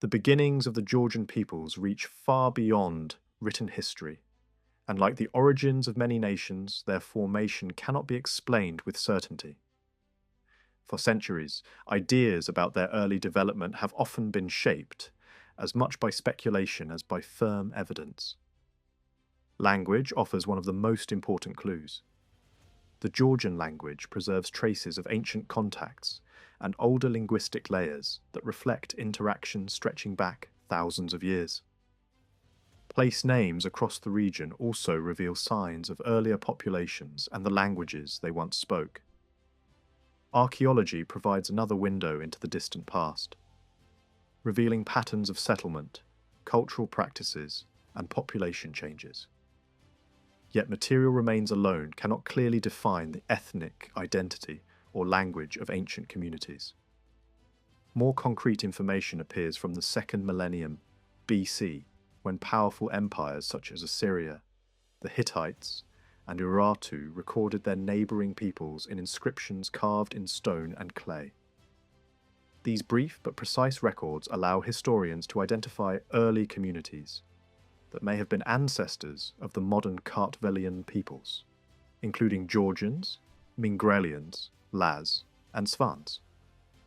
The beginnings of the Georgian peoples reach far beyond written history, and like the origins of many nations, their formation cannot be explained with certainty. For centuries, ideas about their early development have often been shaped, as much by speculation as by firm evidence. Language offers one of the most important clues. The Georgian language preserves traces of ancient contacts and older linguistic layers that reflect interactions stretching back thousands of years. Place names across the region also reveal signs of earlier populations and the languages they once spoke. Archaeology provides another window into the distant past, revealing patterns of settlement, cultural practices, and population changes. Yet material remains alone cannot clearly define the ethnic identity or language of ancient communities. More concrete information appears from the second millennium BC, when powerful empires such as Assyria, the Hittites, and Urartu recorded their neighbouring peoples in inscriptions carved in stone and clay. These brief but precise records allow historians to identify early communities that may have been ancestors of the modern Kartvelian peoples, including Georgians, Mingrelians, Laz, and Svans.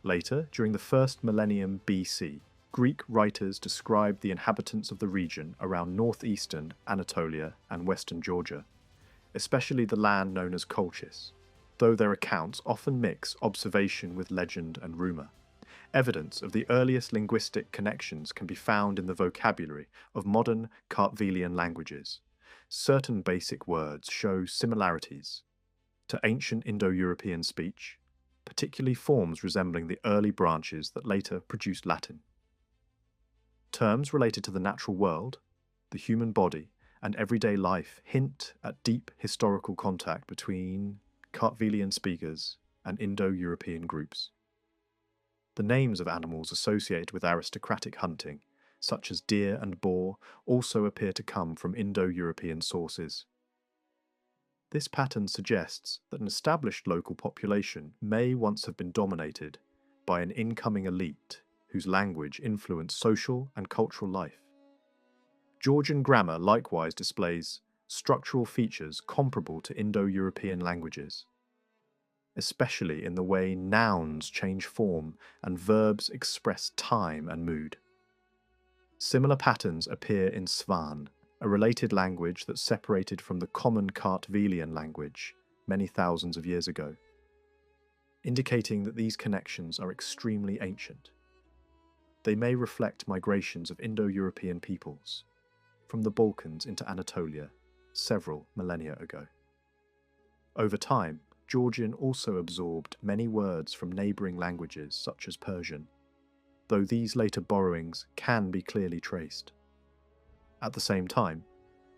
Later, during the first millennium BC, Greek writers described the inhabitants of the region around northeastern Anatolia and western Georgia, especially the land known as Colchis, though their accounts often mix observation with legend and rumour. Evidence of the earliest linguistic connections can be found in the vocabulary of modern Kartvelian languages. Certain basic words show similarities to ancient Indo-European speech, particularly forms resembling the early branches that later produced Latin. Terms related to the natural world, the human body, and everyday life hint at deep historical contact between Kartvelian speakers and Indo-European groups. The names of animals associated with aristocratic hunting, such as deer and boar, also appear to come from Indo-European sources. This pattern suggests that an established local population may once have been dominated by an incoming elite whose language influenced social and cultural life. Georgian grammar likewise displays structural features comparable to Indo-European languages, especially in the way nouns change form and verbs express time and mood. Similar patterns appear in Svan, a related language that separated from the common Kartvelian language many thousands of years ago, indicating that these connections are extremely ancient. They may reflect migrations of Indo-European peoples from the Balkans into Anatolia several millennia ago. Over time, Georgian also absorbed many words from neighbouring languages such as Persian, though these later borrowings can be clearly traced. At the same time,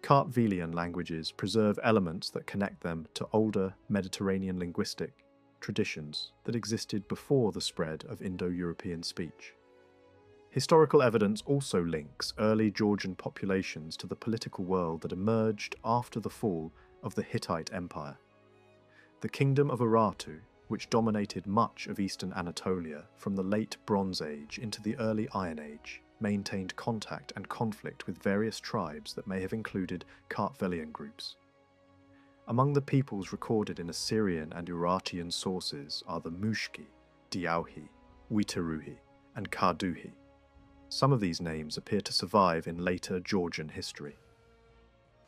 Kartvelian languages preserve elements that connect them to older Mediterranean linguistic traditions that existed before the spread of Indo-European speech. Historical evidence also links early Georgian populations to the political world that emerged after the fall of the Hittite Empire. The kingdom of Urartu, which dominated much of eastern Anatolia from the late Bronze Age into the early Iron Age, maintained contact and conflict with various tribes that may have included Kartvelian groups. Among the peoples recorded in Assyrian and Urartian sources are the Mushki, Diauhi, Witeruhi, and Karduhi. Some of these names appear to survive in later Georgian history.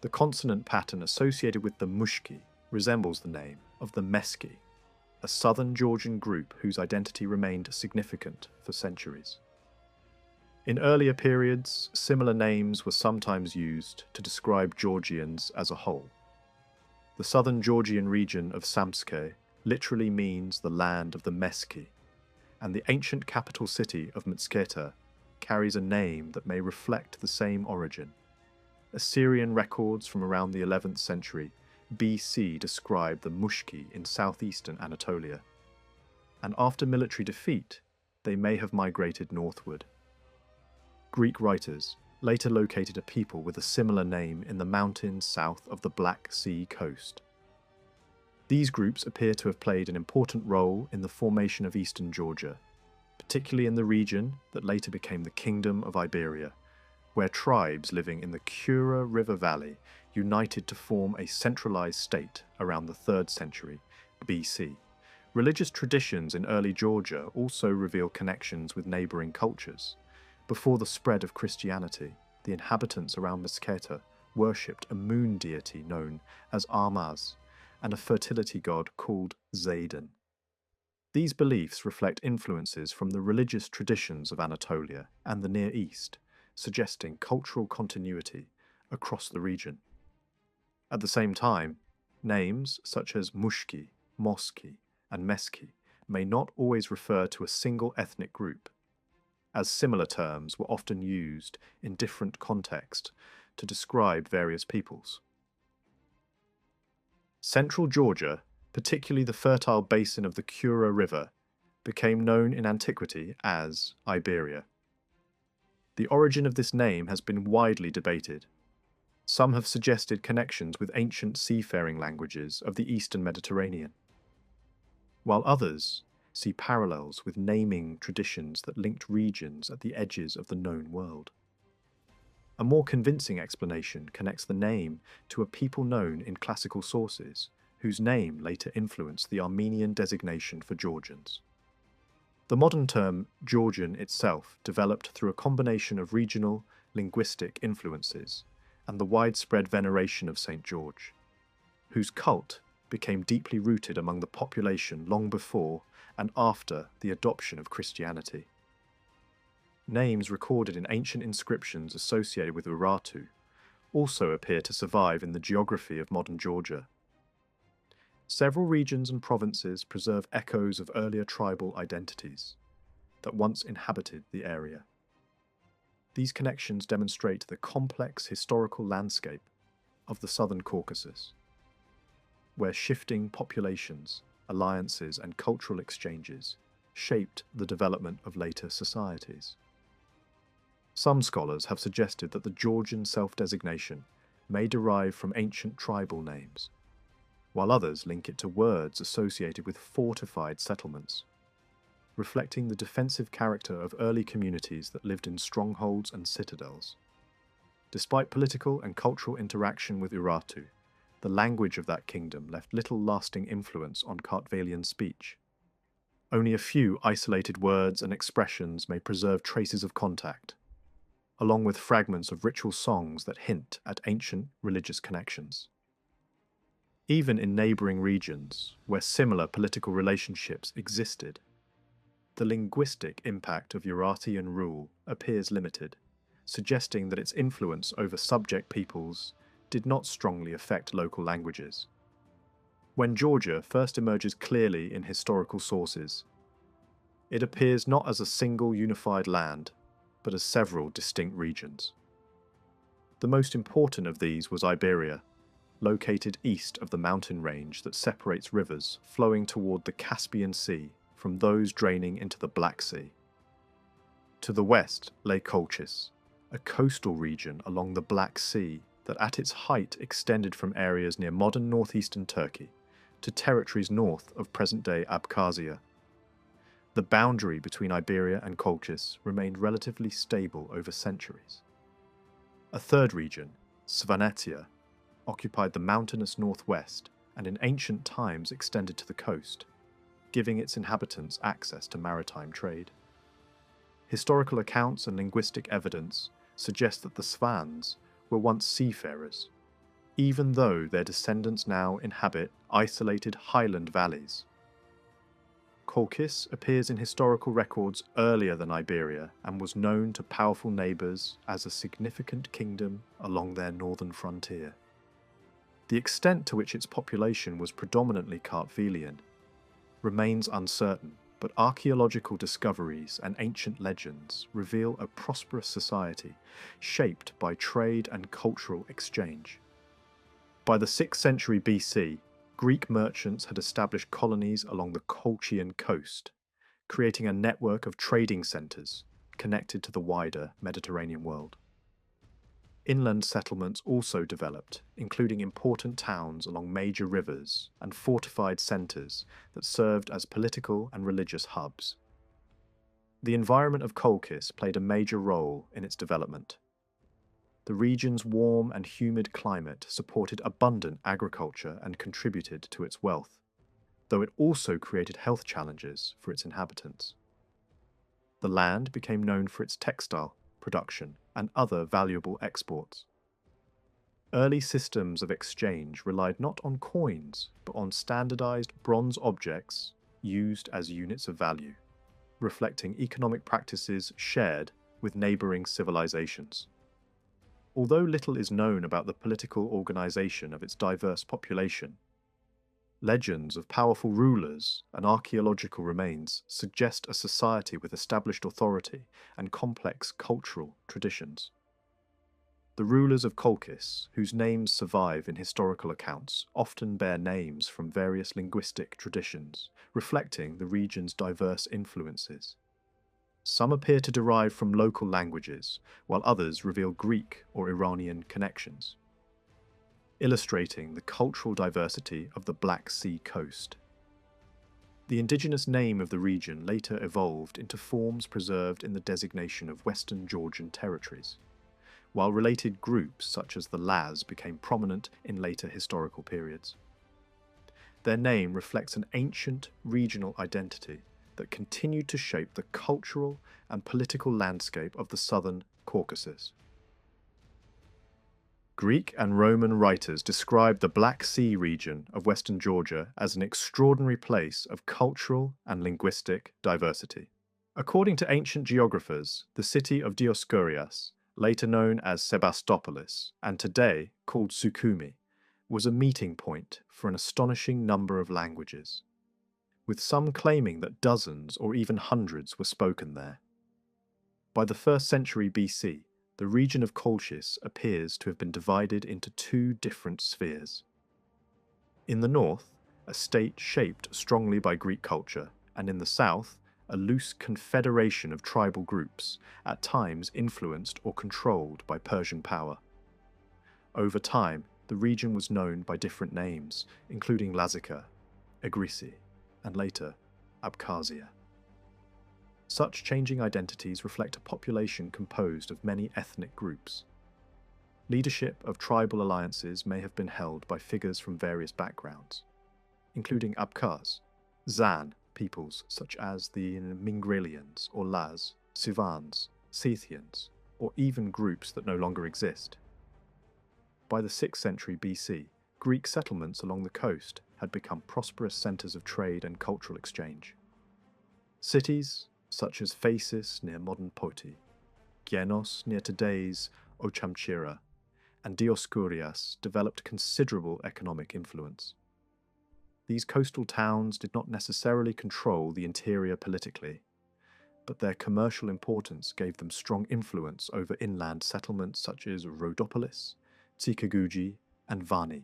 The consonant pattern associated with the Mushki resembles the name of the Meski, a southern Georgian group whose identity remained significant for centuries. In earlier periods, similar names were sometimes used to describe Georgians as a whole. The southern Georgian region of Samtskhe literally means the land of the Meski, and the ancient capital city of Mtsketa carries a name that may reflect the same origin. Assyrian records from around the 11th century BC describe the Mushki in southeastern Anatolia, and after military defeat, they may have migrated northward. Greek writers later located a people with a similar name in the mountains south of the Black Sea coast. These groups appear to have played an important role in the formation of eastern Georgia, particularly in the region that later became the Kingdom of Iberia, where tribes living in the Cura River Valley united to form a centralized state around the 3rd century BC. Religious traditions in early Georgia also reveal connections with neighboring cultures. Before the spread of Christianity, the inhabitants around Meskheta worshipped a moon deity known as Armaz and a fertility god called Zayden. These beliefs reflect influences from the religious traditions of Anatolia and the Near East, suggesting cultural continuity across the region. At the same time, names such as Mushki, Moski, and Meski may not always refer to a single ethnic group, as similar terms were often used in different contexts to describe various peoples. Central Georgia, particularly the fertile basin of the Cura River, became known in antiquity as Iberia. The origin of this name has been widely debated. Some have suggested connections with ancient seafaring languages of the Eastern Mediterranean, while others see parallels with naming traditions that linked regions at the edges of the known world. A more convincing explanation connects the name to a people known in classical sources, whose name later influenced the Armenian designation for Georgians. The modern term Georgian itself developed through a combination of regional, linguistic influences and the widespread veneration of St. George, whose cult became deeply rooted among the population long before and after the adoption of Christianity. Names recorded in ancient inscriptions associated with Urartu also appear to survive in the geography of modern Georgia. Several regions and provinces preserve echoes of earlier tribal identities that once inhabited the area. These connections demonstrate the complex historical landscape of the southern Caucasus, where shifting populations, alliances, and cultural exchanges shaped the development of later societies. Some scholars have suggested that the Georgian self-designation may derive from ancient tribal names, while others link it to words associated with fortified settlements, reflecting the defensive character of early communities that lived in strongholds and citadels. Despite political and cultural interaction with Urartu, the language of that kingdom left little lasting influence on Kartvelian speech. Only a few isolated words and expressions may preserve traces of contact, along with fragments of ritual songs that hint at ancient religious connections. Even in neighbouring regions, where similar political relationships existed, the linguistic impact of Urartian rule appears limited, suggesting that its influence over subject peoples did not strongly affect local languages. When Georgia first emerges clearly in historical sources, it appears not as a single unified land, but as several distinct regions. The most important of these was Iberia, located east of the mountain range that separates rivers flowing toward the Caspian Sea from those draining into the Black Sea. To the west lay Colchis, a coastal region along the Black Sea that at its height extended from areas near modern northeastern Turkey to territories north of present-day Abkhazia. The boundary between Iberia and Colchis remained relatively stable over centuries. A third region, Svanetia, occupied the mountainous northwest and in ancient times extended to the coast, giving its inhabitants access to maritime trade. Historical accounts and linguistic evidence suggest that the Svans were once seafarers, even though their descendants now inhabit isolated highland valleys. Colchis appears in historical records earlier than Iberia and was known to powerful neighbours as a significant kingdom along their northern frontier. The extent to which its population was predominantly Kartvelian remains uncertain, but archaeological discoveries and ancient legends reveal a prosperous society shaped by trade and cultural exchange. By the 6th century BC, Greek merchants had established colonies along the Colchian coast, creating a network of trading centres connected to the wider Mediterranean world. Inland settlements also developed, including important towns along major rivers and fortified centres that served as political and religious hubs. The environment of Colchis played a major role in its development. The region's warm and humid climate supported abundant agriculture and contributed to its wealth, though it also created health challenges for its inhabitants. The land became known for its textile production and other valuable exports. Early systems of exchange relied not on coins, but on standardized bronze objects used as units of value, reflecting economic practices shared with neighboring civilizations. Although little is known about the political organization of its diverse population, legends of powerful rulers and archaeological remains suggest a society with established authority and complex cultural traditions. The rulers of Colchis, whose names survive in historical accounts, often bear names from various linguistic traditions, reflecting the region's diverse influences. Some appear to derive from local languages, while others reveal Greek or Iranian connections, illustrating the cultural diversity of the Black Sea coast. The indigenous name of the region later evolved into forms preserved in the designation of Western Georgian territories, while related groups such as the Laz became prominent in later historical periods. Their name reflects an ancient regional identity that continued to shape the cultural and political landscape of the southern Caucasus. Greek and Roman writers described the Black Sea region of western Georgia as an extraordinary place of cultural and linguistic diversity. According to ancient geographers, the city of Dioscurias, later known as Sebastopolis, and today called Sukhumi, was a meeting point for an astonishing number of languages, with some claiming that dozens or even hundreds were spoken there. By the 1st century BC, the region of Colchis appears to have been divided into two different spheres. In the north, a state shaped strongly by Greek culture, and in the south, a loose confederation of tribal groups, at times influenced or controlled by Persian power. Over time, the region was known by different names, including Lazica, Egrisi, and later, Abkhazia. Such changing identities reflect a population composed of many ethnic groups. Leadership of tribal alliances may have been held by figures from various backgrounds, including Abkhaz, Zan peoples such as the Mingrelians or Laz, Suvans, Scythians, or even groups that no longer exist. By the 6th century BC, Greek settlements along the coast had become prosperous centres of trade and cultural exchange. Cities such as Phasis near modern Poti, Genos near today's Ochamchira, and Dioscurias developed considerable economic influence. These coastal towns did not necessarily control the interior politically, but their commercial importance gave them strong influence over inland settlements such as Rhodopolis, Tsikaguji, and Vani.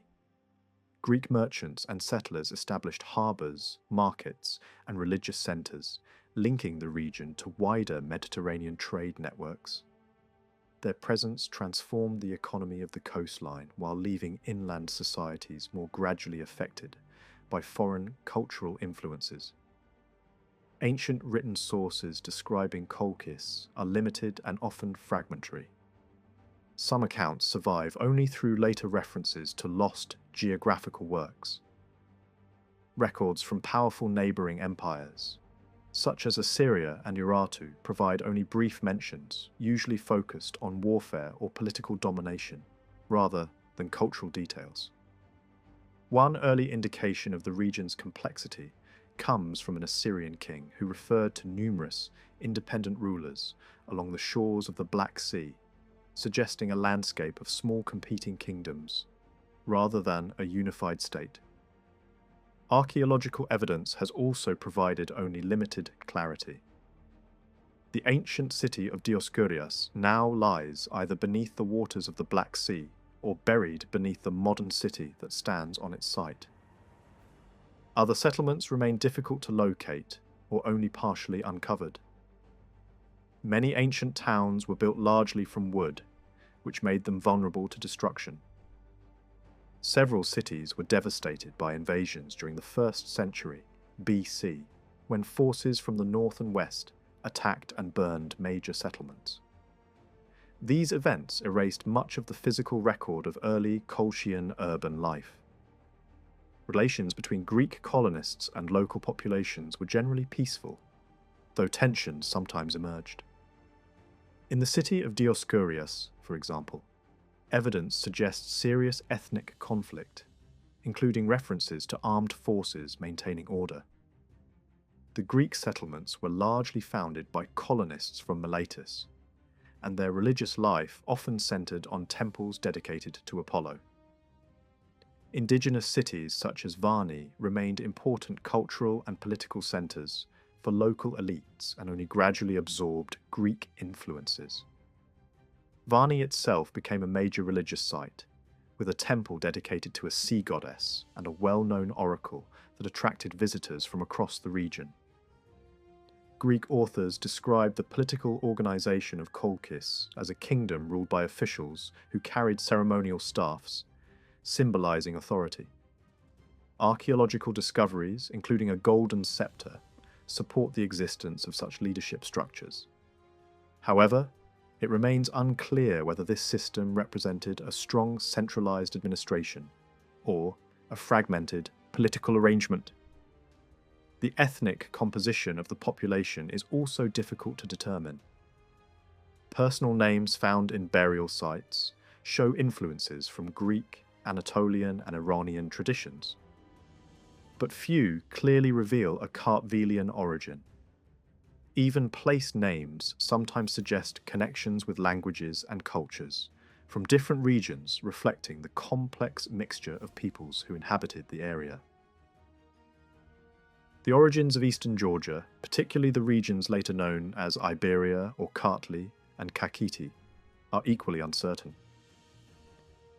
Greek merchants and settlers established harbours, markets, and religious centres, linking the region to wider Mediterranean trade networks. Their presence transformed the economy of the coastline while leaving inland societies more gradually affected by foreign cultural influences. Ancient written sources describing Colchis are limited and often fragmentary. Some accounts survive only through later references to lost geographical works. Records from powerful neighbouring empires, such as Assyria and Urartu, provide only brief mentions, usually focused on warfare or political domination, rather than cultural details. One early indication of the region's complexity comes from an Assyrian king who referred to numerous independent rulers along the shores of the Black Sea, suggesting a landscape of small competing kingdoms, rather than a unified state. Archaeological evidence has also provided only limited clarity. The ancient city of Dioscurias now lies either beneath the waters of the Black Sea or buried beneath the modern city that stands on its site. Other settlements remain difficult to locate or only partially uncovered. Many ancient towns were built largely from wood, which made them vulnerable to destruction. Several cities were devastated by invasions during the 1st century BC, when forces from the north and west attacked and burned major settlements. These events erased much of the physical record of early Colchian urban life. Relations between Greek colonists and local populations were generally peaceful, though tensions sometimes emerged. In the city of Dioscurias, for example, evidence suggests serious ethnic conflict, including references to armed forces maintaining order. The Greek settlements were largely founded by colonists from Miletus, and their religious life often centered on temples dedicated to Apollo. Indigenous cities such as Varni remained important cultural and political centers for local elites and only gradually absorbed Greek influences. Varni itself became a major religious site, with a temple dedicated to a sea goddess and a well-known oracle that attracted visitors from across the region. Greek authors describe the political organization of Colchis as a kingdom ruled by officials who carried ceremonial staffs, symbolizing authority. Archaeological discoveries, including a golden scepter, support the existence of such leadership structures. However, it remains unclear whether this system represented a strong centralized administration or a fragmented political arrangement. The ethnic composition of the population is also difficult to determine. Personal names found in burial sites show influences from Greek, Anatolian, and Iranian traditions, but few clearly reveal a Kartvelian origin. Even place names sometimes suggest connections with languages and cultures from different regions, reflecting the complex mixture of peoples who inhabited the area. The origins of eastern Georgia, particularly the regions later known as Iberia or Kartli and Kakheti, are equally uncertain.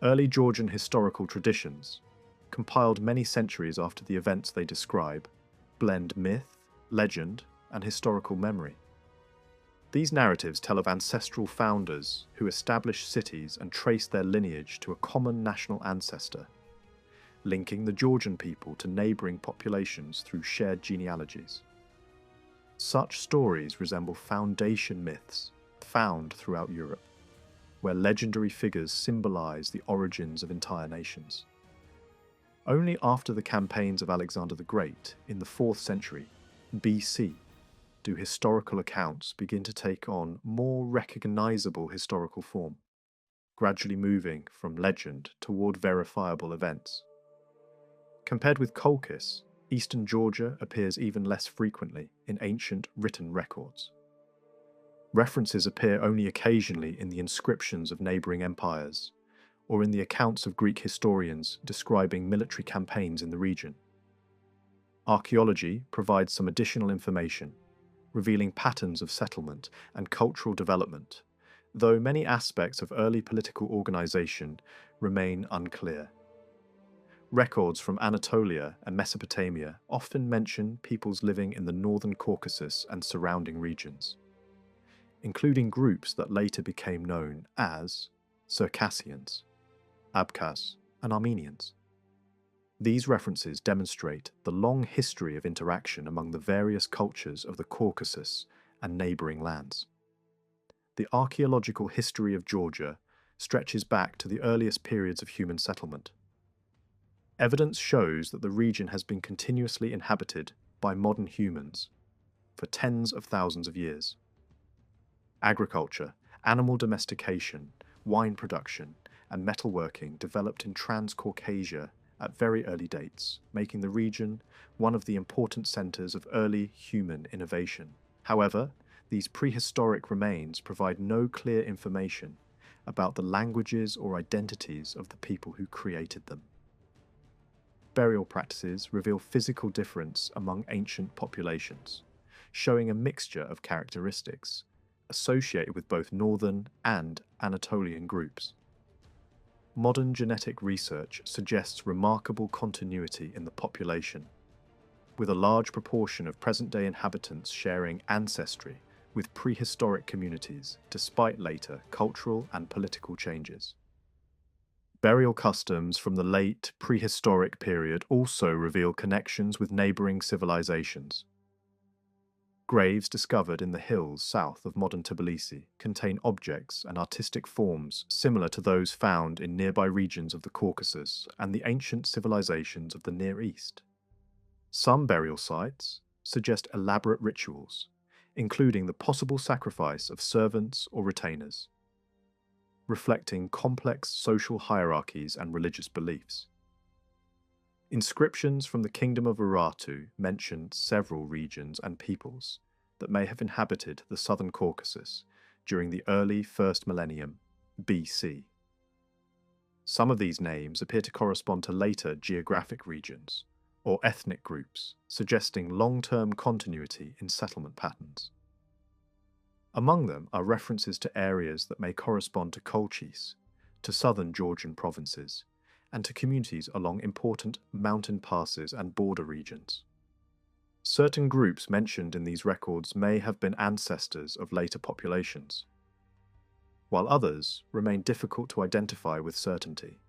Early Georgian historical traditions, compiled many centuries after the events they describe, blend myth, legend, and historical memory. These narratives tell of ancestral founders who established cities and trace their lineage to a common national ancestor, linking the Georgian people to neighbouring populations through shared genealogies. Such stories resemble foundation myths found throughout Europe, where legendary figures symbolize the origins of entire nations. Only after the campaigns of Alexander the Great in the 4th century BC do historical accounts begin to take on more recognizable historical form, gradually moving from legend toward verifiable events. Compared with Colchis, eastern Georgia appears even less frequently in ancient written records. References appear only occasionally in the inscriptions of neighbouring empires, or in the accounts of Greek historians describing military campaigns in the region. Archaeology provides some additional information, revealing patterns of settlement and cultural development, though many aspects of early political organisation remain unclear. Records from Anatolia and Mesopotamia often mention peoples living in the northern Caucasus and surrounding regions, including groups that later became known as Circassians, Abkhaz, and Armenians. These references demonstrate the long history of interaction among the various cultures of the Caucasus and neighbouring lands. The archaeological history of Georgia stretches back to the earliest periods of human settlement. Evidence shows that the region has been continuously inhabited by modern humans for tens of thousands of years. Agriculture, animal domestication, wine production, and metalworking developed in Transcaucasia at very early dates, making the region one of the important centers of early human innovation. However, these prehistoric remains provide no clear information about the languages or identities of the people who created them. Burial practices reveal physical difference among ancient populations, showing a mixture of characteristics associated with both northern and Anatolian groups. Modern genetic research suggests remarkable continuity in the population, with a large proportion of present-day inhabitants sharing ancestry with prehistoric communities despite later cultural and political changes. Burial customs from the late prehistoric period also reveal connections with neighbouring civilizations. Graves discovered in the hills south of modern Tbilisi contain objects and artistic forms similar to those found in nearby regions of the Caucasus and the ancient civilizations of the Near East. Some burial sites suggest elaborate rituals, including the possible sacrifice of servants or retainers, reflecting complex social hierarchies and religious beliefs. Inscriptions from the Kingdom of Urartu mention several regions and peoples that may have inhabited the southern Caucasus during the early 1st millennium BC. Some of these names appear to correspond to later geographic regions or ethnic groups, suggesting long-term continuity in settlement patterns. Among them are references to areas that may correspond to Colchis, to southern Georgian provinces, and to communities along important mountain passes and border regions. Certain groups mentioned in these records may have been ancestors of later populations, while others remain difficult to identify with certainty.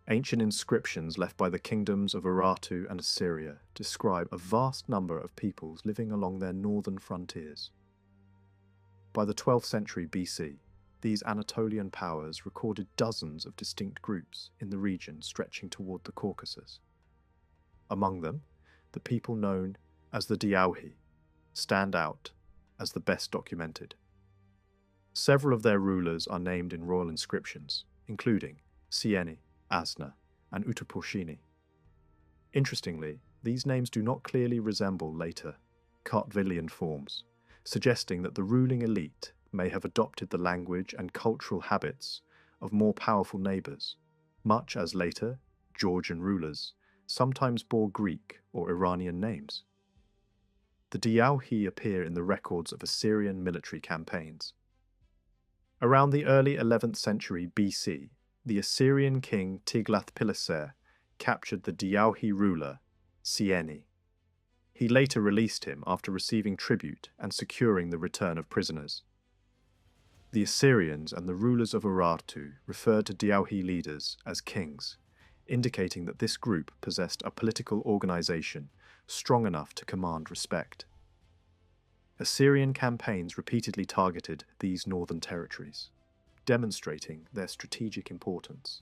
Ancient inscriptions left by the kingdoms of Urartu and Assyria describe a vast number of peoples living along their northern frontiers. By the 12th century BC, these Anatolian powers recorded dozens of distinct groups in the region stretching toward the Caucasus. Among them, the people known as the Diauhi stand out as the best documented. Several of their rulers are named in royal inscriptions, including Sieni, Asna, and Utupurshini. Interestingly, these names do not clearly resemble later Kartvelian forms, suggesting that the ruling elite may have adopted the language and cultural habits of more powerful neighbours, much as later Georgian rulers sometimes bore Greek or Iranian names. The Diauhi appear in the records of Assyrian military campaigns. Around the early 11th century BC, the Assyrian king Tiglath-Pileser captured the Diauhi ruler Sieni. He later released him after receiving tribute and securing the return of prisoners. The Assyrians and the rulers of Urartu referred to Diauhi leaders as kings, indicating that this group possessed a political organization strong enough to command respect. Assyrian campaigns repeatedly targeted these northern territories, demonstrating their strategic importance.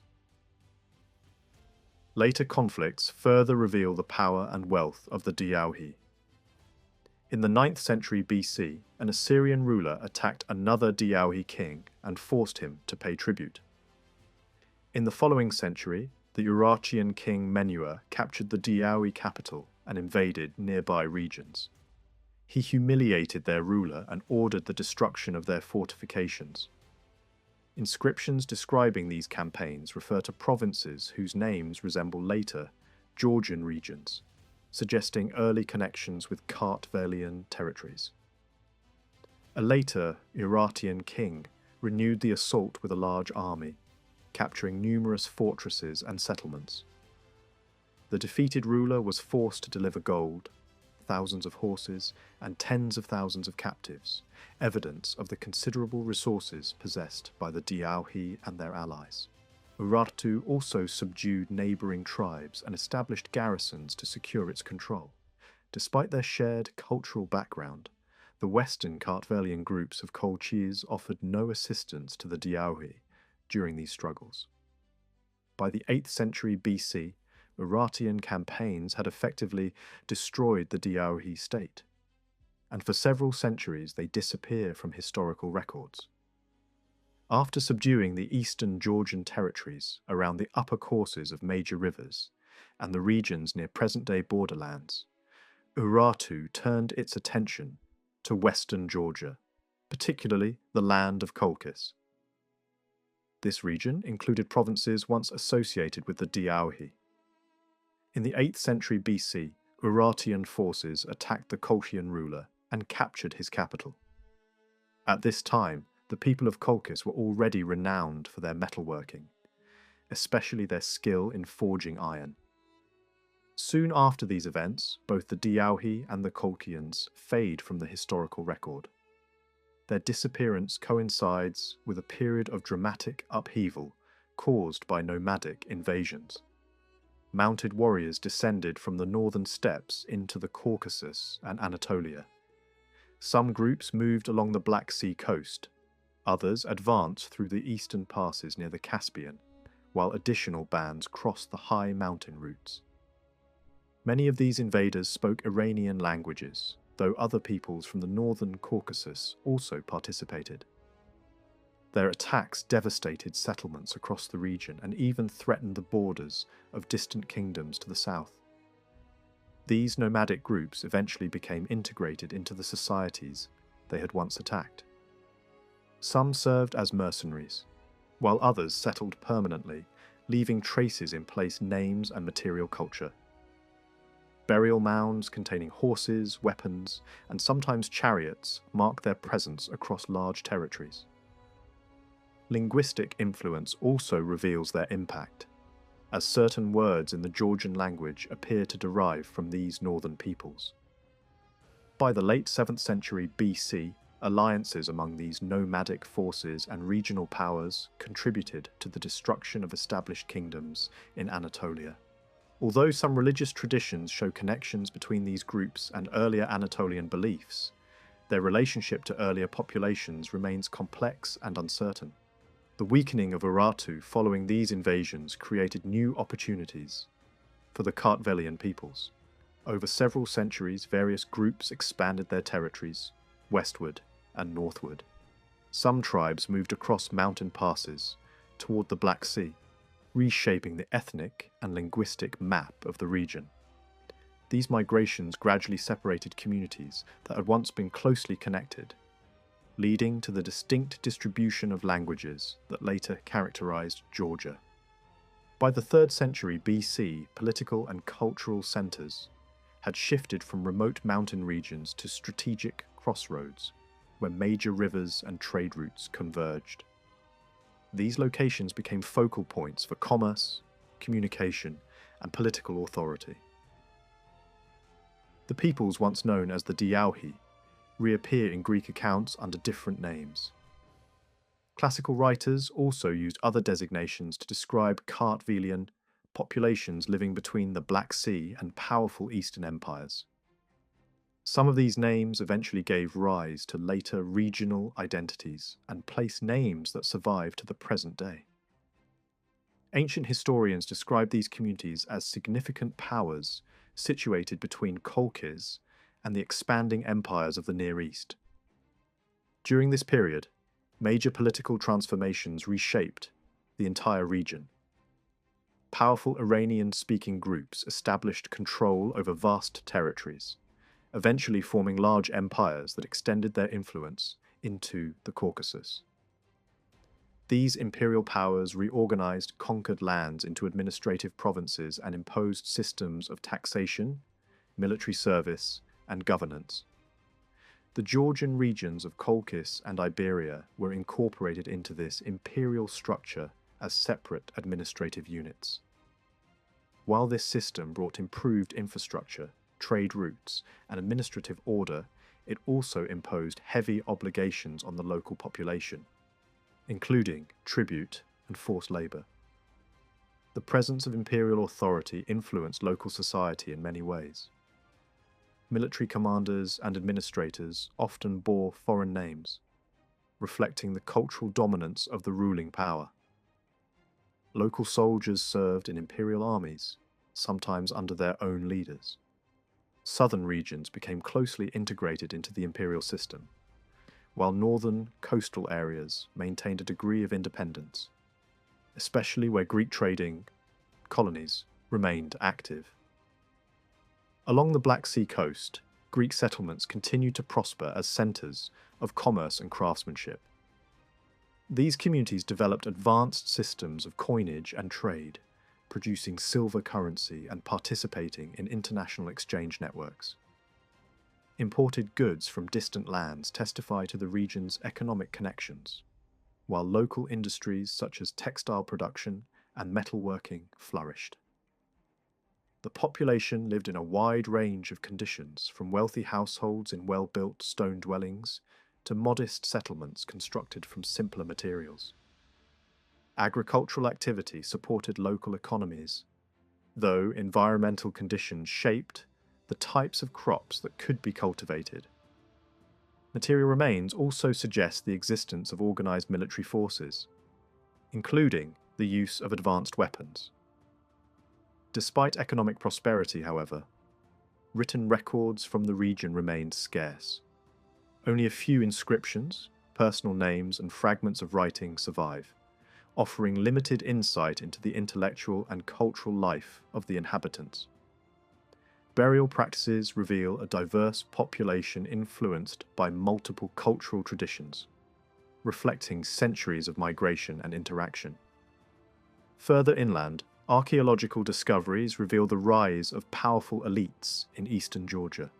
Later conflicts further reveal the power and wealth of the Diauhi. In the 9th century BC, an Assyrian ruler attacked another Diauhi king and forced him to pay tribute. In the following century, the Urartian king Menua captured the Diauhi capital and invaded nearby regions. He humiliated their ruler and ordered the destruction of their fortifications. Inscriptions describing these campaigns refer to provinces whose names resemble later Georgian regions, suggesting early connections with Kartvelian territories. A later Urartian king renewed the assault with a large army, capturing numerous fortresses and settlements. The defeated ruler was forced to deliver gold, thousands of horses, and tens of thousands of captives, evidence of the considerable resources possessed by the Diauhi and their allies. Urartu also subdued neighbouring tribes and established garrisons to secure its control. Despite their shared cultural background, the western Kartvelian groups of Colchis offered no assistance to the Diauhi during these struggles. By the 8th century BC, Urartian campaigns had effectively destroyed the Diauhi state, and for several centuries they disappear from historical records. After subduing the eastern Georgian territories around the upper courses of major rivers and the regions near present-day borderlands, Urartu turned its attention to western Georgia, particularly the land of Colchis. This region included provinces once associated with the Diauhi. In the 8th century BC, Urartian forces attacked the Colchian ruler and captured his capital. At this time, the people of Colchis were already renowned for their metalworking, especially their skill in forging iron. Soon after these events, both the Diauhi and the Colchians fade from the historical record. Their disappearance coincides with a period of dramatic upheaval caused by nomadic invasions. Mounted warriors descended from the northern steppes into the Caucasus and Anatolia, Some groups moved along the Black Sea coast, others advanced through the eastern passes near the Caspian, while additional bands crossed the high mountain routes. Many of these invaders spoke Iranian languages, though other peoples from the northern Caucasus also participated. Their attacks devastated settlements across the region and even threatened the borders of distant kingdoms to the south. These nomadic groups eventually became integrated into the societies they had once attacked. Some served as mercenaries, while others settled permanently, leaving traces in place names and material culture. Burial mounds containing horses, weapons, and sometimes chariots mark their presence across large territories. Linguistic influence also reveals their impact, as certain words in the Georgian language appear to derive from these northern peoples. By the late 7th century BC, alliances among these nomadic forces and regional powers contributed to the destruction of established kingdoms in Anatolia. Although some religious traditions show connections between these groups and earlier Anatolian beliefs, their relationship to earlier populations remains complex and uncertain. The weakening of Urartu following these invasions created new opportunities for the Kartvelian peoples. Over several centuries, various groups expanded their territories, westward and northward. Some tribes moved across mountain passes toward the Black Sea, reshaping the ethnic and linguistic map of the region. These migrations gradually separated communities that had once been closely connected, leading to the distinct distribution of languages that later characterized Georgia. By the 3rd century BC, political and cultural centers had shifted from remote mountain regions to strategic crossroads, where major rivers and trade routes converged. These locations became focal points for commerce, communication, and political authority. The peoples once known as the Diauhi reappear in Greek accounts under different names. Classical writers also used other designations to describe Kartvelian populations living between the Black Sea and powerful Eastern empires. Some of these names eventually gave rise to later regional identities and place names that survive to the present day. Ancient historians describe these communities as significant powers situated between Colchis and the expanding empires of the Near East. During this period, major political transformations reshaped the entire region. Powerful Iranian-speaking groups established control over vast territories, eventually forming large empires that extended their influence into the Caucasus. These imperial powers reorganized conquered lands into administrative provinces and imposed systems of taxation, military service, and governance. The Georgian regions of Colchis and Iberia were incorporated into this imperial structure as separate administrative units. While this system brought improved infrastructure, trade routes, and administrative order, it also imposed heavy obligations on the local population, including tribute and forced labor. The presence of imperial authority influenced local society in many ways. Military commanders and administrators often bore foreign names, reflecting the cultural dominance of the ruling power. Local soldiers served in imperial armies, sometimes under their own leaders. Southern regions became closely integrated into the imperial system, while northern coastal areas maintained a degree of independence, especially where Greek trading colonies remained active. Along the Black Sea coast, Greek settlements continued to prosper as centers of commerce and craftsmanship. These communities developed advanced systems of coinage and trade, producing silver currency and participating in international exchange networks. Imported goods from distant lands testify to the region's economic connections, while local industries such as textile production and metalworking flourished. The population lived in a wide range of conditions, from wealthy households in well-built stone dwellings to modest settlements constructed from simpler materials. Agricultural activity supported local economies, though environmental conditions shaped the types of crops that could be cultivated. Material remains also suggest the existence of organized military forces, including the use of advanced weapons. Despite economic prosperity, however, written records from the region remained scarce. Only a few inscriptions, personal names, and fragments of writing survive, offering limited insight into the intellectual and cultural life of the inhabitants. Burial practices reveal a diverse population influenced by multiple cultural traditions, reflecting centuries of migration and interaction. Further inland, archaeological discoveries reveal the rise of powerful elites in eastern Georgia.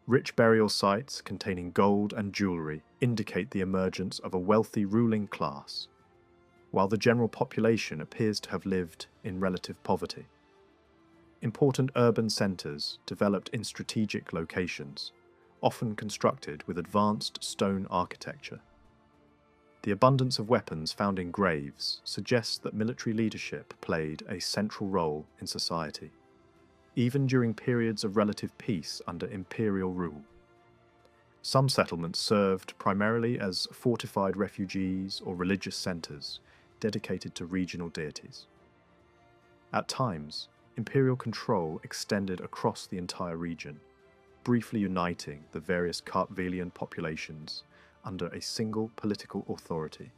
Rich burial sites containing gold and jewelry indicate the emergence of a wealthy ruling class, while the general population appears to have lived in relative poverty. Important urban centres developed in strategic locations, often constructed with advanced stone architecture. The abundance of weapons found in graves suggests that military leadership played a central role in society, even during periods of relative peace under imperial rule. Some settlements served primarily as fortified refugees or religious centres dedicated to regional deities. At times, imperial control extended across the entire region, briefly uniting the various Kartvelian populations under a single political authority.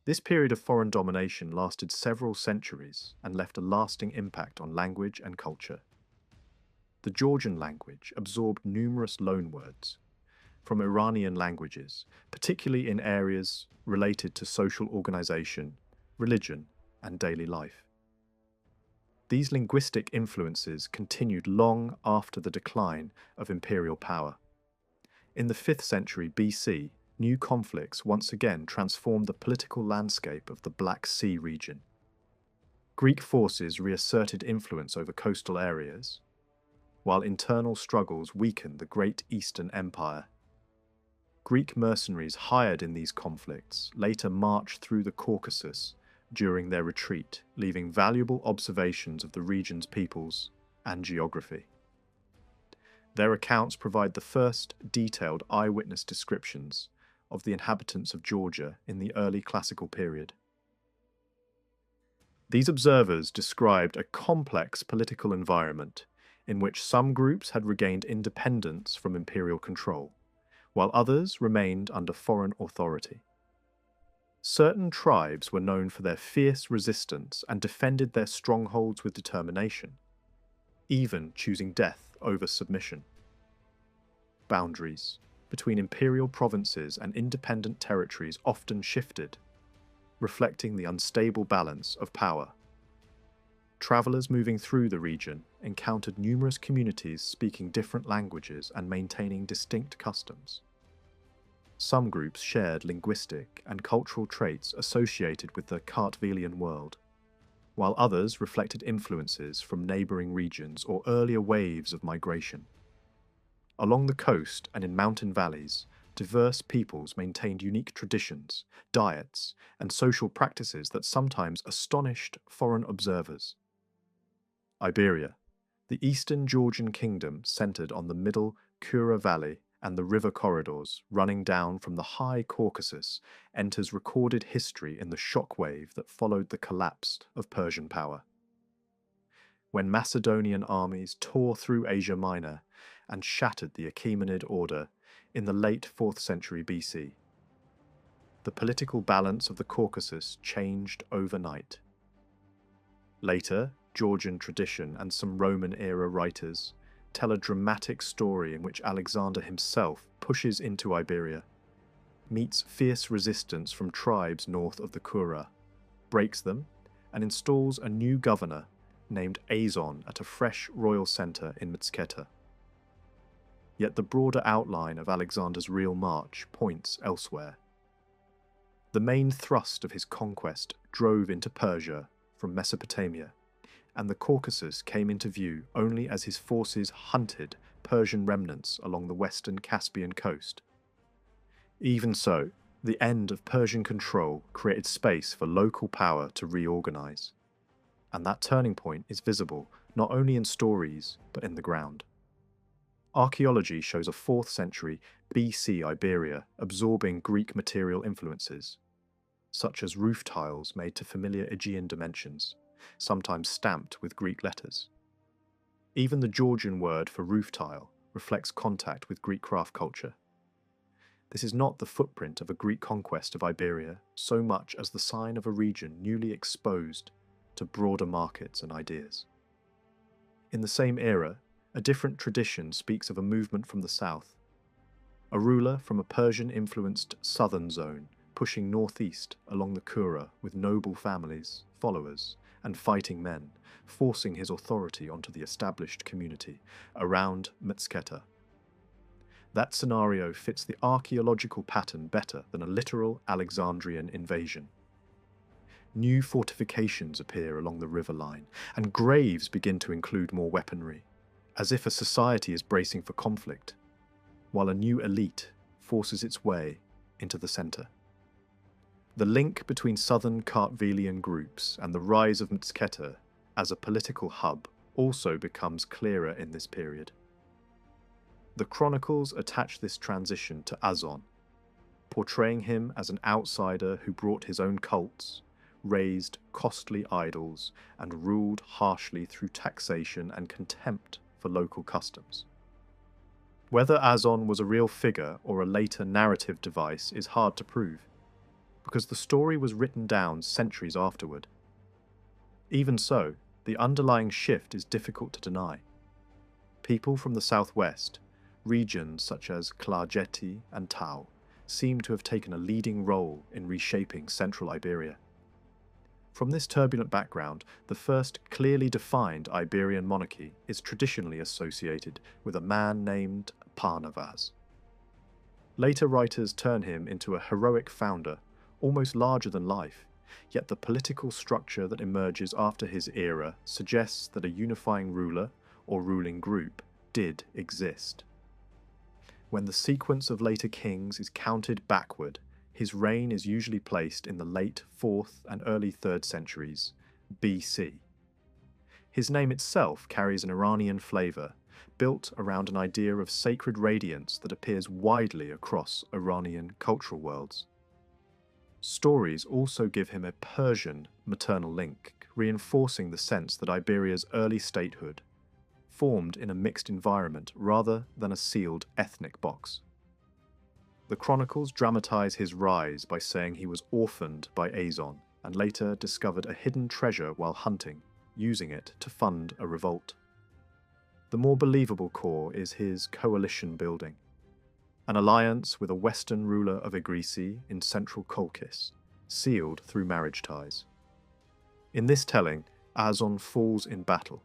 This period of foreign domination lasted several centuries and left a lasting impact on language and culture. The Georgian language absorbed numerous loanwords from Iranian languages, particularly in areas related to social organization, religion, and daily life. These linguistic influences continued long after the decline of imperial power. In the 5th century BC, new conflicts once again transformed the political landscape of the Black Sea region. Greek forces reasserted influence over coastal areas, while internal struggles weakened the Great Eastern Empire. Greek mercenaries hired in these conflicts later marched through the Caucasus during their retreat, leaving valuable observations of the region's peoples and geography. Their accounts provide the first detailed eyewitness descriptions of the inhabitants of Georgia in the early classical period. These observers described a complex political environment in which some groups had regained independence from imperial control, while others remained under foreign authority. Certain tribes were known for their fierce resistance and defended their strongholds with determination, even choosing death over submission. Boundaries between imperial provinces and independent territories often shifted, reflecting the unstable balance of power. Travelers moving through the region encountered numerous communities speaking different languages and maintaining distinct customs. Some groups shared linguistic and cultural traits associated with the Kartvelian world, while others reflected influences from neighbouring regions or earlier waves of migration. Along the coast and in mountain valleys, diverse peoples maintained unique traditions, diets, and social practices that sometimes astonished foreign observers. Iberia, the eastern Georgian kingdom centered on the middle Kura Valley and the river corridors running down from the high Caucasus, enters recorded history in the shockwave that followed the collapse of Persian power. When Macedonian armies tore through Asia Minor and shattered the Achaemenid order in the late 4th century BC, the political balance of the Caucasus changed overnight. Later, Georgian tradition and some Roman-era writers tell a dramatic story in which Alexander himself pushes into Iberia, meets fierce resistance from tribes north of the Kura, breaks them, and installs a new governor named Azon at a fresh royal centre in Mtsketa. Yet the broader outline of Alexander's real march points elsewhere. The main thrust of his conquest drove into Persia from Mesopotamia, and the Caucasus came into view only as his forces hunted Persian remnants along the western Caspian coast. Even so, the end of Persian control created space for local power to reorganize, and that turning point is visible not only in stories but in the ground. Archaeology shows a 4th century BC Iberia absorbing Greek material influences, such as roof tiles made to familiar Aegean dimensions, sometimes stamped with Greek letters. Even the Georgian word for roof tile reflects contact with Greek craft culture. This is not the footprint of a Greek conquest of Iberia so much as the sign of a region newly exposed to broader markets and ideas. In the same era, a different tradition speaks of a movement from the south, a ruler from a Persian-influenced southern zone pushing northeast along the Kura with noble families, followers, and fighting men, forcing his authority onto the established community around Metsketa. That scenario fits the archaeological pattern better than a literal Alexandrian invasion. New fortifications appear along the river line, and graves begin to include more weaponry, as if a society is bracing for conflict, while a new elite forces its way into the centre. The link between southern Kartvelian groups and the rise of Metsketa as a political hub also becomes clearer in this period. The chronicles attach this transition to Azon, portraying him as an outsider who brought his own cults, raised costly idols, and ruled harshly through taxation and contempt for local customs. Whether Azon was a real figure or a later narrative device is hard to prove, because the story was written down centuries afterward. Even so, the underlying shift is difficult to deny. People from the southwest, regions such as Klarjeti and Tau, seem to have taken a leading role in reshaping central Iberia. From this turbulent background, the first clearly defined Iberian monarchy is traditionally associated with a man named Parnavaz. Later writers turn him into a heroic founder, almost larger than life, yet the political structure that emerges after his era suggests that a unifying ruler or ruling group did exist. When the sequence of later kings is counted backward, his reign is usually placed in the late 4th and early 3rd centuries BC. His name itself carries an Iranian flavour, built around an idea of sacred radiance that appears widely across Iranian cultural worlds. Stories also give him a Persian maternal link, reinforcing the sense that Iberia's early statehood formed in a mixed environment rather than a sealed ethnic box. The chronicles dramatize his rise by saying he was orphaned by Azon and later discovered a hidden treasure while hunting, using it to fund a revolt. The more believable core is his coalition building, an alliance with a western ruler of Egrisi in central Colchis, sealed through marriage ties. In this telling, Azon falls in battle,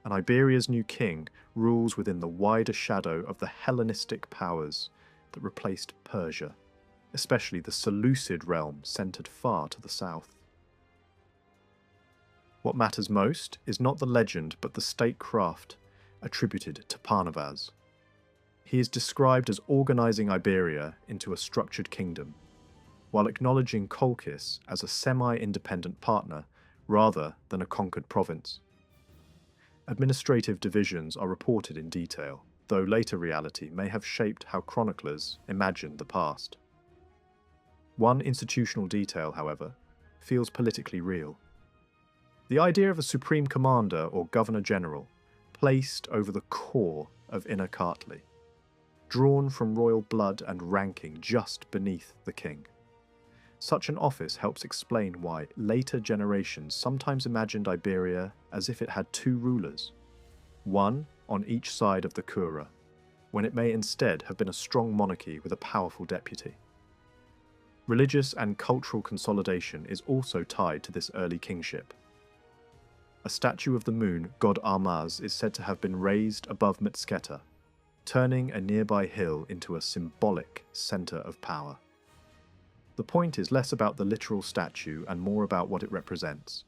and Iberia's new king rules within the wider shadow of the Hellenistic powers that replaced Persia, especially the Seleucid realm centered far to the south. What matters most is not the legend but the statecraft attributed to Parnavaz. He is described as organizing Iberia into a structured kingdom, while acknowledging Colchis as a semi-independent partner rather than a conquered province. Administrative divisions are reported in detail, though later reality may have shaped how chroniclers imagined the past. One institutional detail, however, feels politically real. The idea of a supreme commander or governor-general placed over the core of Inner Kartli, drawn from royal blood and ranking just beneath the king. Such an office helps explain why later generations sometimes imagined Iberia as if it had two rulers, one on each side of the Kura, when it may instead have been a strong monarchy with a powerful deputy. Religious and cultural consolidation is also tied to this early kingship. A statue of the moon god Armaz is said to have been raised above Metsketa, turning a nearby hill into a symbolic centre of power. The point is less about the literal statue and more about what it represents.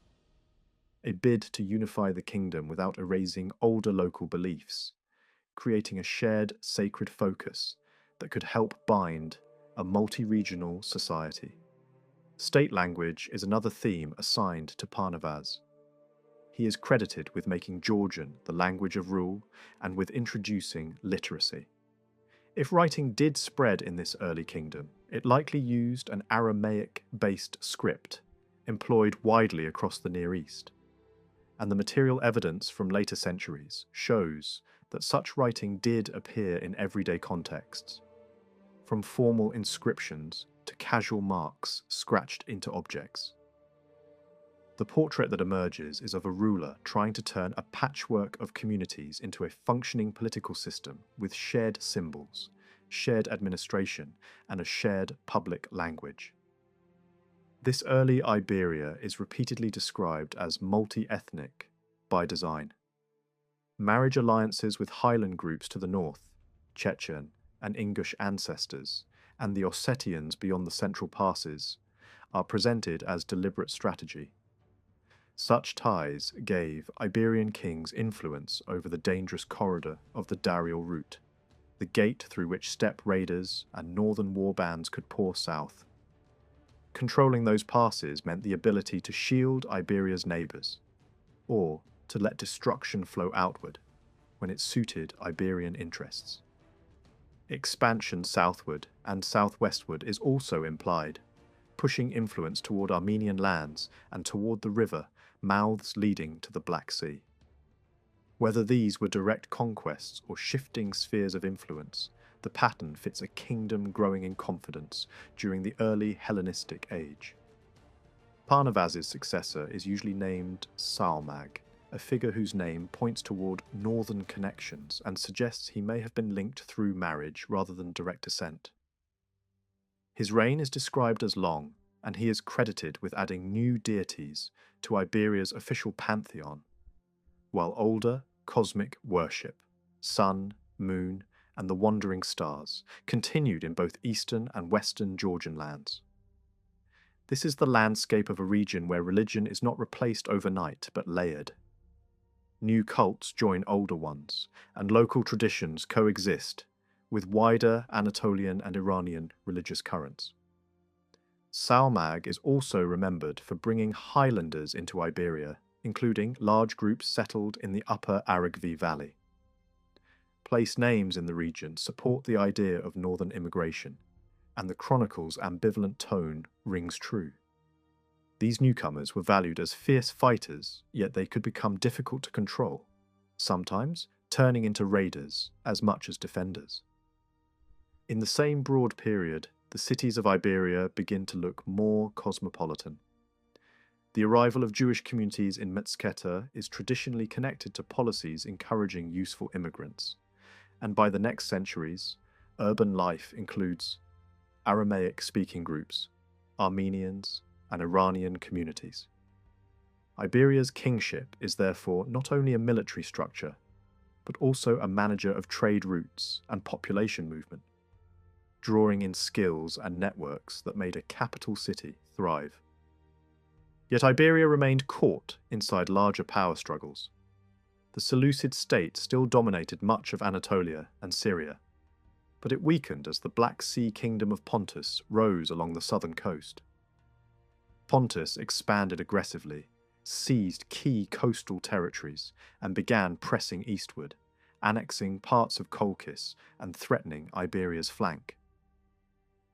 A bid to unify the kingdom without erasing older local beliefs, creating a shared sacred focus that could help bind a multi-regional society. State language is another theme assigned to Parnavaz. he is credited with making Georgian the language of rule and with introducing literacy. If writing did spread in this early kingdom, it likely used an Aramaic-based script employed widely across the Near East, and the material evidence from later centuries shows that such writing did appear in everyday contexts, from formal inscriptions to casual marks scratched into objects. The portrait that emerges is of a ruler trying to turn a patchwork of communities into a functioning political system with shared symbols, shared administration, and a shared public language. This early Iberia is repeatedly described as multi-ethnic by design. Marriage alliances with highland groups to the north, Chechen and Ingush ancestors, and the Ossetians beyond the central passes, are presented as deliberate strategy. Such ties gave Iberian kings influence over the dangerous corridor of the Darial route, the gate through which steppe raiders and northern warbands could pour south. Controlling those passes meant the ability to shield Iberia's neighbours, or to let destruction flow outward when it suited Iberian interests. Expansion southward and southwestward is also implied, pushing influence toward Armenian lands and toward the river mouths leading to the Black Sea. Whether these were direct conquests or shifting spheres of influence, the pattern fits a kingdom growing in confidence during the early Hellenistic age. Parnavaz's successor is usually named Salmag, a figure whose name points toward northern connections and suggests he may have been linked through marriage rather than direct descent. His reign is described as long, and he is credited with adding new deities to Iberia's official pantheon, while older cosmic worship, sun, moon, and the wandering stars, continued in both eastern and western Georgian lands. This is the landscape of a region where religion is not replaced overnight but layered. New cults join older ones, and local traditions coexist with wider Anatolian and Iranian religious currents. Salmag is also remembered for bringing highlanders into Iberia, including large groups settled in the upper Aragvi Valley. Place names in the region support the idea of northern immigration, and the chronicle's ambivalent tone rings true. These newcomers were valued as fierce fighters, yet they could become difficult to control, sometimes turning into raiders as much as defenders. In the same broad period, the cities of Iberia begin to look more cosmopolitan. The arrival of Jewish communities in Metzketa is traditionally connected to policies encouraging useful immigrants, and by the next centuries, urban life includes Aramaic-speaking groups, Armenians, and Iranian communities. Iberia's kingship is therefore not only a military structure, but also a manager of trade routes and population movement, drawing in skills and networks that made a capital city thrive. Yet Iberia remained caught inside larger power struggles. The Seleucid state still dominated much of Anatolia and Syria, but it weakened as the Black Sea kingdom of Pontus rose along the southern coast. Pontus expanded aggressively, seized key coastal territories, and began pressing eastward, annexing parts of Colchis and threatening Iberia's flank.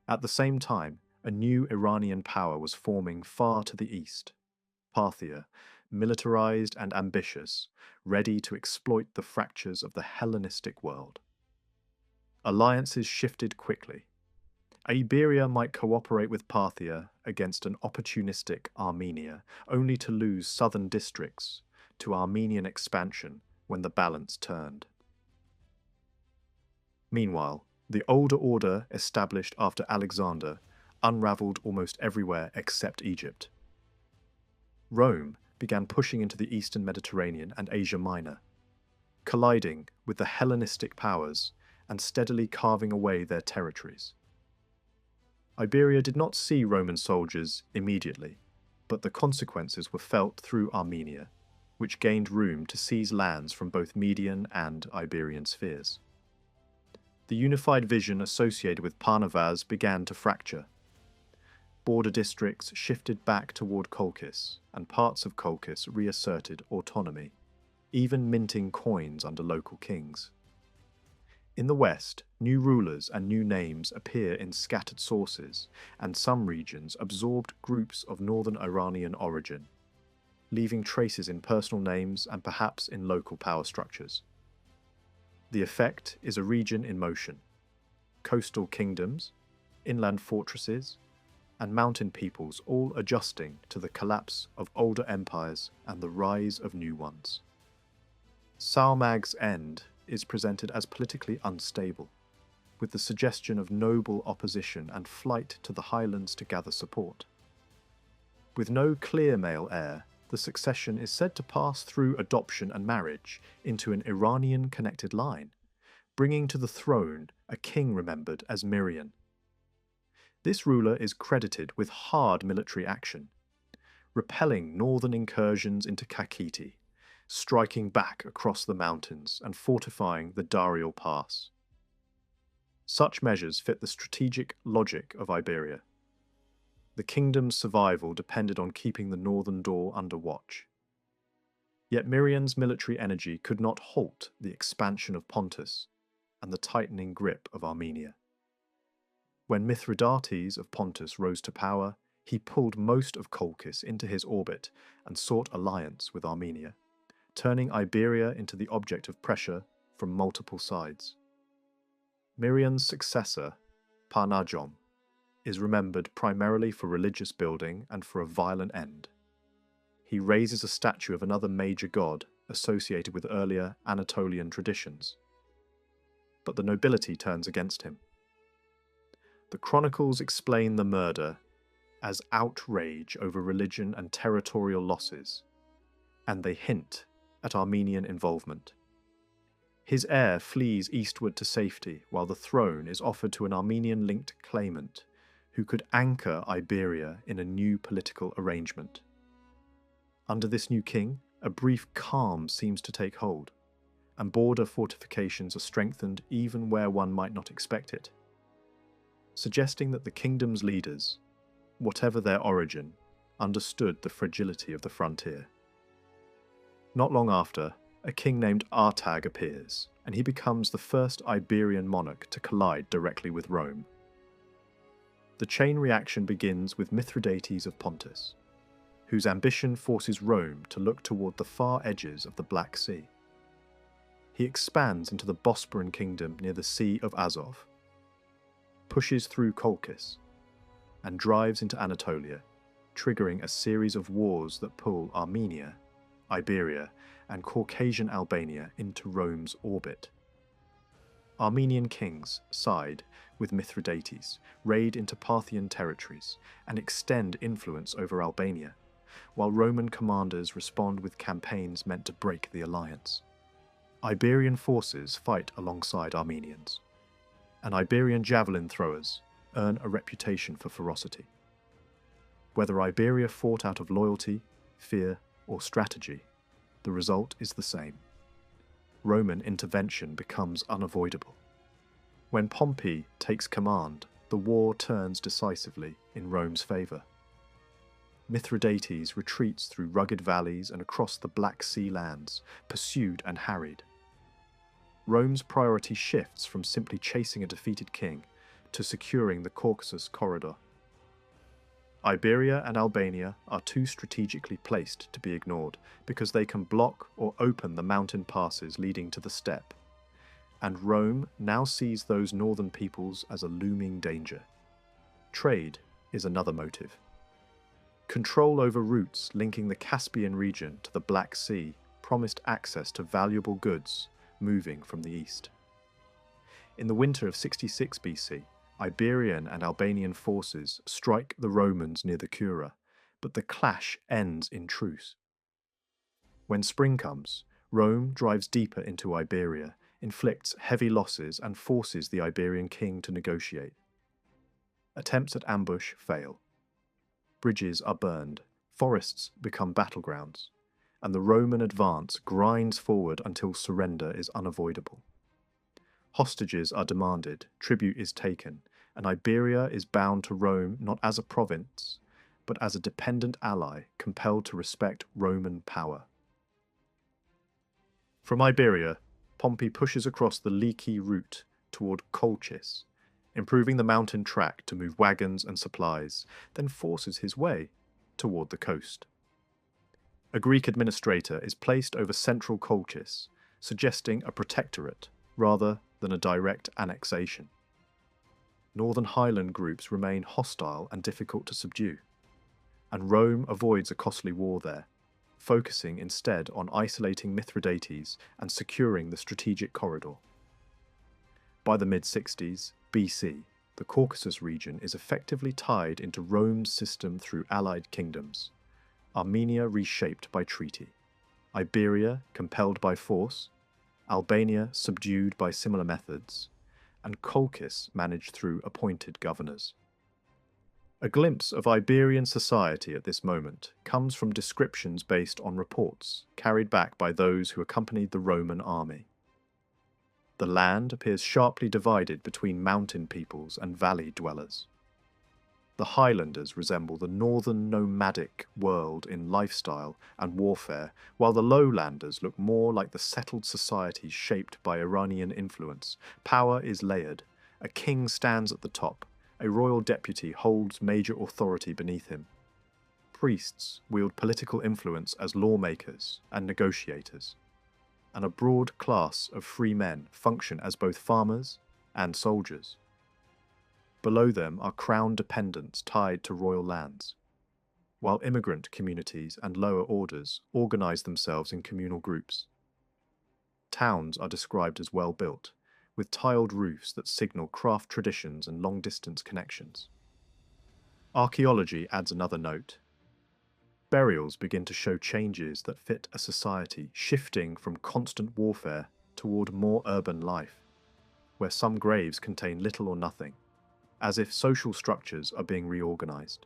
At the same time, a new Iranian power was forming far to the east, Parthia, militarized and ambitious, ready to exploit the fractures of the Hellenistic world. Alliances shifted quickly. Iberia might cooperate with Parthia against an opportunistic Armenia, only to lose southern districts to Armenian expansion when the balance turned. Meanwhile, the older order established after Alexander unraveled almost everywhere except Egypt. Rome began pushing into the eastern Mediterranean and Asia Minor, colliding with the Hellenistic powers and steadily carving away their territories. Iberia did not see Roman soldiers immediately, but the consequences were felt through Armenia, which gained room to seize lands from both Median and Iberian spheres. The unified vision associated with Parnavaz began to fracture. border districts shifted back toward Colchis, and parts of Colchis reasserted autonomy, even minting coins under local kings. In the west, new rulers and new names appear in scattered sources, and some regions absorbed groups of northern Iranian origin, leaving traces in personal names and perhaps in local power structures. The effect is a region in motion: coastal kingdoms, inland fortresses, and mountain peoples all adjusting to the collapse of older empires and the rise of new ones. Salmag's end is presented as politically unstable, with the suggestion of noble opposition and flight to the highlands to gather support. With no clear male heir, the succession is said to pass through adoption and marriage into an Iranian-connected line, bringing to the throne a king remembered as Mirian. This ruler is credited with hard military action, repelling northern incursions into Kakheti, striking back across the mountains and fortifying the Darial Pass. Such measures fit the strategic logic of Iberia. The kingdom's survival depended on keeping the northern door under watch. Yet Mirian's military energy could not halt the expansion of Pontus and the tightening grip of Armenia. When Mithridates of Pontus rose to power, he pulled most of Colchis into his orbit and sought alliance with Armenia, turning Iberia into the object of pressure from multiple sides. Mirian's successor, Parnajom, is remembered primarily for religious building and for a violent end. He raises a statue of another major god associated with earlier Anatolian traditions. But the nobility turns against him. The chronicles explain the murder as outrage over religion and territorial losses, and they hint at Armenian involvement. His heir flees eastward to safety, while the throne is offered to an Armenian-linked claimant who could anchor Iberia in a new political arrangement. Under this new king, a brief calm seems to take hold, and border fortifications are strengthened even where one might not expect it, suggesting that the kingdom's leaders, whatever their origin, understood the fragility of the frontier. Not long after, a king named Artag appears, and he becomes the first Iberian monarch to collide directly with Rome. The chain reaction begins with Mithridates of Pontus, whose ambition forces Rome to look toward the far edges of the Black Sea. He expands into the Bosporan kingdom near the Sea of Azov, pushes through Colchis, and drives into Anatolia, triggering a series of wars that pull Armenia, Iberia, and Caucasian Albania into Rome's orbit. Armenian kings side with Mithridates, raid into Parthian territories, and extend influence over Albania, while Roman commanders respond with campaigns meant to break the alliance. Iberian forces fight alongside Armenians, and Iberian javelin throwers earn a reputation for ferocity. Whether Iberia fought out of loyalty, fear, or strategy, the result is the same. Roman intervention becomes unavoidable. When Pompey takes command, the war turns decisively in Rome's favour. Mithridates retreats through rugged valleys and across the Black Sea lands, pursued and harried. Rome's priority shifts from simply chasing a defeated king to securing the Caucasus corridor. Iberia and Albania are too strategically placed to be ignored because they can block or open the mountain passes leading to the steppe, and Rome now sees those northern peoples as a looming danger. Trade is another motive. Control over routes linking the Caspian region to the Black Sea promised access to valuable goods moving from the east. In the winter of 66 BC, Iberian and Albanian forces strike the Romans near the Cura, but the clash ends in truce. When spring comes, Rome drives deeper into Iberia, inflicts heavy losses, and forces the Iberian king to negotiate. Attempts at ambush fail. Bridges are burned, forests become battlegrounds, and the Roman advance grinds forward until surrender is unavoidable. Hostages are demanded, tribute is taken, and Iberia is bound to Rome not as a province, but as a dependent ally compelled to respect Roman power. From Iberia, Pompey pushes across the leaky route toward Colchis, improving the mountain track to move wagons and supplies, then forces his way toward the coast. A Greek administrator is placed over central Colchis, suggesting a protectorate rather than a direct annexation. Northern highland groups remain hostile and difficult to subdue, and Rome avoids a costly war there, focusing instead on isolating Mithridates and securing the strategic corridor. By the mid-60s BC, the Caucasus region is effectively tied into Rome's system through allied kingdoms. Armenia reshaped by treaty, Iberia compelled by force, Albania subdued by similar methods, and Colchis managed through appointed governors. A glimpse of Iberian society at this moment comes from descriptions based on reports carried back by those who accompanied the Roman army. The land appears sharply divided between mountain peoples and valley dwellers. The highlanders resemble the northern nomadic world in lifestyle and warfare, while the lowlanders look more like the settled societies shaped by Iranian influence. Power is layered. A king stands at the top. A royal deputy holds major authority beneath him. Priests wield political influence as lawmakers and negotiators, and a broad class of free men function as both farmers and soldiers. Below them are crown dependents tied to royal lands, while immigrant communities and lower orders organize themselves in communal groups. Towns are described as well built, with tiled roofs that signal craft traditions and long-distance connections. Archaeology adds another note. Burials begin to show changes that fit a society shifting from constant warfare toward more urban life, where some graves contain little or nothing, as if social structures are being reorganized.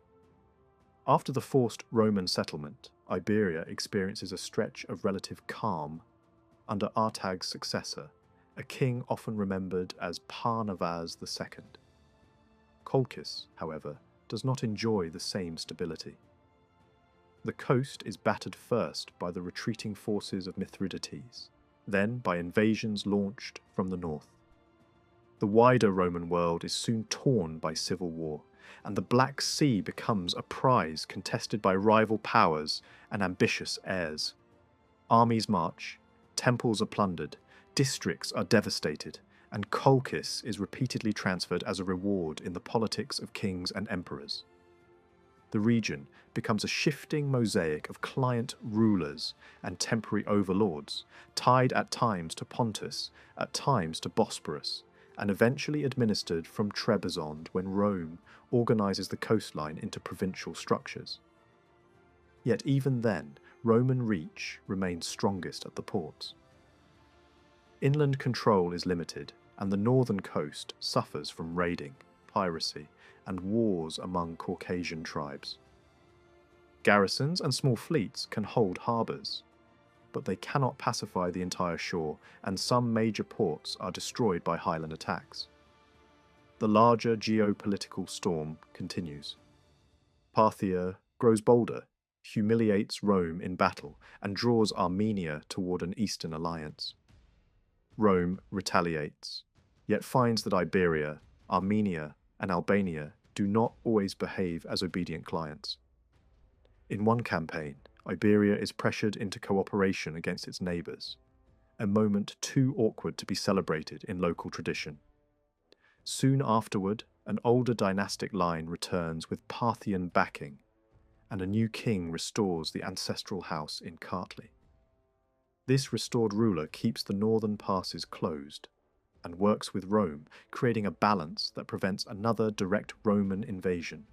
After the forced Roman settlement, Iberia experiences a stretch of relative calm under Artag's successor, a king often remembered as Parnavaz II. Colchis, however, does not enjoy the same stability. The coast is battered first by the retreating forces of Mithridates, then by invasions launched from the north. The wider Roman world is soon torn by civil war, and the Black Sea becomes a prize contested by rival powers and ambitious heirs. Armies march, temples are plundered, districts are devastated, and Colchis is repeatedly transferred as a reward in the politics of kings and emperors. The region becomes a shifting mosaic of client rulers and temporary overlords, tied at times to Pontus, at times to Bosporus, and eventually administered from Trebizond when Rome organizes the coastline into provincial structures. Yet even then, Roman reach remains strongest at the ports. Inland control is limited, and the northern coast suffers from raiding, piracy, and wars among Caucasian tribes. Garrisons and small fleets can hold harbours, but they cannot pacify the entire shore, and some major ports are destroyed by highland attacks. The larger geopolitical storm continues. Parthia grows bolder, humiliates Rome in battle, and draws Armenia toward an eastern alliance. Rome retaliates, yet finds that Iberia, Armenia, and Albania do not always behave as obedient clients. In one campaign, Iberia is pressured into cooperation against its neighbours, a moment too awkward to be celebrated in local tradition. Soon afterward, an older dynastic line returns with Parthian backing, and a new king restores the ancestral house in Kartli. This restored ruler keeps the northern passes closed, and works with Rome, creating a balance that prevents another direct Roman invasion.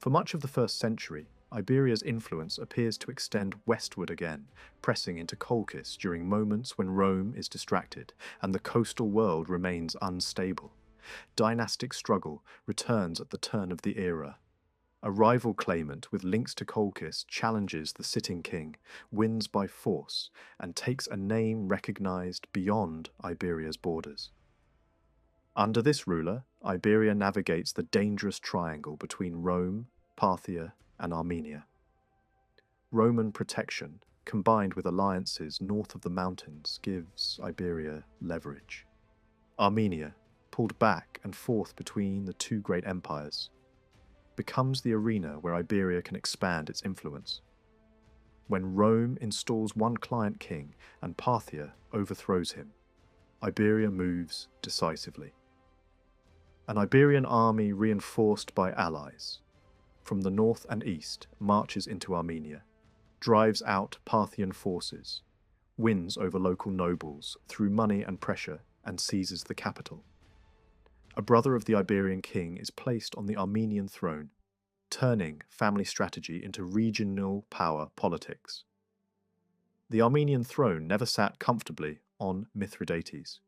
For much of the 1st century, Iberia's influence appears to extend westward again, pressing into Colchis during moments when Rome is distracted and the coastal world remains unstable. Dynastic struggle returns at the turn of the era. A rival claimant with links to Colchis challenges the sitting king, wins by force, and takes a name recognized beyond Iberia's borders. Under this ruler, Iberia navigates the dangerous triangle between Rome, Parthia, and Armenia. Roman protection, combined with alliances north of the mountains, gives Iberia leverage. Armenia, pulled back and forth between the two great empires, becomes the arena where Iberia can expand its influence. When Rome installs one client king and Parthia overthrows him, Iberia moves decisively. An Iberian army reinforced by allies from the north and east marches into Armenia, drives out Parthian forces, wins over local nobles through money and pressure, and seizes the capital. A brother of the Iberian king is placed on the Armenian throne, turning family strategy into regional power politics. The Armenian throne never sat comfortably on Mithridates.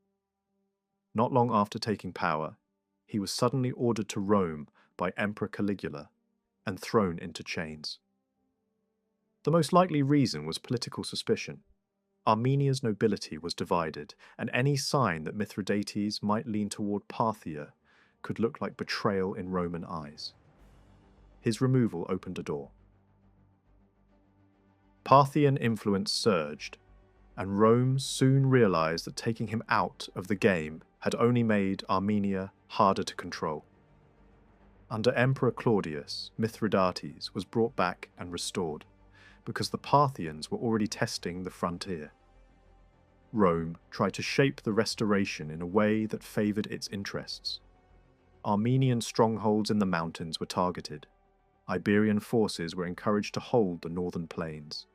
Not long after taking power, he was suddenly ordered to Rome by Emperor Caligula and thrown into chains. The most likely reason was political suspicion. Armenia's nobility was divided, and any sign that Mithridates might lean toward Parthia could look like betrayal in Roman eyes. His removal opened a door. Parthian influence surged, and Rome soon realized that taking him out of the game had only made Armenia harder to control. Under Emperor Claudius, Mithridates was brought back and restored, because the Parthians were already testing the frontier. Rome tried to shape the restoration in a way that favoured its interests. Armenian strongholds in the mountains were targeted. Iberian forces were encouraged to hold the northern plains,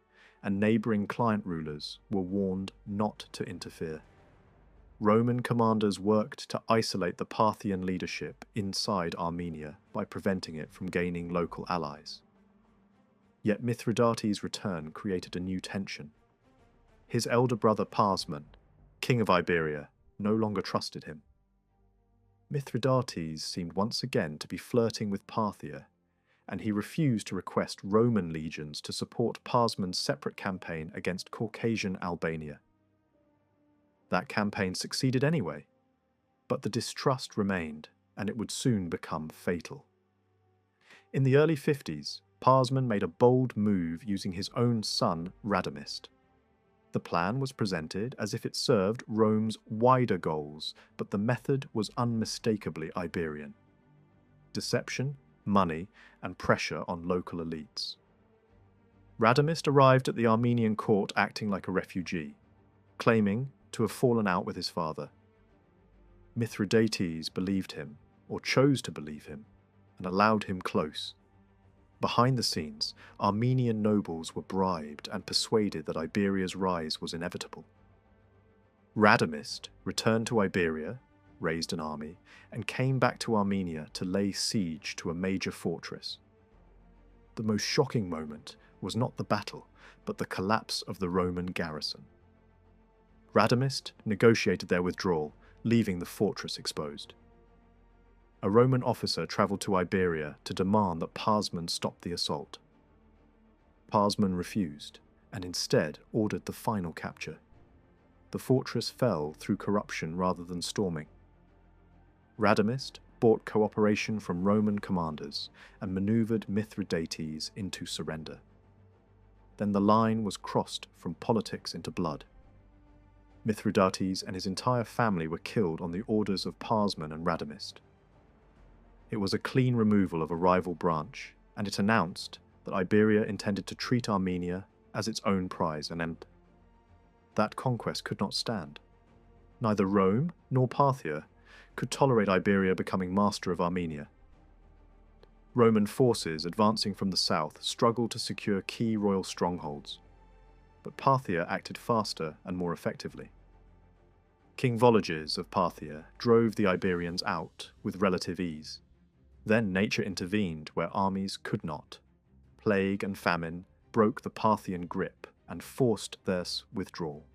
and neighbouring client rulers were warned not to interfere. Roman commanders worked to isolate the Parthian leadership inside Armenia by preventing it from gaining local allies. Yet Mithridates' return created a new tension. His elder brother Parsman, king of Iberia, no longer trusted him. Mithridates seemed once again to be flirting with Parthia, and he refused to request Roman legions to support Parsman's separate campaign against Caucasian Albania. That campaign succeeded anyway, but the distrust remained, and it would soon become fatal. In the early 50s, Parsman made a bold move using his own son, Radamist. The plan was presented as if it served Rome's wider goals, but the method was unmistakably Iberian. Deception, money, and pressure on local elites. Radamist arrived at the Armenian court acting like a refugee, claiming to have fallen out with his father. Mithridates believed him, or chose to believe him, and allowed him close. Behind the scenes, Armenian nobles were bribed and persuaded that Iberia's rise was inevitable. Radamist returned to Iberia, raised an army, and came back to Armenia to lay siege to a major fortress. The most shocking moment was not the battle, but the collapse of the Roman garrison. Radamist negotiated their withdrawal, leaving the fortress exposed. A Roman officer travelled to Iberia to demand that Parsman stop the assault. Parsman refused, and instead ordered the final capture. The fortress fell through corruption rather than storming. Radamist bought cooperation from Roman commanders and manoeuvred Mithridates into surrender. Then the line was crossed from politics into blood. Mithridates and his entire family were killed on the orders of Parsman and Radamist. It was a clean removal of a rival branch, and it announced that Iberia intended to treat Armenia as its own prize and end. That conquest could not stand. Neither Rome nor Parthia could tolerate Iberia becoming master of Armenia. Roman forces advancing from the south struggled to secure key royal strongholds, but Parthia acted faster and more effectively. King Vologes of Parthia drove the Iberians out with relative ease. Then nature intervened where armies could not. Plague and famine broke the Parthian grip and forced their withdrawal.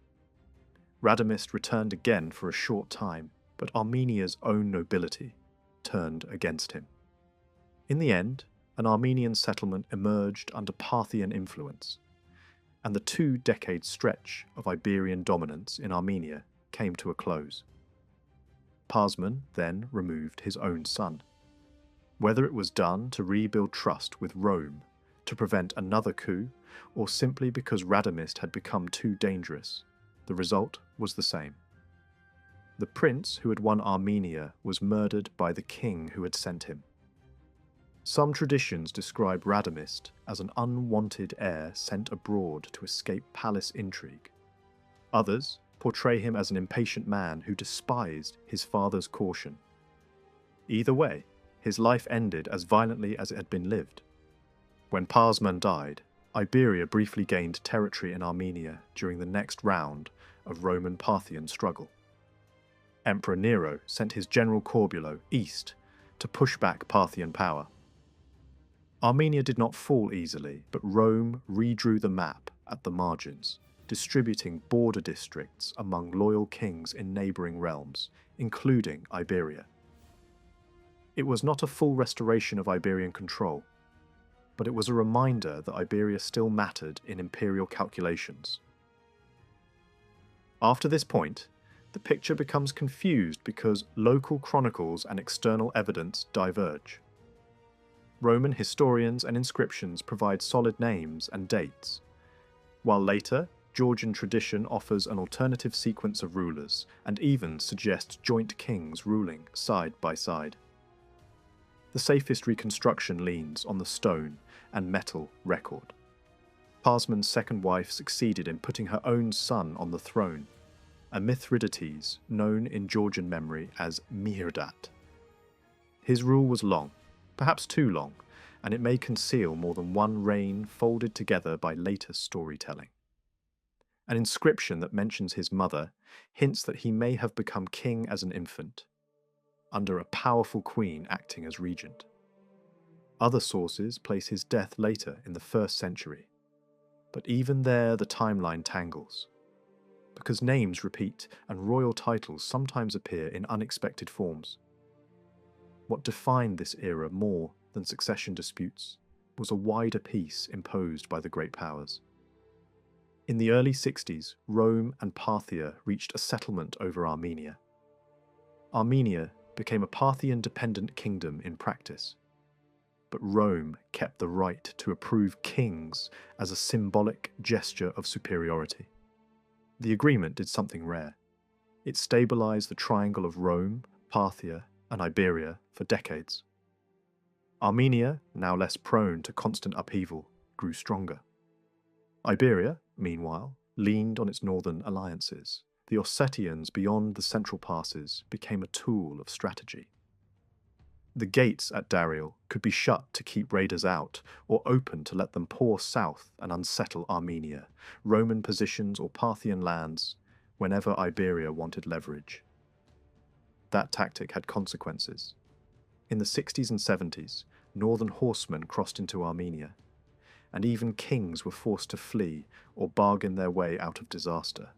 Radamist returned again for a short time, but Armenia's own nobility turned against him. In the end, an Armenian settlement emerged under Parthian influence, and the 2-decade stretch of Iberian dominance in Armenia came to a close. Parsman then removed his own son. Whether it was done to rebuild trust with Rome, to prevent another coup, or simply because Radamist had become too dangerous, the result was the same. The prince who had won Armenia was murdered by the king who had sent him. Some traditions describe Radamist as an unwanted heir sent abroad to escape palace intrigue. Others portray him as an impatient man who despised his father's caution. Either way, his life ended as violently as it had been lived. When Parsman died, Iberia briefly gained territory in Armenia during the next round of Roman-Parthian struggle. Emperor Nero sent his general Corbulo east to push back Parthian power. Armenia did not fall easily, but Rome redrew the map at the margins, distributing border districts among loyal kings in neighbouring realms, including Iberia. It was not a full restoration of Iberian control, but it was a reminder that Iberia still mattered in imperial calculations. After this point, the picture becomes confused because local chronicles and external evidence diverge. Roman historians and inscriptions provide solid names and dates, while later, Georgian tradition offers an alternative sequence of rulers and even suggests joint kings ruling side by side. The safest reconstruction leans on the stone and metal record. Parsman's second wife succeeded in putting her own son on the throne, a Mithridates known in Georgian memory as Mihirdat. His rule was long, perhaps too long, and it may conceal more than one reign folded together by later storytelling. An inscription that mentions his mother hints that he may have become king as an infant, under a powerful queen acting as regent. Other sources place his death later in the 1st century, but even there the timeline tangles, because names repeat and royal titles sometimes appear in unexpected forms. What defined this era more than succession disputes was a wider peace imposed by the great powers. In the early 60s, Rome and Parthia reached a settlement over Armenia. Armenia became a Parthian-dependent kingdom in practice, but Rome kept the right to approve kings as a symbolic gesture of superiority. The agreement did something rare. It stabilized the triangle of Rome, Parthia, and Iberia for decades. Armenia, now less prone to constant upheaval, grew stronger. Iberia, meanwhile, leaned on its northern alliances. The Ossetians beyond the central passes became a tool of strategy. The gates at Darial could be shut to keep raiders out, or opened to let them pour south and unsettle Armenia, Roman positions or Parthian lands, whenever Iberia wanted leverage. That tactic had consequences. In the 60s and 70s, northern horsemen crossed into Armenia, and even kings were forced to flee or bargain their way out of disaster.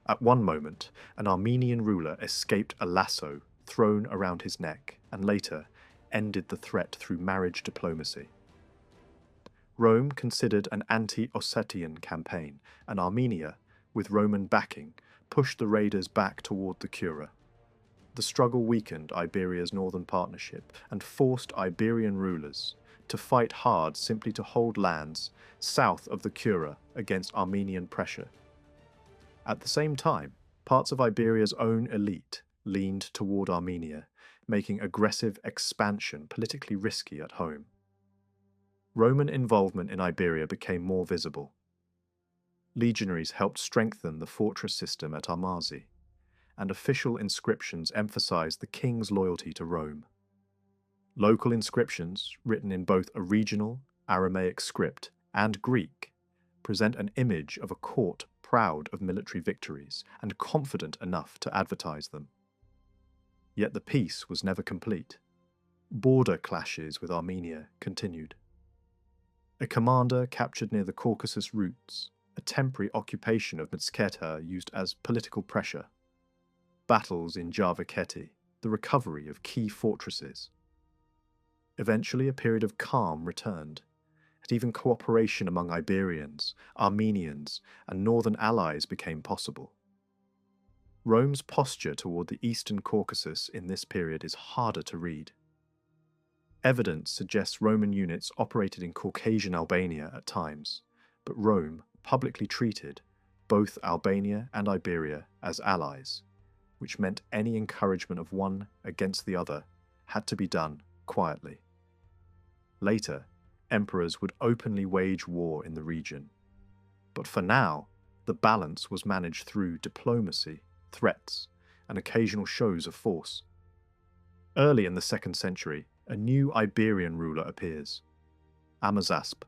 At one moment, an Armenian ruler escaped a lasso thrown around his neck and later ended the threat through marriage diplomacy. Rome considered an anti-Ossetian campaign, and Armenia, with Roman backing, pushed the raiders back toward the Kura. The struggle weakened Iberia's northern partnership and forced Iberian rulers to fight hard simply to hold lands south of the Kura against Armenian pressure. At the same time, parts of Iberia's own elite leaned toward Armenia, making aggressive expansion politically risky at home. Roman involvement in Iberia became more visible. Legionaries helped strengthen the fortress system at Amazi, and official inscriptions emphasized the king's loyalty to Rome. Local inscriptions, written in both a regional, Aramaic script and Greek, present an image of a court proud of military victories and confident enough to advertise them. Yet the peace was never complete. Border clashes with Armenia continued. A commander captured near the Caucasus routes, a temporary occupation of Mtskheta used as political pressure. Battles in Javakheti, the recovery of key fortresses. Eventually a period of calm returned, and even cooperation among Iberians, Armenians, and northern allies became possible. Rome's posture toward the eastern Caucasus in this period is harder to read. Evidence suggests Roman units operated in Caucasian Albania at times, but Rome publicly treated both Albania and Iberia as allies, which meant any encouragement of one against the other had to be done quietly. Later, emperors would openly wage war in the region. But for now, the balance was managed through diplomacy, threats, and occasional shows of force. Early in the 2nd century, a new Iberian ruler appears, Amazasp,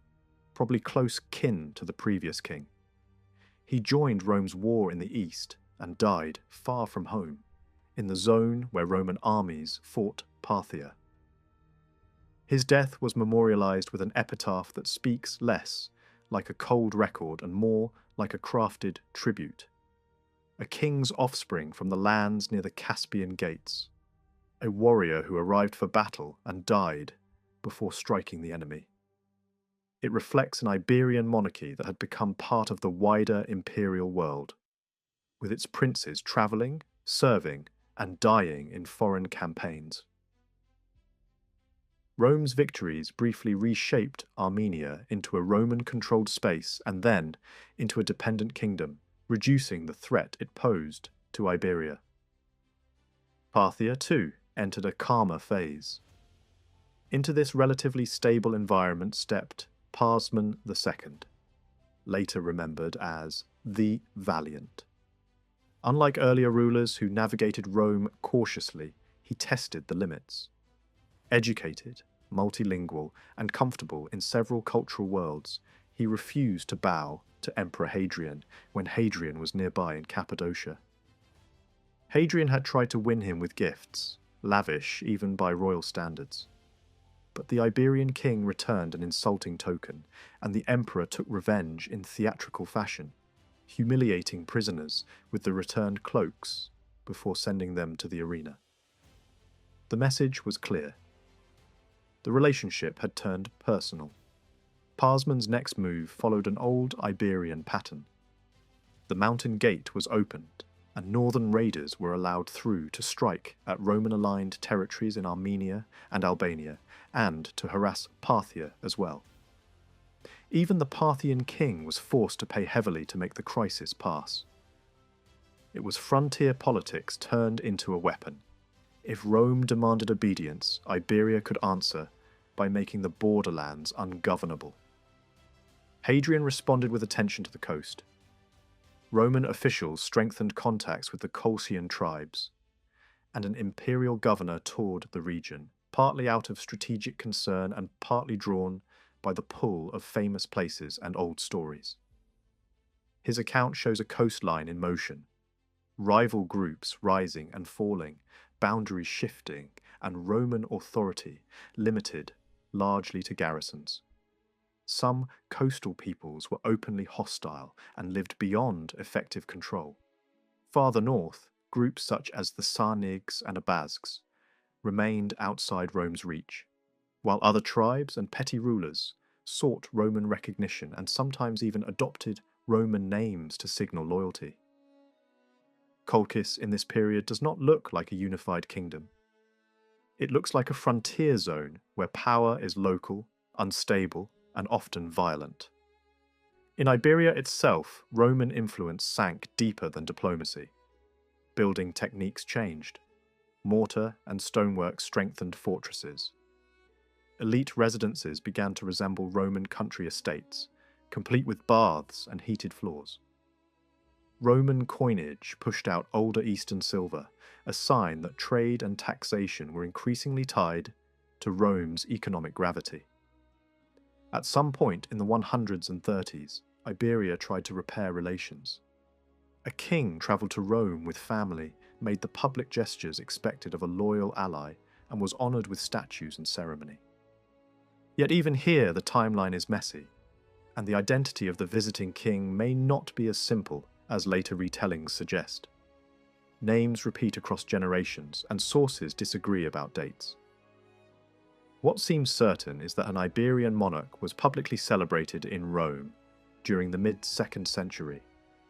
probably close kin to the previous king. He joined Rome's war in the east and died far from home, in the zone where Roman armies fought Parthia. His death was memorialized with an epitaph that speaks less like a cold record and more like a crafted tribute. A king's offspring from the lands near the Caspian Gates, a warrior who arrived for battle and died before striking the enemy. It reflects an Iberian monarchy that had become part of the wider imperial world, with its princes travelling, serving, and dying in foreign campaigns. Rome's victories briefly reshaped Armenia into a Roman-controlled space and then into a dependent kingdom, reducing the threat it posed to Iberia. Parthia, too, entered a calmer phase. Into this relatively stable environment stepped Parsman II, later remembered as the Valiant. Unlike earlier rulers who navigated Rome cautiously, he tested the limits. Educated, multilingual, and comfortable in several cultural worlds, he refused to bow to Emperor Hadrian when Hadrian was nearby in Cappadocia. Hadrian had tried to win him with gifts, lavish even by royal standards. But the Iberian king returned an insulting token, and the emperor took revenge in theatrical fashion, humiliating prisoners with the returned cloaks before sending them to the arena. The message was clear. The relationship had turned personal. Parsman's next move followed an old Iberian pattern. The mountain gate was opened, and northern raiders were allowed through to strike at Roman-aligned territories in Armenia and Albania, and to harass Parthia as well. Even the Parthian king was forced to pay heavily to make the crisis pass. It was frontier politics turned into a weapon. If Rome demanded obedience, Iberia could answer by making the borderlands ungovernable. Hadrian responded with attention to the coast. Roman officials strengthened contacts with the Colchian tribes, and an imperial governor toured the region, partly out of strategic concern and partly drawn by the pull of famous places and old stories. His account shows a coastline in motion, rival groups rising and falling, boundaries shifting, and Roman authority limited largely to garrisons. Some coastal peoples were openly hostile and lived beyond effective control. Farther north, groups such as the Sarnigs and Abazgs remained outside Rome's reach, while other tribes and petty rulers sought Roman recognition and sometimes even adopted Roman names to signal loyalty. Colchis in this period does not look like a unified kingdom. It looks like a frontier zone where power is local, unstable, and often violent. In Iberia itself, Roman influence sank deeper than diplomacy. Building techniques changed. Mortar and stonework strengthened fortresses. Elite residences began to resemble Roman country estates, complete with baths and heated floors. Roman coinage pushed out older Eastern silver, a sign that trade and taxation were increasingly tied to Rome's economic gravity. At some point in the 100s and 30s, Iberia tried to repair relations. A king travelled to Rome with family, made the public gestures expected of a loyal ally, and was honoured with statues and ceremony. Yet even here the timeline is messy, and the identity of the visiting king may not be as simple as later retellings suggest. Names repeat across generations, and sources disagree about dates. What seems certain is that an Iberian monarch was publicly celebrated in Rome during the mid-2nd century,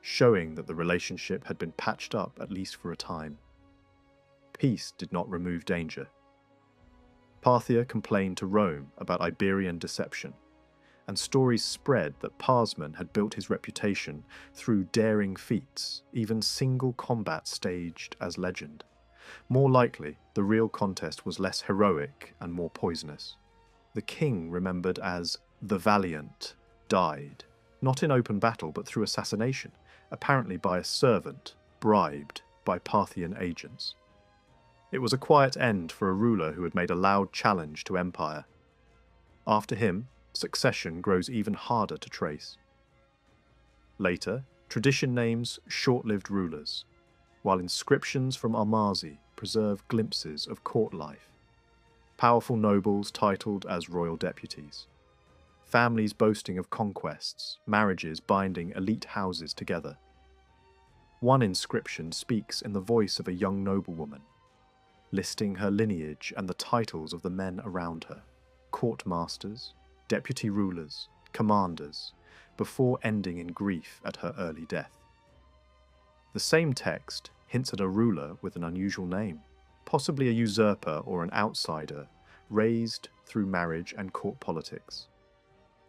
showing that the relationship had been patched up at least for a time. Peace did not remove danger. Parthia complained to Rome about Iberian deception, and stories spread that Parsman had built his reputation through daring feats, even single combat staged as legend. More likely, the real contest was less heroic and more poisonous. The king, remembered as the Valiant, died, not in open battle but through assassination, apparently by a servant, bribed by Parthian agents. It was a quiet end for a ruler who had made a loud challenge to empire. After him, succession grows even harder to trace. Later, tradition names short-lived rulers, while inscriptions from Almazy preserve glimpses of court life. Powerful nobles titled as royal deputies. Families boasting of conquests, marriages binding elite houses together. One inscription speaks in the voice of a young noblewoman, listing her lineage and the titles of the men around her, court masters, deputy rulers, commanders, before ending in grief at her early death. The same text hints at a ruler with an unusual name, possibly a usurper or an outsider, raised through marriage and court politics.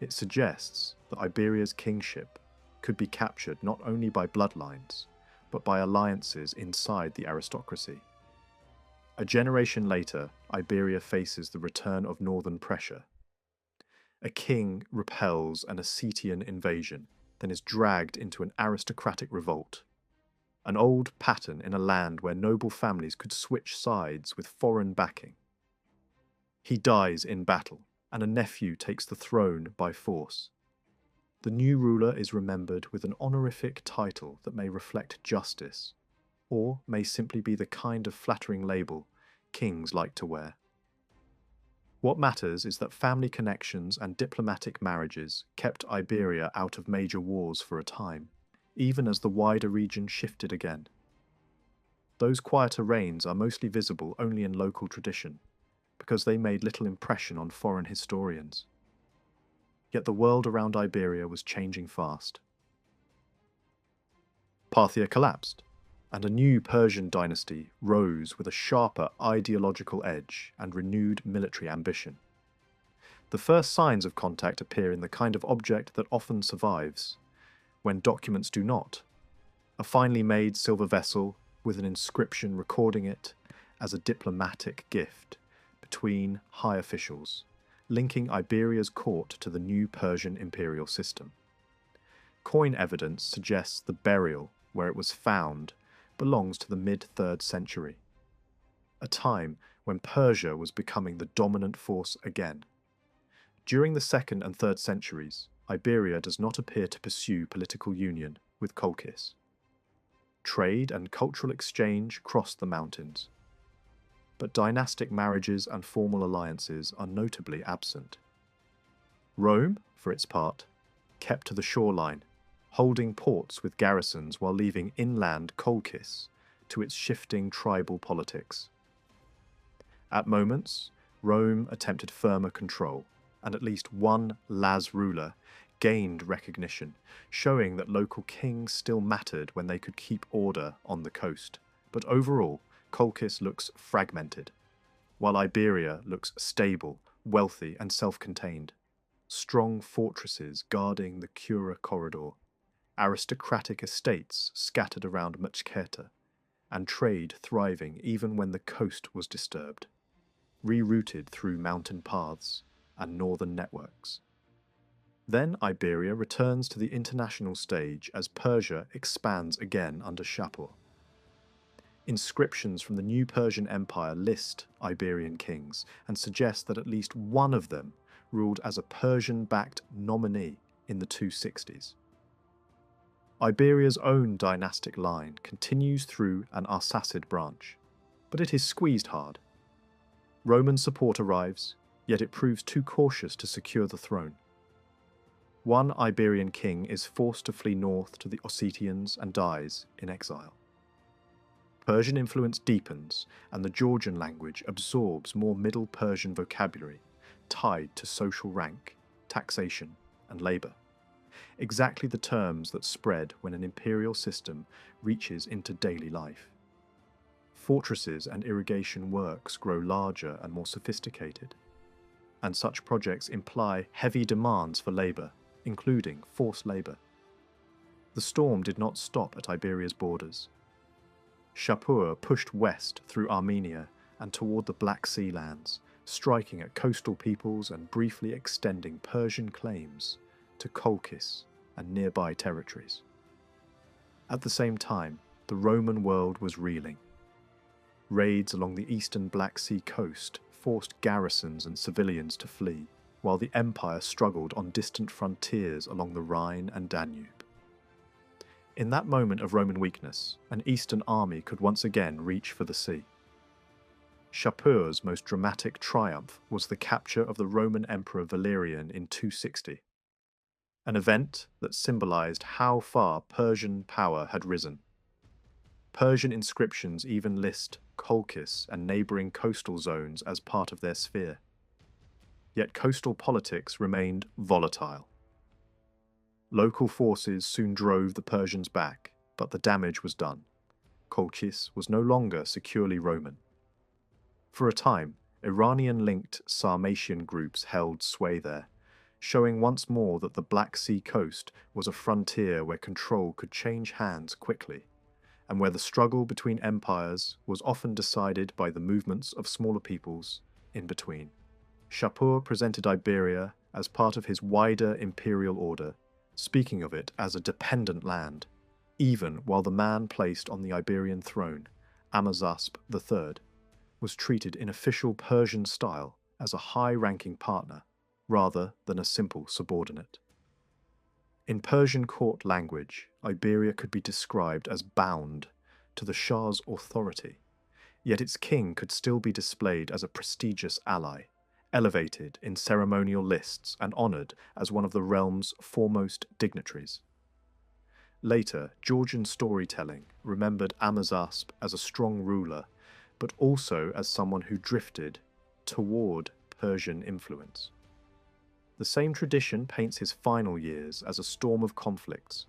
It suggests that Iberia's kingship could be captured not only by bloodlines, but by alliances inside the aristocracy. A generation later, Iberia faces the return of northern pressure. A king repels an Ossetian invasion, then is dragged into an aristocratic revolt. An old pattern in a land where noble families could switch sides with foreign backing. He dies in battle, and a nephew takes the throne by force. The new ruler is remembered with an honorific title that may reflect justice, or may simply be the kind of flattering label kings like to wear. What matters is that family connections and diplomatic marriages kept Iberia out of major wars for a time, even as the wider region shifted again. Those quieter reigns are mostly visible only in local tradition, because they made little impression on foreign historians. Yet the world around Iberia was changing fast. Parthia collapsed, and a new Persian dynasty rose with a sharper ideological edge and renewed military ambition. The first signs of contact appear in the kind of object that often survives, when documents do not: a finely made silver vessel with an inscription recording it as a diplomatic gift between high officials, linking Iberia's court to the new Persian imperial system. Coin evidence suggests the burial, where it was found, belongs to the mid-3rd century, a time when Persia was becoming the dominant force again. During the 2nd and 3rd centuries, Iberia does not appear to pursue political union with Colchis. Trade and cultural exchange crossed the mountains, but dynastic marriages and formal alliances are notably absent. Rome, for its part, kept to the shoreline, holding ports with garrisons while leaving inland Colchis to its shifting tribal politics. At moments, Rome attempted firmer control, and at least one Laz ruler gained recognition, showing that local kings still mattered when they could keep order on the coast. But overall, Colchis looks fragmented, while Iberia looks stable, wealthy and self-contained. Strong fortresses guarding the Cura corridor, aristocratic estates scattered around Mchketa, and trade thriving even when the coast was disturbed, rerouted through mountain paths and northern networks. Then Iberia returns to the international stage as Persia expands again under Shapur. Inscriptions from the new Persian Empire list Iberian kings and suggest that at least one of them ruled as a Persian-backed nominee in the 260s. Iberia's own dynastic line continues through an Arsacid branch, but it is squeezed hard. Roman support arrives, yet it proves too cautious to secure the throne. One Iberian king is forced to flee north to the Ossetians and dies in exile. Persian influence deepens, and the Georgian language absorbs more Middle Persian vocabulary tied to social rank, taxation, and labour. exactly the terms that spread when an imperial system reaches into daily life. Fortresses and irrigation works grow larger and more sophisticated, and such projects imply heavy demands for labour, including forced labour. The storm did not stop at Iberia's borders. Shapur pushed west through Armenia and toward the Black Sea lands, striking at coastal peoples and briefly extending Persian claims to Colchis and nearby territories. At the same time, the Roman world was reeling. Raids along the eastern Black Sea coast forced garrisons and civilians to flee, while the empire struggled on distant frontiers along the Rhine and Danube. In that moment of Roman weakness, an eastern army could once again reach for the sea. Shapur's most dramatic triumph was the capture of the Roman Emperor Valerian in 260, an event that symbolized how far Persian power had risen. Persian inscriptions even list Colchis and neighbouring coastal zones as part of their sphere. Yet coastal politics remained volatile. Local forces soon drove the Persians back, but the damage was done. Colchis was no longer securely Roman. For a time, Iranian-linked Sarmatian groups held sway there, showing once more that the Black Sea coast was a frontier where control could change hands quickly, and where the struggle between empires was often decided by the movements of smaller peoples in between. Shapur presented Iberia as part of his wider imperial order, speaking of it as a dependent land, even while the man placed on the Iberian throne, Amazasp III, was treated in official Persian style as a high-ranking partner, rather than a simple subordinate. In Persian court language, Iberia could be described as bound to the Shah's authority, yet its king could still be displayed as a prestigious ally, elevated in ceremonial lists and honoured as one of the realm's foremost dignitaries. Later, Georgian storytelling remembered Amazasp as a strong ruler, but also as someone who drifted toward Persian influence. The same tradition paints his final years as a storm of conflicts,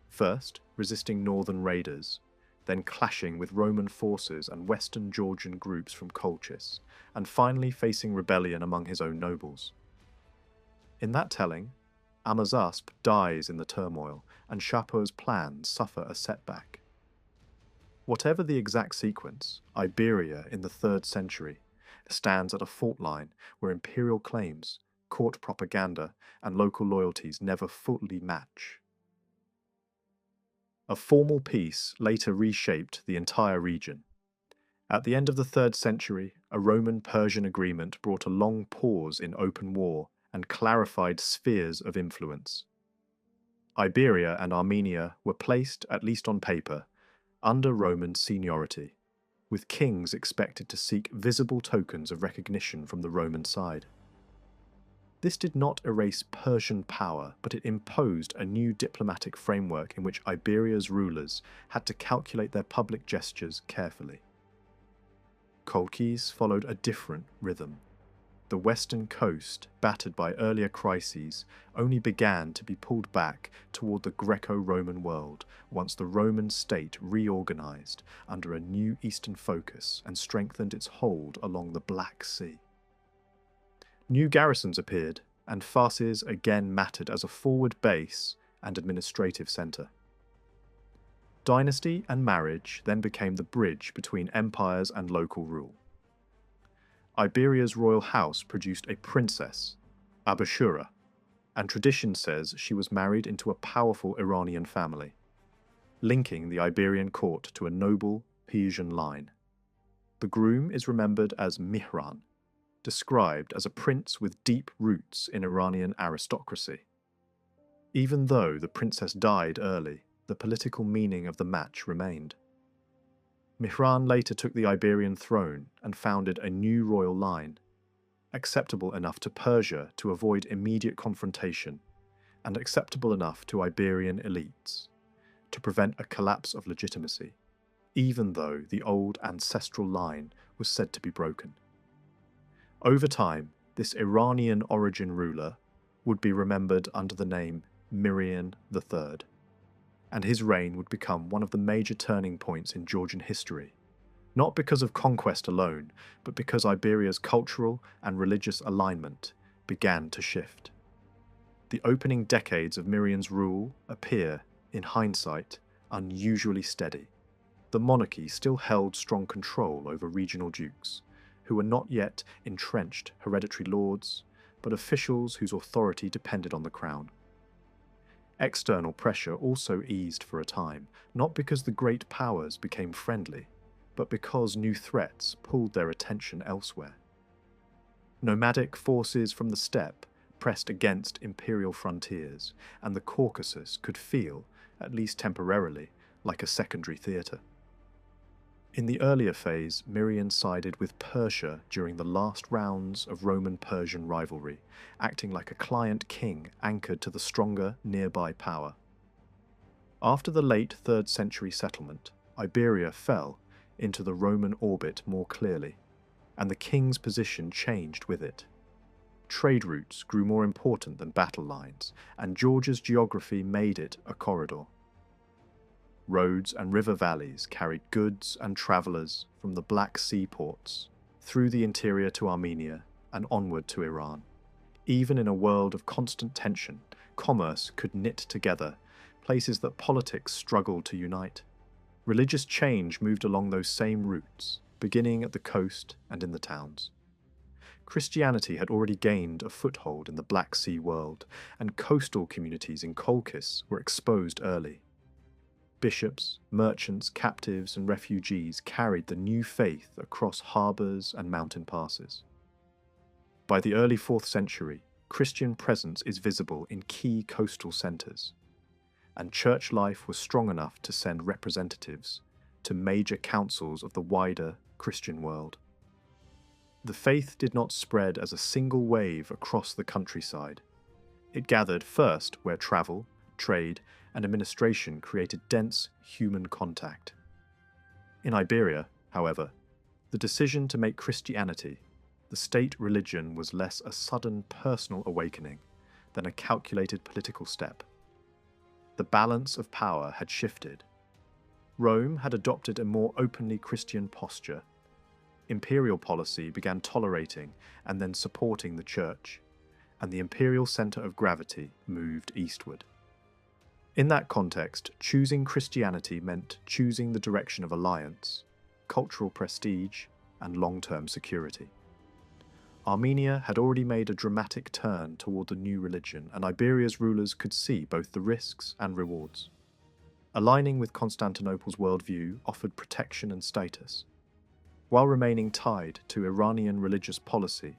first resisting northern raiders, then clashing with Roman forces and western Georgian groups from Colchis, and finally facing rebellion among his own nobles. In that telling, Amazasp dies in the turmoil, and Shapur's plans suffer a setback. Whatever the exact sequence, Iberia in the 3rd century stands at a fault line where imperial claims, court propaganda, and local loyalties never fully match. A formal peace later reshaped the entire region. At the end of the 3rd century, a Roman-Persian agreement brought a long pause in open war and clarified spheres of influence. Iberia and Armenia were placed, at least on paper, under Roman seniority, with kings expected to seek visible tokens of recognition from the Roman side. This did not erase Persian power, but it imposed a new diplomatic framework in which Iberia's rulers had to calculate their public gestures carefully. Colchis followed a different rhythm. The western coast, battered by earlier crises, only began to be pulled back toward the Greco-Roman world once the Roman state reorganized under a new eastern focus and strengthened its hold along the Black Sea. New garrisons appeared, and Phasis again mattered as a forward base and administrative centre. Dynasty and marriage then became the bridge between empires and local rule. Iberia's royal house produced a princess, Abashura, and tradition says she was married into a powerful Iranian family, linking the Iberian court to a noble Persian line. The groom is remembered as Mihran, described as a prince with deep roots in Iranian aristocracy. Even though the princess died early, the political meaning of the match remained. Mihran later took the Iberian throne and founded a new royal line, acceptable enough to Persia to avoid immediate confrontation, and acceptable enough to Iberian elites, to prevent a collapse of legitimacy, even though the old ancestral line was said to be broken. Over time, this Iranian origin ruler would be remembered under the name Mirian III, and his reign would become one of the major turning points in Georgian history, not because of conquest alone, but because Iberia's cultural and religious alignment began to shift. The opening decades of Mirian's rule appear, in hindsight, unusually steady. The monarchy still held strong control over regional dukes, who were not yet entrenched hereditary lords, but officials whose authority depended on the crown. External pressure also eased for a time, not because the great powers became friendly, but because new threats pulled their attention elsewhere. Nomadic forces from the steppe pressed against imperial frontiers, and the Caucasus could feel, at least temporarily, like a secondary theatre. In the earlier phase, Mirian sided with Persia during the last rounds of Roman-Persian rivalry, acting like a client king anchored to the stronger nearby power. After the late 3rd century settlement, Iberia fell into the Roman orbit more clearly, and the king's position changed with it. Trade routes grew more important than battle lines, and Georgia's geography made it a corridor. Roads and river valleys carried goods and travellers from the Black Sea ports, through the interior to Armenia, and onward to Iran. Even in a world of constant tension, commerce could knit together places that politics struggled to unite. Religious change moved along those same routes, beginning at the coast and in the towns. Christianity had already gained a foothold in the Black Sea world, and coastal communities in Colchis were exposed early. Bishops, merchants, captives, and refugees carried the new faith across harbours and mountain passes. By the early 4th century, Christian presence is visible in key coastal centres, and church life was strong enough to send representatives to major councils of the wider Christian world. The faith did not spread as a single wave across the countryside. It gathered first where travel, trade, and administration created dense human contact. In Iberia, however, the decision to make Christianity the state religion was less a sudden personal awakening than a calculated political step. The balance of power had shifted. Rome had adopted a more openly Christian posture. Imperial policy began tolerating and then supporting the church, and the imperial centre of gravity moved eastward. In that context, choosing Christianity meant choosing the direction of alliance, cultural prestige, and long-term security. Armenia had already made a dramatic turn toward the new religion, and Iberia's rulers could see both the risks and rewards. Aligning with Constantinople's worldview offered protection and status, while remaining tied to Iranian religious policy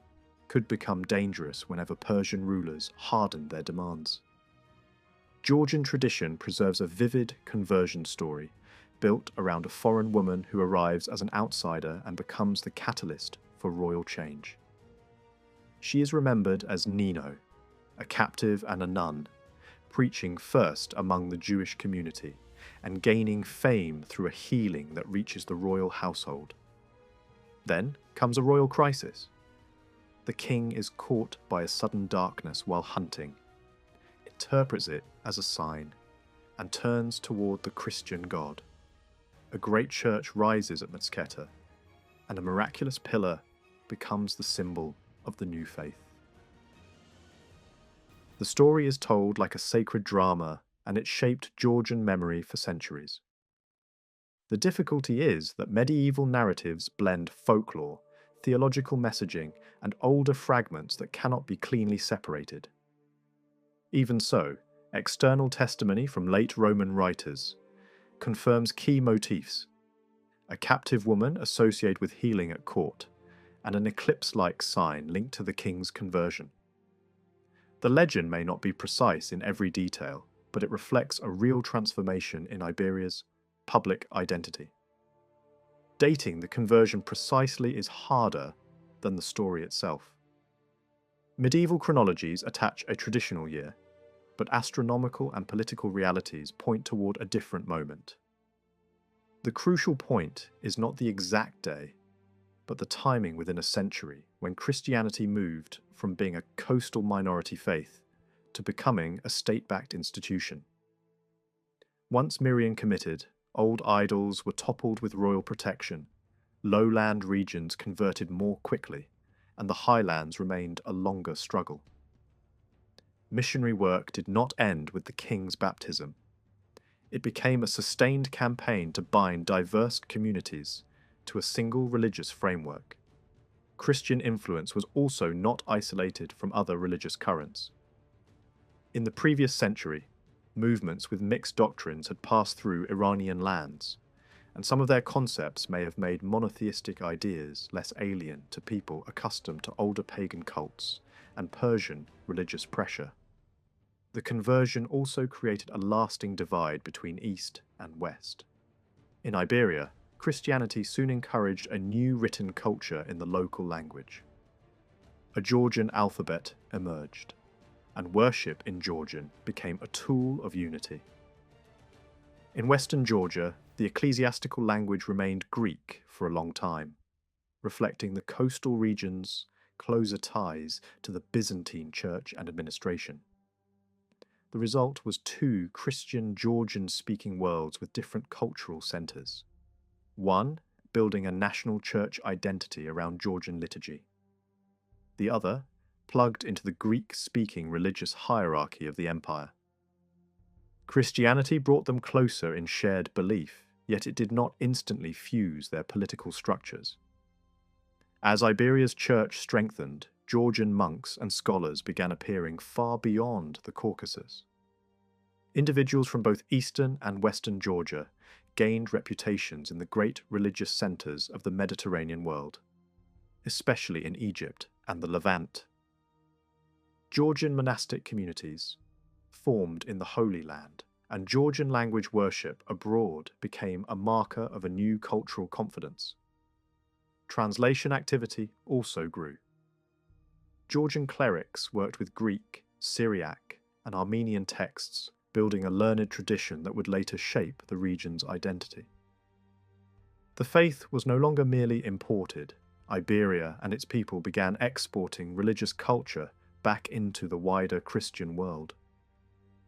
could become dangerous whenever Persian rulers hardened their demands. Georgian tradition preserves a vivid conversion story built around a foreign woman who arrives as an outsider and becomes the catalyst for royal change. She is remembered as Nino, a captive and a nun, preaching first among the Jewish community and gaining fame through a healing that reaches the royal household. Then comes a royal crisis. The king is caught by a sudden darkness while hunting, interprets it as a sign, and turns toward the Christian God. A great church rises at Mtskheta, and a miraculous pillar becomes the symbol of the new faith. The story is told like a sacred drama, and it shaped Georgian memory for centuries. The difficulty is that medieval narratives blend folklore, theological messaging, and older fragments that cannot be cleanly separated. Even so, external testimony from late Roman writers confirms key motifs: a captive woman associated with healing at court, and an eclipse-like sign linked to the king's conversion. The legend may not be precise in every detail, but it reflects a real transformation in Iberia's public identity. Dating the conversion precisely is harder than the story itself. Medieval chronologies attach a traditional year, but astronomical and political realities point toward a different moment. The crucial point is not the exact day, but the timing within a century when Christianity moved from being a coastal minority faith to becoming a state-backed institution. Once Mirian committed, old idols were toppled with royal protection, lowland regions converted more quickly, and the highlands remained a longer struggle. Missionary work did not end with the king's baptism. It became a sustained campaign to bind diverse communities to a single religious framework. Christian influence was also not isolated from other religious currents. In the previous century, movements with mixed doctrines had passed through Iranian lands, and some of their concepts may have made monotheistic ideas less alien to people accustomed to older pagan cults and Persian religious pressure. The conversion also created a lasting divide between East and West. In Iberia, Christianity soon encouraged a new written culture in the local language. A Georgian alphabet emerged, and worship in Georgian became a tool of unity. In western Georgia, the ecclesiastical language remained Greek for a long time, reflecting the coastal region's closer ties to the Byzantine church and administration. The result was two Christian Georgian-speaking worlds with different cultural centres. One building a national church identity around Georgian liturgy. The other plugged into the Greek-speaking religious hierarchy of the empire. Christianity brought them closer in shared belief, yet it did not instantly fuse their political structures. As Iberia's church strengthened, Georgian monks and scholars began appearing far beyond the Caucasus. Individuals from both eastern and western Georgia gained reputations in the great religious centres of the Mediterranean world, especially in Egypt and the Levant. Georgian monastic communities formed in the Holy Land, and Georgian language worship abroad became a marker of a new cultural confidence. Translation activity also grew. Georgian clerics worked with Greek, Syriac, and Armenian texts, building a learned tradition that would later shape the region's identity. The faith was no longer merely imported. Iberia and its people began exporting religious culture back into the wider Christian world.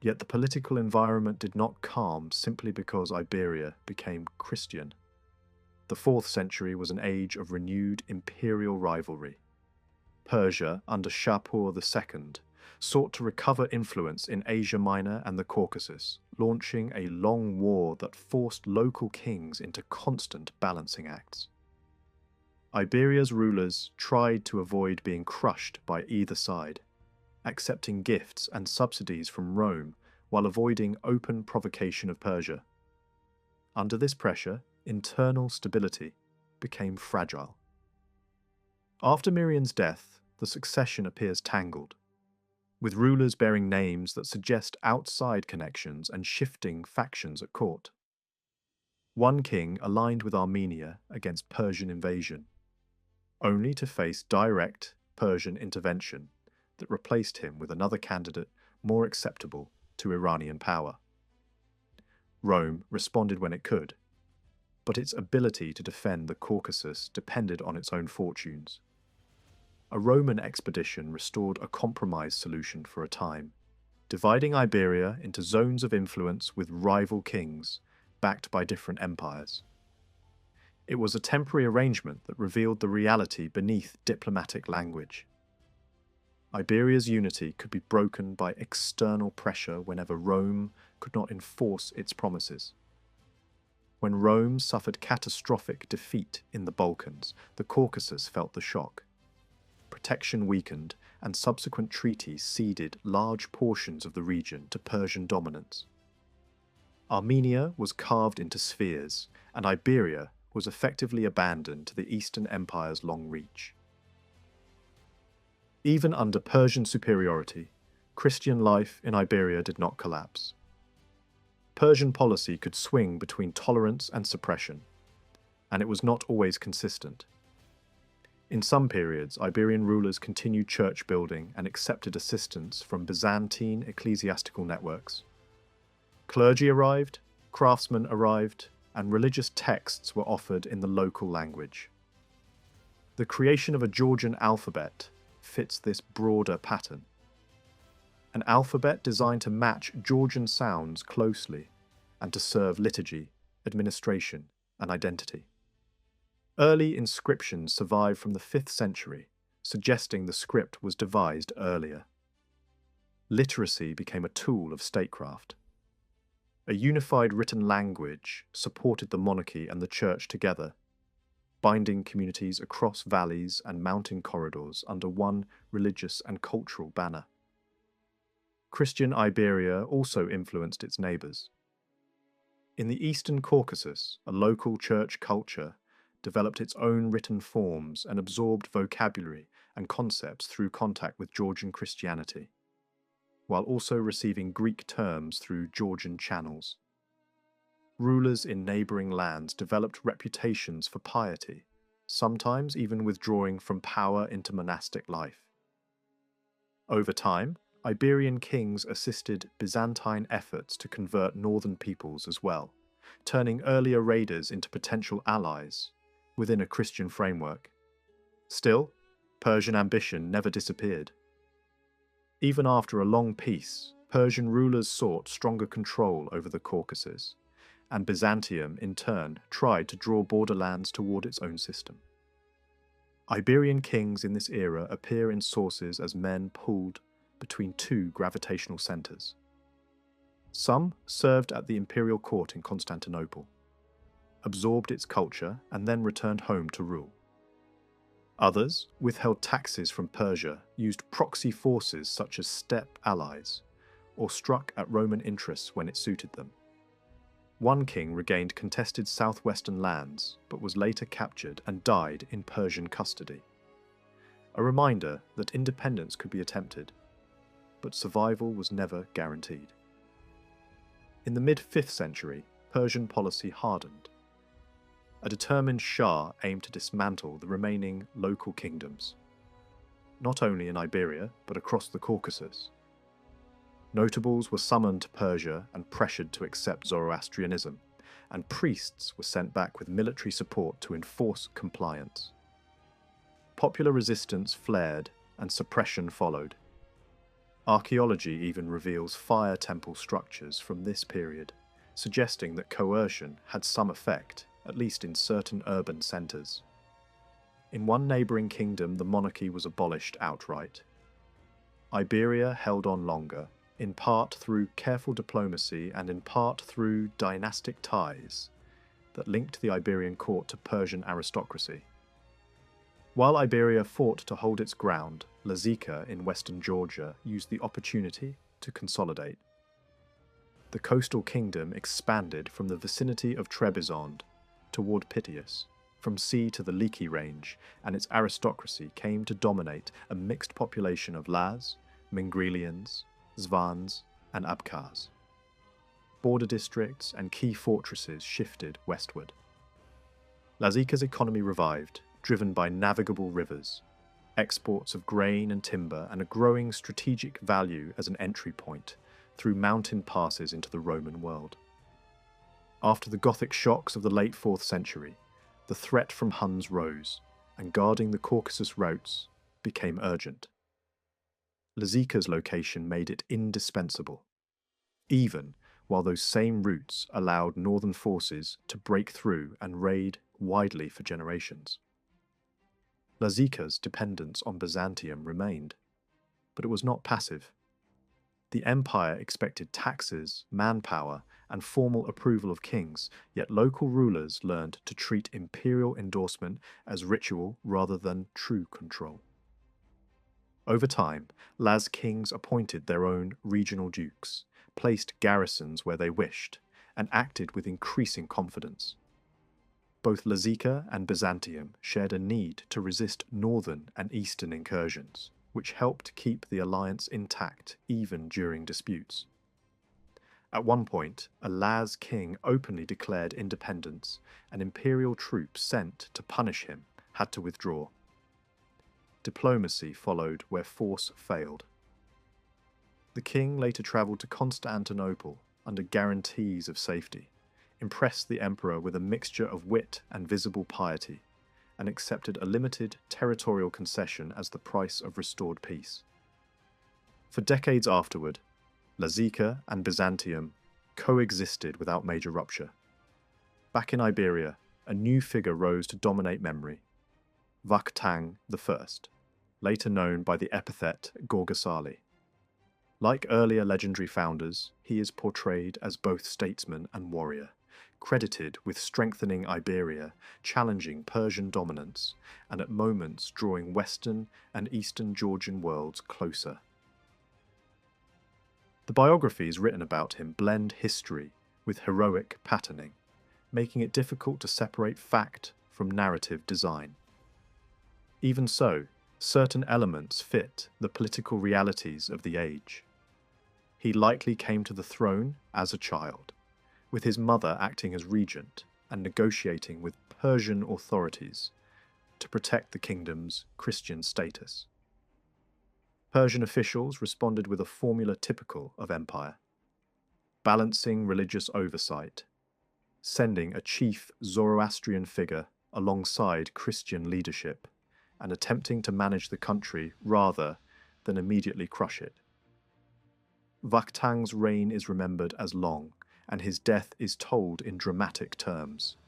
Yet the political environment did not calm simply because Iberia became Christian. The 4th century was an age of renewed imperial rivalry. Persia, under Shapur II, sought to recover influence in Asia Minor and the Caucasus, launching a long war that forced local kings into constant balancing acts. Iberia's rulers tried to avoid being crushed by either side, accepting gifts and subsidies from Rome while avoiding open provocation of Persia. Under this pressure, internal stability became fragile. After Mirian's death, the succession appears tangled, with rulers bearing names that suggest outside connections and shifting factions at court. One king aligned with Armenia against Persian invasion, only to face direct Persian intervention that replaced him with another candidate more acceptable to Iranian power. Rome responded when it could, but its ability to defend the Caucasus depended on its own fortunes. A Roman expedition restored a compromise solution for a time, dividing Iberia into zones of influence with rival kings, backed by different empires. It was a temporary arrangement that revealed the reality beneath diplomatic language. Iberia's unity could be broken by external pressure whenever Rome could not enforce its promises. When Rome suffered catastrophic defeat in the Balkans, the Caucasus felt the shock. Protection weakened, and subsequent treaties ceded large portions of the region to Persian dominance. Armenia was carved into spheres, and Iberia was effectively abandoned to the Eastern Empire's long reach. Even under Persian superiority, Christian life in Iberia did not collapse. Persian policy could swing between tolerance and suppression, and it was not always consistent. In some periods, Iberian rulers continued church building and accepted assistance from Byzantine ecclesiastical networks. Clergy arrived, craftsmen arrived, and religious texts were offered in the local language. The creation of a Georgian alphabet fits this broader pattern. an alphabet designed to match Georgian sounds closely and to serve liturgy, administration, and identity. Early inscriptions survive from the 5th century, suggesting the script was devised earlier. Literacy became a tool of statecraft. A unified written language supported the monarchy and the church together, binding communities across valleys and mountain corridors under one religious and cultural banner. Christian Iberia also influenced its neighbours. In the Eastern Caucasus, a local church culture developed its own written forms and absorbed vocabulary and concepts through contact with Georgian Christianity, while also receiving Greek terms through Georgian channels. Rulers in neighbouring lands developed reputations for piety, sometimes even withdrawing from power into monastic life. Over time, Iberian kings assisted Byzantine efforts to convert northern peoples as well, turning earlier raiders into potential allies within a Christian framework. Still, Persian ambition never disappeared. Even after a long peace, Persian rulers sought stronger control over the Caucasus, and Byzantium, in turn, tried to draw borderlands toward its own system. Iberian kings in this era appear in sources as men pulled between two gravitational centres. Some served at the imperial court in Constantinople, absorbed its culture, and then returned home to rule. Others withheld taxes from Persia, used proxy forces such as steppe allies, or struck at Roman interests when it suited them. One king regained contested southwestern lands, but was later captured and died in Persian custody. A reminder that independence could be attempted, but survival was never guaranteed. In the mid-5th century, Persian policy hardened. A determined Shah aimed to dismantle the remaining local kingdoms, not only in Iberia, but across the Caucasus. Notables were summoned to Persia and pressured to accept Zoroastrianism, and priests were sent back with military support to enforce compliance. Popular resistance flared and suppression followed. Archaeology even reveals fire temple structures from this period, suggesting that coercion had some effect, at least in certain urban centres. In one neighbouring kingdom, the monarchy was abolished outright. Iberia held on longer, in part through careful diplomacy and in part through dynastic ties that linked the Iberian court to Persian aristocracy. While Iberia fought to hold its ground, Lazica in western Georgia used the opportunity to consolidate. The coastal kingdom expanded from the vicinity of Trebizond toward Pityus, from sea to the Liki range, and its aristocracy came to dominate a mixed population of Laz, Mingrelians, Zvans, and Abkhaz. Border districts and key fortresses shifted westward. Lazica's economy revived, driven by navigable rivers, exports of grain and timber, and a growing strategic value as an entry point through mountain passes into the Roman world. After the Gothic shocks of the late 4th century, the threat from Huns rose, and guarding the Caucasus routes became urgent. Lazica's location made it indispensable, even while those same routes allowed northern forces to break through and raid widely for generations. Lazica's dependence on Byzantium remained, but it was not passive. The empire expected taxes, manpower, and formal approval of kings, yet local rulers learned to treat imperial endorsement as ritual rather than true control. Over time, Laz kings appointed their own regional dukes, placed garrisons where they wished, and acted with increasing confidence. Both Lazica and Byzantium shared a need to resist northern and eastern incursions, which helped keep the alliance intact even during disputes. At one point, a Laz king openly declared independence, and imperial troops sent to punish him had to withdraw. Diplomacy followed where force failed. The king later travelled to Constantinople under guarantees of safety, impressed the emperor with a mixture of wit and visible piety, and accepted a limited territorial concession as the price of restored peace. For decades afterward, Lazica and Byzantium coexisted without major rupture. Back in Iberia, a new figure rose to dominate memory, Vakhtang I, later known by the epithet Gorgasali. Like earlier legendary founders, he is portrayed as both statesman and warrior, credited with strengthening Iberia, challenging Persian dominance, and at moments drawing Western and Eastern Georgian worlds closer. The biographies written about him blend history with heroic patterning, making it difficult to separate fact from narrative design. Even so, certain elements fit the political realities of the age. He likely came to the throne as a child, with his mother acting as regent and negotiating with Persian authorities to protect the kingdom's Christian status. Persian officials responded with a formula typical of empire, balancing religious oversight, sending a chief Zoroastrian figure alongside Christian leadership, and attempting to manage the country rather than immediately crush it. Vakhtang's reign is remembered as long, and his death is told in dramatic terms.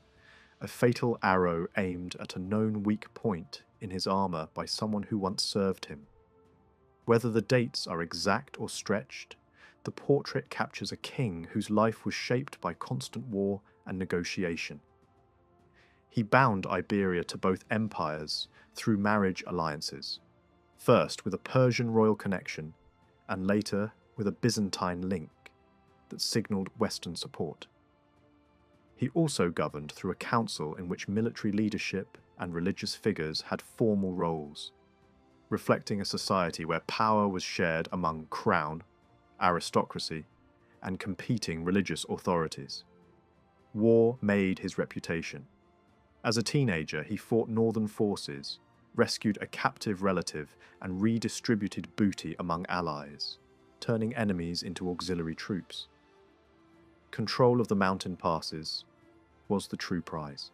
A fatal arrow aimed at a known weak point in his armour by someone who once served him. Whether the dates are exact or stretched, the portrait captures a king whose life was shaped by constant war and negotiation. He bound Iberia to both empires through marriage alliances, first with a Persian royal connection, and later with a Byzantine link that signalled Western support. He also governed through a council in which military leadership and religious figures had formal roles, reflecting a society where power was shared among crown, aristocracy, and competing religious authorities. War made his reputation. As a teenager, he fought northern forces, rescued a captive relative, and redistributed booty among allies, turning enemies into auxiliary troops. Control of the mountain passes was the true prize.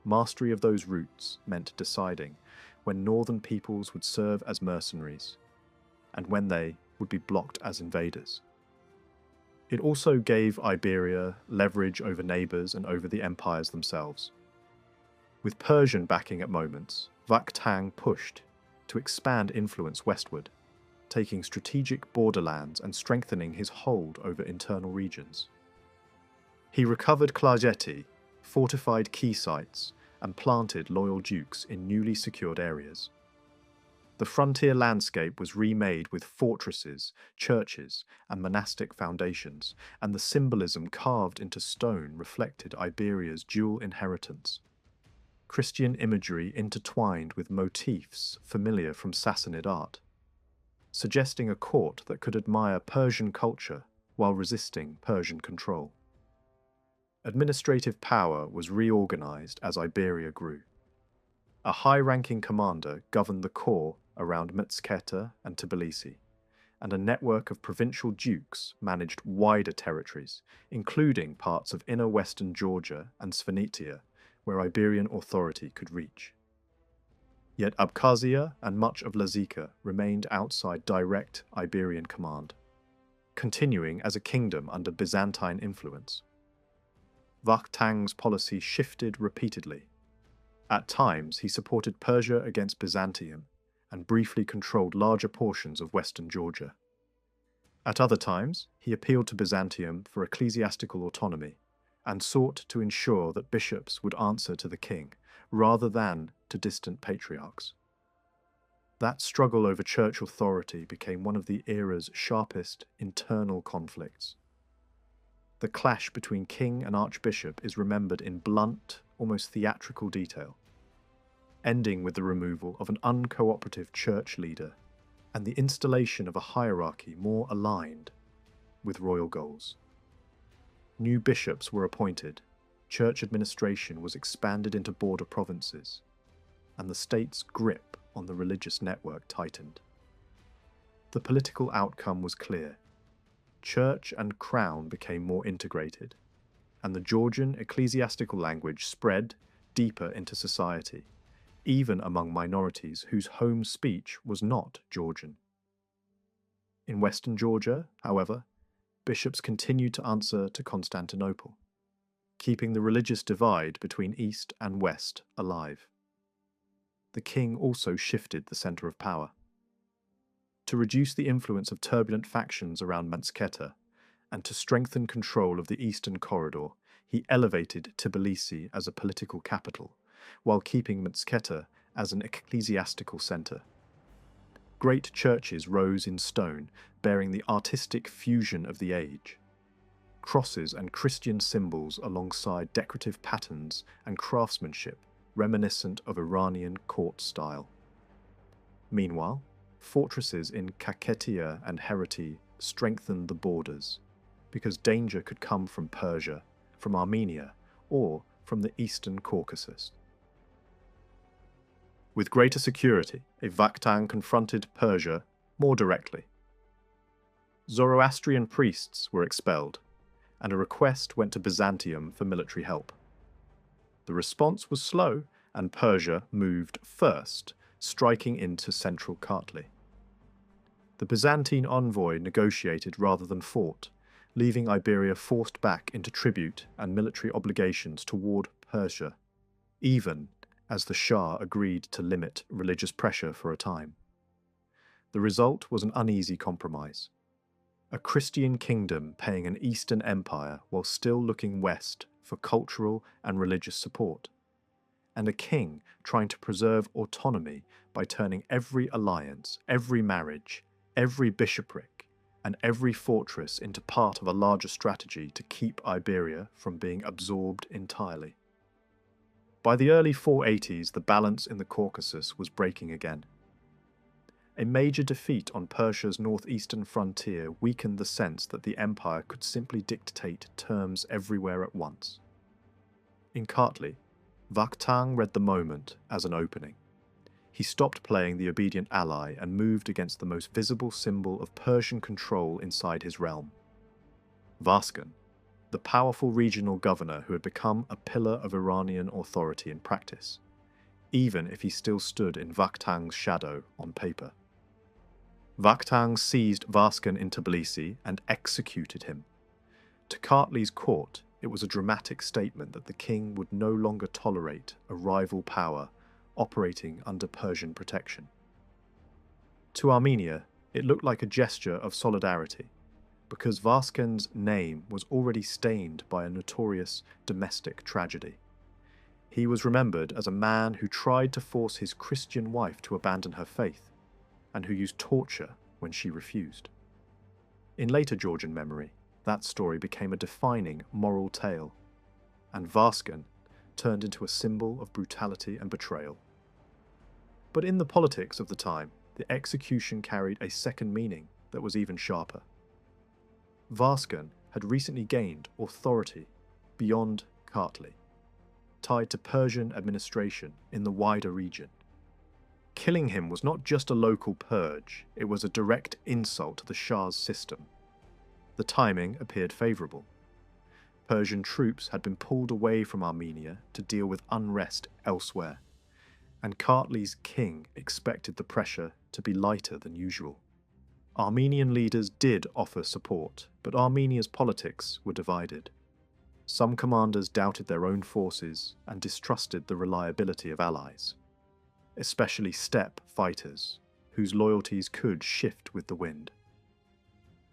Mastery of those routes meant deciding when northern peoples would serve as mercenaries, and when they would be blocked as invaders. It also gave Iberia leverage over neighbours and over the empires themselves. With Persian backing at moments, Vakhtang pushed to expand influence westward, taking strategic borderlands and strengthening his hold over internal regions. He recovered Klarjeti, fortified key sites, and planted loyal dukes in newly secured areas. The frontier landscape was remade with fortresses, churches, and monastic foundations, and the symbolism carved into stone reflected Iberia's dual inheritance. Christian imagery intertwined with motifs familiar from Sassanid art, suggesting a court that could admire Persian culture while resisting Persian control. Administrative power was reorganized as Iberia grew. A high-ranking commander governed the core around Mtskheta and Tbilisi, and a network of provincial dukes managed wider territories, including parts of inner western Georgia and Svanettia, where Iberian authority could reach. Yet Abkhazia and much of Lazica remained outside direct Iberian command, continuing as a kingdom under Byzantine influence. Vakhtang's policy shifted repeatedly. At times, he supported Persia against Byzantium and briefly controlled larger portions of western Georgia. At other times, he appealed to Byzantium for ecclesiastical autonomy and sought to ensure that bishops would answer to the king rather than to distant patriarchs. That struggle over church authority became one of the era's sharpest internal conflicts. The clash between king and archbishop is remembered in blunt, almost theatrical detail, ending with the removal of an uncooperative church leader and the installation of a hierarchy more aligned with royal goals. New bishops were appointed, church administration was expanded into border provinces, and the state's grip on the religious network tightened. The political outcome was clear. Church and crown became more integrated, and the Georgian ecclesiastical language spread deeper into society, even among minorities whose home speech was not Georgian. In western Georgia, however, bishops continued to answer to Constantinople, keeping the religious divide between east and west alive. The king also shifted the centre of power. To reduce the influence of turbulent factions around Mansketa and to strengthen control of the eastern corridor, he elevated Tbilisi as a political capital, while keeping Mansketa as an ecclesiastical centre. Great churches rose in stone, bearing the artistic fusion of the age. Crosses and Christian symbols alongside decorative patterns and craftsmanship reminiscent of Iranian court style. Meanwhile, fortresses in Kakhetiya and Hereti strengthened the borders, because danger could come from Persia, from Armenia, or from the eastern Caucasus. With greater security, a Vakhtang confronted Persia more directly. Zoroastrian priests were expelled, and a request went to Byzantium for military help. The response was slow, and Persia moved first, striking into central Kartli. The Byzantine envoy negotiated rather than fought, leaving Iberia forced back into tribute and military obligations toward Persia, even as the Shah agreed to limit religious pressure for a time. The result was an uneasy compromise. A Christian kingdom paying an Eastern empire while still looking west for cultural and religious support, and a king trying to preserve autonomy by turning every alliance, every marriage, every bishopric, and every fortress into part of a larger strategy to keep Iberia from being absorbed entirely. By the early 480s, the balance in the Caucasus was breaking again. A major defeat on Persia's northeastern frontier weakened the sense that the empire could simply dictate terms everywhere at once. In Kartli, Vakhtang read the moment as an opening. He stopped playing the obedient ally and moved against the most visible symbol of Persian control inside his realm. Vaskan, the powerful regional governor who had become a pillar of Iranian authority in practice, even if he still stood in Vakhtang's shadow on paper. Vakhtang seized Vaskan in Tbilisi and executed him. To Kartli's court, it was a dramatic statement that the king would no longer tolerate a rival power operating under Persian protection. To Armenia, it looked like a gesture of solidarity, because Vaskan's name was already stained by a notorious domestic tragedy. He was remembered as a man who tried to force his Christian wife to abandon her faith, and who used torture when she refused. In later Georgian memory, that story became a defining moral tale, and Vaskan turned into a symbol of brutality and betrayal. But in the politics of the time, the execution carried a second meaning that was even sharper. Vaskan had recently gained authority beyond Kartli, tied to Persian administration in the wider region. Killing him was not just a local purge, it was a direct insult to the Shah's system. The timing appeared favourable. Persian troops had been pulled away from Armenia to deal with unrest elsewhere, and Kartli's king expected the pressure to be lighter than usual. Armenian leaders did offer support, but Armenia's politics were divided. Some commanders doubted their own forces and distrusted the reliability of allies, especially steppe fighters, whose loyalties could shift with the wind.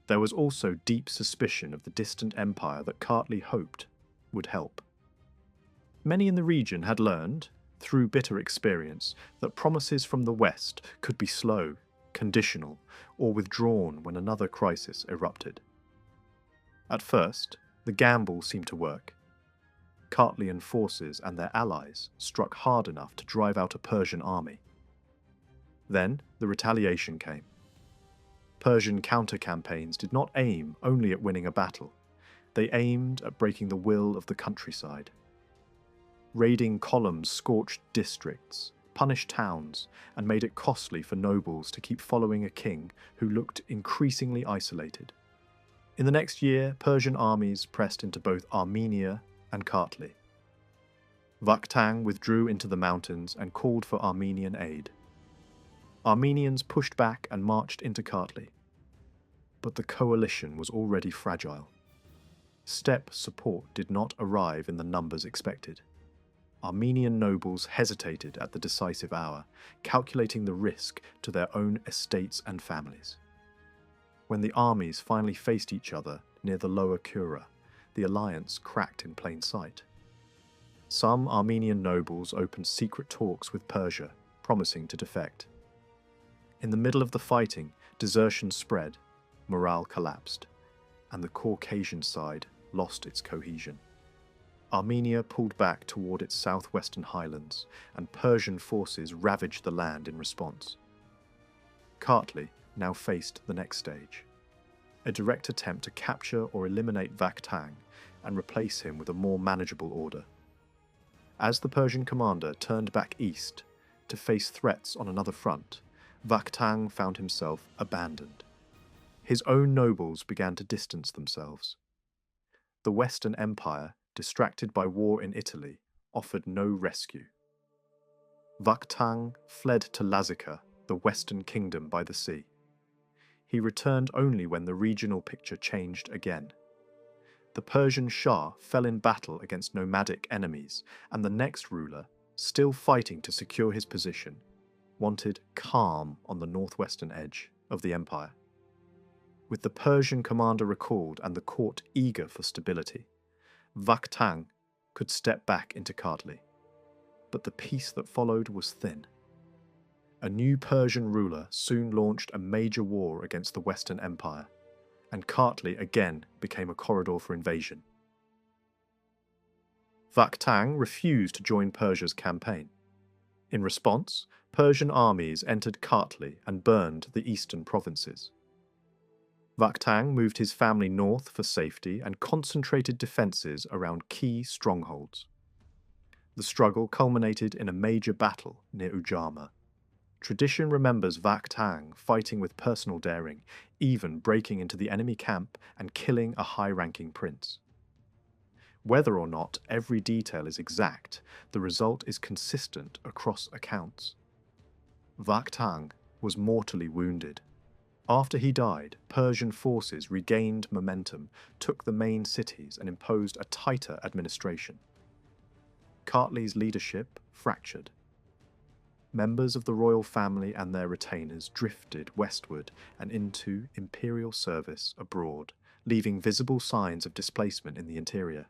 There was also deep suspicion of the distant empire that Kartli hoped would help. Many in the region had learned, through bitter experience, that promises from the West could be slow, conditional, or withdrawn when another crisis erupted. At first, the gamble seemed to work. Kartlian forces and their allies struck hard enough to drive out a Persian army. Then the retaliation came. Persian counter-campaigns did not aim only at winning a battle. They aimed at breaking the will of the countryside. Raiding columns scorched districts, punished towns, and made it costly for nobles to keep following a king who looked increasingly isolated. In the next year, Persian armies pressed into both Armenia and Kartli. Vakhtang withdrew into the mountains and called for Armenian aid. Armenians pushed back and marched into Kartli. but the coalition was already fragile. Steppe support did not arrive in the numbers expected. Armenian nobles hesitated at the decisive hour, calculating the risk to their own estates and families. When the armies finally faced each other near the lower Kura, the alliance cracked in plain sight. Some Armenian nobles opened secret talks with Persia, promising to defect. In the middle of the fighting, desertion spread, morale collapsed, and the Caucasian side lost its cohesion. Armenia pulled back toward its southwestern highlands, and Persian forces ravaged the land in response. Kartli now faced the next stage, a direct attempt to capture or eliminate Vakhtang and replace him with a more manageable order. As the Persian commander turned back east to face threats on another front, Vakhtang found himself abandoned. His own nobles began to distance themselves. The Western Empire, distracted by war in Italy, offered no rescue. Vakhtang fled to Lazica, the western kingdom by the sea. He returned only when the regional picture changed again. The Persian Shah fell in battle against nomadic enemies, and the next ruler, still fighting to secure his position, wanted calm on the northwestern edge of the empire. With the Persian commander recalled and the court eager for stability, Vakhtang could step back into Kartli. But the peace that followed was thin. A new Persian ruler soon launched a major war against the Western Empire, and Kartli again became a corridor for invasion. Vakhtang refused to join Persia's campaign. In response, Persian armies entered Kartli and burned the eastern provinces. Vakhtang moved his family north for safety and concentrated defences around key strongholds. The struggle culminated in a major battle near Ujama. Tradition remembers Vakhtang fighting with personal daring, even breaking into the enemy camp and killing a high-ranking prince. Whether or not every detail is exact, the result is consistent across accounts. Vakhtang was mortally wounded. After he died, Persian forces regained momentum, took the main cities, and imposed a tighter administration. Kartli's leadership fractured. Members of the royal family and their retainers drifted westward and into imperial service abroad, leaving visible signs of displacement in the interior.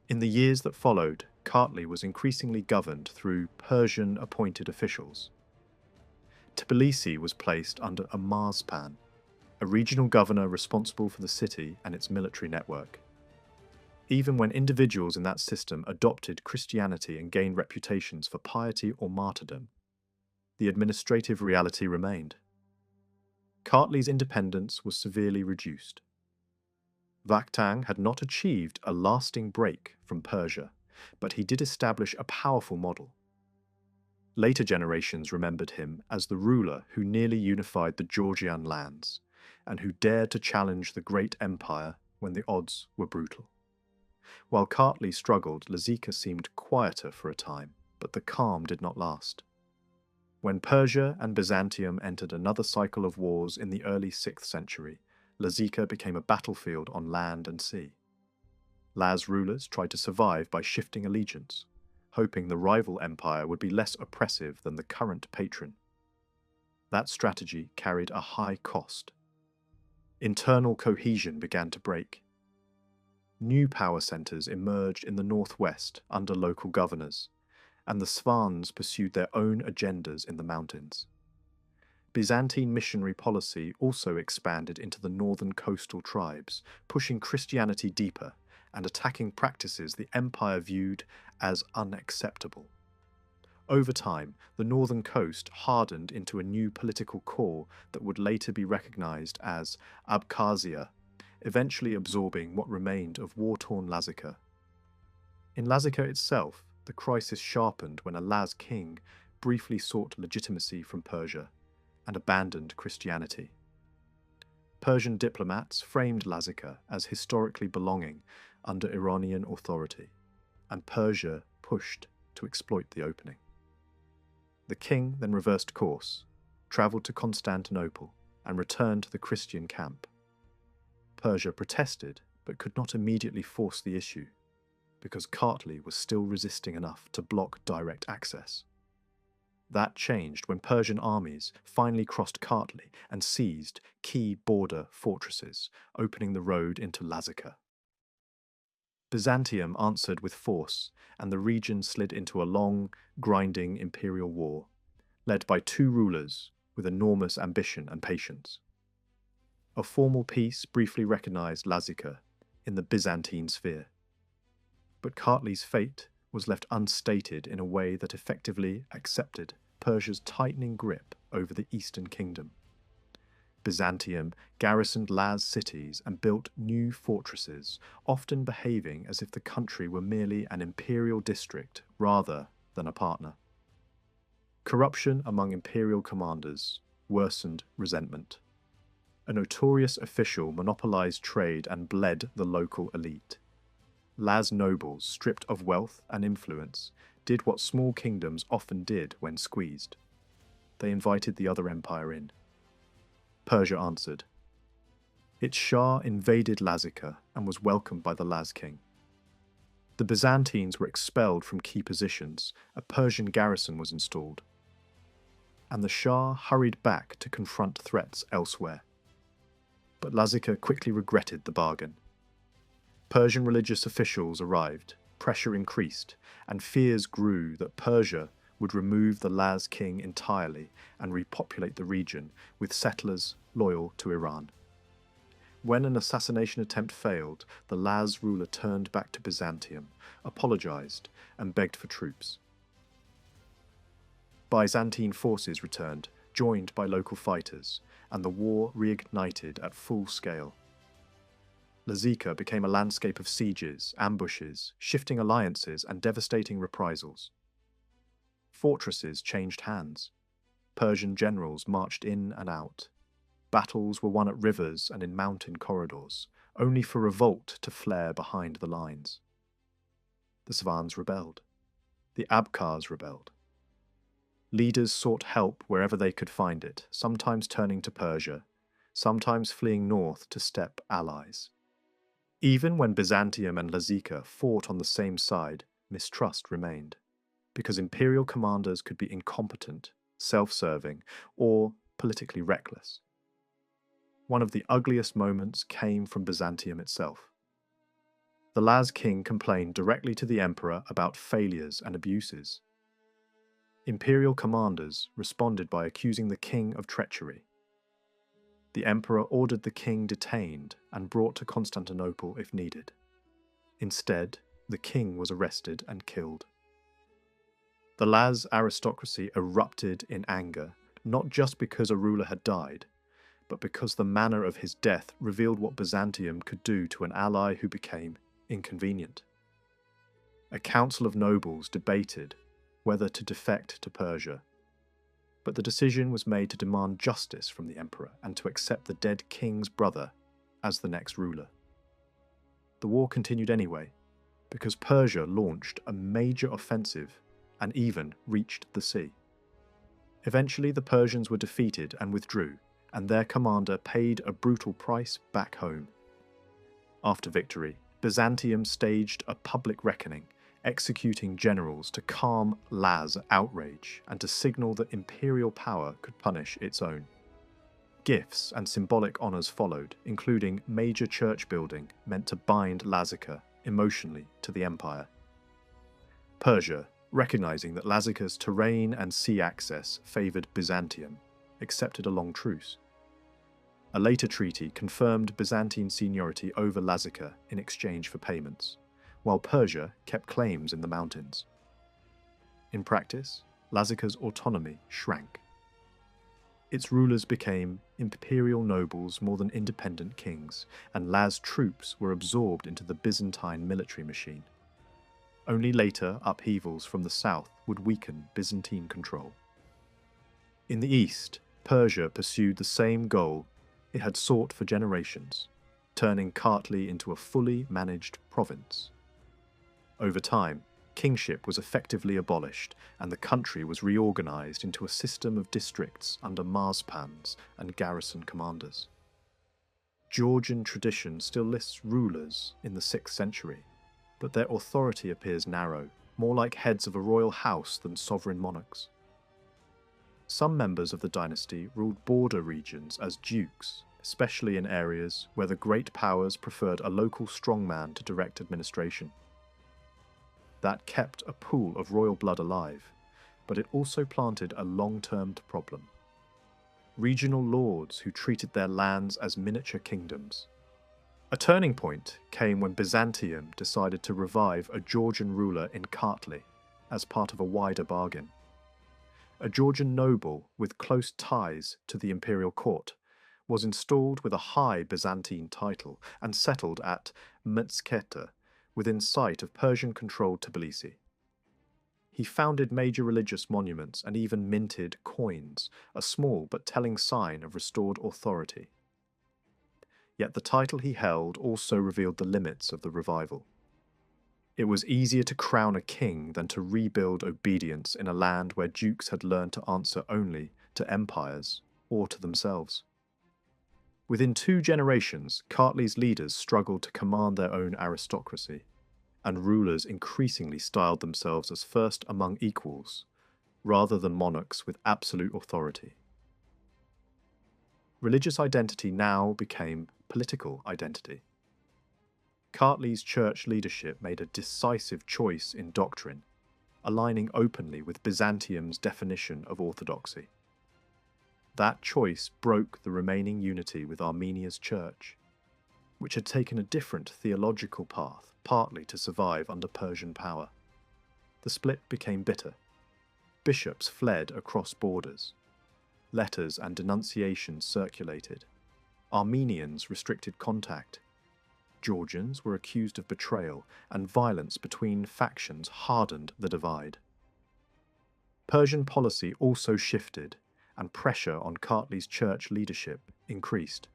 In the years that followed, Kartli was increasingly governed through Persian-appointed officials. Tbilisi was placed under a Marspan, a regional governor responsible for the city and its military network. Even when individuals in that system adopted Christianity and gained reputations for piety or martyrdom, the administrative reality remained. Kartli's independence was severely reduced. Vakhtang had not achieved a lasting break from Persia, but he did establish a powerful model. Later generations remembered him as the ruler who nearly unified the Georgian lands, and who dared to challenge the great empire when the odds were brutal. While Kartli struggled, Lazica seemed quieter for a time, but the calm did not last. When Persia and Byzantium entered another cycle of wars in the early 6th century, Lazica became a battlefield on land and sea. Laz rulers tried to survive by shifting allegiance, hoping the rival empire would be less oppressive than the current patron. That strategy carried a high cost. Internal cohesion began to break. New power centres emerged in the northwest under local governors, and the Svans pursued their own agendas in the mountains. Byzantine missionary policy also expanded into the northern coastal tribes, pushing Christianity deeper and attacking practices the empire viewed as unacceptable. Over time, the northern coast hardened into a new political core that would later be recognized as Abkhazia, eventually absorbing what remained of war-torn Lazica. In Lazica itself, the crisis sharpened when a Laz king briefly sought legitimacy from Persia and abandoned Christianity. Persian diplomats framed Lazica as historically belonging under Iranian authority, and Persia pushed to exploit the opening. The king then reversed course, travelled to Constantinople, and returned to the Christian camp. Persia protested, but could not immediately force the issue, because Kartli was still resisting enough to block direct access. That changed when Persian armies finally crossed Kartli and seized key border fortresses, opening the road into Lazica. Byzantium answered with force, and the region slid into a long, grinding imperial war, led by two rulers with enormous ambition and patience. A formal peace briefly recognized Lazica in the Byzantine sphere, but Kartli's fate was left unstated in a way that effectively accepted Persia's tightening grip over the Eastern Kingdom. Byzantium garrisoned Laz cities and built new fortresses, often behaving as if the country were merely an imperial district rather than a partner. Corruption among imperial commanders worsened resentment. A notorious official monopolized trade and bled the local elite. Laz nobles, stripped of wealth and influence, did what small kingdoms often did when squeezed. They invited the other empire in. Persia answered. Its Shah invaded Lazica and was welcomed by the Laz king. The Byzantines were expelled from key positions, a Persian garrison was installed, and the Shah hurried back to confront threats elsewhere. But Lazica quickly regretted the bargain. Persian religious officials arrived, pressure increased, and fears grew that Persia would remove the Laz king entirely and repopulate the region with settlers loyal to Iran. When an assassination attempt failed, the Laz ruler turned back to Byzantium, apologized, and begged for troops. Byzantine forces returned, joined by local fighters, and the war reignited at full scale. Lazica became a landscape of sieges, ambushes, shifting alliances, and devastating reprisals. Fortresses changed hands. Persian generals marched in and out. Battles were won at rivers and in mountain corridors, only for revolt to flare behind the lines. The Svans rebelled. The Abkhaz rebelled. Leaders sought help wherever they could find it, sometimes turning to Persia, sometimes fleeing north to steppe allies. Even when Byzantium and Lazica fought on the same side, mistrust remained, because imperial commanders could be incompetent, self-serving, or politically reckless. One of the ugliest moments came from Byzantium itself. The Laz king complained directly to the emperor about failures and abuses. Imperial commanders responded by accusing the king of treachery. The emperor ordered the king detained and brought to Constantinople if needed. Instead, the king was arrested and killed. The Laz aristocracy erupted in anger, not just because a ruler had died, but because the manner of his death revealed what Byzantium could do to an ally who became inconvenient. A council of nobles debated whether to defect to Persia, but the decision was made to demand justice from the emperor and to accept the dead king's brother as the next ruler. The war continued anyway, because Persia launched a major offensive and even reached the sea. Eventually the Persians were defeated and withdrew, and their commander paid a brutal price back home. After victory, Byzantium staged a public reckoning, executing generals to calm Laz outrage and to signal that imperial power could punish its own. Gifts and symbolic honours followed, including major church building meant to bind Lazica emotionally to the empire. Persia, recognizing that Lazica's terrain and sea access favoured Byzantium, accepted a long truce. A later treaty confirmed Byzantine seniority over Lazica in exchange for payments, while Persia kept claims in the mountains. In practice, Lazica's autonomy shrank. Its rulers became imperial nobles more than independent kings, and Laz troops were absorbed into the Byzantine military machine. Only later upheavals from the south would weaken Byzantine control. In the east, Persia pursued the same goal it had sought for generations, turning Kartli into a fully managed province. Over time, Kingship was effectively abolished, and the country was reorganized into a system of districts under marspans and garrison commanders. Georgian tradition still lists rulers in the 6th century, but their authority appears narrow, more like heads of a royal house than sovereign monarchs. Some members of the dynasty ruled border regions as dukes, especially in areas where the great powers preferred a local strongman to direct administration. That kept a pool of royal blood alive, but it also planted a long-term problem. Regional lords who treated their lands as miniature kingdoms. A turning point came when Byzantium decided to revive a Georgian ruler in Kartli as part of a wider bargain. A Georgian noble with close ties to the imperial court was installed with a high Byzantine title and settled at Mtsketa, within sight of Persian-controlled Tbilisi. He founded major religious monuments and even minted coins, a small but telling sign of restored authority. Yet the title he held also revealed the limits of the revival. It was easier to crown a king than to rebuild obedience in a land where dukes had learned to answer only to empires or to themselves. Within 2 generations, Kartli's leaders struggled to command their own aristocracy, and rulers increasingly styled themselves as first among equals, rather than monarchs with absolute authority. Religious identity now became political identity. Kartli's church leadership made a decisive choice in doctrine, aligning openly with Byzantium's definition of orthodoxy. That choice broke the remaining unity with Armenia's church, which had taken a different theological path, partly to survive under Persian power. The split became bitter. Bishops fled across borders. Letters and denunciations circulated. Armenians restricted contact. Georgians were accused of betrayal, and violence between factions hardened the divide. Persian policy also shifted, and pressure on Kartli's church leadership increased.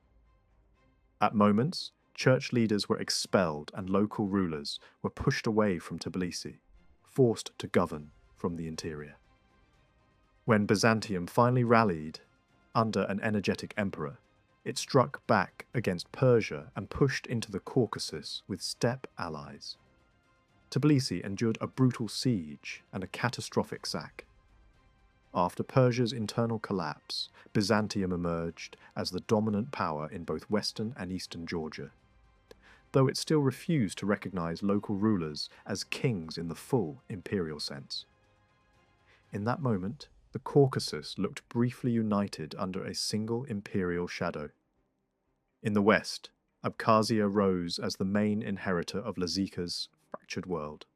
At moments, church leaders were expelled and local rulers were pushed away from Tbilisi, forced to govern from the interior. When Byzantium finally rallied under an energetic emperor, it struck back against Persia and pushed into the Caucasus with steppe allies. Tbilisi endured a brutal siege and a catastrophic sack. After Persia's internal collapse, Byzantium emerged as the dominant power in both western and eastern Georgia, though it still refused to recognize local rulers as kings in the full imperial sense. In that moment, the Caucasus looked briefly united under a single imperial shadow. In the west, Abkhazia rose as the main inheritor of Lazika's fractured world.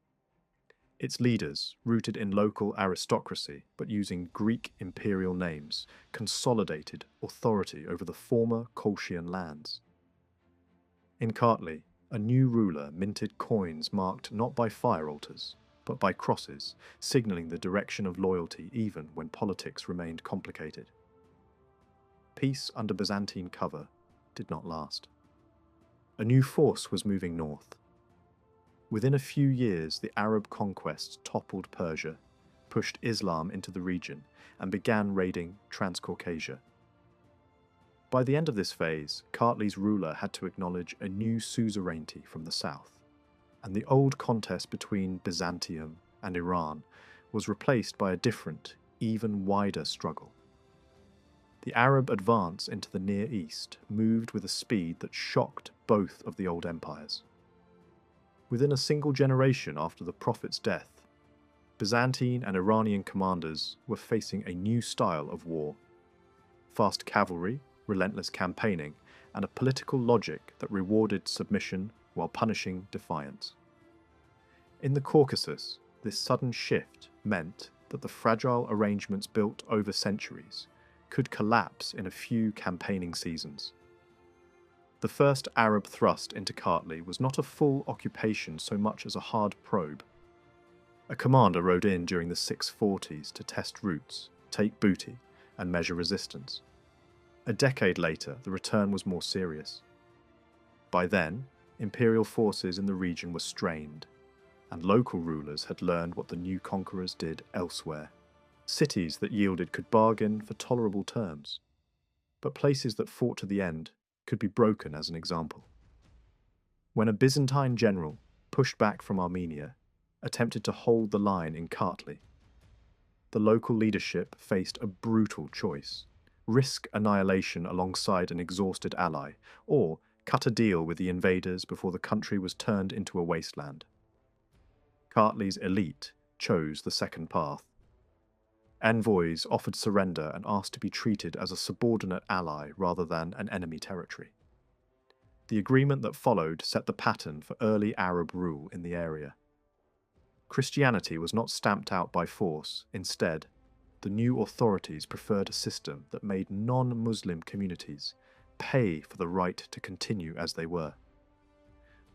Its leaders, rooted in local aristocracy but using Greek imperial names, consolidated authority over the former Colchian lands. In Kartli, a new ruler minted coins marked not by fire altars, but by crosses, signalling the direction of loyalty even when politics remained complicated. Peace under Byzantine cover did not last. A new force was moving north. Within a few years, the Arab conquests toppled Persia, pushed Islam into the region, and began raiding Transcaucasia. By the end of this phase, Kartli's ruler had to acknowledge a new suzerainty from the south, and the old contest between Byzantium and Iran was replaced by a different, even wider struggle. The Arab advance into the Near East moved with a speed that shocked both of the old empires. Within a single generation after the Prophet's death, Byzantine and Iranian commanders were facing a new style of war: fast cavalry, relentless campaigning, and a political logic that rewarded submission while punishing defiance. In the Caucasus, this sudden shift meant that the fragile arrangements built over centuries could collapse in a few campaigning seasons. The first Arab thrust into Kartli was not a full occupation so much as a hard probe. A commander rode in during the 640s to test routes, take booty, and measure resistance. A decade later, the return was more serious. By then, imperial forces in the region were strained. and local rulers had learned what the new conquerors did elsewhere. Cities that yielded could bargain for tolerable terms, but places that fought to the end could be broken as an example. When a Byzantine general, pushed back from Armenia, attempted to hold the line in Kartli, the local leadership faced a brutal choice: risk annihilation alongside an exhausted ally, or cut a deal with the invaders before the country was turned into a wasteland. Kartli's elite chose the second path. Envoys offered surrender and asked to be treated as a subordinate ally rather than an enemy territory. The agreement that followed set the pattern for early Arab rule in the area. Christianity was not stamped out by force. Instead, the new authorities preferred a system that made non-Muslim communities pay for the right to continue as they were.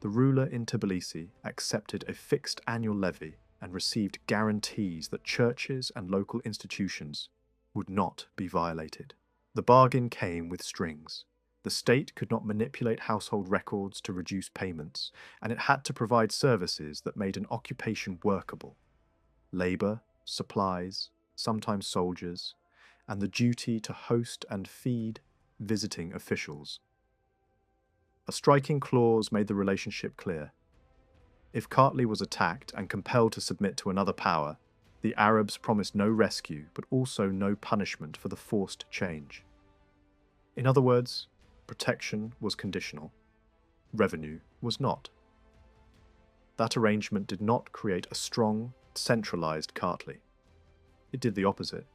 The ruler in Tbilisi accepted a fixed annual levy and received guarantees that churches and local institutions would not be violated. The bargain came with strings. The state could not manipulate household records to reduce payments, and it had to provide services that made an occupation workable: labor, supplies, sometimes soldiers, and the duty to host and feed visiting officials. A striking clause made the relationship clear. If Kartli was attacked and compelled to submit to another power, the Arabs promised no rescue but also no punishment for the forced change. In other words, protection was conditional. Revenue was not. That arrangement did not create a strong, centralized Kartli. It did the opposite.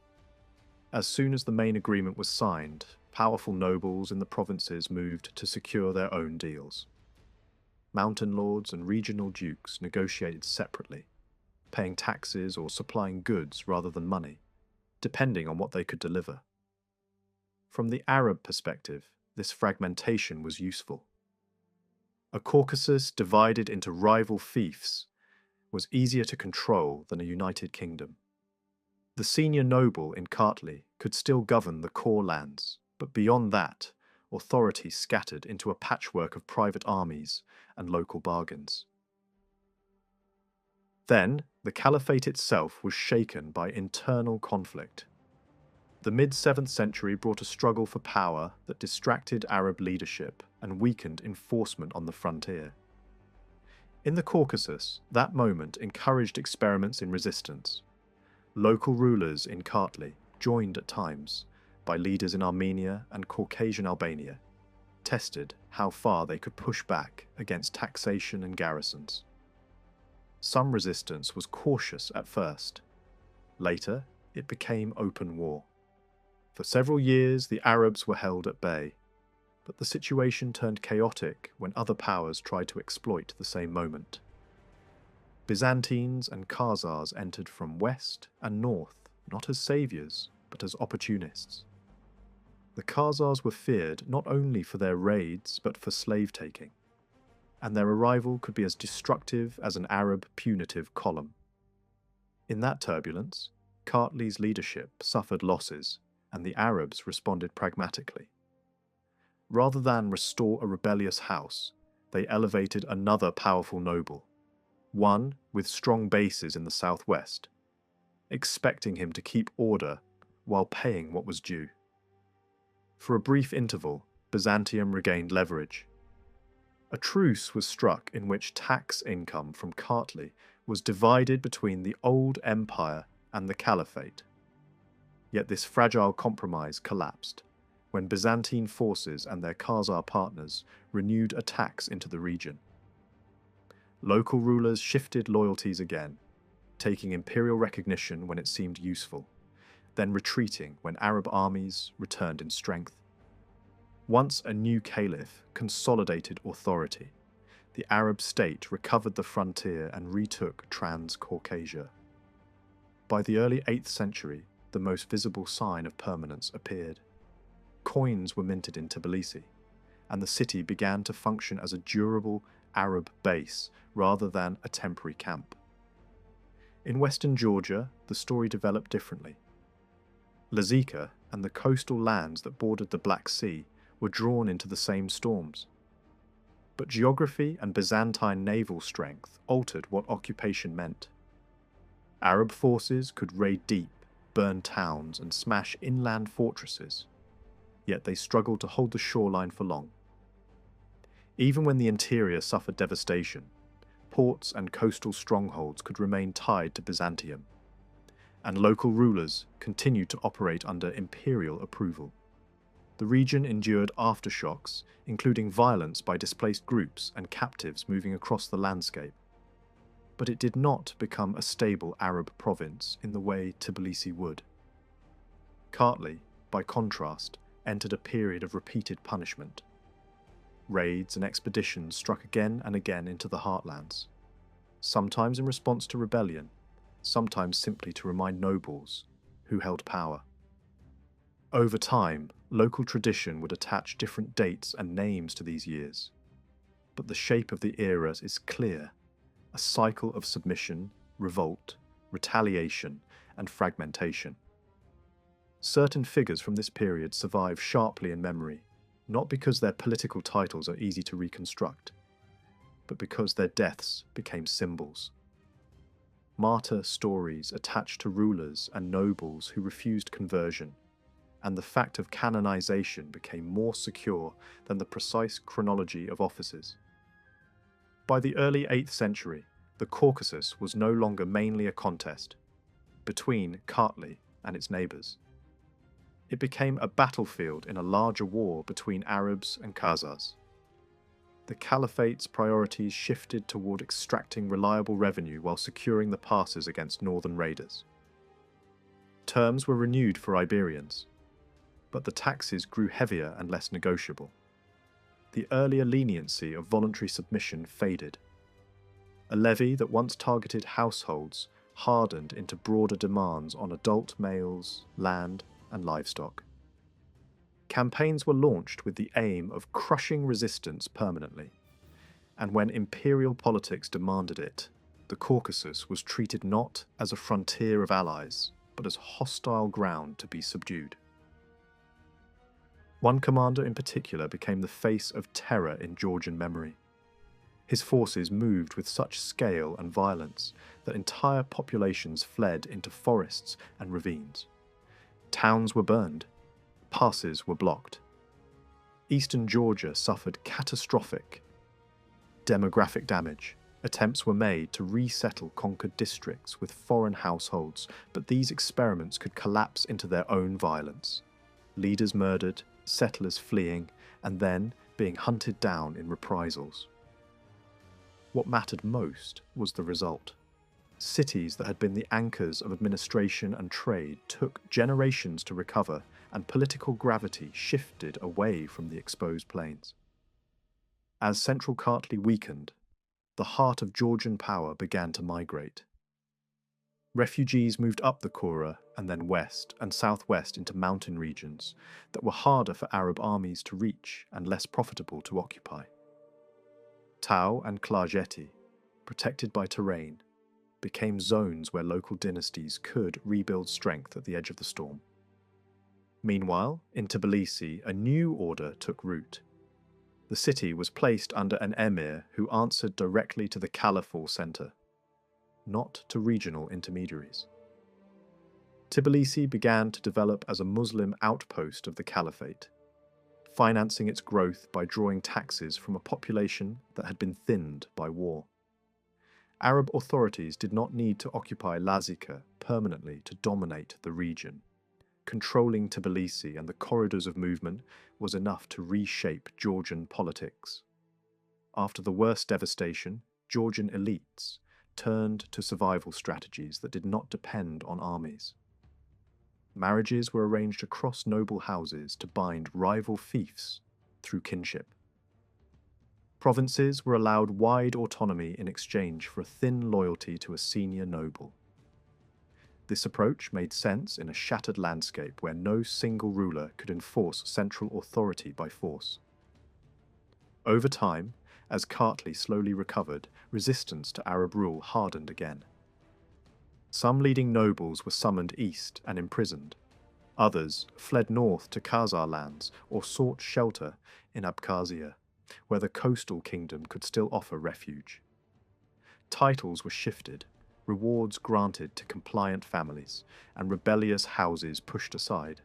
As soon as the main agreement was signed, powerful nobles in the provinces moved to secure their own deals. Mountain lords and regional dukes negotiated separately, paying taxes or supplying goods rather than money, depending on what they could deliver. From the Arab perspective, this fragmentation was useful. A Caucasus divided into rival fiefs was easier to control than a united kingdom. The senior noble in Kartli could still govern the core lands, but beyond that, authority scattered into a patchwork of private armies and local bargains. Then, the caliphate itself was shaken by internal conflict. The mid-7th century brought a struggle for power that distracted Arab leadership and weakened enforcement on the frontier. In the Caucasus, that moment encouraged experiments in resistance. Local rulers in Kartli, joined at times by leaders in Armenia and Caucasian Albania, tested how far they could push back against taxation and garrisons. Some resistance was cautious at first. Later, it became open war. For several years, the Arabs were held at bay, but the situation turned chaotic when other powers tried to exploit the same moment. Byzantines and Khazars entered from west and north, not as saviors, but as opportunists. The Khazars were feared not only for their raids, but for slave-taking, and their arrival could be as destructive as an Arab punitive column. In that turbulence, Kartli's leadership suffered losses, and the Arabs responded pragmatically. Rather than restore a rebellious house, they elevated another powerful noble, one with strong bases in the southwest, expecting him to keep order while paying what was due. For a brief interval, Byzantium regained leverage. A truce was struck in which tax income from Kartli was divided between the old empire and the caliphate. Yet this fragile compromise collapsed when Byzantine forces and their Khazar partners renewed attacks into the region. Local rulers shifted loyalties again, taking imperial recognition when it seemed useful, then retreating when Arab armies returned in strength. Once a new caliph consolidated authority, the Arab state recovered the frontier and retook Transcaucasia. By the early 8th century, the most visible sign of permanence appeared. Coins were minted in Tbilisi, and the city began to function as a durable Arab base rather than a temporary camp. In western Georgia, the story developed differently. Lazika and the coastal lands that bordered the Black Sea were drawn into the same storms. But geography and Byzantine naval strength altered what occupation meant. Arab forces could raid deep, burn towns, and smash inland fortresses, yet they struggled to hold the shoreline for long. Even when the interior suffered devastation, ports and coastal strongholds could remain tied to Byzantium, and local rulers continued to operate under imperial approval. The region endured aftershocks, including violence by displaced groups and captives moving across the landscape. But it did not become a stable Arab province in the way Tbilisi would. Kartli, by contrast, entered a period of repeated punishment. Raids and expeditions struck again and again into the heartlands, sometimes in response to rebellion, sometimes simply to remind nobles who held power. Over time, local tradition would attach different dates and names to these years, but the shape of the era is clear: a cycle of submission, revolt, retaliation, and fragmentation. Certain figures from this period survive sharply in memory, not because their political titles are easy to reconstruct, but because their deaths became symbols. Martyr stories attached to rulers and nobles who refused conversion, and the fact of canonization became more secure than the precise chronology of offices. By the early 8th century, the Caucasus was no longer mainly a contest between Kartli and its neighbours. It became a battlefield in a larger war between Arabs and Khazars. The Caliphate's priorities shifted toward extracting reliable revenue while securing the passes against northern raiders. Terms were renewed for Iberians, but the taxes grew heavier and less negotiable. The earlier leniency of voluntary submission faded. A levy that once targeted households hardened into broader demands on adult males, land, and livestock. Campaigns were launched with the aim of crushing resistance permanently, and when imperial politics demanded it, the Caucasus was treated not as a frontier of allies, but as hostile ground to be subdued. One commander in particular became the face of terror in Georgian memory. His forces moved with such scale and violence that entire populations fled into forests and ravines. Towns were burned, passes were blocked. Eastern Georgia suffered catastrophic demographic damage. Attempts were made to resettle conquered districts with foreign households, but these experiments could collapse into their own violence. Leaders murdered, settlers fleeing, and then being hunted down in reprisals. What mattered most was the result. Cities that had been the anchors of administration and trade took generations to recover, and political gravity shifted away from the exposed plains. As central Kartli weakened, the heart of Georgian power began to migrate. Refugees moved up the Kura and then west and southwest into mountain regions that were harder for Arab armies to reach and less profitable to occupy. Tau and Klarjeti, protected by terrain, became zones where local dynasties could rebuild strength at the edge of the storm. Meanwhile, in Tbilisi, a new order took root. The city was placed under an emir who answered directly to the caliphal centre, not to regional intermediaries. Tbilisi began to develop as a Muslim outpost of the caliphate, financing its growth by drawing taxes from a population that had been thinned by war. Arab authorities did not need to occupy Lazika permanently to dominate the region. Controlling Tbilisi and the corridors of movement was enough to reshape Georgian politics. After the worst devastation, Georgian elites turned to survival strategies that did not depend on armies. Marriages were arranged across noble houses to bind rival fiefs through kinship. Provinces were allowed wide autonomy in exchange for a thin loyalty to a senior noble. This approach made sense in a shattered landscape where no single ruler could enforce central authority by force. Over time, as Kartli slowly recovered, resistance to Arab rule hardened again. Some leading nobles were summoned east and imprisoned. Others fled north to Khazar lands or sought shelter in Abkhazia, where the coastal kingdom could still offer refuge. Titles were shifted, rewards granted to compliant families, and rebellious houses pushed aside.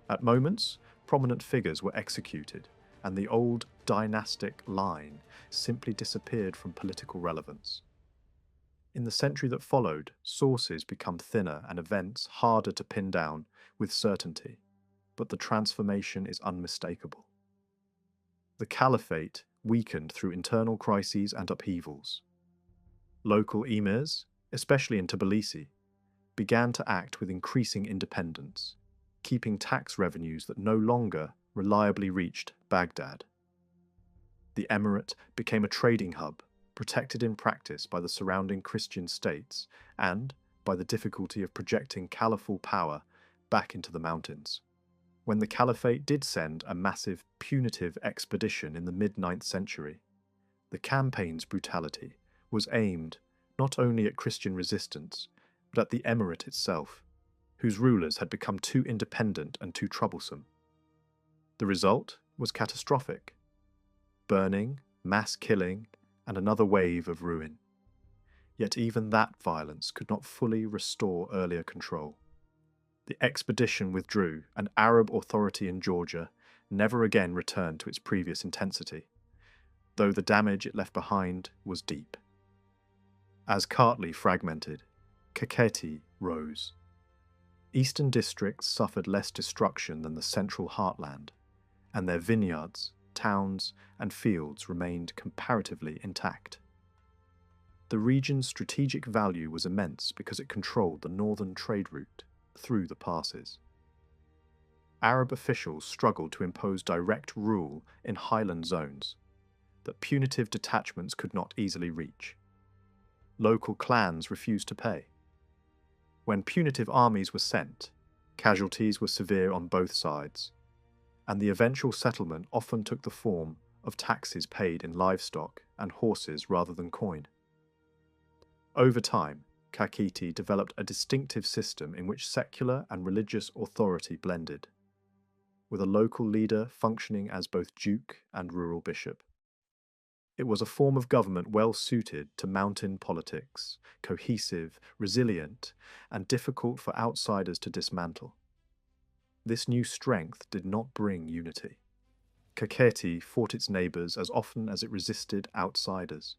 At moments, prominent figures were executed, and the old dynastic line simply disappeared from political relevance. In the century that followed, sources become thinner and events harder to pin down with certainty, but the transformation is unmistakable. The caliphate weakened through internal crises and upheavals. Local emirs, especially in Tbilisi, began to act with increasing independence, keeping tax revenues that no longer reliably reached Baghdad. The emirate became a trading hub, protected in practice by the surrounding Christian states and by the difficulty of projecting caliphal power back into the mountains. When the caliphate did send a massive punitive expedition in the mid-9th century, the campaign's brutality was aimed not only at Christian resistance, but at the emirate itself, whose rulers had become too independent and too troublesome. The result was catastrophic: burning, mass killing, and another wave of ruin. Yet even that violence could not fully restore earlier control. The expedition withdrew, and Arab authority in Georgia never again returned to its previous intensity, though the damage it left behind was deep. As Kartli fragmented, Kakheti rose. Eastern districts suffered less destruction than the central heartland, and their vineyards, towns, and fields remained comparatively intact. The region's strategic value was immense because it controlled the northern trade route through the passes. Arab officials struggled to impose direct rule in highland zones that punitive detachments could not easily reach. Local clans refused to pay. When punitive armies were sent, casualties were severe on both sides, and the eventual settlement often took the form of taxes paid in livestock and horses rather than coin. Over time, Kakheti developed a distinctive system in which secular and religious authority blended, with a local leader functioning as both duke and rural bishop. It was a form of government well suited to mountain politics, cohesive, resilient, and difficult for outsiders to dismantle. This new strength did not bring unity. Kakheti fought its neighbours as often as it resisted outsiders.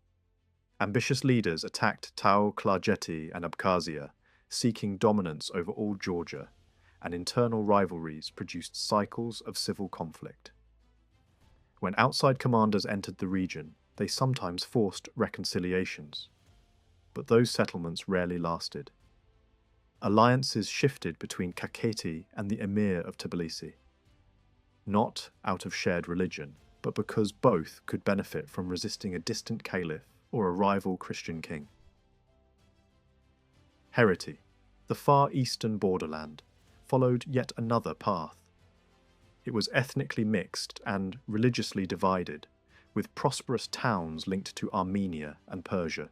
Ambitious leaders attacked Tao-Klarjeti and Abkhazia, seeking dominance over all Georgia, and internal rivalries produced cycles of civil conflict. When outside commanders entered the region, they sometimes forced reconciliations, but those settlements rarely lasted. Alliances shifted between Kakheti and the emir of Tbilisi, not out of shared religion, but because both could benefit from resisting a distant caliph or a rival Christian king. Hereti, the far eastern borderland, followed yet another path. It was ethnically mixed and religiously divided, with prosperous towns linked to Armenia and Persia.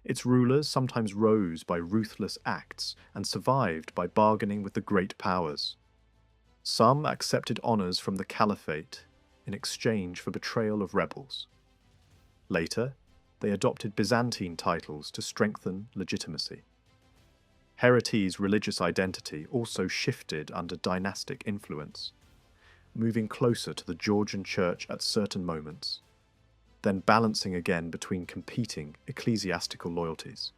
Its rulers sometimes rose by ruthless acts and survived by bargaining with the great powers. Some accepted honours from the caliphate in exchange for betrayal of rebels. Later, they adopted Byzantine titles to strengthen legitimacy. Hereti's religious identity also shifted under dynastic influence, moving closer to the Georgian church at certain moments, then balancing again between competing ecclesiastical loyalties.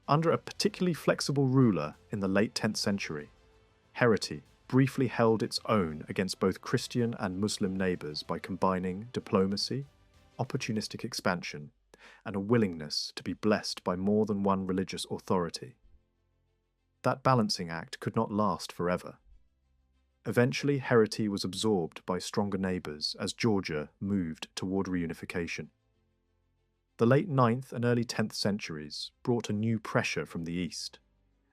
Under a particularly flexible ruler in the late 10th century, Hereti briefly held its own against both Christian and Muslim neighbours by combining diplomacy, opportunistic expansion, and a willingness to be blessed by more than one religious authority. That balancing act could not last forever. Eventually, Hereti was absorbed by stronger neighbours as Georgia moved toward reunification. The late 9th and early 10th centuries brought a new pressure from the east,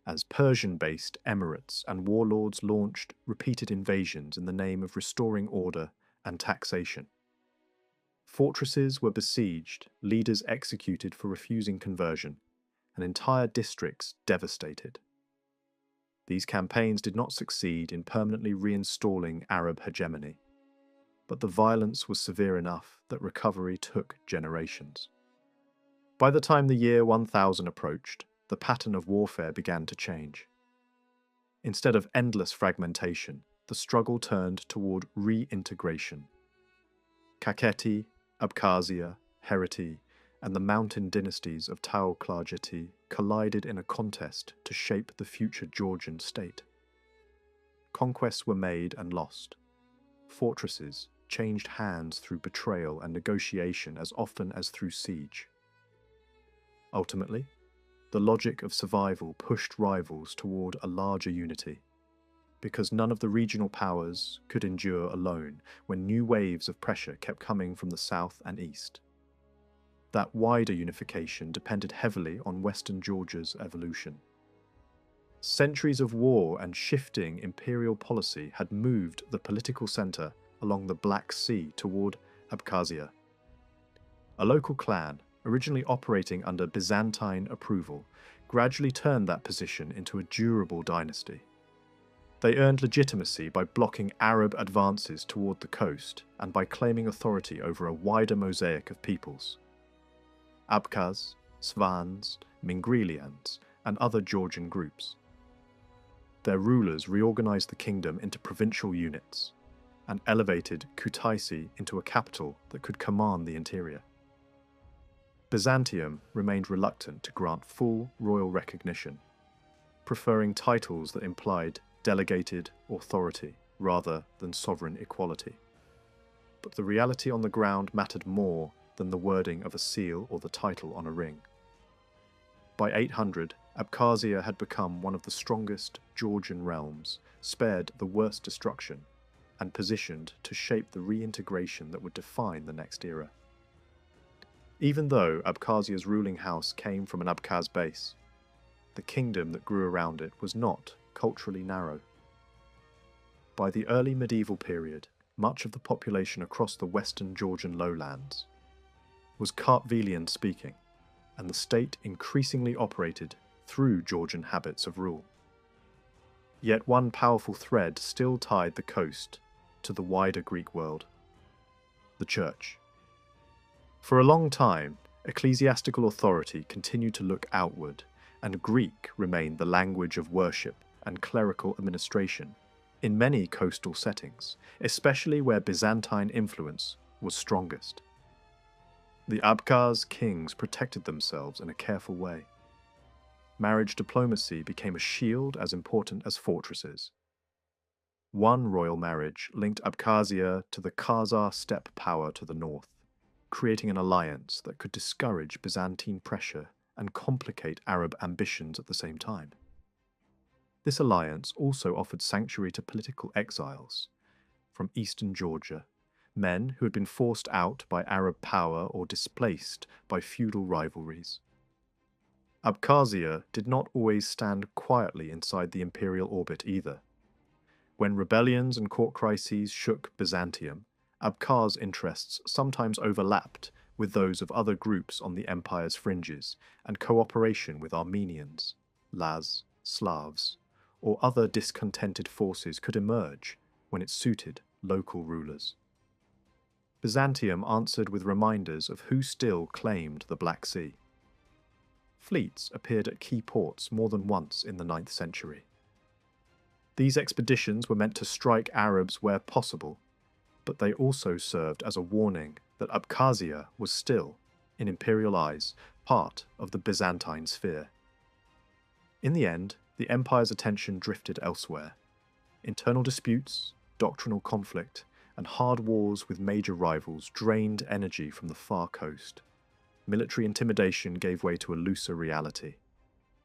as Persian-based emirates and warlords launched repeated invasions in the name of restoring order and taxation. Fortresses were besieged, leaders executed for refusing conversion, and entire districts devastated. These campaigns did not succeed in permanently reinstalling Arab hegemony. but the violence was severe enough that recovery took generations. By the time the year 1000 approached, the pattern of warfare began to change. Instead of endless fragmentation, the struggle turned toward reintegration. Kakheti, Abkhazia, Hereti, and the mountain dynasties of Tao-Klarjeti collided in a contest to shape the future Georgian state. Conquests were made and lost. Fortresses changed hands through betrayal and negotiation as often as through siege. Ultimately, the logic of survival pushed rivals toward a larger unity, because none of the regional powers could endure alone when new waves of pressure kept coming from the south and east. That wider unification depended heavily on Western Georgia's evolution. Centuries of war and shifting imperial policy had moved the political center along the Black Sea toward Abkhazia. A local clan, originally operating under Byzantine approval, gradually turned that position into a durable dynasty. They earned legitimacy by blocking Arab advances toward the coast and by claiming authority over a wider mosaic of peoples. Abkhaz, Svans, Mingrelians, and other Georgian groups. Their rulers reorganized the kingdom into provincial units and elevated Kutaisi into a capital that could command the interior. Byzantium remained reluctant to grant full royal recognition, preferring titles that implied delegated authority rather than sovereign equality. But the reality on the ground mattered more than the wording of a seal or the title on a ring. By 800, Abkhazia had become one of the strongest Georgian realms, spared the worst destruction, and positioned to shape the reintegration that would define the next era. Even though Abkhazia's ruling house came from an Abkhaz base, the kingdom that grew around it was not culturally narrow. By the early medieval period, much of the population across the western Georgian lowlands was Kartvelian speaking, and the state increasingly operated through Georgian habits of rule. Yet one powerful thread still tied the coast to the wider Greek world: the Church. For a long time, ecclesiastical authority continued to look outward, and Greek remained the language of worship and clerical administration in many coastal settings, especially where Byzantine influence was strongest. The Abkhaz kings protected themselves in a careful way. Marriage diplomacy became a shield as important as fortresses. One royal marriage linked Abkhazia to the Khazar steppe power to the north, creating an alliance that could discourage Byzantine pressure and complicate Arab ambitions at the same time. This alliance also offered sanctuary to political exiles from eastern Georgia, men who had been forced out by Arab power or displaced by feudal rivalries. Abkhazia did not always stand quietly inside the imperial orbit either. When rebellions and court crises shook Byzantium, Abkhaz interests sometimes overlapped with those of other groups on the empire's fringes, and cooperation with Armenians, Laz, Slavs, or other discontented forces could emerge when it suited local rulers. Byzantium answered with reminders of who still claimed the Black Sea. Fleets appeared at key ports more than once in the 9th century. These expeditions were meant to strike Arabs where possible, but they also served as a warning that Abkhazia was still, in imperial eyes, part of the Byzantine sphere. In the end, the empire's attention drifted elsewhere. Internal disputes, doctrinal conflict, and hard wars with major rivals drained energy from the far coast. Military intimidation gave way to a looser reality,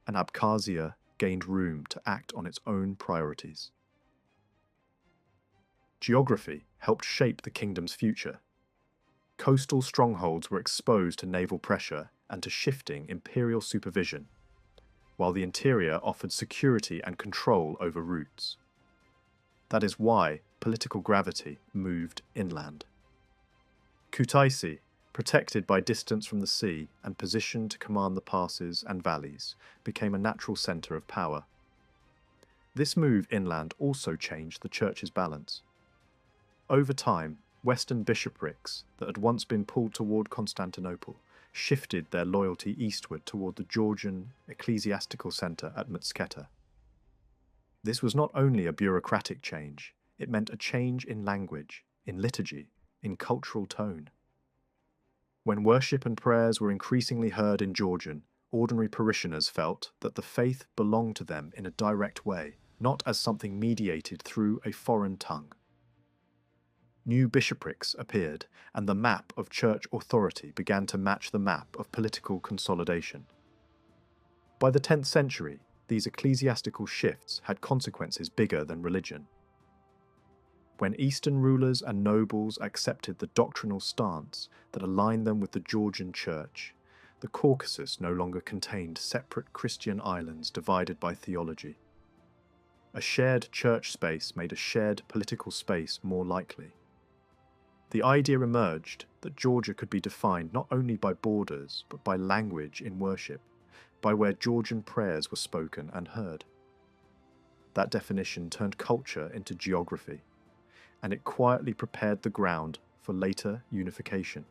and Abkhazia gained room to act on its own priorities. Geography helped shape the kingdom's future. Coastal strongholds were exposed to naval pressure and to shifting imperial supervision, while the interior offered security and control over routes. That is why political gravity moved inland. Kutaisi, protected by distance from the sea and positioned to command the passes and valleys, became a natural centre of power. This move inland also changed the church's balance. Over time, Western bishoprics that had once been pulled toward Constantinople shifted their loyalty eastward toward the Georgian ecclesiastical centre at Mtsketa. This was not only a bureaucratic change, it meant a change in language, in liturgy, in cultural tone. When worship and prayers were increasingly heard in Georgian, ordinary parishioners felt that the faith belonged to them in a direct way, not as something mediated through a foreign tongue. New bishoprics appeared, and the map of church authority began to match the map of political consolidation. By the 10th century, these ecclesiastical shifts had consequences bigger than religion. When Eastern rulers and nobles accepted the doctrinal stance that aligned them with the Georgian Church, the Caucasus no longer contained separate Christian islands divided by theology. A shared church space made a shared political space more likely. The idea emerged that Georgia could be defined not only by borders, but by language in worship, by where Georgian prayers were spoken and heard. That definition turned culture into geography, and it quietly prepared the ground for later unification.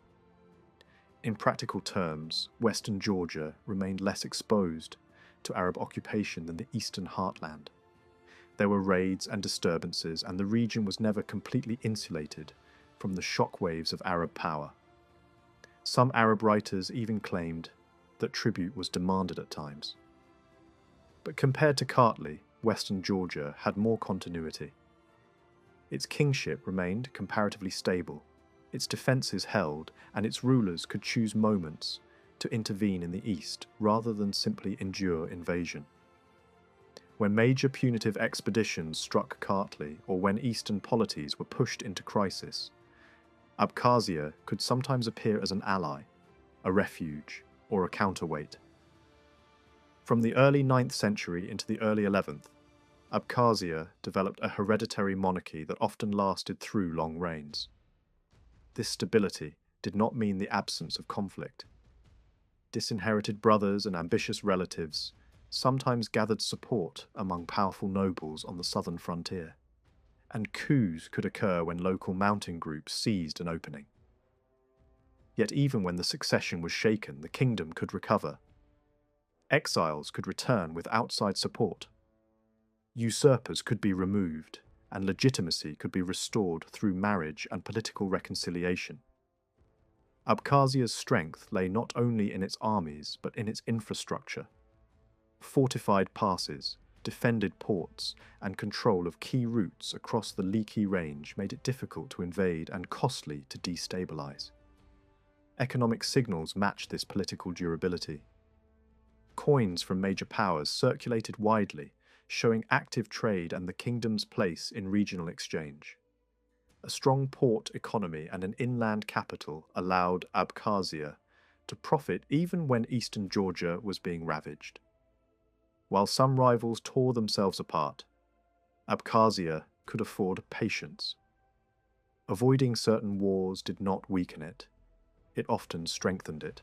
In practical terms, Western Georgia remained less exposed to Arab occupation than the Eastern heartland. There were raids and disturbances, and the region was never completely insulated from the shockwaves of Arab power. Some Arab writers even claimed that tribute was demanded at times. But compared to Kartli, Western Georgia had more continuity. Its kingship remained comparatively stable, its defences held, and its rulers could choose moments to intervene in the east rather than simply endure invasion. When major punitive expeditions struck Kartli, or when eastern polities were pushed into crisis, Abkhazia could sometimes appear as an ally, a refuge, or a counterweight. From the early 9th century into the early 11th, Abkhazia developed a hereditary monarchy that often lasted through long reigns. This stability did not mean the absence of conflict. Disinherited brothers and ambitious relatives sometimes gathered support among powerful nobles on the southern frontier, and coups could occur when local mountain groups seized an opening. Yet even when the succession was shaken, the kingdom could recover. Exiles could return with outside support. Usurpers could be removed, and legitimacy could be restored through marriage and political reconciliation. Abkhazia's strength lay not only in its armies, but in its infrastructure. Fortified passes, defended ports, and control of key routes across the Liki range made it difficult to invade and costly to destabilize. Economic signals matched this political durability. Coins from major powers circulated widely, showing active trade and the kingdom's place in regional exchange. A strong port economy and an inland capital allowed Abkhazia to profit even when eastern Georgia was being ravaged. While some rivals tore themselves apart, Abkhazia could afford patience. Avoiding certain wars did not weaken it. It often strengthened it.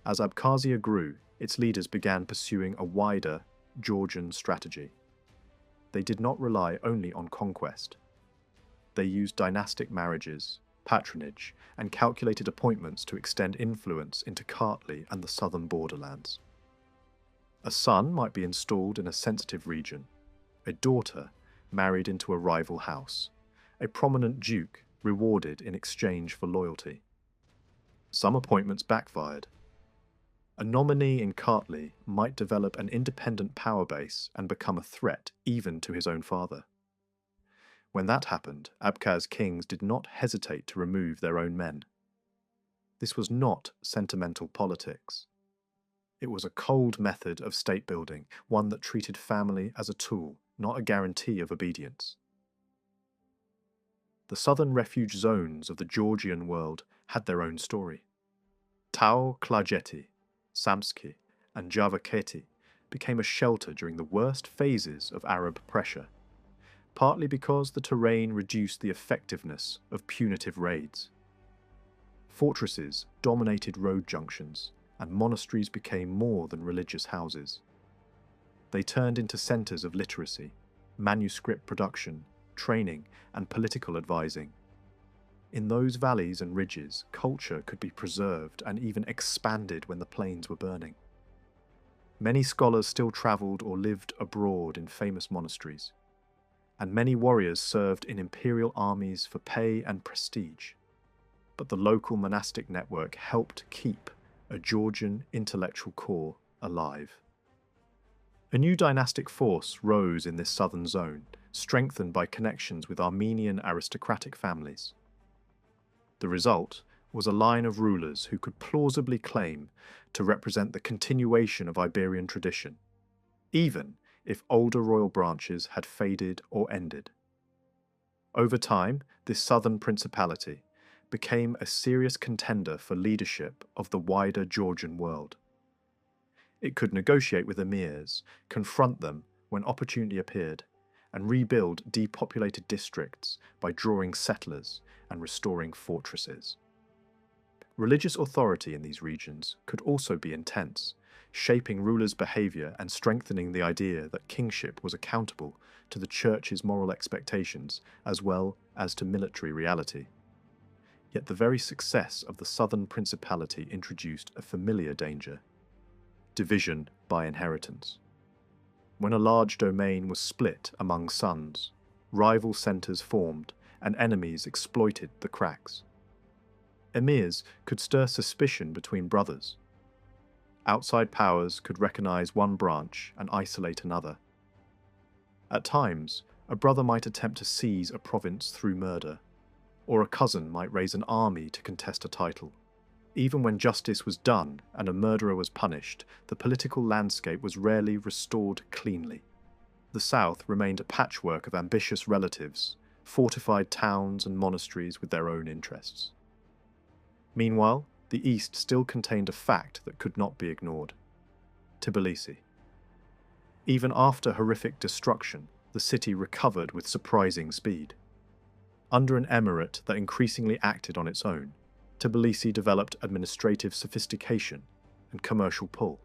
As Abkhazia grew, its leaders began pursuing a wider Georgian strategy. They did not rely only on conquest. They used dynastic marriages, patronage, and calculated appointments to extend influence into Kartli and the southern borderlands. A son might be installed in a sensitive region, a daughter married into a rival house, a prominent duke rewarded in exchange for loyalty. Some appointments backfired. A nominee in Kartli might develop an independent power base and become a threat even to his own father. When that happened, Abkhaz kings did not hesitate to remove their own men. This was not sentimental politics. It was a cold method of state building, one that treated family as a tool, not a guarantee of obedience. The southern refuge zones of the Georgian world had their own story. Tau Klajeti, Samski, and Javaketi became a shelter during the worst phases of Arab pressure, partly because the terrain reduced the effectiveness of punitive raids. Fortresses dominated road junctions, and monasteries became more than religious houses. They turned into centres of literacy, manuscript production, training, and political advising. In those valleys and ridges, culture could be preserved and even expanded when the plains were burning. Many scholars still travelled or lived abroad in famous monasteries, and many warriors served in imperial armies for pay and prestige. But the local monastic network helped keep a Georgian intellectual core alive. A new dynastic force rose in this southern zone, strengthened by connections with Armenian aristocratic families. The result was a line of rulers who could plausibly claim to represent the continuation of Iberian tradition, even if older royal branches had faded or ended. Over time, this southern principality became a serious contender for leadership of the wider Georgian world. It could negotiate with emirs, confront them when opportunity appeared, and rebuild depopulated districts by drawing settlers and restoring fortresses. Religious authority in these regions could also be intense, shaping rulers' behaviour and strengthening the idea that kingship was accountable to the church's moral expectations as well as to military reality. Yet the very success of the southern principality introduced a familiar danger: division by inheritance. When a large domain was split among sons, rival centres formed and enemies exploited the cracks. Emirs could stir suspicion between brothers. Outside powers could recognise one branch and isolate another. At times, a brother might attempt to seize a province through murder, or a cousin might raise an army to contest a title. Even when justice was done and a murderer was punished, the political landscape was rarely restored cleanly. The south remained a patchwork of ambitious relatives, fortified towns and monasteries with their own interests. Meanwhile, the east still contained a fact that could not be ignored: Tbilisi. Even after horrific destruction, the city recovered with surprising speed. Under an emirate that increasingly acted on its own, Tbilisi developed administrative sophistication and commercial pull.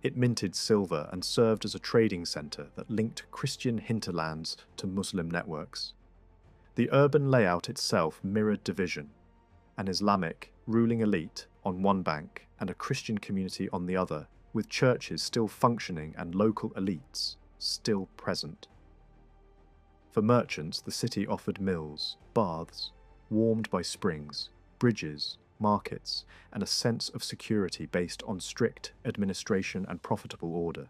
It minted silver and served as a trading centre that linked Christian hinterlands to Muslim networks. The urban layout itself mirrored division: an Islamic ruling elite on one bank and a Christian community on the other, with churches still functioning and local elites still present. For merchants, the city offered mills, baths, warmed by springs, bridges, markets, and a sense of security based on strict administration and profitable order.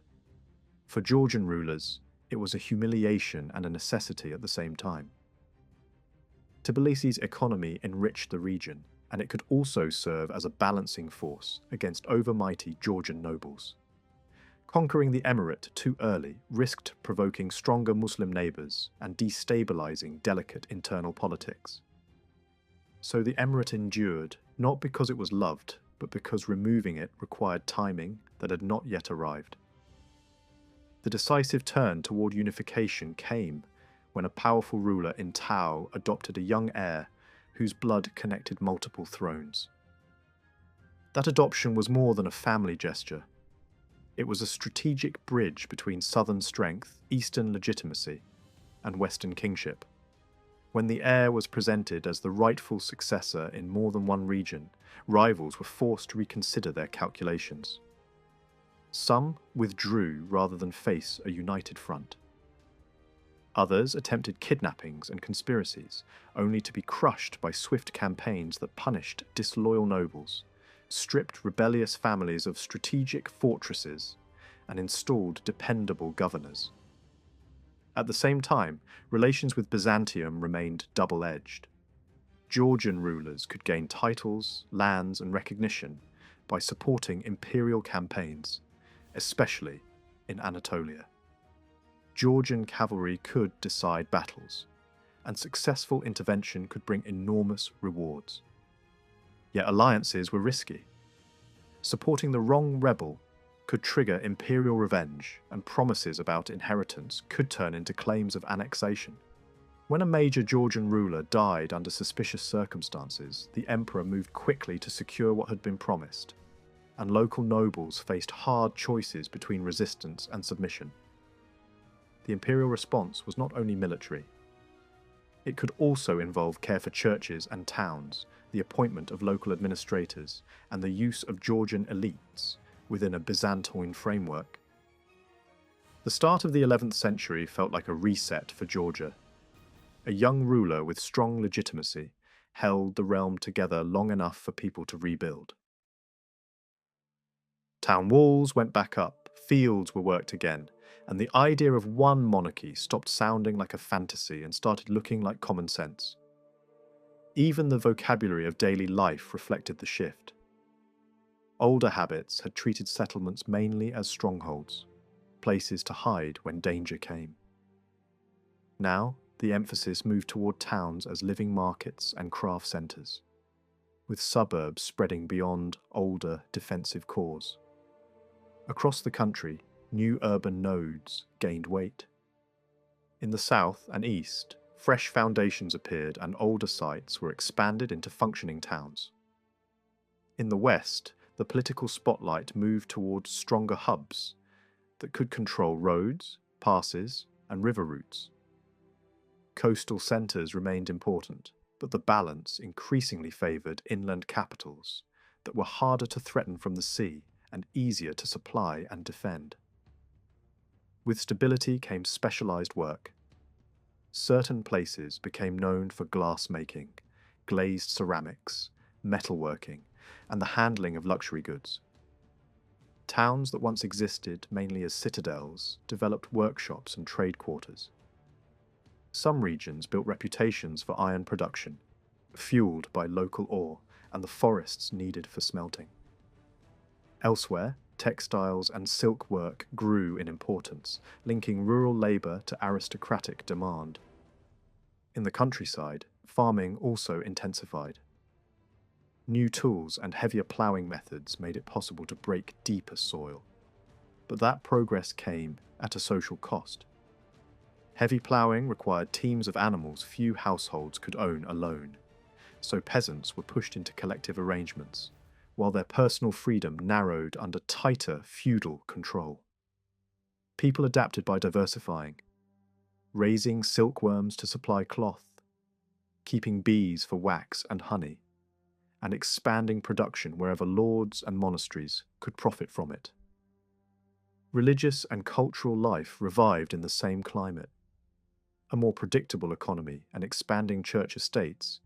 For Georgian rulers, it was a humiliation and a necessity at the same time. Tbilisi's economy enriched the region, and it could also serve as a balancing force against overmighty Georgian nobles. Conquering the emirate too early risked provoking stronger Muslim neighbours and destabilising delicate internal politics. So the emirate endured, not because it was loved, but because removing it required timing that had not yet arrived. The decisive turn toward unification came when a powerful ruler in Tao adopted a young heir whose blood connected multiple thrones. That adoption was more than a family gesture. It was a strategic bridge between southern strength, eastern legitimacy, and western kingship. When the heir was presented as the rightful successor in more than one region, rivals were forced to reconsider their calculations. Some withdrew rather than face a united front. Others attempted kidnappings and conspiracies, only to be crushed by swift campaigns that punished disloyal nobles, stripped rebellious families of strategic fortresses, and installed dependable governors. At the same time, relations with Byzantium remained double-edged. Georgian rulers could gain titles, lands, and recognition by supporting imperial campaigns, especially in Anatolia. Georgian cavalry could decide battles, and successful intervention could bring enormous rewards. Yet alliances were risky. Supporting the wrong rebel could trigger imperial revenge, and promises about inheritance could turn into claims of annexation. When a major Georgian ruler died under suspicious circumstances, the emperor moved quickly to secure what had been promised, and local nobles faced hard choices between resistance and submission. The imperial response was not only military. It could also involve care for churches and towns, the appointment of local administrators, and the use of Georgian elites within a Byzantine framework. The start of the 11th century felt like a reset for Georgia. A young ruler with strong legitimacy held the realm together long enough for people to rebuild. Town walls went back up, fields were worked again, and the idea of one monarchy stopped sounding like a fantasy and started looking like common sense. Even the vocabulary of daily life reflected the shift. Older habits had treated settlements mainly as strongholds, places to hide when danger came. Now, the emphasis moved toward towns as living markets and craft centres, with suburbs spreading beyond older defensive cores. Across the country, new urban nodes gained weight. In the south and east, fresh foundations appeared and older sites were expanded into functioning towns. In the west, the political spotlight moved towards stronger hubs that could control roads, passes, and river routes. Coastal centres remained important, but the balance increasingly favoured inland capitals that were harder to threaten from the sea and easier to supply and defend. With stability came specialised work. Certain places became known for glass making, glazed ceramics, metalworking, and the handling of luxury goods. Towns that once existed mainly as citadels developed workshops and trade quarters. Some regions built reputations for iron production, fueled by local ore and the forests needed for smelting. Elsewhere, textiles and silk work grew in importance, linking rural labour to aristocratic demand. In the countryside, farming also intensified. New tools and heavier ploughing methods made it possible to break deeper soil. But that progress came at a social cost. Heavy ploughing required teams of animals few households could own alone, so peasants were pushed into collective arrangements, while their personal freedom narrowed under tighter feudal control. People adapted by diversifying, raising silkworms to supply cloth, keeping bees for wax and honey, and expanding production wherever lords and monasteries could profit from it. Religious and cultural life revived in the same climate. A more predictable economy and expanding church estates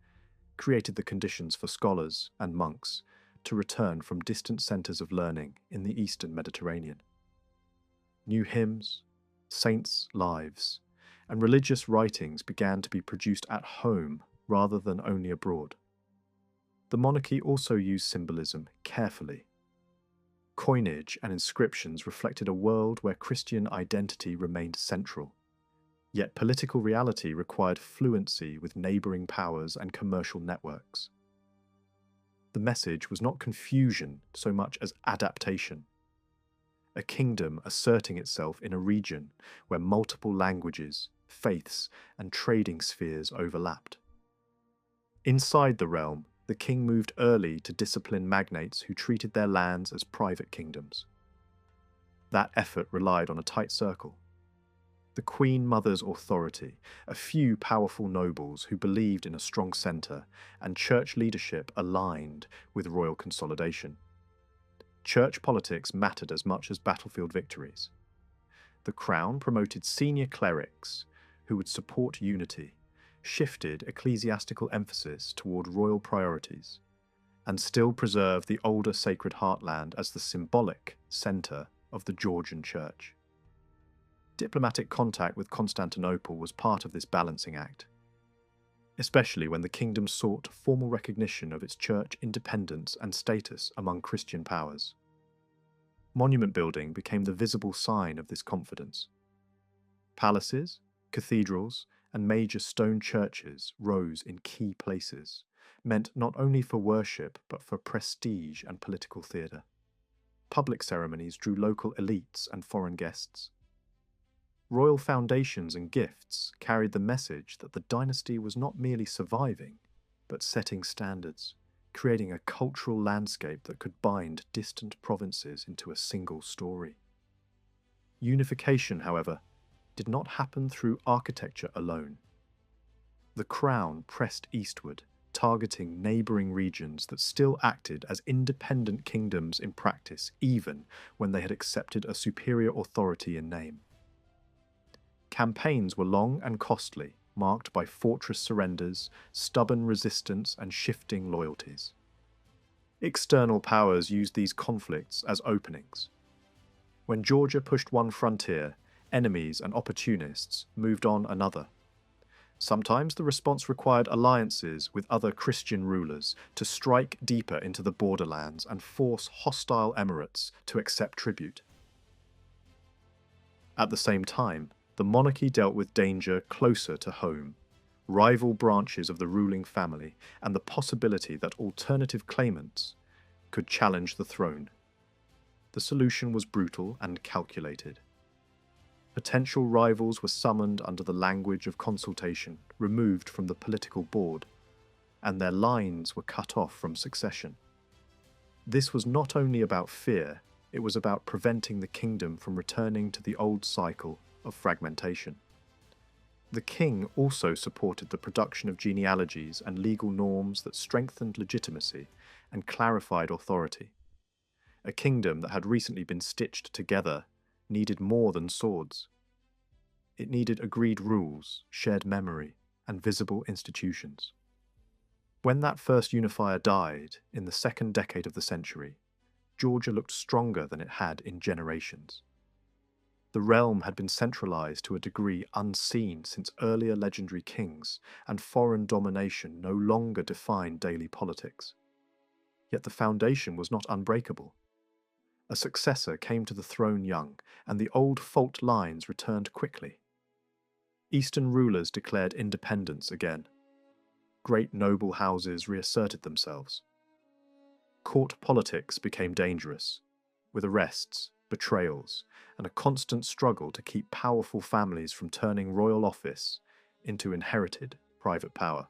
created the conditions for scholars and monks to return from distant centres of learning in the eastern Mediterranean. New hymns, saints' lives, and religious writings began to be produced at home rather than only abroad. The monarchy also used symbolism carefully. Coinage and inscriptions reflected a world where Christian identity remained central. Yet political reality required fluency with neighbouring powers and commercial networks. The message was not confusion so much as adaptation. A kingdom asserting itself in a region where multiple languages, faiths, and trading spheres overlapped. Inside the realm, the king moved early to discipline magnates who treated their lands as private kingdoms. That effort relied on a tight circle. The Queen Mother's authority, a few powerful nobles who believed in a strong centre, and church leadership aligned with royal consolidation. Church politics mattered as much as battlefield victories. The crown promoted senior clerics who would support unity, shifted ecclesiastical emphasis toward royal priorities, and still preserved the older Sacred Heartland as the symbolic centre of the Georgian Church. Diplomatic contact with Constantinople was part of this balancing act, especially when the kingdom sought formal recognition of its church independence and status among Christian powers. Monument building became the visible sign of this confidence. Palaces, cathedrals, and major stone churches rose in key places, meant not only for worship but for prestige and political theatre. Public ceremonies drew local elites and foreign guests. Royal foundations and gifts carried the message that the dynasty was not merely surviving, but setting standards, creating a cultural landscape that could bind distant provinces into a single story. Unification, however, did not happen through architecture alone. The crown pressed eastward, targeting neighbouring regions that still acted as independent kingdoms in practice, even when they had accepted a superior authority in name. Campaigns were long and costly, marked by fortress surrenders, stubborn resistance, and shifting loyalties. External powers used these conflicts as openings. When Georgia pushed one frontier, enemies and opportunists moved on another. Sometimes the response required alliances with other Christian rulers to strike deeper into the borderlands and force hostile emirates to accept tribute. At the same time, the monarchy dealt with danger closer to home, rival branches of the ruling family, and the possibility that alternative claimants could challenge the throne. The solution was brutal and calculated. Potential rivals were summoned under the language of consultation, removed from the political board, and their lines were cut off from succession. This was not only about fear, it was about preventing the kingdom from returning to the old cycle of fragmentation. The king also supported the production of genealogies and legal norms that strengthened legitimacy and clarified authority. A kingdom that had recently been stitched together needed more than swords. It needed agreed rules, shared memory, and visible institutions. When that first unifier died in the second decade of the century, Georgia looked stronger than it had in generations. The realm had been centralized to a degree unseen since earlier legendary kings, and foreign domination no longer defined daily politics. Yet the foundation was not unbreakable. A successor came to the throne young, and the old fault lines returned quickly. Eastern rulers declared independence again. Great noble houses reasserted themselves. Court politics became dangerous, with arrests, betrayals, and a constant struggle to keep powerful families from turning royal office into inherited private power.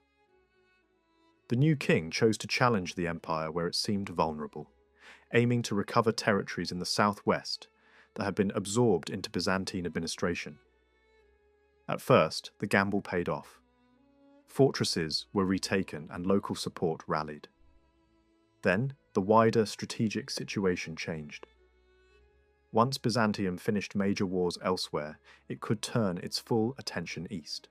The new king chose to challenge the empire where it seemed vulnerable, aiming to recover territories in the southwest that had been absorbed into Byzantine administration. At first, the gamble paid off. Fortresses were retaken and local support rallied. Then, the wider strategic situation changed. Once Byzantium finished major wars elsewhere, it could turn its full attention east.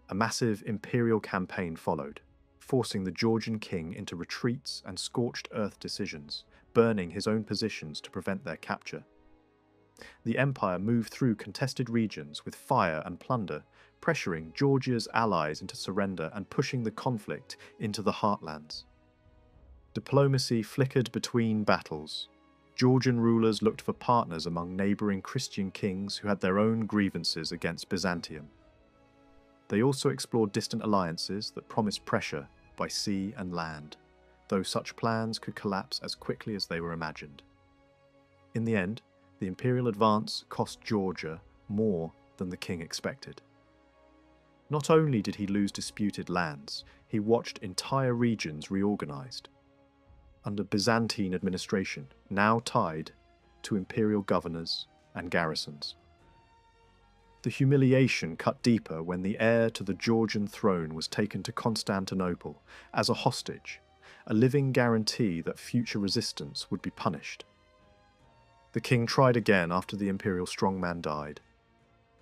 A massive imperial campaign followed, forcing the Georgian king into retreats and scorched earth decisions, burning his own positions to prevent their capture. The empire moved through contested regions with fire and plunder, pressuring Georgia's allies into surrender and pushing the conflict into the heartlands. Diplomacy flickered between battles. Georgian rulers looked for partners among neighbouring Christian kings who had their own grievances against Byzantium. They also explored distant alliances that promised pressure by sea and land, though such plans could collapse as quickly as they were imagined. In the end, the imperial advance cost Georgia more than the king expected. Not only did he lose disputed lands, he watched entire regions reorganized under Byzantine administration, now tied to imperial governors and garrisons. The humiliation cut deeper when the heir to the Georgian throne was taken to Constantinople as a hostage, a living guarantee that future resistance would be punished. The king tried again after the imperial strongman died.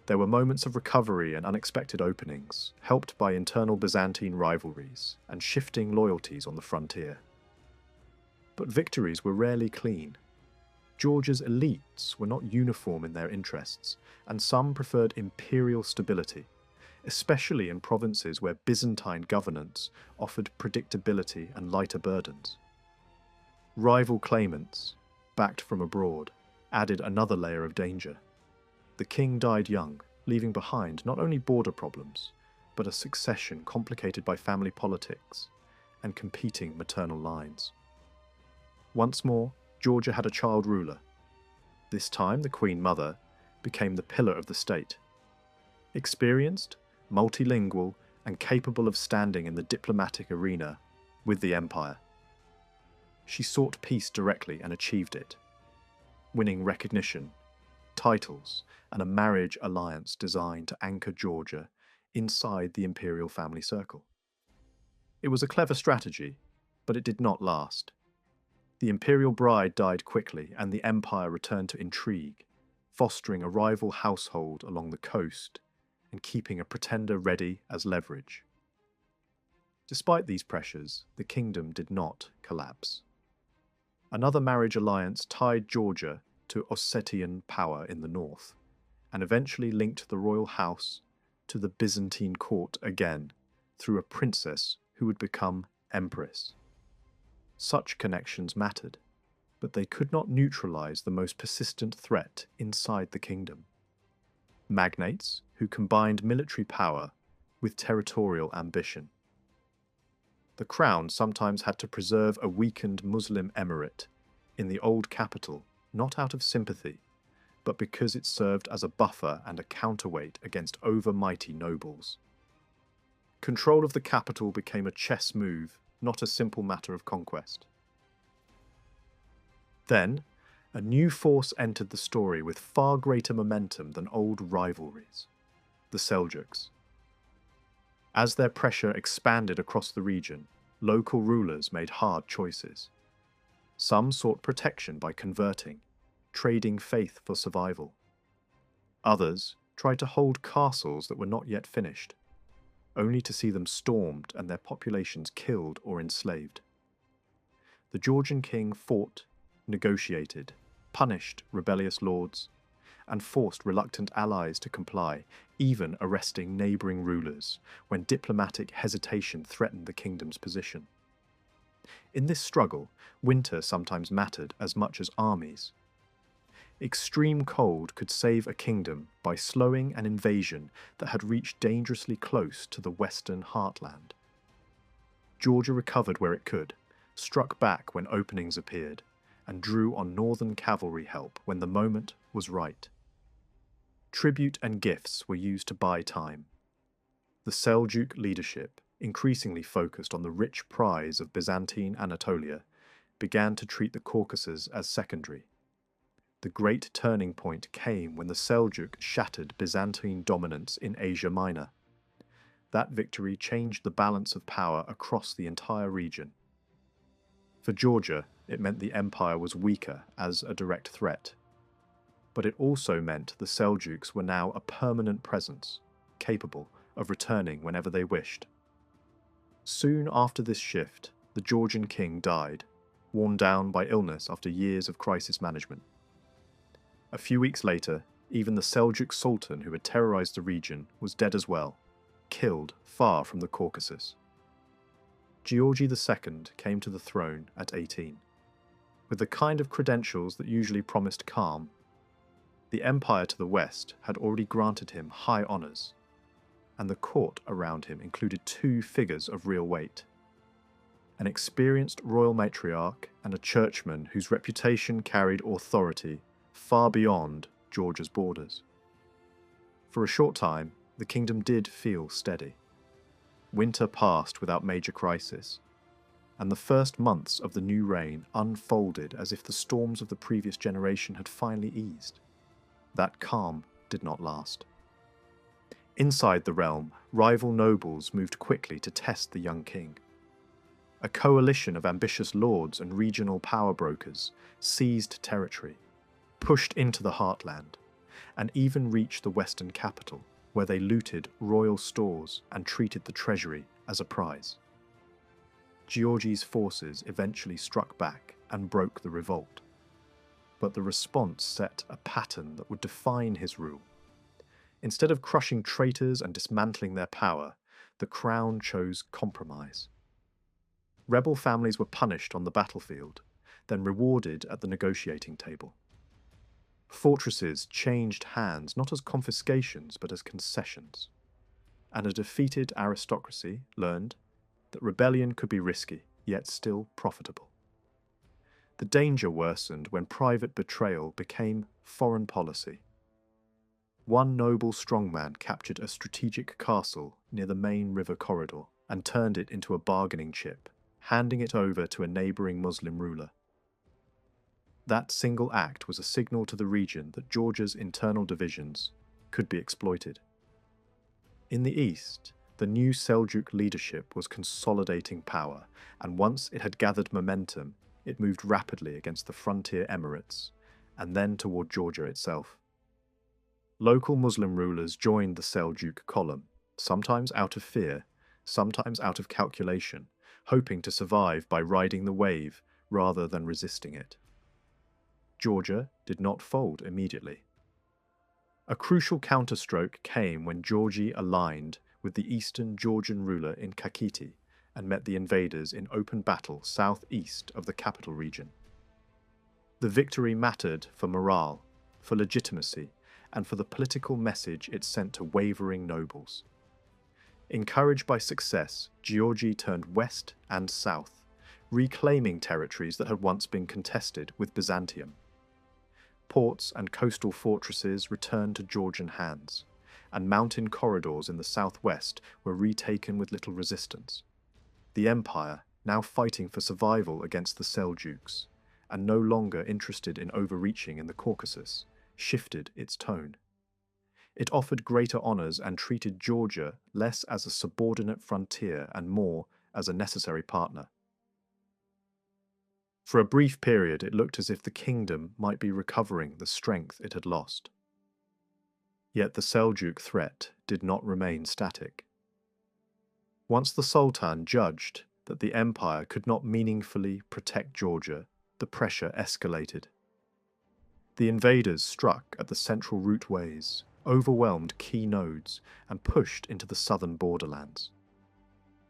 There were moments of recovery and unexpected openings, helped by internal Byzantine rivalries and shifting loyalties on the frontier. But victories were rarely clean. Georgia's elites were not uniform in their interests, and some preferred imperial stability, especially in provinces where Byzantine governance offered predictability and lighter burdens. Rival claimants, backed from abroad, added another layer of danger. The king died young, leaving behind not only border problems, but a succession complicated by family politics and competing maternal lines. Once more, Georgia had a child ruler. This time, the Queen Mother became the pillar of the state. Experienced, multilingual, and capable of standing in the diplomatic arena with the empire. She sought peace directly and achieved it, winning recognition, titles, and a marriage alliance designed to anchor Georgia inside the imperial family circle. It was a clever strategy, but it did not last. The imperial bride died quickly, and the empire returned to intrigue, fostering a rival household along the coast and keeping a pretender ready as leverage. Despite these pressures, the kingdom did not collapse. Another marriage alliance tied Georgia to Ossetian power in the north, and eventually linked the royal house to the Byzantine court again through a princess who would become empress. Such connections mattered, but they could not neutralize the most persistent threat inside the kingdom. Magnates who combined military power with territorial ambition. The crown sometimes had to preserve a weakened Muslim emirate in the old capital, not out of sympathy, but because it served as a buffer and a counterweight against overmighty nobles. Control of the capital became a chess move, not a simple matter of conquest. Then, a new force entered the story with far greater momentum than old rivalries: the Seljuks. As their pressure expanded across the region, local rulers made hard choices. Some sought protection by converting, trading faith for survival. Others tried to hold castles that were not yet finished, only to see them stormed and their populations killed or enslaved. The Georgian king fought, negotiated, punished rebellious lords, and forced reluctant allies to comply, even arresting neighbouring rulers when diplomatic hesitation threatened the kingdom's position. In this struggle, winter sometimes mattered as much as armies. Extreme cold could save a kingdom by slowing an invasion that had reached dangerously close to the western heartland. Georgia recovered where it could, struck back when openings appeared, and drew on northern cavalry help when the moment was right. Tribute and gifts were used to buy time. The Seljuk leadership, increasingly focused on the rich prize of Byzantine Anatolia, began to treat the Caucasus as secondary. The great turning point came when the Seljuk shattered Byzantine dominance in Asia Minor. That victory changed the balance of power across the entire region. For Georgia, it meant the empire was weaker as a direct threat. But it also meant the Seljuks were now a permanent presence, capable of returning whenever they wished. Soon after this shift, the Georgian king died, worn down by illness after years of crisis management. A few weeks later, even the Seljuk Sultan who had terrorized the region was dead as well, killed far from the Caucasus. Georgi II came to the throne at 18. With the kind of credentials that usually promised calm, the empire to the west had already granted him high honours, and the court around him included two figures of real weight: an experienced royal matriarch and a churchman whose reputation carried authority far beyond Georgia's borders. For a short time, the kingdom did feel steady. Winter passed without major crisis, and the first months of the new reign unfolded as if the storms of the previous generation had finally eased. That calm did not last. Inside the realm, rival nobles moved quickly to test the young king. A coalition of ambitious lords and regional power brokers seized territory, pushed into the heartland, and even reached the western capital, where they looted royal stores and treated the treasury as a prize. Georgi's forces eventually struck back and broke the revolt. But the response set a pattern that would define his rule. Instead of crushing traitors and dismantling their power, the crown chose compromise. Rebel families were punished on the battlefield, then rewarded at the negotiating table. Fortresses changed hands not as confiscations but as concessions, and a defeated aristocracy learned that rebellion could be risky, yet still profitable. The danger worsened when private betrayal became foreign policy. One noble strongman captured a strategic castle near the main river corridor and turned it into a bargaining chip, handing it over to a neighbouring Muslim ruler. That single act was a signal to the region that Georgia's internal divisions could be exploited. In the east, the new Seljuk leadership was consolidating power, and once it had gathered momentum, it moved rapidly against the frontier emirates, and then toward Georgia itself. Local Muslim rulers joined the Seljuk column, sometimes out of fear, sometimes out of calculation, hoping to survive by riding the wave rather than resisting it. Georgia did not fold immediately. A crucial counterstroke came when Georgi aligned with the eastern Georgian ruler in Kakheti and met the invaders in open battle southeast of the capital region. The victory mattered for morale, for legitimacy, and for the political message it sent to wavering nobles. Encouraged by success, Georgi turned west and south, reclaiming territories that had once been contested with Byzantium. Ports and coastal fortresses returned to Georgian hands, and mountain corridors in the southwest were retaken with little resistance. The empire, now fighting for survival against the Seljuks, and no longer interested in overreaching in the Caucasus, shifted its tone. It offered greater honours and treated Georgia less as a subordinate frontier and more as a necessary partner. For a brief period, it looked as if the kingdom might be recovering the strength it had lost. Yet the Seljuk threat did not remain static. Once the Sultan judged that the empire could not meaningfully protect Georgia, the pressure escalated. The invaders struck at the central routeways, overwhelmed key nodes, and pushed into the southern borderlands.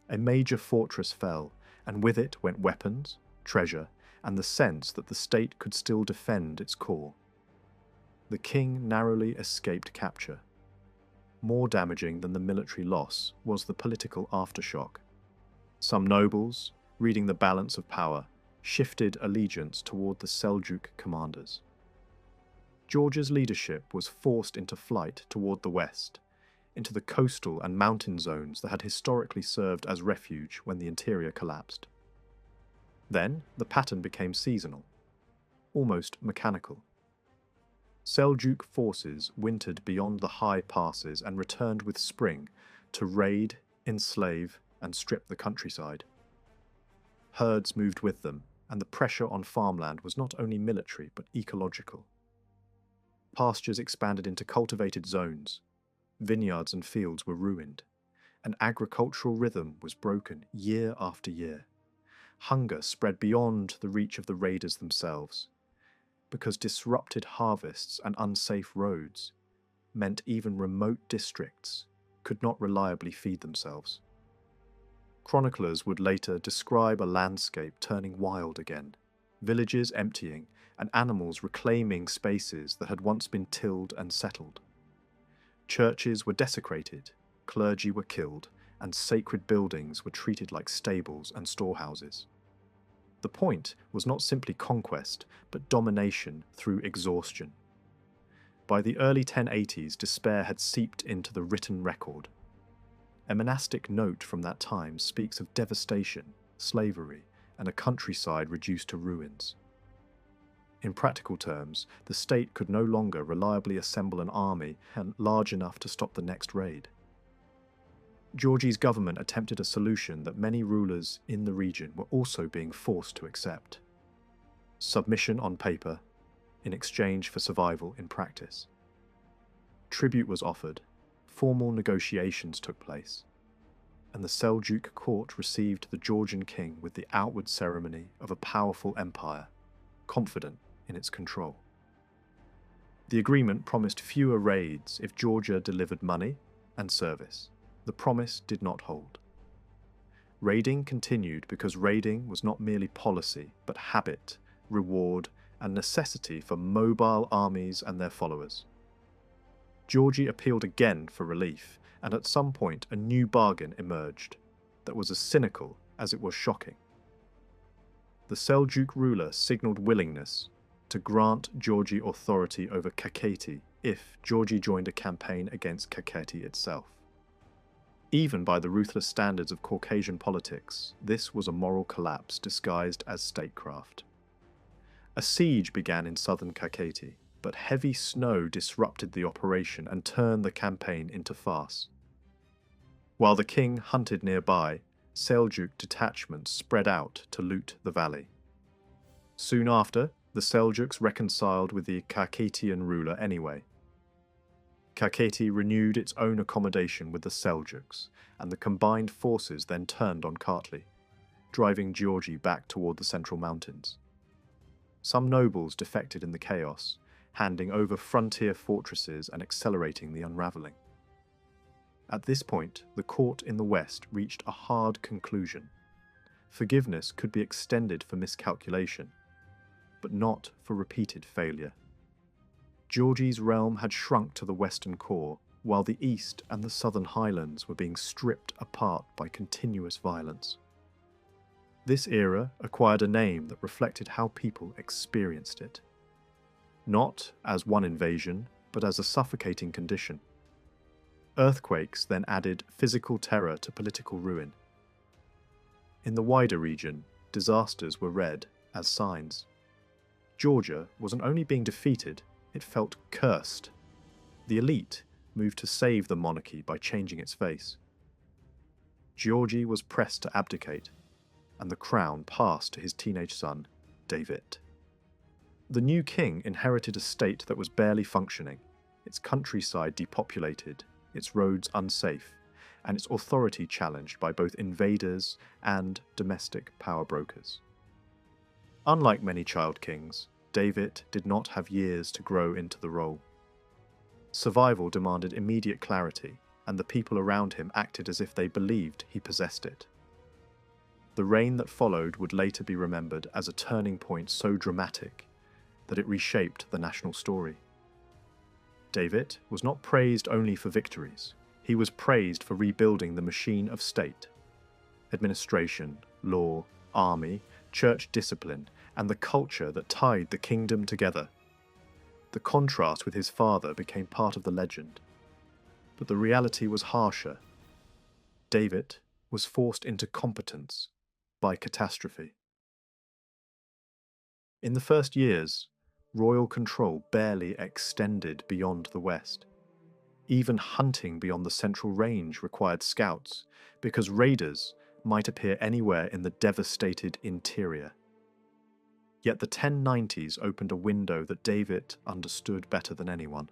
A major fortress fell, and with it went weapons, treasure, and the sense that the state could still defend its core. The king narrowly escaped capture. More damaging than the military loss was the political aftershock. Some nobles, reading the balance of power, shifted allegiance toward the Seljuk commanders. Georgia's leadership was forced into flight toward the west, into the coastal and mountain zones that had historically served as refuge when the interior collapsed. Then the pattern became seasonal, almost mechanical. Seljuk forces wintered beyond the high passes and returned with spring to raid, enslave, and strip the countryside. Herds moved with them, and the pressure on farmland was not only military but ecological. Pastures expanded into cultivated zones, vineyards and fields were ruined, and agricultural rhythm was broken year after year. Hunger spread beyond the reach of the raiders themselves, because disrupted harvests and unsafe roads meant even remote districts could not reliably feed themselves. Chroniclers would later describe a landscape turning wild again, villages emptying, and animals reclaiming spaces that had once been tilled and settled. Churches were desecrated, clergy were killed, and sacred buildings were treated like stables and storehouses. The point was not simply conquest, but domination through exhaustion. By the early 1080s, despair had seeped into the written record. A monastic note from that time speaks of devastation, slavery, and a countryside reduced to ruins. In practical terms, the state could no longer reliably assemble an army large enough to stop the next raid. Georgi's government attempted a solution that many rulers in the region were also being forced to accept: submission on paper, in exchange for survival in practice. Tribute was offered, formal negotiations took place, and the Seljuk court received the Georgian king with the outward ceremony of a powerful empire, confident in its control. The agreement promised fewer raids if Georgia delivered money and service. The promise did not hold. Raiding continued because raiding was not merely policy, but habit, reward, and necessity for mobile armies and their followers. Georgi appealed again for relief, and at some point a new bargain emerged that was as cynical as it was shocking. The Seljuk ruler signalled willingness to grant Georgi authority over Kakheti if Georgi joined a campaign against Kakheti itself. Even by the ruthless standards of Caucasian politics, this was a moral collapse disguised as statecraft. A siege began in southern Kakheti, but heavy snow disrupted the operation and turned the campaign into farce. While the king hunted nearby, Seljuk detachments spread out to loot the valley. Soon after, the Seljuks reconciled with the Kakhetian ruler anyway. Kakheti renewed its own accommodation with the Seljuks, and the combined forces then turned on Kartli, driving Georgi back toward the central mountains. Some nobles defected in the chaos, handing over frontier fortresses and accelerating the unravelling. At this point, the court in the west reached a hard conclusion. Forgiveness could be extended for miscalculation, but not for repeated failure. Georgi's realm had shrunk to the western core, while the east and the southern highlands were being stripped apart by continuous violence. This era acquired a name that reflected how people experienced it. Not as one invasion, but as a suffocating condition. Earthquakes then added physical terror to political ruin. In the wider region, disasters were read as signs. Georgia wasn't only being defeated, it felt cursed. The elite moved to save the monarchy by changing its face. Georgi was pressed to abdicate, and the crown passed to his teenage son, David. The new king inherited a state that was barely functioning, its countryside depopulated, its roads unsafe, and its authority challenged by both invaders and domestic power brokers. Unlike many child kings, David did not have years to grow into the role. Survival demanded immediate clarity, and the people around him acted as if they believed he possessed it. The reign that followed would later be remembered as a turning point so dramatic that it reshaped the national story. David was not praised only for victories. He was praised for rebuilding the machine of state. Administration, law, army, church discipline, and the culture that tied the kingdom together. The contrast with his father became part of the legend. But the reality was harsher. David was forced into competence by catastrophe. In the first years, royal control barely extended beyond the west. Even hunting beyond the central range required scouts, because raiders might appear anywhere in the devastated interior. Yet the 1090s opened a window that David understood better than anyone.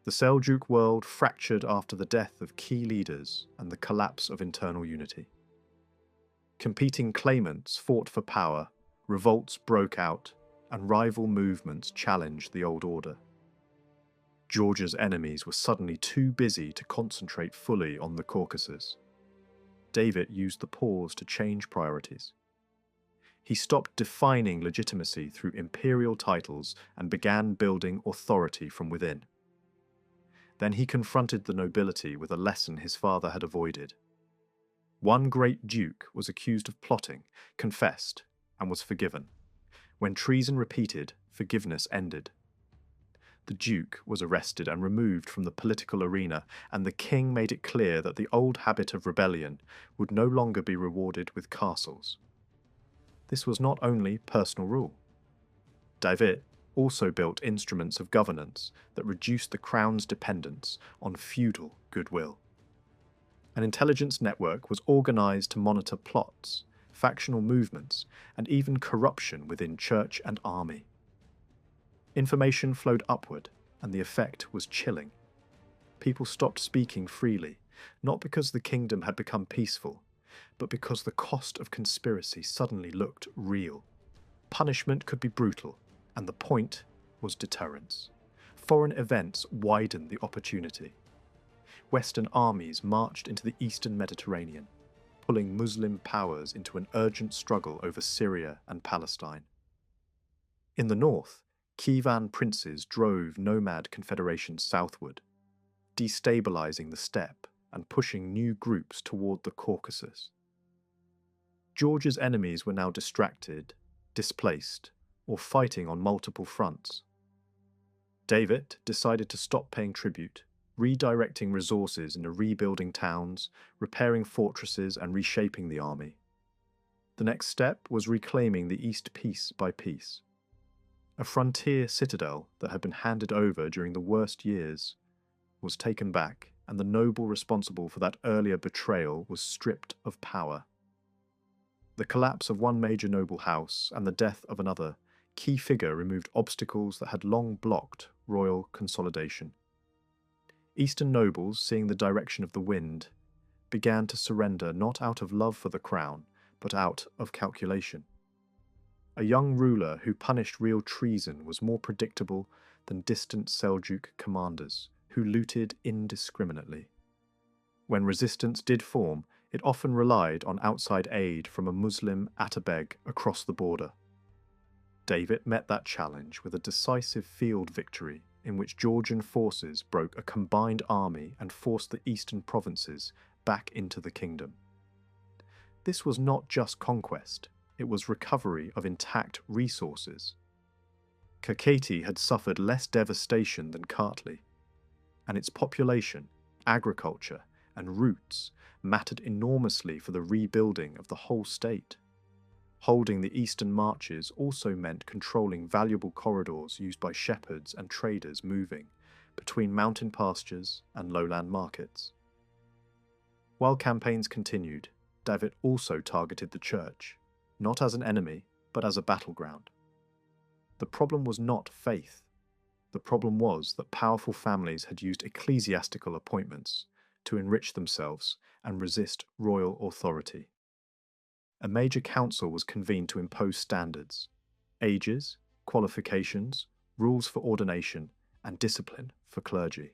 The Seljuk world fractured after the death of key leaders and the collapse of internal unity. Competing claimants fought for power, revolts broke out, and rival movements challenged the old order. Georgia's enemies were suddenly too busy to concentrate fully on the Caucasus. David used the pause to change priorities. He stopped defining legitimacy through imperial titles and began building authority from within. Then he confronted the nobility with a lesson his father had avoided. One great duke was accused of plotting, confessed, and was forgiven. When treason repeated, forgiveness ended. The duke was arrested and removed from the political arena, and the king made it clear that the old habit of rebellion would no longer be rewarded with castles. This was not only personal rule. David also built instruments of governance that reduced the crown's dependence on feudal goodwill. An intelligence network was organized to monitor plots, factional movements, and even corruption within church and army. Information flowed upward, and the effect was chilling. People stopped speaking freely, not because the kingdom had become peaceful, but because the cost of conspiracy suddenly looked real. Punishment could be brutal, and the point was deterrence. Foreign events widened the opportunity. Western armies marched into the eastern Mediterranean, pulling Muslim powers into an urgent struggle over Syria and Palestine. In the north, Kievan princes drove nomad confederations southward, destabilizing the steppe and pushing new groups toward the Caucasus. Georgia's enemies were now distracted, displaced, or fighting on multiple fronts. David decided to stop paying tribute, redirecting resources into rebuilding towns, repairing fortresses, and reshaping the army. The next step was reclaiming the east piece by piece. A frontier citadel that had been handed over during the worst years was taken back and the noble responsible for that earlier betrayal was stripped of power. The collapse of one major noble house and the death of another key figure removed obstacles that had long blocked royal consolidation. Eastern nobles, seeing the direction of the wind, began to surrender not out of love for the crown, but out of calculation. A young ruler who punished real treason was more predictable than distant Seljuk commanders who looted indiscriminately. When resistance did form, it often relied on outside aid from a Muslim Atabeg across the border. David met that challenge with a decisive field victory in which Georgian forces broke a combined army and forced the eastern provinces back into the kingdom. This was not just conquest, it was recovery of intact resources. Kakheti had suffered less devastation than Kartli, and its population, agriculture, and roots mattered enormously for the rebuilding of the whole state. Holding the eastern marches also meant controlling valuable corridors used by shepherds and traders moving between mountain pastures and lowland markets. While campaigns continued, David also targeted the church, not as an enemy, but as a battleground. The problem was not faith. The problem was that powerful families had used ecclesiastical appointments to enrich themselves and resist royal authority. A major council was convened to impose standards, ages, qualifications, rules for ordination, and discipline for clergy.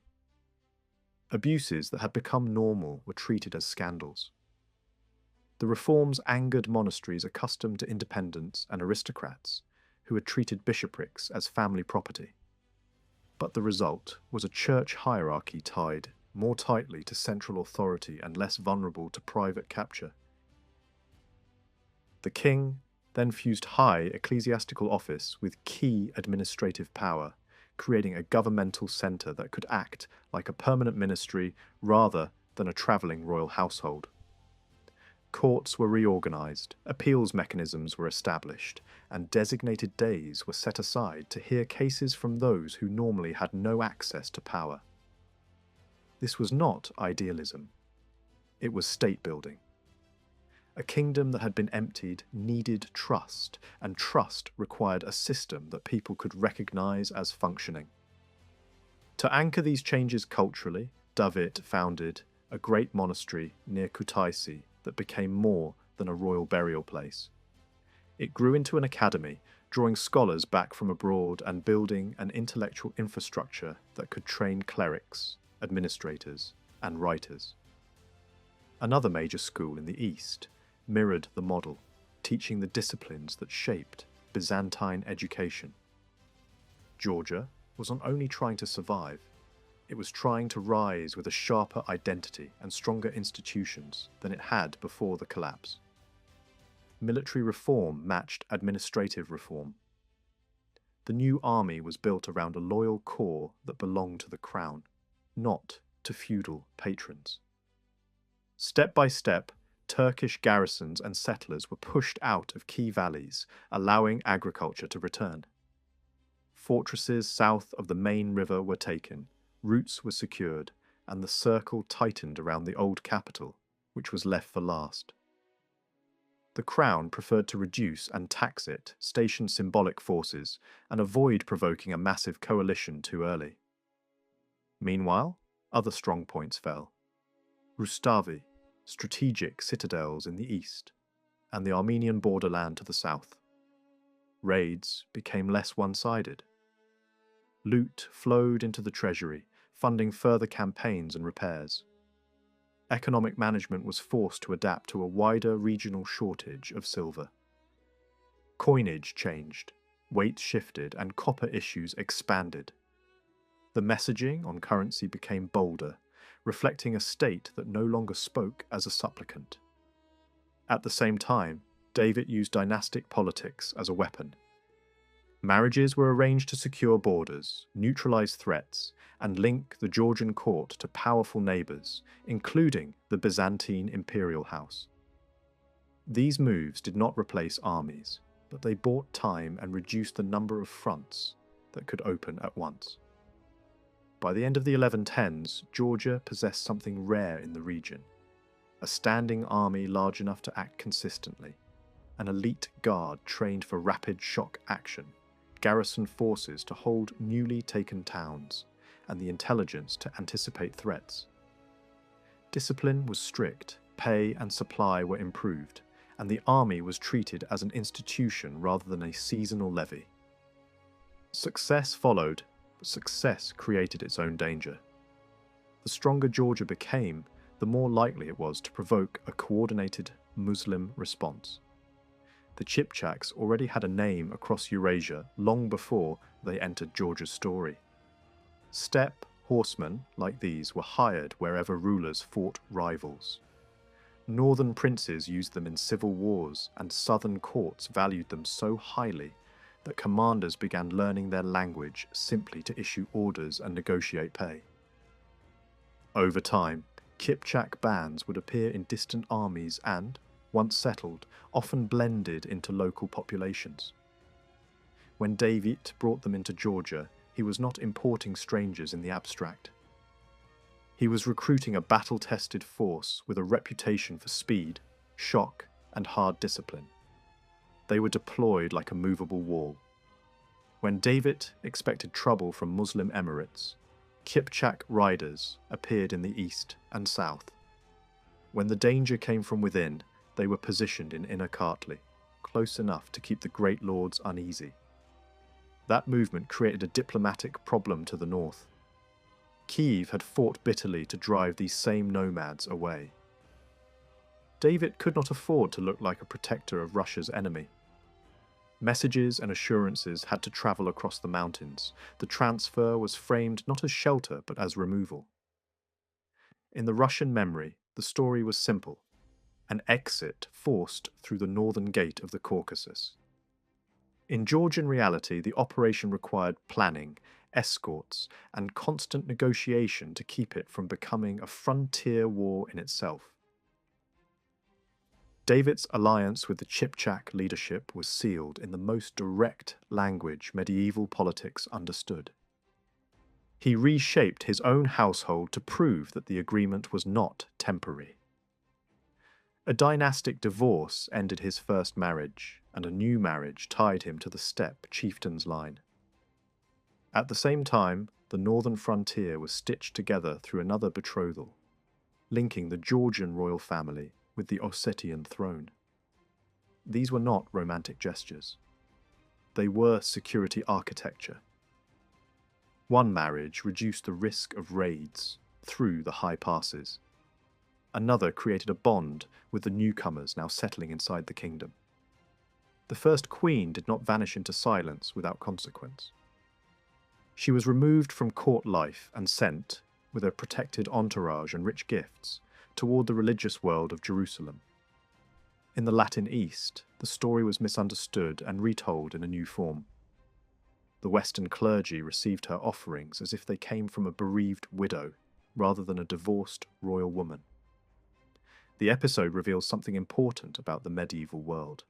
Abuses that had become normal were treated as scandals. The reforms angered monasteries accustomed to independence and aristocrats who had treated bishoprics as family property. But the result was a church hierarchy tied more tightly to central authority and less vulnerable to private capture. The king then fused high ecclesiastical office with key administrative power, creating a governmental centre that could act like a permanent ministry rather than a travelling royal household. Courts were reorganised, appeals mechanisms were established, and designated days were set aside to hear cases from those who normally had no access to power. This was not idealism. It was state building. A kingdom that had been emptied needed trust, and trust required a system that people could recognise as functioning. To anchor these changes culturally, David founded a great monastery near Kutaisi that became more than a royal burial place. It grew into an academy, drawing scholars back from abroad and building an intellectual infrastructure that could train clerics, administrators, and writers. Another major school in the east mirrored the model, teaching the disciplines that shaped Byzantine education. Georgia was not only trying to survive, it was trying to rise with a sharper identity and stronger institutions than it had before the collapse. Military reform matched administrative reform. The new army was built around a loyal core that belonged to the crown, not to feudal patrons. Step by step, Turkish garrisons and settlers were pushed out of key valleys, allowing agriculture to return. Fortresses south of the main river were taken, routes were secured, and the circle tightened around the old capital, which was left for last. The crown preferred to reduce and tax it, station symbolic forces, and avoid provoking a massive coalition too early. Meanwhile, other strong points fell. Rustavi, strategic citadels in the east, and the Armenian borderland to the south. Raids became less one-sided. Loot flowed into the treasury, funding further campaigns and repairs. Economic management was forced to adapt to a wider regional shortage of silver. Coinage changed, weights shifted, and copper issues expanded. The messaging on currency became bolder, reflecting a state that no longer spoke as a supplicant. At the same time, David used dynastic politics as a weapon. Marriages were arranged to secure borders, neutralize threats, and link the Georgian court to powerful neighbours, including the Byzantine imperial house. These moves did not replace armies, but they bought time and reduced the number of fronts that could open at once. By the end of the 1110s, Georgia possessed something rare in the region: a standing army large enough to act consistently, an elite guard trained for rapid shock action, garrison forces to hold newly taken towns, and the intelligence to anticipate threats. Discipline was strict, pay and supply were improved, and the army was treated as an institution rather than a seasonal levy. Success followed, but success created its own danger. The stronger Georgia became, the more likely it was to provoke a coordinated Muslim response. The Kipchaks already had a name across Eurasia long before they entered Georgia's story. Steppe horsemen like these were hired wherever rulers fought rivals. Northern princes used them in civil wars, and southern courts valued them so highly that commanders began learning their language simply to issue orders and negotiate pay. Over time, Kipchak bands would appear in distant armies and, once settled, often blended into local populations. When David brought them into Georgia, he was not importing strangers in the abstract. He was recruiting a battle-tested force with a reputation for speed, shock, and hard discipline. They were deployed like a movable wall. When David expected trouble from Muslim emirates, Kipchak riders appeared in the east and south. When the danger came from within, they were positioned in Inner Kartli, close enough to keep the great lords uneasy. That movement created a diplomatic problem to the north. Kiev had fought bitterly to drive these same nomads away. David could not afford to look like a protector of Russia's enemy. Messages and assurances had to travel across the mountains. The transfer was framed not as shelter but as removal. In the Russian memory, the story was simple: an exit forced through the northern gate of the Caucasus. In Georgian reality, the operation required planning, escorts, and constant negotiation to keep it from becoming a frontier war in itself. David's alliance with the Kipchak leadership was sealed in the most direct language medieval politics understood. He reshaped his own household to prove that the agreement was not temporary. A dynastic divorce ended his first marriage, and a new marriage tied him to the steppe chieftain's line. At the same time, the northern frontier was stitched together through another betrothal, linking the Georgian royal family with the Ossetian throne. These were not romantic gestures. They were security architecture. One marriage reduced the risk of raids through the high passes. Another created a bond with the newcomers now settling inside the kingdom. The first queen did not vanish into silence without consequence. She was removed from court life and sent, with a protected entourage and rich gifts, toward the religious world of Jerusalem. In the Latin East, the story was misunderstood and retold in a new form. The Western clergy received her offerings as if they came from a bereaved widow, rather than a divorced royal woman. The episode reveals something important about the medieval world.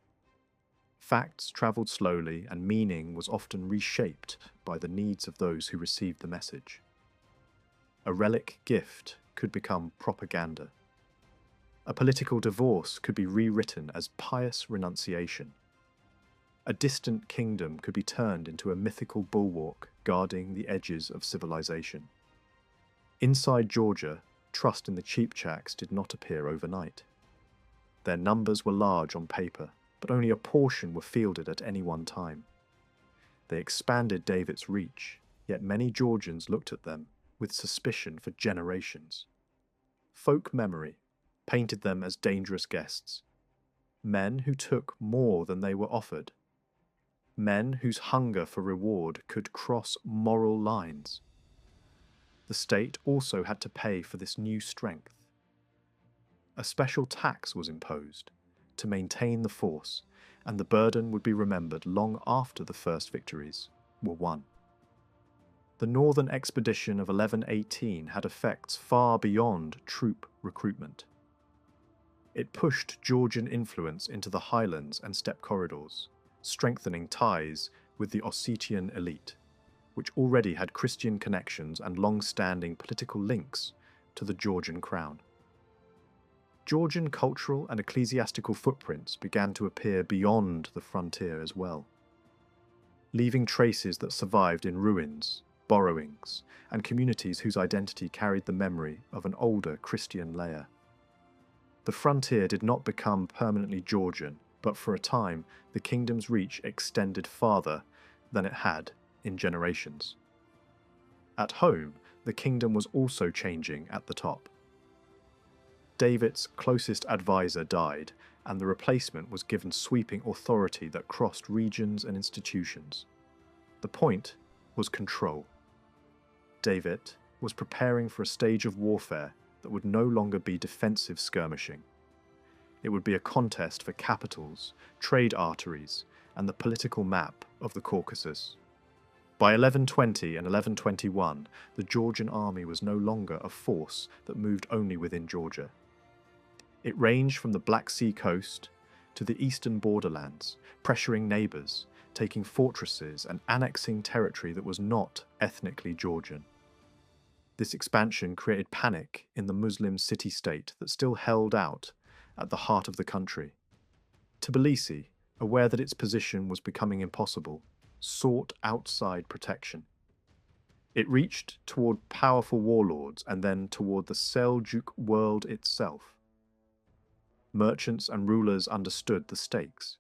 Facts travelled slowly, and meaning was often reshaped by the needs of those who received the message. A relic gift could become propaganda. A political divorce could be rewritten as pious renunciation. A distant kingdom could be turned into a mythical bulwark guarding the edges of civilization. Inside Georgia, trust in the Kipchaks did not appear overnight. Their numbers were large on paper, but only a portion were fielded at any one time. They expanded David's reach, yet many Georgians looked at them with suspicion for generations. Folk memory painted them as dangerous guests, men who took more than they were offered, men whose hunger for reward could cross moral lines. The state also had to pay for this new strength. A special tax was imposed to maintain the force, and the burden would be remembered long after the first victories were won. The northern expedition of 1118 had effects far beyond troop recruitment. It pushed Georgian influence into the highlands and steppe corridors, strengthening ties with the Ossetian elite. which already had Christian connections and long-standing political links to the Georgian crown. Georgian cultural and ecclesiastical footprints began to appear beyond the frontier as well, leaving traces that survived in ruins, borrowings, and communities whose identity carried the memory of an older Christian layer. The frontier did not become permanently Georgian, but for a time the kingdom's reach extended farther than it had in generations. At home, the kingdom was also changing at the top. David's closest advisor died, and the replacement was given sweeping authority that crossed regions and institutions. The point was control. David was preparing for a stage of warfare that would no longer be defensive skirmishing. It would be a contest for capitals, trade arteries, and the political map of the Caucasus. By 1120 and 1121, the Georgian army was no longer a force that moved only within Georgia. It ranged from the Black Sea coast to the eastern borderlands, pressuring neighbours, taking fortresses and annexing territory that was not ethnically Georgian. This expansion created panic in the Muslim city-state that still held out at the heart of the country. Tbilisi, aware that its position was becoming impossible, sought outside protection. It reached toward powerful warlords and then toward the Seljuk world itself. Merchants and rulers understood the stakes.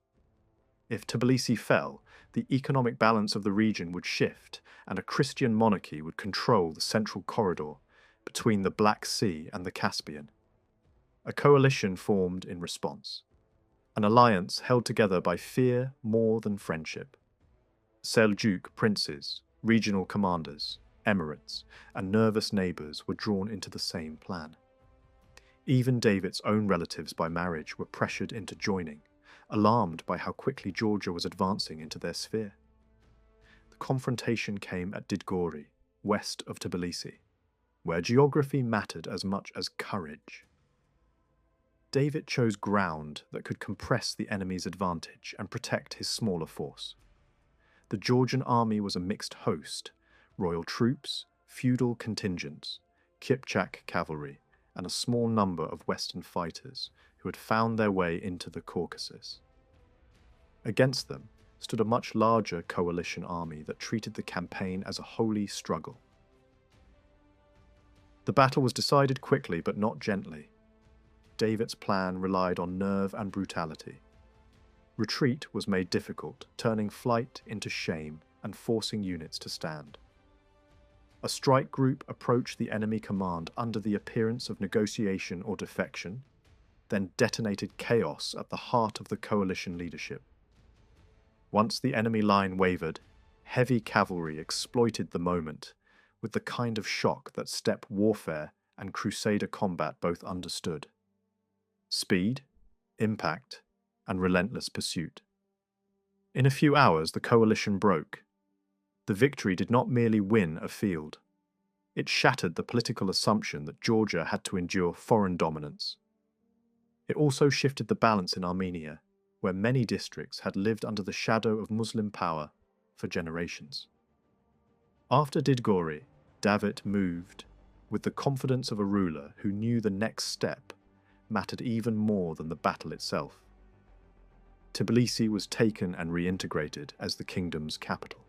If Tbilisi fell, the economic balance of the region would shift, and a Christian monarchy would control the central corridor between the Black Sea and the Caspian. A coalition formed in response, an alliance held together by fear more than friendship. Seljuk princes, regional commanders, emirates, and nervous neighbours were drawn into the same plan. Even David's own relatives by marriage were pressured into joining, alarmed by how quickly Georgia was advancing into their sphere. The confrontation came at Didgori, west of Tbilisi, where geography mattered as much as courage. David chose ground that could compress the enemy's advantage and protect his smaller force. The Georgian army was a mixed host: royal troops, feudal contingents, Kipchak cavalry, and a small number of Western fighters who had found their way into the Caucasus. Against them stood a much larger coalition army that treated the campaign as a holy struggle. The battle was decided quickly but not gently. David's plan relied on nerve and brutality. Retreat was made difficult, turning flight into shame and forcing units to stand. A strike group approached the enemy command under the appearance of negotiation or defection, then detonated chaos at the heart of the coalition leadership. Once the enemy line wavered, heavy cavalry exploited the moment with the kind of shock that steppe warfare and crusader combat both understood: speed, impact, and relentless pursuit. In a few hours, the coalition broke. The victory did not merely win a field. It shattered the political assumption that Georgia had to endure foreign dominance. It also shifted the balance in Armenia, where many districts had lived under the shadow of Muslim power for generations. After Didgori, David moved with the confidence of a ruler who knew the next step mattered even more than the battle itself. Tbilisi was taken and reintegrated as the kingdom's capital.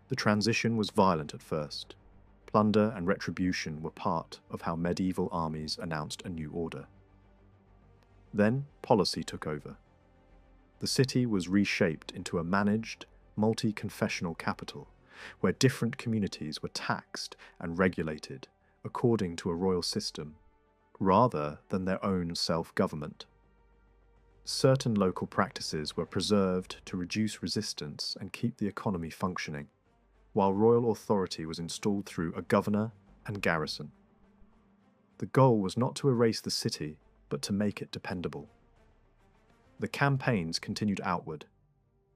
The transition was violent at first. Plunder and retribution were part of how medieval armies announced a new order. Then policy took over. The city was reshaped into a managed, multi-confessional capital, where different communities were taxed and regulated according to a royal system, rather than their own self-government. Certain local practices were preserved to reduce resistance and keep the economy functioning, while royal authority was installed through a governor and garrison. The goal was not to erase the city, but to make it dependable. The campaigns continued outward.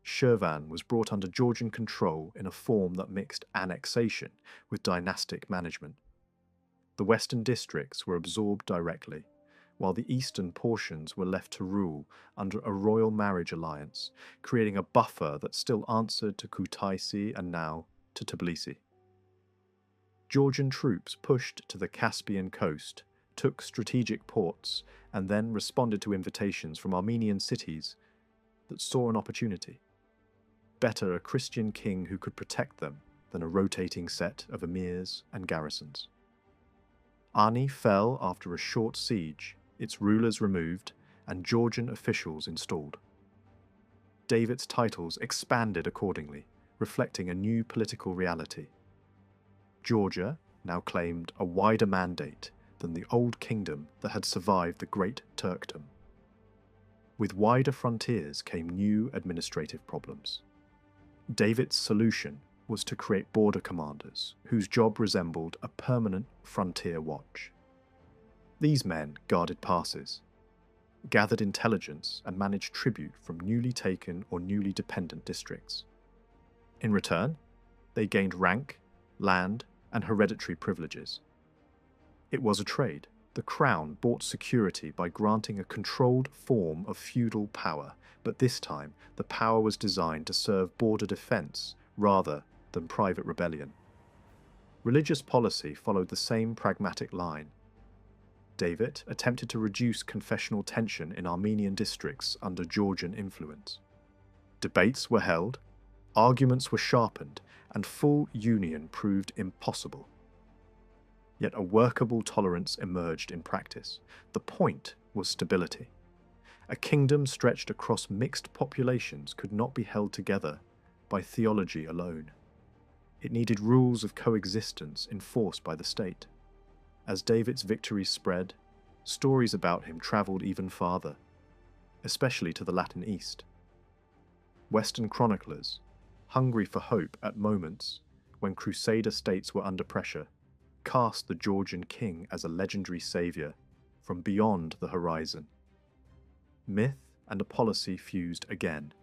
Shirvan was brought under Georgian control in a form that mixed annexation with dynastic management. The western districts were absorbed directly, while the eastern portions were left to rule under a royal marriage alliance, creating a buffer that still answered to Kutaisi and now to Tbilisi. Georgian troops pushed to the Caspian coast, took strategic ports, and then responded to invitations from Armenian cities that saw an opportunity. Better a Christian king who could protect them than a rotating set of emirs and garrisons. Ani fell after a short siege, its rulers removed, and Georgian officials installed. David's titles expanded accordingly, reflecting a new political reality. Georgia now claimed a wider mandate than the old kingdom that had survived the Great Turkdom. With wider frontiers came new administrative problems. David's solution was to create border commanders whose job resembled a permanent frontier watch. These men guarded passes, gathered intelligence, and managed tribute from newly taken or newly dependent districts. In return, they gained rank, land, and hereditary privileges. It was a trade. The crown bought security by granting a controlled form of feudal power, but this time the power was designed to serve border defense rather than private rebellion. Religious policy followed the same pragmatic line. David attempted to reduce confessional tension in Armenian districts under Georgian influence. Debates were held, arguments were sharpened, and full union proved impossible. Yet a workable tolerance emerged in practice. The point was stability. A kingdom stretched across mixed populations could not be held together by theology alone. It needed rules of coexistence enforced by the state. As David's victories spread, stories about him travelled even farther, especially to the Latin East. Western chroniclers, hungry for hope at moments when crusader states were under pressure, cast the Georgian king as a legendary saviour from beyond the horizon. Myth and a policy fused again.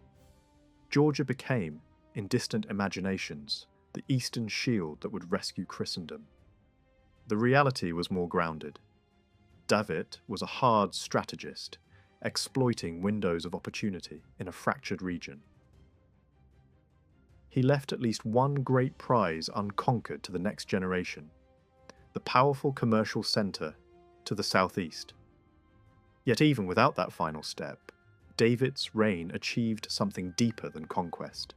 Georgia became, in distant imaginations, the eastern shield that would rescue Christendom. The reality was more grounded. David was a hard strategist, exploiting windows of opportunity in a fractured region. He left at least one great prize unconquered to the next generation: the powerful commercial centre to the southeast. Yet even without that final step, David's reign achieved something deeper than conquest.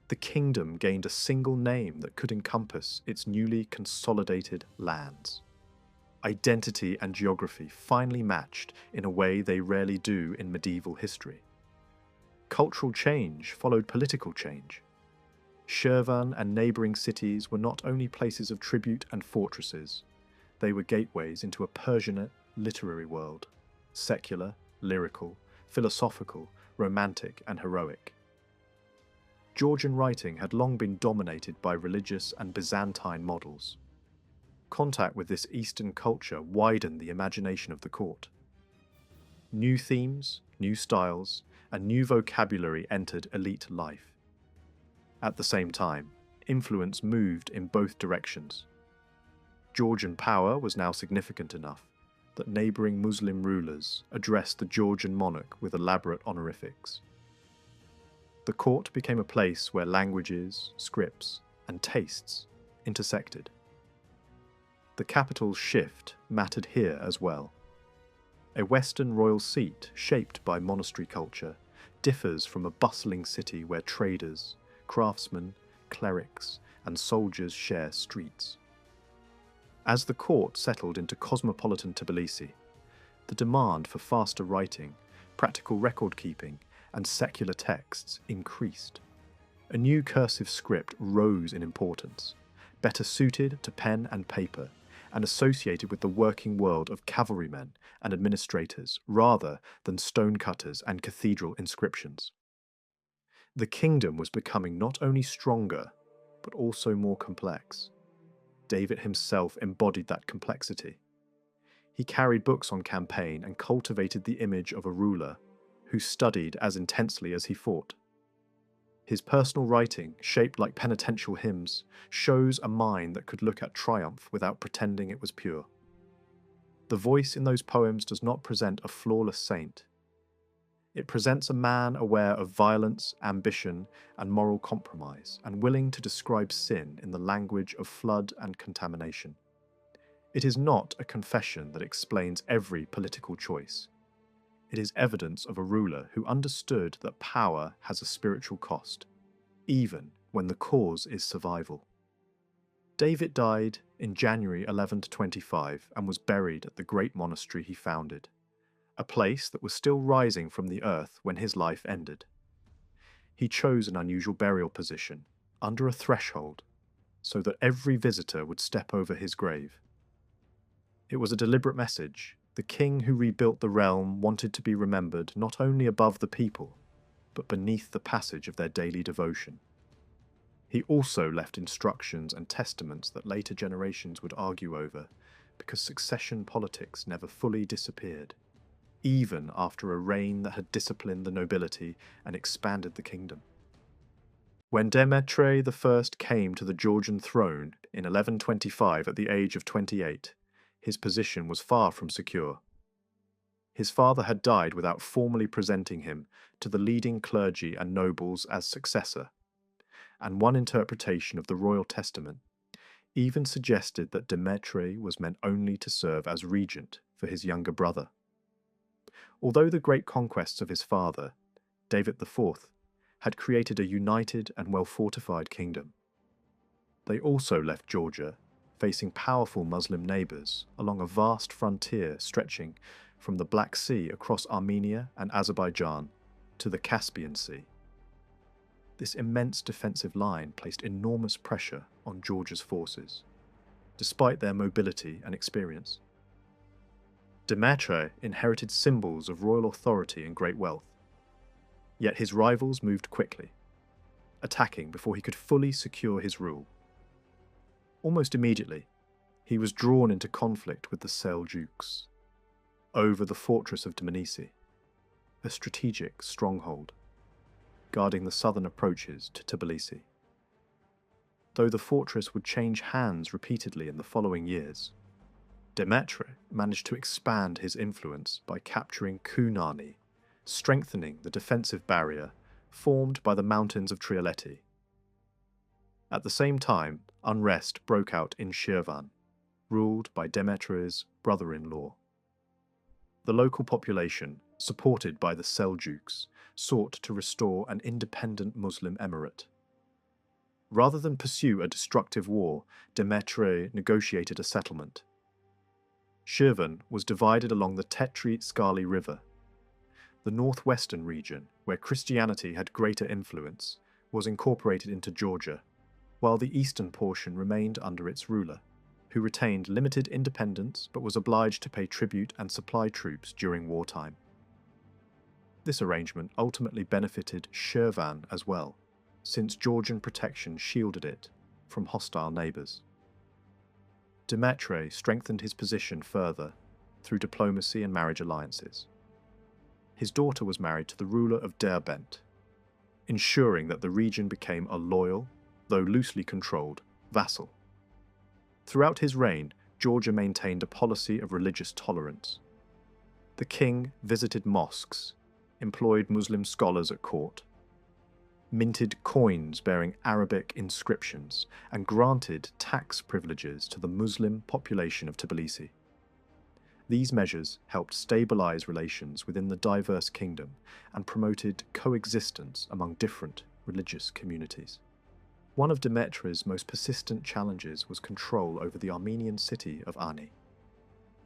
The kingdom gained a single name that could encompass its newly consolidated lands. Identity and geography finally matched in a way they rarely do in medieval history. Cultural change followed political change. Shirvan and neighbouring cities were not only places of tribute and fortresses, they were gateways into a Persian literary world, secular, lyrical, philosophical, romantic, and heroic. Georgian writing had long been dominated by religious and Byzantine models. Contact with this Eastern culture widened the imagination of the court. New themes, new styles, and new vocabulary entered elite life. At the same time, influence moved in both directions. Georgian power was now significant enough that neighbouring Muslim rulers addressed the Georgian monarch with elaborate honorifics. The court became a place where languages, scripts, and tastes intersected. The capital's shift mattered here as well. A Western royal seat shaped by monastery culture differs from a bustling city where traders, craftsmen, clerics, and soldiers share streets. As the court settled into cosmopolitan Tbilisi, the demand for faster writing, practical record-keeping, and secular texts increased. A new cursive script rose in importance, better suited to pen and paper, and associated with the working world of cavalrymen and administrators rather than stonecutters and cathedral inscriptions. The kingdom was becoming not only stronger, but also more complex. David himself embodied that complexity. He carried books on campaign and cultivated the image of a ruler who studied as intensely as he fought. His personal writing, shaped like penitential hymns, shows a mind that could look at triumph without pretending it was pure. The voice in those poems does not present a flawless saint. It presents a man aware of violence, ambition, and moral compromise, and willing to describe sin in the language of flood and contamination. It is not a confession that explains every political choice. It is evidence of a ruler who understood that power has a spiritual cost, even when the cause is survival. David died in January 1125 and was buried at the great monastery he founded, a place that was still rising from the earth when his life ended. He chose an unusual burial position, under a threshold, so that every visitor would step over his grave. It was a deliberate message. The king who rebuilt the realm wanted to be remembered not only above the people, but beneath the passage of their daily devotion. He also left instructions and testaments that later generations would argue over, because succession politics never fully disappeared, even after a reign that had disciplined the nobility and expanded the kingdom. When Demetre I came to the Georgian throne in 1125 at the age of 28, his position was far from secure. His father had died without formally presenting him to the leading clergy and nobles as successor, and one interpretation of the royal testament even suggested that Demetre was meant only to serve as regent for his younger brother. Although the great conquests of his father, David IV, had created a united and well-fortified kingdom, they also left Georgia facing powerful Muslim neighbours along a vast frontier stretching from the Black Sea across Armenia and Azerbaijan to the Caspian Sea. This immense defensive line placed enormous pressure on Georgia's forces, despite their mobility and experience. Demetre inherited symbols of royal authority and great wealth, yet his rivals moved quickly, attacking before he could fully secure his rule. Almost immediately, he was drawn into conflict with the Seljuks over the fortress of Dmanisi, a strategic stronghold guarding the southern approaches to Tbilisi. Though the fortress would change hands repeatedly in the following years, Demetre managed to expand his influence by capturing Kunani, strengthening the defensive barrier formed by the mountains of Trialeti. At the same time, unrest broke out in Shirvan, ruled by Demetre's brother-in-law. The local population, supported by the Seljuks, sought to restore an independent Muslim emirate. Rather than pursue a destructive war, Demetre negotiated a settlement. Shirvan was divided along the Tetri-Skali River. The northwestern region, where Christianity had greater influence, was incorporated into Georgia, while the eastern portion remained under its ruler, who retained limited independence but was obliged to pay tribute and supply troops during wartime. This arrangement ultimately benefited Shirvan as well, since Georgian protection shielded it from hostile neighbours. Demetre strengthened his position further through diplomacy and marriage alliances. His daughter was married to the ruler of Derbent, ensuring that the region became a loyal, though loosely controlled, vassal. Throughout his reign, Georgia maintained a policy of religious tolerance. The king visited mosques, employed Muslim scholars at court, minted coins bearing Arabic inscriptions, and granted tax privileges to the Muslim population of Tbilisi. These measures helped stabilize relations within the diverse kingdom and promoted coexistence among different religious communities. One of Demetre's most persistent challenges was control over the Armenian city of Ani.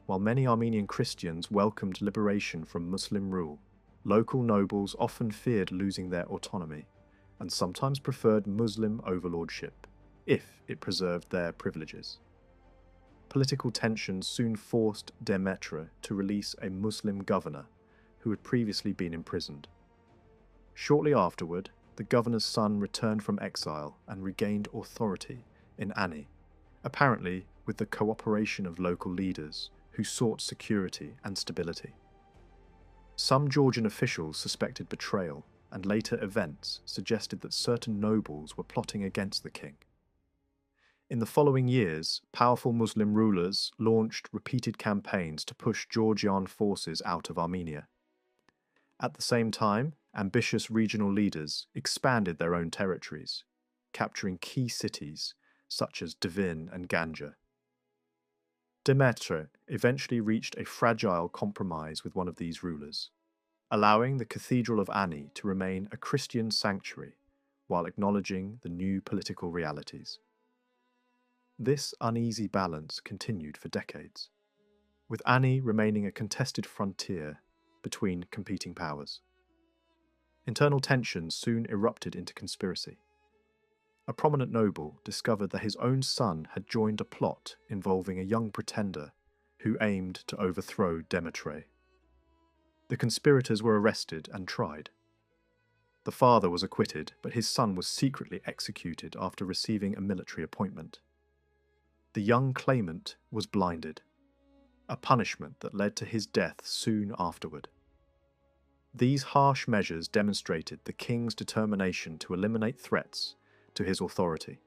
While many Armenian Christians welcomed liberation from Muslim rule, local nobles often feared losing their autonomy and sometimes preferred Muslim overlordship, if it preserved their privileges. Political tensions soon forced Demetre to release a Muslim governor who had previously been imprisoned. Shortly afterward, the governor's son returned from exile and regained authority in Ani, apparently with the cooperation of local leaders who sought security and stability. Some Georgian officials suspected betrayal, and later events suggested that certain nobles were plotting against the king. In the following years, powerful Muslim rulers launched repeated campaigns to push Georgian forces out of Armenia. At the same time, ambitious regional leaders expanded their own territories, capturing key cities such as Divin and Ganja. Demetre eventually reached a fragile compromise with one of these rulers, allowing the Cathedral of Ani to remain a Christian sanctuary while acknowledging the new political realities. This uneasy balance continued for decades, with Ani remaining a contested frontier between competing powers. Internal tensions soon erupted into conspiracy. A prominent noble discovered that his own son had joined a plot involving a young pretender who aimed to overthrow Demetre. The conspirators were arrested and tried. The father was acquitted, but his son was secretly executed after receiving a military appointment. The young claimant was blinded, a punishment that led to his death soon afterward. These harsh measures demonstrated the king's determination to eliminate threats to his authority.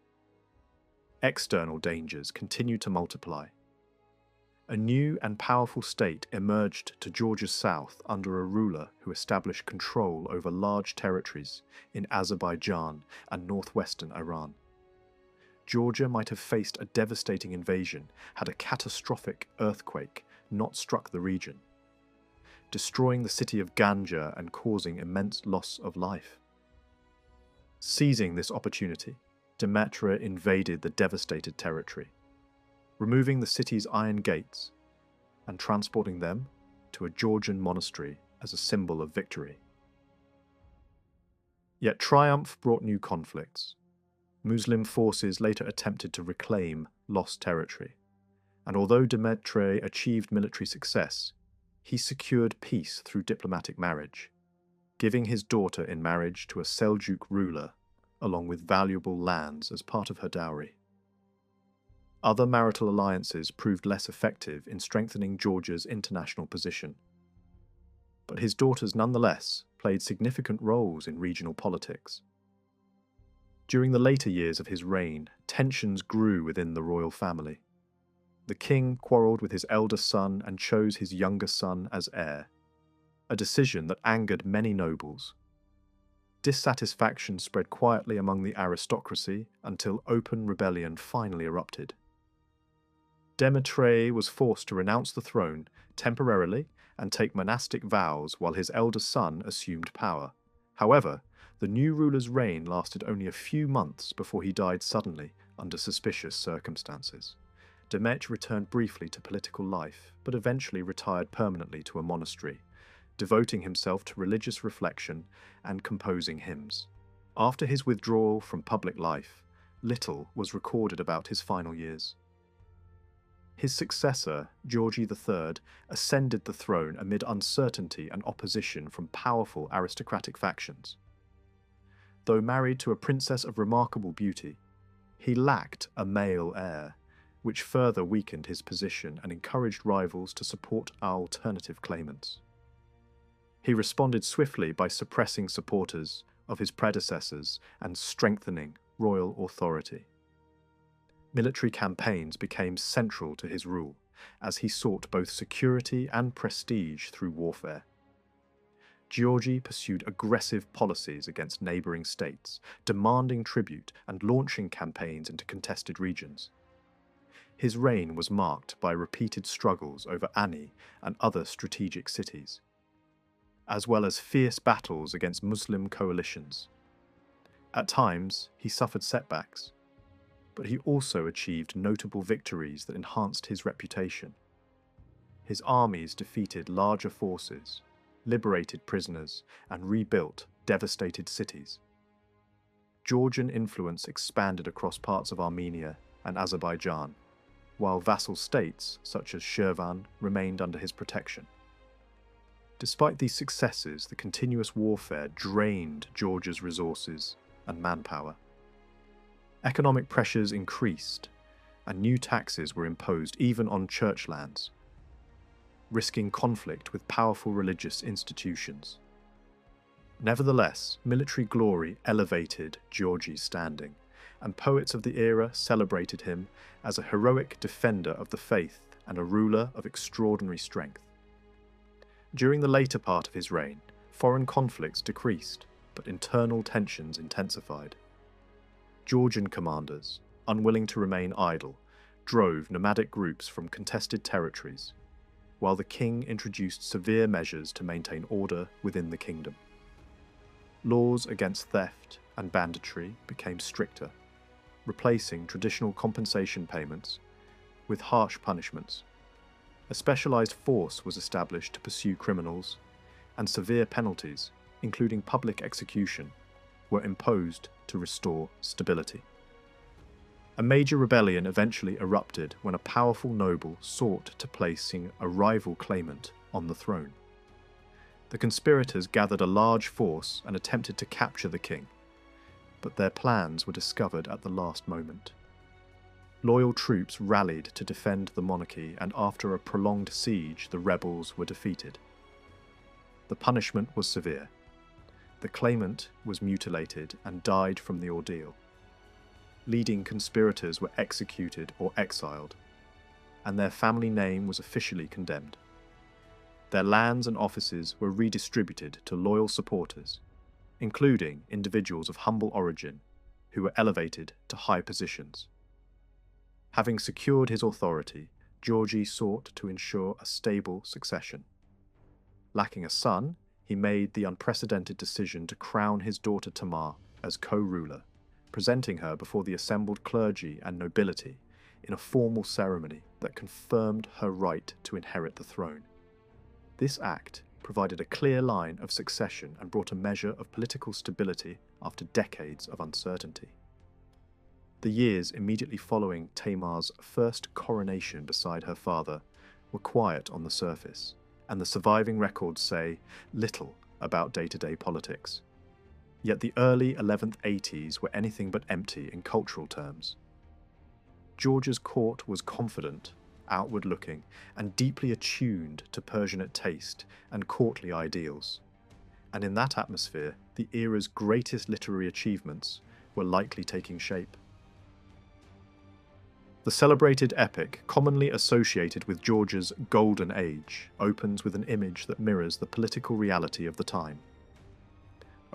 External dangers continued to multiply. A new and powerful state emerged to Georgia's south under a ruler who established control over large territories in Azerbaijan and northwestern Iran. Georgia might have faced a devastating invasion had a catastrophic earthquake not struck the region, destroying the city of Ganja and causing immense loss of life. Seizing this opportunity, Demetre invaded the devastated territory, removing the city's iron gates and transporting them to a Georgian monastery as a symbol of victory. Yet triumph brought new conflicts. Muslim forces later attempted to reclaim lost territory, and although Demetre achieved military success, he secured peace through diplomatic marriage, giving his daughter in marriage to a Seljuk ruler, along with valuable lands as part of her dowry. Other marital alliances proved less effective in strengthening Georgia's international position, but his daughters nonetheless played significant roles in regional politics. During the later years of his reign, tensions grew within the royal family. The king quarrelled with his elder son and chose his younger son as heir, a decision that angered many nobles. Dissatisfaction spread quietly among the aristocracy until open rebellion finally erupted. Demetre was forced to renounce the throne temporarily and take monastic vows while his elder son assumed power. However, the new ruler's reign lasted only a few months before he died suddenly under suspicious circumstances. Demetre returned briefly to political life, but eventually retired permanently to a monastery, devoting himself to religious reflection and composing hymns. After his withdrawal from public life, little was recorded about his final years. His successor, Georgi III, ascended the throne amid uncertainty and opposition from powerful aristocratic factions. Though married to a princess of remarkable beauty, he lacked a male heir, which further weakened his position and encouraged rivals to support alternative claimants. He responded swiftly by suppressing supporters of his predecessors and strengthening royal authority. Military campaigns became central to his rule, as he sought both security and prestige through warfare. Georgi pursued aggressive policies against neighbouring states, demanding tribute and launching campaigns into contested regions. His reign was marked by repeated struggles over Ani and other strategic cities, as well as fierce battles against Muslim coalitions. At times, he suffered setbacks, but he also achieved notable victories that enhanced his reputation. His armies defeated larger forces, liberated prisoners, and rebuilt devastated cities. Georgian influence expanded across parts of Armenia and Azerbaijan, while vassal states such as Shirvan remained under his protection. Despite these successes, the continuous warfare drained Georgia's resources and manpower. Economic pressures increased, and new taxes were imposed even on church lands, risking conflict with powerful religious institutions. Nevertheless, military glory elevated Georgi's standing, and poets of the era celebrated him as a heroic defender of the faith and a ruler of extraordinary strength. During the later part of his reign, foreign conflicts decreased, but internal tensions intensified. Georgian commanders, unwilling to remain idle, drove nomadic groups from contested territories, while the king introduced severe measures to maintain order within the kingdom. Laws against theft and banditry became stricter, replacing traditional compensation payments with harsh punishments. A specialized force was established to pursue criminals, and severe penalties, including public execution, were imposed to restore stability. A major rebellion eventually erupted when a powerful noble sought to place a rival claimant on the throne. The conspirators gathered a large force and attempted to capture the king, but their plans were discovered at the last moment. Loyal troops rallied to defend the monarchy, and after a prolonged siege, the rebels were defeated. The punishment was severe. The claimant was mutilated and died from the ordeal. Leading conspirators were executed or exiled, and their family name was officially condemned. Their lands and offices were redistributed to loyal supporters, including individuals of humble origin who were elevated to high positions. Having secured his authority, Georgi sought to ensure a stable succession. Lacking a son, he made the unprecedented decision to crown his daughter Tamar as co-ruler, presenting her before the assembled clergy and nobility in a formal ceremony that confirmed her right to inherit the throne. This act provided a clear line of succession and brought a measure of political stability after decades of uncertainty. The years immediately following Tamar's first coronation beside her father were quiet on the surface, and the surviving records say little about day-to-day politics. Yet the early 1180s were anything but empty in cultural terms. Georgia's court was confident, outward-looking, and deeply attuned to Persianate taste and courtly ideals. And in that atmosphere, the era's greatest literary achievements were likely taking shape. The celebrated epic, commonly associated with Georgia's Golden Age, opens with an image that mirrors the political reality of the time.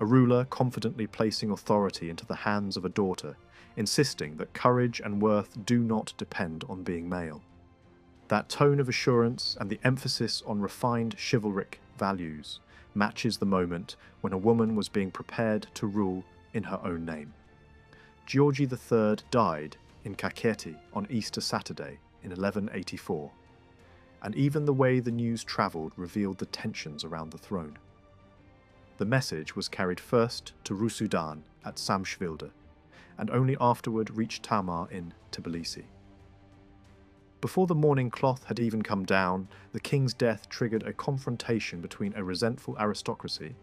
A ruler confidently placing authority into the hands of a daughter, insisting that courage and worth do not depend on being male. That tone of assurance and the emphasis on refined chivalric values matches the moment when a woman was being prepared to rule in her own name. Georgi III died in Kakheti on Easter Saturday in 1184, and even the way the news travelled revealed the tensions around the throne. The message was carried first to Rusudan at Samshvilde, and only afterward reached Tamar in Tbilisi. Before the mourning cloth had even come down, the king's death triggered a confrontation between a resentful aristocracy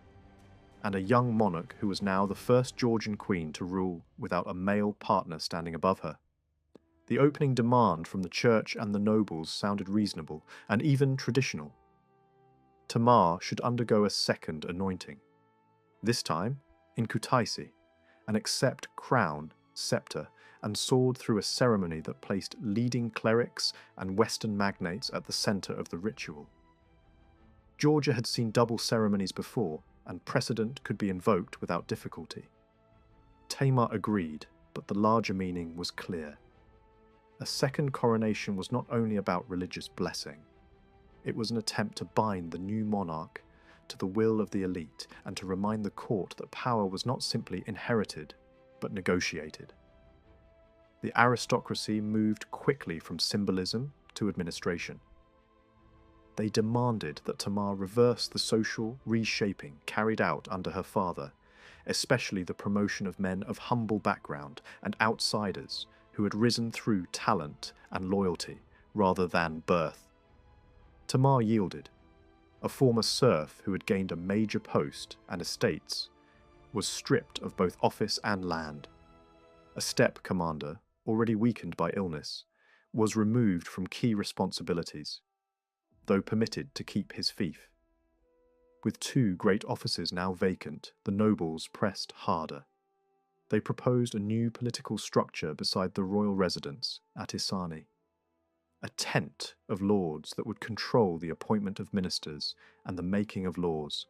and a young monarch who was now the first Georgian queen to rule without a male partner standing above her. The opening demand from the church and the nobles sounded reasonable and even traditional. Tamar should undergo a second anointing, this time in Kutaisi, and accept crown, scepter, and sword through a ceremony that placed leading clerics and Western magnates at the centre of the ritual. Georgia had seen double ceremonies before, and precedent could be invoked without difficulty. Tamar agreed, but the larger meaning was clear. A second coronation was not only about religious blessing. It was an attempt to bind the new monarch to the will of the elite and to remind the court that power was not simply inherited, but negotiated. The aristocracy moved quickly from symbolism to administration. They demanded that Tamar reverse the social reshaping carried out under her father, especially the promotion of men of humble background and outsiders who had risen through talent and loyalty rather than birth. Tamar yielded. A former serf who had gained a major post and estates was stripped of both office and land. A steppe commander, already weakened by illness, was removed from key responsibilities, though permitted to keep his fief. With two great offices now vacant, the nobles pressed harder. They proposed a new political structure beside the royal residence at Isani, a tent of lords that would control the appointment of ministers and the making of laws.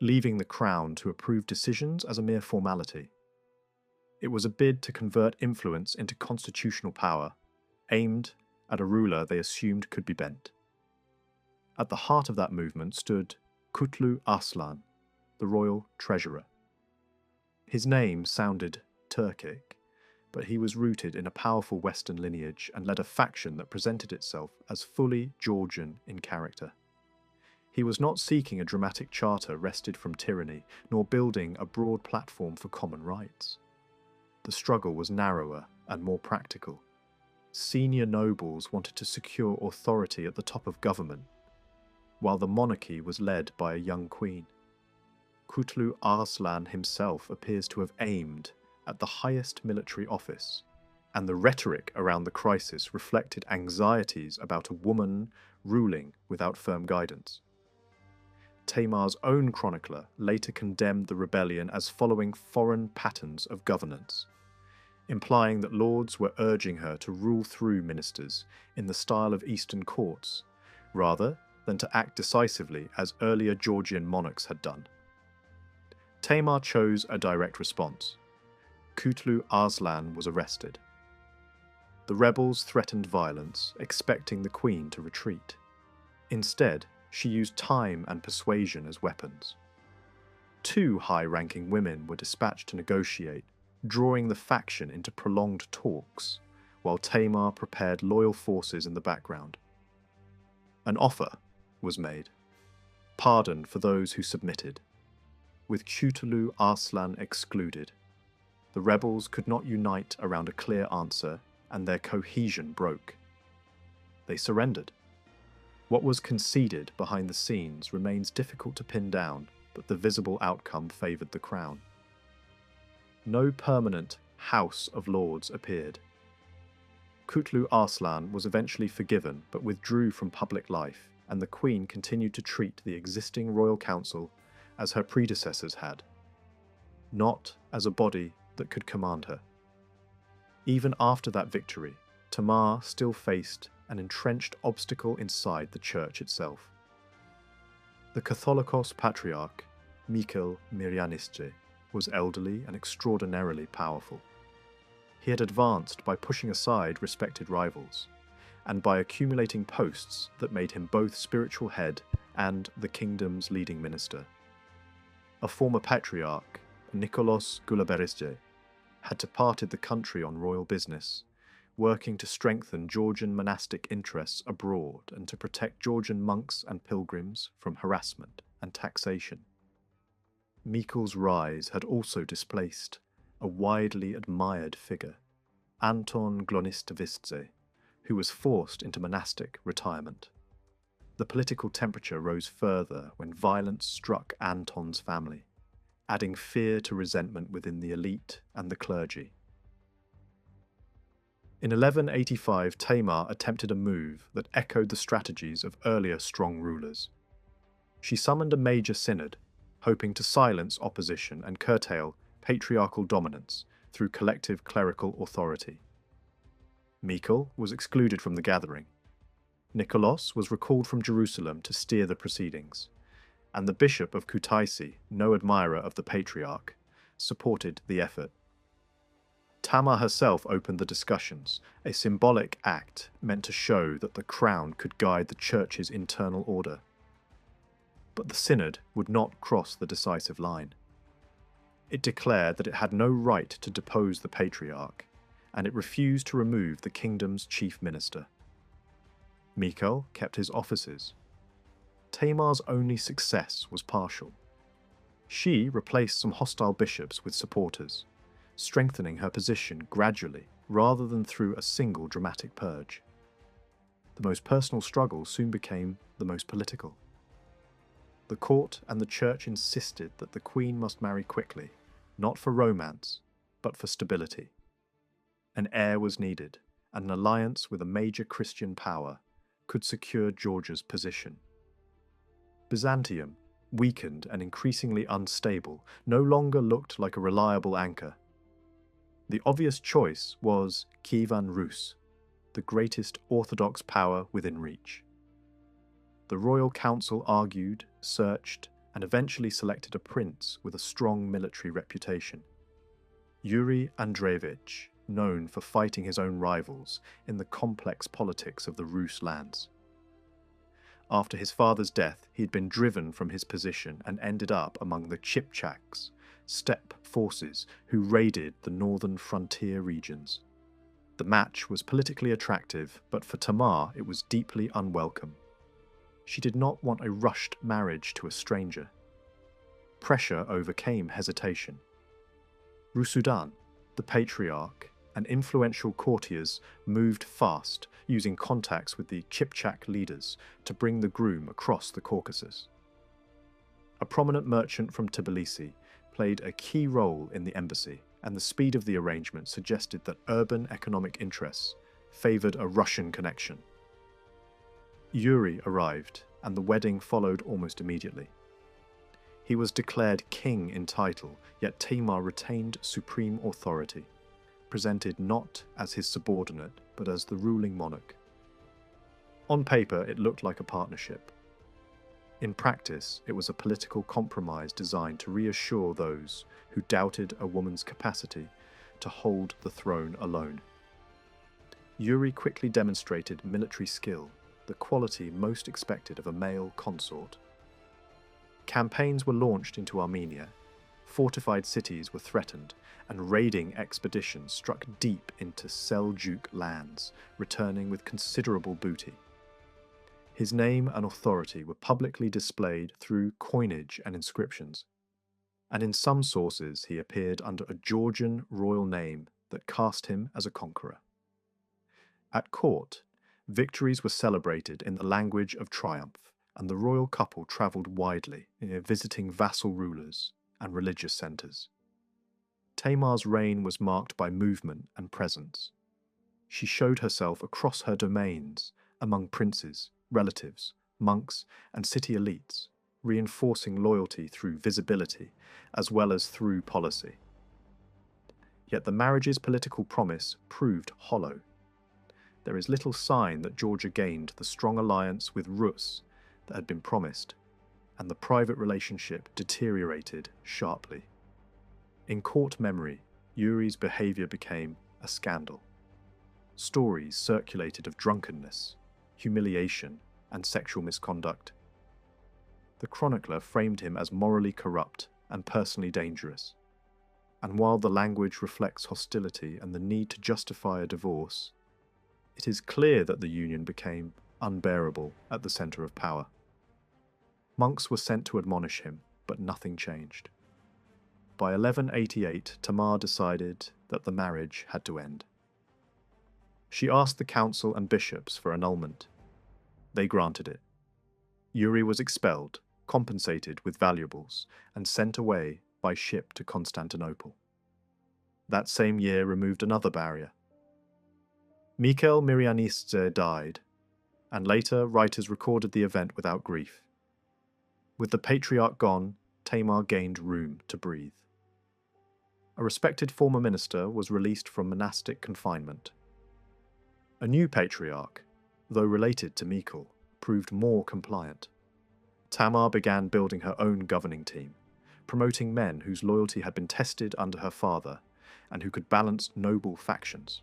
leaving the crown to approve decisions as a mere formality. It was a bid to convert influence into constitutional power, aimed at a ruler they assumed could be bent. At the heart of that movement stood Kutlu Arslan, the royal treasurer. His name sounded Turkic, but he was rooted in a powerful Western lineage and led a faction that presented itself as fully Georgian in character. He was not seeking a dramatic charter wrested from tyranny, nor building a broad platform for common rights. The struggle was narrower and more practical. Senior nobles wanted to secure authority at the top of government, while the monarchy was led by a young queen. Kutlu Arslan himself appears to have aimed at the highest military office, and the rhetoric around the crisis reflected anxieties about a woman ruling without firm guidance. Tamar's own chronicler later condemned the rebellion as following foreign patterns of governance, implying that lords were urging her to rule through ministers in the style of Eastern courts, rather than to act decisively as earlier Georgian monarchs had done. Tamar chose a direct response. Kutlu Arslan was arrested. The rebels threatened violence, expecting the queen to retreat. Instead, she used time and persuasion as weapons. 2 high-ranking women were dispatched to negotiate, drawing the faction into prolonged talks, while Tamar prepared loyal forces in the background. An offer was made: pardon for those who submitted. With Kutlu Arslan excluded, the rebels could not unite around a clear answer, and their cohesion broke. They surrendered. What was conceded behind the scenes remains difficult to pin down, but the visible outcome favoured the crown. No permanent House of Lords appeared. Kutlu Arslan was eventually forgiven but withdrew from public life, and the Queen continued to treat the existing royal council as her predecessors had, not as a body that could command her. Even after that victory, Tamar still faced an entrenched obstacle inside the church itself. The Catholicos Patriarch, Michael Miryanisce, was elderly and extraordinarily powerful. He had advanced by pushing aside respected rivals, and by accumulating posts that made him both spiritual head and the kingdom's leading minister. A former patriarch, Nikolaos Gouloberisce, had departed the country on royal business, working to strengthen Georgian monastic interests abroad and to protect Georgian monks and pilgrims from harassment and taxation. Michael's rise had also displaced a widely admired figure, Anton Glonistavistze, who was forced into monastic retirement. The political temperature rose further when violence struck Anton's family, adding fear to resentment within the elite and the clergy. In 1185, Tamar attempted a move that echoed the strategies of earlier strong rulers. She summoned a major synod, hoping to silence opposition and curtail patriarchal dominance through collective clerical authority. Michael was excluded from the gathering. Nikolaos was recalled from Jerusalem to steer the proceedings, and the Bishop of Kutaisi, no admirer of the patriarch, supported the effort. Tamar herself opened the discussions, a symbolic act meant to show that the crown could guide the church's internal order. But the synod would not cross the decisive line. It declared that it had no right to depose the patriarch, and it refused to remove the kingdom's chief minister. Michael kept his offices. Tamar's only success was partial. She replaced some hostile bishops with supporters, strengthening her position gradually rather than through a single dramatic purge. The most personal struggle soon became the most political. The court and the church insisted that the queen must marry quickly, not for romance, but for stability. An heir was needed, and an alliance with a major Christian power could secure Georgia's position. Byzantium, weakened and increasingly unstable, no longer looked like a reliable anchor. The obvious choice was Kievan Rus, the greatest Orthodox power within reach. The royal council argued, searched, and eventually selected a prince with a strong military reputation, Yuri Andreevich, known for fighting his own rivals in the complex politics of the Rus lands. After his father's death, he had been driven from his position and ended up among the Chipchaks, steppe forces who raided the northern frontier regions. The match was politically attractive, but for Tamar it was deeply unwelcome. She did not want a rushed marriage to a stranger. Pressure overcame hesitation. Rusudan, the patriarch, and influential courtiers moved fast, using contacts with the Chipchak leaders to bring the groom across the Caucasus. A prominent merchant from Tbilisi played a key role in the embassy, and the speed of the arrangement suggested that urban economic interests favoured a Russian connection. Yuri arrived, and the wedding followed almost immediately. He was declared king in title, yet Tamar retained supreme authority, presented not as his subordinate, but as the ruling monarch. On paper, it looked like a partnership. In practice, it was a political compromise designed to reassure those who doubted a woman's capacity to hold the throne alone. Yuri quickly demonstrated military skill, the quality most expected of a male consort. Campaigns were launched into Armenia, fortified cities were threatened, and raiding expeditions struck deep into Seljuk lands, returning with considerable booty. His name and authority were publicly displayed through coinage and inscriptions, and in some sources he appeared under a Georgian royal name that cast him as a conqueror. At court, victories were celebrated in the language of triumph, and the royal couple travelled widely, visiting vassal rulers and religious centres. Tamar's reign was marked by movement and presence. She showed herself across her domains, among princes, relatives, monks, and city elites, reinforcing loyalty through visibility as well as through policy. Yet the marriage's political promise proved hollow. There is little sign that Georgia gained the strong alliance with Rus that had been promised, and the private relationship deteriorated sharply. In court memory, Yuri's behaviour became a scandal. Stories circulated of drunkenness, humiliation, and sexual misconduct. The chronicler framed him as morally corrupt and personally dangerous, and while the language reflects hostility and the need to justify a divorce, it is clear that the union became unbearable at the centre of power. Monks were sent to admonish him, but nothing changed. By 1188, Tamar decided that the marriage had to end. She asked the council and bishops for annulment. They granted it. Yuri was expelled, compensated with valuables, and sent away by ship to Constantinople. That same year removed another barrier. Mikhail Mirianidze died, and later writers recorded the event without grief. With the patriarch gone, Tamar gained room to breathe. A respected former minister was released from monastic confinement. A new patriarch, though related to Mikhail, proved more compliant. Tamar began building her own governing team, promoting men whose loyalty had been tested under her father and who could balance noble factions.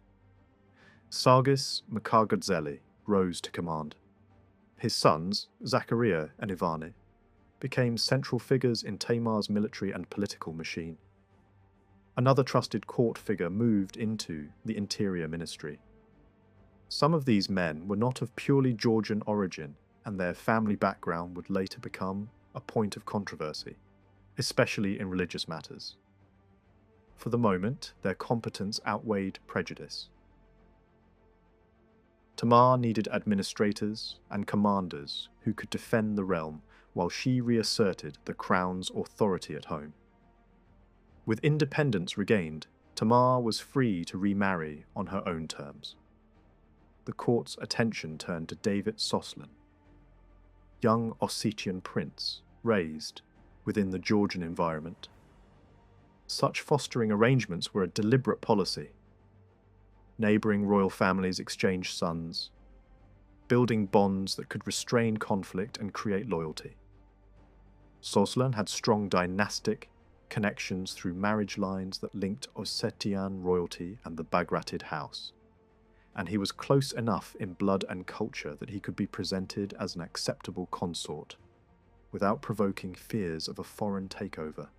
Sargis Mkargodzeli rose to command. His sons, Zachariah and Ivane, became central figures in Tamar's military and political machine. Another trusted court figure moved into the interior ministry. Some of these men were not of purely Georgian origin, and their family background would later become a point of controversy, especially in religious matters. For the moment, their competence outweighed prejudice. Tamar needed administrators and commanders who could defend the realm while she reasserted the crown's authority at home. With independence regained, Tamar was free to remarry on her own terms. The court's attention turned to David Soslin, young Ossetian prince raised within the Georgian environment. Such fostering arrangements were a deliberate policy. Neighbouring royal families exchanged sons, building bonds that could restrain conflict and create loyalty. Soslan had strong dynastic connections through marriage lines that linked Ossetian royalty and the Bagratid house, and he was close enough in blood and culture that he could be presented as an acceptable consort, without provoking fears of a foreign takeover.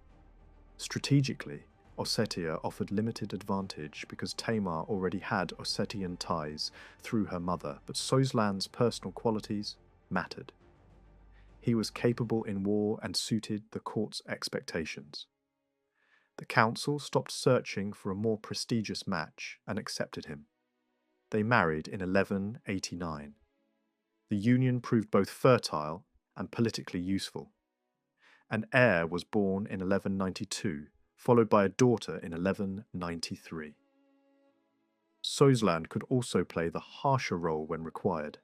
Strategically, Ossetia offered limited advantage because Tamar already had Ossetian ties through her mother, but Soslan's personal qualities mattered. He was capable in war and suited the court's expectations. The council stopped searching for a more prestigious match and accepted him. They married in 1189. The union proved both fertile and politically useful. An heir was born in 1192, followed by a daughter in 1193. Soslan could also play the harsher role when required.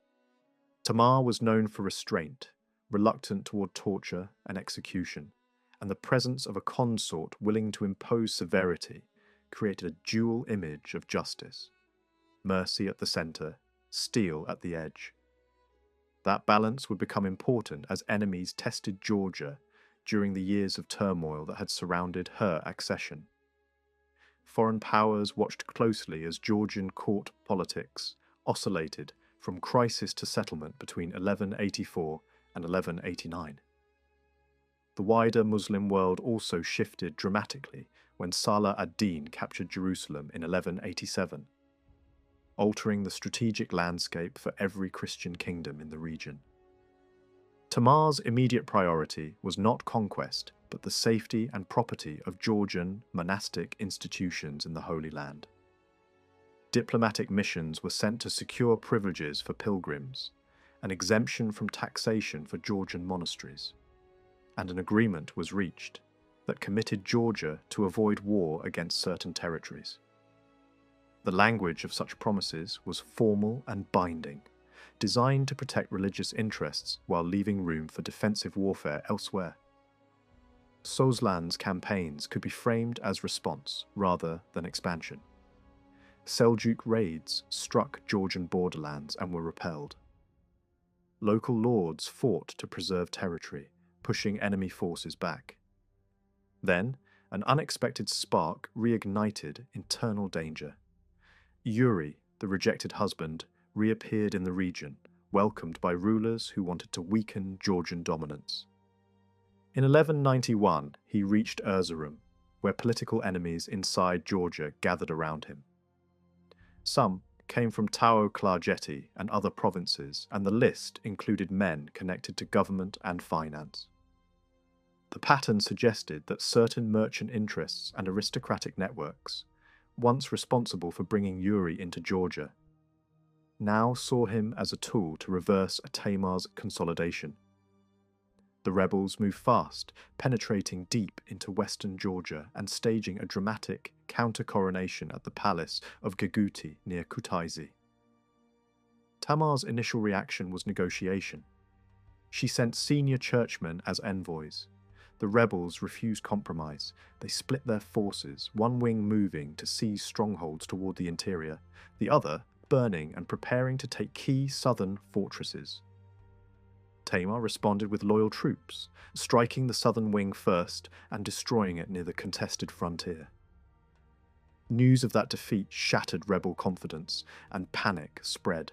Tamar was known for restraint, reluctant toward torture and execution, and the presence of a consort willing to impose severity created a dual image of justice: mercy at the centre, steel at the edge. That balance would become important as enemies tested Georgia during the years of turmoil that had surrounded her accession. Foreign powers watched closely as Georgian court politics oscillated from crisis to settlement between 1184 and 1189. The wider Muslim world also shifted dramatically when Salah ad-Din captured Jerusalem in 1187, altering the strategic landscape for every Christian kingdom in the region. Tamar's immediate priority was not conquest, but the safety and property of Georgian monastic institutions in the Holy Land. Diplomatic missions were sent to secure privileges for pilgrims, an exemption from taxation for Georgian monasteries, and an agreement was reached that committed Georgia to avoid war against certain territories. The language of such promises was formal and binding, designed to protect religious interests while leaving room for defensive warfare elsewhere. Soslan's campaigns could be framed as response rather than expansion. Seljuk raids struck Georgian borderlands and were repelled. Local lords fought to preserve territory, pushing enemy forces back. Then, an unexpected spark reignited internal danger. Yuri, the rejected husband, reappeared in the region, welcomed by rulers who wanted to weaken Georgian dominance. In 1191, he reached Erzurum, where political enemies inside Georgia gathered around him. Some came from Tao-Klarjeti and other provinces, and the list included men connected to government and finance. The pattern suggested that certain merchant interests and aristocratic networks, once responsible for bringing Yuri into Georgia, now saw him as a tool to reverse Tamar's consolidation. The rebels moved fast, penetrating deep into western Georgia and staging a dramatic counter-coronation at the palace of Geguti near Kutaisi. Tamar's initial reaction was negotiation. She sent senior churchmen as envoys. The rebels refused compromise. They split their forces, one wing moving to seize strongholds toward the interior, the other burning and preparing to take key southern fortresses. Tamar responded with loyal troops, striking the southern wing first and destroying it near the contested frontier. News of that defeat shattered rebel confidence, and panic spread.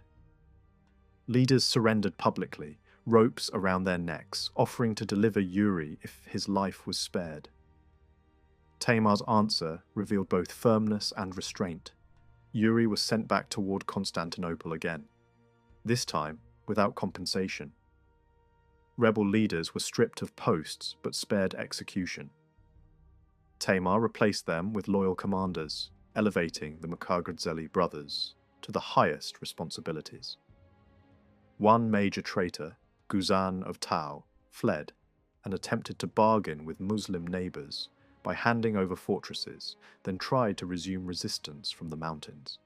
Leaders surrendered publicly, ropes around their necks, offering to deliver Yuri if his life was spared. Tamar's answer revealed both firmness and restraint. Yuri was sent back toward Constantinople again, this time without compensation. Rebel leaders were stripped of posts but spared execution. Tamar replaced them with loyal commanders, elevating the Mukagadzeli brothers to the highest responsibilities. One major traitor, Guzan of Tao, fled and attempted to bargain with Muslim neighbours by handing over fortresses, then tried to resume resistance from the mountains.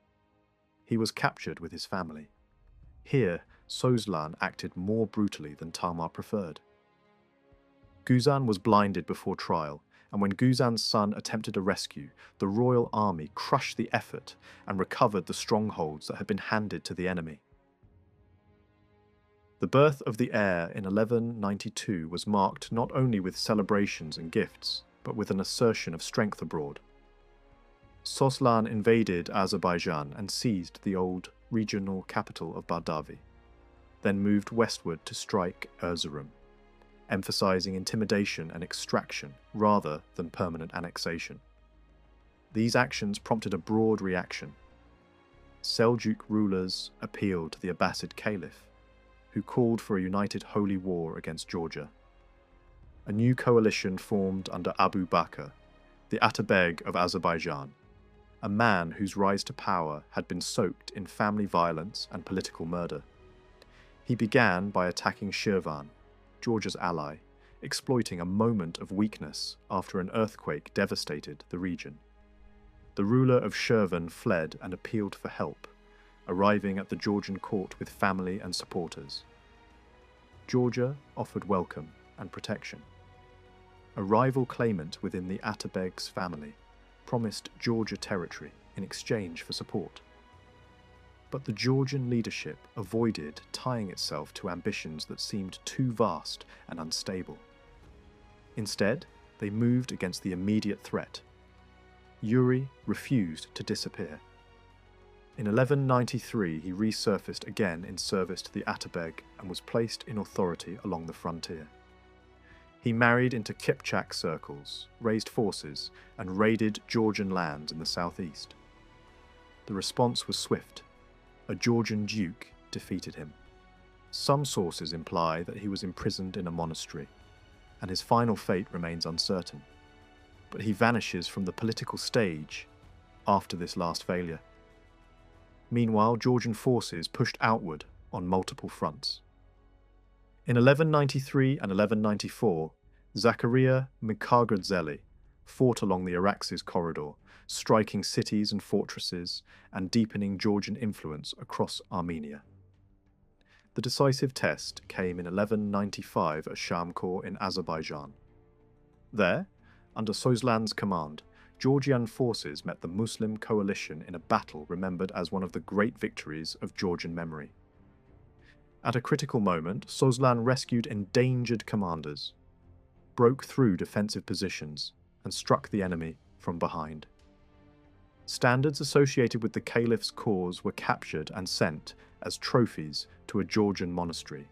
He was captured with his family. Here, Soslan acted more brutally than Tamar preferred. Guzan was blinded before trial, and when Guzan's son attempted a rescue, the royal army crushed the effort and recovered the strongholds that had been handed to the enemy. The birth of the heir in 1192 was marked not only with celebrations and gifts, but with an assertion of strength abroad. Soslan invaded Azerbaijan and seized the old regional capital of Bardavi, then moved westward to strike Erzurum, emphasizing intimidation and extraction rather than permanent annexation. These actions prompted a broad reaction. Seljuk rulers appealed to the Abbasid Caliph, who called for a united holy war against Georgia. A new coalition formed under Abu Bakr, the Atabeg of Azerbaijan, a man whose rise to power had been soaked in family violence and political murder. He began by attacking Shirvan, Georgia's ally, exploiting a moment of weakness after an earthquake devastated the region. The ruler of Shirvan fled and appealed for help, arriving at the Georgian court with family and supporters. Georgia offered welcome and protection. A rival claimant within the Atabeg's family promised Georgia territory in exchange for support. But the Georgian leadership avoided tying itself to ambitions that seemed too vast and unstable. Instead, they moved against the immediate threat. Yuri refused to disappear. In 1193, he resurfaced again in service to the Atabeg and was placed in authority along the frontier. He married into Kipchak circles, raised forces, and raided Georgian lands in the southeast. The response was swift. A Georgian duke defeated him. Some sources imply that he was imprisoned in a monastery, and his final fate remains uncertain. But he vanishes from the political stage after this last failure. Meanwhile, Georgian forces pushed outward on multiple fronts. In 1193 and 1194, Zakaria Mikhagodzeli fought along the Araxes corridor, striking cities and fortresses and deepening Georgian influence across Armenia. The decisive test came in 1195 at Shamkor in Azerbaijan. There, under Soslan's command, Georgian forces met the Muslim coalition in a battle remembered as one of the great victories of Georgian memory. At a critical moment, Soslan rescued endangered commanders, broke through defensive positions, and struck the enemy from behind. Standards associated with the caliph's cause were captured and sent as trophies to a Georgian monastery.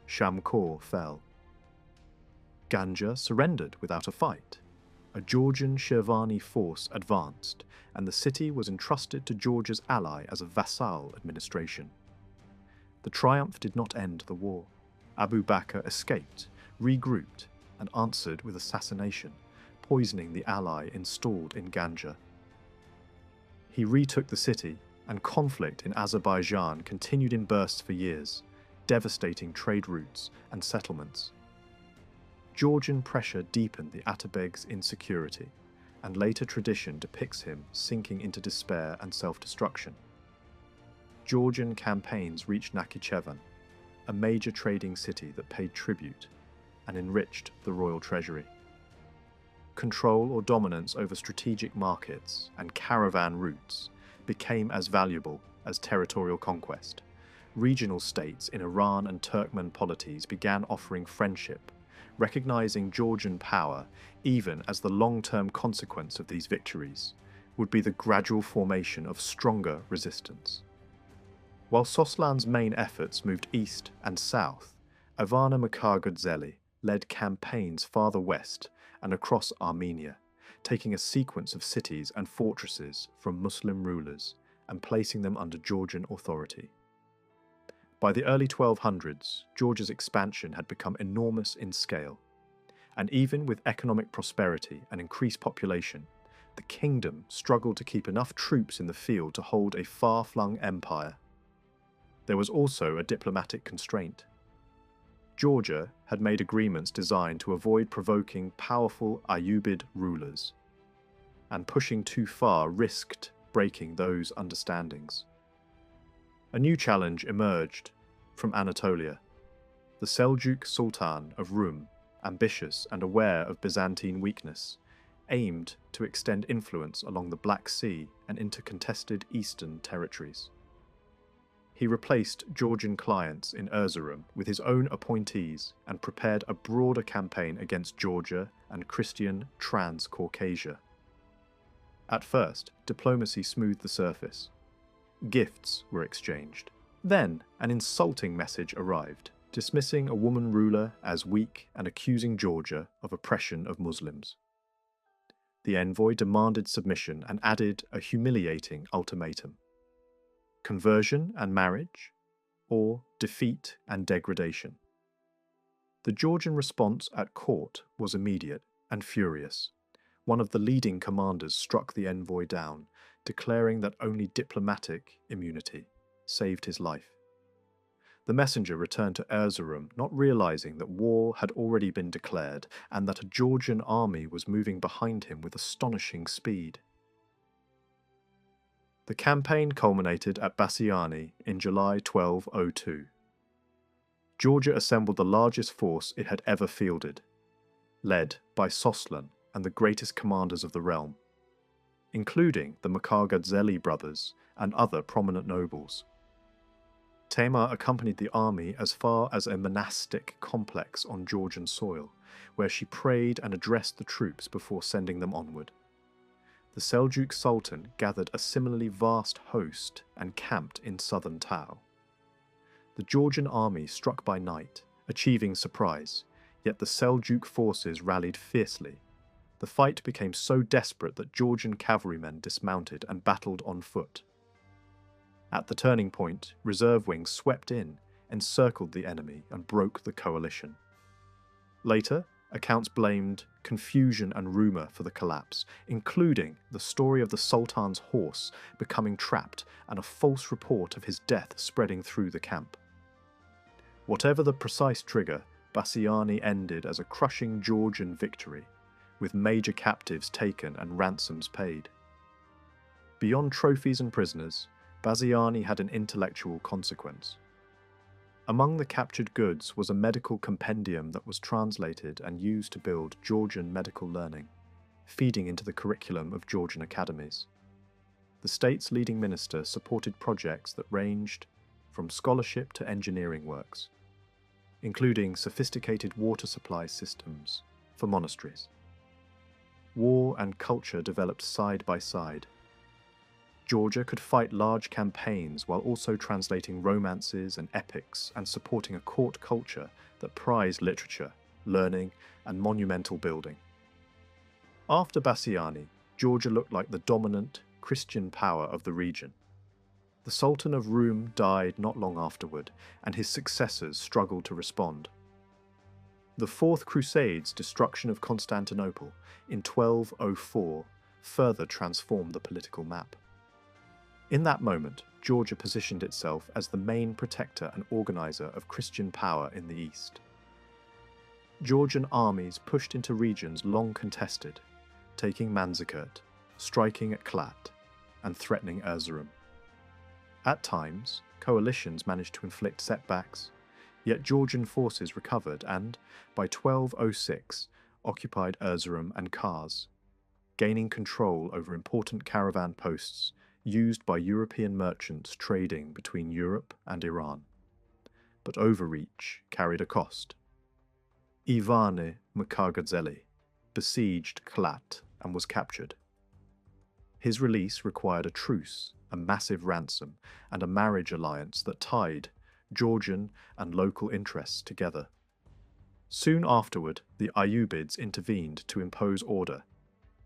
Shamkor fell. Ganja surrendered without a fight. A Georgian Shirvani force advanced, and the city was entrusted to Georgia's ally as a vassal administration. The triumph did not end the war. Abu Bakr escaped, regrouped, and answered with assassination, poisoning the ally installed in Ganja. He retook the city, and conflict in Azerbaijan continued in bursts for years, devastating trade routes and settlements. Georgian pressure deepened the Atabeg's insecurity, and later tradition depicts him sinking into despair and self-destruction. Georgian campaigns reached Nakhichevan, a major trading city that paid tribute and enriched the royal treasury. Control or dominance over strategic markets and caravan routes became as valuable as territorial conquest. Regional states in Iran and Turkmen polities began offering friendship, recognizing Georgian power even as the long-term consequence of these victories would be the gradual formation of stronger resistance. While Soslan's main efforts moved east and south, Ivana Mikhagodzeli led campaigns farther west and across Armenia, taking a sequence of cities and fortresses from Muslim rulers and placing them under Georgian authority. By the early 1200s, Georgia's expansion had become enormous in scale, and even with economic prosperity and increased population, the kingdom struggled to keep enough troops in the field to hold a far-flung empire. There was also a diplomatic constraint. Georgia had made agreements designed to avoid provoking powerful Ayyubid rulers, and pushing too far risked breaking those understandings. A new challenge emerged from Anatolia. The Seljuk Sultan of Rum, ambitious and aware of Byzantine weakness, aimed to extend influence along the Black Sea and into contested eastern territories. He replaced Georgian clients in Erzurum with his own appointees and prepared a broader campaign against Georgia and Christian Transcaucasia. At first, diplomacy smoothed the surface. Gifts were exchanged. Then, an insulting message arrived, dismissing a woman ruler as weak and accusing Georgia of oppression of Muslims. The envoy demanded submission and added a humiliating ultimatum: conversion and marriage, or defeat and degradation. The Georgian response at court was immediate and furious. One of the leading commanders struck the envoy down, declaring that only diplomatic immunity saved his life. The messenger returned to Erzurum, not realizing that war had already been declared and that a Georgian army was moving behind him with astonishing speed. The campaign culminated at Bassiani in July 1202. Georgia assembled the largest force it had ever fielded, led by Soslan and the greatest commanders of the realm, including the Makar-Gadzeli brothers and other prominent nobles. Tamar accompanied the army as far as a monastic complex on Georgian soil, where she prayed and addressed the troops before sending them onward. The Seljuk Sultan gathered a similarly vast host and camped in southern Tao. The Georgian army struck by night, achieving surprise, yet the Seljuk forces rallied fiercely. The fight became so desperate that Georgian cavalrymen dismounted and battled on foot. At the turning point, reserve wings swept in, encircled the enemy, and broke the coalition. Later, accounts blamed confusion and rumour for the collapse, including the story of the Sultan's horse becoming trapped and a false report of his death spreading through the camp. Whatever the precise trigger, Bassiani ended as a crushing Georgian victory, with major captives taken and ransoms paid. Beyond trophies and prisoners, Bassiani had an intellectual consequence. Among the captured goods was a medical compendium that was translated and used to build Georgian medical learning, feeding into the curriculum of Georgian academies. The state's leading minister supported projects that ranged from scholarship to engineering works, including sophisticated water supply systems for monasteries. War and culture developed side by side. Georgia could fight large campaigns while also translating romances and epics and supporting a court culture that prized literature, learning, and monumental building. After Bassiani, Georgia looked like the dominant Christian power of the region. The Sultan of Rum died not long afterward, and his successors struggled to respond. The Fourth Crusade's destruction of Constantinople in 1204 further transformed the political map. In that moment, Georgia positioned itself as the main protector and organizer of Christian power in the east. Georgian armies pushed into regions long contested, taking Manzikert, striking at Klat, and threatening Erzurum. At times, coalitions managed to inflict setbacks, yet Georgian forces recovered and, by 1206, occupied Erzurum and Kars, gaining control over important caravan posts used by European merchants trading between Europe and Iran. But overreach carried a cost. Ivane Makar-Gadzeli besieged Klat and was captured. His release required a truce, a massive ransom, and a marriage alliance that tied Georgian and local interests together. Soon afterward, the Ayyubids intervened to impose order,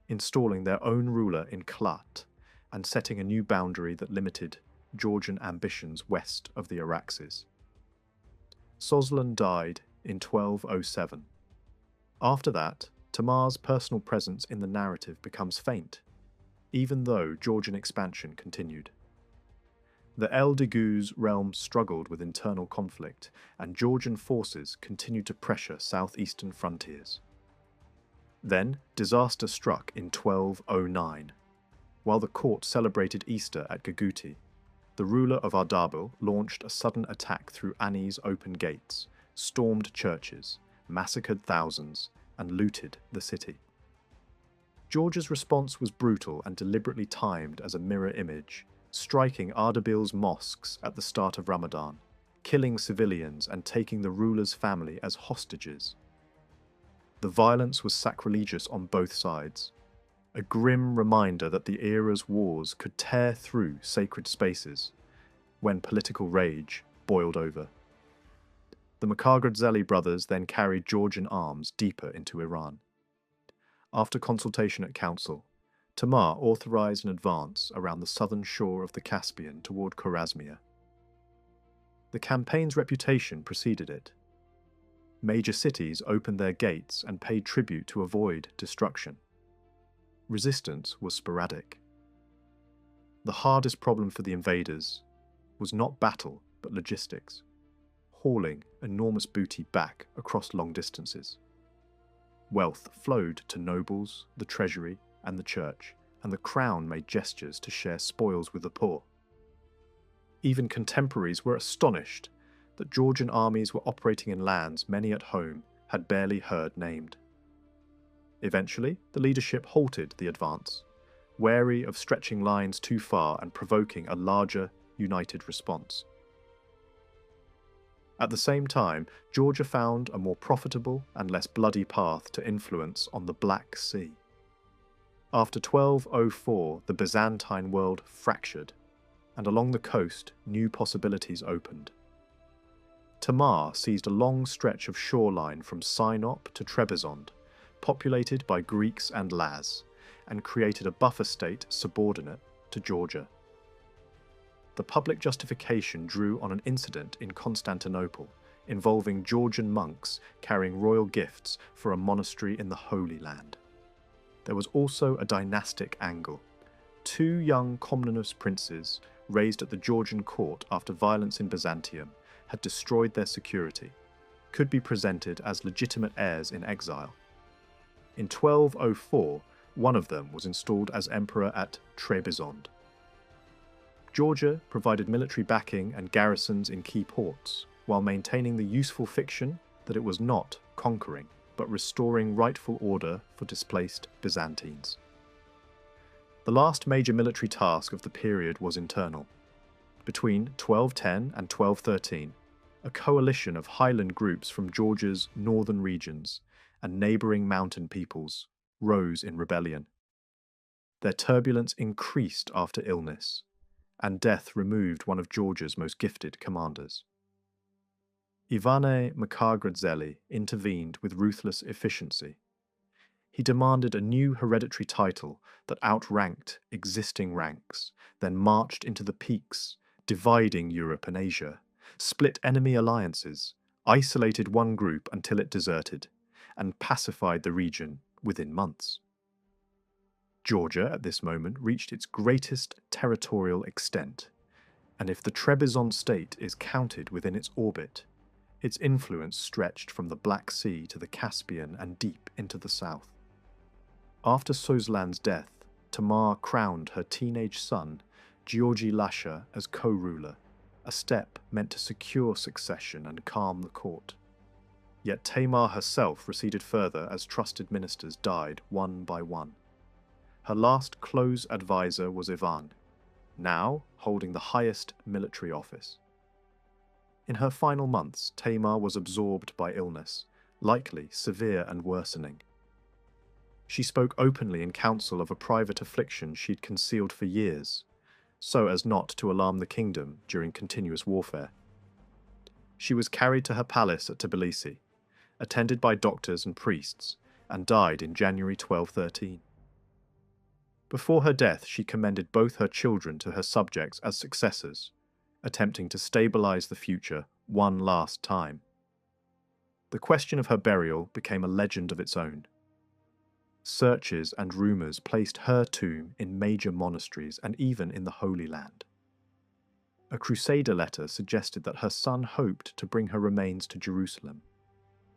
installing their own ruler in Klat and setting a new boundary that limited Georgian ambitions west of the Araxes. Soslan died in 1207. After that, Tamar's personal presence in the narrative becomes faint, even though Georgian expansion continued. The El-Deguz realm struggled with internal conflict, and Georgian forces continued to pressure southeastern frontiers. Then, disaster struck in 1209. While the court celebrated Easter at Gaguti, the ruler of Ardabil launched a sudden attack through Ani's open gates, stormed churches, massacred thousands, and looted the city. Georgia's response was brutal and deliberately timed as a mirror image striking Ardabil's mosques at the start of Ramadan, killing civilians and taking the ruler's family as hostages. The violence was sacrilegious on both sides, a grim reminder that the era's wars could tear through sacred spaces when political rage boiled over. The Makagadzeli brothers then carried Georgian arms deeper into Iran. After consultation at council, Tamar authorized an advance around the southern shore of the Caspian toward Khwarezmia. The campaign's reputation preceded it. Major cities opened their gates and paid tribute to avoid destruction. Resistance was sporadic. The hardest problem for the invaders was not battle but logistics, hauling enormous booty back across long distances. Wealth flowed to nobles, the treasury, and the church, and the crown made gestures to share spoils with the poor. Even contemporaries were astonished that Georgian armies were operating in lands many at home had barely heard named. Eventually, the leadership halted the advance, wary of stretching lines too far and provoking a larger, united response. At the same time, Georgia found a more profitable and less bloody path to influence on the Black Sea. After 1204, the Byzantine world fractured, and along the coast, new possibilities opened. Tamar seized a long stretch of shoreline from Sinop to Trebizond, populated by Greeks and Laz, and created a buffer state subordinate to Georgia. The public justification drew on an incident in Constantinople involving Georgian monks carrying royal gifts for a monastery in the Holy Land. There was also a dynastic angle. Two young Komnenos princes, raised at the Georgian court after violence in Byzantium, had destroyed their security, could be presented as legitimate heirs in exile. In 1204, one of them was installed as emperor at Trebizond. Georgia provided military backing and garrisons in key ports, while maintaining the useful fiction that it was not conquering, but restoring rightful order for displaced Byzantines. The last major military task of the period was internal. Between 1210 and 1213, a coalition of highland groups from Georgia's northern regions and neighbouring mountain peoples rose in rebellion. Their turbulence increased after illness, and death removed one of Georgia's most gifted commanders. Ivane Makagadzeli intervened with ruthless efficiency. He demanded a new hereditary title that outranked existing ranks, then marched into the peaks, dividing Europe and Asia, split enemy alliances, isolated one group until it deserted, and pacified the region within months. Georgia, at this moment, reached its greatest territorial extent, and if the Trebizond state is counted within its orbit, its influence stretched from the Black Sea to the Caspian and deep into the south. After Sozlan's death, Tamar crowned her teenage son, Georgi Lasha, as co-ruler, a step meant to secure succession and calm the court. Yet Tamar herself receded further as trusted ministers died one by one. Her last close advisor was Ivan, now holding the highest military office. In her final months, Tamar was absorbed by illness, likely severe and worsening. She spoke openly in council of a private affliction she'd concealed for years, so as not to alarm the kingdom during continuous warfare. She was carried to her palace at Tbilisi, attended by doctors and priests, and died in January 1213. Before her death, she commended both her children to her subjects as successors, attempting to stabilize the future one last time. The question of her burial became a legend of its own. Searches and rumors placed her tomb in major monasteries and even in the Holy Land. A Crusader letter suggested that her son hoped to bring her remains to Jerusalem,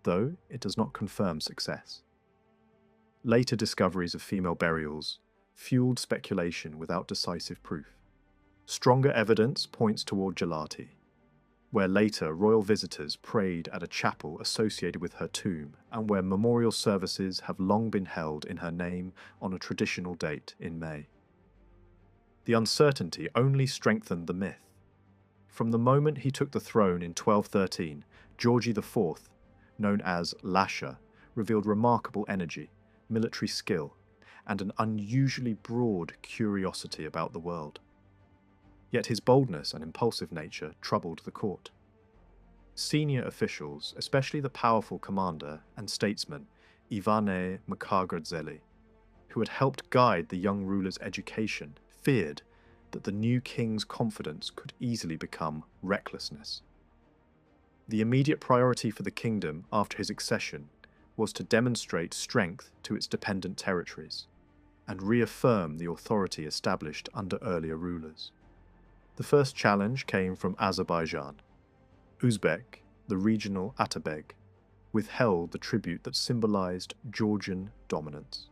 though it does not confirm success. Later discoveries of female burials fueled speculation without decisive proof. Stronger evidence points toward Gelati, where later royal visitors prayed at a chapel associated with her tomb and where memorial services have long been held in her name on a traditional date in May. The uncertainty only strengthened the myth. From the moment he took the throne in 1213, Georgi IV, known as Lasha, revealed remarkable energy, military skill, and an unusually broad curiosity about the world. Yet his boldness and impulsive nature troubled the court. Senior officials, especially the powerful commander and statesman Ivane Mkhargadzeli, who had helped guide the young ruler's education, feared that the new king's confidence could easily become recklessness. The immediate priority for the kingdom after his accession was to demonstrate strength to its dependent territories and reaffirm the authority established under earlier rulers. The first challenge came from Azerbaijan. Uzbek, the regional Atabeg, withheld the tribute that symbolized Georgian dominance.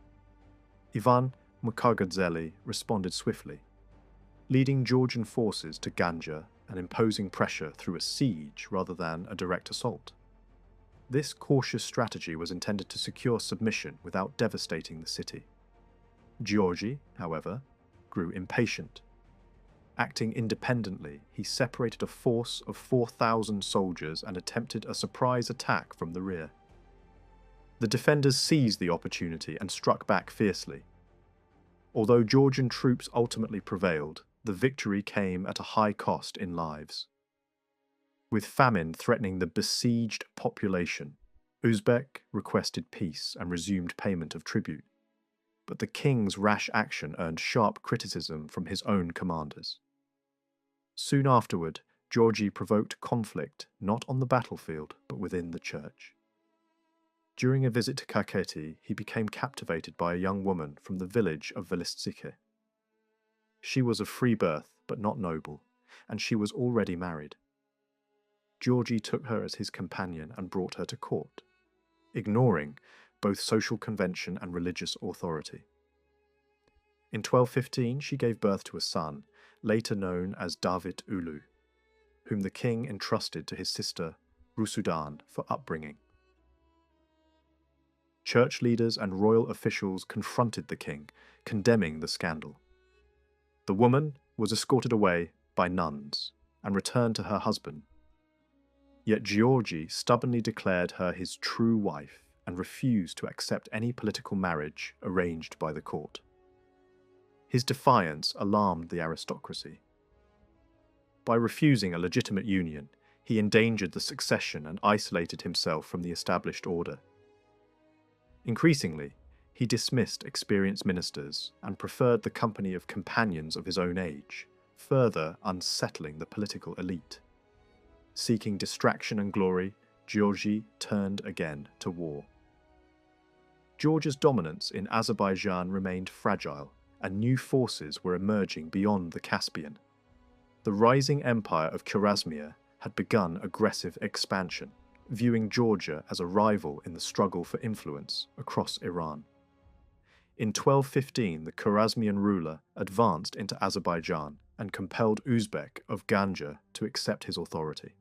Ivan Mkhargadzeli responded swiftly, leading Georgian forces to Ganja and imposing pressure through a siege rather than a direct assault. This cautious strategy was intended to secure submission without devastating the city. Georgi, however, grew impatient. Acting independently, he separated a force of 4,000 soldiers and attempted a surprise attack from the rear. The defenders seized the opportunity and struck back fiercely. Although Georgian troops ultimately prevailed, the victory came at a high cost in lives. With famine threatening the besieged population, Uzbek requested peace and resumed payment of tribute. But the king's rash action earned sharp criticism from his own commanders. Soon afterward, Georgi provoked conflict not on the battlefield but within the church. During a visit to Kakheti, he became captivated by a young woman from the village of Velistsikhe. She was of free birth but not noble, and she was already married. Georgi took her as his companion and brought her to court, ignoring both social convention and religious authority. In 1215, she gave birth to a son, later known as David Ulu, whom the king entrusted to his sister Rusudan for upbringing. Church leaders and royal officials confronted the king, condemning the scandal. The woman was escorted away by nuns and returned to her husband. Yet Georgi stubbornly declared her his true wife and refused to accept any political marriage arranged by the court. His defiance alarmed the aristocracy. By refusing a legitimate union, he endangered the succession and isolated himself from the established order. Increasingly, he dismissed experienced ministers and preferred the company of companions of his own age, further unsettling the political elite. Seeking distraction and glory, Georgi turned again to war. Georgia's dominance in Azerbaijan remained fragile, and new forces were emerging beyond the Caspian. The rising empire of Khwarezmia had begun aggressive expansion, viewing Georgia as a rival in the struggle for influence across Iran. In 1215, the Khwarezmian ruler advanced into Azerbaijan and compelled Uzbek of Ganja to accept his authority.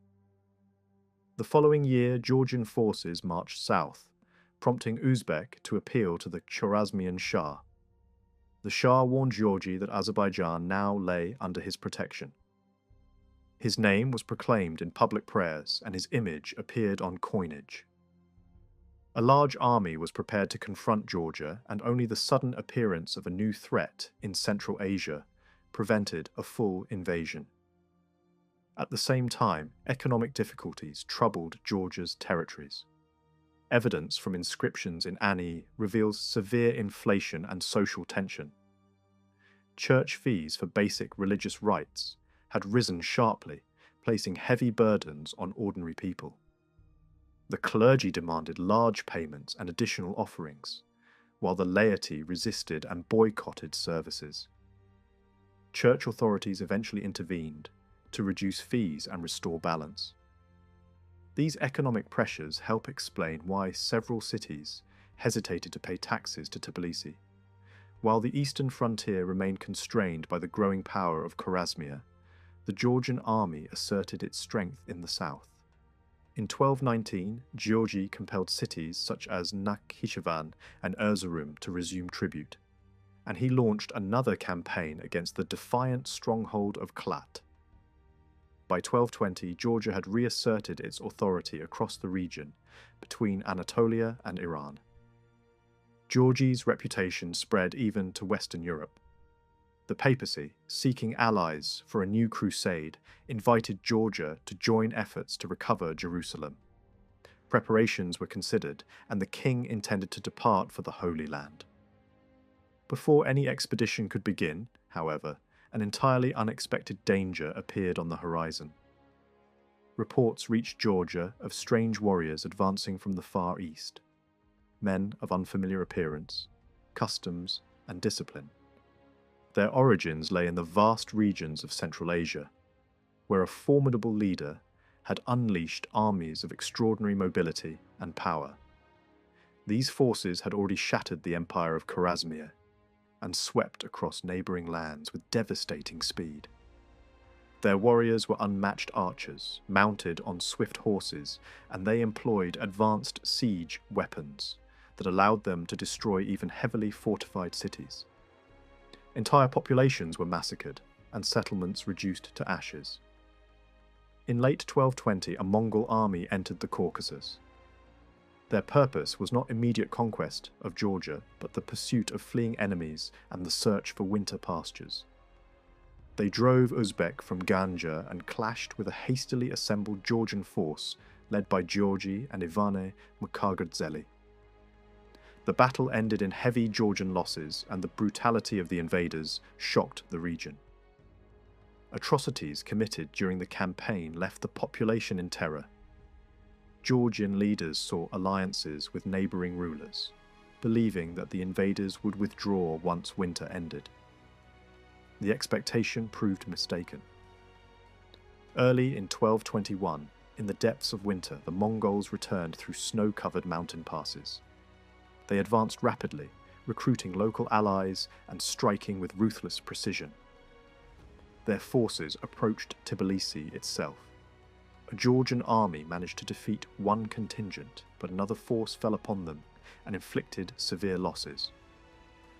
The following year, Georgian forces marched south, prompting Uzbek to appeal to the Khwarezmian Shah. The Shah warned Georgi that Azerbaijan now lay under his protection. His name was proclaimed in public prayers and his image appeared on coinage. A large army was prepared to confront Georgia, and only the sudden appearance of a new threat in Central Asia prevented a full invasion. At the same time, economic difficulties troubled Georgia's territories. Evidence from inscriptions in Ani reveals severe inflation and social tension. Church fees for basic religious rites had risen sharply, placing heavy burdens on ordinary people. The clergy demanded large payments and additional offerings, while the laity resisted and boycotted services. Church authorities eventually intervened to reduce fees and restore balance. These economic pressures help explain why several cities hesitated to pay taxes to Tbilisi. While the eastern frontier remained constrained by the growing power of Khwarezmia, the Georgian army asserted its strength in the south. In 1219, Georgi compelled cities such as Nakhchivan and Erzurum to resume tribute, and he launched another campaign against the defiant stronghold of Klat. By 1220, Georgia had reasserted its authority across the region between Anatolia and Iran. Georgie's reputation spread even to Western Europe. The papacy, seeking allies for a new crusade, invited Georgia to join efforts to recover Jerusalem. Preparations were considered, and the king intended to depart for the Holy Land. Before any expedition could begin, however, an entirely unexpected danger appeared on the horizon. Reports reached Georgia of strange warriors advancing from the Far East, men of unfamiliar appearance, customs, and discipline. Their origins lay in the vast regions of Central Asia, where a formidable leader had unleashed armies of extraordinary mobility and power. These forces had already shattered the empire of Khwarezmia and swept across neighbouring lands with devastating speed. Their warriors were unmatched archers, mounted on swift horses, and they employed advanced siege weapons that allowed them to destroy even heavily fortified cities. Entire populations were massacred and settlements reduced to ashes. In late 1220, a Mongol army entered the Caucasus. Their purpose was not immediate conquest of Georgia, but the pursuit of fleeing enemies and the search for winter pastures. They drove Uzbek from Ganja and clashed with a hastily assembled Georgian force led by Georgi and Ivane Mukhargadzeli. The battle ended in heavy Georgian losses, and the brutality of the invaders shocked the region. Atrocities committed during the campaign left the population in terror. Georgian leaders sought alliances with neighbouring rulers, believing that the invaders would withdraw once winter ended. The expectation proved mistaken. Early in 1221, in the depths of winter, the Mongols returned through snow-covered mountain passes. They advanced rapidly, recruiting local allies and striking with ruthless precision. Their forces approached Tbilisi itself. A Georgian army managed to defeat one contingent, but another force fell upon them and inflicted severe losses.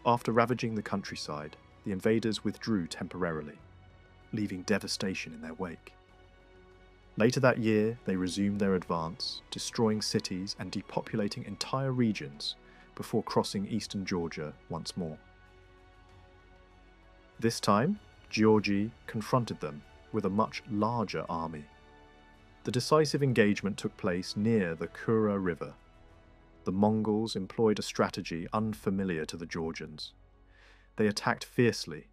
After ravaging the countryside, the invaders withdrew temporarily, leaving devastation in their wake. Later that year, they resumed their advance, destroying cities and depopulating entire regions before crossing eastern Georgia once more. This time, Georgi confronted them with a much larger army. The decisive engagement took place near the Kura River. The Mongols employed a strategy unfamiliar to the Georgians. They attacked fiercely,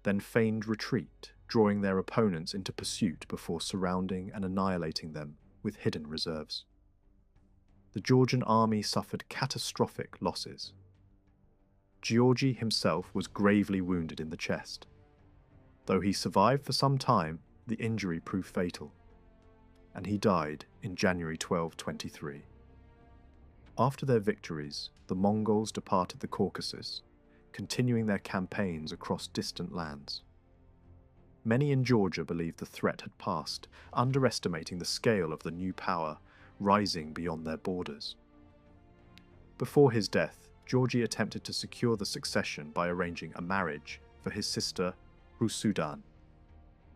then feigned retreat, drawing their opponents into pursuit before surrounding and annihilating them with hidden reserves. The Georgian army suffered catastrophic losses. Georgi himself was gravely wounded in the chest. Though he survived for some time, the injury proved fatal, and he died in January 1223. After their victories, the Mongols departed the Caucasus, continuing their campaigns across distant lands. Many in Georgia believed the threat had passed, underestimating the scale of the new power rising beyond their borders. Before his death, Georgi attempted to secure the succession by arranging a marriage for his sister Rusudan.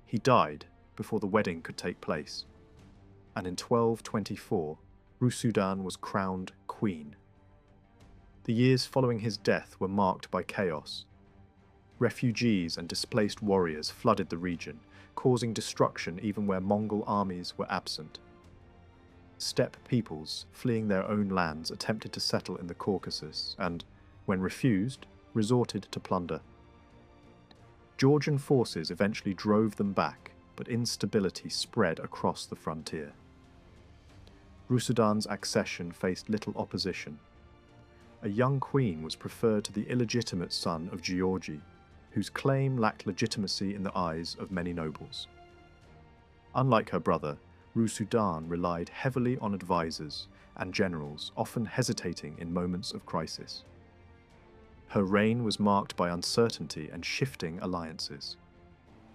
He died before the wedding could take place, and in 1224, Rusudan was crowned queen. The years following his death were marked by chaos. Refugees and displaced warriors flooded the region, causing destruction even where Mongol armies were absent. Steppe peoples, fleeing their own lands, attempted to settle in the Caucasus and, when refused, resorted to plunder. Georgian forces eventually drove them back, but instability spread across the frontier. Rusudan's accession faced little opposition. A young queen was preferred to the illegitimate son of Georgi, whose claim lacked legitimacy in the eyes of many nobles. Unlike her brother, Rusudan relied heavily on advisors and generals, often hesitating in moments of crisis. Her reign was marked by uncertainty and shifting alliances.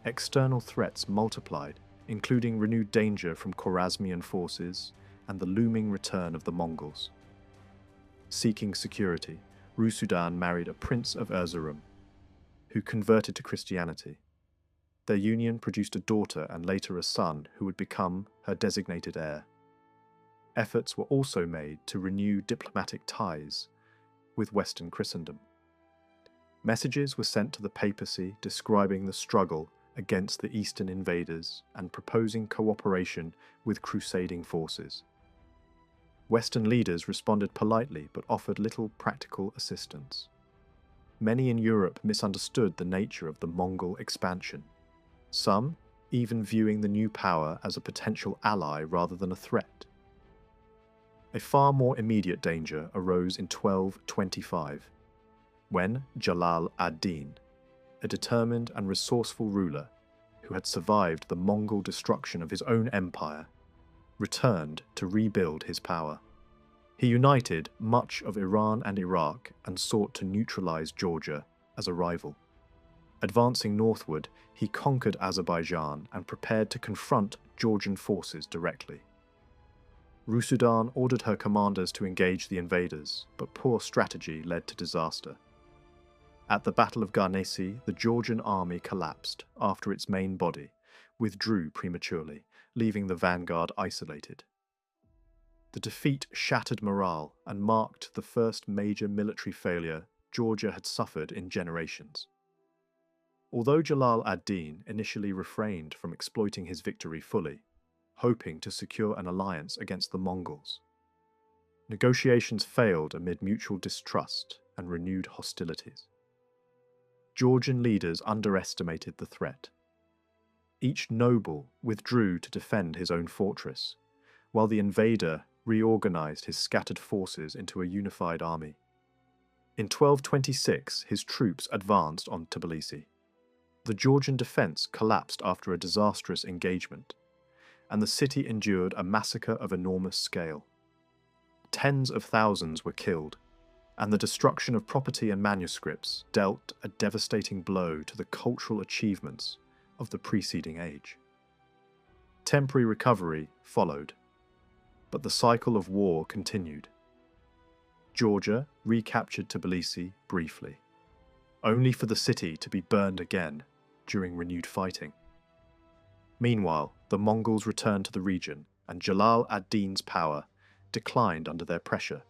External threats multiplied, including renewed danger from Khwarezmian forces and the looming return of the Mongols. Seeking security, Rusudan married a prince of Erzurum, who converted to Christianity. Their union produced a daughter and later a son who would become her designated heir. Efforts were also made to renew diplomatic ties with Western Christendom. Messages were sent to the papacy describing the struggle against the Eastern invaders and proposing cooperation with crusading forces. Western leaders responded politely but offered little practical assistance. Many in Europe misunderstood the nature of the Mongol expansion, some even viewing the new power as a potential ally rather than a threat. A far more immediate danger arose in 1225, when Jalal ad-Din, a determined and resourceful ruler who had survived the Mongol destruction of his own empire, returned to rebuild his power. He united much of Iran and Iraq and sought to neutralize Georgia as a rival. Advancing northward, he conquered Azerbaijan and prepared to confront Georgian forces directly. Rusudan ordered her commanders to engage the invaders, but poor strategy led to disaster. At the Battle of Garnesi, the Georgian army collapsed after its main body withdrew prematurely, leaving the vanguard isolated. The defeat shattered morale and marked the first major military failure Georgia had suffered in generations. Although Jalal ad-Din initially refrained from exploiting his victory fully, hoping to secure an alliance against the Mongols, negotiations failed amid mutual distrust and renewed hostilities. Georgian leaders underestimated the threat. Each noble withdrew to defend his own fortress, while the invader reorganized his scattered forces into a unified army. In 1226, his troops advanced on Tbilisi. The Georgian defense collapsed after a disastrous engagement, and the city endured a massacre of enormous scale. Tens of thousands were killed, and the destruction of property and manuscripts dealt a devastating blow to the cultural achievements of the preceding age. Temporary recovery followed, but the cycle of war continued. Georgia recaptured Tbilisi briefly, only for the city to be burned again during renewed fighting. Meanwhile, the Mongols returned to the region, and Jalal ad-Din's power declined under their pressure.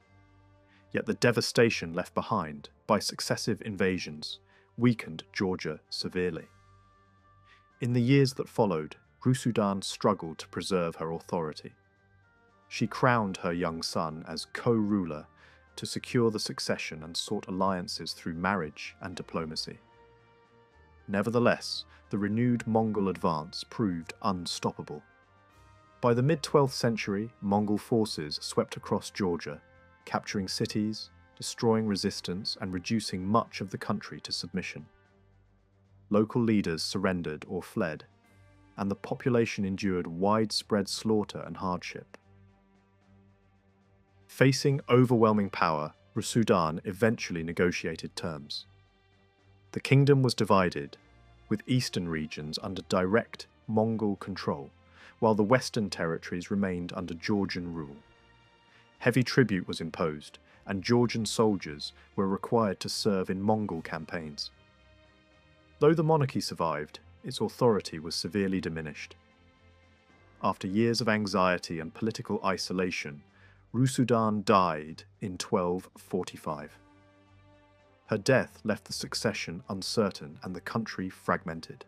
Yet the devastation left behind by successive invasions weakened Georgia severely. In the years that followed, Rusudan struggled to preserve her authority. She crowned her young son as co-ruler to secure the succession and sought alliances through marriage and diplomacy. Nevertheless, the renewed Mongol advance proved unstoppable. By the mid-12th century, Mongol forces swept across Georgia, capturing cities, destroying resistance, and reducing much of the country to submission. Local leaders surrendered or fled, and the population endured widespread slaughter and hardship. Facing overwhelming power, Rusudan eventually negotiated terms. The kingdom was divided, with eastern regions under direct Mongol control, while the western territories remained under Georgian rule. Heavy tribute was imposed, and Georgian soldiers were required to serve in Mongol campaigns. Though the monarchy survived, its authority was severely diminished. After years of anxiety and political isolation, Rusudan died in 1245. Her death left the succession uncertain and the country fragmented.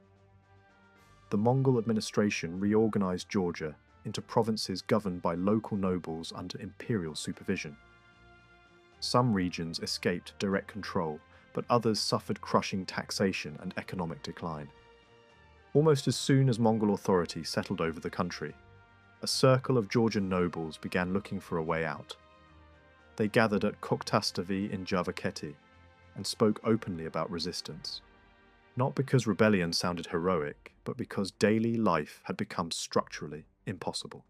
The Mongol administration reorganized Georgia into provinces governed by local nobles under imperial supervision. Some regions escaped direct control, but others suffered crushing taxation and economic decline. Almost as soon as Mongol authority settled over the country, a circle of Georgian nobles began looking for a way out. They gathered at Koktastavi in Javakheti and spoke openly about resistance. Not because rebellion sounded heroic, but because daily life had become structurally impossible.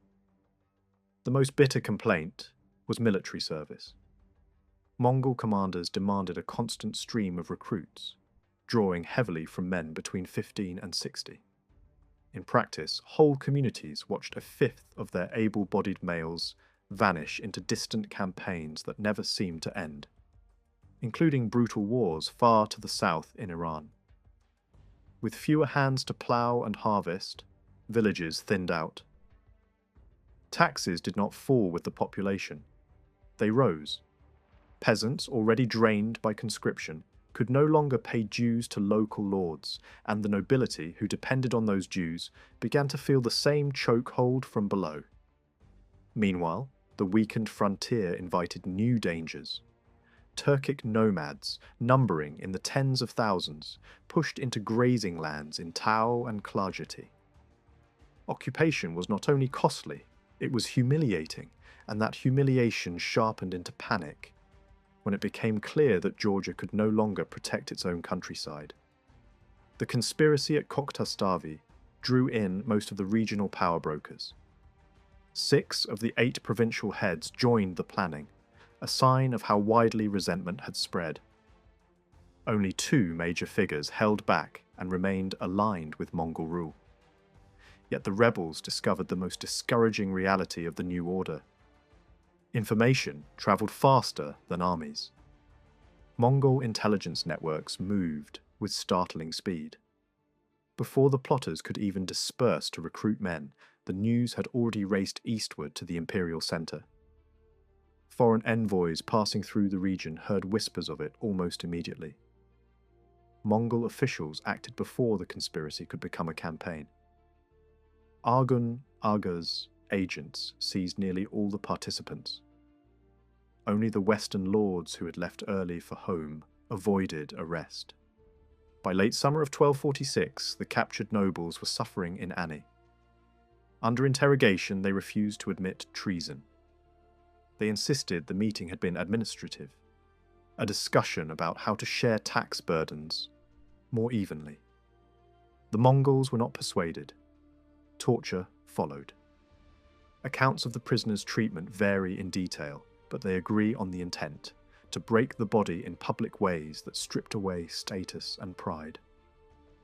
The most bitter complaint was military service. Mongol commanders demanded a constant stream of recruits, drawing heavily from men between 15 and 60. In practice, whole communities watched a fifth of their able-bodied males vanish into distant campaigns that never seemed to end, including brutal wars far to the south in Iran. With fewer hands to plough and harvest, villages thinned out. Taxes did not fall with the population. They rose. Peasants, already drained by conscription, could no longer pay dues to local lords, and the nobility, who depended on those dues, began to feel the same chokehold from below. Meanwhile, the weakened frontier invited new dangers. Turkic nomads, numbering in the tens of thousands, pushed into grazing lands in Tao and Klarjeti. Occupation was not only costly, it was humiliating, and that humiliation sharpened into panic when it became clear that Georgia could no longer protect its own countryside. The conspiracy at Kokhtastavi drew in most of the regional power brokers. 6 of the 8 provincial heads joined the planning, a sign of how widely resentment had spread. Only 2 major figures held back and remained aligned with Mongol rule. Yet the rebels discovered the most discouraging reality of the new order. Information travelled faster than armies. Mongol intelligence networks moved with startling speed. Before the plotters could even disperse to recruit men, the news had already raced eastward to the imperial centre. Foreign envoys passing through the region heard whispers of it almost immediately. Mongol officials acted before the conspiracy could become a campaign. Argun Aga's agents seized nearly all the participants. Only the Western lords who had left early for home avoided arrest. By late summer of 1246, the captured nobles were suffering in Ani. Under interrogation, they refused to admit treason. They insisted the meeting had been administrative, a discussion about how to share tax burdens more evenly. The Mongols were not persuaded. Torture followed. Accounts of the prisoners' treatment vary in detail, but they agree on the intent: to break the body in public ways that stripped away status and pride.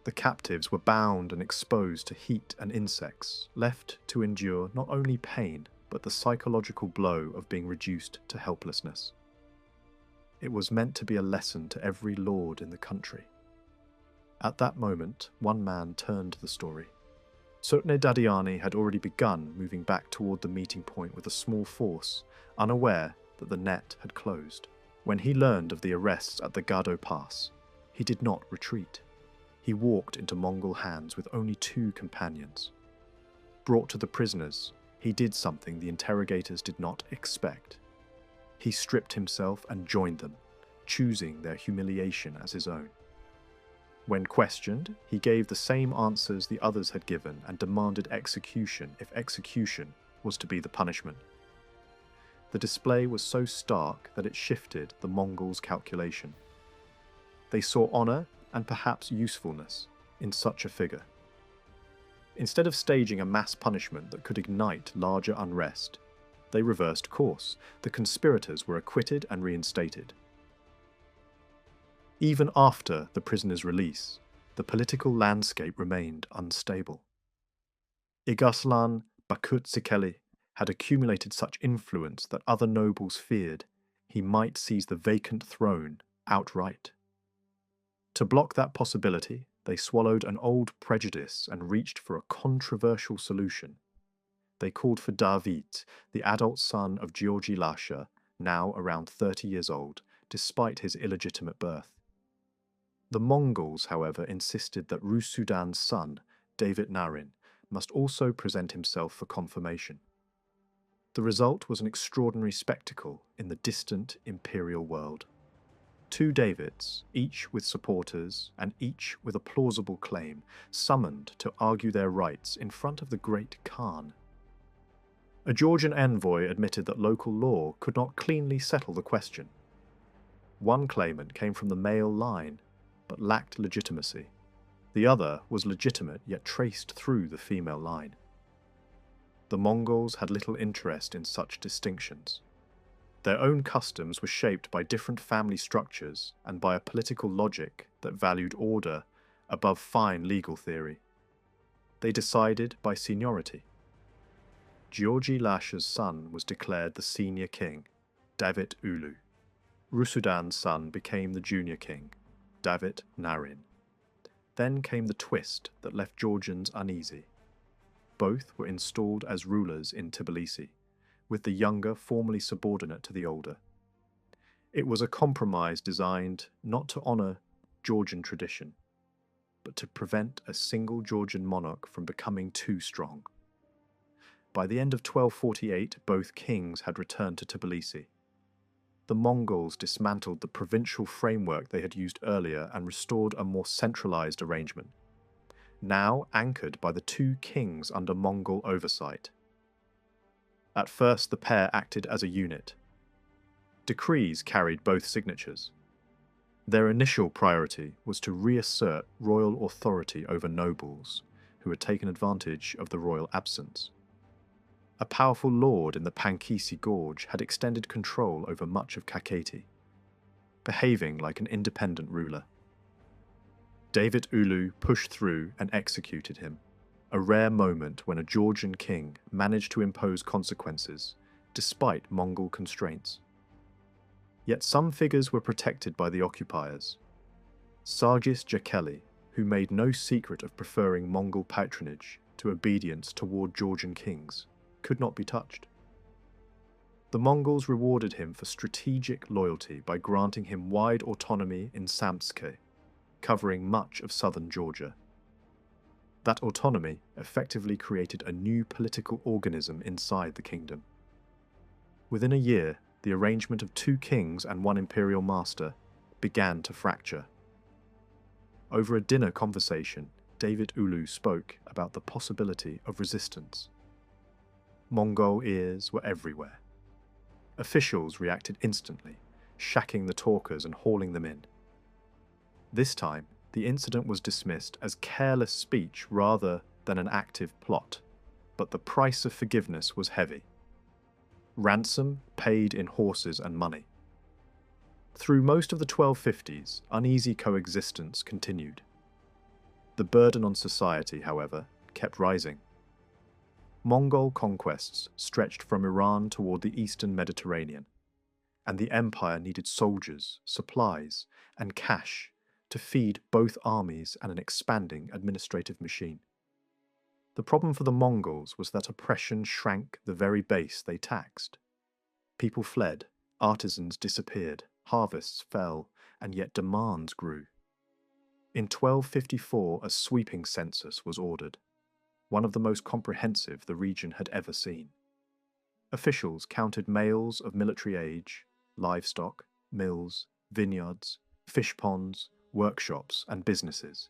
The captives were bound and exposed to heat and insects, left to endure not only pain, but the psychological blow of being reduced to helplessness. It was meant to be a lesson to every lord in the country. At that moment, one man turned the story. Sotne Dadiani had already begun moving back toward the meeting point with a small force, unaware that the net had closed. When he learned of the arrests at the Gado Pass, he did not retreat. He walked into Mongol hands with only 2 companions. Brought to the prisoners, he did something the interrogators did not expect. He stripped himself and joined them, choosing their humiliation as his own. When questioned, he gave the same answers the others had given and demanded execution if execution was to be the punishment. The display was so stark that it shifted the Mongols' calculation. They saw honour and perhaps usefulness in such a figure. Instead of staging a mass punishment that could ignite larger unrest, they reversed course. The conspirators were acquitted and reinstated. Even after the prisoners' release, the political landscape remained unstable. Igaslan Bakutsikeli had accumulated such influence that other nobles feared he might seize the vacant throne outright. To block that possibility, they swallowed an old prejudice and reached for a controversial solution. They called for David, the adult son of Georgi Lasha, now around 30 years old, despite his illegitimate birth. The Mongols, however, insisted that Rusudan's son, David Narin, must also present himself for confirmation. The result was an extraordinary spectacle in the distant imperial world. 2 Davids, each with supporters and each with a plausible claim, summoned to argue their rights in front of the great Khan. A Georgian envoy admitted that local law could not cleanly settle the question. One claimant came from the male line, but lacked legitimacy. The other was legitimate yet traced through the female line. The Mongols had little interest in such distinctions. Their own customs were shaped by different family structures and by a political logic that valued order above fine legal theory. They decided by seniority. Georgi Lasha's son was declared the senior king, David Ulu. Rusudan's son became the junior king, David Narin. Then came the twist that left Georgians uneasy. Both were installed as rulers in Tbilisi, with the younger formally subordinate to the older. It was a compromise designed not to honour Georgian tradition, but to prevent a single Georgian monarch from becoming too strong. By the end of 1248, both kings had returned to Tbilisi. The Mongols dismantled the provincial framework they had used earlier and restored a more centralised arrangement, now anchored by the two kings under Mongol oversight. At first, the pair acted as a unit. Decrees carried both signatures. Their initial priority was to reassert royal authority over nobles who had taken advantage of the royal absence. A powerful lord in the Pankisi Gorge had extended control over much of Kakheti, behaving like an independent ruler. David Ulu pushed through and executed him, a rare moment when a Georgian king managed to impose consequences despite Mongol constraints. Yet some figures were protected by the occupiers. Sargis Jakeli, who made no secret of preferring Mongol patronage to obedience toward Georgian kings, could not be touched. The Mongols rewarded him for strategic loyalty by granting him wide autonomy in Samtskhe, covering much of southern Georgia. That autonomy effectively created a new political organism inside the kingdom. Within a year, the arrangement of two kings and one imperial master began to fracture. Over a dinner conversation, David Ulu spoke about the possibility of resistance. Mongol ears were everywhere. Officials reacted instantly, shacking the talkers and hauling them in. This time, the incident was dismissed as careless speech rather than an active plot, but the price of forgiveness was heavy. Ransom paid in horses and money. Through most of the 1250s, uneasy coexistence continued. The burden on society, however, kept rising. Mongol conquests stretched from Iran toward the eastern Mediterranean, and the empire needed soldiers, supplies, and cash to feed both armies and an expanding administrative machine. The problem for the Mongols was that oppression shrank the very base they taxed. People fled, artisans disappeared, harvests fell, and yet demands grew. In 1254, a sweeping census was ordered, one of the most comprehensive the region had ever seen. Officials counted males of military age, livestock, mills, vineyards, fish ponds, workshops, and businesses.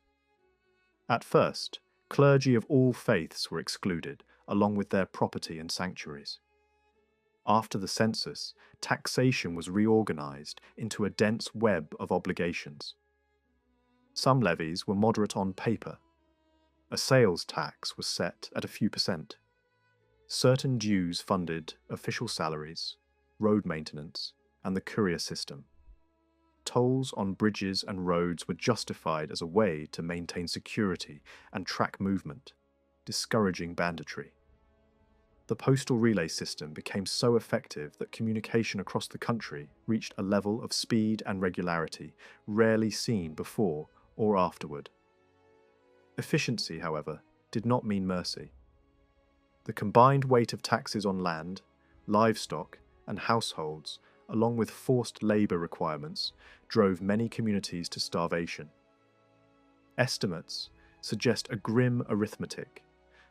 At first, clergy of all faiths were excluded, along with their property and sanctuaries. After the census, taxation was reorganized into a dense web of obligations. Some levies were moderate on paper. A sales tax was set at a few percent. Certain dues funded official salaries, road maintenance, and the courier system. Tolls on bridges and roads were justified as a way to maintain security and track movement, discouraging banditry. The postal relay system became so effective that communication across the country reached a level of speed and regularity rarely seen before or afterward. Efficiency, however, did not mean mercy. The combined weight of taxes on land, livestock, and households, along with forced labour requirements, drove many communities to starvation. Estimates suggest a grim arithmetic.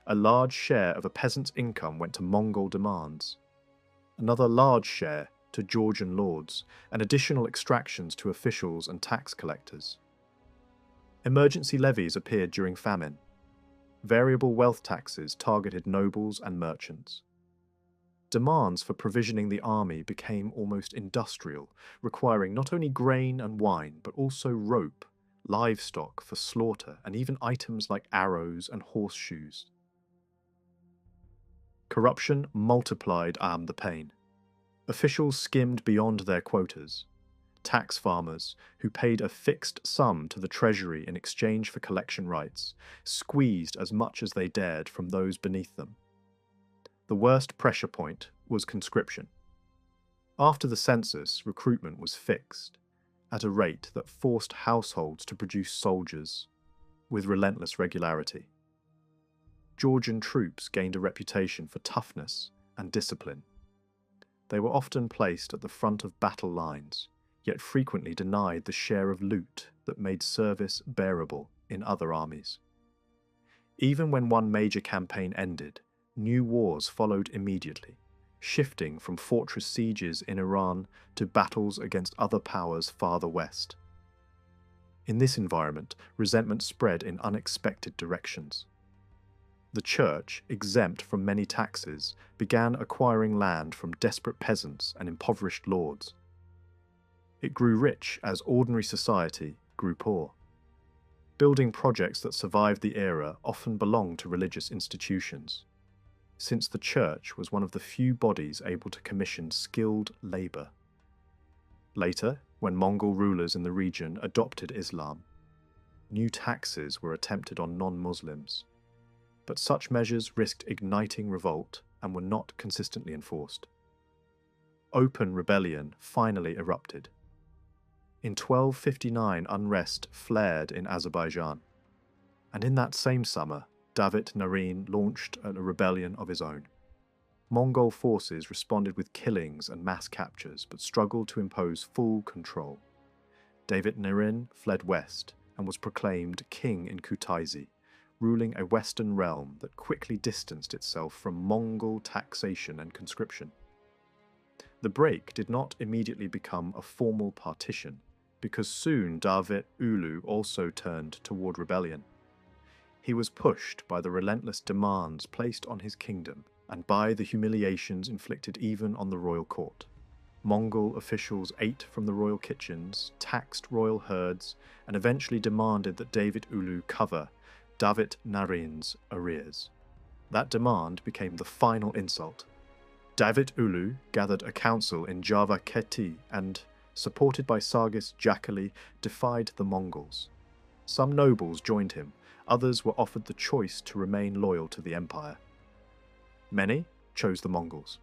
A large share of a peasant's income went to Mongol demands, another large share to Georgian lords, and additional extractions to officials and tax collectors. Emergency levies appeared during famine. Variable wealth taxes targeted nobles and merchants. Demands for provisioning the army became almost industrial, requiring not only grain and wine, but also rope, livestock for slaughter, and even items like arrows and horseshoes. Corruption multiplied the pain. Officials skimmed beyond their quotas. Tax farmers, who paid a fixed sum to the treasury in exchange for collection rights, squeezed as much as they dared from those beneath them. The worst pressure point was conscription. After the census, recruitment was fixed, at a rate that forced households to produce soldiers. with relentless regularity. Georgian troops gained a reputation for toughness and discipline. They were often placed at the front of battle lines, yet frequently denied the share of loot that made service bearable in other armies. Even when one major campaign ended, new wars followed immediately, shifting from fortress sieges in Iran to battles against other powers farther west. In this environment, resentment spread in unexpected directions. The church, exempt from many taxes, began acquiring land from desperate peasants and impoverished lords. It grew rich as ordinary society grew poor. Building projects that survived the era often belonged to religious institutions, since the church was one of the few bodies able to commission skilled labour. Later, when Mongol rulers in the region adopted Islam, new taxes were attempted on non-Muslims, but such measures risked igniting revolt and were not consistently enforced. Open rebellion finally erupted. In 1259, unrest flared in Azerbaijan, and in that same summer, Davit Narin launched a rebellion of his own. Mongol forces responded with killings and mass captures, but struggled to impose full control. Davit Narin fled west and was proclaimed king in Kutaisi, ruling a western realm that quickly distanced itself from Mongol taxation and conscription. The break did not immediately become a formal partition, because soon Davit Ulu also turned toward rebellion. He was pushed by the relentless demands placed on his kingdom and by the humiliations inflicted even on the royal court. Mongol officials ate from the royal kitchens, taxed royal herds, and eventually demanded that Davit Ulu cover Davit Narin's arrears. That demand became the final insult. Davit Ulu gathered a council in Java Keti and, supported by Sargis Jakali, defied the Mongols. Some nobles joined him, others were offered the choice to remain loyal to the empire. Many chose the Mongols.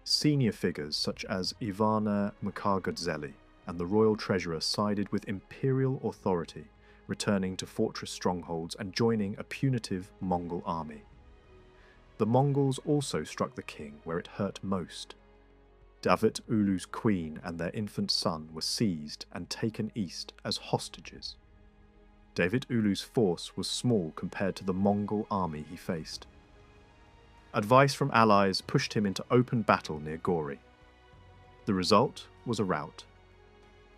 Senior figures such as Ivana Mukhargadzeli and the royal treasurer sided with imperial authority, returning to fortress strongholds and joining a punitive Mongol army. The Mongols also struck the king where it hurt most. Davit Ulu's queen and their infant son were seized and taken east as hostages. Davit Ulu's force was small compared to the Mongol army he faced. Advice from allies pushed him into open battle near Gori. The result was a rout.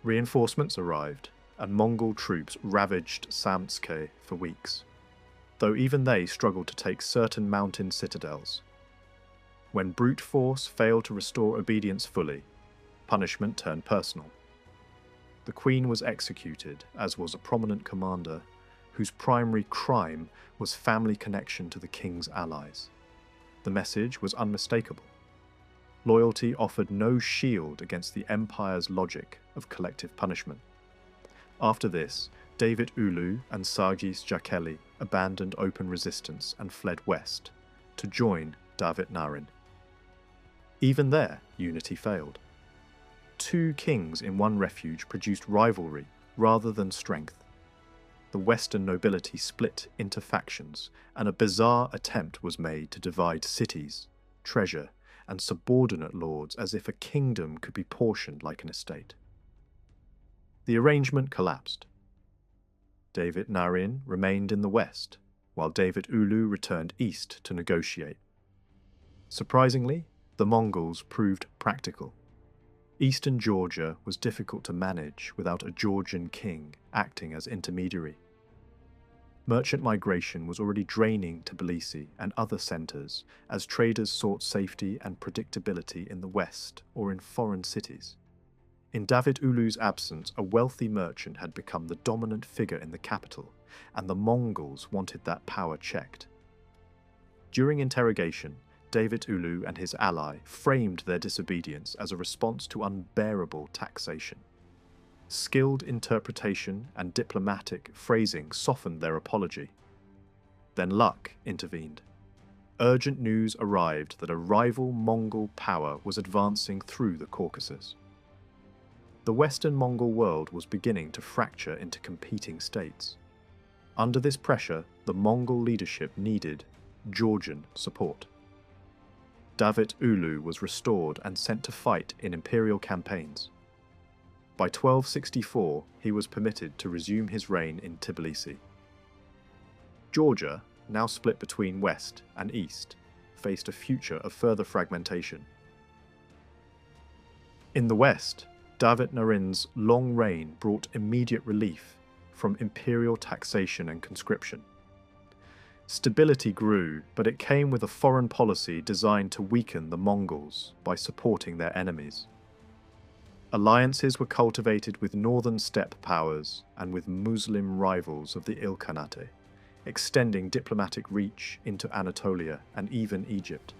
Reinforcements arrived, and Mongol troops ravaged Samtskhe for weeks, though even they struggled to take certain mountain citadels. When brute force failed to restore obedience fully, punishment turned personal. The queen was executed, as was a prominent commander, whose primary crime was family connection to the king's allies. The message was unmistakable. Loyalty offered no shield against the empire's logic of collective punishment. After this, Davit Ulu and Sargis Jakeli abandoned open resistance and fled west, to join Davit Narin. Even there, unity failed. Two kings in one refuge produced rivalry rather than strength. The western nobility split into factions, and a bizarre attempt was made to divide cities, treasure, and subordinate lords as if a kingdom could be portioned like an estate. The arrangement collapsed. Davit Narin remained in the west, while Davit Ulu returned east to negotiate. Surprisingly, the Mongols proved practical. Eastern Georgia was difficult to manage without a Georgian king acting as intermediary. Merchant migration was already draining Tbilisi and other centres as traders sought safety and predictability in the west or in foreign cities. In Davit Ulu's absence, a wealthy merchant had become the dominant figure in the capital, and the Mongols wanted that power checked. During interrogation, Davit Ulu and his ally framed their disobedience as a response to unbearable taxation. Skilled interpretation and diplomatic phrasing softened their apology. Then luck intervened. Urgent news arrived that a rival Mongol power was advancing through the Caucasus. The Western Mongol world was beginning to fracture into competing states. Under this pressure, the Mongol leadership needed Georgian support. Davit Ulu was restored and sent to fight in imperial campaigns. By 1264, he was permitted to resume his reign in Tbilisi. Georgia, now split between west and east, faced a future of further fragmentation. In the west, Davit Narin's long reign brought immediate relief from imperial taxation and conscription. Stability grew, but it came with a foreign policy designed to weaken the Mongols by supporting their enemies. Alliances were cultivated with northern steppe powers and with Muslim rivals of the Ilkhanate, extending diplomatic reach into Anatolia and even Egypt.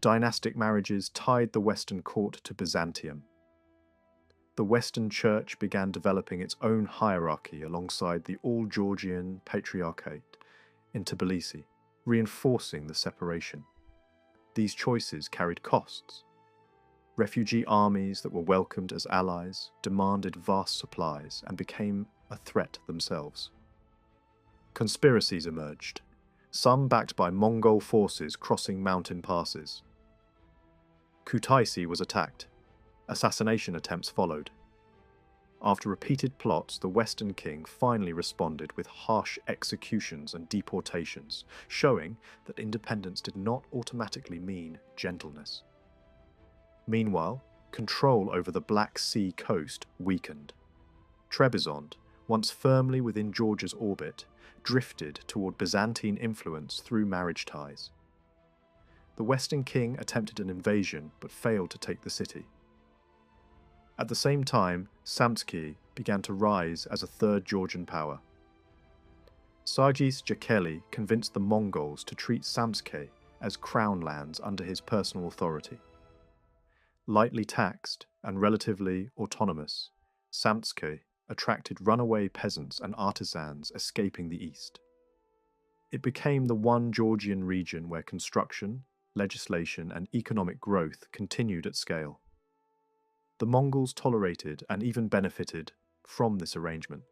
Dynastic marriages tied the Western court to Byzantium. The Western Church began developing its own hierarchy alongside the all-Georgian Patriarchate in Tbilisi, reinforcing the separation. These choices carried costs. Refugee armies that were welcomed as allies demanded vast supplies and became a threat themselves. Conspiracies emerged, some backed by Mongol forces crossing mountain passes. Kutaisi was attacked. Assassination attempts followed. After repeated plots, the Western king finally responded with harsh executions and deportations, showing that independence did not automatically mean gentleness. Meanwhile, control over the Black Sea coast weakened. Trebizond, once firmly within Georgia's orbit, drifted toward Byzantine influence through marriage ties. The Western king attempted an invasion but failed to take the city. At the same time, Samtskhe began to rise as a third Georgian power. Sargis Jakeli convinced the Mongols to treat Samtskhe as crown lands under his personal authority. Lightly taxed and relatively autonomous, Samtskhe attracted runaway peasants and artisans escaping the east. It became the one Georgian region where construction, legislation, and economic growth continued at scale. The Mongols tolerated and even benefited from this arrangement,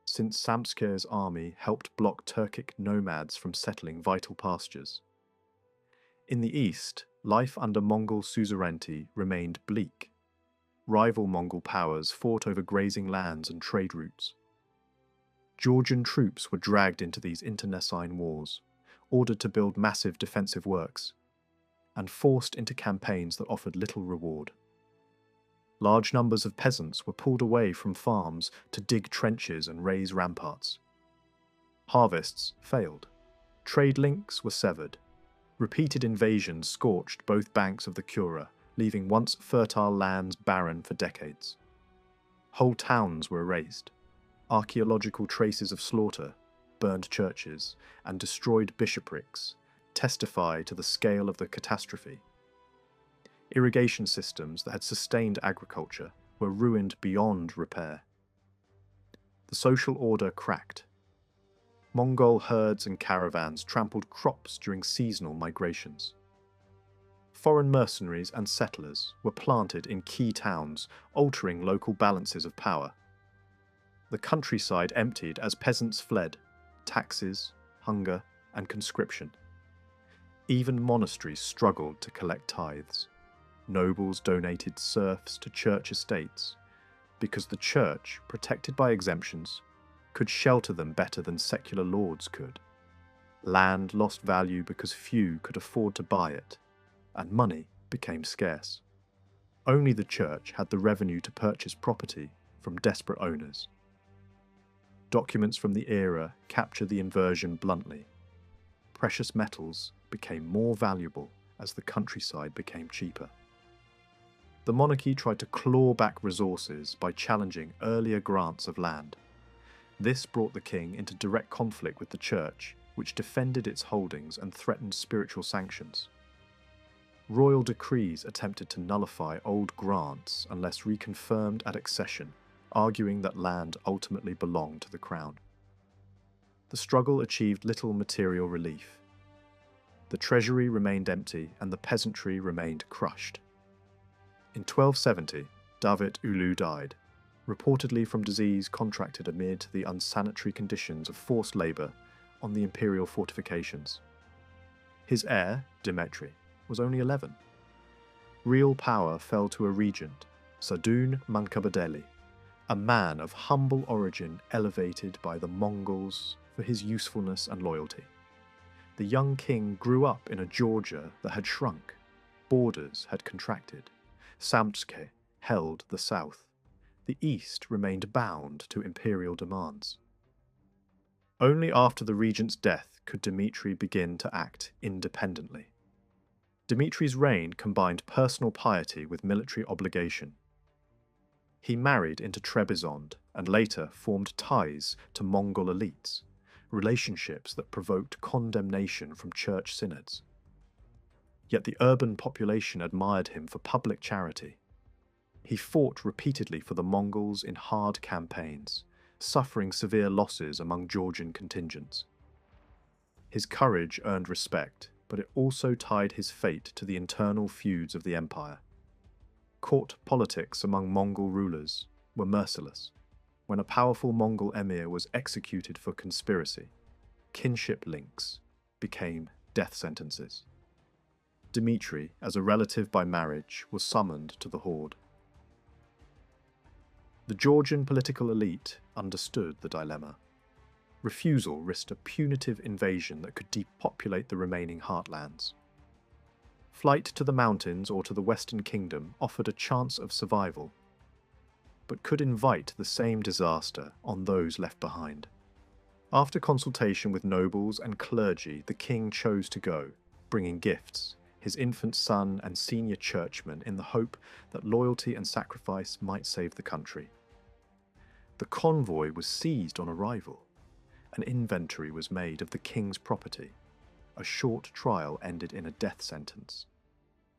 since Samtskhe's army helped block Turkic nomads from settling vital pastures. In the east, life under Mongol suzerainty remained bleak. Rival Mongol powers fought over grazing lands and trade routes. Georgian troops were dragged into these internecine wars, ordered to build massive defensive works, and forced into campaigns that offered little reward. Large numbers of peasants were pulled away from farms to dig trenches and raise ramparts. Harvests failed. Trade links were severed. Repeated invasions scorched both banks of the Kura, leaving once fertile lands barren for decades. Whole towns were erased. Archaeological traces of slaughter, burned churches, and destroyed bishoprics testify to the scale of the catastrophe. Irrigation systems that had sustained agriculture were ruined beyond repair. The social order cracked. Mongol herds and caravans trampled crops during seasonal migrations. Foreign mercenaries and settlers were planted in key towns, altering local balances of power. The countryside emptied as peasants fled, taxes, hunger, and conscription. Even monasteries struggled to collect tithes. Nobles donated serfs to church estates, because the church, protected by exemptions, could shelter them better than secular lords could. Land lost value because few could afford to buy it, and money became scarce. Only the church had the revenue to purchase property from desperate owners. Documents from the era capture the inversion bluntly. Precious metals became more valuable as the countryside became cheaper. The monarchy tried to claw back resources by challenging earlier grants of land. This brought the king into direct conflict with the church, which defended its holdings and threatened spiritual sanctions. Royal decrees attempted to nullify old grants unless reconfirmed at accession, arguing that land ultimately belonged to the crown. The struggle achieved little material relief. The treasury remained empty and the peasantry remained crushed. In 1270, Davit Ulu died. reportedly from disease contracted amid the unsanitary conditions of forced labour on the imperial fortifications. His heir, Dmitri, was only 11. Real power fell to a regent, Sadun Mankabadeli, a man of humble origin elevated by the Mongols for his usefulness and loyalty. The young king grew up in a Georgia that had shrunk, borders had contracted, Samtske held the south, the east remained bound to imperial demands. Only after the regent's death could Dmitri begin to act independently. Dmitri's reign combined personal piety with military obligation. He married into Trebizond and later formed ties to Mongol elites, relationships that provoked condemnation from church synods. Yet the urban population admired him for public charity. He fought repeatedly for the Mongols in hard campaigns, suffering severe losses among Georgian contingents. His courage earned respect, but it also tied his fate to the internal feuds of the empire. Court politics among Mongol rulers were merciless. When a powerful Mongol emir was executed for conspiracy, kinship links became death sentences. Dmitri, as a relative by marriage, was summoned to the horde. The Georgian political elite understood the dilemma. Refusal risked a punitive invasion that could depopulate the remaining heartlands. Flight to the mountains or to the Western Kingdom offered a chance of survival, but could invite the same disaster on those left behind. After consultation with nobles and clergy, the king chose to go, bringing gifts, his infant son and senior churchmen, in the hope that loyalty and sacrifice might save the country. The convoy was seized on arrival. An inventory was made of the king's property. A short trial ended in a death sentence.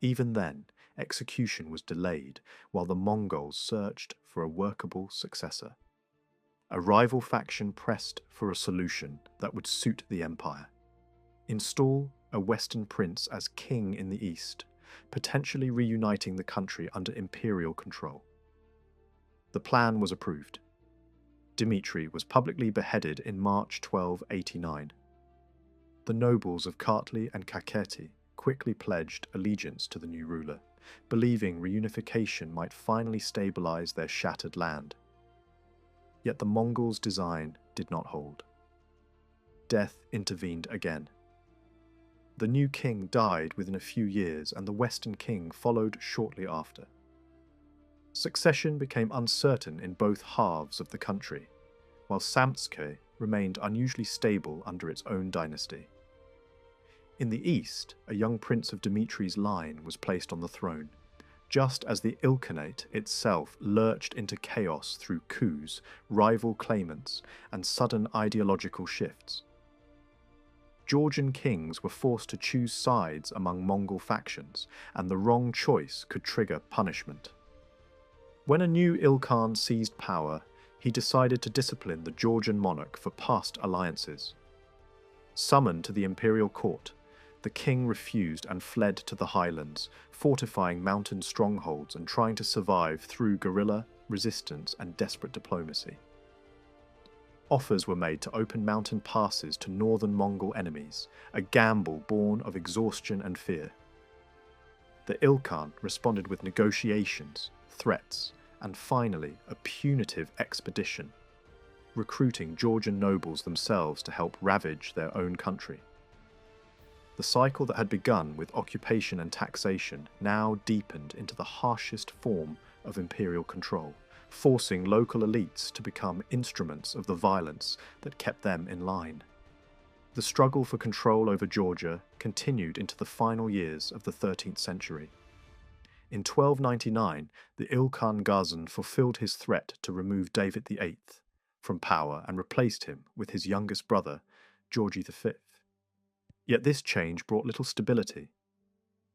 Even then, execution was delayed while the Mongols searched for a workable successor. A rival faction pressed for a solution that would suit the empire. Install a Western prince as king in the east, potentially reuniting the country under imperial control. The plan was approved. Dmitri was publicly beheaded in March 1289. The nobles of Kartli and Kakheti quickly pledged allegiance to the new ruler, believing reunification might finally stabilize their shattered land. Yet the Mongols' design did not hold. Death intervened again. The new king died within a few years, and the Western king followed shortly after. Succession became uncertain in both halves of the country, while Samtske remained unusually stable under its own dynasty. In the east, a young prince of Dmitri's line was placed on the throne, just as the Ilkhanate itself lurched into chaos through coups, rival claimants, and sudden ideological shifts. Georgian kings were forced to choose sides among Mongol factions, and the wrong choice could trigger punishment. When a new Ilkhan seized power, he decided to discipline the Georgian monarch for past alliances. Summoned to the imperial court, the king refused and fled to the highlands, fortifying mountain strongholds and trying to survive through guerrilla, resistance, and desperate diplomacy. Offers were made to open mountain passes to northern Mongol enemies, a gamble born of exhaustion and fear. The Ilkhan responded with negotiations, threats, and finally a punitive expedition, recruiting Georgian nobles themselves to help ravage their own country. The cycle that had begun with occupation and taxation now deepened into the harshest form of imperial control, forcing local elites to become instruments of the violence that kept them in line. The struggle for control over Georgia continued into the final years of the 13th century. In 1299, the Ilkhan Ghazan fulfilled his threat to remove David VIII from power and replaced him with his youngest brother, Georgi V. Yet this change brought little stability.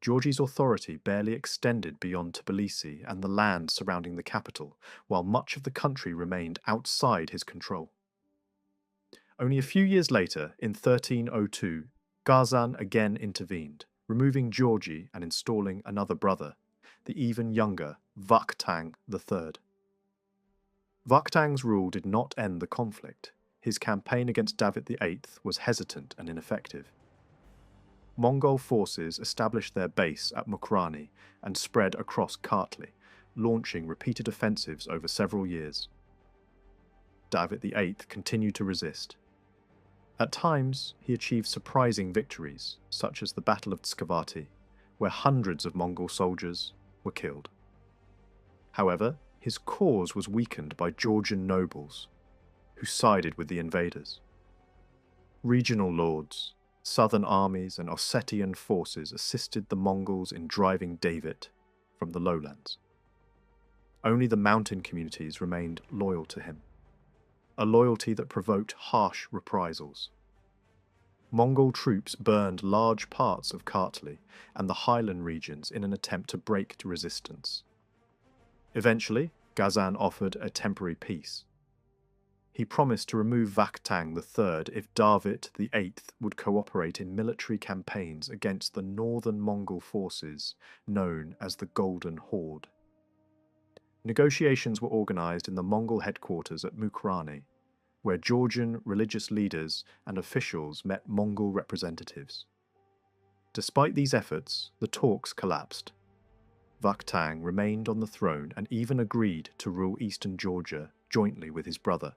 Georgi's authority barely extended beyond Tbilisi and the land surrounding the capital, while much of the country remained outside his control. Only a few years later, in 1302, Ghazan again intervened, removing Georgi and installing another brother, the even younger Vakhtang III. Vakhtang's rule did not end the conflict. His campaign against David VIII was hesitant and ineffective. Mongol forces established their base at Mukrani and spread across Kartli, launching repeated offensives over several years. David VIII continued to resist. At times, he achieved surprising victories, such as the Battle of Tskavati, where hundreds of Mongol soldiers were killed. However, his cause was weakened by Georgian nobles, who sided with the invaders. Regional lords, southern armies and Ossetian forces assisted the Mongols in driving David from the lowlands. Only the mountain communities remained loyal to him, a loyalty that provoked harsh reprisals. Mongol troops burned large parts of Kartli and the highland regions in an attempt to break resistance. Eventually, Ghazan offered a temporary peace. He promised to remove Vakhtang III if David VIII would cooperate in military campaigns against the northern Mongol forces known as the Golden Horde. Negotiations were organized in the Mongol headquarters at Mukrani, where Georgian religious leaders and officials met Mongol representatives. Despite these efforts, the talks collapsed. Vakhtang remained on the throne and even agreed to rule eastern Georgia jointly with his brother.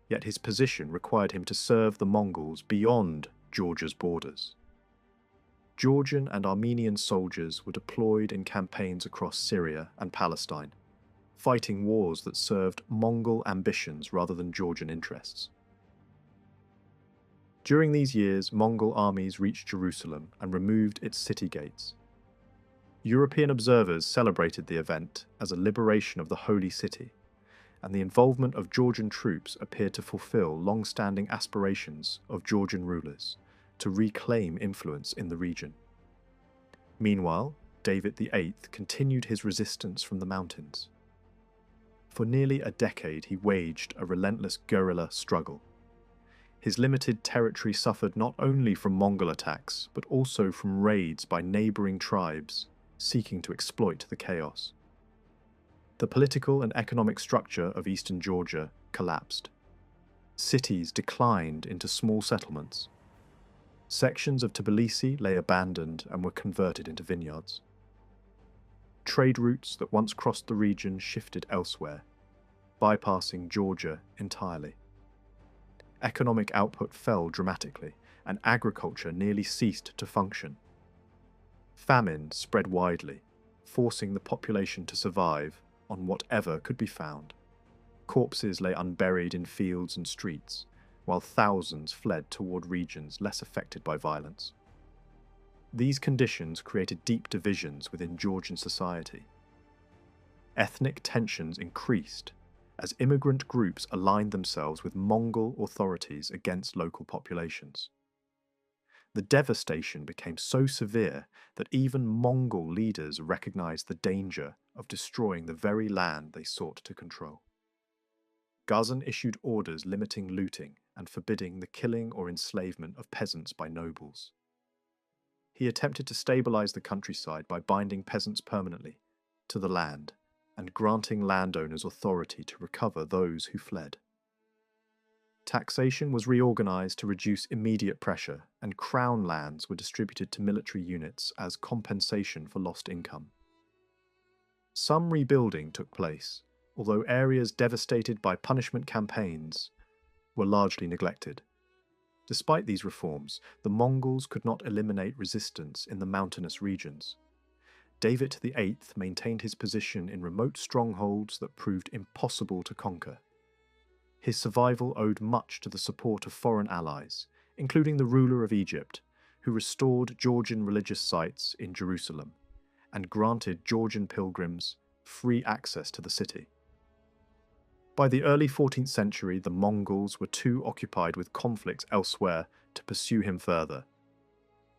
Yet his position required him to serve the Mongols beyond Georgia's borders. Georgian and Armenian soldiers were deployed in campaigns across Syria and Palestine, fighting wars that served Mongol ambitions rather than Georgian interests. During these years, Mongol armies reached Jerusalem and removed its city gates. European observers celebrated the event as a liberation of the Holy City, and the involvement of Georgian troops appeared to fulfill long-standing aspirations of Georgian rulers to reclaim influence in the region. Meanwhile, David VIII continued his resistance from the mountains. For nearly a decade, he waged a relentless guerrilla struggle. His limited territory suffered not only from Mongol attacks, but also from raids by neighboring tribes seeking to exploit the chaos. The political and economic structure of eastern Georgia collapsed. Cities declined into small settlements. Sections of Tbilisi lay abandoned and were converted into vineyards. Trade routes that once crossed the region shifted elsewhere, bypassing Georgia entirely. Economic output fell dramatically, and agriculture nearly ceased to function. Famine spread widely, forcing the population to survive on whatever could be found. Corpses lay unburied in fields and streets, while thousands fled toward regions less affected by violence. These conditions created deep divisions within Georgian society. Ethnic tensions increased as immigrant groups aligned themselves with Mongol authorities against local populations. The devastation became so severe that even Mongol leaders recognized the danger of destroying the very land they sought to control. Ghazan issued orders limiting looting and forbidding the killing or enslavement of peasants by nobles. He attempted to stabilize the countryside by binding peasants permanently to the land and granting landowners authority to recover those who fled. Taxation was reorganized to reduce immediate pressure, and crown lands were distributed to military units as compensation for lost income. Some rebuilding took place, although areas devastated by punishment campaigns were largely neglected. Despite these reforms, the Mongols could not eliminate resistance in the mountainous regions. David VIII maintained his position in remote strongholds that proved impossible to conquer. His survival owed much to the support of foreign allies, including the ruler of Egypt, who restored Georgian religious sites in Jerusalem and granted Georgian pilgrims free access to the city. By the early 14th century, the Mongols were too occupied with conflicts elsewhere to pursue him further.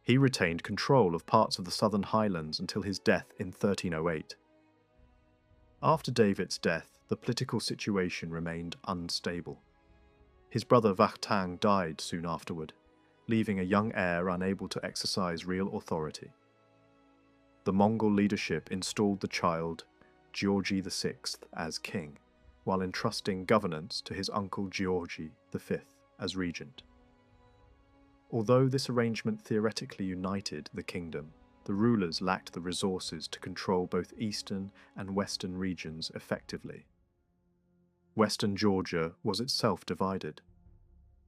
He retained control of parts of the southern highlands until his death in 1308. After David's death, the political situation remained unstable. His brother Vakhtang died soon afterward, leaving a young heir unable to exercise real authority. The Mongol leadership installed the child, Georgi VI, as king, while entrusting governance to his uncle Georgi V as regent. Although this arrangement theoretically united the kingdom, the rulers lacked the resources to control both eastern and western regions effectively. Western Georgia was itself divided.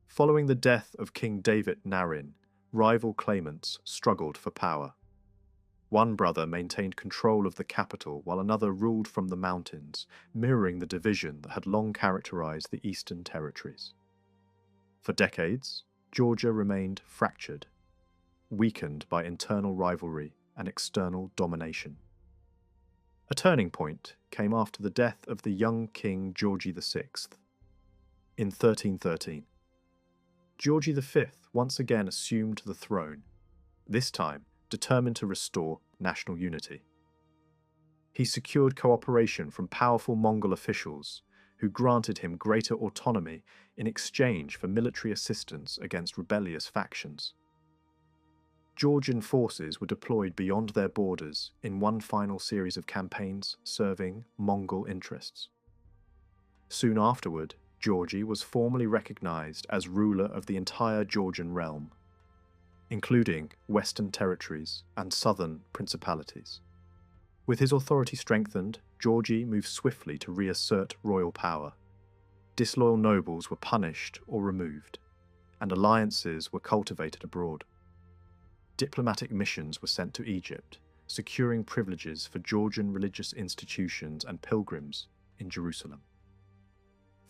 Following the death of King David Narin, rival claimants struggled for power. One brother maintained control of the capital while another ruled from the mountains, mirroring the division that had long characterized the eastern territories. For decades, Georgia remained fractured, weakened by internal rivalry and external domination. A turning point came after the death of the young King Georgi VI in 1313. Georgi V once again assumed the throne, this time determined to restore national unity. He secured cooperation from powerful Mongol officials who granted him greater autonomy in exchange for military assistance against rebellious factions. Georgian forces were deployed beyond their borders in one final series of campaigns serving Mongol interests. Soon afterward, Georgi was formally recognized as ruler of the entire Georgian realm, including western territories and southern principalities. With his authority strengthened, Georgi moved swiftly to reassert royal power. Disloyal nobles were punished or removed, and alliances were cultivated abroad. Diplomatic missions were sent to Egypt, securing privileges for Georgian religious institutions and pilgrims in Jerusalem.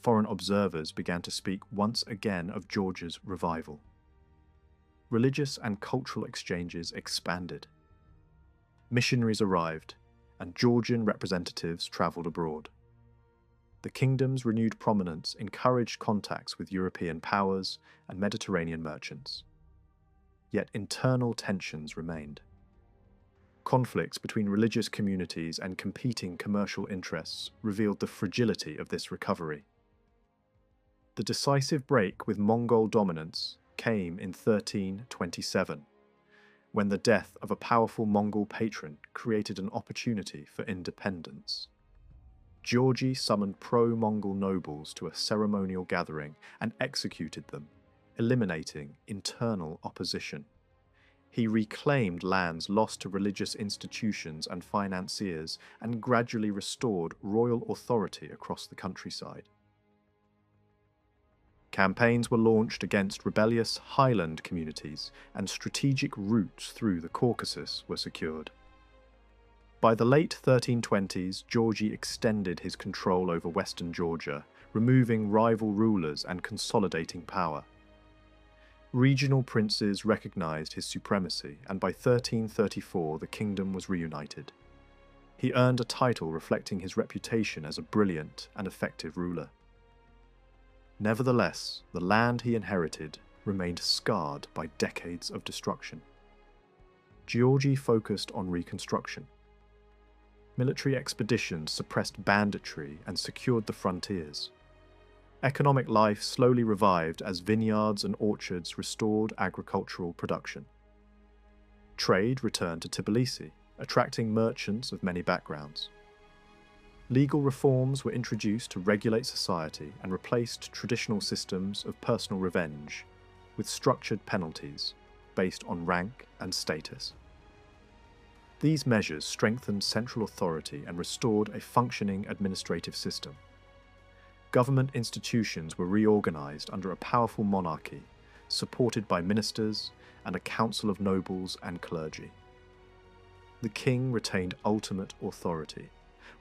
Foreign observers began to speak once again of Georgia's revival. Religious and cultural exchanges expanded. Missionaries arrived, and Georgian representatives travelled abroad. The kingdom's renewed prominence encouraged contacts with European powers and Mediterranean merchants. Yet internal tensions remained. Conflicts between religious communities and competing commercial interests revealed the fragility of this recovery. The decisive break with Mongol dominance came in 1327, when the death of a powerful Mongol patron created an opportunity for independence. Georgi summoned pro-Mongol nobles to a ceremonial gathering and executed them, eliminating internal opposition. He reclaimed lands lost to religious institutions and financiers and gradually restored royal authority across the countryside. Campaigns were launched against rebellious highland communities, and strategic routes through the Caucasus were secured. By the late 1320s, Georgi extended his control over western Georgia, removing rival rulers and consolidating power. Regional princes recognized his supremacy, and by 1334 the kingdom was reunited. He earned a title reflecting his reputation as a brilliant and effective ruler. Nevertheless, the land he inherited remained scarred by decades of destruction. Georgi focused on reconstruction. Military expeditions suppressed banditry and secured the frontiers. Economic life slowly revived as vineyards and orchards restored agricultural production. Trade returned to Tbilisi, attracting merchants of many backgrounds. Legal reforms were introduced to regulate society and replaced traditional systems of personal revenge with structured penalties based on rank and status. These measures strengthened central authority and restored a functioning administrative system. Government institutions were reorganized under a powerful monarchy, supported by ministers and a council of nobles and clergy. The king retained ultimate authority,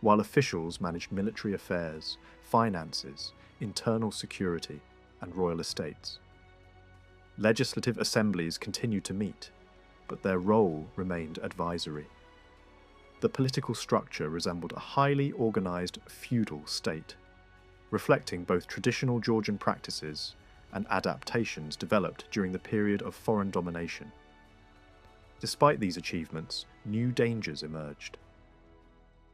while officials managed military affairs, finances, internal security, and royal estates. Legislative assemblies continued to meet, but their role remained advisory. The political structure resembled a highly organized feudal state, reflecting both traditional Georgian practices and adaptations developed during the period of foreign domination. Despite these achievements, new dangers emerged.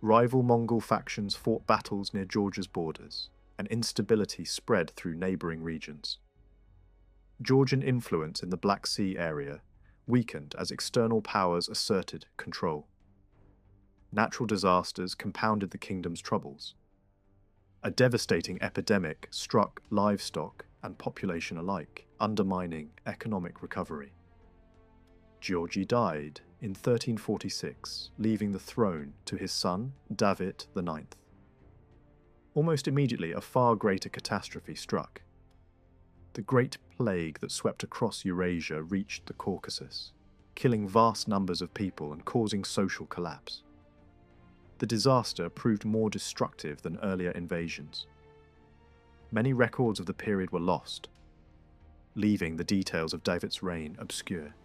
Rival Mongol factions fought battles near Georgia's borders, and instability spread through neighbouring regions. Georgian influence in the Black Sea area weakened as external powers asserted control. Natural disasters compounded the kingdom's troubles. A devastating epidemic struck livestock and population alike, undermining economic recovery. Georgi died in 1346, leaving the throne to his son, David IX. Almost immediately, a far greater catastrophe struck. The Great Plague that swept across Eurasia reached the Caucasus, killing vast numbers of people and causing social collapse. The disaster proved more destructive than earlier invasions. Many records of the period were lost, leaving the details of David's reign obscure.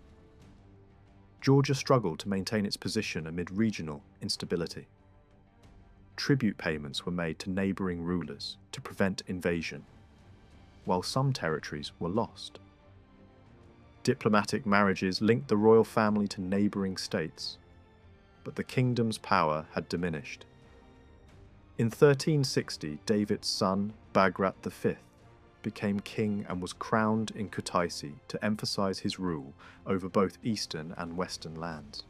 Georgia struggled to maintain its position amid regional instability. Tribute payments were made to neighbouring rulers to prevent invasion, while some territories were lost. Diplomatic marriages linked the royal family to neighbouring states, but the kingdom's power had diminished. In 1360, David's son, Bagrat V, became king and was crowned in Kutaisi to emphasize his rule over both eastern and western lands.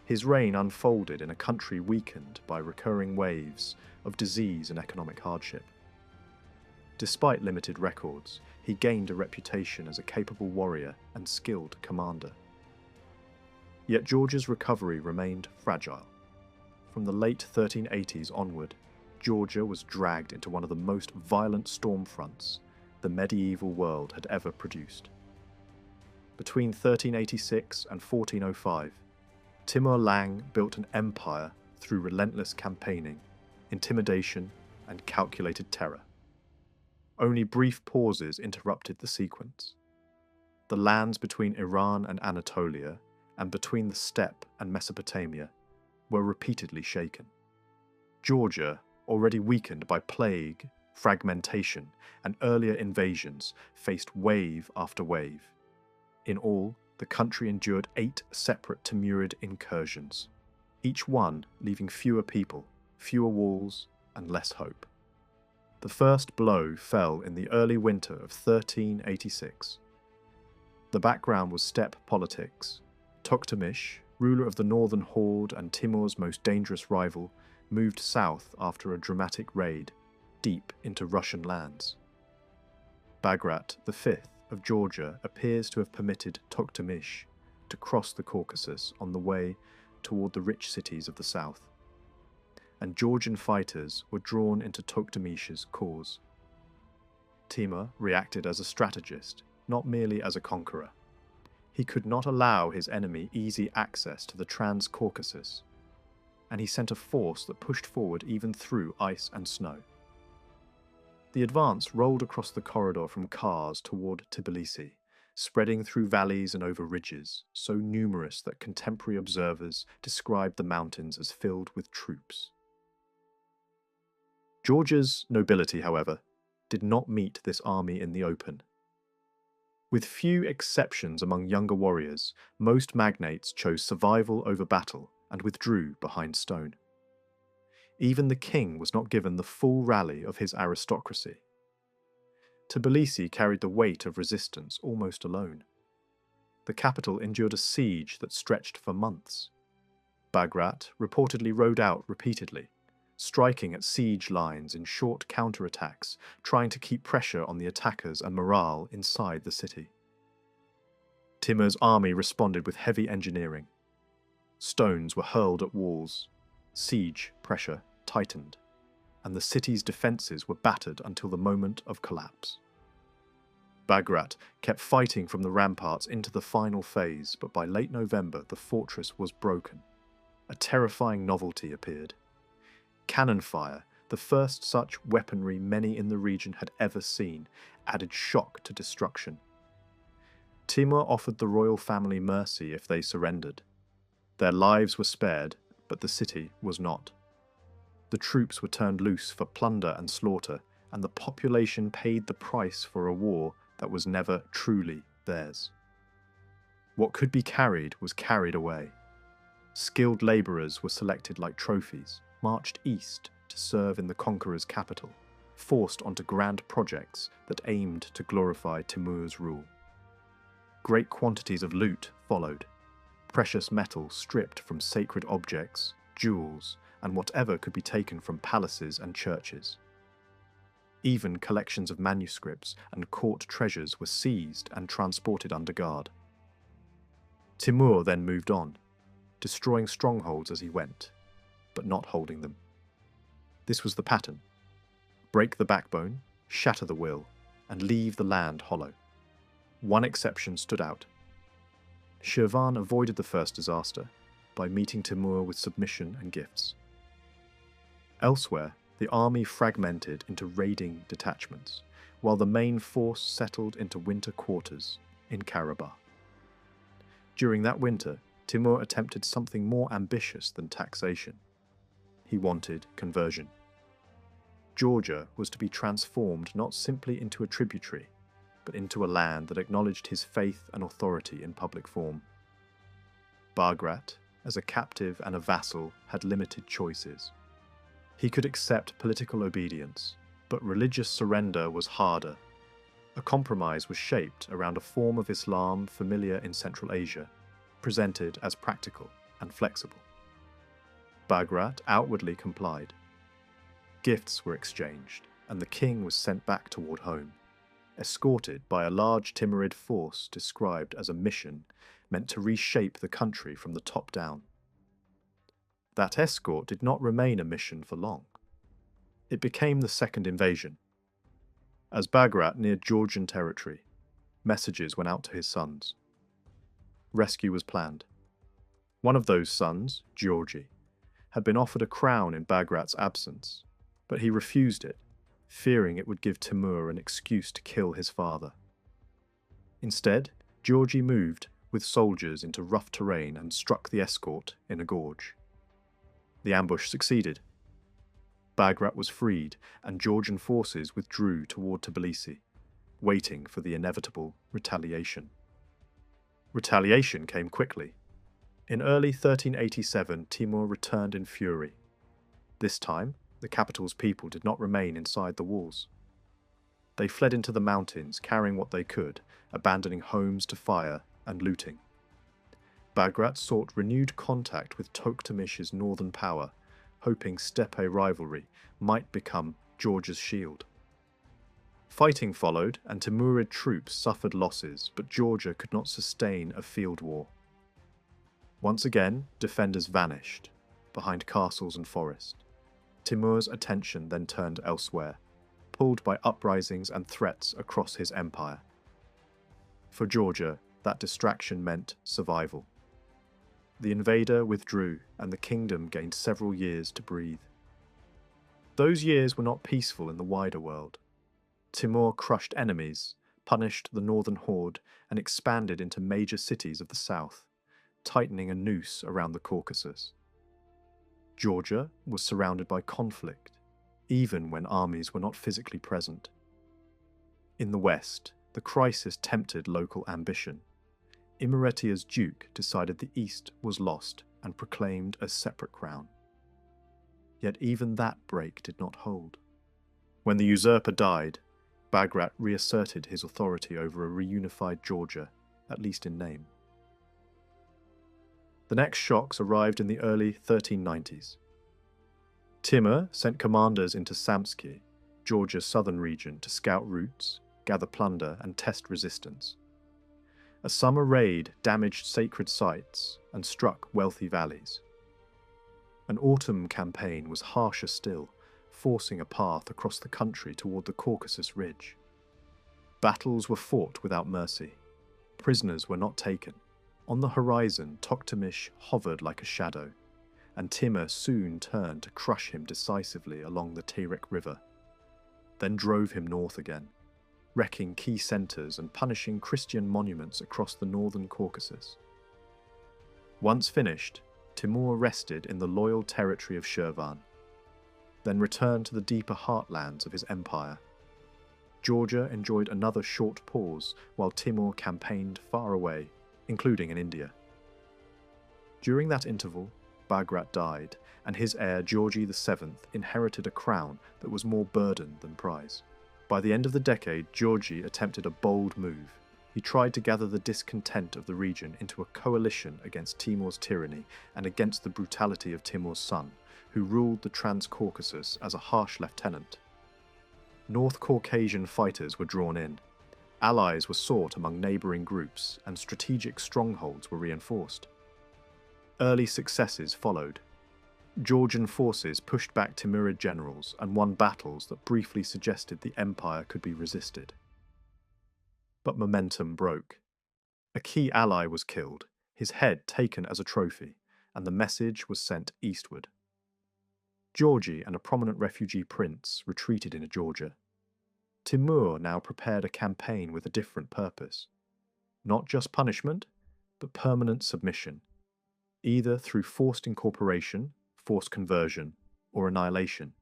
His reign unfolded in a country weakened by recurring waves of disease and economic hardship. Despite limited records, he gained a reputation as a capable warrior and skilled commander. Yet Georgia's recovery remained fragile. From the late 1380s onward, Georgia was dragged into one of the most violent storm fronts the medieval world had ever produced. Between 1386 and 1405, Timur Lang built an empire through relentless campaigning, intimidation, and calculated terror. Only brief pauses interrupted the sequence. The lands between Iran and Anatolia, and between the steppe and Mesopotamia, were repeatedly shaken. Georgia, already weakened by plague, fragmentation, and earlier invasions, faced wave after wave. In all, the country endured 8 separate Timurid incursions, each one leaving fewer people, fewer walls, and less hope. The first blow fell in the early winter of 1386. The background was steppe politics. Toktamish, ruler of the northern horde and Timur's most dangerous rival, moved south after a dramatic raid, deep into Russian lands. Bagrat V of Georgia appears to have permitted Toktamish to cross the Caucasus on the way toward the rich cities of the south, and Georgian fighters were drawn into Toktamish's cause. Timur reacted as a strategist, not merely as a conqueror. He could not allow his enemy easy access to the Trans-Caucasus, and he sent a force that pushed forward even through ice and snow. The advance rolled across the corridor from Kars toward Tbilisi, spreading through valleys and over ridges, so numerous that contemporary observers described the mountains as filled with troops. Georgia's nobility, however, did not meet this army in the open. With few exceptions among younger warriors, most magnates chose survival over battle and withdrew behind stone. Even the king was not given the full rally of his aristocracy. Tbilisi carried the weight of resistance almost alone. The capital endured a siege that stretched for months. Bagrat reportedly rode out repeatedly, striking at siege lines in short counterattacks, trying to keep pressure on the attackers and morale inside the city. Timur's army responded with heavy engineering. Stones were hurled at walls, siege pressure tightened, and the city's defences were battered until the moment of collapse. Bagrat kept fighting from the ramparts into the final phase, but by late November the fortress was broken. A terrifying novelty appeared. Cannon fire, the first such weaponry many in the region had ever seen, added shock to destruction. Timur offered the royal family mercy if they surrendered. Their lives were spared, but the city was not. The troops were turned loose for plunder and slaughter, and the population paid the price for a war that was never truly theirs. What could be carried was carried away. Skilled labourers were selected like trophies, marched east to serve in the conqueror's capital, forced onto grand projects that aimed to glorify Timur's rule. Great quantities of loot followed, precious metal stripped from sacred objects, jewels, and whatever could be taken from palaces and churches. Even collections of manuscripts and court treasures were seized and transported under guard. Timur then moved on, destroying strongholds as he went, but not holding them. This was the pattern: break the backbone, shatter the will, and leave the land hollow. One exception stood out. Shirvan avoided the first disaster by meeting Timur with submission and gifts. Elsewhere, the army fragmented into raiding detachments, while the main force settled into winter quarters in Karabakh. During that winter, Timur attempted something more ambitious than taxation. He wanted conversion. Georgia was to be transformed not simply into a tributary, but into a land that acknowledged his faith and authority in public form. Bagrat, as a captive and a vassal, had limited choices. He could accept political obedience, but religious surrender was harder. A compromise was shaped around a form of Islam familiar in Central Asia, presented as practical and flexible. Bagrat outwardly complied. Gifts were exchanged, and the king was sent back toward home, escorted by a large Timurid force described as a mission meant to reshape the country from the top down. That escort did not remain a mission for long. It became the second invasion. As Bagrat neared Georgian territory, messages went out to his sons. Rescue was planned. One of those sons, Georgi, had been offered a crown in Bagrat's absence, but he refused it, fearing it would give Timur an excuse to kill his father. Instead, Georgi moved with soldiers into rough terrain and struck the escort in a gorge. The ambush succeeded. Bagrat was freed, and Georgian forces withdrew toward Tbilisi, waiting for the inevitable retaliation. Retaliation came quickly. In early 1387, Timur returned in fury. This time, the capital's people did not remain inside the walls. They fled into the mountains, carrying what they could, abandoning homes to fire and looting. Bagrat sought renewed contact with Toktamish's northern power, hoping steppe rivalry might become Georgia's shield. Fighting followed, and Timurid troops suffered losses, but Georgia could not sustain a field war. Once again, defenders vanished, behind castles and forest. Timur's attention then turned elsewhere, pulled by uprisings and threats across his empire. For Georgia, that distraction meant survival. The invader withdrew, and the kingdom gained several years to breathe. Those years were not peaceful in the wider world. Timur crushed enemies, punished the northern horde, and expanded into major cities of the south, tightening a noose around the Caucasus. Georgia was surrounded by conflict, even when armies were not physically present. In the west, the crisis tempted local ambition. Imeretia's duke decided the east was lost and proclaimed a separate crown. Yet even that break did not hold. When the usurper died, Bagrat reasserted his authority over a reunified Georgia, at least in name. The next shocks arrived in the early 1390s. Timur sent commanders into Samtskhe, Georgia's southern region, to scout routes, gather plunder, and test resistance. A summer raid damaged sacred sites and struck wealthy valleys. An autumn campaign was harsher still, forcing a path across the country toward the Caucasus Ridge. Battles were fought without mercy. Prisoners were not taken. On the horizon, Toktamish hovered like a shadow, and Timur soon turned to crush him decisively along the Terek River, then drove him north again, wrecking key centres and punishing Christian monuments across the northern Caucasus. Once finished, Timur rested in the loyal territory of Shirvan, then returned to the deeper heartlands of his empire. Georgia enjoyed another short pause while Timur campaigned far away, including in India. During that interval, Bagrat died, and his heir Georgi VII inherited a crown that was more burden than prize. By the end of the decade, Georgi attempted a bold move. He tried to gather the discontent of the region into a coalition against Timur's tyranny and against the brutality of Timur's son, who ruled the Transcaucasus as a harsh lieutenant. North Caucasian fighters were drawn in. Allies were sought among neighbouring groups, and strategic strongholds were reinforced. Early successes followed. Georgian forces pushed back Timurid generals and won battles that briefly suggested the empire could be resisted. But momentum broke. A key ally was killed, his head taken as a trophy, and the message was sent eastward. Georgi and a prominent refugee prince retreated into Georgia. Timur now prepared a campaign with a different purpose. Not just punishment, but permanent submission, either through forced incorporation, forced conversion, or annihilation.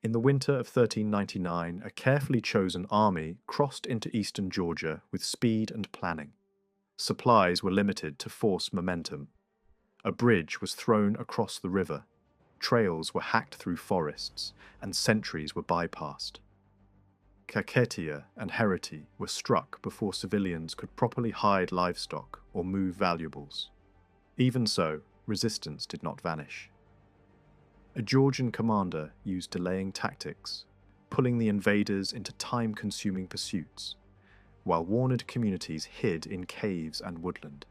In the winter of 1399, a carefully chosen army crossed into eastern Georgia with speed and planning. Supplies were limited to force momentum. A bridge was thrown across the river. Trails were hacked through forests, and sentries were bypassed. Kakheti and Hereti were struck before civilians could properly hide livestock or move valuables. Even so, resistance did not vanish. A Georgian commander used delaying tactics, pulling the invaders into time-consuming pursuits, while warned communities hid in caves and woodland.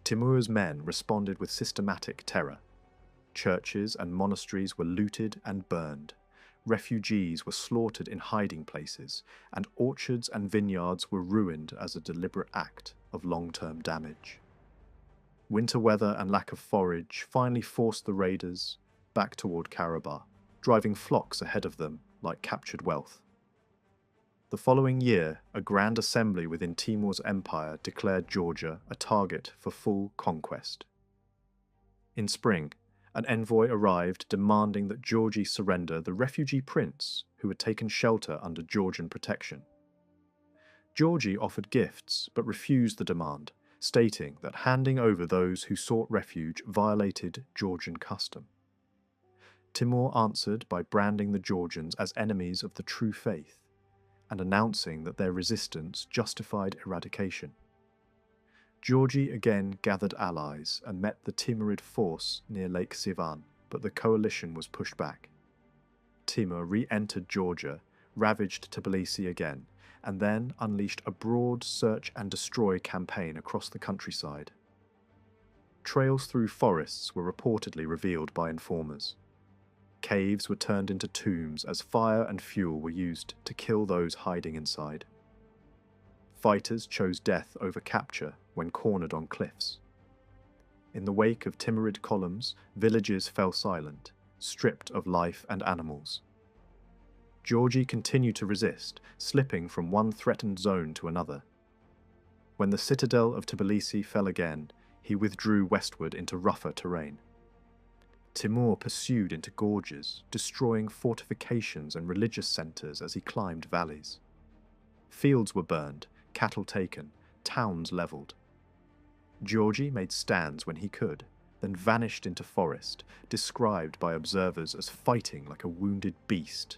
Timur's men responded with systematic terror. Churches and monasteries were looted and burned. Refugees were slaughtered in hiding places, and orchards and vineyards were ruined as a deliberate act of long-term damage. Winter weather and lack of forage finally forced the raiders back toward Karabakh, driving flocks ahead of them like captured wealth. The following year, a grand assembly within Timur's empire declared Georgia a target for full conquest. In spring, an envoy arrived demanding that Georgi surrender the refugee prince who had taken shelter under Georgian protection. Georgi offered gifts but refused the demand, stating that handing over those who sought refuge violated Georgian custom. Timur answered by branding the Georgians as enemies of the true faith and announcing that their resistance justified eradication. Georgi again gathered allies and met the Timurid force near Lake Sivan, but the coalition was pushed back. Timur re-entered Georgia, ravaged Tbilisi again, and then unleashed a broad search and destroy campaign across the countryside. Trails through forests were reportedly revealed by informers. Caves were turned into tombs as fire and fuel were used to kill those hiding inside. Fighters chose death over capture when cornered on cliffs. In the wake of Timurid columns, villages fell silent, stripped of life and animals. Georgi continued to resist, slipping from one threatened zone to another. When the citadel of Tbilisi fell again, he withdrew westward into rougher terrain. Timur pursued into gorges, destroying fortifications and religious centres as he climbed valleys. Fields were burned, cattle taken, towns levelled. Georgi made stands when he could, then vanished into forest, described by observers as fighting like a wounded beast,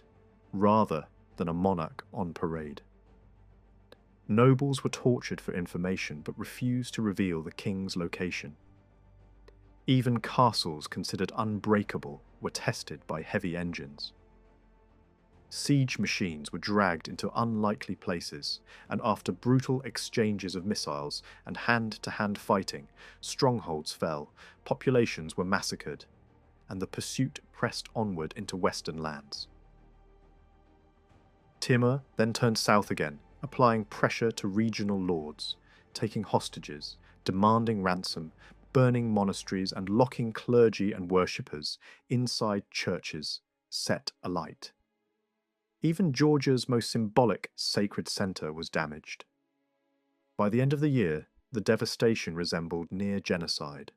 rather than a monarch on parade. Nobles were tortured for information but refused to reveal the king's location. Even castles considered unbreakable were tested by heavy engines. Siege machines were dragged into unlikely places, and after brutal exchanges of missiles and hand-to-hand fighting, strongholds fell, populations were massacred, and the pursuit pressed onward into western lands. Timur then turned south again, applying pressure to regional lords, taking hostages, demanding ransom, burning monasteries and locking clergy and worshippers inside churches set alight. Even Georgia's most symbolic sacred centre was damaged. By the end of the year, the devastation resembled near genocide.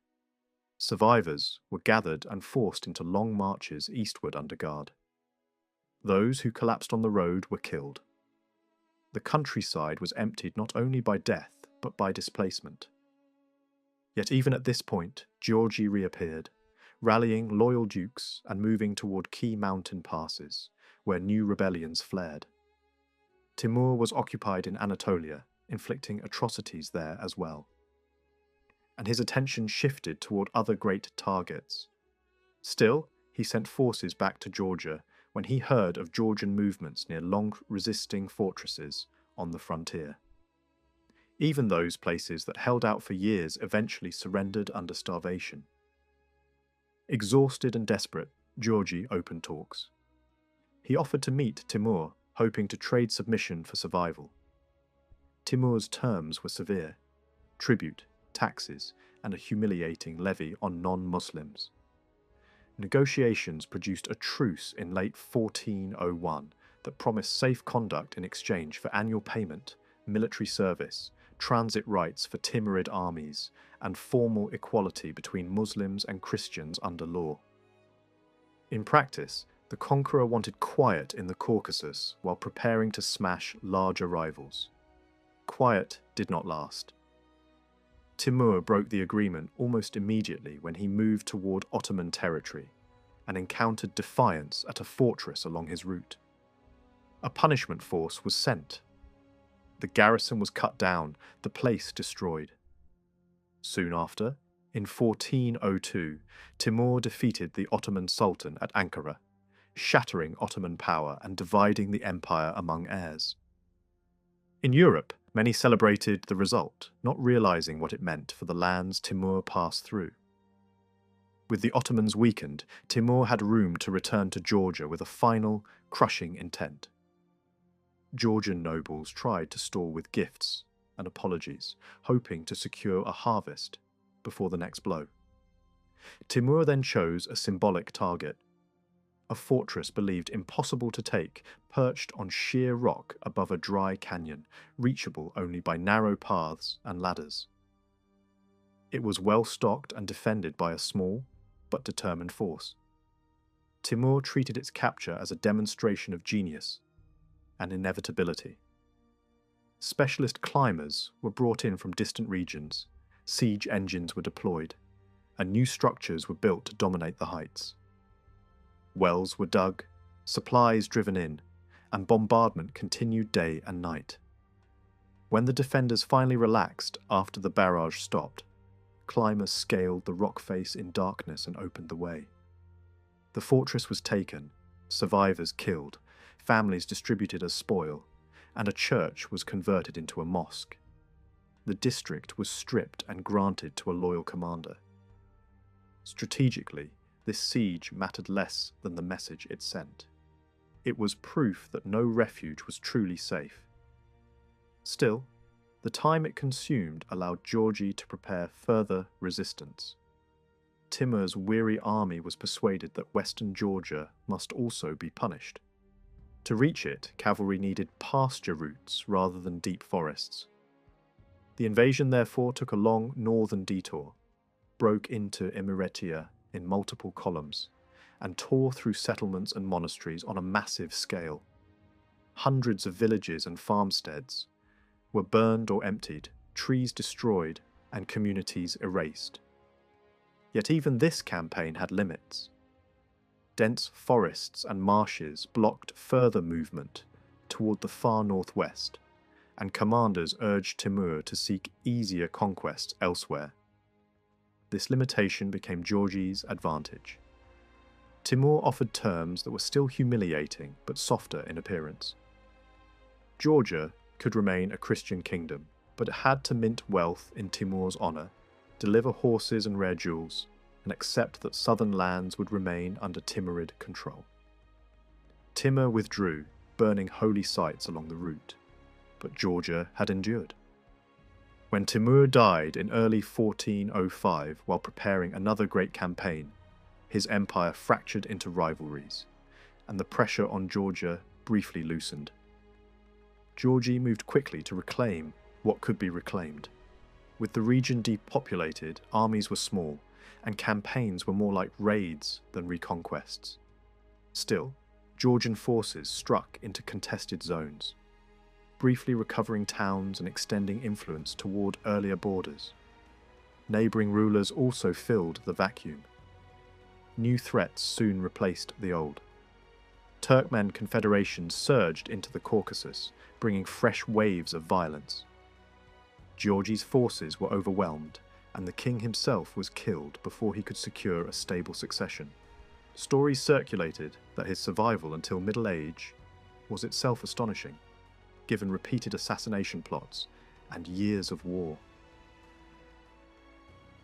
Survivors were gathered and forced into long marches eastward under guard. Those who collapsed on the road were killed. The countryside was emptied not only by death, but by displacement. Yet even at this point, Georgi reappeared, rallying loyal dukes and moving toward key mountain passes, where new rebellions flared. Timur was occupied in Anatolia, inflicting atrocities there as well. And his attention shifted toward other great targets. Still, he sent forces back to Georgia, when he heard of Georgian movements near long-resisting fortresses on the frontier. Even those places that held out for years eventually surrendered under starvation. Exhausted and desperate, Georgi opened talks. He offered to meet Timur, hoping to trade submission for survival. Timur's terms were severe: tribute, taxes, and a humiliating levy on non-Muslims. Negotiations produced a truce in late 1401 that promised safe conduct in exchange for annual payment, military service, transit rights for Timurid armies, and formal equality between Muslims and Christians under law. In practice, the conqueror wanted quiet in the Caucasus while preparing to smash larger rivals. Quiet did not last. Timur broke the agreement almost immediately when he moved toward Ottoman territory and encountered defiance at a fortress along his route. A punishment force was sent. The garrison was cut down, the place destroyed. Soon after, in 1402, Timur defeated the Ottoman Sultan at Ankara, shattering Ottoman power and dividing the empire among heirs. In Europe, many celebrated the result, not realizing what it meant for the lands Timur passed through. With the Ottomans weakened, Timur had room to return to Georgia with a final, crushing intent. Georgian nobles tried to stall with gifts and apologies, hoping to secure a harvest before the next blow. Timur then chose a symbolic target: a fortress believed impossible to take, perched on sheer rock above a dry canyon, reachable only by narrow paths and ladders. It was well stocked and defended by a small but determined force. Timur treated its capture as a demonstration of genius and inevitability. Specialist climbers were brought in from distant regions, siege engines were deployed, and new structures were built to dominate the heights. Wells were dug, supplies driven in, and bombardment continued day and night. When the defenders finally relaxed after the barrage stopped, climbers scaled the rock face in darkness and opened the way. The fortress was taken, survivors killed, families distributed as spoil, and a church was converted into a mosque. The district was stripped and granted to a loyal commander. Strategically, this siege mattered less than the message it sent. It was proof that no refuge was truly safe. Still, the time it consumed allowed Georgi to prepare further resistance. Timur's weary army was persuaded that western Georgia must also be punished. To reach it, cavalry needed pasture routes rather than deep forests. The invasion therefore took a long northern detour, broke into Imereti in multiple columns, and tore through settlements and monasteries on a massive scale. Hundreds of villages and farmsteads were burned or emptied, trees destroyed, and communities erased. Yet even this campaign had limits. Dense forests and marshes blocked further movement toward the far northwest, and commanders urged Timur to seek easier conquests elsewhere. This limitation became Georgi's advantage. Timur offered terms that were still humiliating but softer in appearance. Georgia could remain a Christian kingdom, but it had to mint wealth in Timur's honour, deliver horses and rare jewels, and accept that southern lands would remain under Timurid control. Timur withdrew, burning holy sites along the route, but Georgia had endured. When Timur died in early 1405 while preparing another great campaign, his empire fractured into rivalries, and the pressure on Georgia briefly loosened. Georgi moved quickly to reclaim what could be reclaimed. With the region depopulated, armies were small, and campaigns were more like raids than reconquests. Still, Georgian forces struck into contested zones, briefly recovering towns and extending influence toward earlier borders. Neighbouring rulers also filled the vacuum. New threats soon replaced the old. Turkmen confederations surged into the Caucasus, bringing fresh waves of violence. Georgi's forces were overwhelmed, and the king himself was killed before he could secure a stable succession. Stories circulated that his survival until middle age was itself astonishing, given repeated assassination plots and years of war.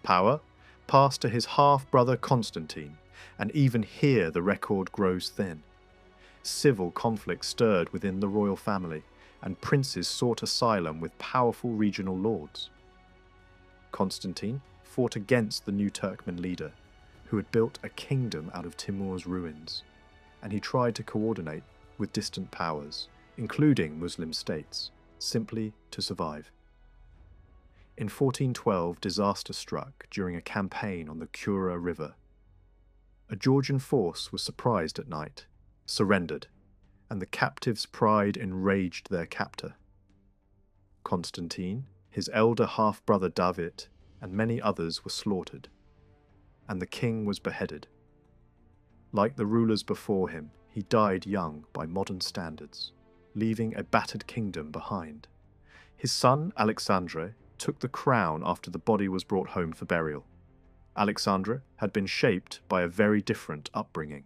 Power passed to his half-brother Constantine, and even here the record grows thin. Civil conflict stirred within the royal family, and princes sought asylum with powerful regional lords. Constantine fought against the new Turkmen leader, who had built a kingdom out of Timur's ruins, and he tried to coordinate with distant powers, including Muslim states, simply to survive. In 1412, disaster struck during a campaign on the Kura River. A Georgian force was surprised at night, surrendered, and the captives' pride enraged their captor. Constantine, his elder half-brother David, and many others were slaughtered, and the king was beheaded. Like the rulers before him, he died young by modern standards, leaving a battered kingdom behind. His son, Alexandre, took the crown after the body was brought home for burial. Alexandre had been shaped by a very different upbringing,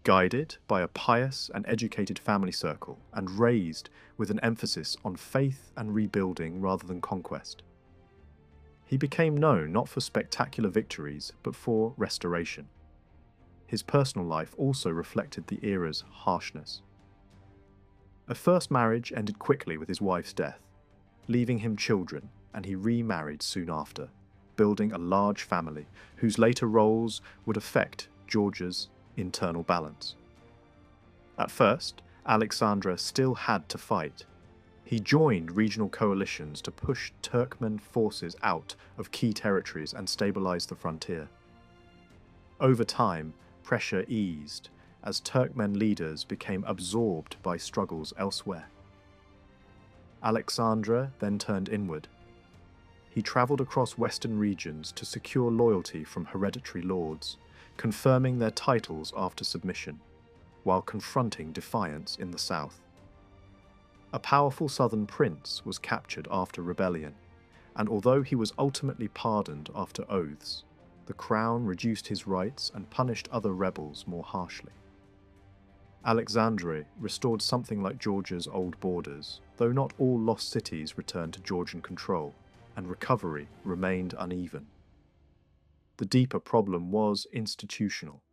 guided by a pious and educated family circle, and raised with an emphasis on faith and rebuilding rather than conquest. He became known not for spectacular victories, but for restoration. His personal life also reflected the era's harshness. A first marriage ended quickly with his wife's death, leaving him children, and he remarried soon after, building a large family whose later roles would affect Georgia's internal balance. At first, Alexandre still had to fight. He joined regional coalitions to push Turkmen forces out of key territories and stabilize the frontier. Over time, pressure eased as Turkmen leaders became absorbed by struggles elsewhere. Alexandre then turned inward. He travelled across western regions to secure loyalty from hereditary lords, confirming their titles after submission, while confronting defiance in the south. A powerful southern prince was captured after rebellion, and although he was ultimately pardoned after oaths, the crown reduced his rights and punished other rebels more harshly. Alexandre restored something like Georgia's old borders, though not all lost cities returned to Georgian control, and recovery remained uneven. The deeper problem was institutional.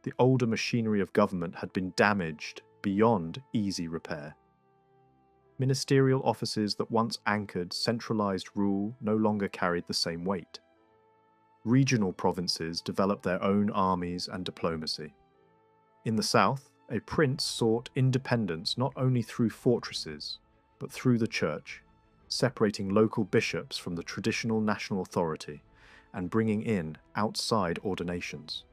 The older machinery of government had been damaged beyond easy repair. Ministerial offices that once anchored centralized rule no longer carried the same weight. Regional provinces developed their own armies and diplomacy. In the south, a prince sought independence not only through fortresses, but through the church, separating local bishops from the traditional national authority and bringing in outside ordinations.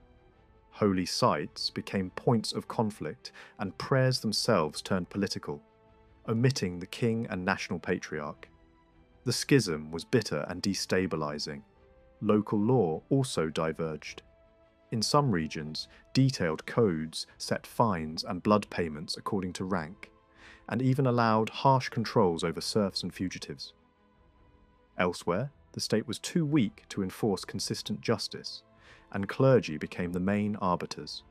Holy sites became points of conflict, and prayers themselves turned political, omitting the king and national patriarch. The schism was bitter and destabilizing. Local law also diverged. In some regions, detailed codes set fines and blood payments according to rank, and even allowed harsh controls over serfs and fugitives. Elsewhere, the state was too weak to enforce consistent justice, and clergy became the main arbiters.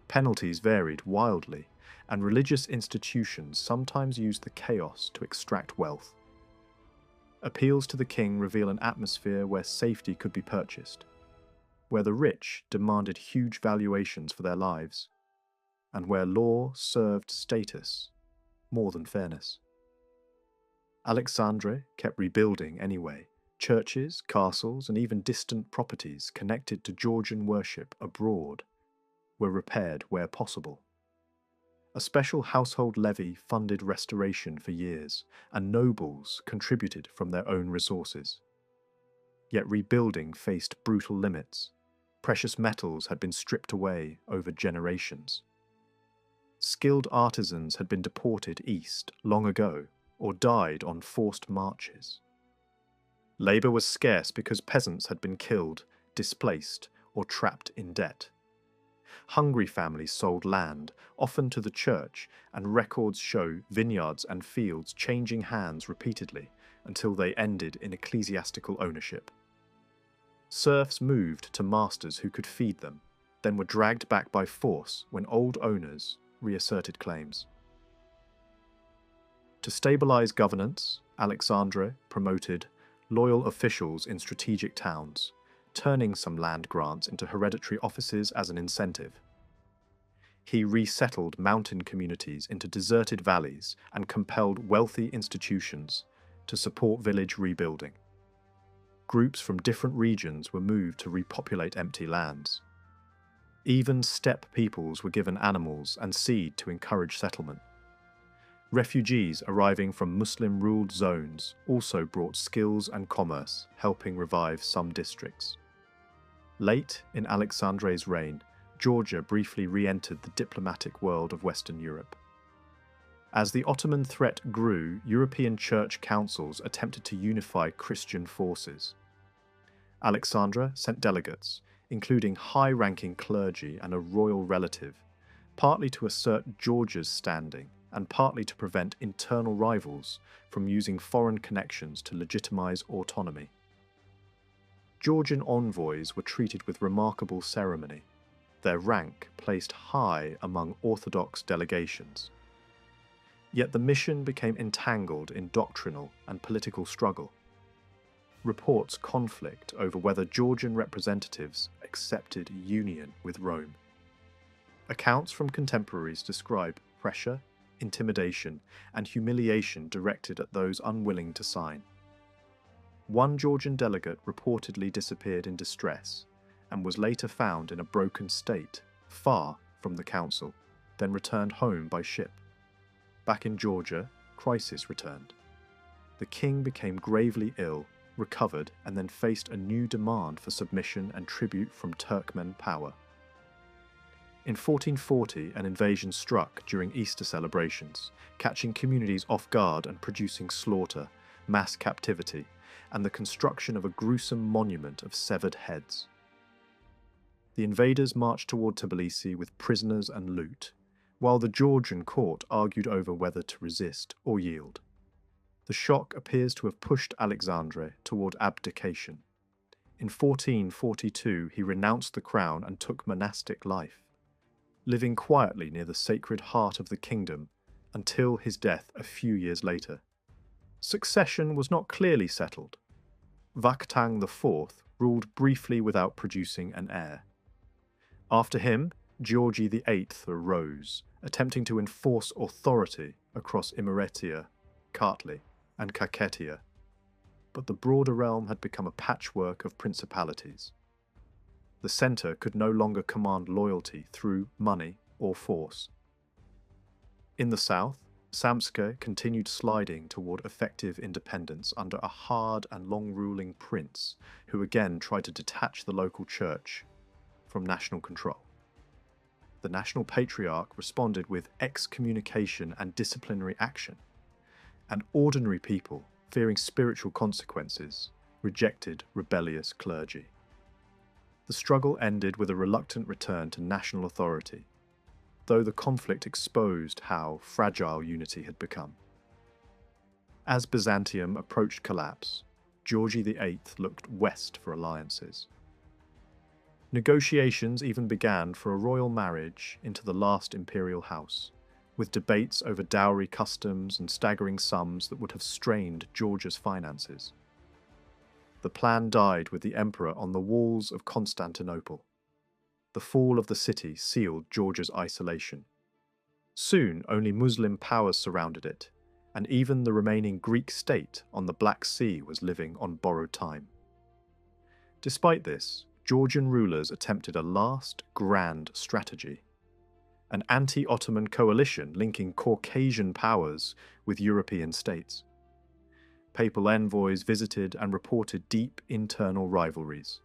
Penalties varied wildly, and religious institutions sometimes used the chaos to extract wealth. Appeals to the king reveal an atmosphere where safety could be purchased, where the rich demanded huge valuations for their lives, and where law served status more than fairness. Alexandre kept rebuilding anyway. Churches, castles, and even distant properties connected to Georgian worship abroad were repaired where possible. A special household levy funded restoration for years, and nobles contributed from their own resources. Yet rebuilding faced brutal limits. Precious metals had been stripped away over generations. Skilled artisans had been deported east long ago, or died on forced marches. Labour was scarce because peasants had been killed, displaced, or trapped in debt. Hungry families sold land, often to the church, and records show vineyards and fields changing hands repeatedly until they ended in ecclesiastical ownership. Serfs moved to masters who could feed them, then were dragged back by force when old owners reasserted claims. To stabilize governance, Alexandre promoted loyal officials in strategic towns, turning some land grants into hereditary offices as an incentive. He resettled mountain communities into deserted valleys and compelled wealthy institutions to support village rebuilding. Groups from different regions were moved to repopulate empty lands. Even steppe peoples were given animals and seed to encourage settlement. Refugees arriving from Muslim-ruled zones also brought skills and commerce, helping revive some districts. Late in Alexandre's reign, Georgia briefly re-entered the diplomatic world of Western Europe. As the Ottoman threat grew, European church councils attempted to unify Christian forces. Alexandra sent delegates, including high-ranking clergy and a royal relative, partly to assert Georgia's standing and partly to prevent internal rivals from using foreign connections to legitimize autonomy. Georgian envoys were treated with remarkable ceremony, their rank placed high among Orthodox delegations. Yet the mission became entangled in doctrinal and political struggle. Reports conflict over whether Georgian representatives accepted union with Rome. Accounts from contemporaries describe pressure, intimidation, and humiliation directed at those unwilling to sign. One Georgian delegate reportedly disappeared in distress and was later found in a broken state, far from the council, then returned home by ship. Back in Georgia, crisis returned. The king became gravely ill, recovered, and then faced a new demand for submission and tribute from Turkmen power. In 1440, an invasion struck during Easter celebrations, catching communities off guard and producing slaughter, mass captivity, and the construction of a gruesome monument of severed heads. The invaders marched toward Tbilisi with prisoners and loot, while the Georgian court argued over whether to resist or yield. The shock appears to have pushed Alexandre toward abdication. In 1442, he renounced the crown and took monastic life, living quietly near the sacred heart of the kingdom until his death a few years later. Succession was not clearly settled. Vakhtang IV ruled briefly without producing an heir. After him, Georgi VIII arose, attempting to enforce authority across Imereti, Kartli, and Kakheti, but the broader realm had become a patchwork of principalities. The centre could no longer command loyalty through money or force. In the south, Samtskhe continued sliding toward effective independence under a hard and long-ruling prince who again tried to detach the local church from national control. The national patriarch responded with excommunication and disciplinary action, and ordinary people, fearing spiritual consequences, rejected rebellious clergy. The struggle ended with a reluctant return to national authority, though the conflict exposed how fragile unity had become. As Byzantium approached collapse, Georgi VIII looked west for alliances. Negotiations even began for a royal marriage into the last imperial house, with debates over dowry customs and staggering sums that would have strained Georgia's finances. The plan died with the emperor on the walls of Constantinople. The fall of the city sealed Georgia's isolation. Soon, only Muslim powers surrounded it, and even the remaining Greek state on the Black Sea was living on borrowed time. Despite this, Georgian rulers attempted a last grand strategy: an anti-Ottoman coalition linking Caucasian powers with European states. Papal envoys visited and reported deep internal rivalries.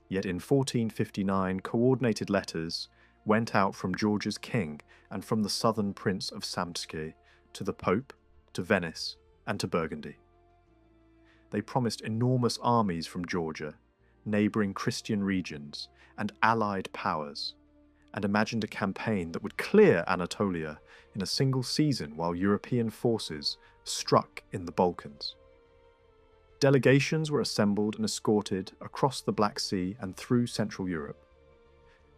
Yet in 1459, coordinated letters went out from Georgia's king and from the southern prince of Samtskhe to the Pope, to Venice, and to Burgundy. They promised enormous armies from Georgia, neighbouring Christian regions, and allied powers, and imagined a campaign that would clear Anatolia in a single season while European forces struck in the Balkans. Delegations were assembled and escorted across the Black Sea and through Central Europe.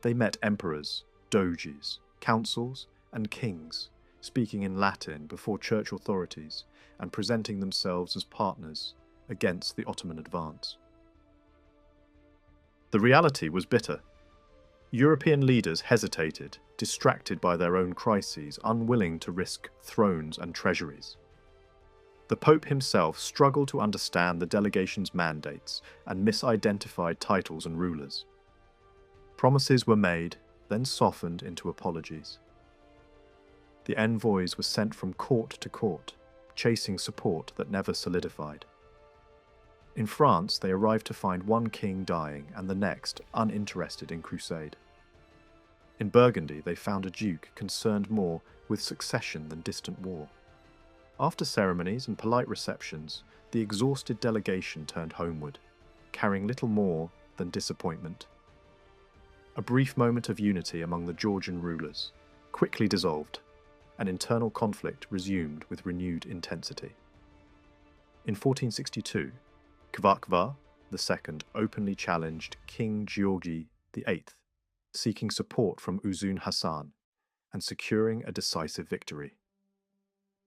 They met emperors, doges, councils, and kings, speaking in Latin before church authorities and presenting themselves as partners against the Ottoman advance. The reality was bitter. European leaders hesitated, distracted by their own crises, unwilling to risk thrones and treasuries. The Pope himself struggled to understand the delegation's mandates and misidentified titles and rulers. Promises were made, then softened into apologies. The envoys were sent from court to court, chasing support that never solidified. In France, they arrived to find one king dying and the next uninterested in crusade. In Burgundy, they found a duke concerned more with succession than distant war. After ceremonies and polite receptions, the exhausted delegation turned homeward, carrying little more than disappointment. A brief moment of unity among the Georgian rulers quickly dissolved, and internal conflict resumed with renewed intensity. In 1462, Kvakvar II openly challenged King Georgi VIII, seeking support from Uzun Hasan and securing a decisive victory.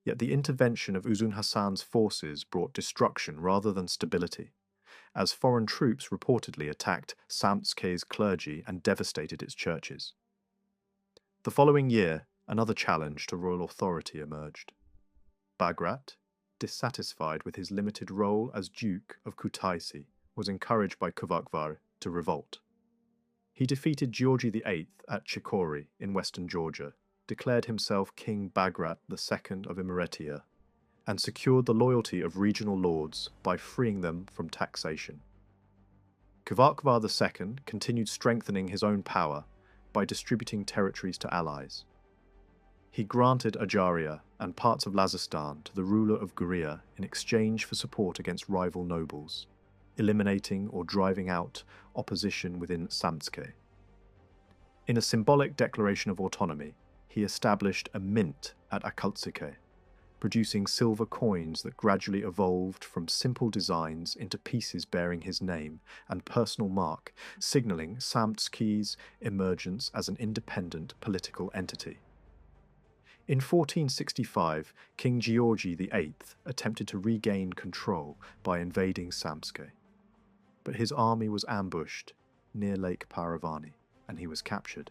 Yet the intervention of Uzun Hasan's forces brought destruction rather than stability, as foreign troops reportedly attacked Samtske's clergy and devastated its churches. The following year, another challenge to royal authority emerged. Bagrat, dissatisfied with his limited role as Duke of Kutaisi, was encouraged by Kvakvar to revolt. He defeated Georgi VIII at Chikori in western Georgia, declared himself King Bagrat II of Imeretia, and secured the loyalty of regional lords by freeing them from taxation. Kvakvar II continued strengthening his own power by distributing territories to allies. He granted Ajaria and parts of Lazistan to the ruler of Guria in exchange for support against rival nobles, eliminating or driving out opposition within Samtske. In a symbolic declaration of autonomy, he established a mint at Akaltsike, producing silver coins that gradually evolved from simple designs into pieces bearing his name and personal mark, signalling Samtske's emergence as an independent political entity. In 1465, King Georgi VIII attempted to regain control by invading Samtske, but his army was ambushed near Lake Paravani, and he was captured.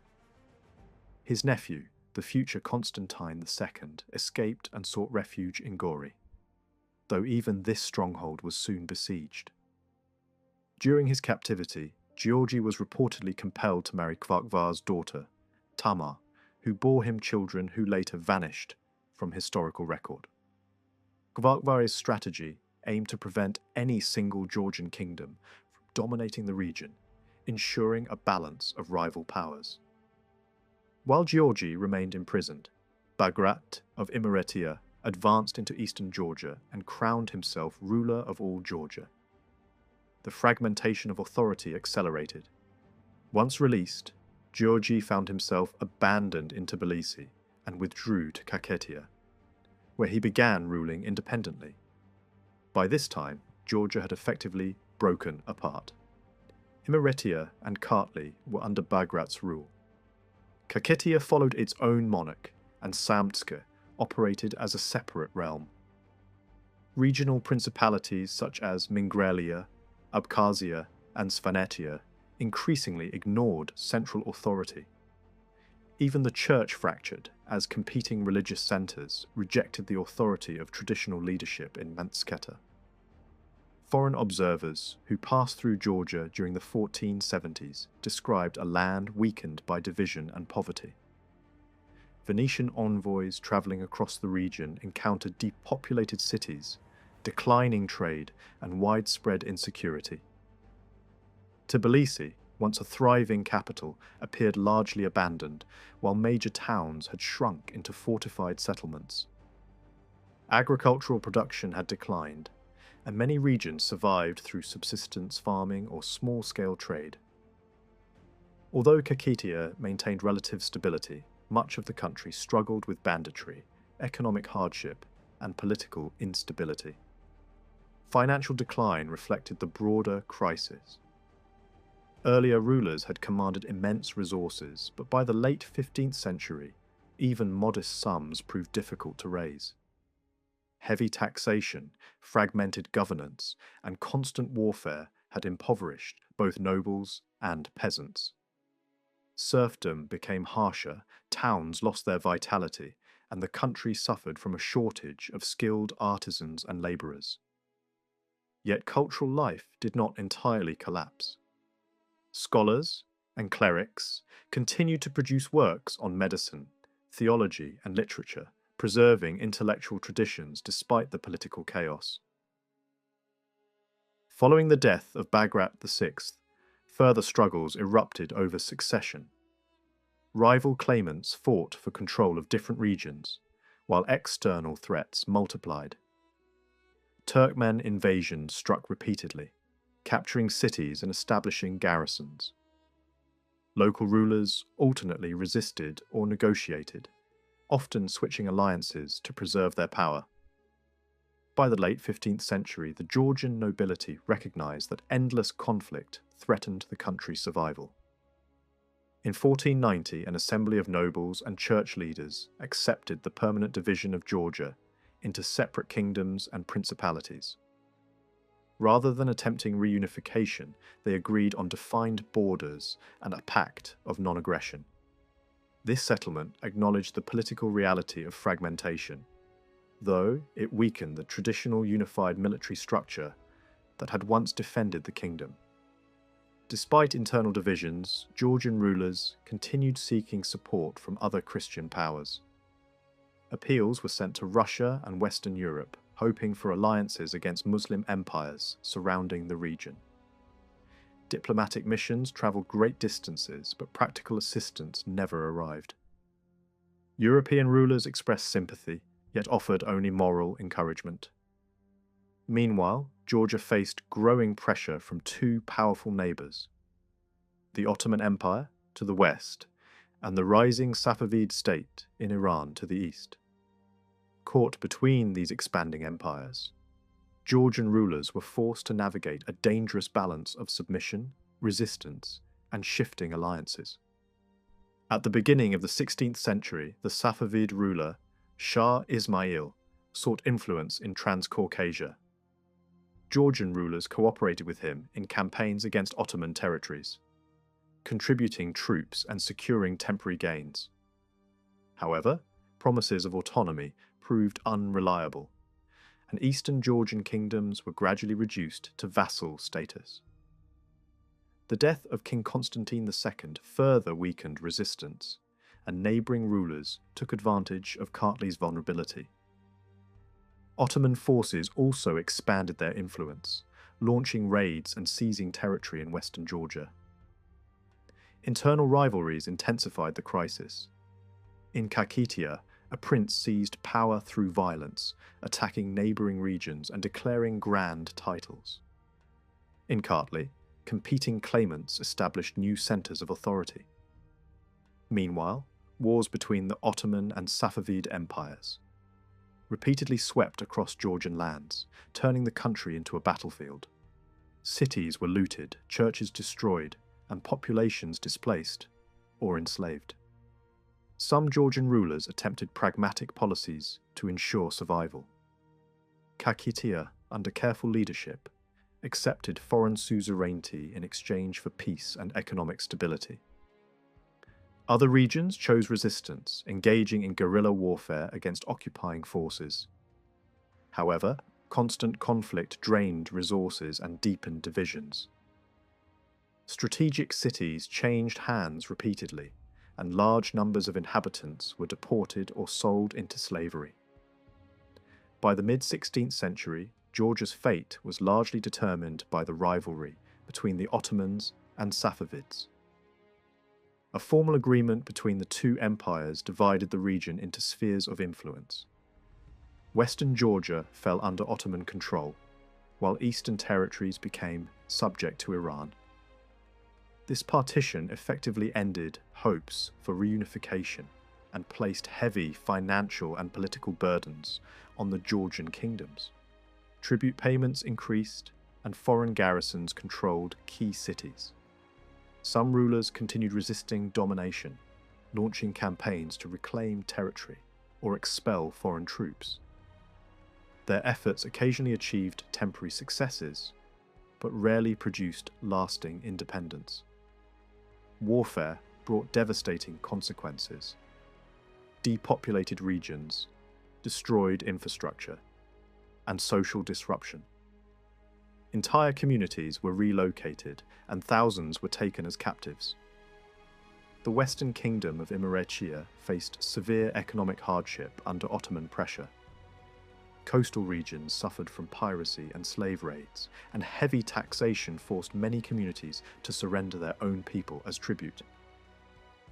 His nephew, the future Constantine II, escaped and sought refuge in Gori, though even this stronghold was soon besieged. During his captivity, Georgi was reportedly compelled to marry Kvakvar's daughter, Tamar, who bore him children who later vanished from historical record. Kvakvar's strategy aimed to prevent any single Georgian kingdom from dominating the region, ensuring a balance of rival powers. While Georgi remained imprisoned, Bagrat of Imeretia advanced into eastern Georgia and crowned himself ruler of all Georgia. The fragmentation of authority accelerated. Once released, Georgi found himself abandoned in Tbilisi and withdrew to Kakheti, where he began ruling independently. By this time, Georgia had effectively broken apart. Imeretia and Kartli were under Bagrat's rule. Kakheti followed its own monarch, and Samtske operated as a separate realm. Regional principalities such as Mingrelia, Abkhazia, and Svanetia increasingly ignored central authority. Even the church fractured, as competing religious centres rejected the authority of traditional leadership in Mansketa. Foreign observers who passed through Georgia during the 1470s described a land weakened by division and poverty. Venetian envoys travelling across the region encountered depopulated cities, declining trade, and widespread insecurity. Tbilisi, once a thriving capital, appeared largely abandoned, while major towns had shrunk into fortified settlements. Agricultural production had declined, and many regions survived through subsistence farming or small-scale trade. Although Kakheti maintained relative stability, much of the country struggled with banditry, economic hardship, and political instability. Financial decline reflected the broader crisis. Earlier rulers had commanded immense resources, but by the late 15th century, even modest sums proved difficult to raise. Heavy taxation, fragmented governance, and constant warfare had impoverished both nobles and peasants. Serfdom became harsher, towns lost their vitality, and the country suffered from a shortage of skilled artisans and labourers. Yet cultural life did not entirely collapse. Scholars and clerics continued to produce works on medicine, theology, and literature, preserving intellectual traditions despite the political chaos. Following the death of Bagrat VI, further struggles erupted over succession. Rival claimants fought for control of different regions, while external threats multiplied. Turkmen invasions struck repeatedly, capturing cities and establishing garrisons. Local rulers alternately resisted or negotiated, often switching alliances to preserve their power. By the late 15th century, the Georgian nobility recognized that endless conflict threatened the country's survival. In 1490, an assembly of nobles and church leaders accepted the permanent division of Georgia into separate kingdoms and principalities. Rather than attempting reunification, they agreed on defined borders and a pact of non-aggression. This settlement acknowledged the political reality of fragmentation, though it weakened the traditional unified military structure that had once defended the kingdom. Despite internal divisions, Georgian rulers continued seeking support from other Christian powers. Appeals were sent to Russia and Western Europe, hoping for alliances against Muslim empires surrounding the region. Diplomatic missions travelled great distances, but practical assistance never arrived. European rulers expressed sympathy, yet offered only moral encouragement. Meanwhile, Georgia faced growing pressure from two powerful neighbours: the Ottoman Empire to the west, and the rising Safavid state in Iran to the east. Caught between these expanding empires, Georgian rulers were forced to navigate a dangerous balance of submission, resistance, and shifting alliances. At the beginning of the 16th century, the Safavid ruler, Shah Ismail, sought influence in Transcaucasia. Georgian rulers cooperated with him in campaigns against Ottoman territories, contributing troops and securing temporary gains. However, promises of autonomy proved unreliable, and eastern Georgian kingdoms were gradually reduced to vassal status. The death of King Constantine II further weakened resistance, and neighbouring rulers took advantage of Kartli's vulnerability. Ottoman forces also expanded their influence, launching raids and seizing territory in western Georgia. Internal rivalries intensified the crisis. In Kakhetiya, a prince seized power through violence, attacking neighbouring regions and declaring grand titles. In Kartli, competing claimants established new centres of authority. Meanwhile, wars between the Ottoman and Safavid empires repeatedly swept across Georgian lands, turning the country into a battlefield. Cities were looted, churches destroyed, and populations displaced or enslaved. Some Georgian rulers attempted pragmatic policies to ensure survival. Kakhetiya, under careful leadership, accepted foreign suzerainty in exchange for peace and economic stability. Other regions chose resistance, engaging in guerrilla warfare against occupying forces. However, constant conflict drained resources and deepened divisions. Strategic cities changed hands repeatedly, and large numbers of inhabitants were deported or sold into slavery. By the mid-16th century, Georgia's fate was largely determined by the rivalry between the Ottomans and Safavids. A formal agreement between the two empires divided the region into spheres of influence. Western Georgia fell under Ottoman control, while eastern territories became subject to Iran. This partition effectively ended hopes for reunification and placed heavy financial and political burdens on the Georgian kingdoms. Tribute payments increased, and foreign garrisons controlled key cities. Some rulers continued resisting domination, launching campaigns to reclaim territory or expel foreign troops. Their efforts occasionally achieved temporary successes, but rarely produced lasting independence. Warfare brought devastating consequences. Depopulated regions, destroyed infrastructure, and social disruption. Entire communities were relocated and thousands were taken as captives. The Western Kingdom of Imeretiya faced severe economic hardship under Ottoman pressure. Coastal regions suffered from piracy and slave raids, and heavy taxation forced many communities to surrender their own people as tribute.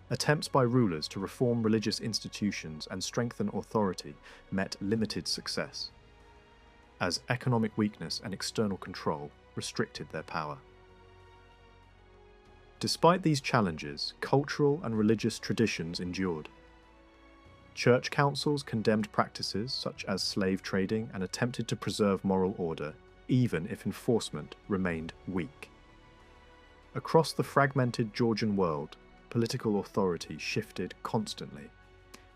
Attempts by rulers to reform religious institutions and strengthen authority met limited success, as economic weakness and external control restricted their power. Despite these challenges, cultural and religious traditions endured. Church councils condemned practices such as slave trading and attempted to preserve moral order, even if enforcement remained weak. Across the fragmented Georgian world, political authority shifted constantly,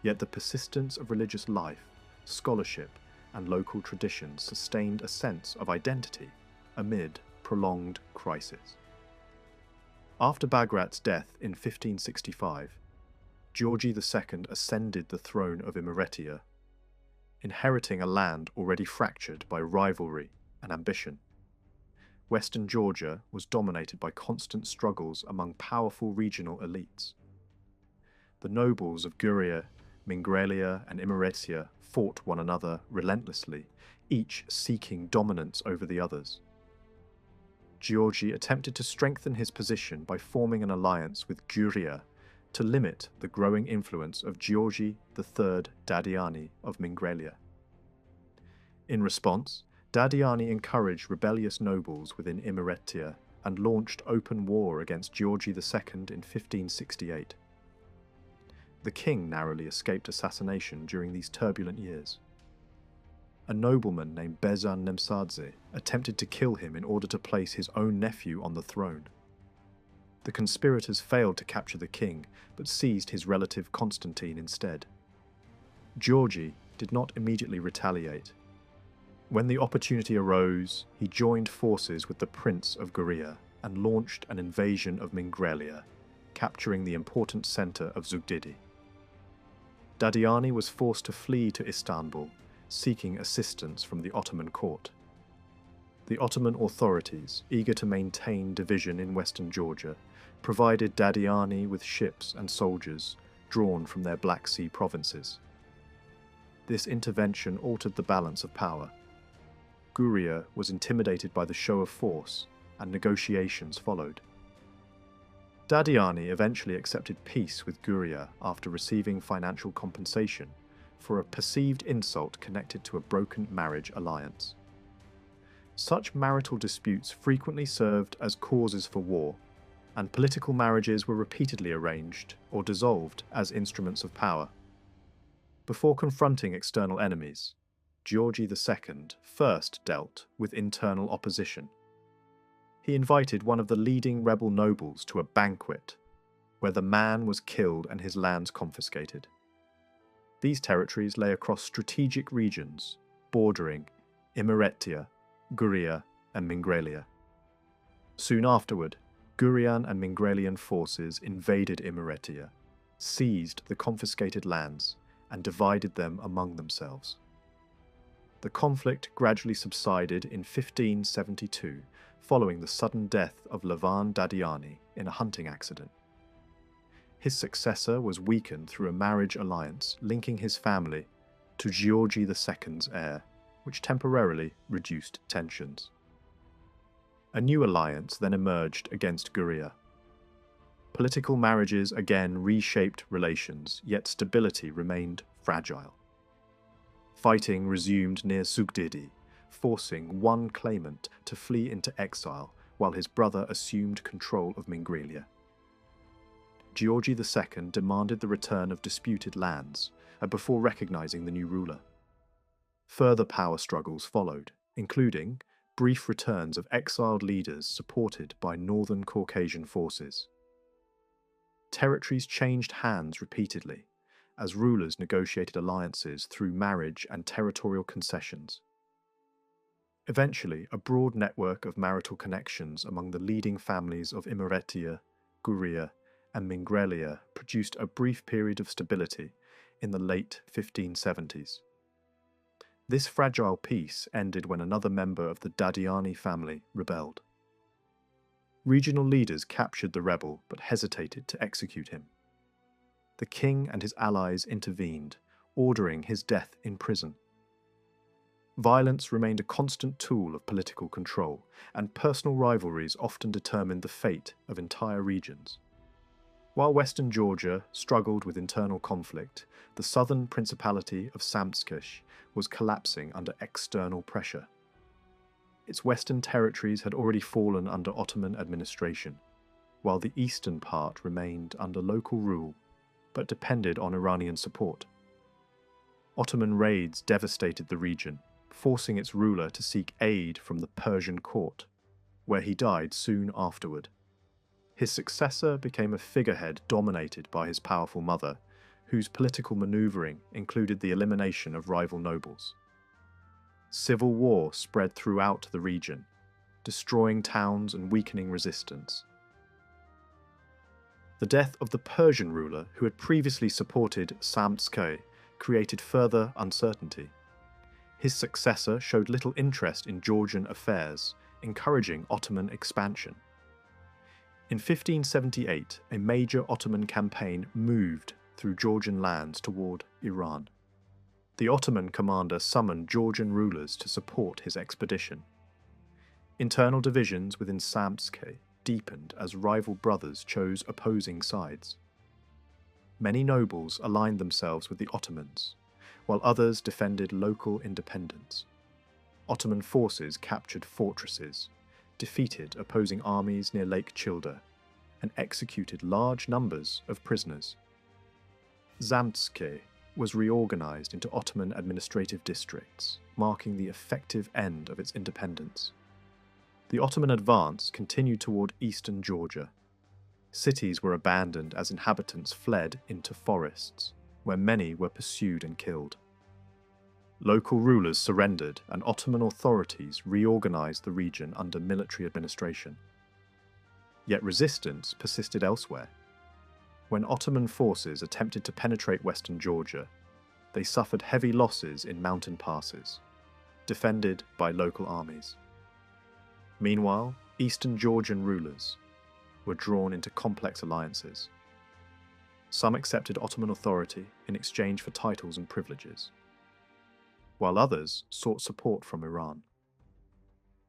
yet the persistence of religious life, scholarship, and local traditions sustained a sense of identity amid prolonged crisis. After Bagrat's death in 1565, Georgi II ascended the throne of Imeretiya, inheriting a land already fractured by rivalry and ambition. Western Georgia was dominated by constant struggles among powerful regional elites. The nobles of Guria, Mingrelia, and Imeretiya fought one another relentlessly, each seeking dominance over the others. Georgi attempted to strengthen his position by forming an alliance with Guria to limit the growing influence of Georgi III Dadiani of Mingrelia. In response, Dadiani encouraged rebellious nobles within Imeretiya and launched open war against Georgi II in 1568. The king narrowly escaped assassination during these turbulent years. A nobleman named Bezan Nemsadze attempted to kill him in order to place his own nephew on the throne. The conspirators failed to capture the king, but seized his relative Constantine instead. Georgi did not immediately retaliate. When the opportunity arose, he joined forces with the Prince of Guria and launched an invasion of Mingrelia, capturing the important centre of Zugdidi. Dadiani was forced to flee to Istanbul, seeking assistance from the Ottoman court. The Ottoman authorities, eager to maintain division in western Georgia, provided Dadiani with ships and soldiers drawn from their Black Sea provinces. This intervention altered the balance of power. Guria was intimidated by the show of force, and negotiations followed. Dadiani eventually accepted peace with Guria after receiving financial compensation for a perceived insult connected to a broken marriage alliance. Such marital disputes frequently served as causes for war, and political marriages were repeatedly arranged or dissolved as instruments of power. Before confronting external enemies, Georgi II first dealt with internal opposition. He invited one of the leading rebel nobles to a banquet, where the man was killed and his lands confiscated. These territories lay across strategic regions bordering Imeretiya, Guria, and Mingrelia. Soon afterward, Gurian and Mingrelian forces invaded Imeretiya, seized the confiscated lands, and divided them among themselves. The conflict gradually subsided in 1572, following the sudden death of Levan Dadiani in a hunting accident. His successor was weakened through a marriage alliance linking his family to Georgi II's heir, which temporarily reduced tensions. A new alliance then emerged against Guria. Political marriages again reshaped relations, yet stability remained fragile. Fighting resumed near Zugdidi, forcing one claimant to flee into exile while his brother assumed control of Mingrelia. Georgi II demanded the return of disputed lands before recognizing the new ruler. Further power struggles followed, including brief returns of exiled leaders supported by northern Caucasian forces. Territories changed hands repeatedly, as rulers negotiated alliances through marriage and territorial concessions. Eventually, a broad network of marital connections among the leading families of Imereti, Guria, and Mingrelia produced a brief period of stability in the late 1570s. This fragile peace ended when another member of the Dadiani family rebelled. Regional leaders captured the rebel but hesitated to execute him. The king and his allies intervened, ordering his death in prison. Violence remained a constant tool of political control, and personal rivalries often determined the fate of entire regions. While Western Georgia struggled with internal conflict, the southern principality of Samtskhe was collapsing under external pressure. Its western territories had already fallen under Ottoman administration, while the eastern part remained under local rule, but depended on Iranian support. Ottoman raids devastated the region, forcing its ruler to seek aid from the Persian court, where he died soon afterward. His successor became a figurehead dominated by his powerful mother, whose political maneuvering included the elimination of rival nobles. Civil war spread throughout the region, destroying towns and weakening resistance. The death of the Persian ruler, who had previously supported Samtskhe, created further uncertainty. His successor showed little interest in Georgian affairs, encouraging Ottoman expansion. In 1578, a major Ottoman campaign moved through Georgian lands toward Iran. The Ottoman commander summoned Georgian rulers to support his expedition. Internal divisions within Samtskhe deepened as rival brothers chose opposing sides. Many nobles aligned themselves with the Ottomans, while others defended local independence. Ottoman forces captured fortresses, defeated opposing armies near Lake Childa, and executed large numbers of prisoners. Samtskhe was reorganized into Ottoman administrative districts, marking the effective end of its independence. The Ottoman advance continued toward eastern Georgia. Cities were abandoned as inhabitants fled into forests, where many were pursued and killed. Local rulers surrendered, and Ottoman authorities reorganized the region under military administration. Yet resistance persisted elsewhere. When Ottoman forces attempted to penetrate western Georgia, they suffered heavy losses in mountain passes, defended by local armies. Meanwhile, eastern Georgian rulers were drawn into complex alliances. Some accepted Ottoman authority in exchange for titles and privileges, while others sought support from Iran.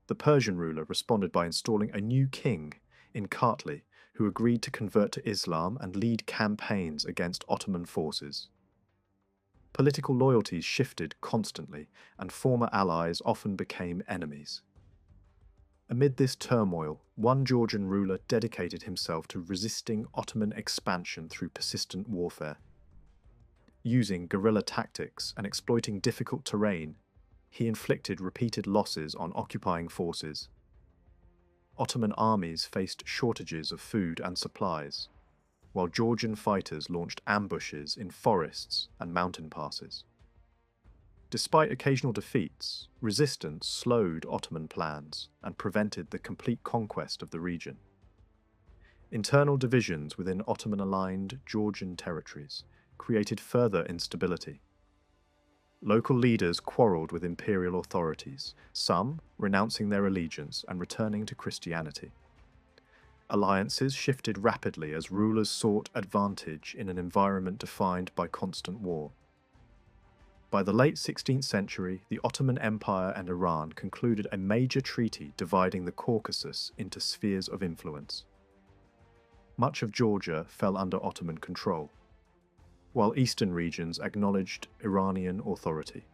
The Persian ruler responded by installing a new king in Kartli, who agreed to convert to Islam and lead campaigns against Ottoman forces. Political loyalties shifted constantly, and former allies often became enemies. Amid this turmoil, one Georgian ruler dedicated himself to resisting Ottoman expansion through persistent warfare. Using guerrilla tactics and exploiting difficult terrain, he inflicted repeated losses on occupying forces. Ottoman armies faced shortages of food and supplies, while Georgian fighters launched ambushes in forests and mountain passes. Despite occasional defeats, resistance slowed Ottoman plans and prevented the complete conquest of the region. Internal divisions within Ottoman-aligned Georgian territories created further instability. Local leaders quarreled with imperial authorities, some renouncing their allegiance and returning to Christianity. Alliances shifted rapidly as rulers sought advantage in an environment defined by constant war. By the late 16th century, the Ottoman Empire and Iran concluded a major treaty dividing the Caucasus into spheres of influence. Much of Georgia fell under Ottoman control, while eastern regions acknowledged Iranian authority.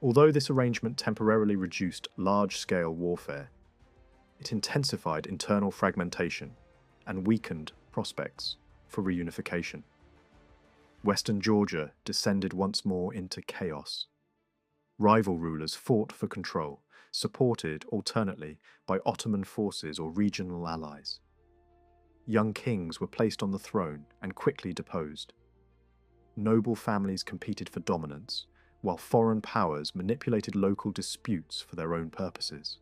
Although this arrangement temporarily reduced large-scale warfare, it intensified internal fragmentation and weakened prospects for reunification. Western Georgia descended once more into chaos. Rival rulers fought for control, supported alternately by Ottoman forces or regional allies. young kings were placed on the throne and quickly deposed. Noble families competed for dominance, while foreign powers manipulated local disputes for their own purposes.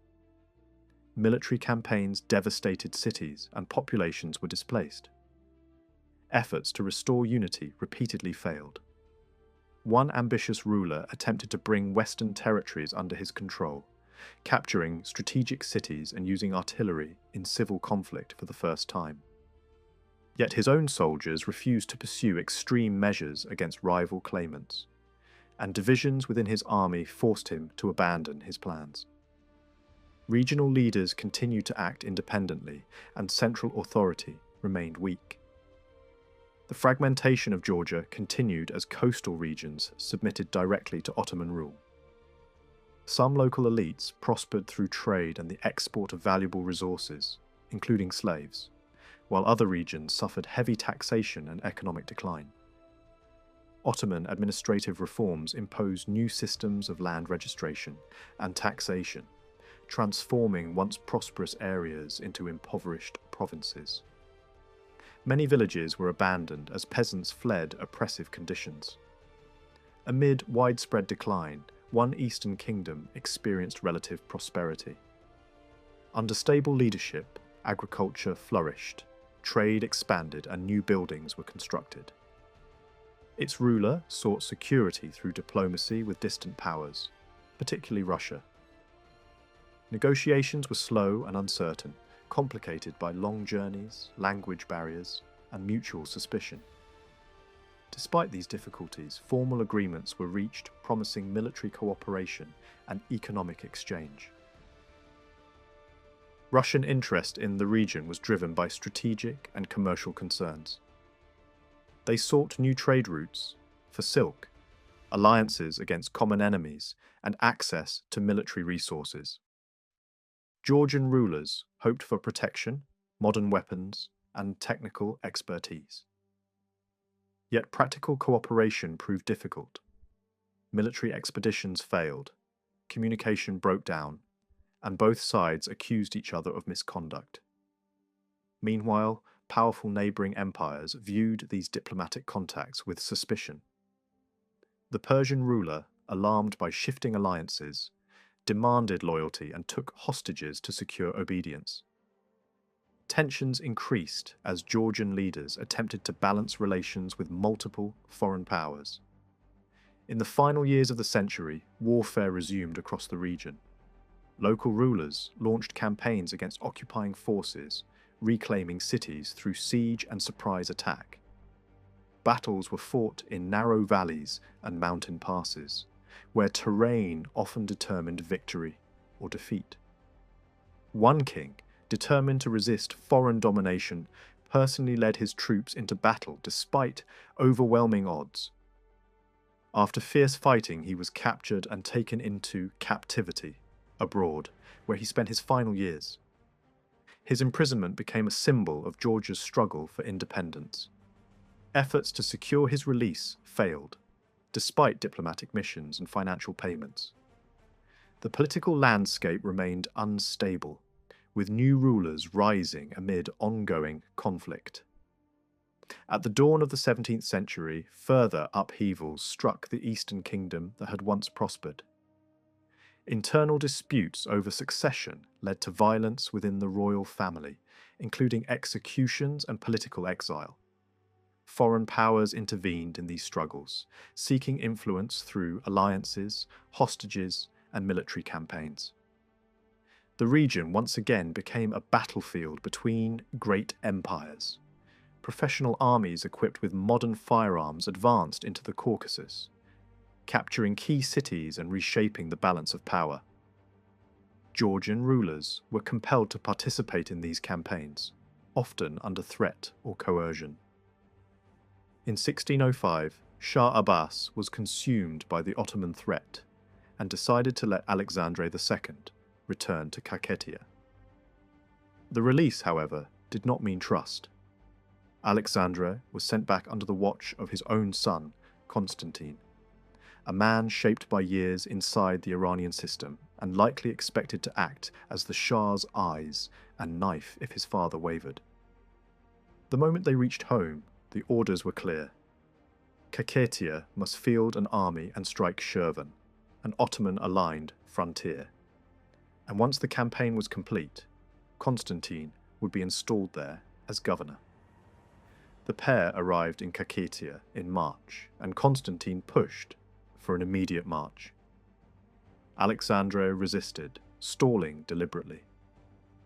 Military campaigns devastated cities and populations were displaced. Efforts to restore unity repeatedly failed. One ambitious ruler attempted to bring Western territories under his control, capturing strategic cities and using artillery in civil conflict for the first time. Yet his own soldiers refused to pursue extreme measures against rival claimants, and divisions within his army forced him to abandon his plans. Regional leaders continued to act independently, and central authority remained weak. The fragmentation of Georgia continued as coastal regions submitted directly to Ottoman rule. Some local elites prospered through trade and the export of valuable resources, including slaves, while other regions suffered heavy taxation and economic decline. Ottoman administrative reforms imposed new systems of land registration and taxation, transforming once prosperous areas into impoverished provinces. Many villages were abandoned as peasants fled oppressive conditions. Amid widespread decline, one eastern kingdom experienced relative prosperity. Under stable leadership, agriculture flourished, trade expanded, and new buildings were constructed. Its ruler sought security through diplomacy with distant powers, particularly Russia. Negotiations were slow and uncertain, complicated by long journeys, language barriers, and mutual suspicion. Despite these difficulties, formal agreements were reached promising military cooperation and economic exchange. Russian interest in the region was driven by strategic and commercial concerns. They sought new trade routes for silk, alliances against common enemies, and access to military resources. Georgian rulers hoped for protection, modern weapons, and technical expertise. Yet practical cooperation proved difficult. Military expeditions failed, communication broke down, and both sides accused each other of misconduct. Meanwhile, powerful neighbouring empires viewed these diplomatic contacts with suspicion. The Persian ruler, alarmed by shifting alliances, demanded loyalty and took hostages to secure obedience. Tensions increased as Georgian leaders attempted to balance relations with multiple foreign powers. In the final years of the century, warfare resumed across the region. Local rulers launched campaigns against occupying forces, reclaiming cities through siege and surprise attack. Battles were fought in narrow valleys and mountain passes, where terrain often determined victory or defeat. One king, determined to resist foreign domination, personally led his troops into battle despite overwhelming odds. After fierce fighting, he was captured and taken into captivity abroad, where he spent his final years. His imprisonment became a symbol of Georgia's struggle for independence. Efforts to secure his release failed, despite diplomatic missions and financial payments. The political landscape remained unstable, with new rulers rising amid ongoing conflict. At the dawn of the 17th century, further upheavals struck the Eastern Kingdom that had once prospered. Internal disputes over succession led to violence within the royal family, including executions and political exile. Foreign powers intervened in these struggles, seeking influence through alliances, hostages, and military campaigns. The region once again became a battlefield between great empires. Professional armies equipped with modern firearms advanced into the Caucasus, capturing key cities and reshaping the balance of power. Georgian rulers were compelled to participate in these campaigns, often under threat or coercion. In 1605, Shah Abbas was consumed by the Ottoman threat and decided to let Alexander II return to Kakheta. The release, however, did not mean trust. Alexander was sent back under the watch of his own son, Constantine, a man shaped by years inside the Iranian system and likely expected to act as the Shah's eyes and knife if his father wavered. The moment they reached home, the orders were clear. Kakhetiya must field an army and strike Shirvan, an Ottoman-aligned frontier. And once the campaign was complete, Constantine would be installed there as governor. The pair arrived in Kakhetiya in March, and Constantine pushed for an immediate march. Alexandre resisted, stalling deliberately.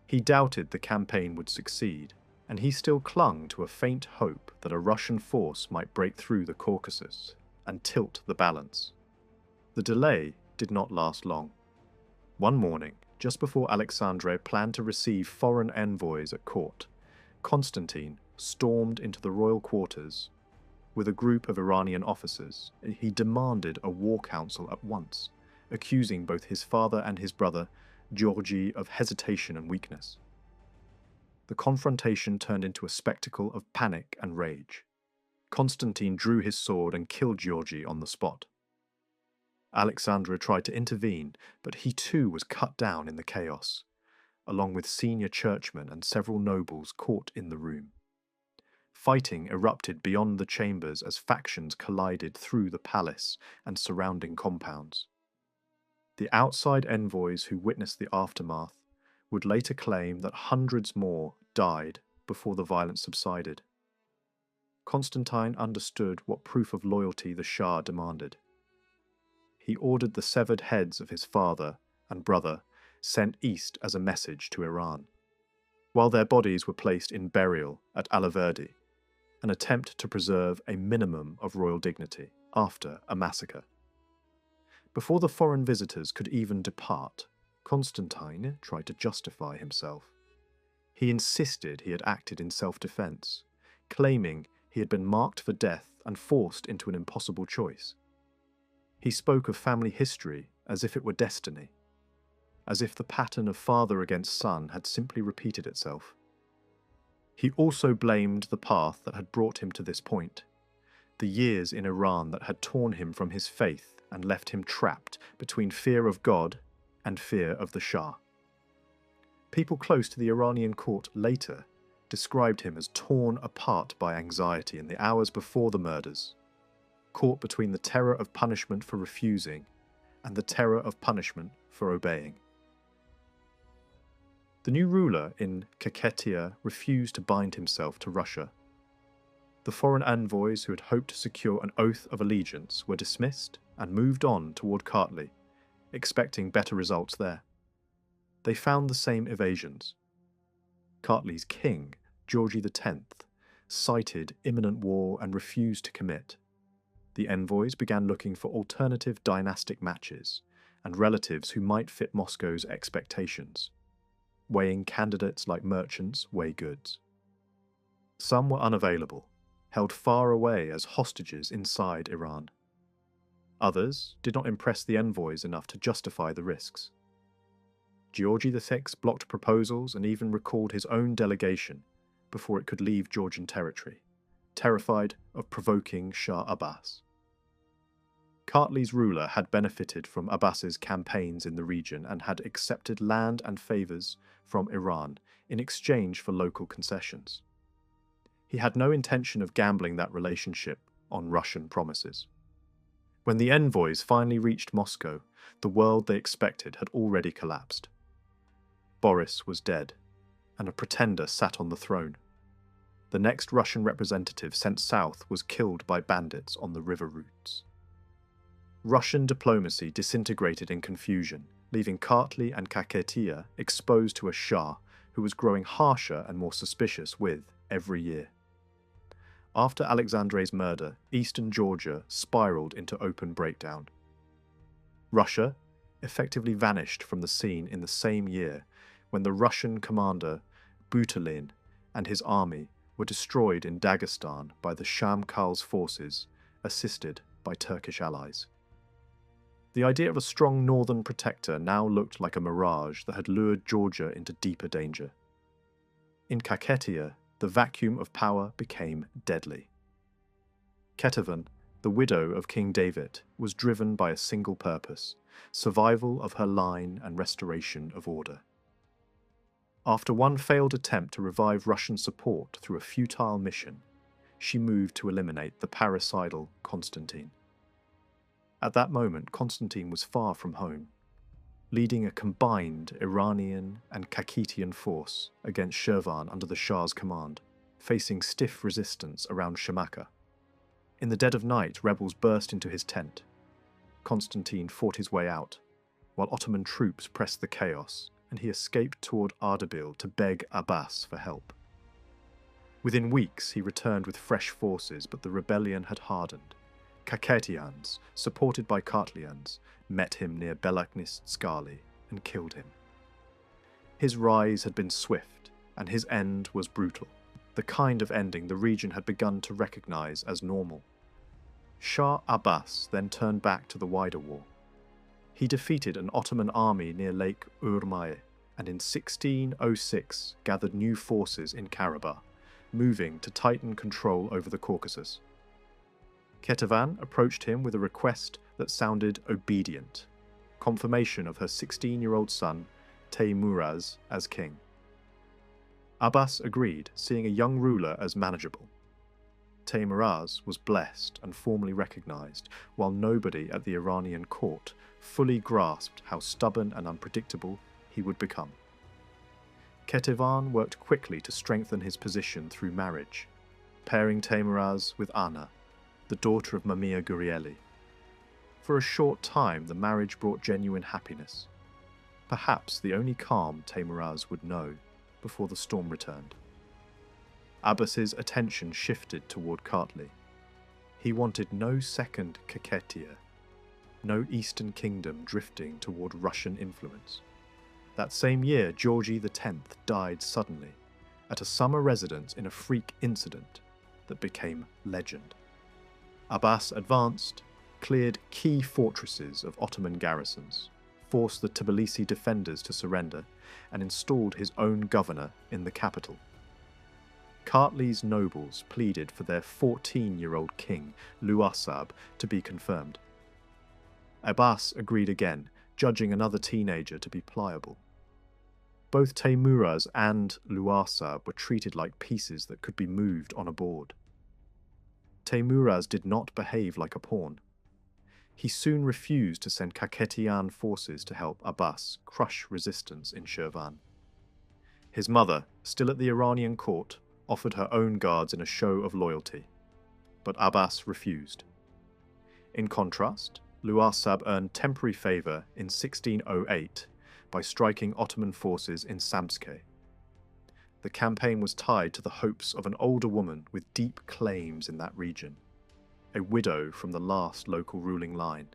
He doubted the campaign would succeed, and he still clung to a faint hope that a Russian force might break through the Caucasus and tilt the balance. The delay did not last long. One morning, just before Alexandre planned to receive foreign envoys at court, Constantine stormed into the royal quarters. With a group of Iranian officers, he demanded a war council at once, accusing both his father and his brother, Georgi, of hesitation and weakness. The confrontation turned into a spectacle of panic and rage. Constantine drew his sword and killed Georgi on the spot. Alexandre tried to intervene, but he too was cut down in the chaos, along with senior churchmen and several nobles caught in the room. Fighting erupted beyond the chambers as factions collided through the palace and surrounding compounds. The outside envoys who witnessed the aftermath would later claim that hundreds more died before the violence subsided. Constantine understood what proof of loyalty the Shah demanded. He ordered the severed heads of his father and brother sent east as a message to Iran, while their bodies were placed in burial at Alaverdi, an attempt to preserve a minimum of royal dignity after a massacre. Before the foreign visitors could even depart, Constantine tried to justify himself. He insisted he had acted in self-defense, claiming he had been marked for death and forced into an impossible choice. He spoke of family history as if it were destiny, as if the pattern of father against son had simply repeated itself. He also blamed the path that had brought him to this point, the years in Iran that had torn him from his faith and left him trapped between fear of God and fear of the Shah. People close to the Iranian court later described him as torn apart by anxiety in the hours before the murders, caught between the terror of punishment for refusing and the terror of punishment for obeying. The new ruler in Kakhetiya refused to bind himself to Russia. The foreign envoys who had hoped to secure an oath of allegiance were dismissed and moved on toward Kartli, expecting better results there. They found the same evasions. Kartli's king, Georgi X, cited imminent war and refused to commit. The envoys began looking for alternative dynastic matches and relatives who might fit Moscow's expectations, weighing candidates like merchants weigh goods. Some were unavailable, held far away as hostages inside Iran. Others did not impress the envoys enough to justify the risks. Georgi VI blocked proposals and even recalled his own delegation before it could leave Georgian territory, terrified of provoking Shah Abbas. Kartli's ruler had benefited from Abbas's campaigns in the region and had accepted land and favours from Iran in exchange for local concessions. He had no intention of gambling that relationship on Russian promises. When the envoys finally reached Moscow, the world they expected had already collapsed. Boris was dead, and a pretender sat on the throne. The next Russian representative sent south was killed by bandits on the river routes. Russian diplomacy disintegrated in confusion, leaving Kartli and Kakhetiya exposed to a Shah who was growing harsher and more suspicious with every year. After Alexandre's murder, eastern Georgia spiraled into open breakdown. Russia effectively vanished from the scene in the same year when the Russian commander Butelin and his army were destroyed in Dagestan by the Shamkal's forces, assisted by Turkish allies. The idea of a strong northern protector now looked like a mirage that had lured Georgia into deeper danger. In Kakhetiya, the vacuum of power became deadly. Ketavan, the widow of King David, was driven by a single purpose: survival of her line and restoration of order. After one failed attempt to revive Russian support through a futile mission, she moved to eliminate the parricidal Constantine. At that moment, Constantine was far from home, leading a combined Iranian and Kakhetian force against Shirvan under the Shah's command, facing stiff resistance around Shamakha. In the dead of night, rebels burst into his tent. Constantine fought his way out, while Ottoman troops pressed the chaos, and he escaped toward Ardabil to beg Abbas for help. Within weeks, he returned with fresh forces, but the rebellion had hardened. Kakhetians, supported by Kartlians, met him near Belakhnist-Skali and killed him. His rise had been swift, and his end was brutal, the kind of ending the region had begun to recognize as normal. Shah Abbas then turned back to the wider war. He defeated an Ottoman army near Lake Urmay, and in 1606 gathered new forces in Karabakh, moving to tighten control over the Caucasus. Ketevan approached him with a request that sounded obedient, confirmation of her 16-year-old son, Teymuraz, as king. Abbas agreed, seeing a young ruler as manageable. Teymuraz was blessed and formally recognized, while nobody at the Iranian court fully grasped how stubborn and unpredictable he would become. Ketevan worked quickly to strengthen his position through marriage, pairing Teymuraz with Anna, the daughter of Mamiya Gurieli. For a short time, the marriage brought genuine happiness, perhaps the only calm Teymuraz would know before the storm returned. Abbas's attention shifted toward Kartli. He wanted no second Kakhetia, no eastern kingdom drifting toward Russian influence. That same year, Georgi X died suddenly, at a summer residence in a freak incident that became legend. Abbas advanced, cleared key fortresses of Ottoman garrisons, forced the Tbilisi defenders to surrender, and installed his own governor in the capital. Kartli's nobles pleaded for their 14-year-old king, Luarsab, to be confirmed. Abbas agreed again, judging another teenager to be pliable. Both Teymuraz and Luarsab were treated like pieces that could be moved on a board. Teymuraz did not behave like a pawn. He soon refused to send Kakhetian forces to help Abbas crush resistance in Shirvan. His mother, still at the Iranian court, offered her own guards in a show of loyalty, but Abbas refused. In contrast, Luarsab earned temporary favour in 1608 by striking Ottoman forces in Samtskhe. The campaign was tied to the hopes of an older woman with deep claims in that region, a widow from the last local ruling line,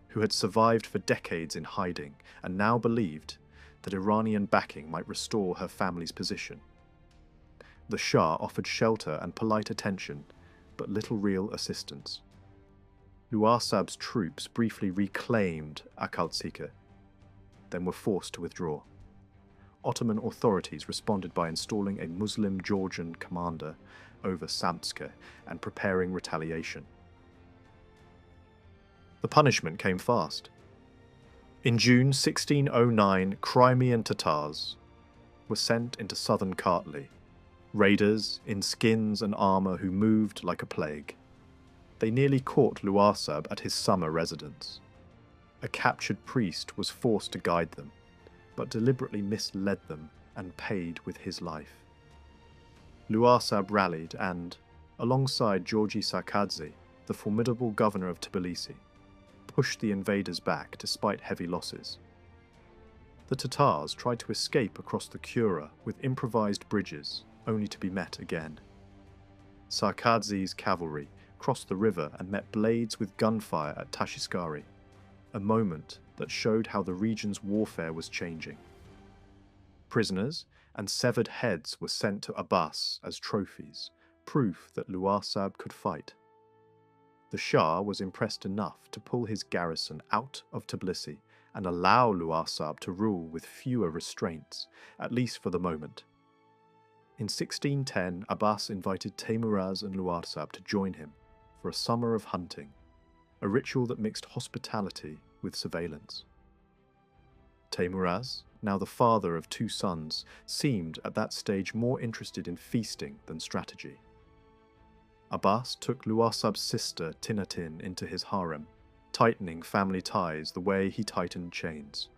who had survived for decades in hiding and now believed that Iranian backing might restore her family's position. The Shah offered shelter and polite attention, but little real assistance. Luarsab's troops briefly reclaimed Akaltsikhe, then were forced to withdraw. Ottoman authorities responded by installing a Muslim Georgian commander over Samtskhe and preparing retaliation. The punishment came fast. In June 1609, Crimean Tatars were sent into southern Kartli, raiders in skins and armour who moved like a plague. They nearly caught Luarsab at his summer residence. A captured priest was forced to guide them, but deliberately misled them and paid with his life. Luarsab rallied and, alongside Georgi Sarkadze, the formidable governor of Tbilisi, pushed the invaders back despite heavy losses. The Tatars tried to escape across the Kura with improvised bridges, only to be met again. Sarkadze's cavalry crossed the river and met blades with gunfire at Tashiskari, a moment that showed how the region's warfare was changing. Prisoners and severed heads were sent to Abbas as trophies, proof that Luarsab could fight. The Shah was impressed enough to pull his garrison out of Tbilisi and allow Luarsab to rule with fewer restraints, at least for the moment. In 1610, Abbas invited Teymuraz and Luarsab to join him for a summer of hunting, a ritual that mixed hospitality with surveillance. Teymuraz, now the father of two sons, seemed at that stage more interested in feasting than strategy. Abbas took Luarsab's sister Tinatin into his harem, tightening family ties the way he tightened chains.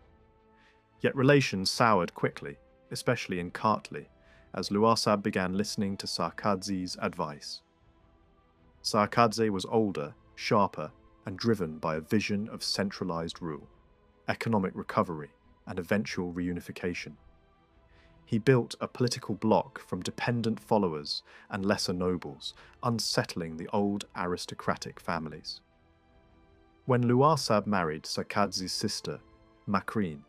Yet relations soured quickly, especially in Kartli, as Luarsab began listening to Sarkadze's advice. Sarkadze was older, sharper, and driven by a vision of centralized rule, economic recovery, and eventual reunification. He built a political bloc from dependent followers and lesser nobles, unsettling the old aristocratic families. When Luarsab married Sarkadze's sister, Makrin,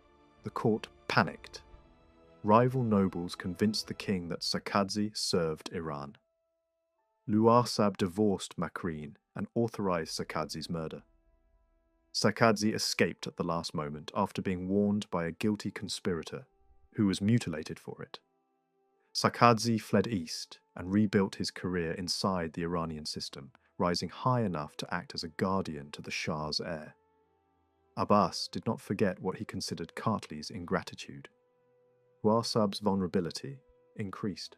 the court panicked. Rival nobles convinced the king that Sarkadze served Iran. Luarsab divorced Makrin and authorized Sarkadze's murder. Sarkadze escaped at the last moment after being warned by a guilty conspirator, who was mutilated for it. Sarkadze fled east and rebuilt his career inside the Iranian system, rising high enough to act as a guardian to the Shah's heir. Abbas did not forget what he considered Kartli's ingratitude. Luarsab's vulnerability increased.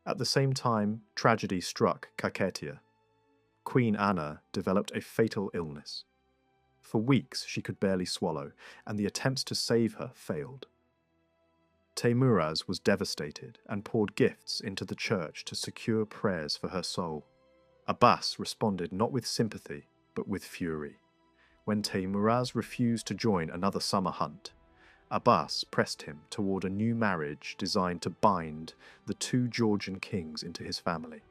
At the same time, tragedy struck Kakhetiya. Queen Anna developed a fatal illness. For weeks she could barely swallow, and the attempts to save her failed. Teymuraz was devastated and poured gifts into the church to secure prayers for her soul. Abbas responded not with sympathy, but with fury. When Teymuraz refused to join another summer hunt, Abbas pressed him toward a new marriage designed to bind the two Georgian kings into his family.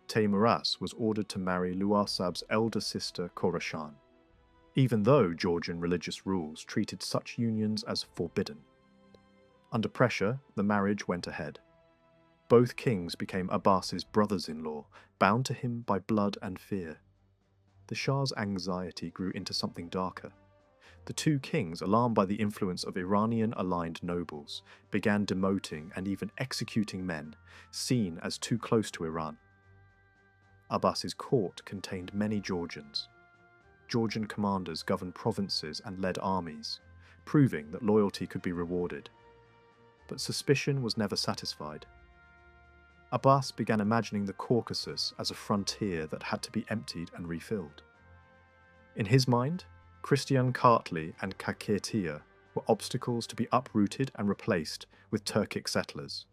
Teymuraz was ordered to marry Luarsab's elder sister Khorassan, even though Georgian religious rules treated such unions as forbidden. Under pressure, the marriage went ahead. Both kings became Abbas's brothers-in-law, bound to him by blood and fear. The Shah's anxiety grew into something darker. The two kings, alarmed by the influence of Iranian-aligned nobles, began demoting and even executing men seen as too close to Iran. Abbas's court contained many Georgians. Georgian commanders governed provinces and led armies, proving that loyalty could be rewarded. But suspicion was never satisfied. Abbas began imagining the Caucasus as a frontier that had to be emptied and refilled. In his mind, Christian Kartli and Kakhetiya were obstacles to be uprooted and replaced with Turkic settlers,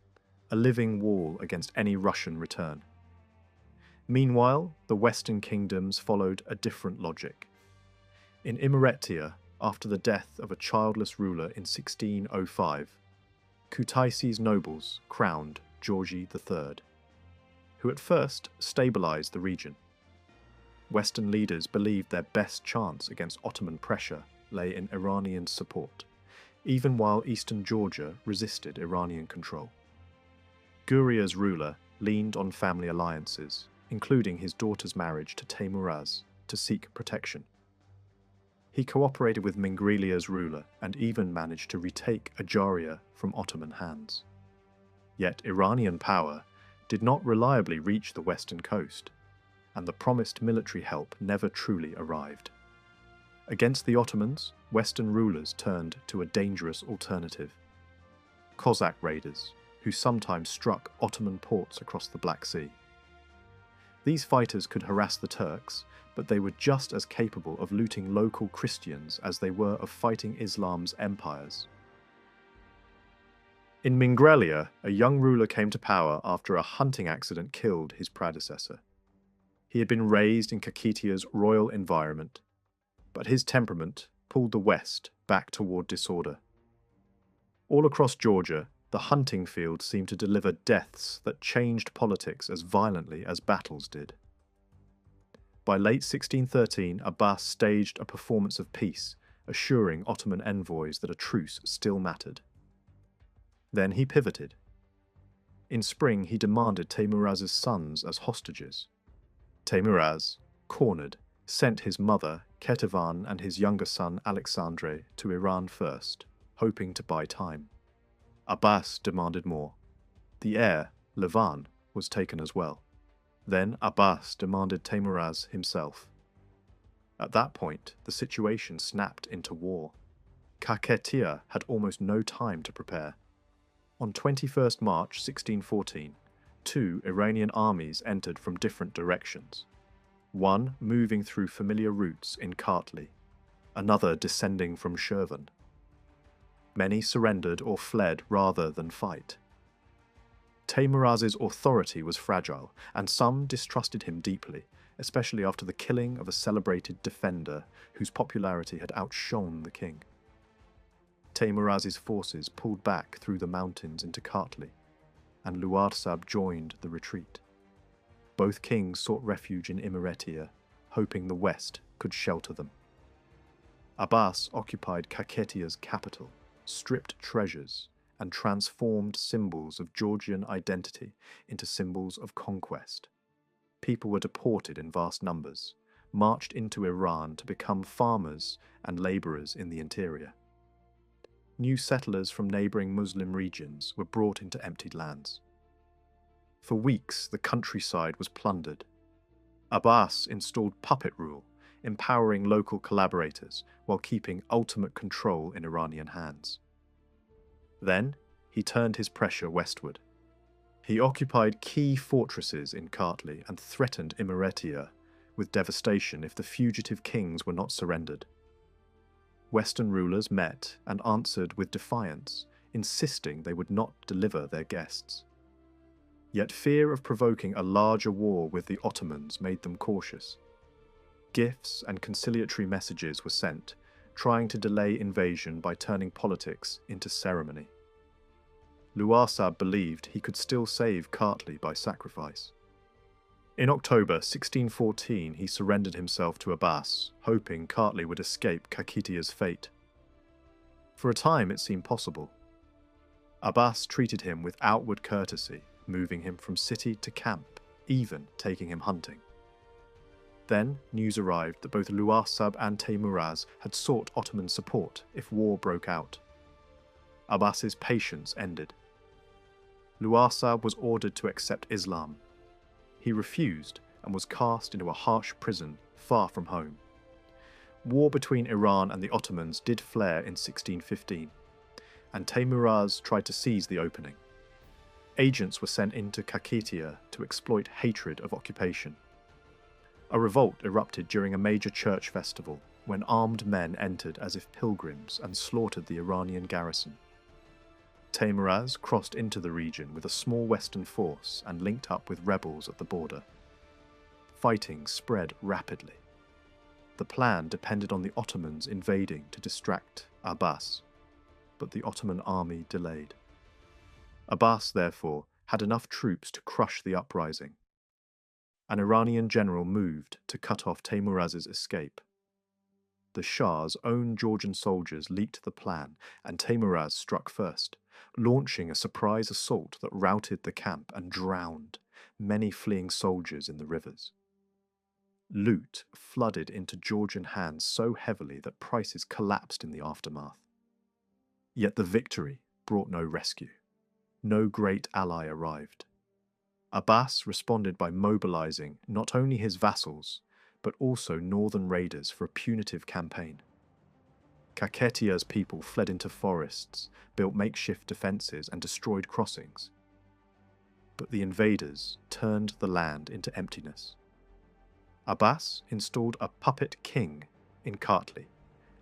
a living wall against any Russian return. Meanwhile, the Western kingdoms followed a different logic. In Imeretiya, after the death of a childless ruler in 1605, Kutaisi's nobles crowned Georgi III, who at first stabilized the region. Western leaders believed their best chance against Ottoman pressure lay in Iranian support, even while eastern Georgia resisted Iranian control. Guria's ruler leaned on family alliances, including his daughter's marriage to Teymuraz, to seek protection. He cooperated with Mingrelia's ruler and even managed to retake Ajaria from Ottoman hands. Yet Iranian power did not reliably reach the western coast, and the promised military help never truly arrived. Against the Ottomans, Western rulers turned to a dangerous alternative: Cossack raiders, who sometimes struck Ottoman ports across the Black Sea. These fighters could harass the Turks, but they were just as capable of looting local Christians as they were of fighting Islam's empires. In Mingrelia, a young ruler came to power after a hunting accident killed his predecessor. He had been raised in Kakhetiya's royal environment, but his temperament pulled the West back toward disorder. All across Georgia, the hunting field seemed to deliver deaths that changed politics as violently as battles did. By late 1613, Abbas staged a performance of peace, assuring Ottoman envoys that a truce still mattered. Then he pivoted. In spring, he demanded Teymuraz's sons as hostages. Teymuraz, cornered, sent his mother, Ketevan, and his younger son, Alexandre, to Iran first, hoping to buy time. Abbas demanded more. The heir, Levan, was taken as well. Then Abbas demanded Teymuraz himself. At that point, the situation snapped into war. Kakhetiya had almost no time to prepare. On 21st March 1614, two Iranian armies entered from different directions, one moving through familiar routes in Kartli, another descending from Shirvan. Many surrendered or fled rather than fight. Teimuraz's authority was fragile, and some distrusted him deeply, especially after the killing of a celebrated defender whose popularity had outshone the king. Teimuraz's forces pulled back through the mountains into Kartli, and Luarsab joined the retreat. Both kings sought refuge in Imeretiya, hoping the west could shelter them. Abbas occupied Kakhetiya's capital, stripped treasures, and transformed symbols of Georgian identity into symbols of conquest. People were deported in vast numbers, marched into Iran to become farmers and laborers in the interior. New settlers from neighboring Muslim regions were brought into emptied lands. For weeks, the countryside was plundered. Abbas installed puppet rule, empowering local collaborators while keeping ultimate control in Iranian hands. Then, he turned his pressure westward. He occupied key fortresses in Kartli and threatened Imeretiya with devastation if the fugitive kings were not surrendered. Western rulers met and answered with defiance, insisting they would not deliver their guests. Yet fear of provoking a larger war with the Ottomans made them cautious. Gifts and conciliatory messages were sent, trying to delay invasion by turning politics into ceremony. Luarsab believed he could still save Kartli by sacrifice. In October 1614, he surrendered himself to Abbas, hoping Kartli would escape Kakhetiya's fate. For a time, it seemed possible. Abbas treated him with outward courtesy, moving him from city to camp, even taking him hunting. Then, news arrived that both Luarsab and Teimuraz had sought Ottoman support if war broke out. Abbas's patience ended. Luarsab was ordered to accept Islam. He refused and was cast into a harsh prison far from home. War between Iran and the Ottomans did flare in 1615, and Teimuraz tried to seize the opening. Agents were sent into Kakhetiya to exploit hatred of occupation. A revolt erupted during a major church festival when armed men entered as if pilgrims and slaughtered the Iranian garrison. Teimuraz crossed into the region with a small western force and linked up with rebels at the border. Fighting spread rapidly. The plan depended on the Ottomans invading to distract Abbas, but the Ottoman army delayed. Abbas, therefore, had enough troops to crush the uprising. An Iranian general moved to cut off Teimuraz's escape. The Shah's own Georgian soldiers leaked the plan, and Teimuraz struck first, launching a surprise assault that routed the camp and drowned many fleeing soldiers in the rivers. Loot flooded into Georgian hands so heavily that prices collapsed in the aftermath. Yet the victory brought no rescue. No great ally arrived. Abbas responded by mobilizing not only his vassals, but also northern raiders for a punitive campaign. Kakhetiya's people fled into forests, built makeshift defenses, and destroyed crossings. But the invaders turned the land into emptiness. Abbas installed a puppet king in Kartli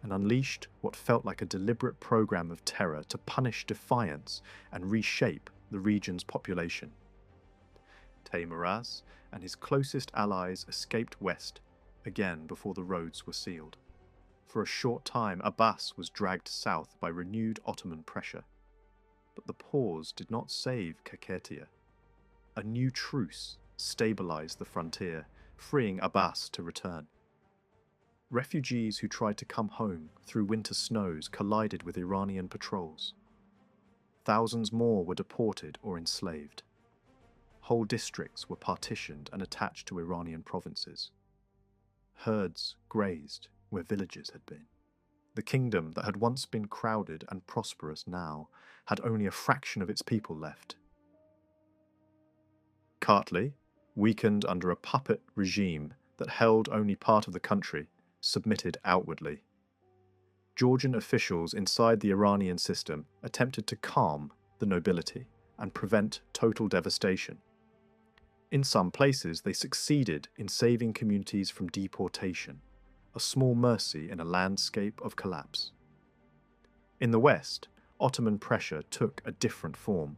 and unleashed what felt like a deliberate program of terror to punish defiance and reshape the region's population. Teimuraz and his closest allies escaped west, again before the roads were sealed. For a short time, Abbas was dragged south by renewed Ottoman pressure. But the pause did not save Kakhetiya. A new truce stabilized the frontier, freeing Abbas to return. Refugees who tried to come home through winter snows collided with Iranian patrols. Thousands more were deported or enslaved. Whole districts were partitioned and attached to Iranian provinces. Herds grazed where villages had been. The kingdom that had once been crowded and prosperous now had only a fraction of its people left. Kartli, weakened under a puppet regime that held only part of the country, submitted outwardly. Georgian officials inside the Iranian system attempted to calm the nobility and prevent total devastation. In some places, they succeeded in saving communities from deportation, a small mercy in a landscape of collapse. In the West, Ottoman pressure took a different form.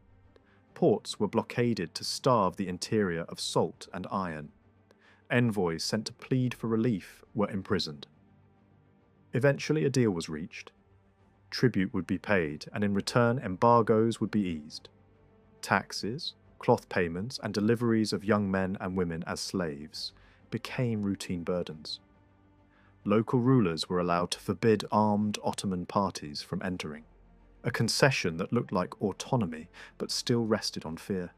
Ports were blockaded to starve the interior of salt and iron. Envoys sent to plead for relief were imprisoned. Eventually, a deal was reached. Tribute would be paid, and in return, embargoes would be eased. Taxes, cloth payments, and deliveries of young men and women as slaves became routine burdens. Local rulers were allowed to forbid armed Ottoman parties from entering, a concession that looked like autonomy but still rested on fear.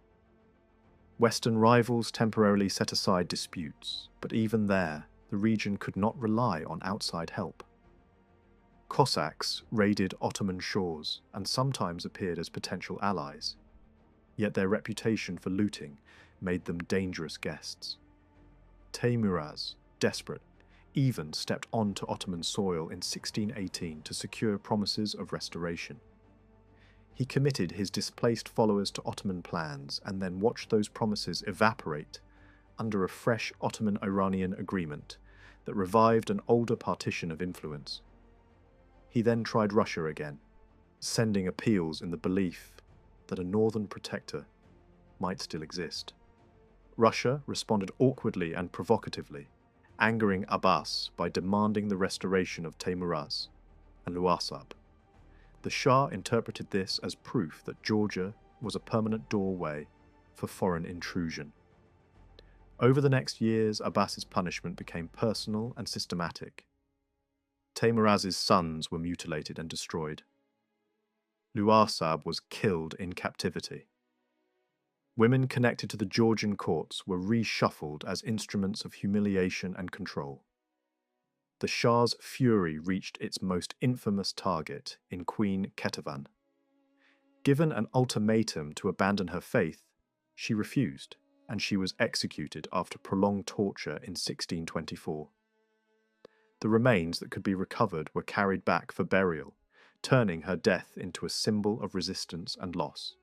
Western rivals temporarily set aside disputes, but even there, the region could not rely on outside help. Cossacks raided Ottoman shores and sometimes appeared as potential allies, yet their reputation for looting made them dangerous guests. Teimuraz, desperate, even stepped onto Ottoman soil in 1618 to secure promises of restoration. He committed his displaced followers to Ottoman plans and then watched those promises evaporate under a fresh Ottoman-Iranian agreement that revived an older partition of influence. He then tried Russia again, sending appeals in the belief that a northern protector might still exist. Russia responded awkwardly and provocatively, angering Abbas by demanding the restoration of Teimuraz and Luarsab. The Shah interpreted this as proof that Georgia was a permanent doorway for foreign intrusion. Over the next years, Abbas's punishment became personal and systematic. Teimuraz's sons were mutilated and destroyed. Luarsab was killed in captivity. Women connected to the Georgian courts were reshuffled as instruments of humiliation and control. The Shah's fury reached its most infamous target in Queen Ketevan. Given an ultimatum to abandon her faith, she refused, and she was executed after prolonged torture in 1624. The remains that could be recovered were carried back for burial, turning her death into a symbol of resistance and loss.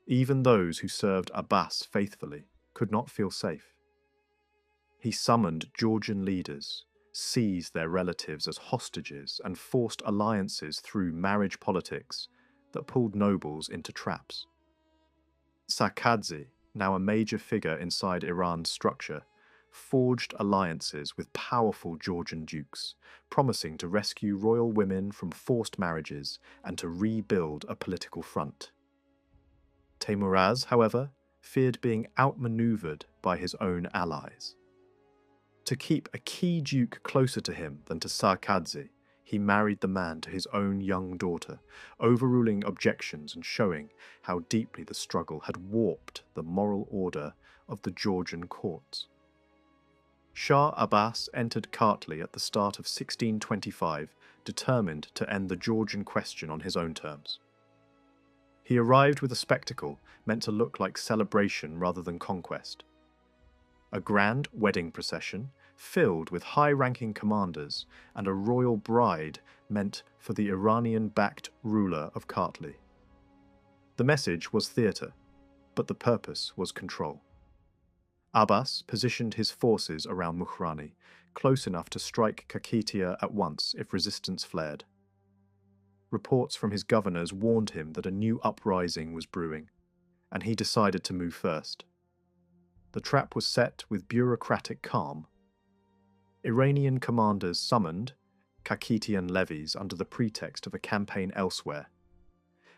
Even those who served Abbas faithfully could not feel safe. He summoned Georgian leaders, seized their relatives as hostages, and forced alliances through marriage politics that pulled nobles into traps. Sarkadze, now a major figure inside Iran's structure, forged alliances with powerful Georgian dukes, promising to rescue royal women from forced marriages and to rebuild a political front. Teimuraz, however, feared being outmaneuvered by his own allies. To keep a key duke closer to him than to Sarkadze, he married the man to his own young daughter, overruling objections and showing how deeply the struggle had warped the moral order of the Georgian courts. Shah Abbas entered Kartli at the start of 1625, determined to end the Georgian question on his own terms. He arrived with a spectacle meant to look like celebration rather than conquest. A grand wedding procession filled with high-ranking commanders and a royal bride meant for the Iranian-backed ruler of Kartli. The message was theatre, but the purpose was control. Abbas positioned his forces around Mukhrani, close enough to strike Kakhetiya at once if resistance flared. Reports from his governors warned him that a new uprising was brewing, and he decided to move first. The trap was set with bureaucratic calm. Iranian commanders summoned Kakhetian levies under the pretext of a campaign elsewhere,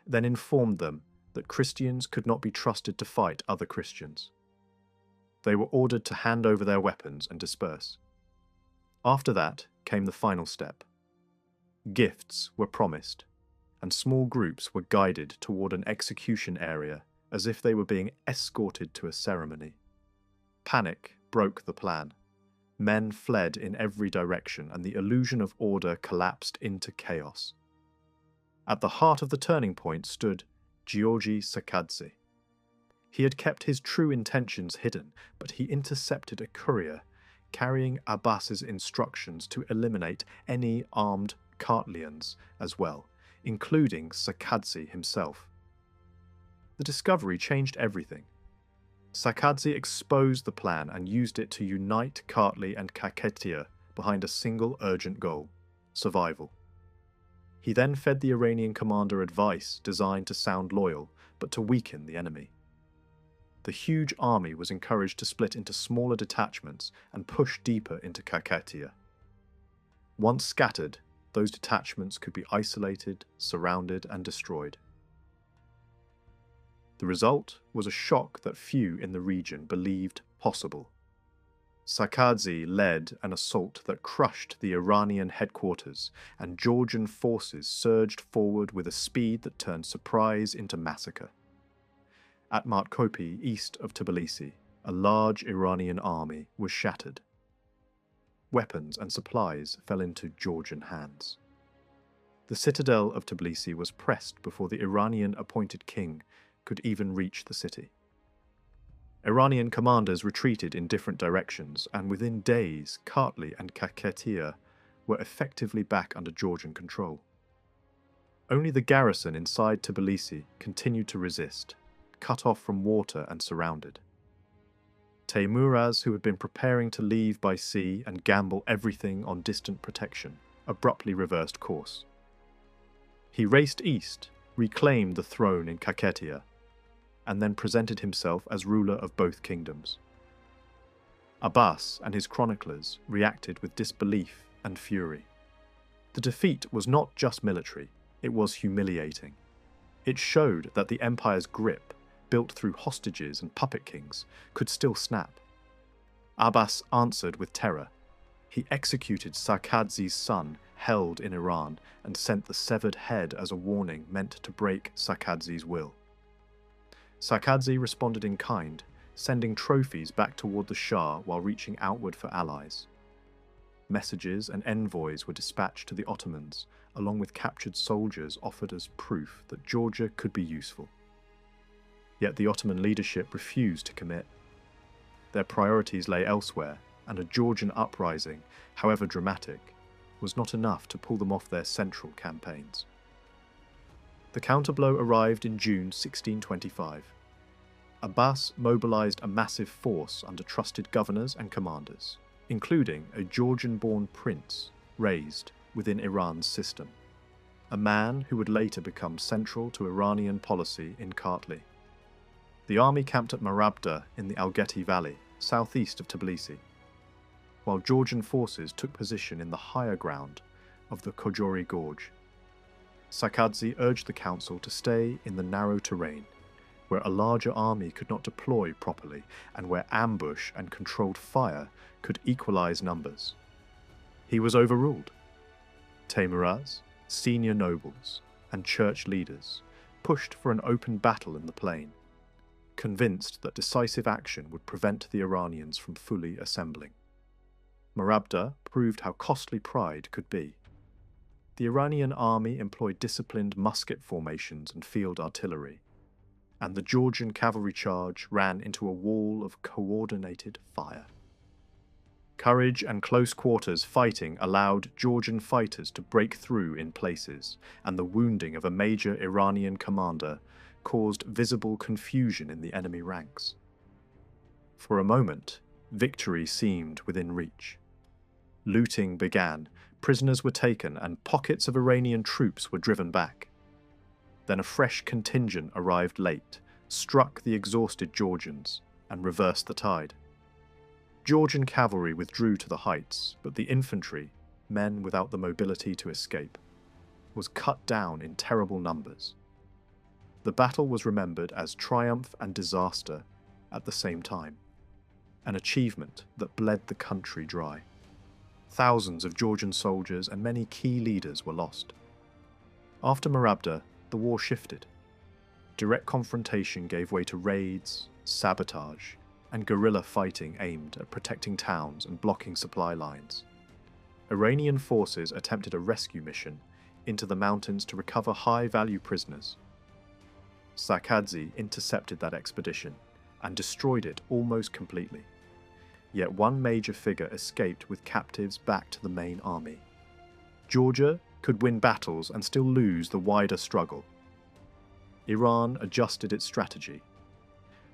then informed them that Christians could not be trusted to fight other Christians. They were ordered to hand over their weapons and disperse. After that came the final step. Gifts were promised, and small groups were guided toward an execution area as if they were being escorted to a ceremony. Panic broke the plan. Men fled in every direction, and the illusion of order collapsed into chaos. At the heart of the turning point stood Georgi Sarkadze. He had kept his true intentions hidden, but he intercepted a courier carrying Abbas's instructions to eliminate any armed Kartlians as well, including Sakadze himself. The discovery changed everything. Sakadze exposed the plan and used it to unite Kartli and Kakhetiya behind a single urgent goal: survival. He then fed the Iranian commander advice designed to sound loyal, but to weaken the enemy. The huge army was encouraged to split into smaller detachments and push deeper into Kakhetiya. Once scattered, those detachments could be isolated, surrounded, and destroyed. The result was a shock that few in the region believed possible. Sakadze led an assault that crushed the Iranian headquarters, and Georgian forces surged forward with a speed that turned surprise into massacre. At Martkopi, east of Tbilisi, a large Iranian army was shattered. Weapons and supplies fell into Georgian hands. The citadel of Tbilisi was pressed before the Iranian-appointed king could even reach the city. Iranian commanders retreated in different directions, and within days, Kartli and Kakhetiya were effectively back under Georgian control. Only the garrison inside Tbilisi continued to resist, cut off from water and surrounded. Teimuraz, who had been preparing to leave by sea and gamble everything on distant protection, abruptly reversed course. He raced east, reclaimed the throne in Kakhetiya, and then presented himself as ruler of both kingdoms. Abbas and his chroniclers reacted with disbelief and fury. The defeat was not just military, it was humiliating. It showed that the empire's grip, built through hostages and puppet kings, could still snap. Abbas answered with terror. He executed Sakadze's son, held in Iran, and sent the severed head as a warning meant to break Sakadze's will. Sakadze responded in kind, sending trophies back toward the Shah while reaching outward for allies. Messages and envoys were dispatched to the Ottomans, along with captured soldiers offered as proof that Georgia could be useful. Yet the Ottoman leadership refused to commit. Their priorities lay elsewhere, and a Georgian uprising, however dramatic, was not enough to pull them off their central campaigns. The counterblow arrived in June 1625. Abbas mobilized a massive force under trusted governors and commanders, including a Georgian-born prince raised within Iran's system, a man who would later become central to Iranian policy in Kartli. The army camped at Marabda in the Algeti Valley, southeast of Tbilisi, while Georgian forces took position in the higher ground of the Kojori Gorge. Sakadze urged the council to stay in the narrow terrain, where a larger army could not deploy properly and where ambush and controlled fire could equalize numbers. He was overruled. Teimuraz, senior nobles, and church leaders pushed for an open battle in the plain, convinced that decisive action would prevent the Iranians from fully assembling. Marabda proved how costly pride could be. The Iranian army employed disciplined musket formations and field artillery, and the Georgian cavalry charge ran into a wall of coordinated fire. Courage and close quarters fighting allowed Georgian fighters to break through in places, and the wounding of a major Iranian commander caused visible confusion in the enemy ranks. For a moment, victory seemed within reach. Looting began, prisoners were taken, and pockets of Iranian troops were driven back. Then a fresh contingent arrived late, struck the exhausted Georgians, and reversed the tide. Georgian cavalry withdrew to the heights, but the infantry, men without the mobility to escape, was cut down in terrible numbers. The battle was remembered as triumph and disaster at the same time, an achievement that bled the country dry. Thousands of Georgian soldiers and many key leaders were lost. After Marabda, the war shifted. Direct confrontation gave way to raids, sabotage, and guerrilla fighting aimed at protecting towns and blocking supply lines. Iranian forces attempted a rescue mission into the mountains to recover high-value prisoners. Sakadze intercepted that expedition and destroyed it almost completely. Yet one major figure escaped with captives back to the main army. Georgia could win battles and still lose the wider struggle. Iran adjusted its strategy.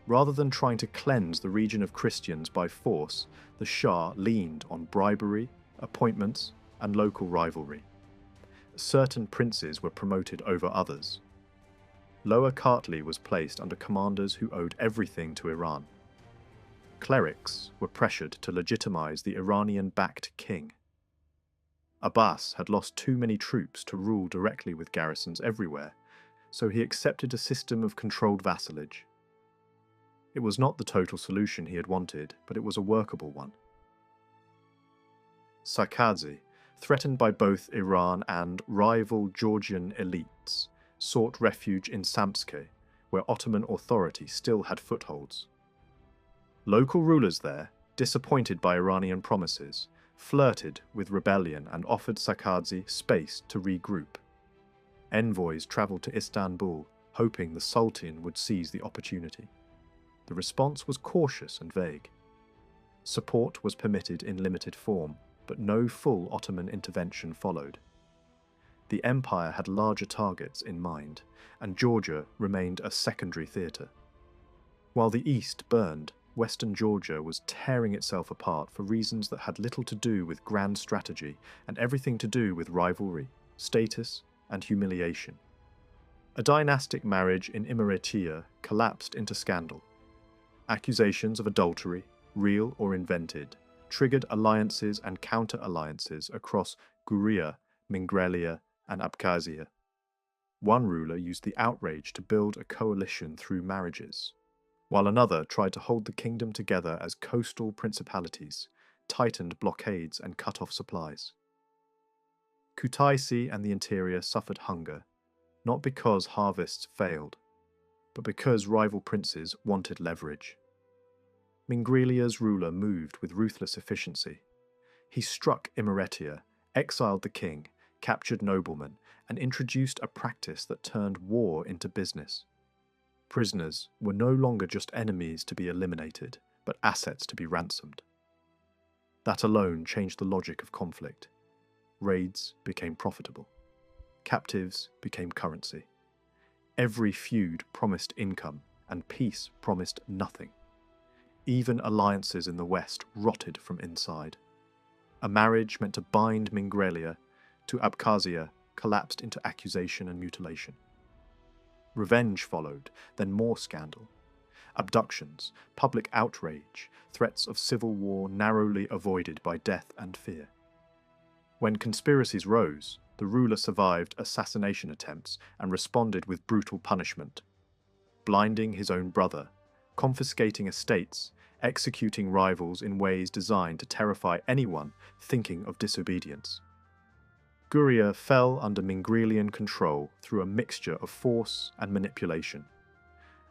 Rather than trying to cleanse the region of Christians by force, the Shah leaned on bribery, appointments, and local rivalry. Certain princes were promoted over others. Lower Kartli was placed under commanders who owed everything to Iran. Clerics were pressured to legitimize the Iranian-backed king. Abbas had lost too many troops to rule directly with garrisons everywhere, so he accepted a system of controlled vassalage. It was not the total solution he had wanted, but it was a workable one. Sarkazi, threatened by both Iran and rival Georgian elites, sought refuge in Samtskhe, where Ottoman authority still had footholds. Local rulers there, disappointed by Iranian promises, flirted with rebellion and offered Sarkazi space to regroup. Envoys travelled to Istanbul, hoping the Sultan would seize the opportunity. The response was cautious and vague. Support was permitted in limited form, but no full Ottoman intervention followed. The empire had larger targets in mind, and Georgia remained a secondary theatre. While the east burned, Western Georgia was tearing itself apart for reasons that had little to do with grand strategy and everything to do with rivalry, status, and humiliation. A dynastic marriage in Imeretiya collapsed into scandal. Accusations of adultery, real or invented, triggered alliances and counter-alliances across Guria, Mingrelia, and Abkhazia. One ruler used the outrage to build a coalition through marriages, while another tried to hold the kingdom together as coastal principalities, tightened blockades and cut off supplies. Kutaisi and the interior suffered hunger, not because harvests failed, but because rival princes wanted leverage. Mingrelia's ruler moved with ruthless efficiency. He struck Imeretiya, exiled the king, captured noblemen, and introduced a practice that turned war into business. Prisoners were no longer just enemies to be eliminated, but assets to be ransomed. That alone changed the logic of conflict. Raids became profitable. Captives became currency. Every feud promised income, and peace promised nothing. Even alliances in the West rotted from inside. A marriage meant to bind Mingrelia to Abkhazia collapsed into accusation and mutilation. Revenge followed, then more scandal. Abductions, public outrage, threats of civil war narrowly avoided by death and fear. When conspiracies rose, the ruler survived assassination attempts and responded with brutal punishment, blinding his own brother, confiscating estates, executing rivals in ways designed to terrify anyone thinking of disobedience. Guria fell under Mingrelian control through a mixture of force and manipulation.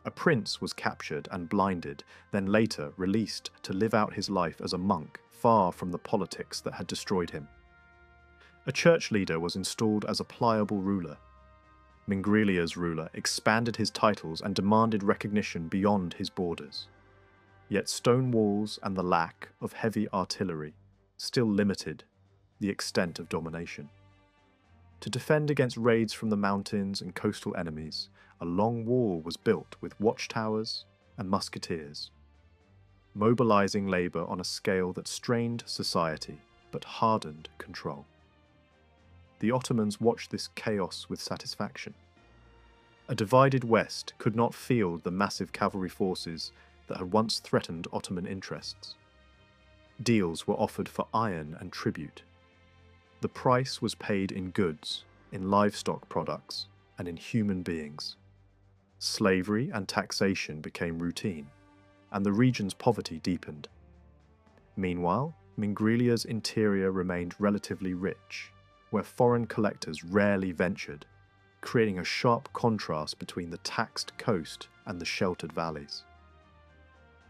A prince was captured and blinded, then later released to live out his life as a monk, far from the politics that had destroyed him. A church leader was installed as a pliable ruler. Mingrelia's ruler expanded his titles and demanded recognition beyond his borders. Yet stone walls and the lack of heavy artillery still limited the extent of domination. To defend against raids from the mountains and coastal enemies, a long wall was built with watchtowers and musketeers, mobilizing labor on a scale that strained society but hardened control. The Ottomans watched this chaos with satisfaction. A divided West could not field the massive cavalry forces that had once threatened Ottoman interests. Deals were offered for iron and tribute. The price was paid in goods, in livestock products, and in human beings. Slavery and taxation became routine, and the region's poverty deepened. Meanwhile, Mingrelia's interior remained relatively rich, where foreign collectors rarely ventured, creating a sharp contrast between the taxed coast and the sheltered valleys.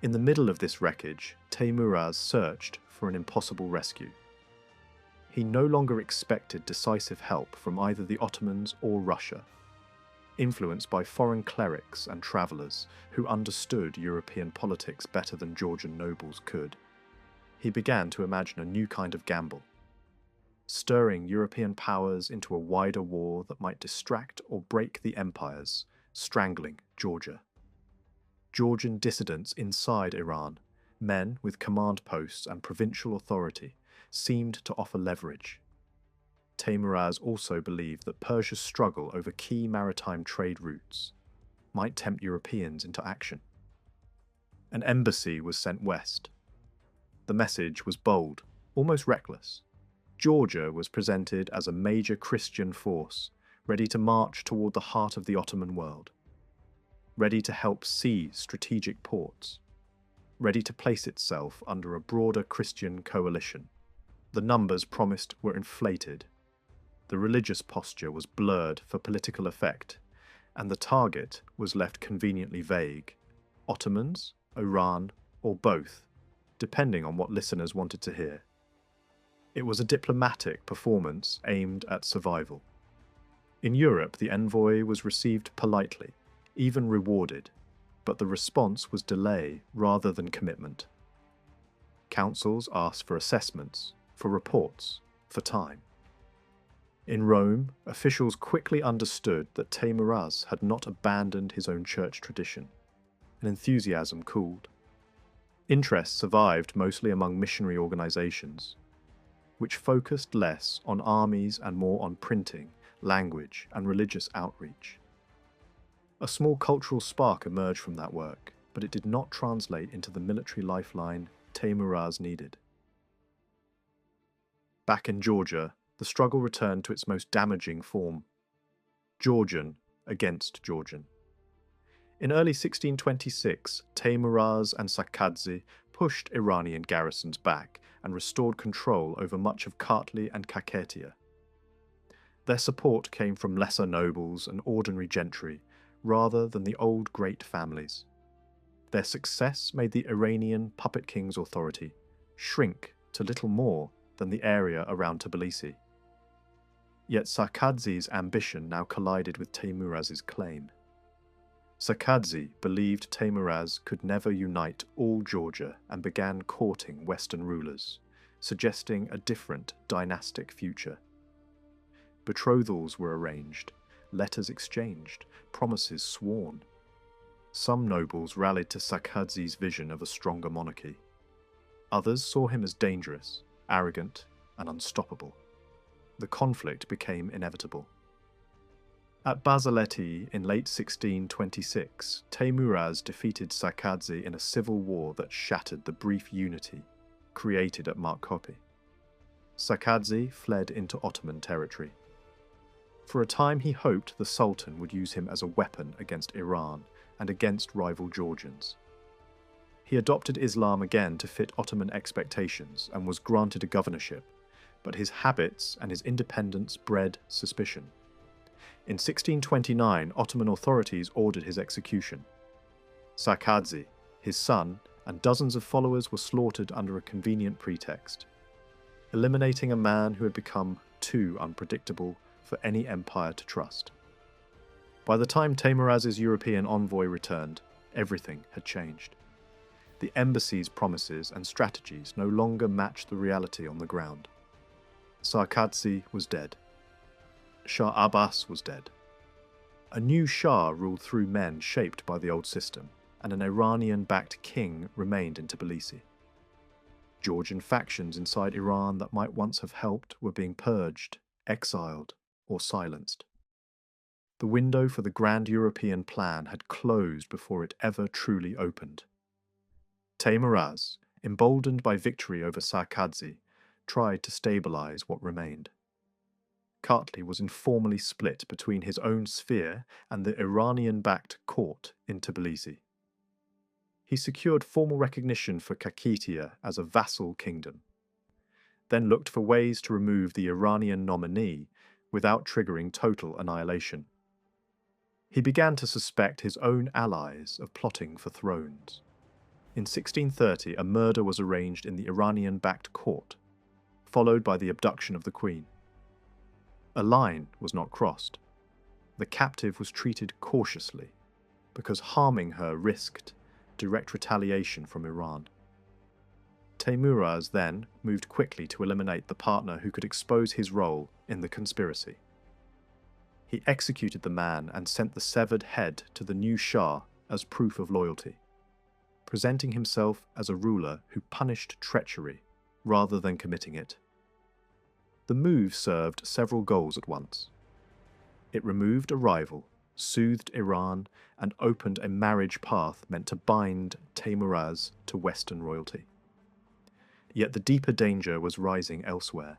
In the middle of this wreckage, Teimuraz searched for an impossible rescue. He no longer expected decisive help from either the Ottomans or Russia. Influenced by foreign clerics and travellers who understood European politics better than Georgian nobles could, he began to imagine a new kind of gamble. stirring European powers into a wider war that might distract or break the empires, strangling Georgia. Georgian dissidents inside Iran, men with command posts and provincial authority, seemed to offer leverage. Teimuraz also believed that Persia's struggle over key maritime trade routes might tempt Europeans into action. An embassy was sent west. The message was bold, almost reckless. Georgia was presented as a major Christian force, ready to march toward the heart of the Ottoman world, ready to help seize strategic ports, ready to place itself under a broader Christian coalition. The numbers promised were inflated. The religious posture was blurred for political effect, and the target was left conveniently vague. Ottomans, Iran, or both, depending on what listeners wanted to hear. It was a diplomatic performance aimed at survival. In Europe, the envoy was received politely, even rewarded, but the response was delay rather than commitment. Councils asked for assessments, for reports, for time. In Rome, officials quickly understood that Teimuraz had not abandoned his own church tradition, and enthusiasm cooled. Interest survived mostly among missionary organizations, which focused less on armies and more on printing, language, and religious outreach. A small cultural spark emerged from that work, but it did not translate into the military lifeline Teimuraz needed. Back in Georgia, the struggle returned to its most damaging form: Georgian against Georgian. In early 1626, Teimuraz and Sakkadze pushed Iranian garrisons back and restored control over much of Kartli and Kakheti. Their support came from lesser nobles and ordinary gentry, rather than the old great families. Their success made the Iranian puppet king's authority shrink to little more than the area around Tbilisi. Yet Sakkadze's ambition now collided with Teimuraz's claim. Sakkadze believed Teimuraz could never unite all Georgia and began courting Western rulers, suggesting a different dynastic future. Betrothals were arranged, letters exchanged, promises sworn. Some nobles rallied to Sakkadze's vision of a stronger monarchy. Others saw him as dangerous, arrogant, and unstoppable. The conflict became inevitable. At Basileti in late 1626, Teimuraz defeated Sakkadze in a civil war that shattered the brief unity created at Markopi. Sakkadze fled into Ottoman territory. For a time he hoped the Sultan would use him as a weapon against Iran and against rival Georgians. He adopted Islam again to fit Ottoman expectations and was granted a governorship, but his habits and his independence bred suspicion. In 1629, Ottoman authorities ordered his execution. Sakkadze, his son, and dozens of followers were slaughtered under a convenient pretext, eliminating a man who had become too unpredictable for any empire to trust. By the time Teimuraz's European envoy returned, everything had changed. The embassy's promises and strategies no longer matched the reality on the ground. Sakkadze was dead. Shah Abbas was dead. A new Shah ruled through men shaped by the old system, and an Iranian-backed king remained in Tbilisi. Georgian factions inside Iran that might once have helped were being purged, exiled, or silenced. The window for the grand European plan had closed before it ever truly opened. Teimuraz, emboldened by victory over Sakkadze, tried to stabilize what remained. Kartli was informally split between his own sphere and the Iranian-backed court in Tbilisi. He secured formal recognition for Kakheti as a vassal kingdom, then looked for ways to remove the Iranian nominee without triggering total annihilation. He began to suspect his own allies of plotting for thrones. In 1630, a murder was arranged in the Iranian-backed court, followed by the abduction of the queen. A line was not crossed. The captive was treated cautiously, because harming her risked direct retaliation from Iran. Teimuraz then moved quickly to eliminate the partner who could expose his role in the conspiracy. He executed the man and sent the severed head to the new Shah as proof of loyalty, presenting himself as a ruler who punished treachery rather than committing it. The move served several goals at once. It removed a rival, soothed Iran, and opened a marriage path meant to bind Teimuraz to Western royalty. Yet the deeper danger was rising elsewhere.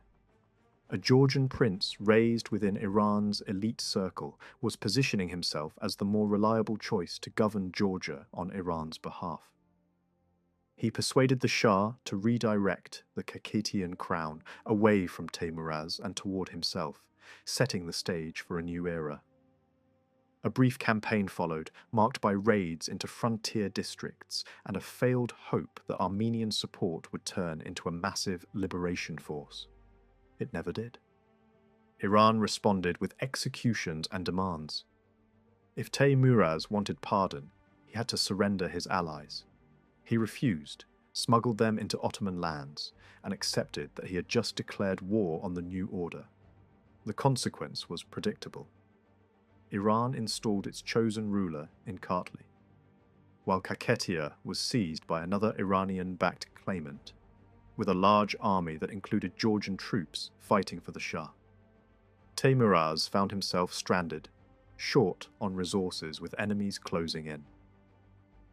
A Georgian prince raised within Iran's elite circle was positioning himself as the more reliable choice to govern Georgia on Iran's behalf. He persuaded the Shah to redirect the Kakhetian crown away from Teimuraz and toward himself, setting the stage for a new era. A brief campaign followed, marked by raids into frontier districts and a failed hope that Armenian support would turn into a massive liberation force. It never did. Iran responded with executions and demands. If Teimuraz wanted pardon, he had to surrender his allies. He refused, smuggled them into Ottoman lands, and accepted that he had just declared war on the new order. The consequence was predictable. Iran installed its chosen ruler in Kartli, while Kakhetia was seized by another Iranian-backed claimant, with a large army that included Georgian troops fighting for the Shah. Teimuraz found himself stranded, short on resources with enemies closing in.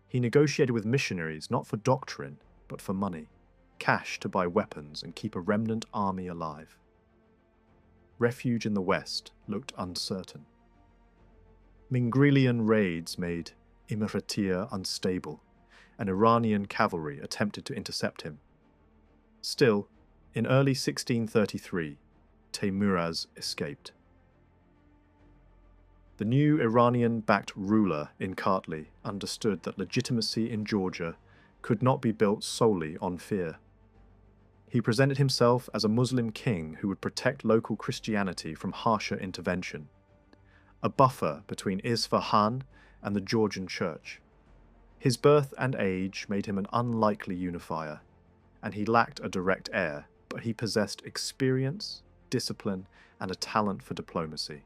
He negotiated with missionaries not for doctrine, but for money, cash to buy weapons and keep a remnant army alive. Refuge in the West looked uncertain. Mingrelian raids made Imeretiya unstable, and Iranian cavalry attempted to intercept him. Still, in early 1633, Teimuraz escaped. The new Iranian-backed ruler in Kartli understood that legitimacy in Georgia could not be built solely on fear. He presented himself as a Muslim king who would protect local Christianity from harsher intervention, a buffer between Isfahan and the Georgian church. His birth and age made him an unlikely unifier, and he lacked a direct heir, but he possessed experience, discipline, and a talent for diplomacy.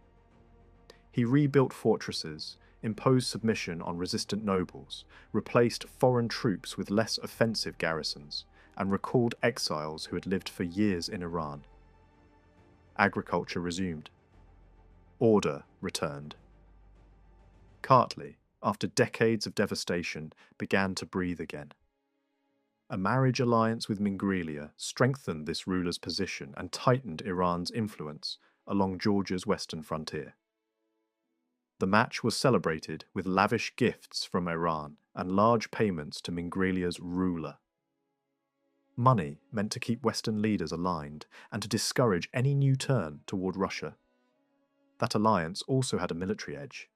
He rebuilt fortresses, imposed submission on resistant nobles, replaced foreign troops with less offensive garrisons, and recalled exiles who had lived for years in Iran. Agriculture resumed. Order returned. Kartli, after decades of devastation, began to breathe again. A marriage alliance with Mingrelia strengthened this ruler's position and tightened Iran's influence along Georgia's western frontier. The match was celebrated with lavish gifts from Iran and large payments to Mingrelia's ruler. Money meant to keep Western leaders aligned and to discourage any new turn toward Russia. That alliance also had a military edge.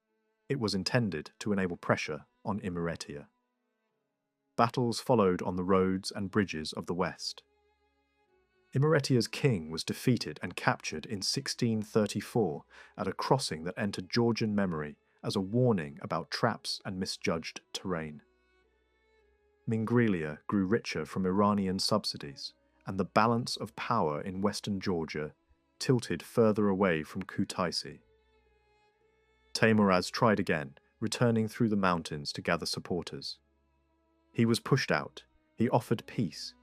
It was intended to enable pressure on Imeretiya. Battles followed on the roads and bridges of the West. Imeretiya's king was defeated and captured in 1634 at a crossing that entered Georgian memory as a warning about traps and misjudged terrain. Mingrelia grew richer from Iranian subsidies, and the balance of power in western Georgia tilted further away from Kutaisi. Teimuraz tried again, returning through the mountains to gather supporters. He was pushed out. He offered peace.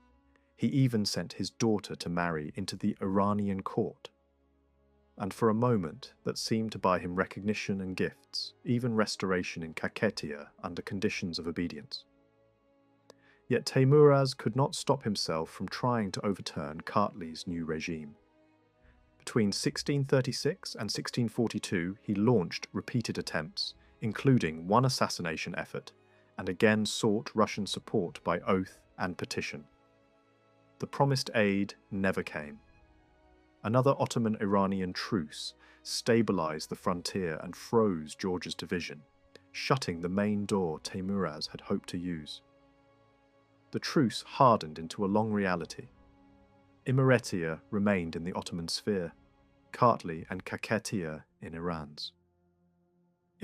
He even sent his daughter to marry into the Iranian court. And for a moment, that seemed to buy him recognition and gifts, even restoration in Kakhetia under conditions of obedience. Yet Teimuraz could not stop himself from trying to overturn Kartli's new regime. Between 1636 and 1642, he launched repeated attempts, including one assassination effort, and again sought Russian support by oath and petition. The promised aid never came. Another Ottoman-Iranian truce stabilized the frontier and froze Georgia's division, shutting the main door Teimuraz had hoped to use. The truce hardened into a long reality. Imeretiya remained in the Ottoman sphere, Kartli and Kakhetia in Iran's.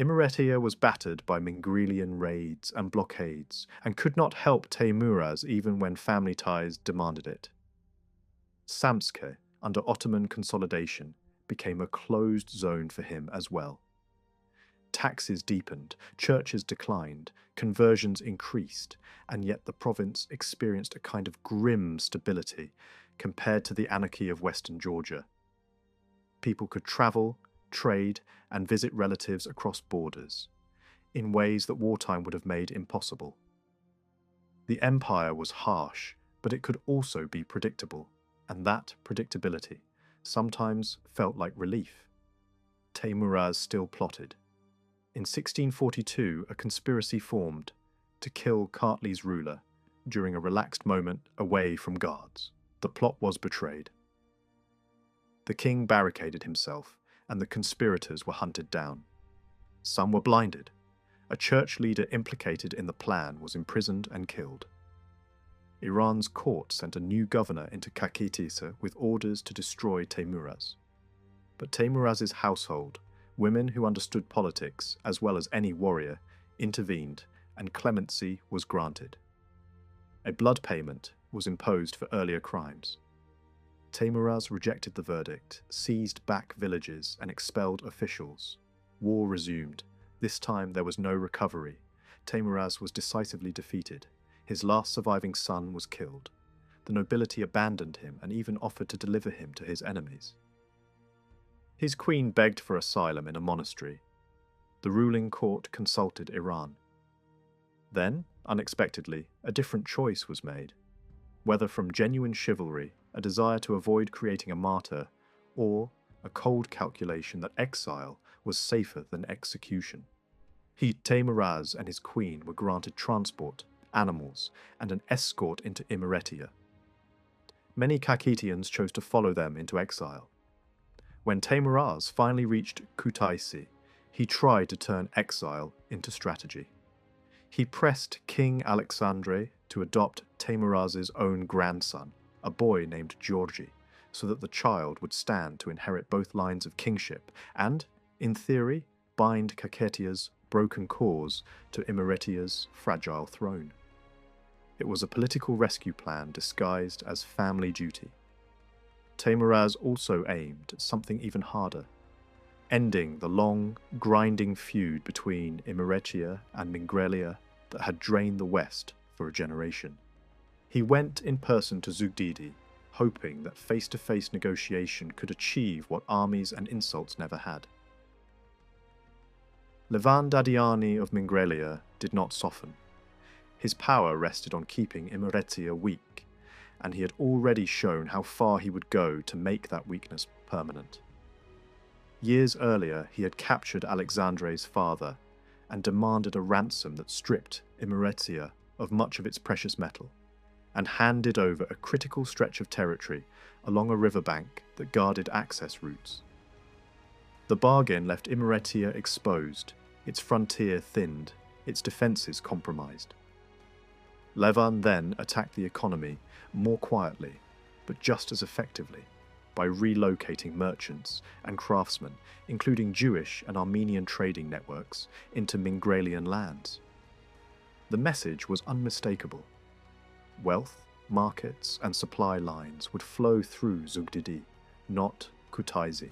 Imereti was battered by Mingrelian raids and blockades, and could not help Teimuraz even when family ties demanded it. Samtskhe, under Ottoman consolidation, became a closed zone for him as well. Taxes deepened, churches declined, conversions increased, and yet the province experienced a kind of grim stability compared to the anarchy of Western Georgia. People could travel, trade, and visit relatives across borders, in ways that wartime would have made impossible. The empire was harsh, but it could also be predictable, and that predictability sometimes felt like relief. Teimuraz still plotted. In 1642, a conspiracy formed to kill Kartli's ruler during a relaxed moment away from guards. The plot was betrayed. The king barricaded himself, and the conspirators were hunted down. Some were blinded. A church leader implicated in the plan was imprisoned and killed. Iran's court sent a new governor into Kakhetisa with orders to destroy Teimuraz. But Teimuraz's household, women who understood politics as well as any warrior, intervened, and clemency was granted. A blood payment was imposed for earlier crimes. Teimuraz rejected the verdict, seized back villages, and expelled officials. War resumed. This time there was no recovery. Teimuraz was decisively defeated. His last surviving son was killed. The nobility abandoned him and even offered to deliver him to his enemies. His queen begged for asylum in a monastery. The ruling court consulted Iran. Then, unexpectedly, a different choice was made. Whether from genuine chivalry, a desire to avoid creating a martyr, or a cold calculation that exile was safer than execution. Teimuraz and his queen were granted transport, animals, and an escort into Imereti. Many Kakhetians chose to follow them into exile. When Teimuraz finally reached Kutaisi, he tried to turn exile into strategy. He pressed King Alexandre to adopt Teimuraz's own grandson, a boy named Georgi, so that the child would stand to inherit both lines of kingship and, in theory, bind Kakhetia's broken cause to Imereti's fragile throne. It was a political rescue plan disguised as family duty. Teimuraz also aimed at something even harder, ending the long, grinding feud between Imereti and Mingrelia that had drained the West for a generation. He went in person to Zugdidi, hoping that face-to-face negotiation could achieve what armies and insults never had. Levan Dadiani of Mingrelia did not soften. His power rested on keeping Imereti weak, and he had already shown how far he would go to make that weakness permanent. Years earlier, he had captured Alexandre's father and demanded a ransom that stripped Imereti of much of its precious metal, and handed over a critical stretch of territory along a riverbank that guarded access routes. The bargain left Imereti exposed, its frontier thinned, its defences compromised. Levan then attacked the economy more quietly, but just as effectively, by relocating merchants and craftsmen, including Jewish and Armenian trading networks, into Mingrelian lands. The message was unmistakable. Wealth, markets, and supply lines would flow through Zugdidi, not Kutaisi.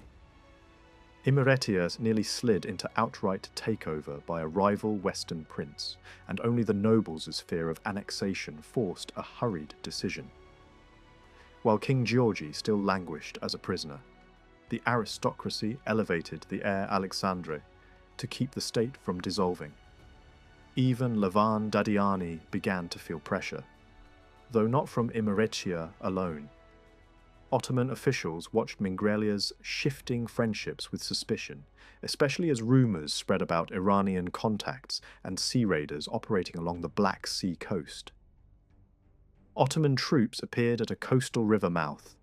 Imereti nearly slid into outright takeover by a rival Western prince, and only the nobles' fear of annexation forced a hurried decision. While King Georgi still languished as a prisoner, the aristocracy elevated the heir Alexandre to keep the state from dissolving. Even Levan Dadiani began to feel pressure, though not from Imereti alone. Ottoman officials watched Mingrelia's shifting friendships with suspicion, especially as rumours spread about Iranian contacts and sea raiders operating along the Black Sea coast. Ottoman troops appeared at a coastal river mouth,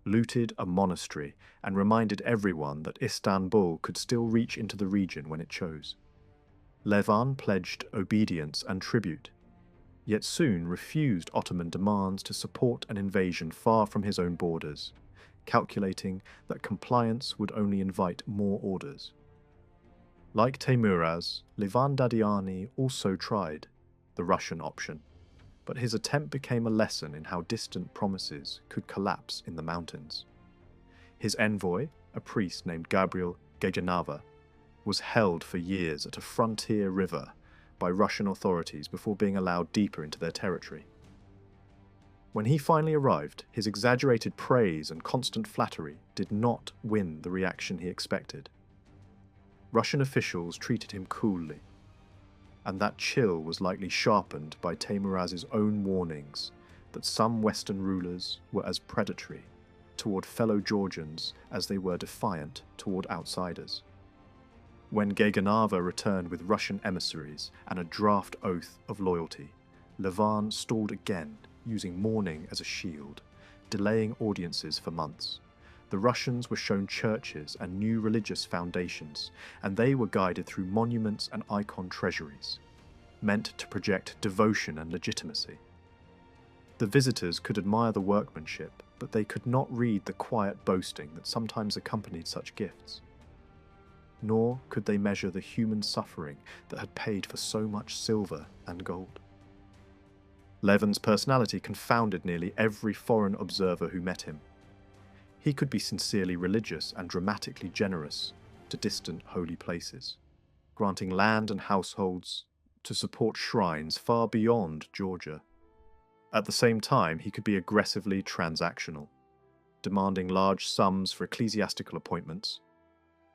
looted a monastery, and reminded everyone that Istanbul could still reach into the region when it chose. Levan pledged obedience and tribute, yet soon refused Ottoman demands to support an invasion far from his own borders, calculating that compliance would only invite more orders. Like Teimuraz, Levan Dadiani also tried the Russian option, but his attempt became a lesson in how distant promises could collapse in the mountains. His envoy, a priest named Gabriel Gejanava, was held for years at a frontier river by Russian authorities before being allowed deeper into their territory. When he finally arrived, his exaggerated praise and constant flattery did not win the reaction he expected. Russian officials treated him coolly, and that chill was likely sharpened by Teimuraz's own warnings that some Western rulers were as predatory toward fellow Georgians as they were defiant toward outsiders. When Geganava returned with Russian emissaries and a draft oath of loyalty, Levan stalled again, using mourning as a shield, delaying audiences for months. The Russians were shown churches and new religious foundations, and they were guided through monuments and icon treasuries, meant to project devotion and legitimacy. The visitors could admire the workmanship, but they could not read the quiet boasting that sometimes accompanied such gifts. Nor could they measure the human suffering that had paid for so much silver and gold. Levan's personality confounded nearly every foreign observer who met him. He could be sincerely religious and dramatically generous to distant holy places, granting land and households to support shrines far beyond Georgia. At the same time, he could be aggressively transactional, demanding large sums for ecclesiastical appointments,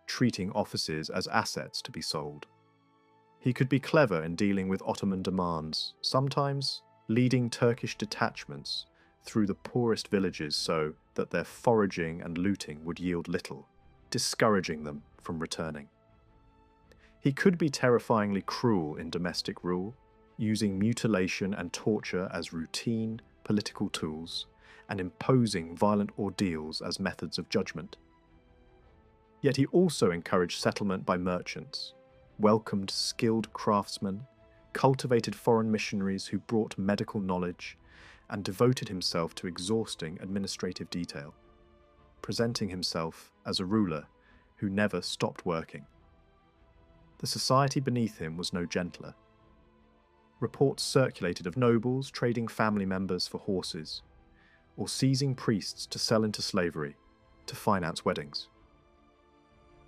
treating offices as assets to be sold. He could be clever in dealing with Ottoman demands, sometimes leading Turkish detachments through the poorest villages so that their foraging and looting would yield little, discouraging them from returning. He could be terrifyingly cruel in domestic rule, using mutilation and torture as routine political tools, and imposing violent ordeals as methods of judgment. Yet he also encouraged settlement by merchants, welcomed skilled craftsmen, cultivated foreign missionaries who brought medical knowledge, and devoted himself to exhausting administrative detail, presenting himself as a ruler who never stopped working. The society beneath him was no gentler. Reports circulated of nobles trading family members for horses, or seizing priests to sell into slavery to finance weddings.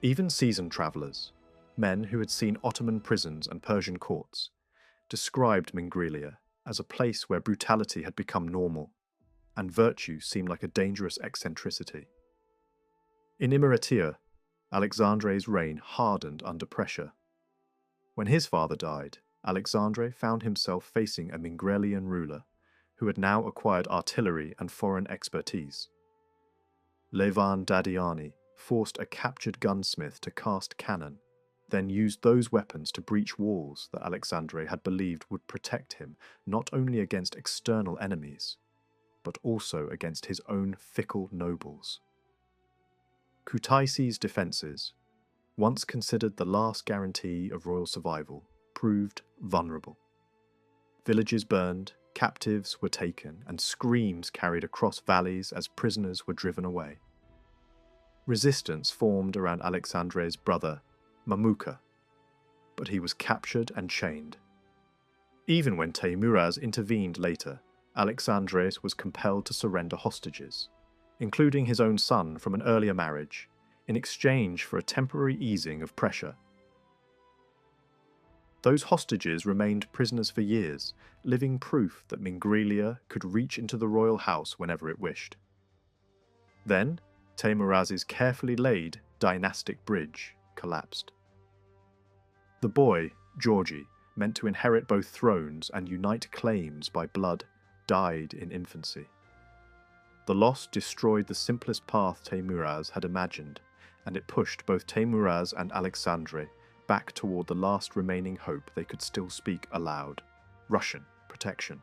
Even seasoned travellers, men who had seen Ottoman prisons and Persian courts, described Mingrelia as a place where brutality had become normal, and virtue seemed like a dangerous eccentricity. In Imeratia, Alexandre's reign hardened under pressure. When his father died, Alexandre found himself facing a Mingrelian ruler who had now acquired artillery and foreign expertise. Levan Dadiani forced a captured gunsmith to cast cannon, then used those weapons to breach walls that Alexandre had believed would protect him not only against external enemies, but also against his own fickle nobles. Kutaisi's defences, once considered the last guarantee of royal survival, proved vulnerable. Villages burned, captives were taken, and screams carried across valleys as prisoners were driven away. Resistance formed around Alexandre's brother, Mamuka, but he was captured and chained. Even when Teimuraz intervened later, Alexandres was compelled to surrender hostages, including his own son from an earlier marriage, in exchange for a temporary easing of pressure. Those hostages remained prisoners for years, living proof that Mingrelia could reach into the royal house whenever it wished. Then, Teimuraz's carefully laid dynastic bridge collapsed. The boy, Georgi, meant to inherit both thrones and unite claims by blood, died in infancy. The loss destroyed the simplest path Teimuraz had imagined, and it pushed both Teimuraz and Alexandre back toward the last remaining hope they could still speak aloud: Russian protection.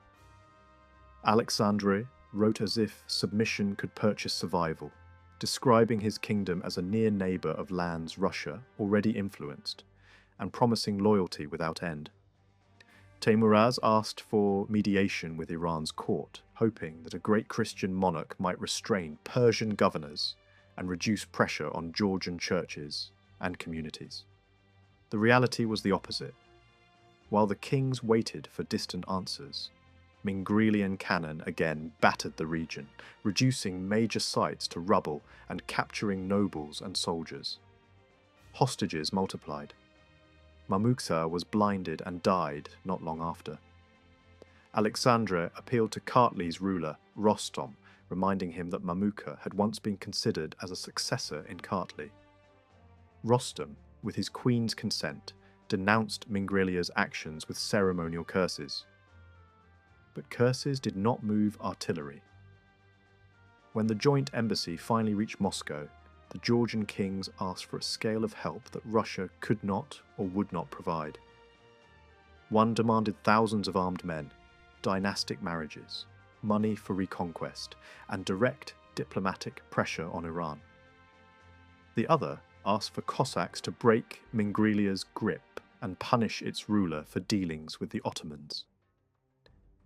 Alexandre wrote as if submission could purchase survival, describing his kingdom as a near neighbour of lands Russia already influenced, and promising loyalty without end. Teimuraz asked for mediation with Iran's court, hoping that a great Christian monarch might restrain Persian governors and reduce pressure on Georgian churches and communities. The reality was the opposite. While the kings waited for distant answers, Mingrelian cannon again battered the region, reducing major sites to rubble and capturing nobles and soldiers. Hostages multiplied. Mamuksa was blinded and died not long after. Alexandra appealed to Kartli's ruler, Rostom, reminding him that Mamuka had once been considered as a successor in Kartli. Rostom, with his queen's consent, denounced Mingrelia's actions with ceremonial curses. But curses did not move artillery. When the joint embassy finally reached Moscow, the Georgian kings asked for a scale of help that Russia could not or would not provide. One demanded thousands of armed men, dynastic marriages, money for reconquest, and direct diplomatic pressure on Iran. The other asked for Cossacks to break Mingrelia's grip and punish its ruler for dealings with the Ottomans.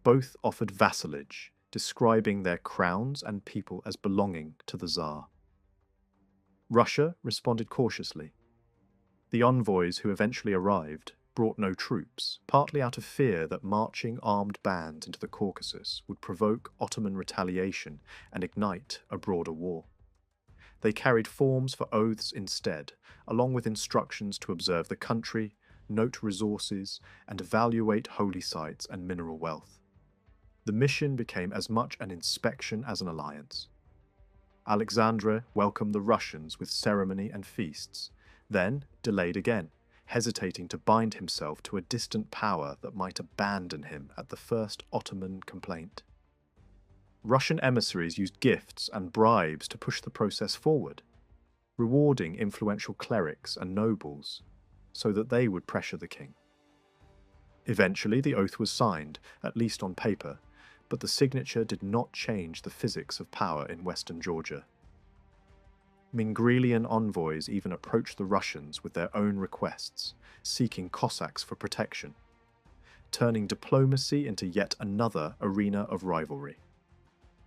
Both offered vassalage, describing their crowns and people as belonging to the Tsar. Russia responded cautiously. The envoys who eventually arrived brought no troops, partly out of fear that marching armed bands into the Caucasus would provoke Ottoman retaliation and ignite a broader war. They carried forms for oaths instead, along with instructions to observe the country, note resources, and evaluate holy sites and mineral wealth. The mission became as much an inspection as an alliance. Alexandra welcomed the Russians with ceremony and feasts, then delayed again, hesitating to bind himself to a distant power that might abandon him at the first Ottoman complaint. Russian emissaries used gifts and bribes to push the process forward, rewarding influential clerics and nobles so that they would pressure the king. Eventually, the oath was signed, at least on paper, but the signature did not change the physics of power in western Georgia. Mingrelian envoys even approached the Russians with their own requests, seeking Cossacks for protection, turning diplomacy into yet another arena of rivalry.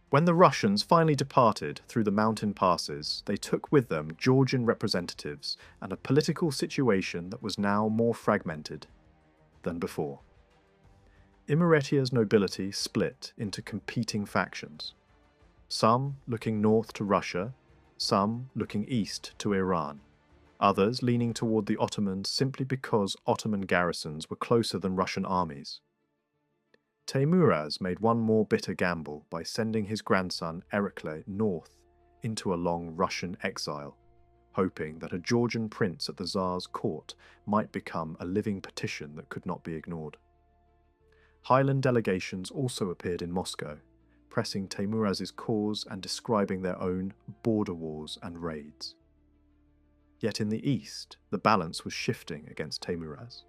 When the Russians finally departed through the mountain passes, they took with them Georgian representatives and a political situation that was now more fragmented than before. Imeretia's nobility split into competing factions, some looking north to Russia, some looking east to Iran, others leaning toward the Ottomans simply because Ottoman garrisons were closer than Russian armies. Teimuraz made one more bitter gamble by sending his grandson Erekle north into a long Russian exile, hoping that a Georgian prince at the Tsar's court might become a living petition that could not be ignored. Highland delegations also appeared in Moscow, pressing Teimuraz's cause and describing their own border wars and raids. Yet in the east, the balance was shifting against Teimuraz.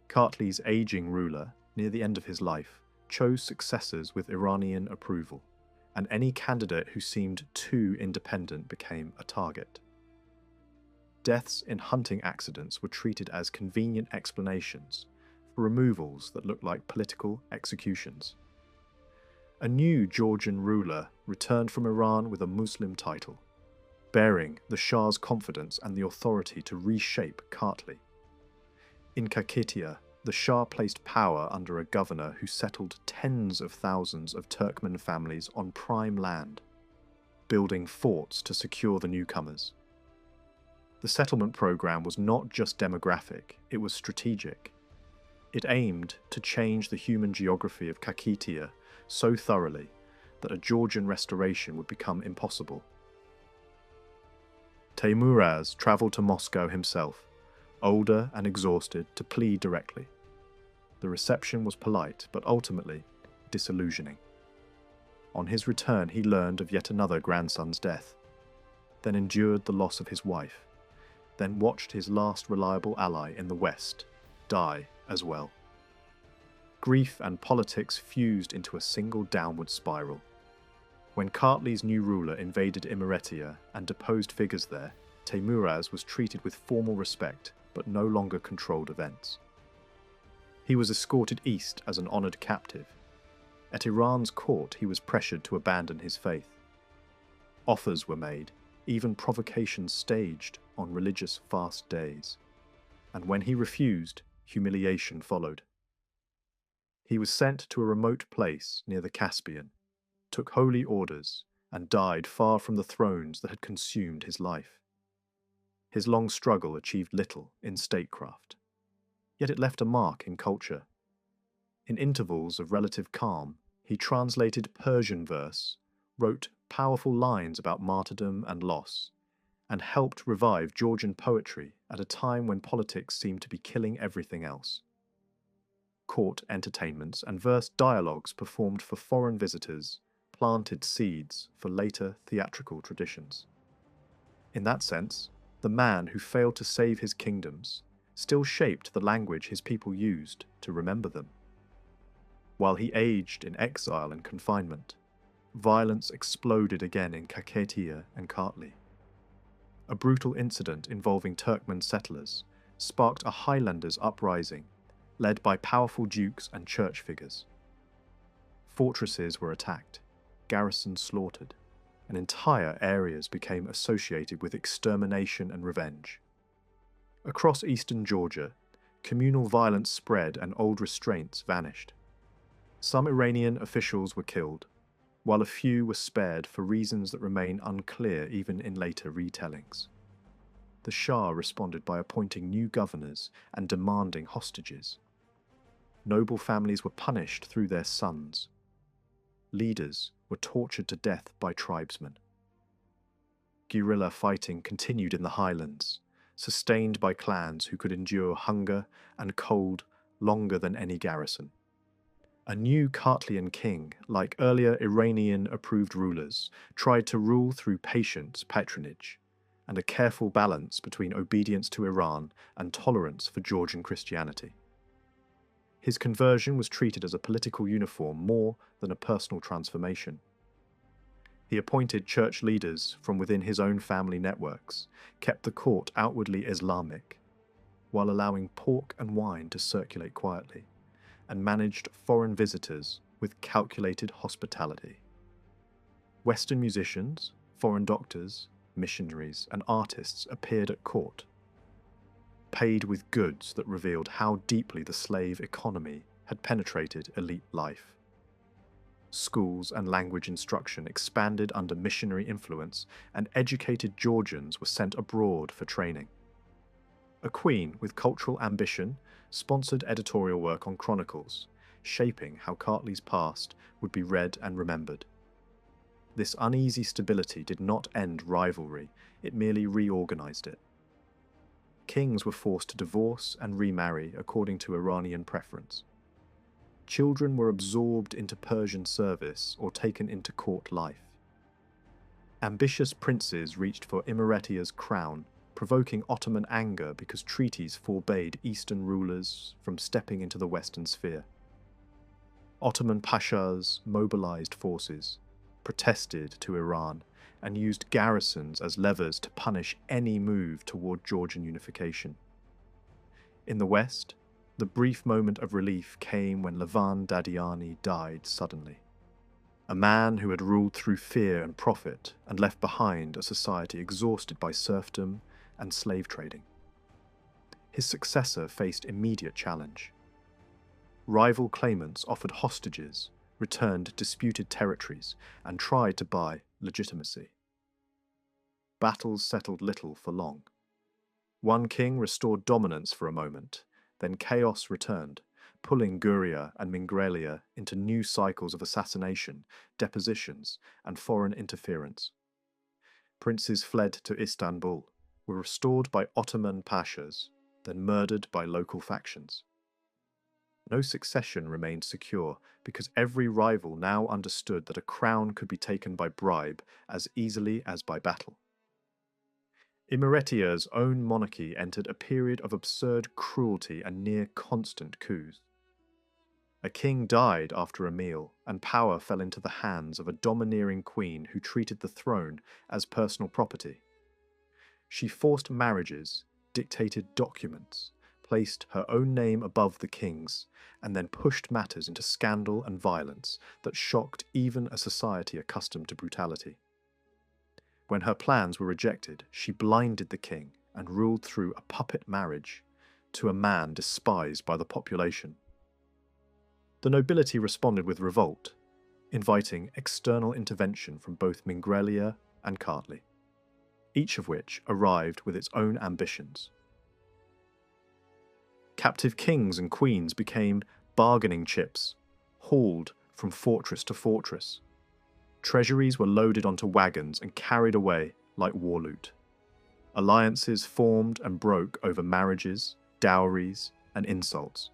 Kartli's aging ruler, near the end of his life, chose successors with Iranian approval, and any candidate who seemed too independent became a target. Deaths in hunting accidents were treated as convenient explanations for removals that looked like political executions. A new Georgian ruler returned from Iran with a Muslim title, bearing the Shah's confidence and the authority to reshape Kartli. In Kakhetiya, the Shah placed power under a governor who settled tens of thousands of Turkmen families on prime land, building forts to secure the newcomers. The settlement program was not just demographic, it was strategic. It aimed to change the human geography of Kakhetiya so thoroughly that a Georgian restoration would become impossible. Teimuraz travelled to Moscow himself, older and exhausted, to plead directly. The reception was polite, but ultimately disillusioning. On his return, he learned of yet another grandson's death, then endured the loss of his wife, then watched his last reliable ally in the West die as well. Grief and politics fused into a single downward spiral. When Kartli's new ruler invaded Imeretia and deposed figures there, Teimuraz was treated with formal respect, but no longer controlled events. He was escorted east as an honoured captive. At Iran's court, he was pressured to abandon his faith. Offers were made, even provocations staged on religious fast days. and when he refused, humiliation followed. He was sent to a remote place near the Caspian, took holy orders, and died far from the thrones that had consumed his life. His long struggle achieved little in statecraft, yet it left a mark in culture. In intervals of relative calm, he translated Persian verse, wrote powerful lines about martyrdom and loss, and helped revive Georgian poetry at a time when politics seemed to be killing everything else. Court entertainments and verse dialogues performed for foreign visitors planted seeds for later theatrical traditions. In that sense, the man who failed to save his kingdoms still shaped the language his people used to remember them. While he aged in exile and confinement, violence exploded again in Kakhetiya and Kartli. A brutal incident involving Turkmen settlers sparked a Highlanders uprising led by powerful dukes and church figures. Fortresses were attacked, garrisons slaughtered, and entire areas became associated with extermination and revenge. Across eastern Georgia, communal violence spread and old restraints vanished. Some Iranian officials were killed, while a few were spared for reasons that remain unclear even in later retellings. The Shah responded by appointing new governors and demanding hostages. Noble families were punished through their sons. Leaders were tortured to death by tribesmen. Guerrilla fighting continued in the highlands, sustained by clans who could endure hunger and cold longer than any garrison. A new Kartlian king, like earlier Iranian-approved rulers, tried to rule through patient patronage and a careful balance between obedience to Iran and tolerance for Georgian Christianity. His conversion was treated as a political uniform more than a personal transformation. He appointed church leaders from within his own family networks, kept the court outwardly Islamic, while allowing pork and wine to circulate quietly, and managed foreign visitors with calculated hospitality. Western musicians, foreign doctors, missionaries, and artists appeared at court, paid with goods that revealed how deeply the slave economy had penetrated elite life. Schools and language instruction expanded under missionary influence, and educated Georgians were sent abroad for training. A queen with cultural ambition sponsored editorial work on chronicles, shaping how Kartli's past would be read and remembered. This uneasy stability did not end rivalry, it merely reorganized it. Kings were forced to divorce and remarry according to Iranian preference. Children were absorbed into Persian service or taken into court life. Ambitious princes reached for Imeretia's crown, provoking Ottoman anger because treaties forbade Eastern rulers from stepping into the Western sphere. Ottoman pashas mobilized forces, protested to Iran, and used garrisons as levers to punish any move toward Georgian unification. In the West, the brief moment of relief came when Levan Dadiani died suddenly. A man who had ruled through fear and profit and left behind a society exhausted by serfdom and slave trading. His successor faced immediate challenge. Rival claimants offered hostages, returned disputed territories, and tried to buy legitimacy. Battles settled little for long. One king restored dominance for a moment, then chaos returned, pulling Guria and Mingrelia into new cycles of assassination, depositions, and foreign interference. Princes fled to Istanbul, were restored by Ottoman pashas, then murdered by local factions. No succession remained secure because every rival now understood that a crown could be taken by bribe as easily as by battle. Imeretia's own monarchy entered a period of absurd cruelty and near constant coups. A king died after a meal, and power fell into the hands of a domineering queen who treated the throne as personal property. She forced marriages, dictated documents, placed her own name above the king's, and then pushed matters into scandal and violence that shocked even a society accustomed to brutality. When her plans were rejected, she blinded the king and ruled through a puppet marriage, to a man despised by the population. The nobility responded with revolt, inviting external intervention from both Mingrelia and Kartli, each of which arrived with its own ambitions. Captive kings and queens became bargaining chips, hauled from fortress to fortress. Treasuries were loaded onto wagons and carried away like war loot. Alliances formed and broke over marriages, dowries, and insults.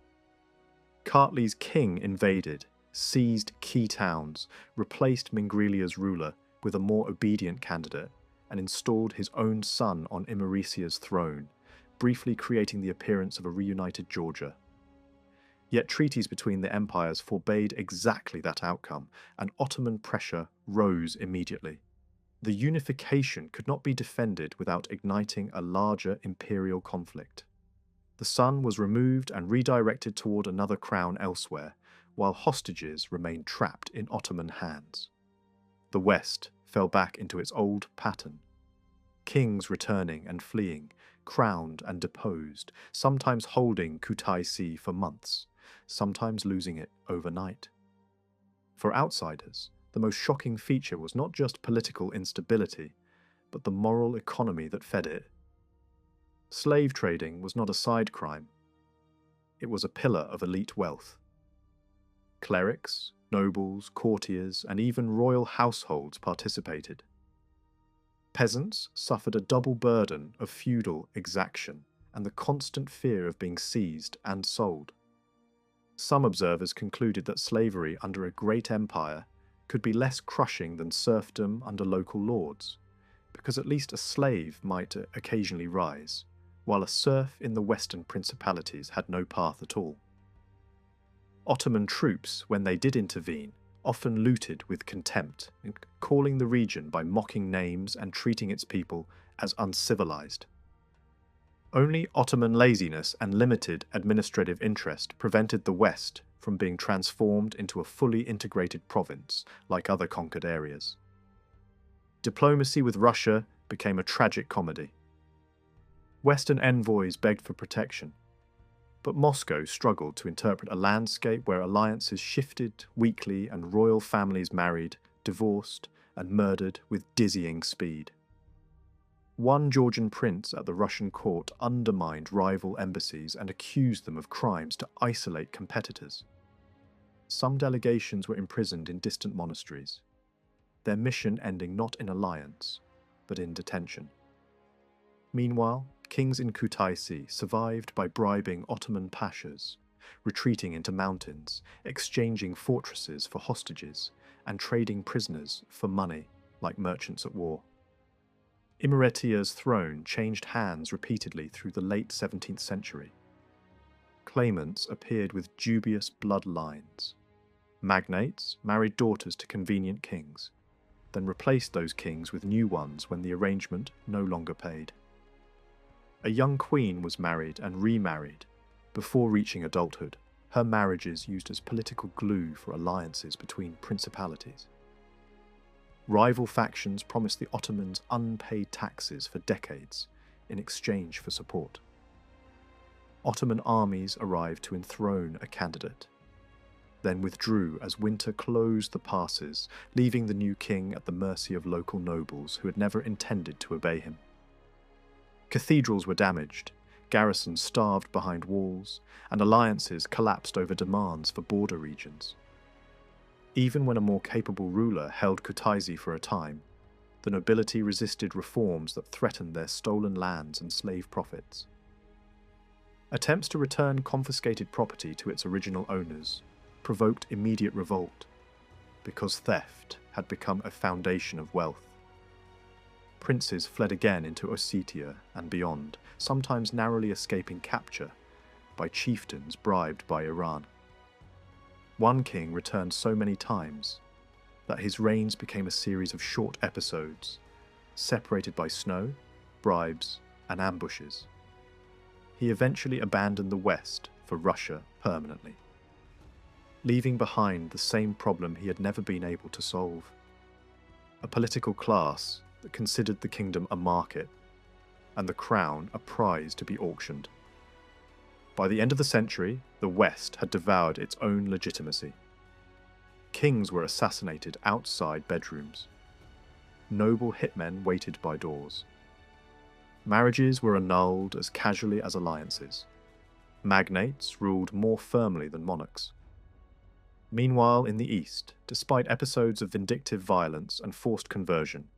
Kartli's king invaded, seized key towns, replaced Mingrelia's ruler with a more obedient candidate, and installed his own son on Imeretia's throne, briefly creating the appearance of a reunited Georgia. Yet treaties between the empires forbade exactly that outcome, and Ottoman pressure rose immediately. The unification could not be defended without igniting a larger imperial conflict. The son was removed and redirected toward another crown elsewhere, while hostages remained trapped in Ottoman hands. The West fell back into its old pattern. Kings returning and fleeing, crowned and deposed, sometimes holding Kutaisi for months, sometimes losing it overnight. For outsiders, the most shocking feature was not just political instability, but the moral economy that fed it. Slave trading was not a side crime. It was a pillar of elite wealth. Clerics, nobles, courtiers, and even royal households participated. Peasants suffered a double burden of feudal exaction and the constant fear of being seized and sold. Some observers concluded that slavery under a great empire could be less crushing than serfdom under local lords, because at least a slave might occasionally rise, while a serf in the Western principalities had no path at all. Ottoman troops, when they did intervene, often looted with contempt, calling the region by mocking names and treating its people as uncivilized. Only Ottoman laziness and limited administrative interest prevented the West from being transformed into a fully integrated province like other conquered areas. Diplomacy with Russia became a tragic comedy. Western envoys begged for protection, but Moscow struggled to interpret a landscape where alliances shifted weekly and royal families married, divorced, and murdered with dizzying speed. One Georgian prince at the Russian court undermined rival embassies and accused them of crimes to isolate competitors. Some delegations were imprisoned in distant monasteries, their mission ending not in alliance, but in detention. Meanwhile, kings in Kutaisi survived by bribing Ottoman pashas, retreating into mountains, exchanging fortresses for hostages, and trading prisoners for money like merchants at war. Imeretia's throne changed hands repeatedly through the late 17th century. Claimants appeared with dubious bloodlines. Magnates married daughters to convenient kings, then replaced those kings with new ones when the arrangement no longer paid. A young queen was married and remarried before reaching adulthood, her marriages used as political glue for alliances between principalities. Rival factions promised the Ottomans unpaid taxes for decades in exchange for support. Ottoman armies arrived to enthrone a candidate, then withdrew as winter closed the passes, leaving the new king at the mercy of local nobles who had never intended to obey him. Cathedrals were damaged, garrisons starved behind walls, and alliances collapsed over demands for border regions. Even when a more capable ruler held Kutaisi for a time, the nobility resisted reforms that threatened their stolen lands and slave profits. Attempts to return confiscated property to its original owners provoked immediate revolt, because theft had become a foundation of wealth. Princes fled again into Ossetia and beyond, sometimes narrowly escaping capture by chieftains bribed by Iran. One king returned so many times that his reigns became a series of short episodes, separated by snow, bribes, and ambushes. He eventually abandoned the West for Russia permanently, leaving behind the same problem he had never been able to solve: a political class that considered the kingdom a market and the crown a prize to be auctioned. By the end of the century, the West had devoured its own legitimacy. Kings were assassinated outside bedrooms. Noble hitmen waited by doors. Marriages were annulled as casually as alliances. Magnates ruled more firmly than monarchs. Meanwhile, in the East, despite episodes of vindictive violence and forced conversion,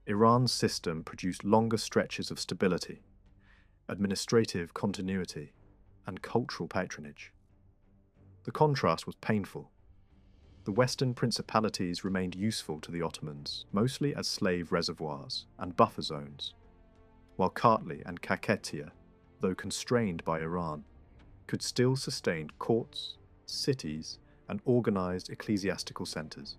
Iran's system produced longer stretches of stability, administrative continuity, and cultural patronage. The contrast was painful. The Western principalities remained useful to the Ottomans, mostly as slave reservoirs and buffer zones, while Kartli and Kakhetiya, though constrained by Iran, could still sustain courts, cities, and organized ecclesiastical centers.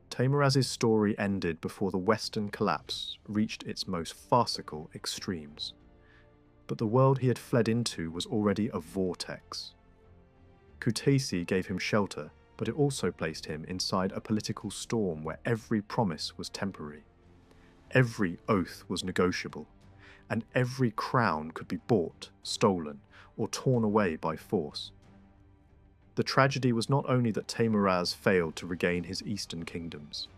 Teimuraz's story ended before the Western collapse reached its most farcical extremes. But the world he had fled into was already a vortex. Kutaisi gave him shelter, but it also placed him inside a political storm where every promise was temporary, every oath was negotiable, and every crown could be bought, stolen, or torn away by force. The tragedy was not only that Teimuraz failed to regain his eastern kingdoms.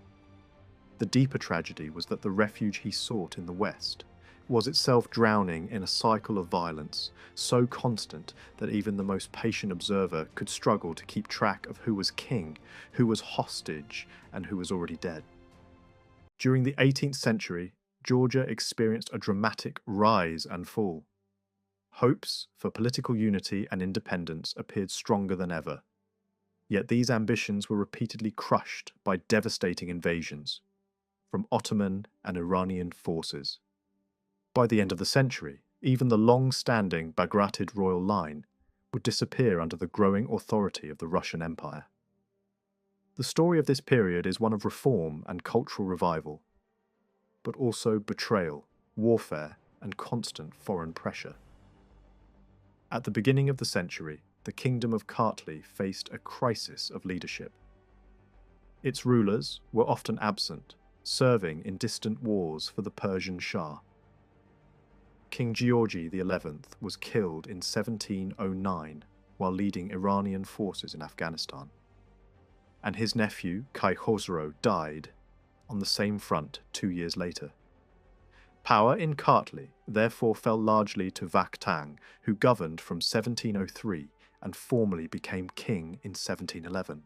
The deeper tragedy was that the refuge he sought in the West was itself drowning in a cycle of violence so constant that even the most patient observer could struggle to keep track of who was king, who was hostage, and who was already dead. During the 18th century, Georgia experienced a dramatic rise and fall. Hopes for political unity and independence appeared stronger than ever. Yet these ambitions were repeatedly crushed by devastating invasions from Ottoman and Iranian forces. By the end of the century, even the long-standing Bagratid royal line would disappear under the growing authority of the Russian Empire. The story of this period is one of reform and cultural revival, but also betrayal, warfare, and constant foreign pressure. At the beginning of the century, the kingdom of Kartli faced a crisis of leadership. Its rulers were often absent, serving in distant wars for the Persian Shah. King Georgi XI was killed in 1709 while leading Iranian forces in Afghanistan, and his nephew Kai Khosrow died on the same front 2 years later. Power in Kartli therefore fell largely to Vakht Tang, who governed from 1703 and formally became king in 1711.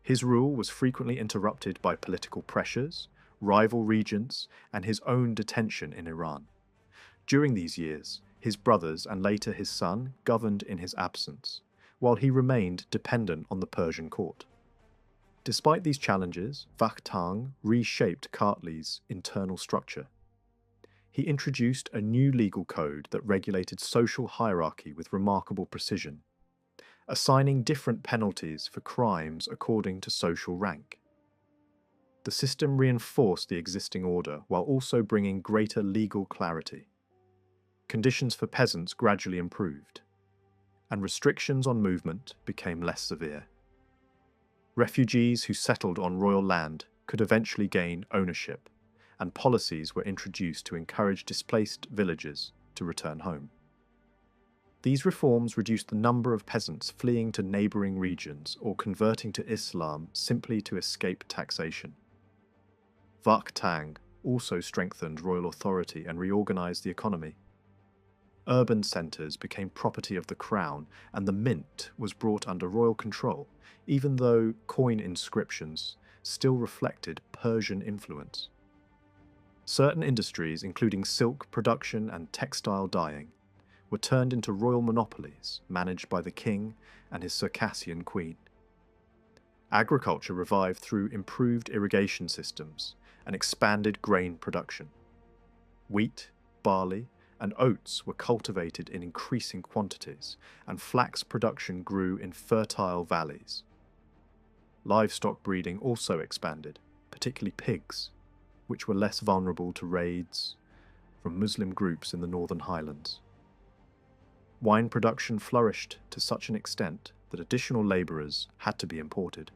His rule was frequently interrupted by political pressures, rival regents, and his own detention in Iran. During these years, his brothers and later his son governed in his absence, while he remained dependent on the Persian court. Despite these challenges, Vakht Tang reshaped Kartli's internal structure. He introduced a new legal code that regulated social hierarchy with remarkable precision, assigning different penalties for crimes according to social rank. The system reinforced the existing order while also bringing greater legal clarity. Conditions for peasants gradually improved, and restrictions on movement became less severe. Refugees who settled on royal land could eventually gain ownership, and policies were introduced to encourage displaced villagers to return home. These reforms reduced the number of peasants fleeing to neighbouring regions or converting to Islam simply to escape taxation. Vakht Tang also strengthened royal authority and reorganised the economy. Urban centres became property of the crown, and the mint was brought under royal control, even though coin inscriptions still reflected Persian influence. Certain industries, including silk production and textile dyeing, were turned into royal monopolies managed by the king and his Circassian queen. Agriculture revived through improved irrigation systems and expanded grain production. Wheat, barley, and oats were cultivated in increasing quantities, and flax production grew in fertile valleys. Livestock breeding also expanded, particularly pigs, which were less vulnerable to raids from Muslim groups in the Northern Highlands. Wine production flourished to such an extent that additional labourers had to be imported.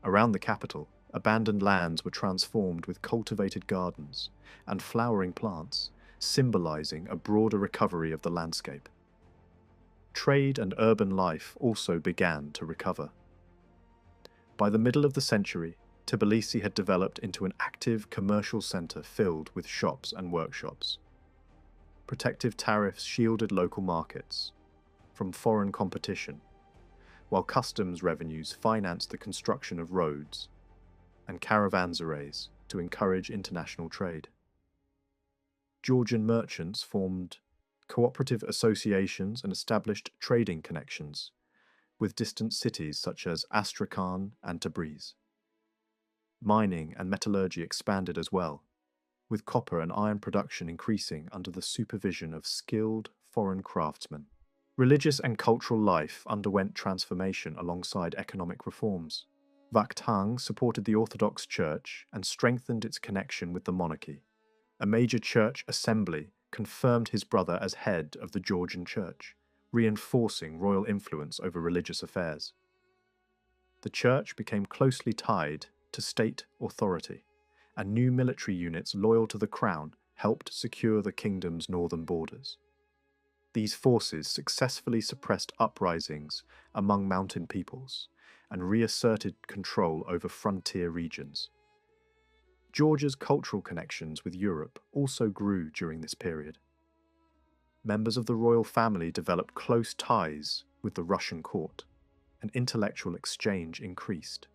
Around the capital, abandoned lands were transformed with cultivated gardens and flowering plants, symbolizing a broader recovery of the landscape. Trade and urban life also began to recover. By the middle of the century, Tbilisi had developed into an active commercial center filled with shops and workshops. Protective tariffs shielded local markets from foreign competition, while customs revenues financed the construction of roads and caravanserais to encourage international trade. Georgian merchants formed cooperative associations and established trading connections with distant cities such as Astrakhan and Tabriz. Mining and metallurgy expanded as well, with copper and iron production increasing under the supervision of skilled foreign craftsmen. Religious and cultural life underwent transformation alongside economic reforms. Vakhtang supported the Orthodox Church and strengthened its connection with the monarchy. A major church assembly confirmed his brother as head of the Georgian Church, reinforcing royal influence over religious affairs. The church became closely tied to state authority, and new military units loyal to the crown helped secure the kingdom's northern borders. These forces successfully suppressed uprisings among mountain peoples and reasserted control over frontier regions. Georgia's cultural connections with Europe also grew during this period. Members of the royal family developed close ties with the Russian court, and intellectual exchange increased.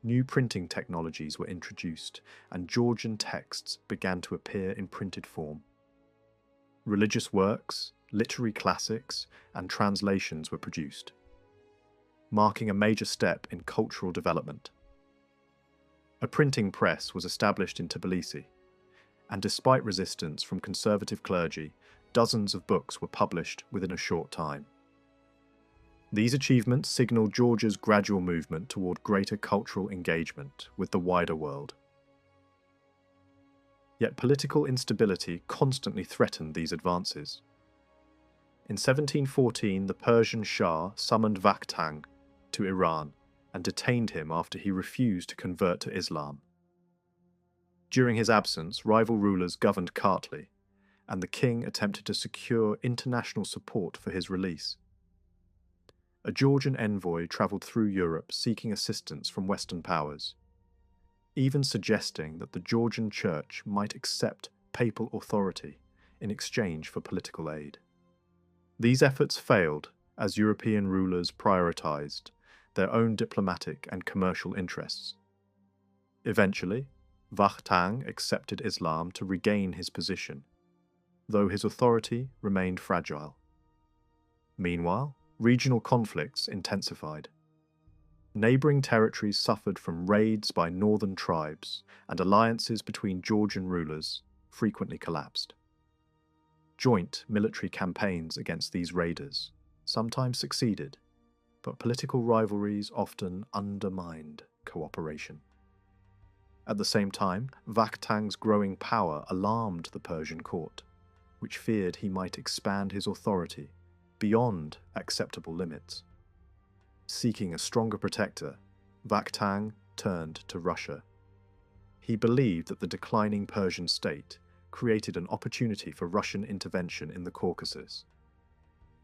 New printing technologies were introduced, and Georgian texts began to appear in printed form. Religious works, literary classics, and translations were produced, marking a major step in cultural development. A printing press was established in Tbilisi, and despite resistance from conservative clergy, dozens of books were published within a short time. These achievements signaled Georgia's gradual movement toward greater cultural engagement with the wider world. Yet political instability constantly threatened these advances. In 1714, the Persian Shah summoned Vakhtang to Iran and detained him after he refused to convert to Islam. During his absence, rival rulers governed Kartli, and the king attempted to secure international support for his release. A Georgian envoy travelled through Europe seeking assistance from Western powers, even suggesting that the Georgian Church might accept papal authority in exchange for political aid. These efforts failed as European rulers prioritized their own diplomatic and commercial interests. Eventually, Vakhtang accepted Islam to regain his position, though his authority remained fragile. Meanwhile, regional conflicts intensified. Neighbouring territories suffered from raids by northern tribes, and alliances between Georgian rulers frequently collapsed. Joint military campaigns against these raiders sometimes succeeded, but political rivalries often undermined cooperation. At the same time, Vakhtang's growing power alarmed the Persian court, which feared he might expand his authority beyond acceptable limits. Seeking a stronger protector, Vakhtang turned to Russia. He believed that the declining Persian state created an opportunity for Russian intervention in the Caucasus.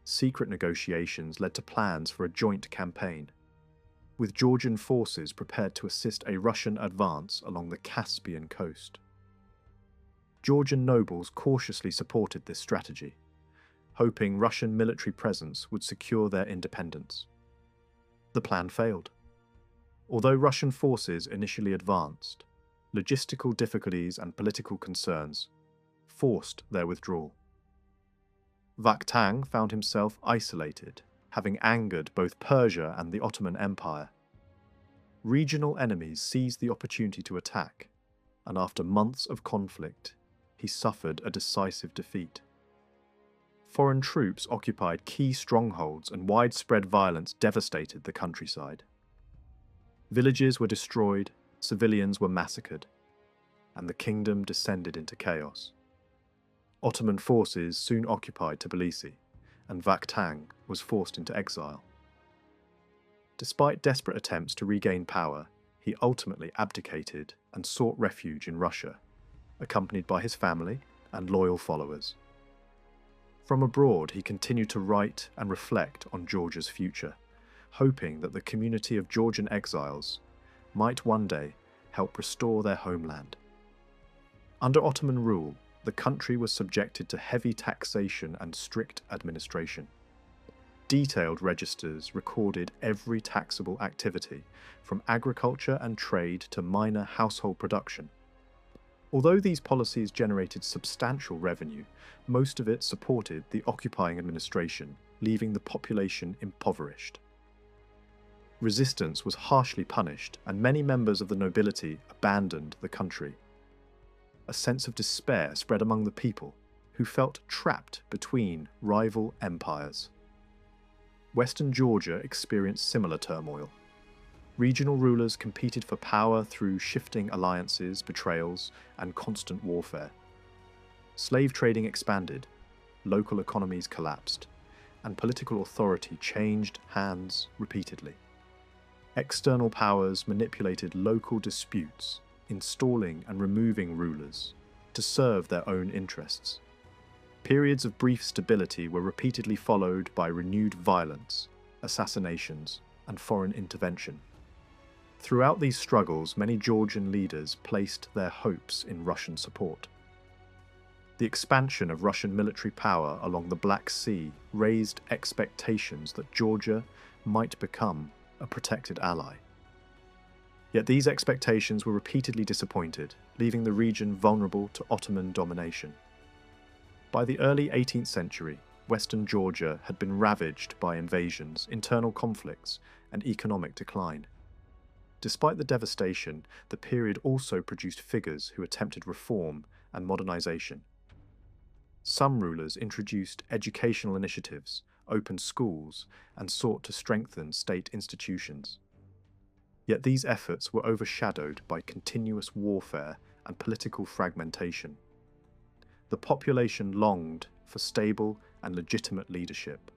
Secret negotiations led to plans for a joint campaign, with Georgian forces prepared to assist a Russian advance along the Caspian coast. Georgian nobles cautiously supported this strategy, hoping Russian military presence would secure their independence. The plan failed. Although Russian forces initially advanced, logistical difficulties and political concerns forced their withdrawal. Vakhtang found himself isolated, having angered both Persia and the Ottoman Empire. Regional enemies seized the opportunity to attack, and after months of conflict, he suffered a decisive defeat. Foreign troops occupied key strongholds, and widespread violence devastated the countryside. Villages were destroyed, civilians were massacred, and the kingdom descended into chaos. Ottoman forces soon occupied Tbilisi, and Vakhtang was forced into exile. Despite desperate attempts to regain power, he ultimately abdicated and sought refuge in Russia, accompanied by his family and loyal followers. From abroad, he continued to write and reflect on Georgia's future, hoping that the community of Georgian exiles might one day help restore their homeland. Under Ottoman rule, the country was subjected to heavy taxation and strict administration. Detailed registers recorded every taxable activity, from agriculture and trade to minor household production. Although these policies generated substantial revenue, most of it supported the occupying administration, leaving the population impoverished. Resistance was harshly punished, and many members of the nobility abandoned the country. A sense of despair spread among the people, who felt trapped between rival empires. Western Georgia experienced similar turmoil. Regional rulers competed for power through shifting alliances, betrayals, and constant warfare. Slave trading expanded, local economies collapsed, and political authority changed hands repeatedly. External powers manipulated local disputes, installing and removing rulers to serve their own interests. Periods of brief stability were repeatedly followed by renewed violence, assassinations, and foreign intervention. Throughout these struggles, many Georgian leaders placed their hopes in Russian support. The expansion of Russian military power along the Black Sea raised expectations that Georgia might become a protected ally. Yet these expectations were repeatedly disappointed, leaving the region vulnerable to Ottoman domination. By the early 18th century, Western Georgia had been ravaged by invasions, internal conflicts, and economic decline. Despite the devastation, the period also produced figures who attempted reform and modernization. Some rulers introduced educational initiatives, opened schools, and sought to strengthen state institutions. Yet these efforts were overshadowed by continuous warfare and political fragmentation. The population longed for stable and legitimate leadership,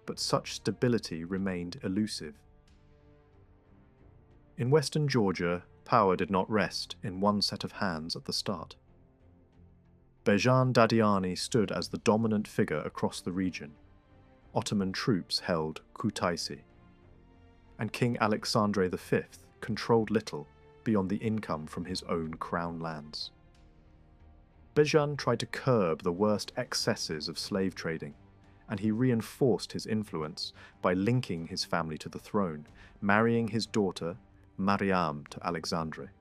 but such stability remained elusive. In Western Georgia, power did not rest in one set of hands at the start. Bejan Dadiani stood as the dominant figure across the region. Ottoman troops held Kutaisi, and King Alexandre V controlled little beyond the income from his own crown lands. Bejan tried to curb the worst excesses of slave trading, and he reinforced his influence by linking his family to the throne, marrying his daughter, Mariam, to Alexandre.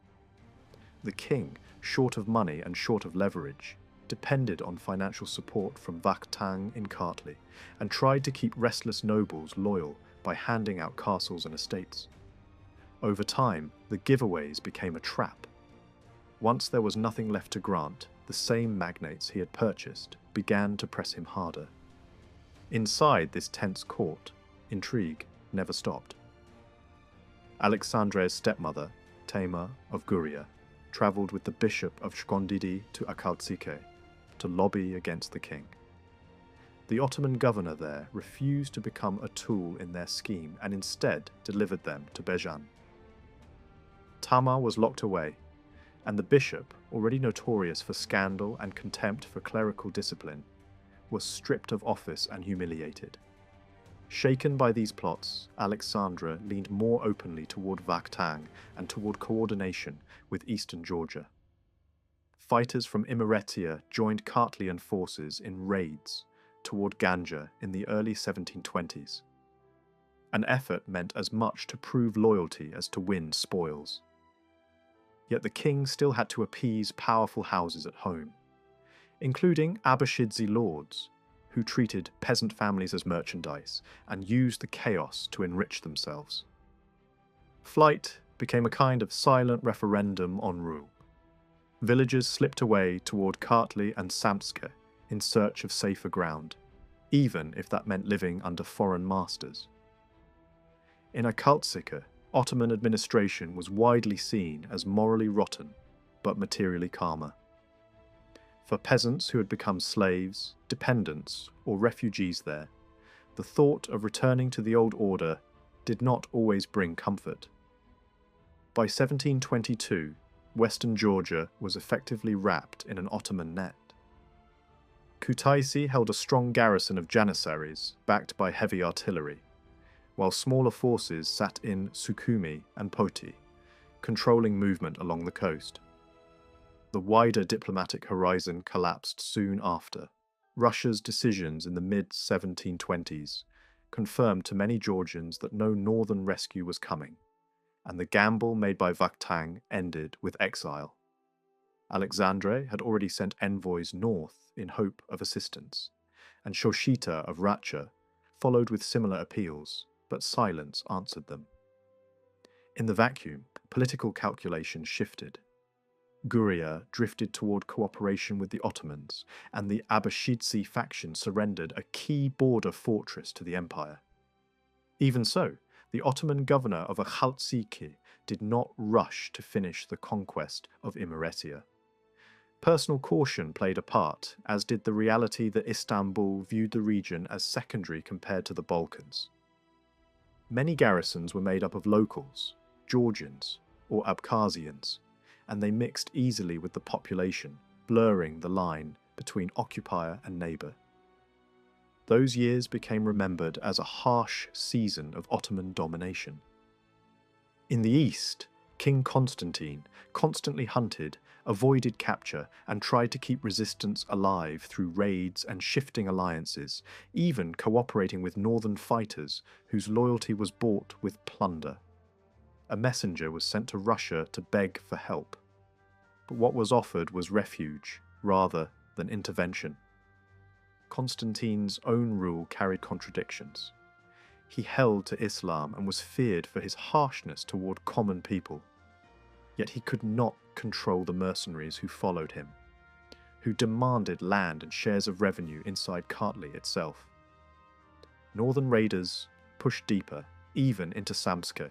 The king, short of money and short of leverage, depended on financial support from Vakhtang in Kartli, and tried to keep restless nobles loyal by handing out castles and estates. Over time, the giveaways became a trap. Once there was nothing left to grant, the same magnates he had purchased began to press him harder. Inside this tense court, intrigue never stopped. Alexandre's stepmother, Taima of Guria, travelled with the bishop of Shkondidi to Akaltsike to lobby against the king. The Ottoman governor there refused to become a tool in their scheme and instead delivered them to Bejan. Tama was locked away, and the bishop, already notorious for scandal and contempt for clerical discipline, was stripped of office and humiliated. Shaken by these plots, Alexandra leaned more openly toward Vakhtang and toward coordination with eastern Georgia. Fighters from Imeretia joined Kartlian forces in raids toward Ganja in the early 1720s. An effort meant as much to prove loyalty as to win spoils. Yet the king still had to appease powerful houses at home, including Abashidze lords, who treated peasant families as merchandise and used the chaos to enrich themselves. Flight became a kind of silent referendum on rule. Villagers slipped away toward Kartli and Samtske in search of safer ground, even if that meant living under foreign masters. In Akaltsike, Ottoman administration was widely seen as morally rotten, but materially calmer. For peasants who had become slaves, dependents, or refugees there, the thought of returning to the old order did not always bring comfort. By 1722, Western Georgia was effectively wrapped in an Ottoman net. Kutaisi held a strong garrison of janissaries, backed by heavy artillery, while smaller forces sat in Sukhumi and Poti, controlling movement along the coast. The wider diplomatic horizon collapsed soon after. Russia's decisions in the mid-1720s confirmed to many Georgians that no northern rescue was coming, and the gamble made by Vakhtang ended with exile. Alexandre had already sent envoys north in hope of assistance, and Shoshita of Racha followed with similar appeals, but silence answered them. In the vacuum, political calculations shifted. Guria drifted toward cooperation with the Ottomans, and the Abashidze faction surrendered a key border fortress to the empire. Even so, the Ottoman governor of Akhaltsiki did not rush to finish the conquest of Imereti. Personal caution played a part, as did the reality that Istanbul viewed the region as secondary compared to the Balkans. Many garrisons were made up of locals, Georgians, or Abkhazians, and they mixed easily with the population, blurring the line between occupier and neighbour. Those years became remembered as a harsh season of Ottoman domination. In the east, King Constantine constantly hunted, avoided capture, and tried to keep resistance alive through raids and shifting alliances, even cooperating with northern fighters whose loyalty was bought with plunder. A messenger was sent to Russia to beg for help, but what was offered was refuge rather than intervention. Constantine's own rule carried contradictions. He held to Islam and was feared for his harshness toward common people. Yet he could not control the mercenaries who followed him, who demanded land and shares of revenue inside Kartli itself. Northern raiders pushed deeper, even into Samtskhe.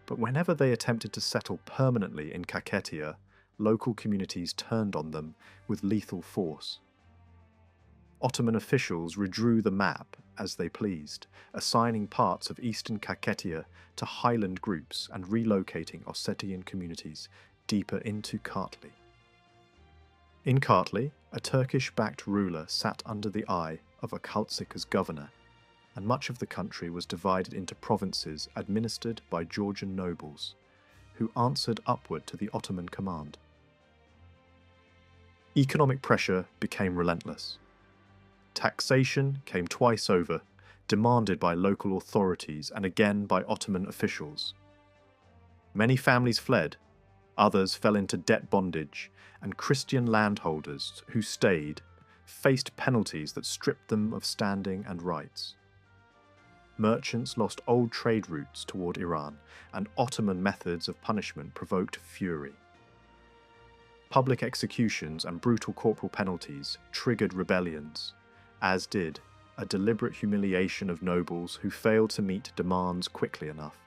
But whenever they attempted to settle permanently in Kakhetiya, local communities turned on them with lethal force. Ottoman officials redrew the map as they pleased, assigning parts of eastern Kakhetiya to highland groups and relocating Ossetian communities deeper into Kartli. In Kartli, a Turkish-backed ruler sat under the eye of Akhaltsika's governor, and much of the country was divided into provinces administered by Georgian nobles, who answered upward to the Ottoman command. Economic pressure became relentless. Taxation came twice over, demanded by local authorities and again by Ottoman officials. Many families fled, others fell into debt bondage, and Christian landholders who stayed faced penalties that stripped them of standing and rights. Merchants lost old trade routes toward Iran, and Ottoman methods of punishment provoked fury. Public executions and brutal corporal penalties triggered rebellions, as did a deliberate humiliation of nobles who failed to meet demands quickly enough.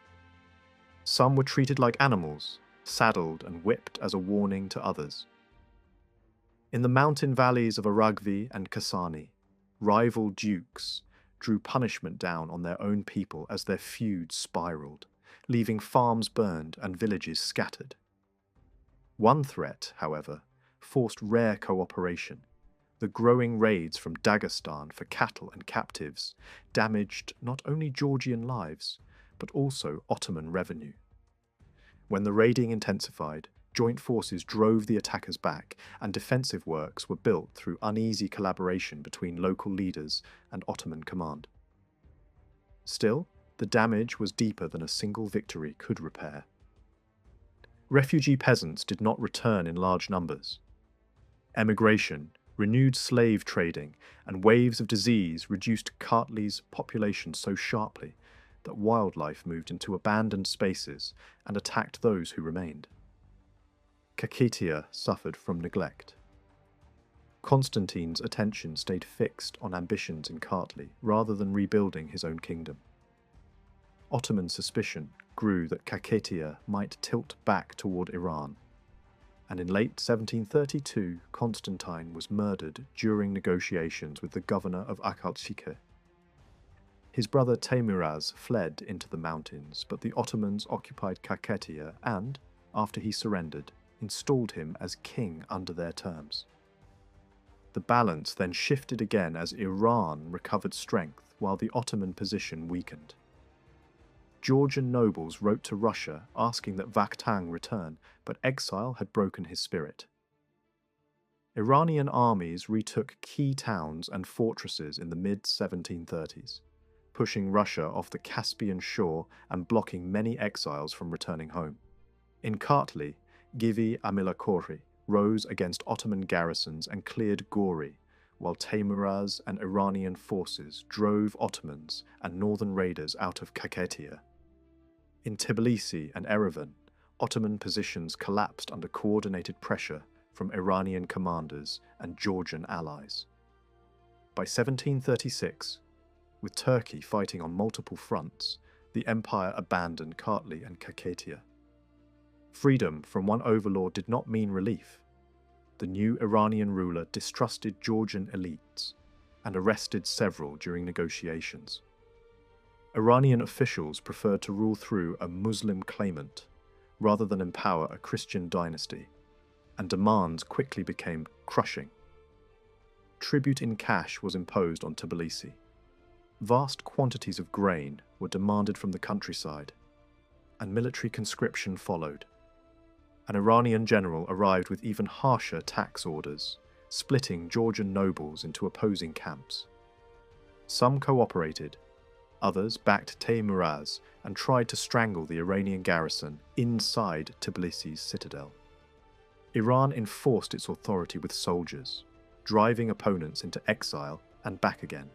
Some were treated like animals, saddled and whipped as a warning to others. In the mountain valleys of Aragvi and Kasani, rival dukes drew punishment down on their own people as their feuds spiraled, leaving farms burned and villages scattered. One threat, however, forced rare cooperation. The growing raids from Dagestan for cattle and captives damaged not only Georgian lives, but also Ottoman revenue. When the raiding intensified, joint forces drove the attackers back, and defensive works were built through uneasy collaboration between local leaders and Ottoman command. Still, the damage was deeper than a single victory could repair. Refugee peasants did not return in large numbers. Emigration, renewed slave trading, and waves of disease reduced Kartli's population so sharply that wildlife moved into abandoned spaces and attacked those who remained. Kakhetiya suffered from neglect. Constantine's attention stayed fixed on ambitions in Kartli rather than rebuilding his own kingdom. Ottoman suspicion grew that Kakhetiya might tilt back toward Iran, and in late 1732 Constantine was murdered during negotiations with the governor of Akhaltsike. His brother Teimuraz fled into the mountains, but the Ottomans occupied Kakhetiya and, after he surrendered, installed him as king under their terms. The balance then shifted again as Iran recovered strength while the Ottoman position weakened. Georgian nobles wrote to Russia asking that Vakhtang return, but exile had broken his spirit. Iranian armies retook key towns and fortresses in the mid-1730s, pushing Russia off the Caspian shore and blocking many exiles from returning home. In Kartli, Givi Amilakori rose against Ottoman garrisons and cleared Gori, while Teimuraz and Iranian forces drove Ottomans and northern raiders out of Kakhetiya. In Tbilisi and Erevan, Ottoman positions collapsed under coordinated pressure from Iranian commanders and Georgian allies. By 1736, with Turkey fighting on multiple fronts, the empire abandoned Kartli and Kakhetiya. Freedom from one overlord did not mean relief. The new Iranian ruler distrusted Georgian elites and arrested several during negotiations. Iranian officials preferred to rule through a Muslim claimant rather than empower a Christian dynasty, and demands quickly became crushing. Tribute in cash was imposed on Tbilisi. Vast quantities of grain were demanded from the countryside, and military conscription followed. An Iranian general arrived with even harsher tax orders, splitting Georgian nobles into opposing camps. Some cooperated, others backed Teimuraz and tried to strangle the Iranian garrison inside Tbilisi's citadel. Iran enforced its authority with soldiers, driving opponents into exile and back again.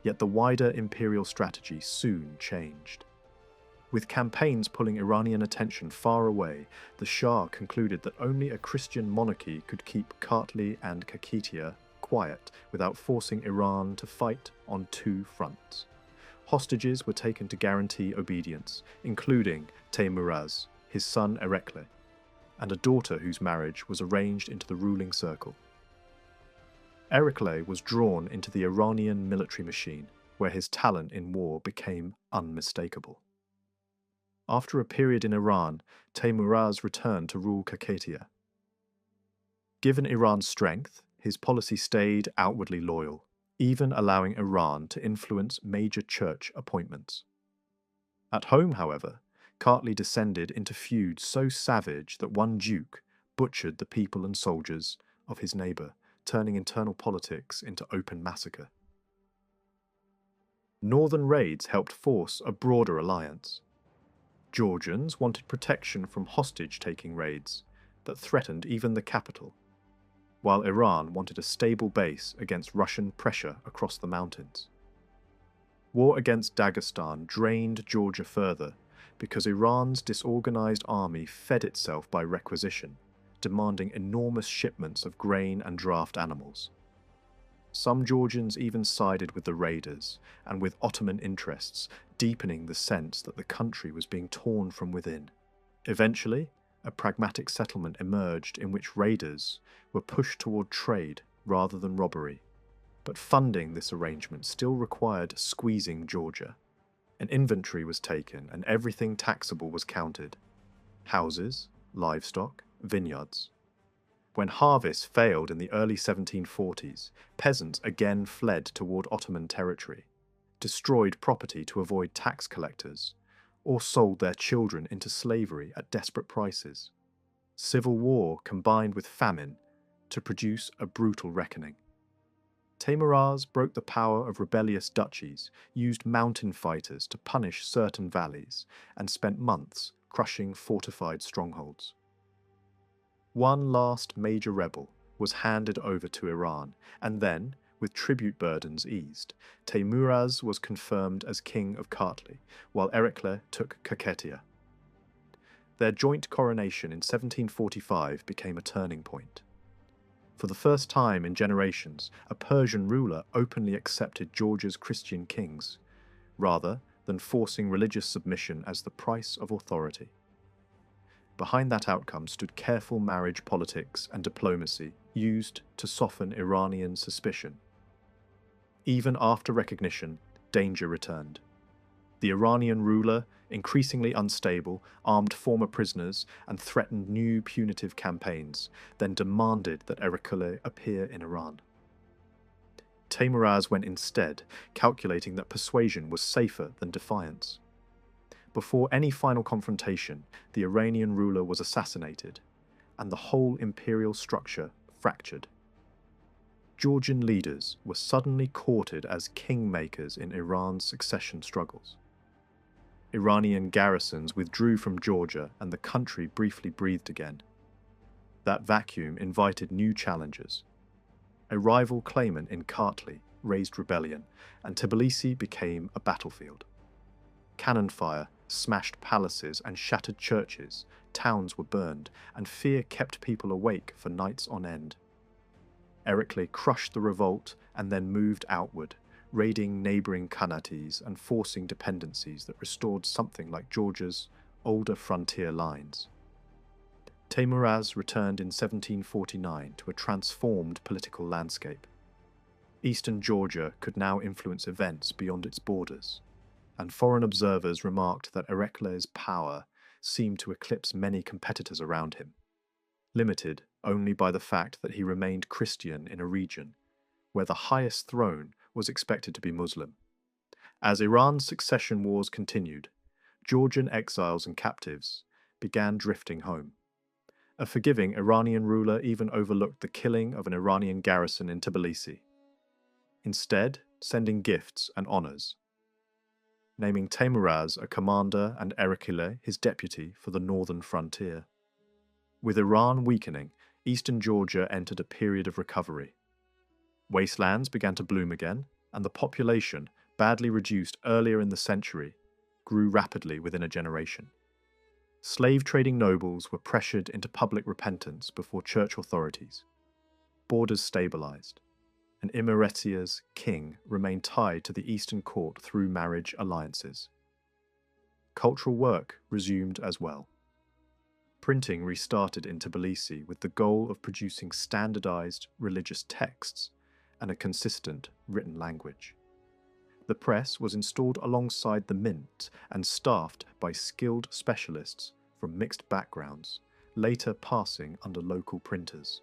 Yet the wider imperial strategy soon changed. With campaigns pulling Iranian attention far away, the Shah concluded that only a Christian monarchy could keep Kartli and Kakhetiya quiet without forcing Iran to fight on two fronts. Hostages were taken to guarantee obedience, including Teimuraz, his son Erekle, and a daughter whose marriage was arranged into the ruling circle. Erekle was drawn into the Iranian military machine, where his talent in war became unmistakable. After a period in Iran, Teimuraz returned to rule Kakhetiya. Given Iran's strength, his policy stayed outwardly loyal, even allowing Iran to influence major church appointments. At home, however, Kartli descended into feuds so savage that one duke butchered the people and soldiers of his neighbour, turning internal politics into open massacre. Northern raids helped force a broader alliance. Georgians wanted protection from hostage-taking raids that threatened even the capital, while Iran wanted a stable base against Russian pressure across the mountains. War against Dagestan drained Georgia further because Iran's disorganized army fed itself by requisition, demanding enormous shipments of grain and draft animals. Some Georgians even sided with the raiders and with Ottoman interests, deepening the sense that the country was being torn from within. Eventually, a pragmatic settlement emerged in which raiders were pushed toward trade rather than robbery. But funding this arrangement still required squeezing Georgia. An inventory was taken and everything taxable was counted: houses, livestock, vineyards. When harvests failed in the early 1740s, peasants again fled toward Ottoman territory, destroyed property to avoid tax collectors, or sold their children into slavery at desperate prices. Civil war combined with famine to produce a brutal reckoning. Teimuraz broke the power of rebellious duchies, used mountain fighters to punish certain valleys, and spent months crushing fortified strongholds. One last major rebel was handed over to Iran, and then, with tribute burdens eased, Teimuraz was confirmed as king of Kartli, while Erekle took Kakhetiya. Their joint coronation in 1745 became a turning point. For the first time in generations, a Persian ruler openly accepted Georgia's Christian kings, rather than forcing religious submission as the price of authority. Behind that outcome stood careful marriage politics and diplomacy used to soften Iranian suspicion. Even after recognition, danger returned. The Iranian ruler increasingly unstable, armed former prisoners, and threatened new punitive campaigns, then demanded that Erekle appear in Iran. Teimuraz went instead, calculating that persuasion was safer than defiance. Before any final confrontation, the Iranian ruler was assassinated, and the whole imperial structure fractured. Georgian leaders were suddenly courted as kingmakers in Iran's succession struggles. Iranian garrisons withdrew from Georgia and the country briefly breathed again. That vacuum invited new challengers. A rival claimant in Kartli raised rebellion, and Tbilisi became a battlefield. Cannon fire smashed palaces and shattered churches, towns were burned, and fear kept people awake for nights on end. Erekle crushed the revolt and then moved outward, raiding neighbouring khanates and forcing dependencies that restored something like Georgia's older frontier lines. Teimuraz returned in 1749 to a transformed political landscape. Eastern Georgia could now influence events beyond its borders, and foreign observers remarked that Erekle's power seemed to eclipse many competitors around him, limited only by the fact that he remained Christian in a region where the highest throne was expected to be Muslim. As Iran's succession wars continued, Georgian exiles and captives began drifting home. A forgiving Iranian ruler even overlooked the killing of an Iranian garrison in Tbilisi, instead sending gifts and honours, naming Teimuraz a commander and Erekle his deputy for the northern frontier. With Iran weakening, eastern Georgia entered a period of recovery. Wastelands began to bloom again, and the population, badly reduced earlier in the century, grew rapidly within a generation. Slave-trading nobles were pressured into public repentance before church authorities. Borders stabilized, and Imeretia's king remained tied to the eastern court through marriage alliances. Cultural work resumed as well. Printing restarted in Tbilisi with the goal of producing standardized religious texts and a consistent written language. The press was installed alongside the mint and staffed by skilled specialists from mixed backgrounds, later passing under local printers.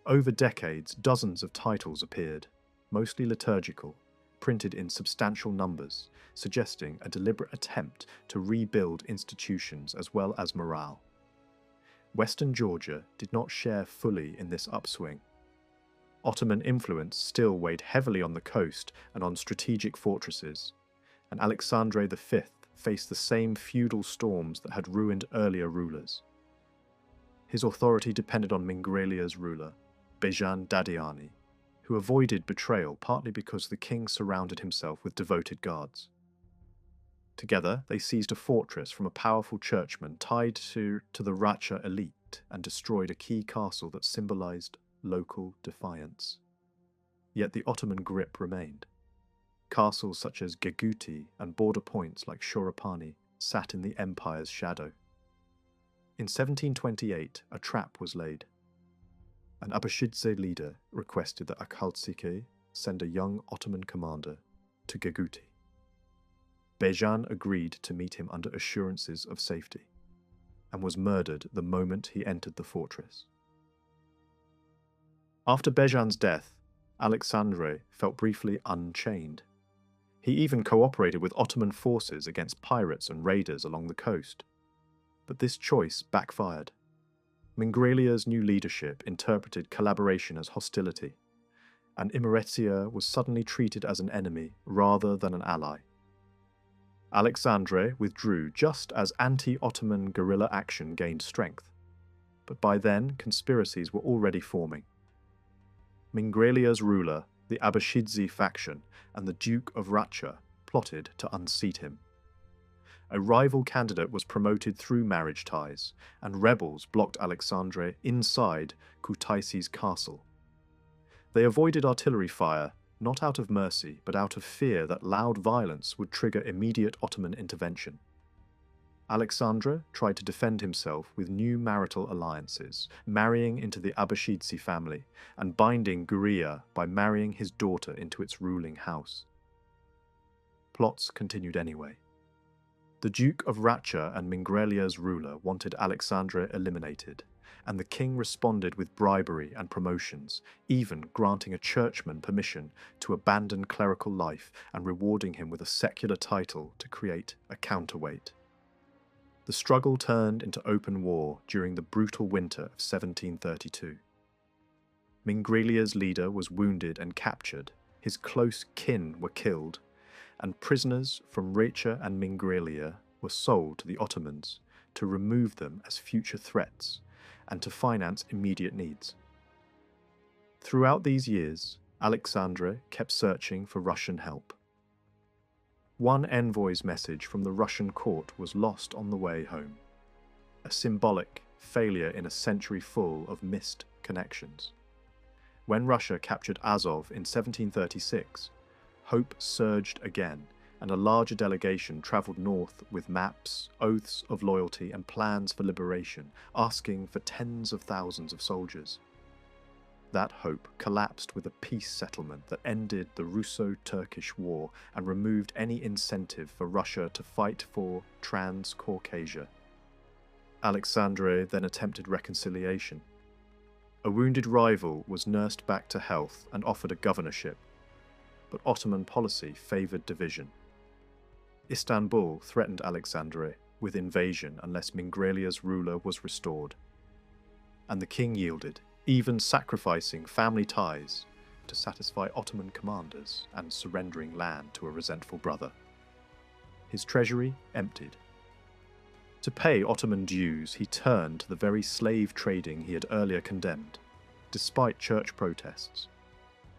Over decades, dozens of titles appeared, mostly liturgical, printed in substantial numbers, suggesting a deliberate attempt to rebuild institutions as well as morale. Western Georgia did not share fully in this upswing. Ottoman influence still weighed heavily on the coast and on strategic fortresses, and Alexandre V faced the same feudal storms that had ruined earlier rulers. His authority depended on Mingrelia's ruler, Bejan Dadiani, who avoided betrayal partly because the king surrounded himself with devoted guards. Together, they seized a fortress from a powerful churchman tied to the Racha elite and destroyed a key castle that symbolized local defiance. Yet the Ottoman grip remained. Castles such as Geguti and border points like Shorapani sat in the empire's shadow. In 1728, a trap was laid. An Abashidze leader requested that Akaltsike send a young Ottoman commander to Geguti. Bejan agreed to meet him under assurances of safety, and was murdered the moment he entered the fortress. After Bejan's death, Alexandre felt briefly unchained. He even cooperated with Ottoman forces against pirates and raiders along the coast. But this choice backfired. Mingrelia's new leadership interpreted collaboration as hostility, and Imeretia was suddenly treated as an enemy rather than an ally. Alexandre withdrew just as anti-Ottoman guerrilla action gained strength, but by then conspiracies were already forming. Mingrelia's ruler, the Abashidze faction, and the Duke of Racha plotted to unseat him. A rival candidate was promoted through marriage ties, and rebels blocked Alexandre inside Kutaisi's castle. They avoided artillery fire, not out of mercy, but out of fear that loud violence would trigger immediate Ottoman intervention. Alexandre tried to defend himself with new marital alliances, marrying into the Abashidze family, and binding Guriya by marrying his daughter into its ruling house. Plots continued anyway. The Duke of Racha and Mingrelia's ruler wanted Alexandre eliminated, and the king responded with bribery and promotions, even granting a churchman permission to abandon clerical life and rewarding him with a secular title to create a counterweight. The struggle turned into open war during the brutal winter of 1732. Mingrelia's leader was wounded and captured, his close kin were killed, and prisoners from Racha and Mingrelia were sold to the Ottomans to remove them as future threats and to finance immediate needs. Throughout these years, Alexandre kept searching for Russian help. One envoy's message from the Russian court was lost on the way home, a symbolic failure in a century full of missed connections. When Russia captured Azov in 1736, hope surged again, and a larger delegation travelled north with maps, oaths of loyalty and plans for liberation, asking for tens of thousands of soldiers. That hope collapsed with a peace settlement that ended the Russo-Turkish War and removed any incentive for Russia to fight for Transcaucasia. Alexandre then attempted reconciliation. A wounded rival was nursed back to health and offered a governorship, but Ottoman policy favoured division. Istanbul threatened Alexandre with invasion unless Mingrelia's ruler was restored, and the king yielded, even sacrificing family ties to satisfy Ottoman commanders and surrendering land to a resentful brother. His treasury emptied. To pay Ottoman dues, he turned to the very slave trading he had earlier condemned, despite church protests.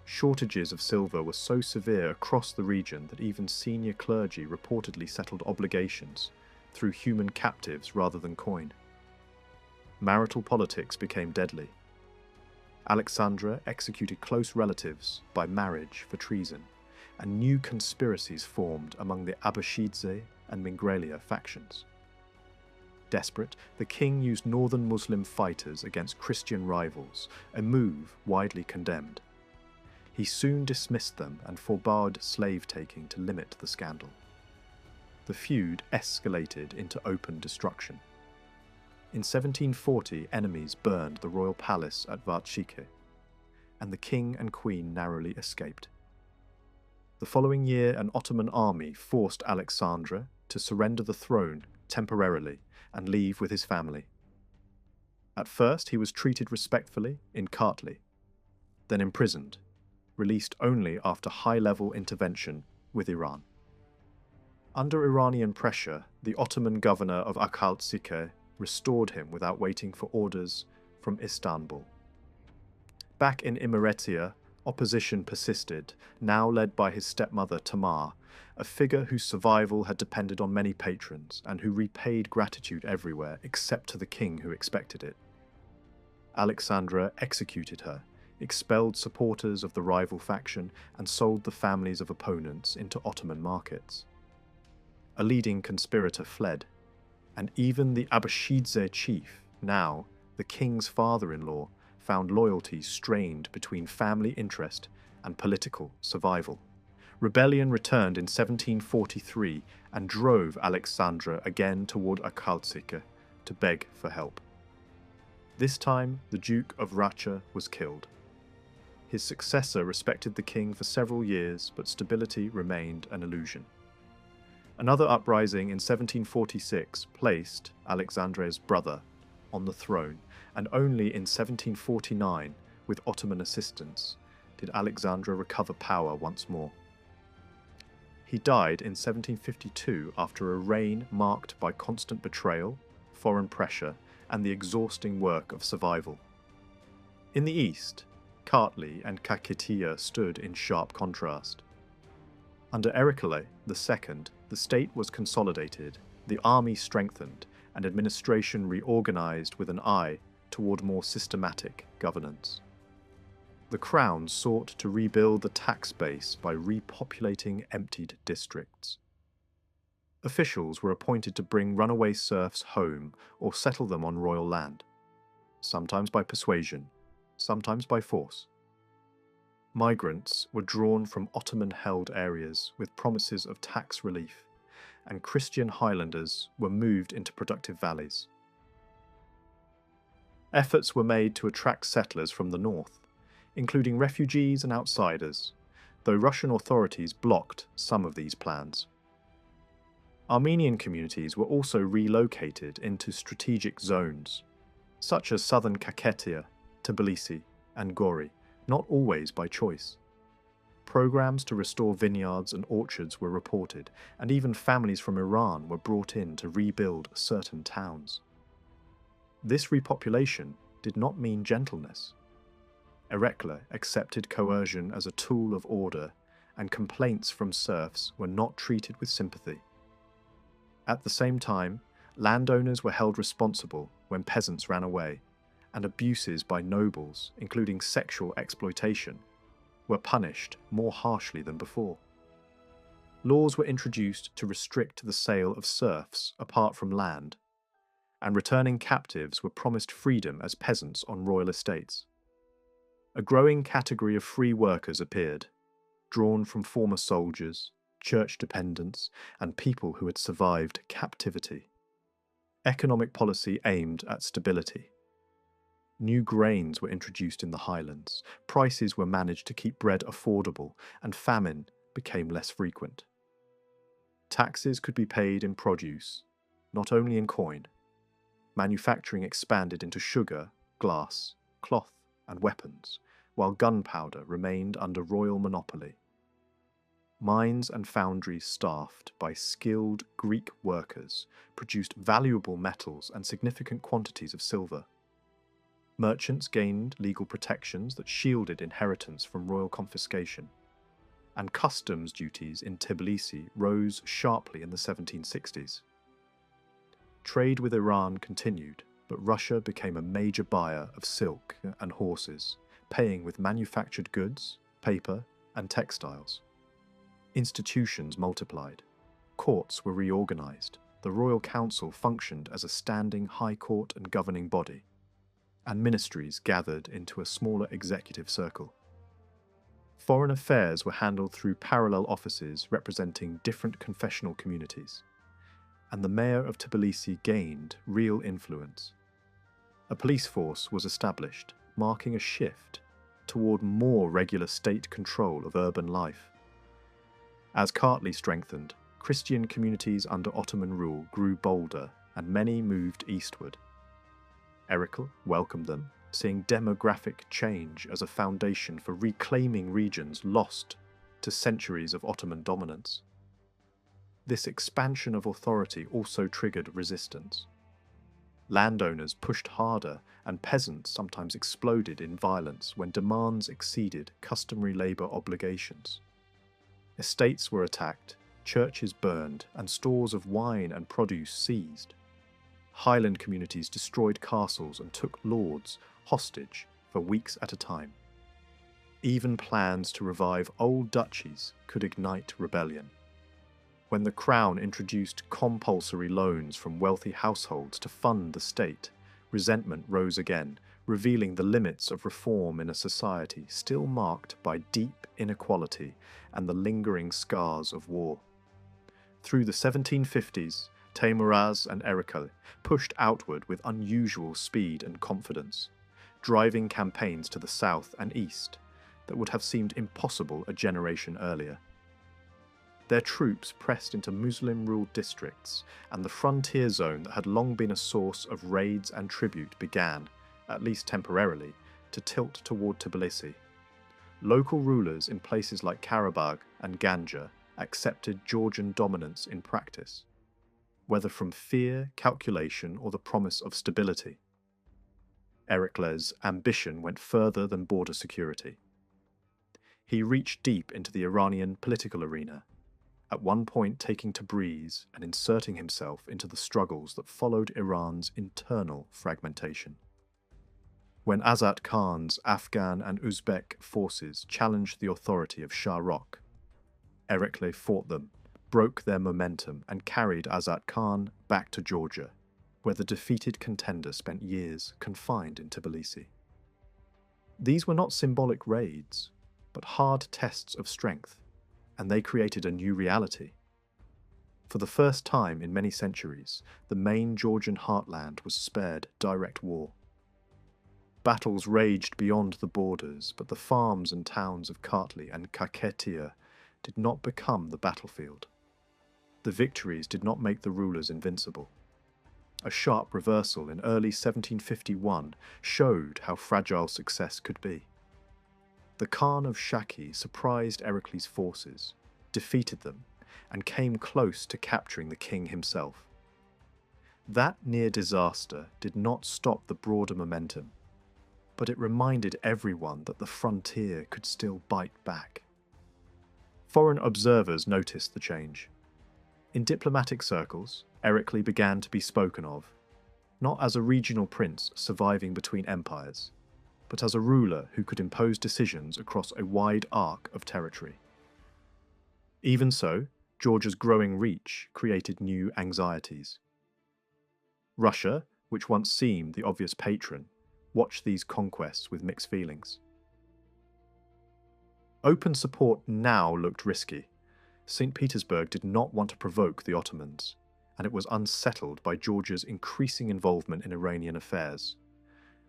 Shortages of silver were so severe across the region that even senior clergy reportedly settled obligations through human captives rather than coin. Marital politics became deadly. Alexandre executed close relatives by marriage for treason, and new conspiracies formed among the Abashidze and Mingrelia factions. Desperate, the king used northern Muslim fighters against Christian rivals, a move widely condemned. He soon dismissed them and forbade slave-taking to limit the scandal. The feud escalated into open destruction. In 1740, enemies burned the royal palace at Vartshike, and the king and queen narrowly escaped. The following year, an Ottoman army forced Alexandre to surrender the throne temporarily and leave with his family. At first, he was treated respectfully in Kartli, then imprisoned, released only after high-level intervention with Iran. Under Iranian pressure, the Ottoman governor of Akhaltsikhe restored him without waiting for orders from Istanbul. Back in Imeretia, opposition persisted, now led by his stepmother Tamar, a figure whose survival had depended on many patrons and who repaid gratitude everywhere except to the king who expected it. Alexandre executed her, expelled supporters of the rival faction, and sold the families of opponents into Ottoman markets. A leading conspirator fled, and even the Abashidze chief, now the king's father-in-law, found loyalty strained between family interest and political survival. Rebellion returned in 1743 and drove Alexandre again toward Akhaltsikhe to beg for help. This time, the Duke of Racha was killed. His successor respected the king for several years, but stability remained an illusion. Another uprising in 1746 placed Alexandre's brother on the throne, and only in 1749, with Ottoman assistance, did Alexandre recover power once more. He died in 1752 after a reign marked by constant betrayal, foreign pressure, and the exhausting work of survival. In the east, Kartli and Kakhetiya stood in sharp contrast. Under Erikale II, the state was consolidated, the army strengthened, and administration reorganized with an eye toward more systematic governance. The crown sought to rebuild the tax base by repopulating emptied districts. Officials were appointed to bring runaway serfs home or settle them on royal land, sometimes by persuasion, sometimes by force. Migrants were drawn from Ottoman-held areas with promises of tax relief, and Christian highlanders were moved into productive valleys. Efforts were made to attract settlers from the north, including refugees and outsiders, though Russian authorities blocked some of these plans. Armenian communities were also relocated into strategic zones, such as southern Kakheta, Tbilisi, and Gori, not always by choice. Programs to restore vineyards and orchards were reported, and even families from Iran were brought in to rebuild certain towns. This repopulation did not mean gentleness. Erekle accepted coercion as a tool of order, and complaints from serfs were not treated with sympathy. At the same time, landowners were held responsible when peasants ran away, and abuses by nobles, including sexual exploitation, were punished more harshly than before. Laws were introduced to restrict the sale of serfs apart from land, and returning captives were promised freedom as peasants on royal estates. A growing category of free workers appeared, drawn from former soldiers, church dependents, and people who had survived captivity. Economic policy aimed at stability. New grains were introduced in the highlands, prices were managed to keep bread affordable, and famine became less frequent. Taxes could be paid in produce, not only in coin. Manufacturing expanded into sugar, glass, cloth, and weapons, while gunpowder remained under royal monopoly. Mines and foundries staffed by skilled Greek workers produced valuable metals and significant quantities of silver. Merchants gained legal protections that shielded inheritance from royal confiscation, and customs duties in Tbilisi rose sharply in the 1760s. Trade with Iran continued, but Russia became a major buyer of silk and horses, paying with manufactured goods, paper, and textiles. Institutions multiplied. Courts were reorganized. The royal council functioned as a standing high court and governing body, and ministries gathered into a smaller executive circle. Foreign affairs were handled through parallel offices representing different confessional communities, and the mayor of Tbilisi gained real influence. A police force was established, marking a shift toward more regular state control of urban life. As Kartli strengthened, Christian communities under Ottoman rule grew bolder, and many moved eastward. Erekle welcomed them, seeing demographic change as a foundation for reclaiming regions lost to centuries of Ottoman dominance. This expansion of authority also triggered resistance. Landowners pushed harder, and peasants sometimes exploded in violence when demands exceeded customary labor obligations. Estates were attacked, churches burned, and stores of wine and produce seized. Highland communities destroyed castles and took lords hostage for weeks at a time. Even plans to revive old duchies could ignite rebellion. When the crown introduced compulsory loans from wealthy households to fund the state, resentment rose again, revealing the limits of reform in a society still marked by deep inequality and the lingering scars of war. Through the 1750s, Teymuraz and Erekle pushed outward with unusual speed and confidence, driving campaigns to the south and east that would have seemed impossible a generation earlier. Their troops pressed into Muslim-ruled districts, and the frontier zone that had long been a source of raids and tribute began, at least temporarily, to tilt toward Tbilisi. Local rulers in places like Karabagh and Ganja accepted Georgian dominance in practice, whether from fear, calculation, or the promise of stability. Erekle's ambition went further than border security. He reached deep into the Iranian political arena, at one point taking Tabriz and inserting himself into the struggles that followed Iran's internal fragmentation. When Azat Khan's Afghan and Uzbek forces challenged the authority of Shah Rukh, Erekle fought them, broke their momentum, and carried Azat Khan back to Georgia, where the defeated contender spent years confined in Tbilisi. These were not symbolic raids, but hard tests of strength, and they created a new reality. For the first time in many centuries, the main Georgian heartland was spared direct war. Battles raged beyond the borders, but the farms and towns of Kartli and Kakheti did not become the battlefield. The victories did not make the rulers invincible. A sharp reversal in early 1751 showed how fragile success could be. The Khan of Shaki surprised Erikles' forces, defeated them, and came close to capturing the king himself. That near disaster did not stop the broader momentum, but it reminded everyone that the frontier could still bite back. Foreign observers noticed the change. In diplomatic circles, Erikles began to be spoken of, not as a regional prince surviving between empires, but as a ruler who could impose decisions across a wide arc of territory. Even so, Georgia's growing reach created new anxieties. Russia, which once seemed the obvious patron, watched these conquests with mixed feelings. Open support now looked risky. St. Petersburg did not want to provoke the Ottomans, and it was unsettled by Georgia's increasing involvement in Iranian affairs,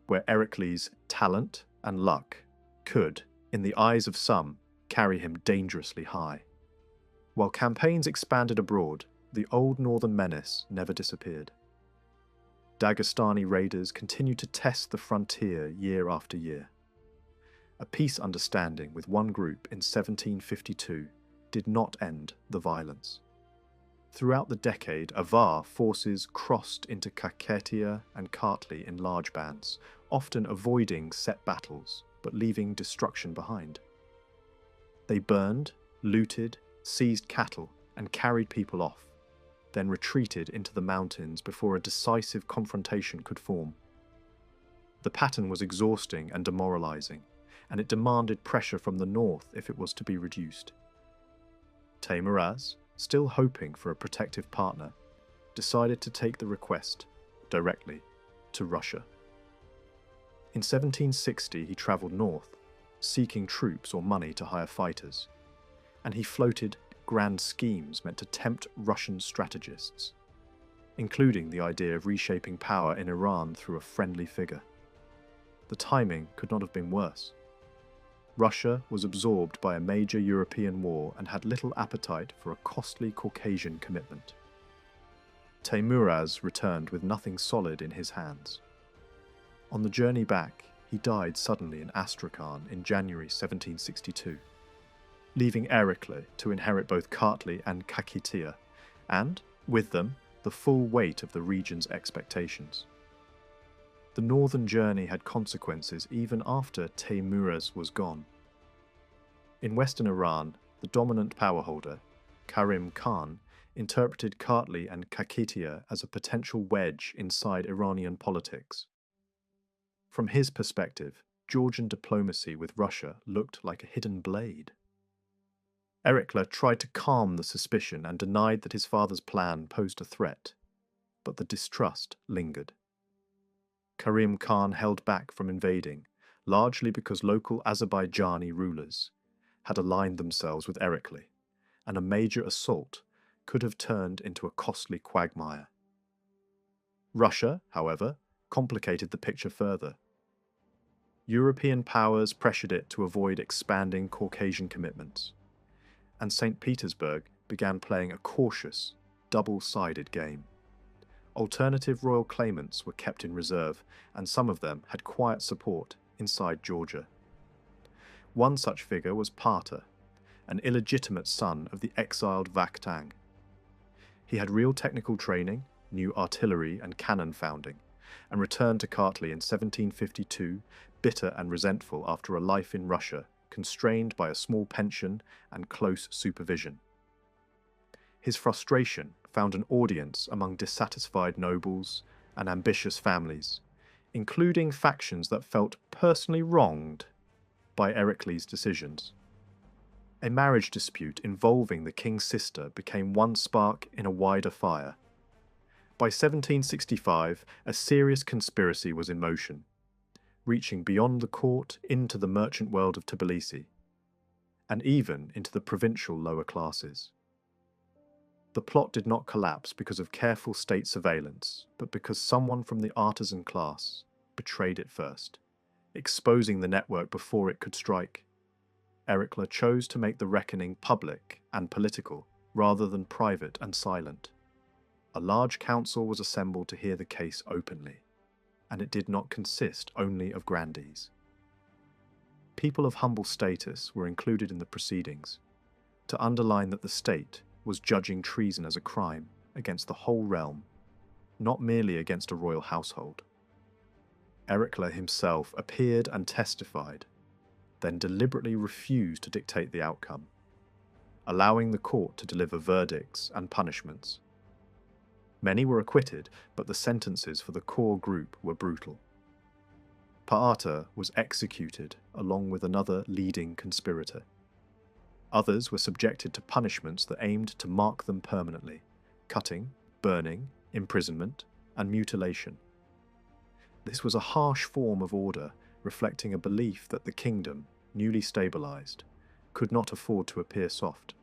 where Erikles' talent and luck could, in the eyes of some, carry him dangerously high. While campaigns expanded abroad, the old northern menace never disappeared. Dagestani raiders continued to test the frontier year after year. A peace understanding with one group in 1752 did not end the violence. Throughout the decade, Avar forces crossed into Kakheti and Kartli in large bands, often avoiding set battles but leaving destruction behind. They burned, looted, seized cattle and carried people off, then retreated into the mountains before a decisive confrontation could form. The pattern was exhausting and demoralizing, and it demanded pressure from the north if it was to be reduced. Teimuraz, still hoping for a protective partner, decided to take the request directly to Russia. In 1760 he travelled north, seeking troops or money to hire fighters, and he floated grand schemes meant to tempt Russian strategists, including the idea of reshaping power in Iran through a friendly figure. The timing could not have been worse. Russia was absorbed by a major European war and had little appetite for a costly Caucasian commitment. Teimuraz returned with nothing solid in his hands. On the journey back, he died suddenly in Astrakhan in January 1762, leaving Erikles to inherit both Kartli and Kakheti, and, with them, the full weight of the region's expectations. The northern journey had consequences even after Teimuraz was gone. In western Iran, the dominant powerholder, Karim Khan, interpreted Kartli and Kakheti as a potential wedge inside Iranian politics. From his perspective, Georgian diplomacy with Russia looked like a hidden blade. Erikles tried to calm the suspicion and denied that his father's plan posed a threat, but the distrust lingered. Karim Khan held back from invading, largely because local Azerbaijani rulers had aligned themselves with Erikles, and a major assault could have turned into a costly quagmire. Russia, however, complicated the picture further. European powers pressured it to avoid expanding Caucasian commitments, and St. Petersburg began playing a cautious, double-sided game. Alternative royal claimants were kept in reserve, and some of them had quiet support inside Georgia. One such figure was Parta, an illegitimate son of the exiled Vakhtang. He had real technical training, new artillery and cannon founding, and returned to Kartli in 1752, bitter and resentful after a life in Russia, constrained by a small pension and close supervision. His frustration found an audience among dissatisfied nobles and ambitious families, including factions that felt personally wronged by Erikles' decisions. A marriage dispute involving the king's sister became one spark in a wider fire. By 1765, a serious conspiracy was in motion, reaching beyond the court into the merchant world of Tbilisi, and even into the provincial lower classes. The plot did not collapse because of careful state surveillance, but because someone from the artisan class betrayed it first, exposing the network before it could strike. Erikla chose to make the reckoning public and political, rather than private and silent. A large council was assembled to hear the case openly, and it did not consist only of grandees. People of humble status were included in the proceedings, to underline that the state was judging treason as a crime against the whole realm, not merely against a royal household. Erikla himself appeared and testified, then deliberately refused to dictate the outcome, allowing the court to deliver verdicts and punishments. Many were acquitted, but the sentences for the core group were brutal. Paata was executed along with another leading conspirator. Others were subjected to punishments that aimed to mark them permanently: cutting, burning, imprisonment, and mutilation. This was a harsh form of order, reflecting a belief that the kingdom, newly stabilized, could not afford to appear soft.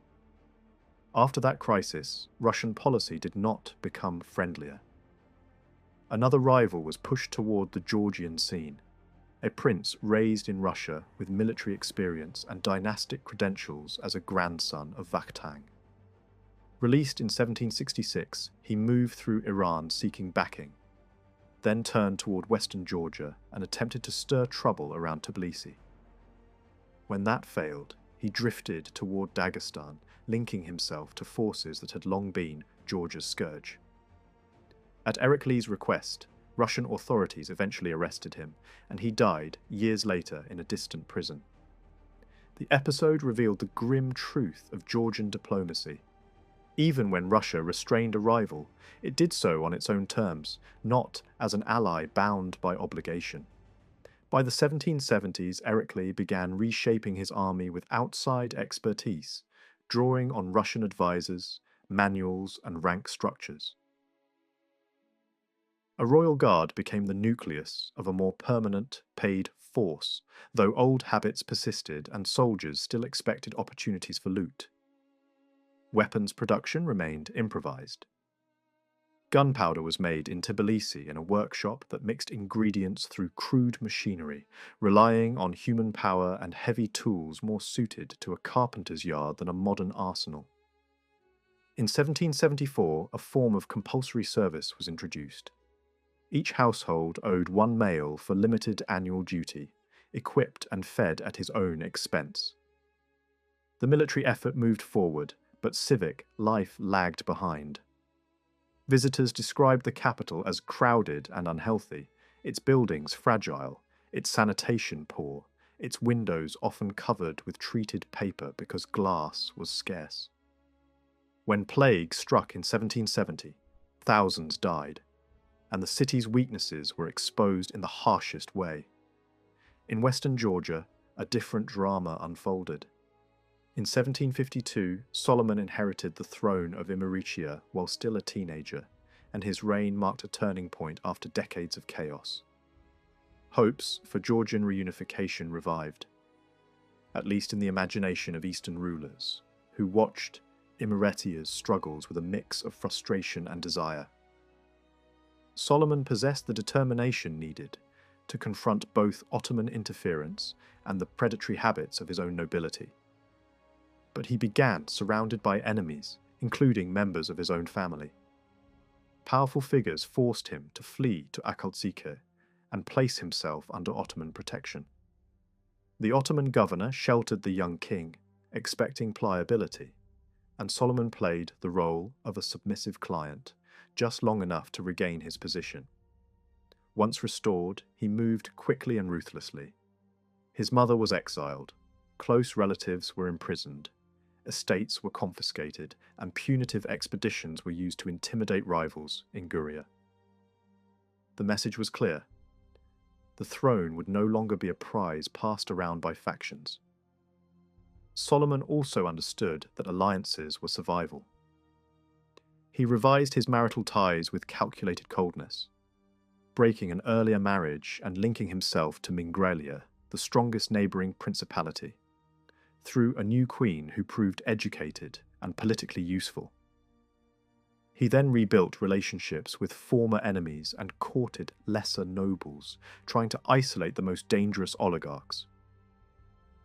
After that crisis, Russian policy did not become friendlier. Another rival was pushed toward the Georgian scene, a prince raised in Russia with military experience and dynastic credentials as a grandson of Vakhtang. Released in 1766, he moved through Iran seeking backing, then turned toward western Georgia and attempted to stir trouble around Tbilisi. When that failed, he drifted toward Dagestan, linking himself to forces that had long been Georgia's scourge. At Erikli's request, Russian authorities eventually arrested him, and he died years later in a distant prison. The episode revealed the grim truth of Georgian diplomacy. Even when Russia restrained a rival, it did so on its own terms, not as an ally bound by obligation. By the 1770s, Erikli began reshaping his army with outside expertise, drawing on Russian advisors, manuals, and rank structures. A royal guard became the nucleus of a more permanent, paid force, though old habits persisted and soldiers still expected opportunities for loot. Weapons production remained improvised. Gunpowder was made in Tbilisi in a workshop that mixed ingredients through crude machinery, relying on human power and heavy tools more suited to a carpenter's yard than a modern arsenal. In 1774, a form of compulsory service was introduced. Each household owed one male for limited annual duty, equipped and fed at his own expense. The military effort moved forward, but civic life lagged behind. Visitors described the capital as crowded and unhealthy, its buildings fragile, its sanitation poor, its windows often covered with treated paper because glass was scarce. When plague struck in 1770, thousands died, and the city's weaknesses were exposed in the harshest way. In western Georgia, a different drama unfolded. In 1752, Solomon inherited the throne of Imeretiia while still a teenager, and his reign marked a turning point after decades of chaos. Hopes for Georgian reunification revived, at least in the imagination of Eastern rulers, who watched Imeretia's struggles with a mix of frustration and desire. Solomon possessed the determination needed to confront both Ottoman interference and the predatory habits of his own nobility. But he began surrounded by enemies, including members of his own family. Powerful figures forced him to flee to Akaltsike and place himself under Ottoman protection. The Ottoman governor sheltered the young king, expecting pliability, and Solomon played the role of a submissive client, just long enough to regain his position. Once restored, he moved quickly and ruthlessly. His mother was exiled, close relatives were imprisoned, estates were confiscated, and punitive expeditions were used to intimidate rivals in Guria. The message was clear. The throne would no longer be a prize passed around by factions. Solomon also understood that alliances were survival. He revised his marital ties with calculated coldness, breaking an earlier marriage and linking himself to Mingrelia, the strongest neighbouring principality, through a new queen who proved educated and politically useful. He then rebuilt relationships with former enemies and courted lesser nobles, trying to isolate the most dangerous oligarchs.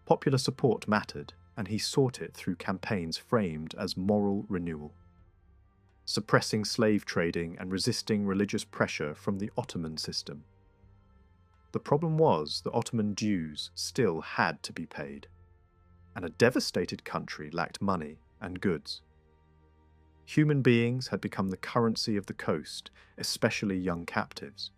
Popular support mattered, and he sought it through campaigns framed as moral renewal, suppressing slave trading and resisting religious pressure from the Ottoman system. The problem was that Ottoman dues still had to be paid, and a devastated country lacked money and goods. Human beings had become the currency of the coast, especially young captives.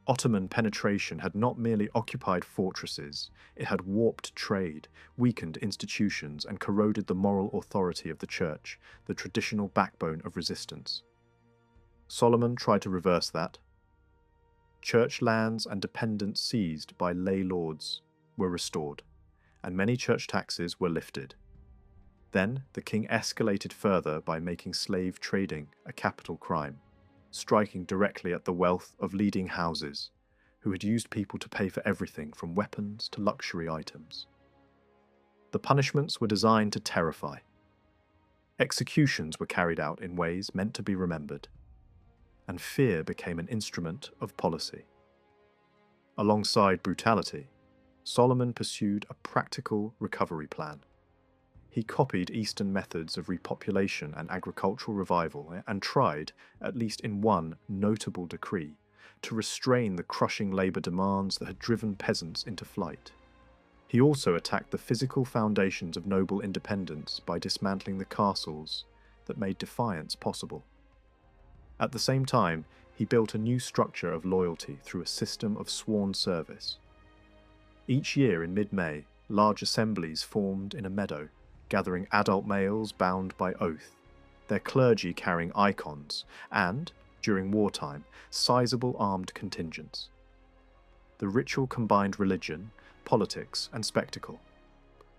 Ottoman penetration had not merely occupied fortresses, it had warped trade, weakened institutions, and corroded the moral authority of the church, the traditional backbone of resistance. Solomon tried to reverse that. Church lands and dependents seized by lay lords were restored, and many church taxes were lifted. Then the king escalated further by making slave trading a capital crime, striking directly at the wealth of leading houses, who had used people to pay for everything from weapons to luxury items. The punishments were designed to terrify. Executions were carried out in ways meant to be remembered, and fear became an instrument of policy. Alongside brutality, Solomon pursued a practical recovery plan. He copied Eastern methods of repopulation and agricultural revival and tried, at least in one notable decree, to restrain the crushing labour demands that had driven peasants into flight. He also attacked the physical foundations of noble independence by dismantling the castles that made defiance possible. At the same time, he built a new structure of loyalty through a system of sworn service. Each year in mid-May, large assemblies formed in a meadow, gathering adult males bound by oath, their clergy carrying icons, and, during wartime, sizable armed contingents. The ritual combined religion, politics, and spectacle.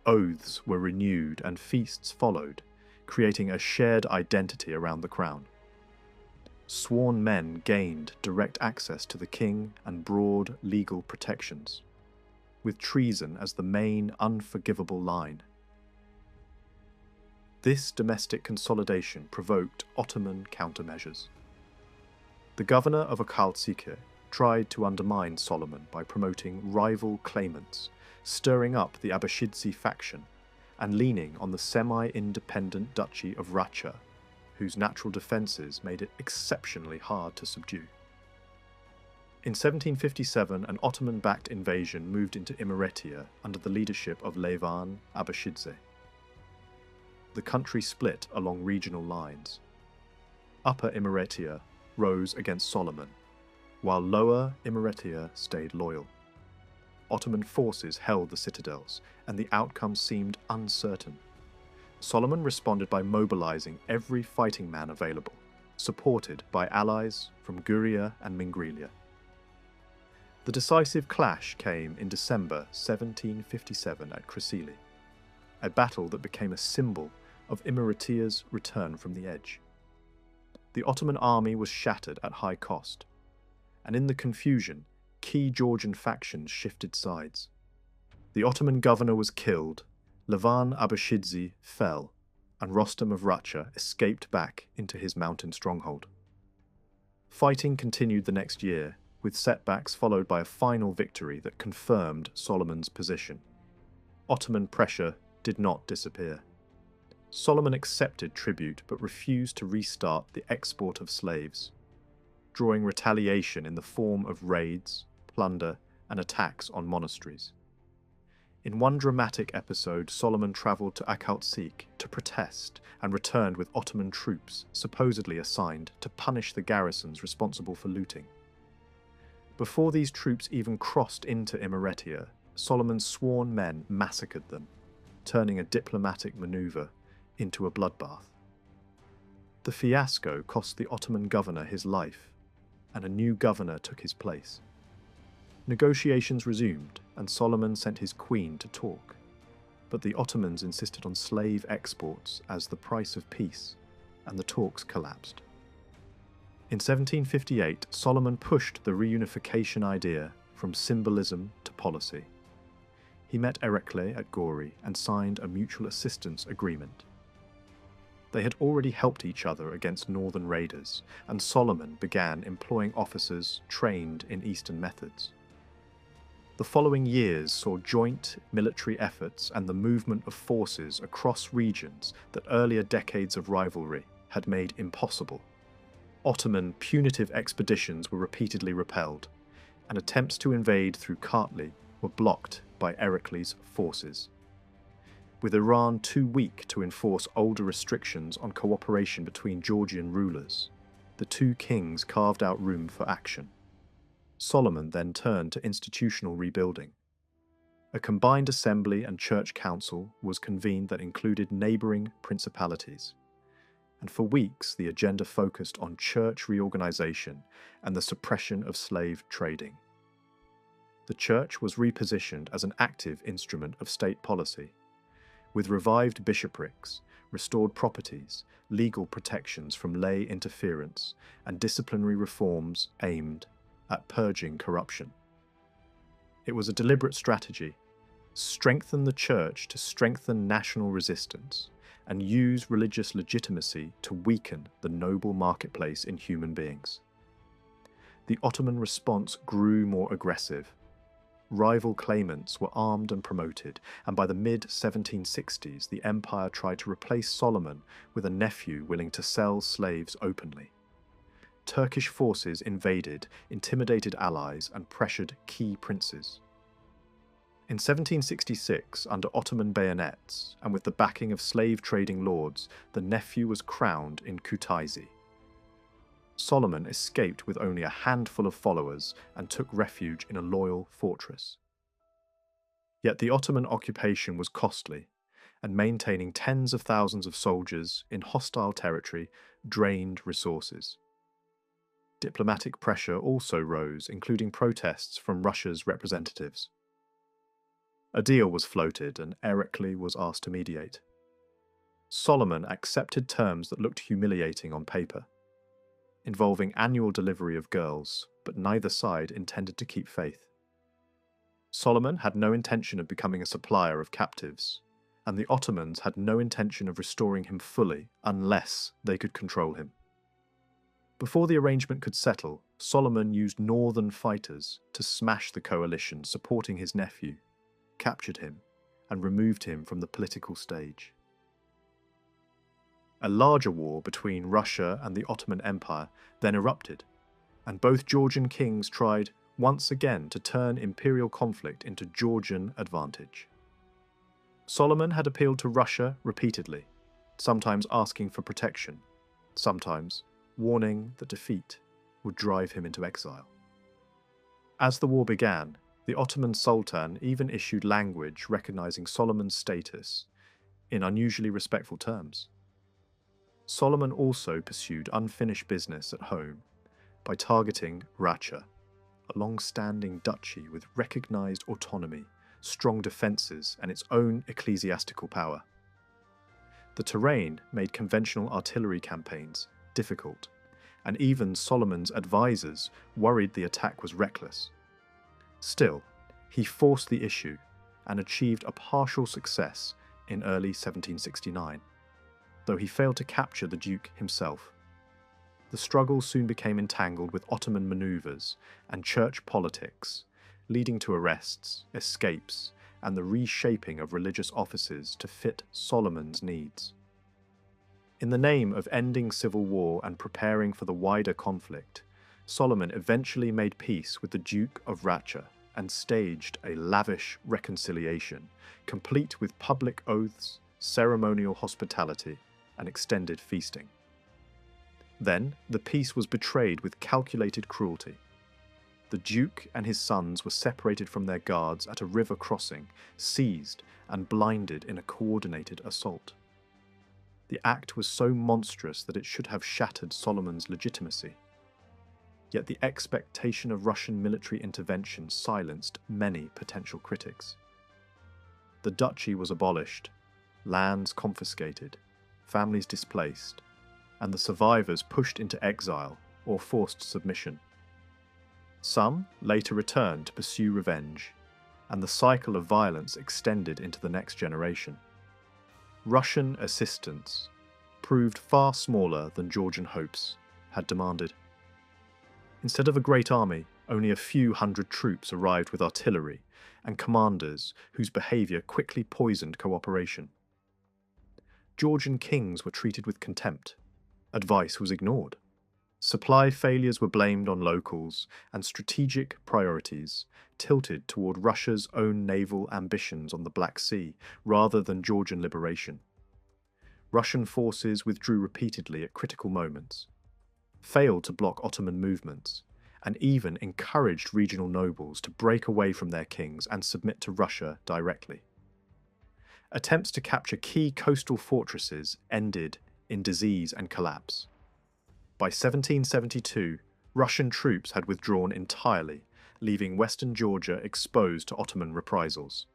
Oaths were renewed and feasts followed, creating a shared identity around the crown. Sworn men gained direct access to the king and broad legal protections, with treason as the main unforgivable line. This domestic consolidation provoked Ottoman countermeasures. The governor of Akalsike tried to undermine Solomon by promoting rival claimants, stirring up the Abashidze faction, and leaning on the semi-independent Duchy of Racha, whose natural defences made it exceptionally hard to subdue. In 1757, an Ottoman-backed invasion moved into Imeretia under the leadership of Levan Abashidze. The country split along regional lines. Upper Imeretia rose against Solomon, while Lower Imeretia stayed loyal. Ottoman forces held the citadels, and the outcome seemed uncertain. Solomon responded by mobilizing every fighting man available, supported by allies from Guria and Mingrelia. The decisive clash came in December 1757 at Kresili, a battle that became a symbol of Imeretia's return from the edge. The Ottoman army was shattered at high cost, and in the confusion, key Georgian factions shifted sides. The Ottoman governor was killed, Levan Abashidze fell, and Rostam of Racha escaped back into his mountain stronghold. Fighting continued the next year, with setbacks followed by a final victory that confirmed Solomon's position. Ottoman pressure did not disappear. Solomon accepted tribute but refused to restart the export of slaves, drawing retaliation in the form of raids, plunder, and attacks on monasteries. In one dramatic episode, Solomon travelled to Akalsike to protest and returned with Ottoman troops supposedly assigned to punish the garrisons responsible for looting. Before these troops even crossed into Imeretia, Solomon's sworn men massacred them, turning a diplomatic manoeuvre into a bloodbath. The fiasco cost the Ottoman governor his life, and a new governor took his place. Negotiations resumed, and Solomon sent his queen to talk, but the Ottomans insisted on slave exports as the price of peace, and the talks collapsed. In 1758, Solomon pushed the reunification idea from symbolism to policy. He met Erekle at Gori and signed a mutual assistance agreement. They had already helped each other against northern raiders, and Solomon began employing officers trained in Eastern methods. The following years saw joint military efforts and the movement of forces across regions that earlier decades of rivalry had made impossible. Ottoman punitive expeditions were repeatedly repelled, and attempts to invade through Kartli were blocked by Erekli's forces. With Iran too weak to enforce older restrictions on cooperation between Georgian rulers, the two kings carved out room for action. Solomon then turned to institutional rebuilding. A combined assembly and church council was convened that included neighbouring principalities, and for weeks the agenda focused on church reorganisation and the suppression of slave trading. The church was repositioned as an active instrument of state policy, with revived bishoprics, restored properties, legal protections from lay interference, and disciplinary reforms aimed at purging corruption. It was a deliberate strategy: strengthen the church to strengthen national resistance, and use religious legitimacy to weaken the noble marketplace in human beings. The Ottoman response grew more aggressive. Rival claimants were armed and promoted, and by the mid-1760s the empire tried to replace Solomon with a nephew willing to sell slaves openly. Turkish forces invaded, intimidated allies, and pressured key princes. In 1766, under Ottoman bayonets, and with the backing of slave-trading lords, the nephew was crowned in Kutaisi. Solomon escaped with only a handful of followers and took refuge in a loyal fortress. Yet the Ottoman occupation was costly, and maintaining tens of thousands of soldiers in hostile territory drained resources. Diplomatic pressure also rose, including protests from Russia's representatives. A deal was floated, and Erekli was asked to mediate. Solomon accepted terms that looked humiliating on paper, involving annual delivery of girls, but neither side intended to keep faith. Solomon had no intention of becoming a supplier of captives, and the Ottomans had no intention of restoring him fully unless they could control him. Before the arrangement could settle, Solomon used northern fighters to smash the coalition supporting his nephew, captured him, and removed him from the political stage. A larger war between Russia and the Ottoman Empire then erupted, and both Georgian kings tried once again to turn imperial conflict into Georgian advantage. Solomon had appealed to Russia repeatedly, sometimes asking for protection, sometimes warning that defeat would drive him into exile. As the war began, the Ottoman Sultan even issued language recognizing Solomon's status in unusually respectful terms. Solomon also pursued unfinished business at home by targeting Racha, a long-standing duchy with recognized autonomy, strong defences, and its own ecclesiastical power. The terrain made conventional artillery campaigns difficult, and even Solomon's advisors worried the attack was reckless. Still, he forced the issue and achieved a partial success in early 1769, though he failed to capture the Duke himself. The struggle soon became entangled with Ottoman manoeuvres and church politics, leading to arrests, escapes, and the reshaping of religious offices to fit Solomon's needs. In the name of ending civil war and preparing for the wider conflict, Solomon eventually made peace with the Duke of Racha and staged a lavish reconciliation, complete with public oaths, ceremonial hospitality, and extended feasting. Then, the peace was betrayed with calculated cruelty. The Duke and his sons were separated from their guards at a river crossing, seized, and blinded in a coordinated assault. The act was so monstrous that it should have shattered Solomon's legitimacy. Yet the expectation of Russian military intervention silenced many potential critics. The duchy was abolished, lands confiscated, families displaced, and the survivors pushed into exile or forced submission. Some later returned to pursue revenge, and the cycle of violence extended into the next generation. Russian assistance, proved far smaller than Georgian hopes had demanded. Instead of a great army, only a few hundred troops arrived with artillery and commanders whose behaviour quickly poisoned cooperation. Georgian kings were treated with contempt. Advice was ignored. Supply failures were blamed on locals, and strategic priorities tilted toward Russia's own naval ambitions on the Black Sea rather than Georgian liberation. Russian forces withdrew repeatedly at critical moments, failed to block Ottoman movements, and even encouraged regional nobles to break away from their kings and submit to Russia directly. Attempts to capture key coastal fortresses ended in disease and collapse. By 1772, Russian troops had withdrawn entirely, leaving western Georgia exposed to Ottoman reprisals.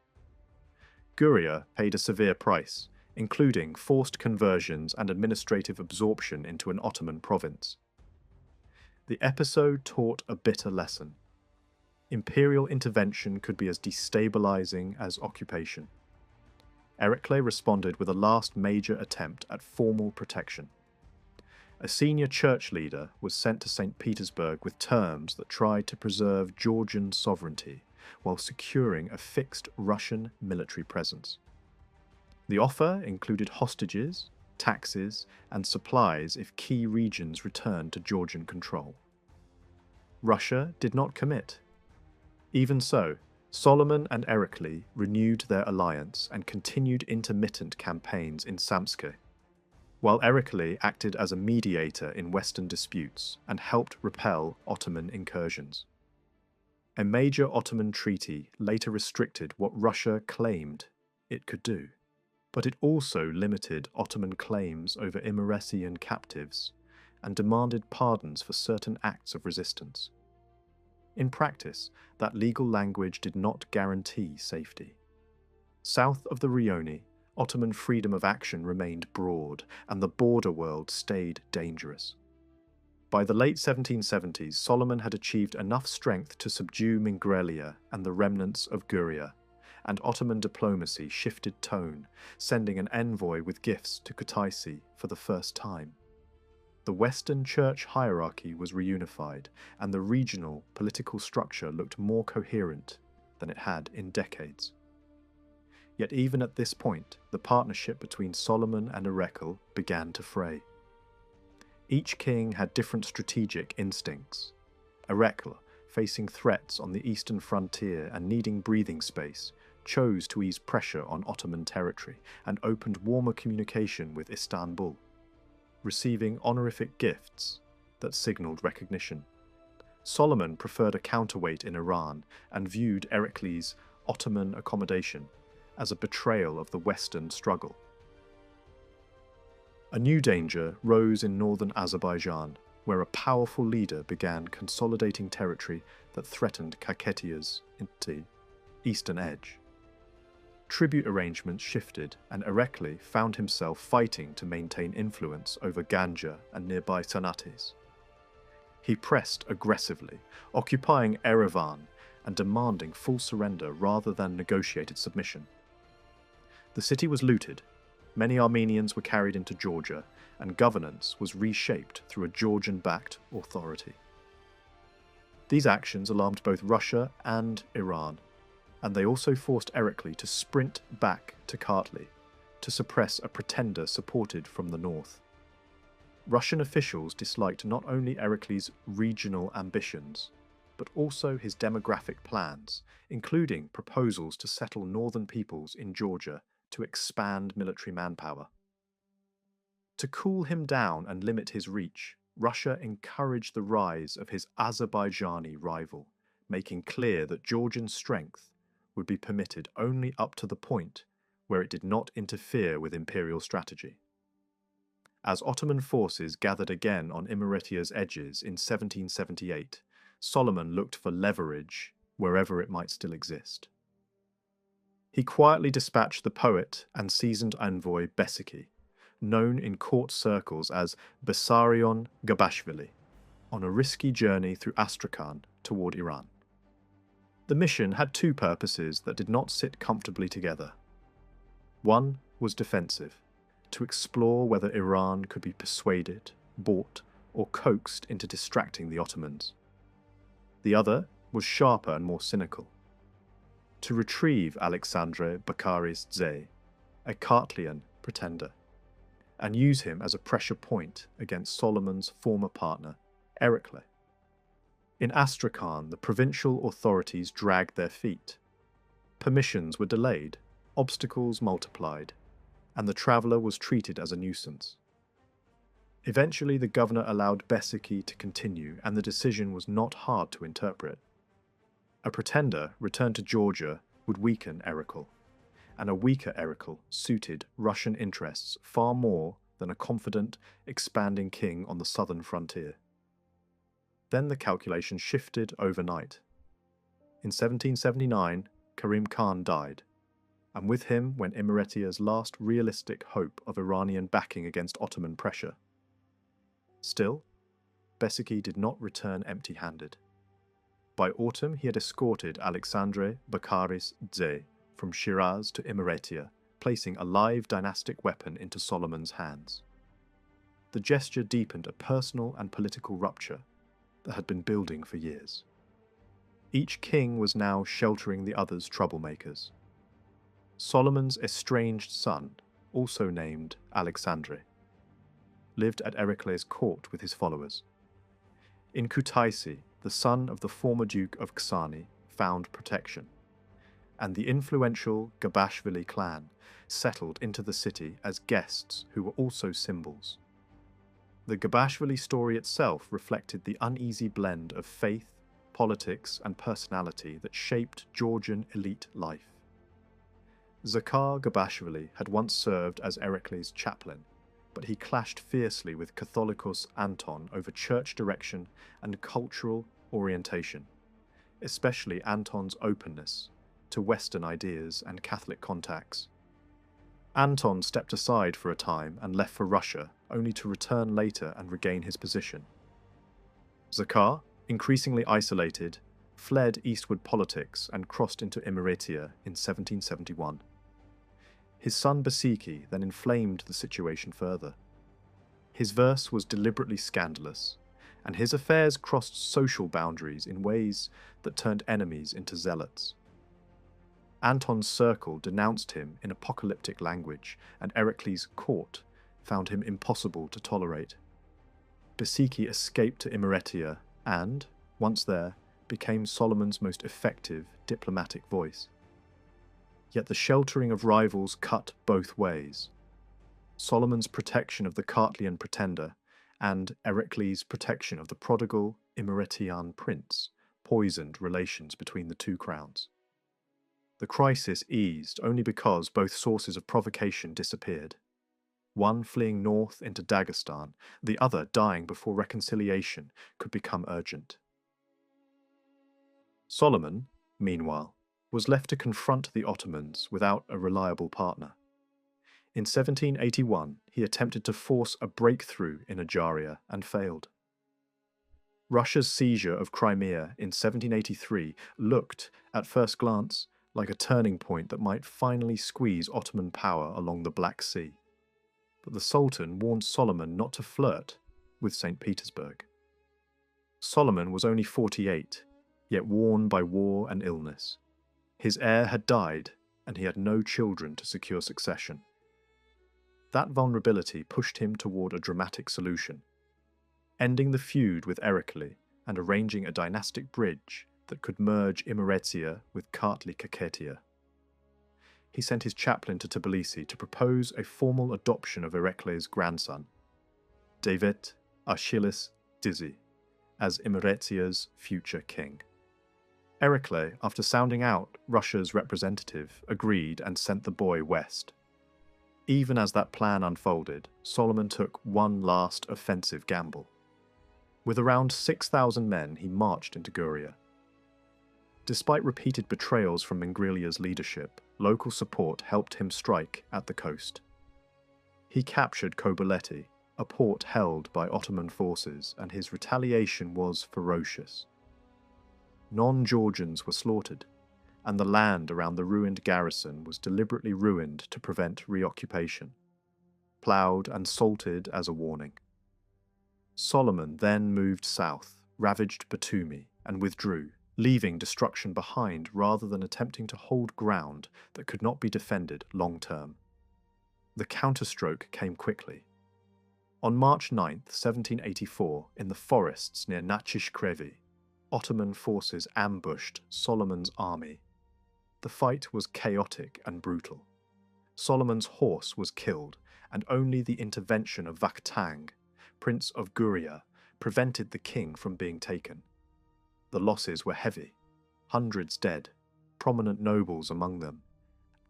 Guria paid a severe price, including forced conversions and administrative absorption into an Ottoman province. The episode taught a bitter lesson. Imperial intervention could be as destabilizing as occupation. Erekle responded with a last major attempt at formal protection. A senior church leader was sent to St. Petersburg with terms that tried to preserve Georgian sovereignty while securing a fixed Russian military presence. The offer included hostages, taxes, and supplies if key regions returned to Georgian control. Russia did not commit. Even so, Solomon and Erekle renewed their alliance and continued intermittent campaigns in Samtskhe, while Erekle acted as a mediator in Western disputes and helped repel Ottoman incursions. A major Ottoman treaty later restricted what Russia claimed it could do, but it also limited Ottoman claims over Imeretian captives and demanded pardons for certain acts of resistance. In practice, that legal language did not guarantee safety. South of the Rioni, Ottoman freedom of action remained broad, and the border world stayed dangerous. By the late 1770s, Solomon had achieved enough strength to subdue Mingrelia and the remnants of Guria, and Ottoman diplomacy shifted tone, sending an envoy with gifts to Kutaisi for the first time. The Western church hierarchy was reunified, and the regional political structure looked more coherent than it had in decades. Yet even at this point, the partnership between Solomon and Erekle began to fray. Each king had different strategic instincts. Erekle, facing threats on the eastern frontier and needing breathing space, chose to ease pressure on Ottoman territory and opened warmer communication with Istanbul, receiving honorific gifts that signaled recognition. Solomon preferred a counterweight in Iran and viewed Erekle's Ottoman accommodation as a betrayal of the Western struggle. A new danger rose in northern Azerbaijan, where a powerful leader began consolidating territory that threatened Kaketia's eastern edge. Tribute arrangements shifted, and Erekle found himself fighting to maintain influence over Ganja and nearby Sanatis. He pressed aggressively, occupying Erevan and demanding full surrender rather than negotiated submission. The city was looted, many Armenians were carried into Georgia, and governance was reshaped through a Georgian-backed authority. These actions alarmed both Russia and Iran, and they also forced Erekle to sprint back to Kartli to suppress a pretender supported from the north. Russian officials disliked not only Erekle's regional ambitions, but also his demographic plans, including proposals to settle northern peoples in Georgia to expand military manpower. To cool him down and limit his reach, Russia encouraged the rise of his Azerbaijani rival, making clear that Georgian strength would be permitted only up to the point where it did not interfere with imperial strategy. As Ottoman forces gathered again on Imeretia's edges in 1778, Solomon looked for leverage wherever it might still exist. He quietly dispatched the poet and seasoned envoy Besiki, known in court circles as Bessarion Gabashvili, on a risky journey through Astrakhan toward Iran. The mission had two purposes that did not sit comfortably together. One was defensive, to explore whether Iran could be persuaded, bought, or coaxed into distracting the Ottomans. The other was sharper and more cynical: to retrieve Alexandre Bakaris Dzey, a Kartlian pretender, and use him as a pressure point against Solomon's former partner, Erikle. In Astrakhan, the provincial authorities dragged their feet. Permissions were delayed, obstacles multiplied, and the traveller was treated as a nuisance. Eventually, the governor allowed Besiki to continue, and the decision was not hard to interpret. A pretender returned to Georgia would weaken Erikle, and a weaker Erikle suited Russian interests far more than a confident, expanding king on the southern frontier. Then the calculation shifted overnight. In 1779, Karim Khan died, and with him went Imeretia's last realistic hope of Iranian backing against Ottoman pressure. Still, Besiki did not return empty-handed. By autumn, he had escorted Alexandre Bakaris Dzey from Shiraz to Imeretia, placing a live dynastic weapon into Solomon's hands. The gesture deepened a personal and political rupture that had been building for years. Each king was now sheltering the other's troublemakers. Solomon's estranged son, also named Alexandre, lived at Erikle's court with his followers. In Kutaisi, the son of the former Duke of Ksani found protection, and the influential Gabashvili clan settled into the city as guests who were also symbols. The Gabashvili story itself reflected the uneasy blend of faith, politics, and personality that shaped Georgian elite life. Zakhar Gabashvili had once served as Erikle's chaplain, but he clashed fiercely with Catholicos Anton over church direction and cultural orientation, especially Anton's openness to Western ideas and Catholic contacts. Anton stepped aside for a time and left for Russia, only to return later and regain his position. Zakhar, increasingly isolated, fled eastward politics and crossed into Imeretia in 1771. His son Besiki then inflamed the situation further. His verse was deliberately scandalous, and his affairs crossed social boundaries in ways that turned enemies into zealots. Anton's circle denounced him in apocalyptic language, and Erikle's court found him impossible to tolerate. Besiki escaped to Imeretia and, once there, became Solomon's most effective diplomatic voice. Yet the sheltering of rivals cut both ways. Solomon's protection of the Kartlian pretender and Erikle's protection of the prodigal Imeretian prince poisoned relations between the two crowns. The crisis eased only because both sources of provocation disappeared, one fleeing north into Dagestan, the other dying before reconciliation could become urgent. Solomon, meanwhile, was left to confront the Ottomans without a reliable partner. In 1781, he attempted to force a breakthrough in Ajaria and failed. Russia's seizure of Crimea in 1783 looked, at first glance, like a turning point that might finally squeeze Ottoman power along the Black Sea. But the Sultan warned Solomon not to flirt with St. Petersburg. Solomon was only 48, yet worn by war and illness. His heir had died, and he had no children to secure succession. That vulnerability pushed him toward a dramatic solution, ending the feud with Erikle and arranging a dynastic bridge that could merge Imeretia with Kartli-Kaketia. He sent his chaplain to Tbilisi to propose a formal adoption of Erikle's grandson, David Achilles Dizi, as Imeretia's future king. Erikle, after sounding out Russia's representative, agreed and sent the boy west. Even as that plan unfolded, Solomon took one last offensive gamble. With around 6,000 men, he marched into Guria. Despite repeated betrayals from Mingrelia's leadership, local support helped him strike at the coast. He captured Kobaleti, a port held by Ottoman forces, and his retaliation was ferocious. Non-Georgians were slaughtered, and the land around the ruined garrison was deliberately ruined to prevent reoccupation. ploughed and salted as a warning. Solomon then moved south, ravaged Batumi, and withdrew, leaving destruction behind rather than attempting to hold ground that could not be defended long-term. The counterstroke came quickly. On March 9, 1784, in the forests near Natchishkrevi, Ottoman forces ambushed Solomon's army. The fight was chaotic and brutal. Solomon's horse was killed, and only the intervention of Vakhtang, Prince of Guria, prevented the king from being taken. The losses were heavy, hundreds dead, prominent nobles among them.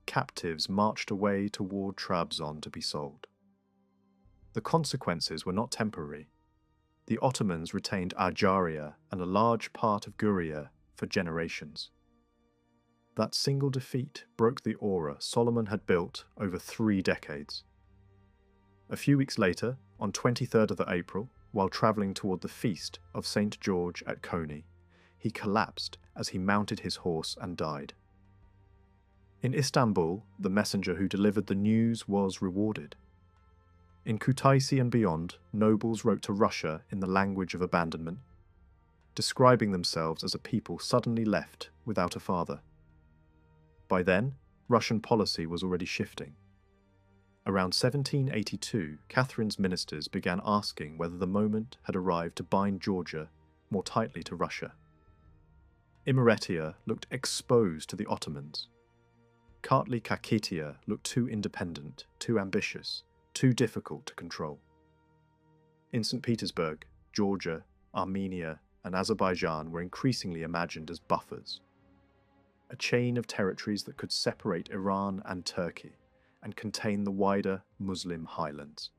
Captives marched away toward Trabzon to be sold. The consequences were not temporary. The Ottomans retained Ajaria and a large part of Guria for generations. That single defeat broke the aura Solomon had built over 3 decades. A few weeks later, on 23rd of April, while travelling toward the feast of St. George at Coney, he collapsed as he mounted his horse and died. In Istanbul, the messenger who delivered the news was rewarded. In Kutaisi and beyond, nobles wrote to Russia in the language of abandonment, describing themselves as a people suddenly left without a father. By then, Russian policy was already shifting. Around 1782, Catherine's ministers began asking whether the moment had arrived to bind Georgia more tightly to Russia. Imeretiya looked exposed to the Ottomans. Kartli-Kakhetiya looked too independent, too ambitious, too difficult to control. In St. Petersburg, Georgia, Armenia, and Azerbaijan were increasingly imagined as buffers, a chain of territories that could separate Iran and Turkey and contain the wider Muslim highlands.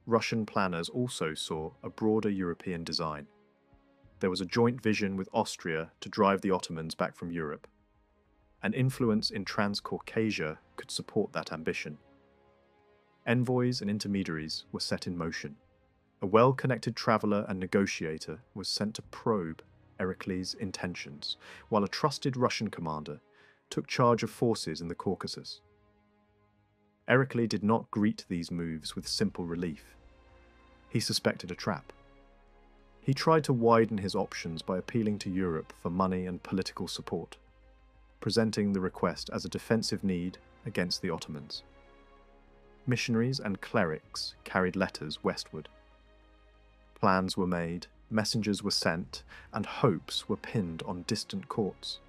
Russian planners also saw a broader European design. There was a joint vision with Austria to drive the Ottomans back from Europe. An influence in Transcaucasia could support that ambition. Envoys and intermediaries were set in motion. A well-connected traveller and negotiator was sent to probe Ercles' intentions, while a trusted Russian commander took charge of forces in the Caucasus. Ercles did not greet these moves with simple relief. He suspected a trap. He tried to widen his options by appealing to Europe for money and political support, presenting the request as a defensive need against the Ottomans. Missionaries and clerics carried letters westward. Plans were made, messengers were sent, and hopes were pinned on distant courts.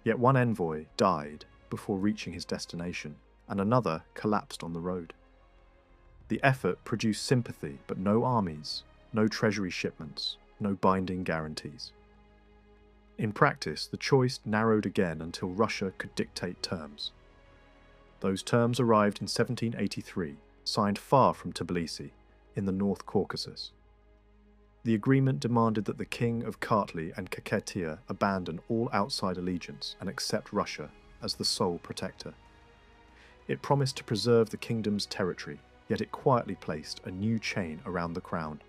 Yet one envoy died before reaching his destination, and another collapsed on the road. The effort produced sympathy, but no armies, no treasury shipments, no binding guarantees. In practice, the choice narrowed again until Russia could dictate terms. Those terms arrived in 1783, signed far from Tbilisi, in the North Caucasus. The agreement demanded that the king of Kartli and Kakhetiya abandon all outside allegiance and accept Russia as the sole protector. It promised to preserve the kingdom's territory, yet it quietly placed a new chain around the crown.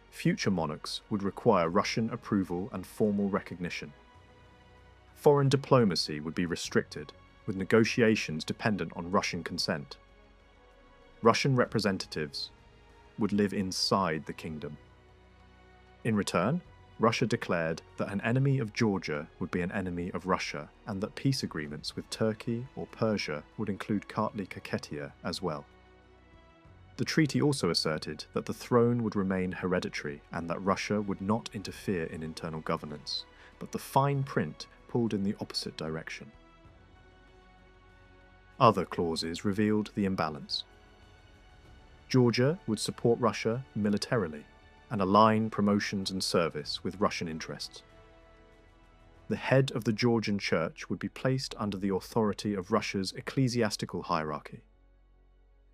Future monarchs would require Russian approval and formal recognition. Foreign diplomacy would be restricted, with negotiations dependent on Russian consent. Russian representatives would live inside the kingdom. In return, Russia declared that an enemy of Georgia would be an enemy of Russia, and that peace agreements with Turkey or Persia would include Kartli-Kakhetiya as well. The treaty also asserted that the throne would remain hereditary and that Russia would not interfere in internal governance, but the fine print pulled in the opposite direction. Other clauses revealed the imbalance. Georgia would support Russia militarily and align promotions and service with Russian interests. The head of the Georgian church would be placed under the authority of Russia's ecclesiastical hierarchy,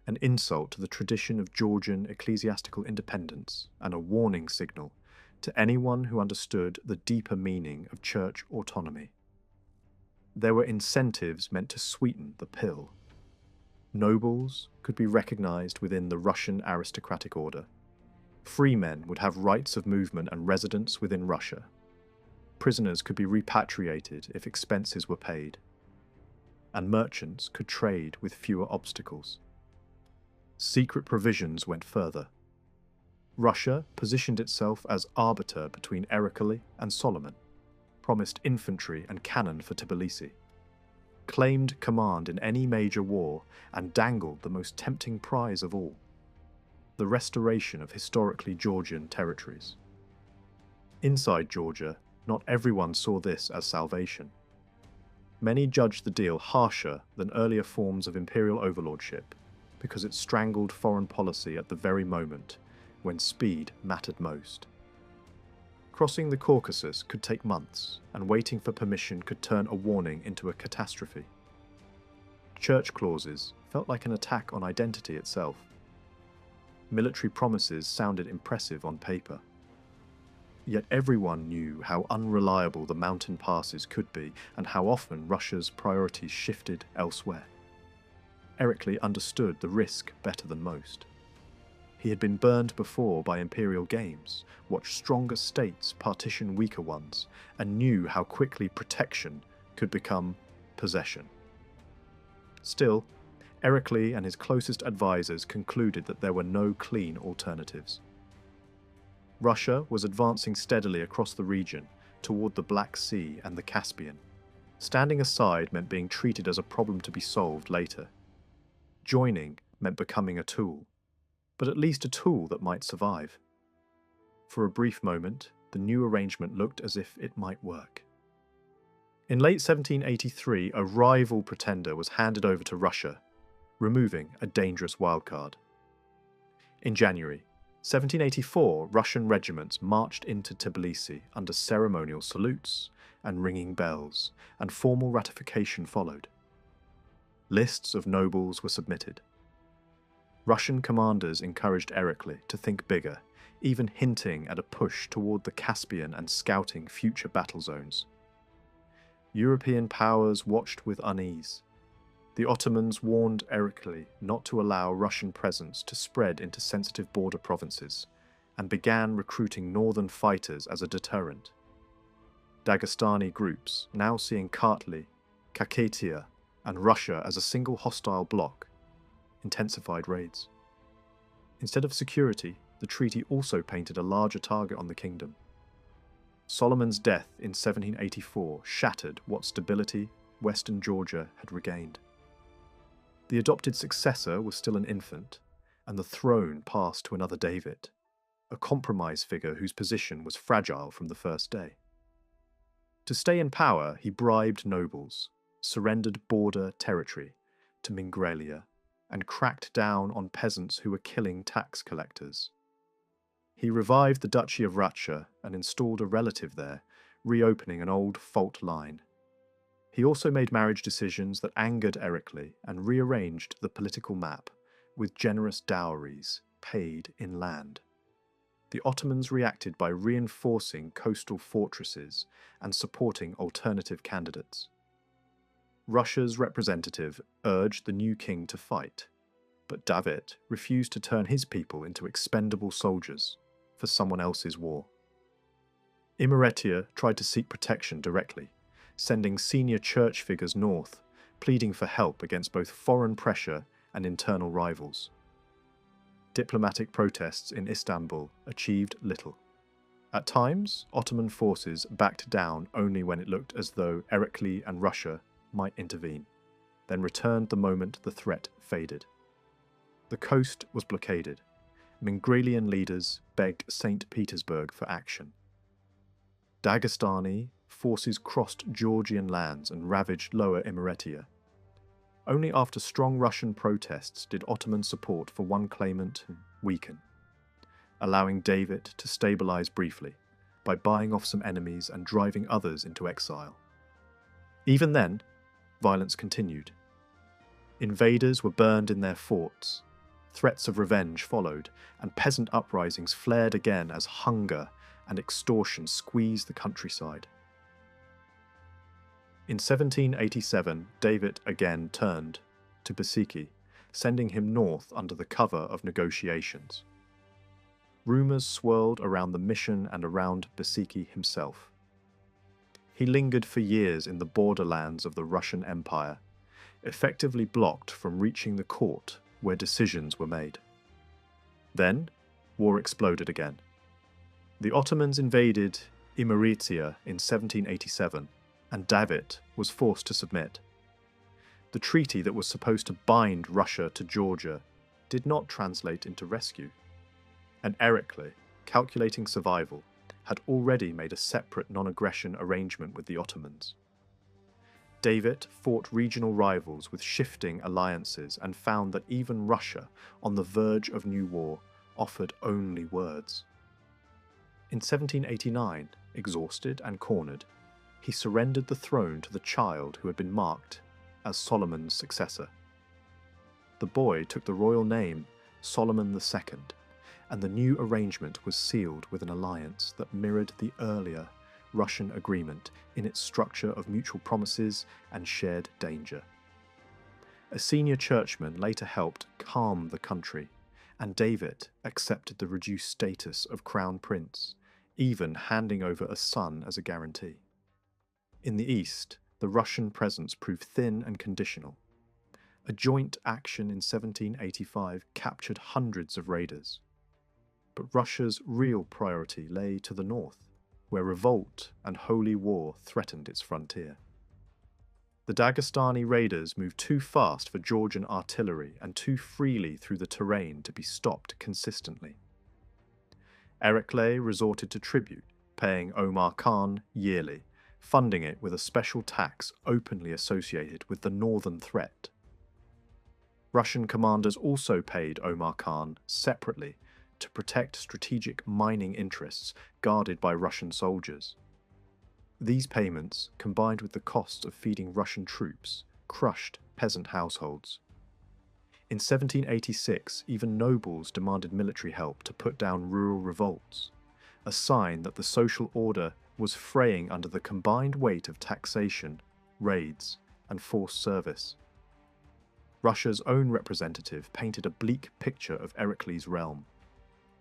an insult to the tradition of Georgian ecclesiastical independence and a warning signal to anyone who understood the deeper meaning of church autonomy. There were incentives meant to sweeten the pill. Nobles could be recognized within the Russian aristocratic order. Free men would have rights of movement and residence within Russia. Prisoners could be repatriated if expenses were paid. And merchants could trade with fewer obstacles. Secret provisions went further. Russia positioned itself as arbiter between Erekli and Solomon, promised infantry and cannon for Tbilisi, claimed command in any major war, and dangled the most tempting prize of all: the restoration of historically Georgian territories. Inside Georgia, not everyone saw this as salvation. Many judged the deal harsher than earlier forms of imperial overlordship because it strangled foreign policy at the very moment when speed mattered most. Crossing the Caucasus could take months, and waiting for permission could turn a warning into a catastrophe. Church clauses felt like an attack on identity itself. Military promises sounded impressive on paper. Yet everyone knew how unreliable the mountain passes could be and how often Russia's priorities shifted elsewhere. Erekli understood the risk better than most. He had been burned before by imperial games, watched stronger states partition weaker ones, and knew how quickly protection could become possession. Still, Erekli and his closest advisors concluded that there were no clean alternatives. Russia was advancing steadily across the region toward the Black Sea and the Caspian. Standing aside meant being treated as a problem to be solved later. Joining meant becoming a tool, but at least a tool that might survive. For a brief moment, the new arrangement looked as if it might work. In late 1783, a rival pretender was handed over to Russia, removing a dangerous wildcard. In January 1784, Russian regiments marched into Tbilisi under ceremonial salutes and ringing bells, and formal ratification followed. Lists of nobles were submitted. Russian commanders encouraged Erekli to think bigger, even hinting at a push toward the Caspian and scouting future battle zones. European powers watched with unease. The Ottomans warned Erekli not to allow Russian presence to spread into sensitive border provinces, and began recruiting northern fighters as a deterrent. Dagestani groups, now seeing Kartli, Kakhetiya, and Russia as a single hostile bloc, intensified raids. Instead of security, the treaty also painted a larger target on the kingdom. Solomon's death in 1784 shattered what stability Western Georgia had regained. The adopted successor was still an infant, and the throne passed to another David, a compromise figure whose position was fragile from the first day. To stay in power, he bribed nobles, surrendered border territory to Mingrelia, and cracked down on peasants who were killing tax collectors. He revived the Duchy of Racha and installed a relative there, reopening an old fault line. He also made marriage decisions that angered Erekli and rearranged the political map, with generous dowries paid in land. The Ottomans reacted by reinforcing coastal fortresses and supporting alternative candidates. Russia's representative urged the new king to fight, but David refused to turn his people into expendable soldiers for someone else's war. Imeretiya tried to seek protection directly, sending senior church figures north, pleading for help against both foreign pressure and internal rivals. Diplomatic protests in Istanbul achieved little. At times, Ottoman forces backed down only when it looked as though Erekli and Russia might intervene, then returned the moment the threat faded. The coast was blockaded. Mingrelian leaders begged St. Petersburg for action. Dagestani forces crossed Georgian lands and ravaged Lower Imeretiya. Only after strong Russian protests did Ottoman support for one claimant weaken, allowing David to stabilize briefly by buying off some enemies and driving others into exile. Even then, violence continued. Invaders were burned in their forts, threats of revenge followed, and peasant uprisings flared again as hunger and extortion squeezed the countryside. In 1787, David again turned to Besiki, sending him north under the cover of negotiations. Rumours swirled around the mission and around Besiki himself. He lingered for years in the borderlands of the Russian Empire, effectively blocked from reaching the court where decisions were made. Then, war exploded again. The Ottomans invaded Imertia in 1787, and David was forced to submit. The treaty that was supposed to bind Russia to Georgia did not translate into rescue, and Erekli, calculating survival, had already made a separate non-aggression arrangement with the Ottomans. David fought regional rivals with shifting alliances and found that even Russia, on the verge of new war, offered only words. In 1789, exhausted and cornered, he surrendered the throne to the child who had been marked as Solomon's successor. The boy took the royal name Solomon II, and the new arrangement was sealed with an alliance that mirrored the earlier Russian agreement in its structure of mutual promises and shared danger. A senior churchman later helped calm the country, and David accepted the reduced status of crown prince, even handing over a son as a guarantee. In the east, the Russian presence proved thin and conditional. A joint action in 1785 captured hundreds of raiders. But Russia's real priority lay to the north, where revolt and holy war threatened its frontier. The Dagestani raiders moved too fast for Georgian artillery and too freely through the terrain to be stopped consistently. Erekli resorted to tribute, paying Omar Khan yearly, funding it with a special tax openly associated with the northern threat. Russian commanders also paid Omar Khan separately to protect strategic mining interests guarded by Russian soldiers. These payments, combined with the cost of feeding Russian troops, crushed peasant households. In 1786, even nobles demanded military help to put down rural revolts, a sign that the social order was fraying under the combined weight of taxation, raids, and forced service. Russia's own representative painted a bleak picture of Erekli's realm.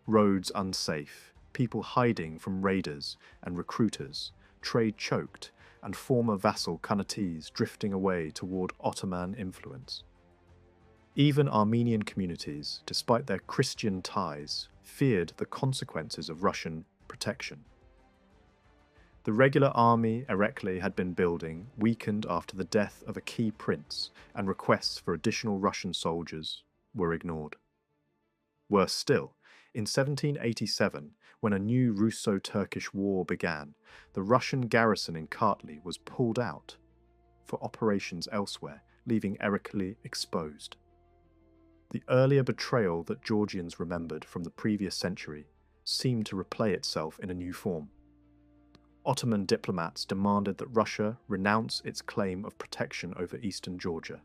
Roads unsafe, people hiding from raiders and recruiters, trade choked, and former vassal Kanates drifting away toward Ottoman influence. Even Armenian communities, despite their Christian ties, feared the consequences of Russian protection. The regular army Erekli had been building weakened after the death of a key prince, and requests for additional Russian soldiers were ignored. Worse still, in 1787, when a new Russo-Turkish war began, the Russian garrison in Kartli was pulled out for operations elsewhere, leaving Erekli exposed. The earlier betrayal that Georgians remembered from the previous century seemed to replay itself in a new form. Ottoman diplomats demanded that Russia renounce its claim of protection over eastern Georgia.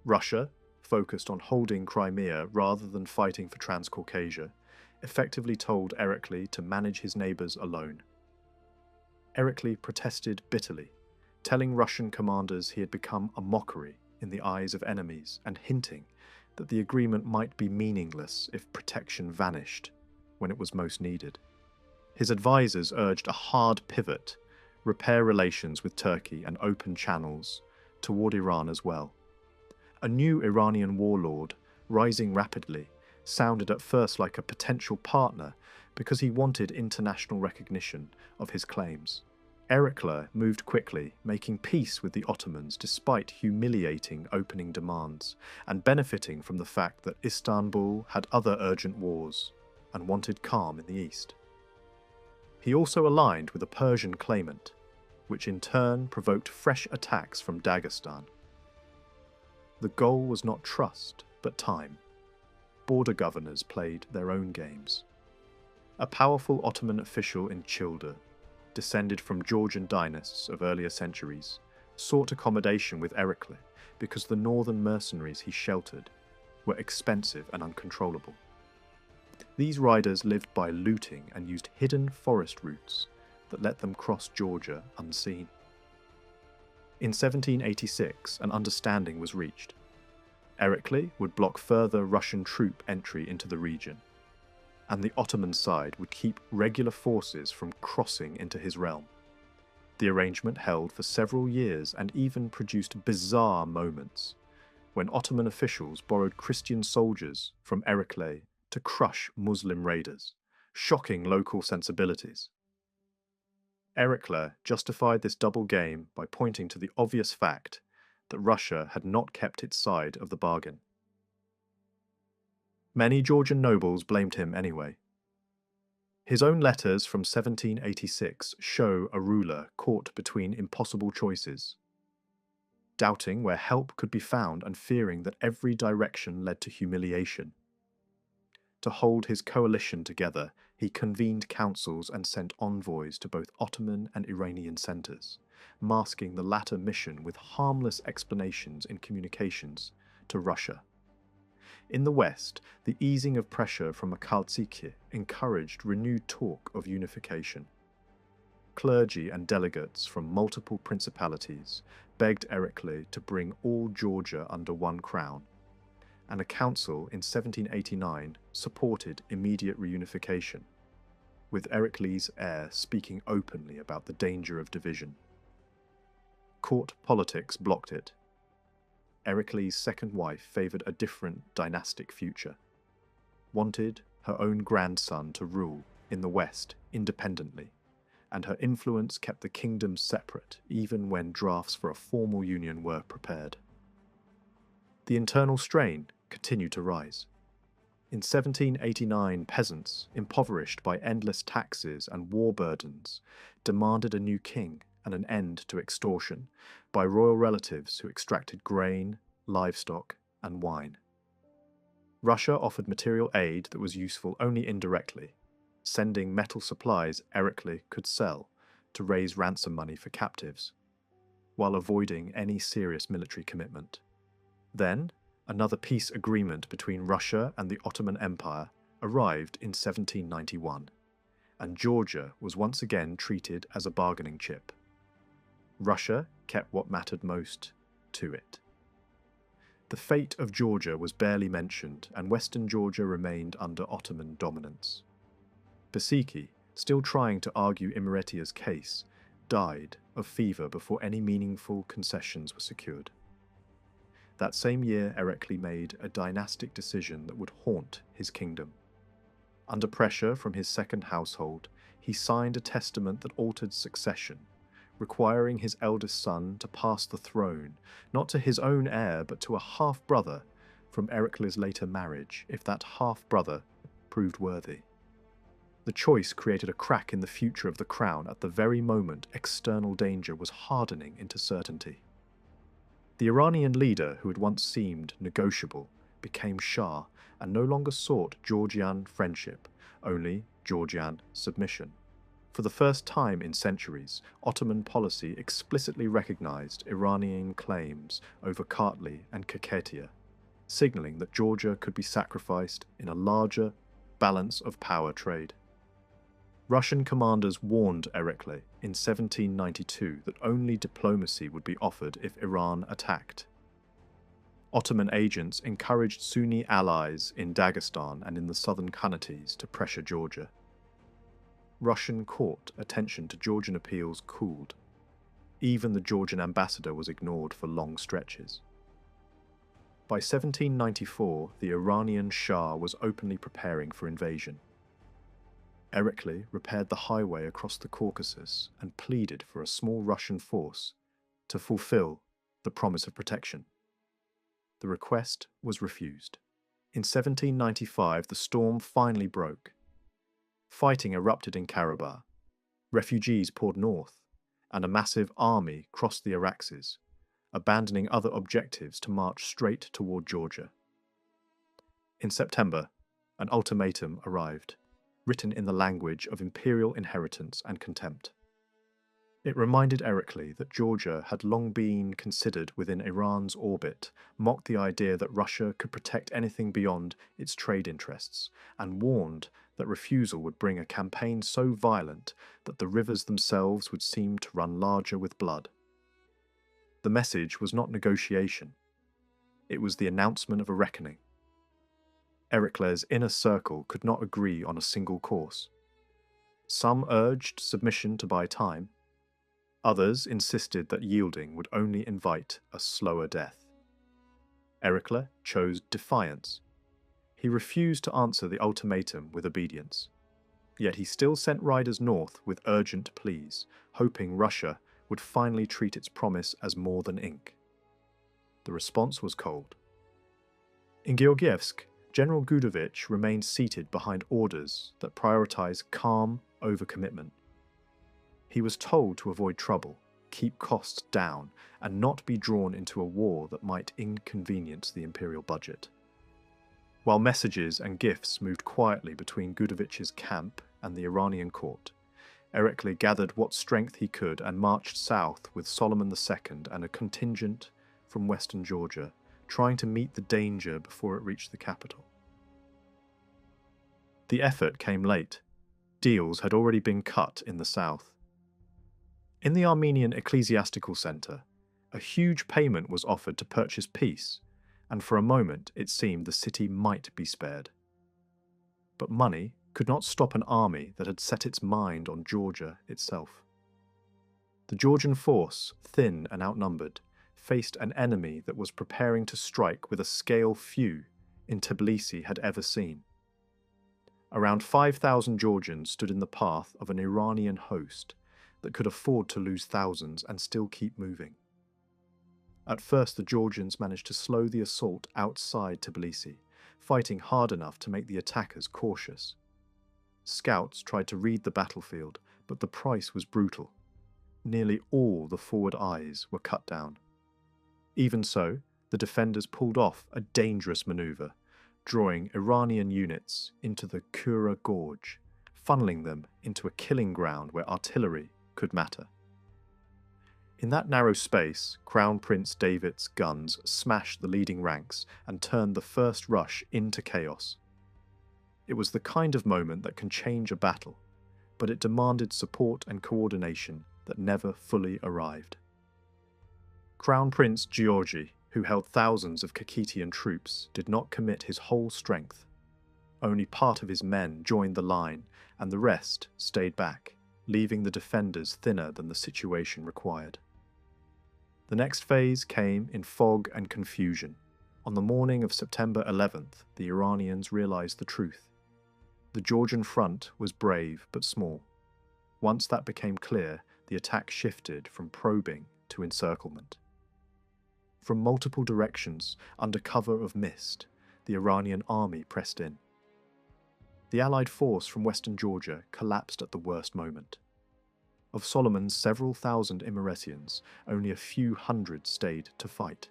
Russia, focused on holding Crimea rather than fighting for Transcaucasia, effectively told Erekli to manage his neighbours alone. Erekli protested bitterly, telling Russian commanders he had become a mockery in the eyes of enemies and hinting that the agreement might be meaningless if protection vanished when it was most needed. His advisors urged a hard pivot, repair relations with Turkey and open channels toward Iran as well. A new Iranian warlord, rising rapidly, sounded at first like a potential partner because he wanted international recognition of his claims. Erekli moved quickly, making peace with the Ottomans despite humiliating opening demands, and benefiting from the fact that Istanbul had other urgent wars and wanted calm in the east. He also aligned with a Persian claimant, which in turn provoked fresh attacks from Dagestan. The goal was not trust, but time. Border governors played their own games. A powerful Ottoman official in Childa, descended from Georgian dynasts of earlier centuries, sought accommodation with Erekli because the northern mercenaries he sheltered were expensive and uncontrollable. These riders lived by looting and used hidden forest routes that let them cross Georgia unseen. In 1786, an understanding was reached. Erekli would block further Russian troop entry into the region, and the Ottoman side would keep regular forces from crossing into his realm. The arrangement held for several years and even produced bizarre moments. when Ottoman officials borrowed Christian soldiers from Erekle to crush Muslim raiders, shocking local sensibilities. Erekle justified this double game by pointing to the obvious fact that Russia had not kept its side of the bargain. Many Georgian nobles blamed him anyway. His own letters from 1786 show a ruler caught between impossible choices, doubting where help could be found and fearing that every direction led to humiliation. To hold his coalition together, he convened councils and sent envoys to both Ottoman and Iranian centres, masking the latter mission with harmless explanations in communications to Russia. In the West, the easing of pressure from a Colchis encouraged renewed talk of unification. Clergy and delegates from multiple principalities begged Erekle to bring all Georgia under one crown, and a council in 1789 supported immediate reunification, with Erekle's heir speaking openly about the danger of division. Court politics blocked it. Erekle's second wife favoured a different dynastic future, wanted her own grandson to rule in the West independently, and her influence kept the kingdoms separate even when drafts for a formal union were prepared. The internal strain continued to rise. In 1789, peasants, impoverished by endless taxes and war burdens, demanded a new king and an end to extortion by royal relatives who extracted grain, livestock, and wine. Russia offered material aid that was useful only indirectly, sending metal supplies Erekle could sell to raise ransom money for captives, while avoiding any serious military commitment. Then, another peace agreement between Russia and the Ottoman Empire arrived in 1791, and Georgia was once again treated as a bargaining chip. Russia kept what mattered most to it. The fate of Georgia was barely mentioned, and western Georgia remained under Ottoman dominance. Persiki, still trying to argue Imeretia's case, died of fever before any meaningful concessions were secured. That same year, Erekle made a dynastic decision that would haunt his kingdom. Under pressure from his second household, he signed a testament that altered succession, requiring his eldest son to pass the throne, not to his own heir, but to a half-brother from Erekle's later marriage, if that half-brother proved worthy. The choice created a crack in the future of the crown at the very moment external danger was hardening into certainty. The Iranian leader, who had once seemed negotiable, became Shah and no longer sought Georgian friendship, only Georgian submission. For the first time in centuries, Ottoman policy explicitly recognized Iranian claims over Kartli and Kakhetiya, signaling that Georgia could be sacrificed in a larger balance of power trade. Russian commanders warned Erekle in 1792 that only diplomacy would be offered if Iran attacked. Ottoman agents encouraged Sunni allies in Dagestan and in the southern Khanates to pressure Georgia. Russian court attention to Georgian appeals cooled. Even the Georgian ambassador was ignored for long stretches. By 1794, the Iranian Shah was openly preparing for invasion. Erekle repaired the highway across the Caucasus and pleaded for a small Russian force to fulfill the promise of protection. The request was refused. In 1795, the storm finally broke. Fighting erupted in Karabakh. Refugees poured north, and a massive army crossed the Araxes, abandoning other objectives to march straight toward Georgia. In September, an ultimatum arrived, written in the language of imperial inheritance and contempt. It reminded Erekle that Georgia had long been considered within Iran's orbit, mocked the idea that Russia could protect anything beyond its trade interests, and warned that refusal would bring a campaign so violent that the rivers themselves would seem to run larger with blood. The message was not negotiation. It was the announcement of a reckoning. Erekle's inner circle could not agree on a single course. Some urged submission to buy time. Others insisted that yielding would only invite a slower death. Erikle chose defiance. He refused to answer the ultimatum with obedience. Yet he still sent riders north with urgent pleas, hoping Russia would finally treat its promise as more than ink. The response was cold. In Georgievsk, General Gudovich remained seated behind orders that prioritized calm over commitment. He was told to avoid trouble, keep costs down, and not be drawn into a war that might inconvenience the imperial budget. While messages and gifts moved quietly between Gudovich's camp and the Iranian court, Erikle gathered what strength he could and marched south with Solomon II and a contingent from western Georgia, trying to meet the danger before it reached the capital. The effort came late. Deals had already been cut in the south. In the Armenian ecclesiastical centre, a huge payment was offered to purchase peace, and for a moment it seemed the city might be spared. But money could not stop an army that had set its mind on Georgia itself. The Georgian force, thin and outnumbered, faced an enemy that was preparing to strike with a scale few in Tbilisi had ever seen. Around 5,000 Georgians stood in the path of an Iranian host that could afford to lose thousands and still keep moving. At first, the Georgians managed to slow the assault outside Tbilisi, fighting hard enough to make the attackers cautious. Scouts tried to read the battlefield, but the price was brutal. Nearly all the forward eyes were cut down. Even so, the defenders pulled off a dangerous maneuver, drawing Iranian units into the Kura Gorge, funneling them into a killing ground where artillery could matter. In that narrow space, Crown Prince David's guns smashed the leading ranks and turned the first rush into chaos. It was the kind of moment that can change a battle, but it demanded support and coordination that never fully arrived. Crown Prince Georgi, who held thousands of Kakhetian troops, did not commit his whole strength. Only part of his men joined the line, and the rest stayed back, leaving the defenders thinner than the situation required. The next phase came in fog and confusion. On the morning of September 11th, the Iranians realized the truth. The Georgian front was brave but small. Once that became clear, the attack shifted from probing to encirclement. From multiple directions, under cover of mist, the Iranian army pressed in. The Allied force from western Georgia collapsed at the worst moment. Of Solomon's several thousand Imeretians, only a few hundred stayed to fight.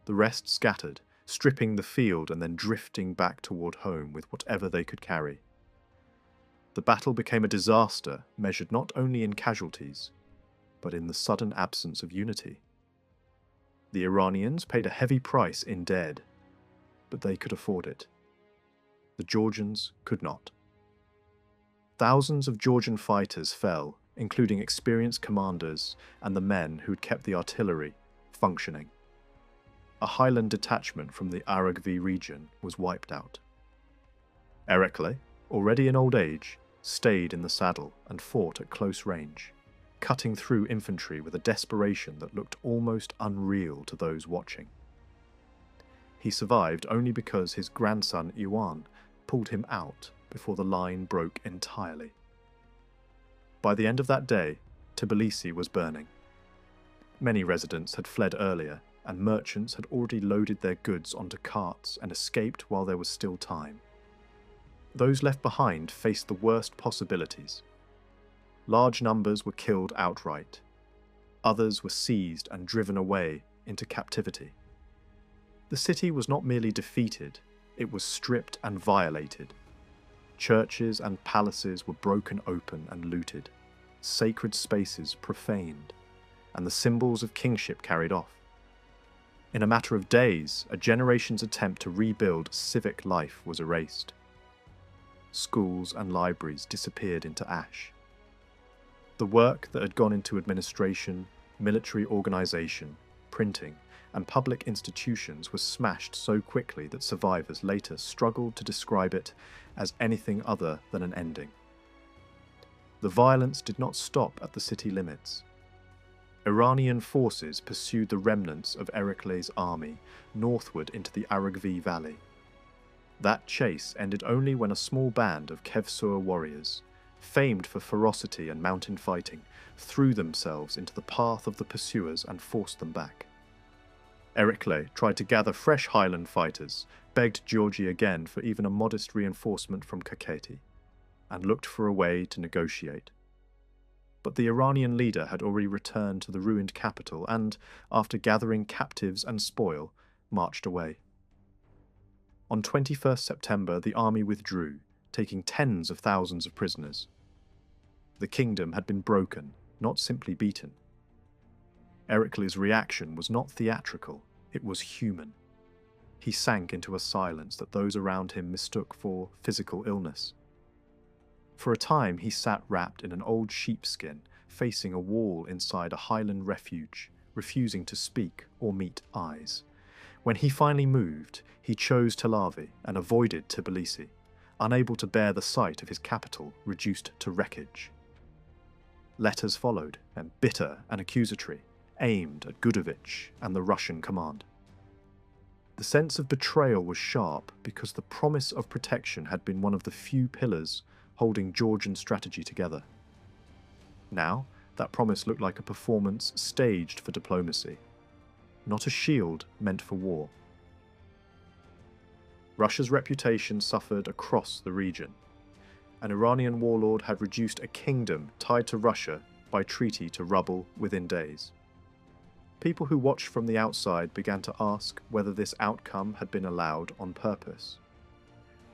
The rest scattered, stripping the field and then drifting back toward home with whatever they could carry. The battle became a disaster measured not only in casualties, but in the sudden absence of unity. The Iranians paid a heavy price in dead, but they could afford it. The Georgians could not. Thousands of Georgian fighters fell, including experienced commanders and the men who'd kept the artillery functioning. A highland detachment from the Aragvi region was wiped out. Erikle, already in old age, stayed in the saddle and fought at close range, cutting through infantry with a desperation that looked almost unreal to those watching. He survived only because his grandson Iwan pulled him out before the line broke entirely. By the end of that day, Tbilisi was burning. Many residents had fled earlier, and merchants had already loaded their goods onto carts and escaped while there was still time. Those left behind faced the worst possibilities. Large numbers were killed outright. Others were seized and driven away into captivity. The city was not merely defeated, it was stripped and violated. Churches and palaces were broken open and looted, sacred spaces profaned, and the symbols of kingship carried off. In a matter of days, a generation's attempt to rebuild civic life was erased. Schools and libraries disappeared into ash. The work that had gone into administration, military organization, printing, and public institutions was smashed so quickly that survivors later struggled to describe it as anything other than an ending. The violence did not stop at the city limits. Iranian forces pursued the remnants of Erikle's army northward into the Aragvi Valley. That chase ended only when a small band of Kevsur warriors, famed for ferocity and mountain fighting, threw themselves into the path of the pursuers and forced them back. Erikle tried to gather fresh highland fighters, begged Georgie again for even a modest reinforcement from Kakheti, and looked for a way to negotiate. But the Iranian leader had already returned to the ruined capital and, after gathering captives and spoil, marched away. On 21st September, the army withdrew, taking tens of thousands of prisoners. The kingdom had been broken, not simply beaten. Erikle's reaction was not theatrical, it was human. He sank into a silence that those around him mistook for physical illness. For a time he sat wrapped in an old sheepskin, facing a wall inside a highland refuge, refusing to speak or meet eyes. When he finally moved, he chose Telavi and avoided Tbilisi, unable to bear the sight of his capital reduced to wreckage. Letters followed, and bitter and accusatory, aimed at Gudovich and the Russian command. The sense of betrayal was sharp because the promise of protection had been one of the few pillars holding Georgian strategy together. Now, that promise looked like a performance staged for diplomacy, not a shield meant for war. Russia's reputation suffered across the region. An Iranian warlord had reduced a kingdom tied to Russia by treaty to rubble within days. People who watched from the outside began to ask whether this outcome had been allowed on purpose.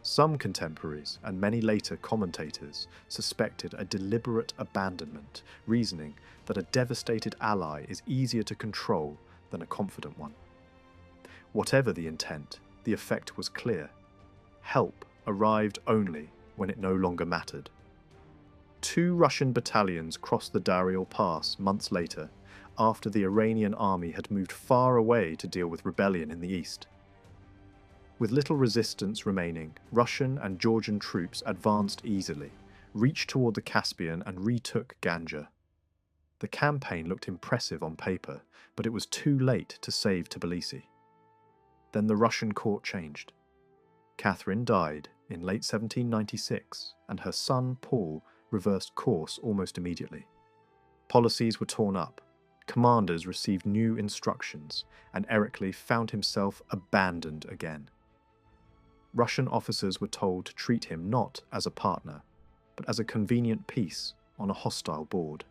Some contemporaries and many later commentators suspected a deliberate abandonment, reasoning that a devastated ally is easier to control than a confident one. Whatever the intent, the effect was clear. Help arrived only when it no longer mattered. 2 Russian battalions crossed the Darial Pass months later, after the Iranian army had moved far away to deal with rebellion in the east. With little resistance remaining, Russian and Georgian troops advanced easily, reached toward the Caspian and retook Ganja. The campaign looked impressive on paper, but it was too late to save Tbilisi. Then the Russian court changed. Catherine died in late 1796, and her son Paul reversed course almost immediately. Policies were torn up, commanders received new instructions, and Erikle found himself abandoned again. Russian officers were told to treat him not as a partner, but as a convenient piece on a hostile board.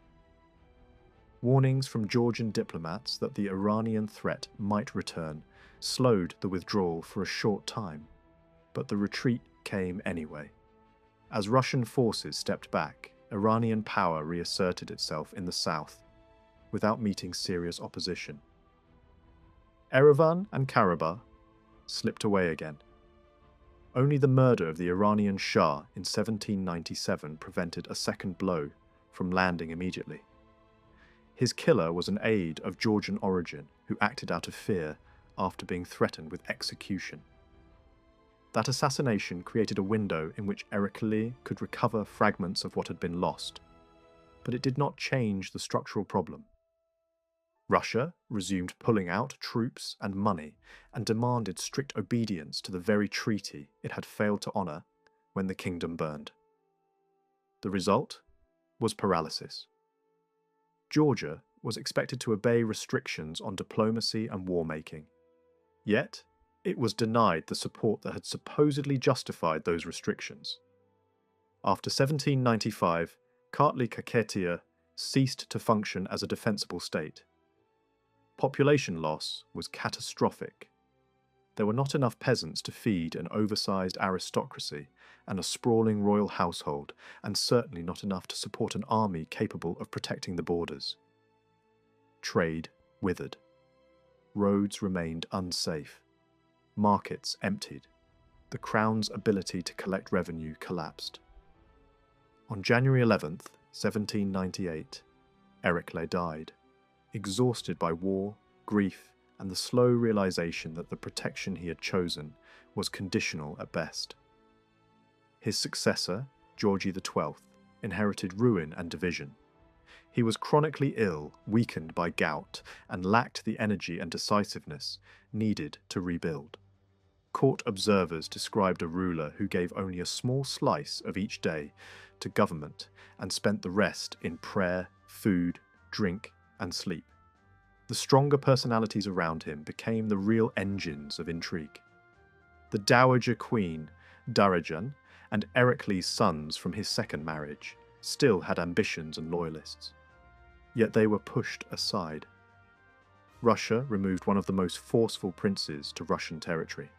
Warnings from Georgian diplomats that the Iranian threat might return slowed the withdrawal for a short time, but the retreat came anyway. As Russian forces stepped back, Iranian power reasserted itself in the south, without meeting serious opposition. Erevan and Karabakh slipped away again. Only the murder of the Iranian Shah in 1797 prevented a second blow from landing immediately. His killer was an aide of Georgian origin who acted out of fear after being threatened with execution. That assassination created a window in which Erikle could recover fragments of what had been lost, but it did not change the structural problem. Russia resumed pulling out troops and money and demanded strict obedience to the very treaty it had failed to honour when the kingdom burned. The result was paralysis. Georgia was expected to obey restrictions on diplomacy and war-making. Yet, it was denied the support that had supposedly justified those restrictions. After 1795, Kartli-Kakhetiya ceased to function as a defensible state. Population loss was catastrophic. There were not enough peasants to feed an oversized aristocracy and a sprawling royal household, and certainly not enough to support an army capable of protecting the borders. Trade withered. Roads remained unsafe. Markets emptied. The crown's ability to collect revenue collapsed. On January 11th, 1798, Erikle died, exhausted by war, grief, and the slow realization that the protection he had chosen was conditional at best. His successor, Georgie XII, inherited ruin and division. He was chronically ill, weakened by gout, and lacked the energy and decisiveness needed to rebuild. Court observers described a ruler who gave only a small slice of each day to government and spent the rest in prayer, food, drink, and sleep. The stronger personalities around him became the real engines of intrigue. The Dowager Queen, Darajan, and Ericles' sons from his second marriage still had ambitions and loyalists. Yet they were pushed aside. Russia removed one of the most forceful princes to Russian territory,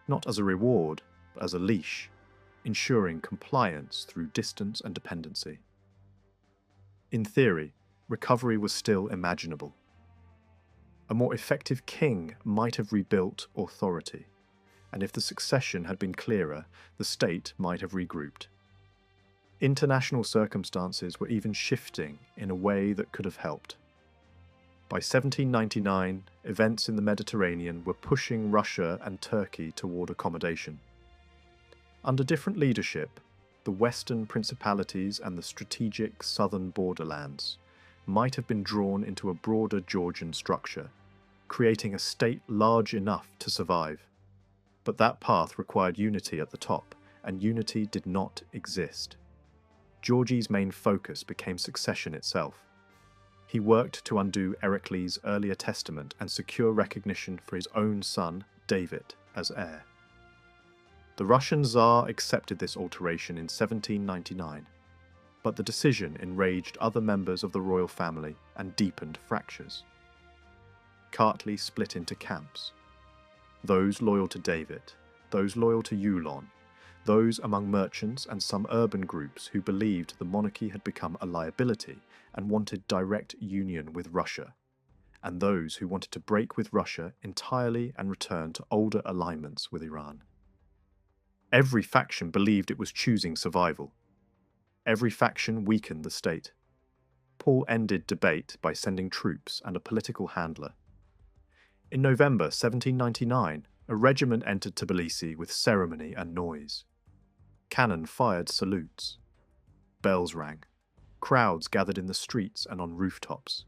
not as a reward, but as a leash, ensuring compliance through distance and dependency. In theory, recovery was still imaginable. A more effective king might have rebuilt authority, and if the succession had been clearer, the state might have regrouped. International circumstances were even shifting in a way that could have helped. By 1799, events in the Mediterranean were pushing Russia and Turkey toward accommodation. Under different leadership, the Western principalities and the strategic southern borderlands might have been drawn into a broader Georgian structure, creating a state large enough to survive. But that path required unity at the top, and unity did not exist. Georgi's main focus became succession itself. He worked to undo Ericles' earlier testament and secure recognition for his own son, David, as heir. The Russian Tsar accepted this alteration in 1799, but the decision enraged other members of the royal family and deepened fractures. Kartli split into camps. Those loyal to David, those loyal to Yulon, those among merchants and some urban groups who believed the monarchy had become a liability and wanted direct union with Russia, and those who wanted to break with Russia entirely and return to older alignments with Iran. Every faction believed it was choosing survival. Every faction weakened the state. Paul ended debate by sending troops and a political handler. In November 1799, a regiment entered Tbilisi with ceremony and noise. Cannon fired salutes. Bells rang. Crowds gathered in the streets and on rooftops.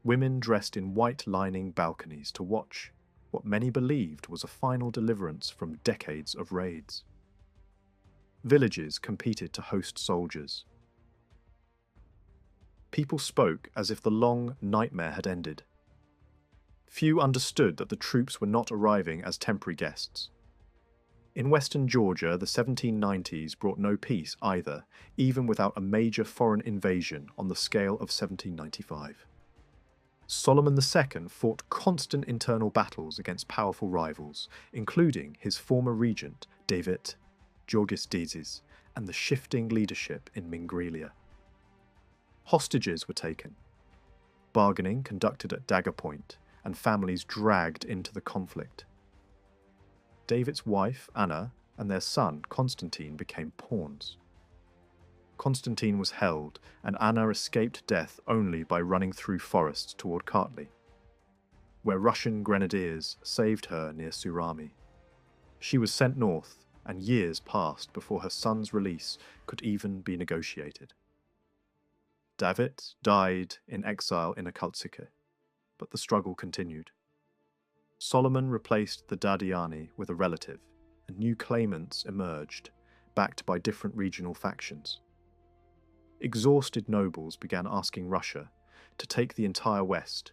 Women dressed in white-lining balconies to watch what many believed was a final deliverance from decades of raids. Villages competed to host soldiers. People spoke as if the long nightmare had ended. Few understood that the troops were not arriving as temporary guests. In western Georgia, the 1790s brought no peace either, even without a major foreign invasion on the scale of 1795. Solomon II fought constant internal battles against powerful rivals, including his former regent, David, Georgis, and the shifting leadership in Mingrelia. Hostages were taken. Bargaining conducted at dagger point, and families dragged into the conflict. David's wife, Anna, and their son, Constantine, became pawns. Constantine was held, and Anna escaped death only by running through forests toward Kartli, where Russian grenadiers saved her near Surami. She was sent north, and years passed before her son's release could even be negotiated. David died in exile in Akaltsike, but the struggle continued. Solomon replaced the Dadiani with a relative, and new claimants emerged, backed by different regional factions. Exhausted nobles began asking Russia to take the entire West,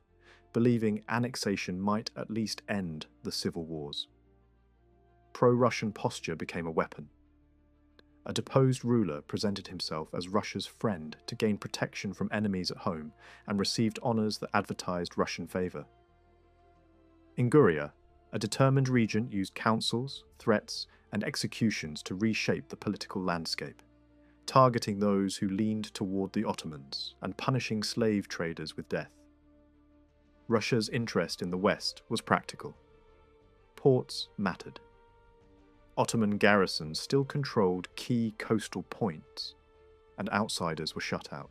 believing annexation might at least end the civil wars. Pro-Russian posture became a weapon. A deposed ruler presented himself as Russia's friend to gain protection from enemies at home and received honours that advertised Russian favour. In Guria, a determined regent used councils, threats, and executions to reshape the political landscape, targeting those who leaned toward the Ottomans and punishing slave traders with death. Russia's interest in the West was practical. Ports mattered. Ottoman garrisons still controlled key coastal points, and outsiders were shut out.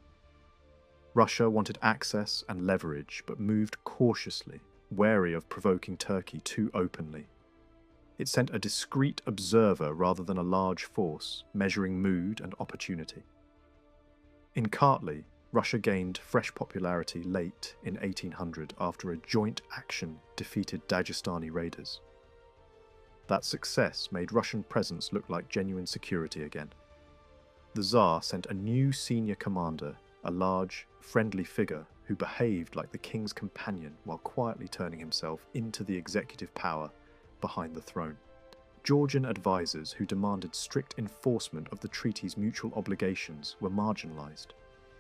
Russia wanted access and leverage, but moved cautiously, wary of provoking Turkey too openly. It sent a discreet observer rather than a large force, measuring mood and opportunity. In Kartli, Russia gained fresh popularity late in 1800 after a joint action defeated Dagestani raiders. That success made Russian presence look like genuine security again. The Tsar sent a new senior commander, a large, friendly figure who behaved like the king's companion while quietly turning himself into the executive power behind the throne. Georgian advisors who demanded strict enforcement of the treaty's mutual obligations were marginalized.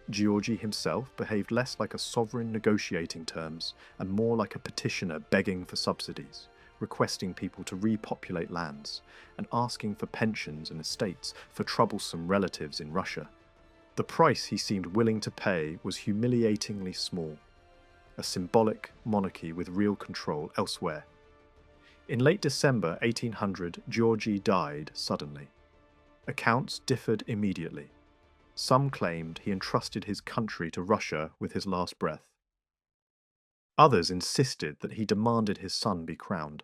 Georgi himself behaved less like a sovereign negotiating terms and more like a petitioner begging for subsidies, requesting people to repopulate lands, and asking for pensions and estates for troublesome relatives in Russia. The price he seemed willing to pay was humiliatingly small, a symbolic monarchy with real control elsewhere. In late December 1800, Georgi died suddenly. Accounts differed immediately. Some claimed he entrusted his country to Russia with his last breath. Others insisted that he demanded his son be crowned.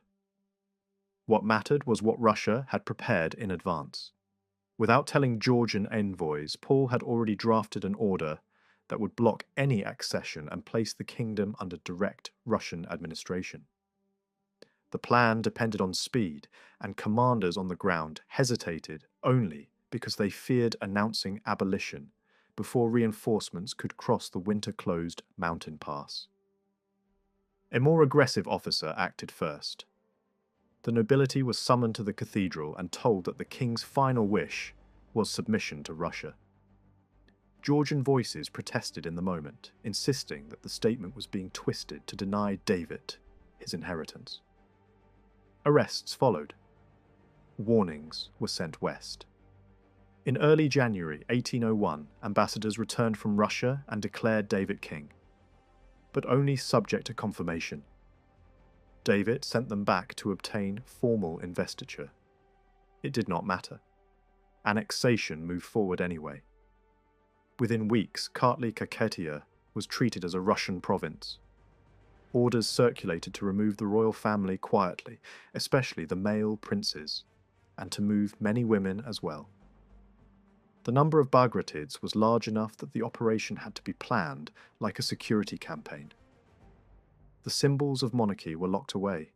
What mattered was what Russia had prepared in advance. Without telling Georgian envoys, Paul had already drafted an order that would block any accession and place the kingdom under direct Russian administration. The plan depended on speed, and commanders on the ground hesitated only because they feared announcing abolition before reinforcements could cross the winter-closed mountain pass. A more aggressive officer acted first. The nobility was summoned to the cathedral and told that the king's final wish was submission to Russia. Georgian voices protested in the moment, insisting that the statement was being twisted to deny David his inheritance. Arrests followed. Warnings were sent west. In early January 1801, ambassadors returned from Russia and declared David king, but only subject to confirmation. David sent them back to obtain formal investiture. It did not matter. Annexation moved forward anyway. Within weeks, Kartli-Kaketia was treated as a Russian province. Orders circulated to remove the royal family quietly, especially the male princes, and to move many women as well. The number of Bagratids was large enough that the operation had to be planned like a security campaign. The symbols of monarchy were locked away.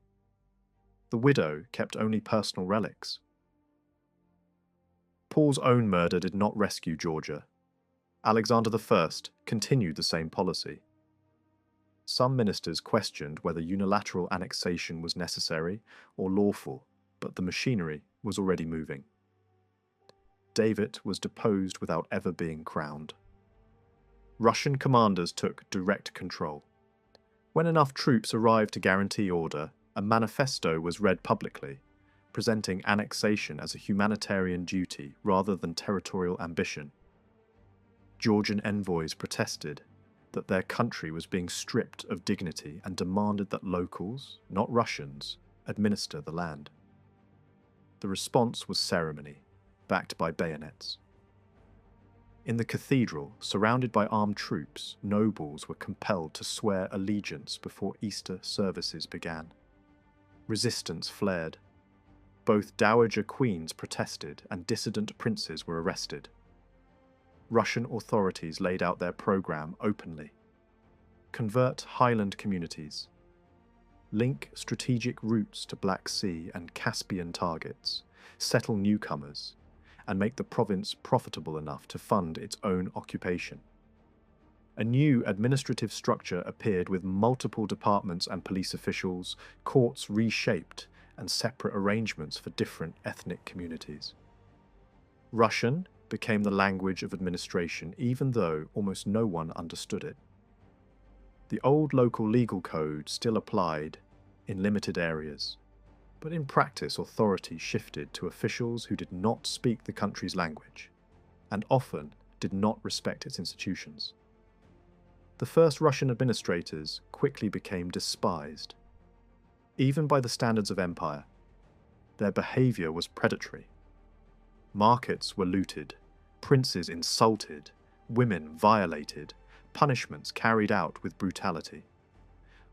The widow kept only personal relics. Paul's own murder did not rescue Georgia. Alexander I continued the same policy. Some ministers questioned whether unilateral annexation was necessary or lawful, but the machinery was already moving. David was deposed without ever being crowned. Russian commanders took direct control. When enough troops arrived to guarantee order, a manifesto was read publicly, presenting annexation as a humanitarian duty rather than territorial ambition. Georgian envoys protested that their country was being stripped of dignity and demanded that locals, not Russians, administer the land. The response was ceremony, backed by bayonets. In the cathedral, surrounded by armed troops, nobles were compelled to swear allegiance before Easter services began. Resistance flared. Both dowager queens protested and dissident princes were arrested. Russian authorities laid out their program openly. Convert highland communities. Link strategic routes to Black Sea and Caspian targets. Settle newcomers, and make the province profitable enough to fund its own occupation. A new administrative structure appeared with multiple departments and police officials, courts reshaped, and separate arrangements for different ethnic communities. Russian became the language of administration, even though almost no one understood it. The old local legal code still applied in limited areas, but in practice authority shifted to officials who did not speak the country's language, and often did not respect its institutions. The first Russian administrators quickly became despised. Even by the standards of empire, their behavior was predatory. Markets were looted, princes insulted, women violated, punishments carried out with brutality.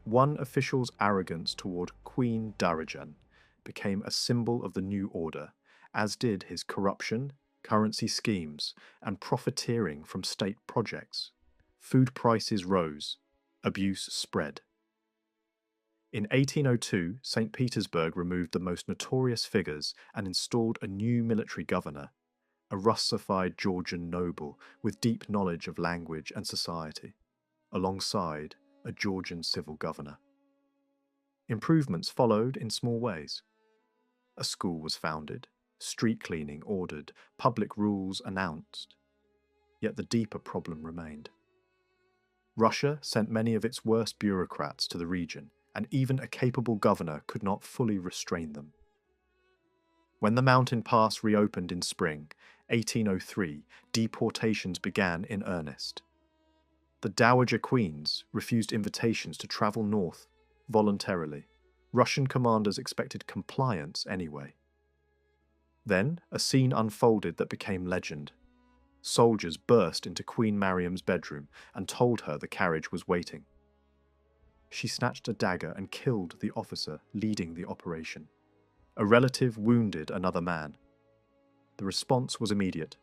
One official's arrogance toward Queen Darajan became a symbol of the new order, as did his corruption, currency schemes, and profiteering from state projects. Food prices rose. Abuse spread. In 1802, St. Petersburg removed the most notorious figures and installed a new military governor, a Russified Georgian noble with deep knowledge of language and society, alongside a Georgian civil governor. Improvements followed in small ways. A school was founded, street cleaning ordered, public rules announced. Yet the deeper problem remained. Russia sent many of its worst bureaucrats to the region, and even a capable governor could not fully restrain them. When the mountain pass reopened in spring 1803, deportations began in earnest. The Dowager Queens refused invitations to travel north voluntarily. Russian commanders expected compliance anyway. Then a scene unfolded that became legend. Soldiers burst into Queen Mariam's bedroom and told her the carriage was waiting. She snatched a dagger and killed the officer leading the operation. A relative wounded another man. The response was immediate.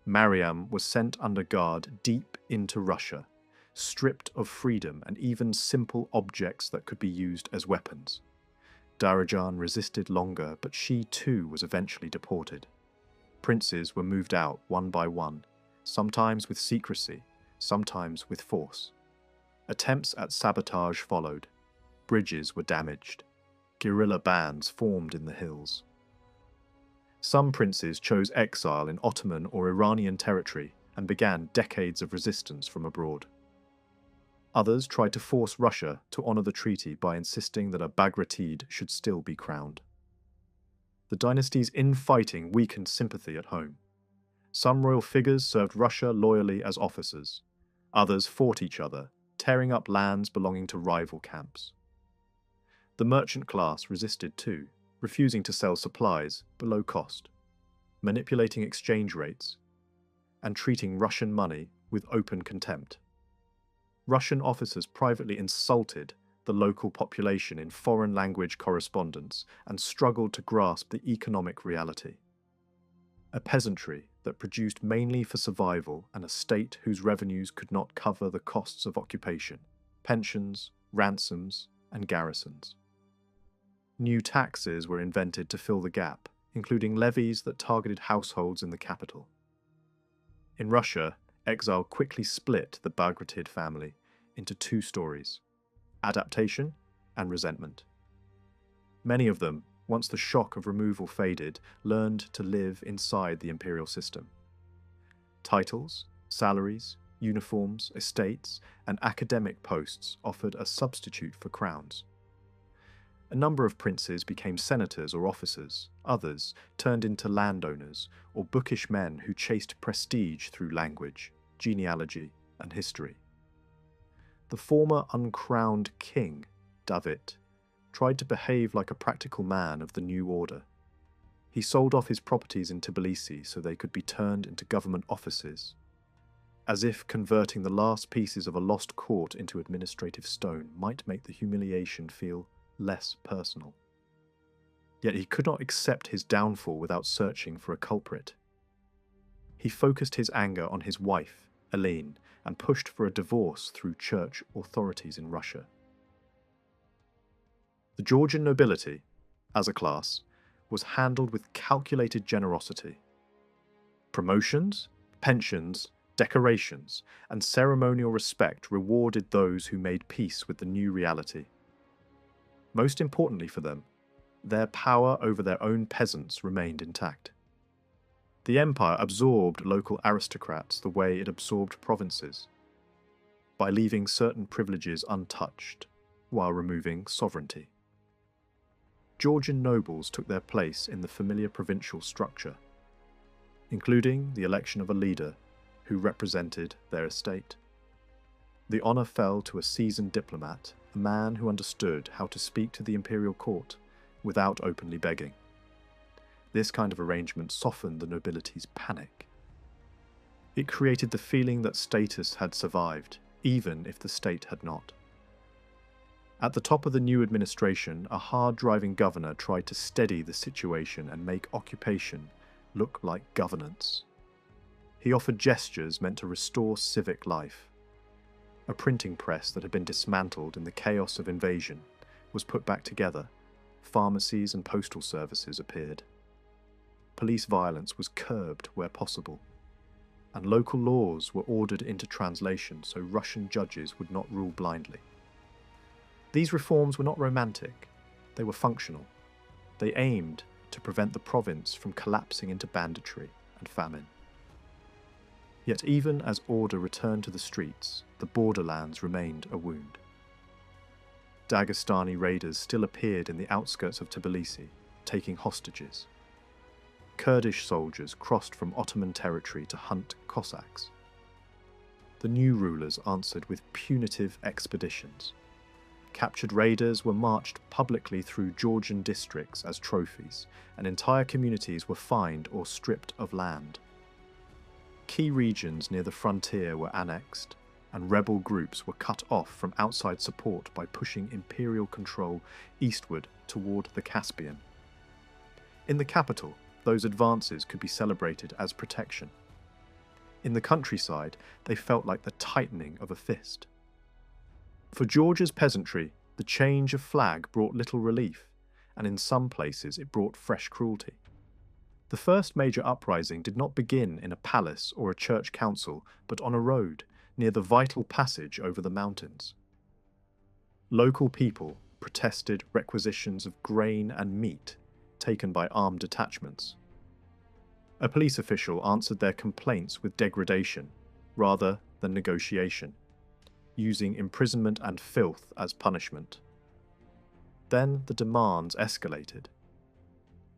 Mariam was sent under guard deep into Russia, stripped of freedom and even simple objects that could be used as weapons. Darajan resisted longer, but she too was eventually deported. Princes were moved out one by one, sometimes with secrecy, sometimes with force. Attempts at sabotage followed. Bridges were damaged. Guerrilla bands formed in the hills. Some princes chose exile in Ottoman or Iranian territory and began decades of resistance from abroad. Others tried to force Russia to honour the treaty by insisting that a Bagratid should still be crowned. The dynasty's infighting weakened sympathy at home. Some royal figures served Russia loyally as officers. Others fought each other, tearing up lands belonging to rival camps. The merchant class resisted too, refusing to sell supplies below cost, manipulating exchange rates, and treating Russian money with open contempt. Russian officers privately insulted the local population in foreign language correspondence and struggled to grasp the economic reality. A peasantry that produced mainly for survival and a state whose revenues could not cover the costs of occupation, pensions, ransoms, and garrisons. New taxes were invented to fill the gap, including levies that targeted households in the capital. In Russia, exile quickly split the Bagratid family into two stories: adaptation and resentment. Many of them, once the shock of removal faded, learned to live inside the imperial system. Titles, salaries, uniforms, estates, and academic posts offered a substitute for crowns. A number of princes became senators or officers, others turned into landowners or bookish men who chased prestige through language, genealogy, and history. The former uncrowned king, David, tried to behave like a practical man of the new order. He sold off his properties in Tbilisi so they could be turned into government offices, as if converting the last pieces of a lost court into administrative stone might make the humiliation feel less personal. Yet he could not accept his downfall without searching for a culprit. He focused his anger on his wife, Helene, and pushed for a divorce through church authorities in Russia. The Georgian nobility, as a class, was handled with calculated generosity. Promotions, pensions, decorations, and ceremonial respect rewarded those who made peace with the new reality. Most importantly for them, their power over their own peasants remained intact. The empire absorbed local aristocrats the way it absorbed provinces, by leaving certain privileges untouched, while removing sovereignty. Georgian nobles took their place in the familiar provincial structure, including the election of a leader who represented their estate. The honour fell to a seasoned diplomat, a man who understood how to speak to the imperial court without openly begging. This kind of arrangement softened the nobility's panic. It created the feeling that status had survived, even if the state had not. At the top of the new administration, a hard-driving governor tried to steady the situation and make occupation look like governance. He offered gestures meant to restore civic life, A printing press that had been dismantled in the chaos of invasion was put back together. Pharmacies and postal services appeared. Police violence was curbed where possible, and local laws were ordered into translation so Russian judges would not rule blindly. These reforms were not romantic, they were functional. They aimed to prevent the province from collapsing into banditry and famine. Yet even as order returned to the streets, the borderlands remained a wound. Dagestani raiders still appeared in the outskirts of Tbilisi, taking hostages. Kurdish soldiers crossed from Ottoman territory to hunt Cossacks. The new rulers answered with punitive expeditions. Captured raiders were marched publicly through Georgian districts as trophies, and entire communities were fined or stripped of land. Key regions near the frontier were annexed, and rebel groups were cut off from outside support by pushing imperial control eastward toward the Caspian. In the capital, those advances could be celebrated as protection. In the countryside, they felt like the tightening of a fist. For Georgia's peasantry, the change of flag brought little relief, and in some places it brought fresh cruelty. The first major uprising did not begin in a palace or a church council, but on a road, near the vital passage over the mountains. Local people protested requisitions of grain and meat taken by armed detachments. A police official answered their complaints with degradation, rather than negotiation, using imprisonment and filth as punishment. Then the demands escalated.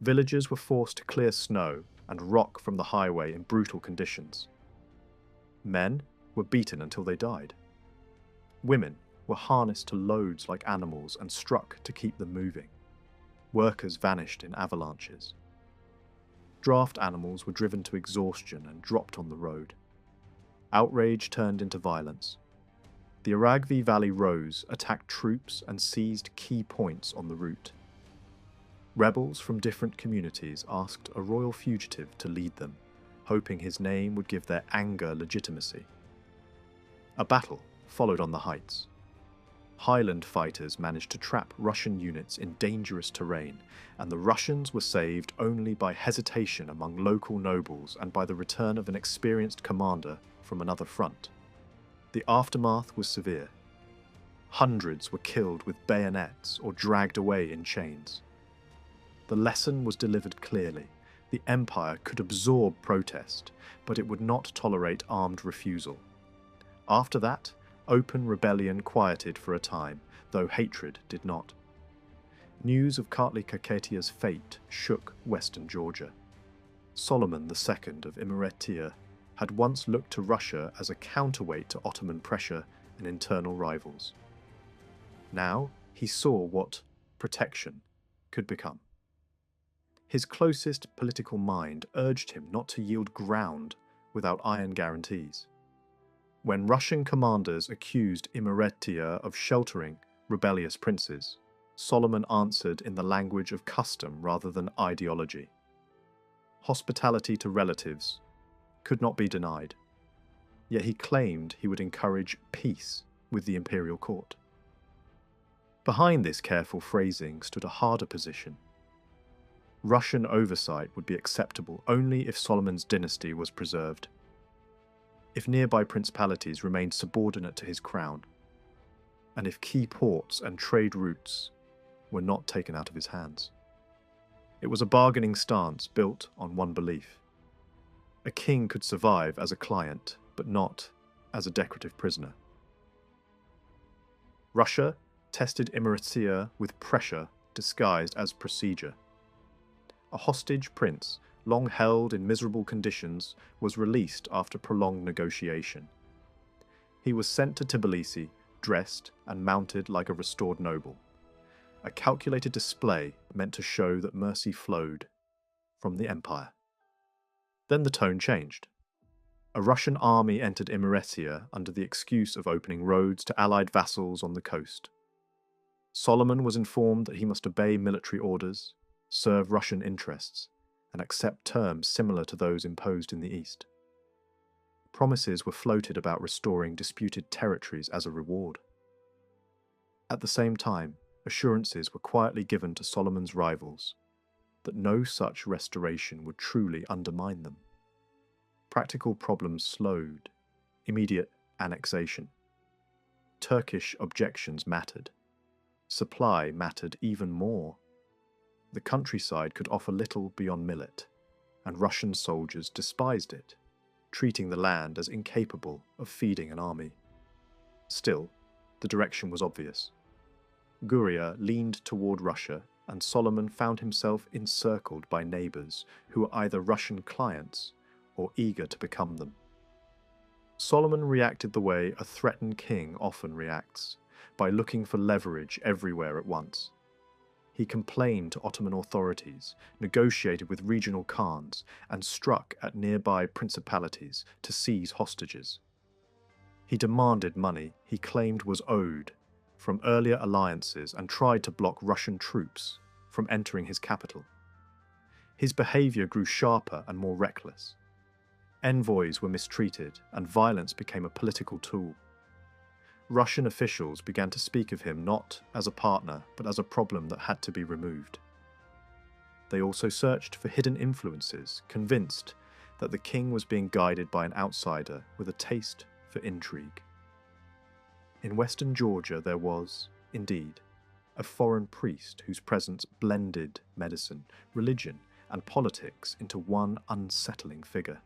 Villagers were forced to clear snow and rock from the highway in brutal conditions. Men were beaten until they died. Women were harnessed to loads like animals and struck to keep them moving. Workers vanished in avalanches. Draft animals were driven to exhaustion and dropped on the road. Outrage turned into violence. The Aragvi Valley rose, attacked troops and seized key points on the route. Rebels from different communities asked a royal fugitive to lead them, hoping his name would give their anger legitimacy. A battle followed on the heights. Highland fighters managed to trap Russian units in dangerous terrain, and the Russians were saved only by hesitation among local nobles and by the return of an experienced commander from another front. The aftermath was severe. Hundreds were killed with bayonets or dragged away in chains. The lesson was delivered clearly. The empire could absorb protest, but it would not tolerate armed refusal. After that, open rebellion quieted for a time, though hatred did not. News of Kartli Kaketia's fate shook western Georgia. Solomon II of Imereti had once looked to Russia as a counterweight to Ottoman pressure and internal rivals. Now he saw what protection could become. His closest political mind urged him not to yield ground without iron guarantees. When Russian commanders accused Imereti of sheltering rebellious princes, Solomon answered in the language of custom rather than ideology. Hospitality to relatives could not be denied, yet he claimed he would encourage peace with the imperial court. Behind this careful phrasing stood a harder position. Russian oversight would be acceptable only if Solomon's dynasty was preserved, if nearby principalities remained subordinate to his crown, and if key ports and trade routes were not taken out of his hands. It was a bargaining stance built on one belief. A king could survive as a client, but not as a decorative prisoner. Russia tested Imereti with pressure disguised as procedure. A hostage prince, long held in miserable conditions, was released after prolonged negotiation. He was sent to Tbilisi, dressed and mounted like a restored noble. A calculated display meant to show that mercy flowed from the empire. Then the tone changed. A Russian army entered Imereti under the excuse of opening roads to allied vassals on the coast. Solomon was informed that he must obey military orders, serve Russian interests, and accept terms similar to those imposed in the east. Promises were floated about restoring disputed territories as a reward. At the same time, assurances were quietly given to Solomon's rivals that no such restoration would truly undermine them. Practical problems slowed immediate annexation. Turkish objections mattered. Supply mattered even more. The countryside could offer little beyond millet, and Russian soldiers despised it, treating the land as incapable of feeding an army. Still, the direction was obvious. Guria leaned toward Russia, and Solomon found himself encircled by neighbours who were either Russian clients or eager to become them. Solomon reacted the way a threatened king often reacts, by looking for leverage everywhere at once. He complained to Ottoman authorities, negotiated with regional khans, and struck at nearby principalities to seize hostages. He demanded money he claimed was owed from earlier alliances and tried to block Russian troops from entering his capital. His behaviour grew sharper and more reckless. Envoys were mistreated, and violence became a political tool. Russian officials began to speak of him not as a partner, but as a problem that had to be removed. They also searched for hidden influences, convinced that the king was being guided by an outsider with a taste for intrigue. In western Georgia there was, indeed, a foreign priest whose presence blended medicine, religion, and politics into one unsettling figure.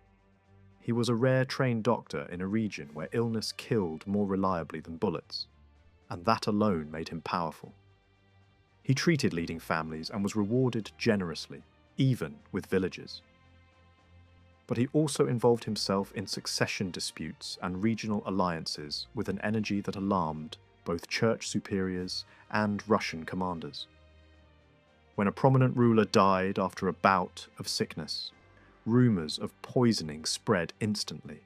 He was a rare trained doctor in a region where illness killed more reliably than bullets, and that alone made him powerful. He treated leading families and was rewarded generously, even with villagers. But he also involved himself in succession disputes and regional alliances with an energy that alarmed both church superiors and Russian commanders. When a prominent ruler died after a bout of sickness, rumours of poisoning spread instantly.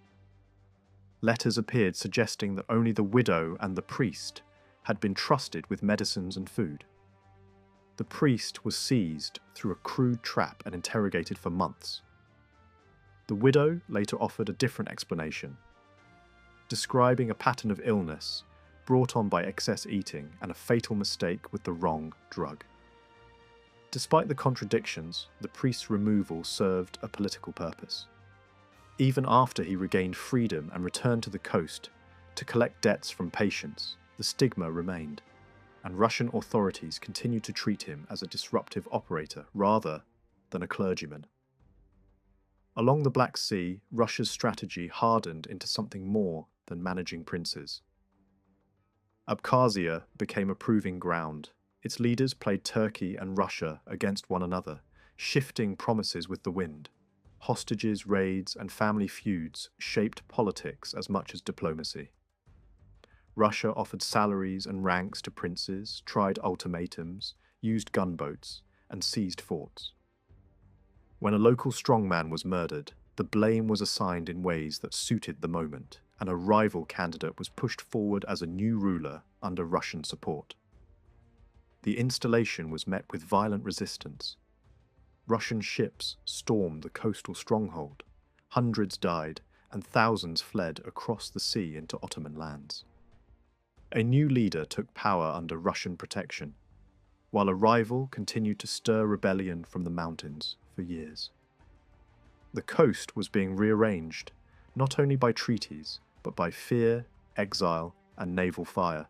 Letters appeared suggesting that only the widow and the priest had been trusted with medicines and food. The priest was seized through a crude trap and interrogated for months. The widow later offered a different explanation, describing a pattern of illness brought on by excess eating and a fatal mistake with the wrong drug. Despite the contradictions, the priest's removal served a political purpose. Even after he regained freedom and returned to the coast to collect debts from patients, the stigma remained, and Russian authorities continued to treat him as a disruptive operator rather than a clergyman. Along the Black Sea, Russia's strategy hardened into something more than managing princes. Abkhazia became a proving ground. Its leaders played Turkey and Russia against one another, shifting promises with the wind. Hostages, raids, and family feuds shaped politics as much as diplomacy. Russia offered salaries and ranks to princes, tried ultimatums, used gunboats, and seized forts. When a local strongman was murdered, the blame was assigned in ways that suited the moment, and a rival candidate was pushed forward as a new ruler under Russian support. The installation was met with violent resistance. Russian ships stormed the coastal stronghold, hundreds died, and thousands fled across the sea into Ottoman lands. A new leader took power under Russian protection, while a rival continued to stir rebellion from the mountains for years. The coast was being rearranged, not only by treaties, but by fear, exile, and naval fire.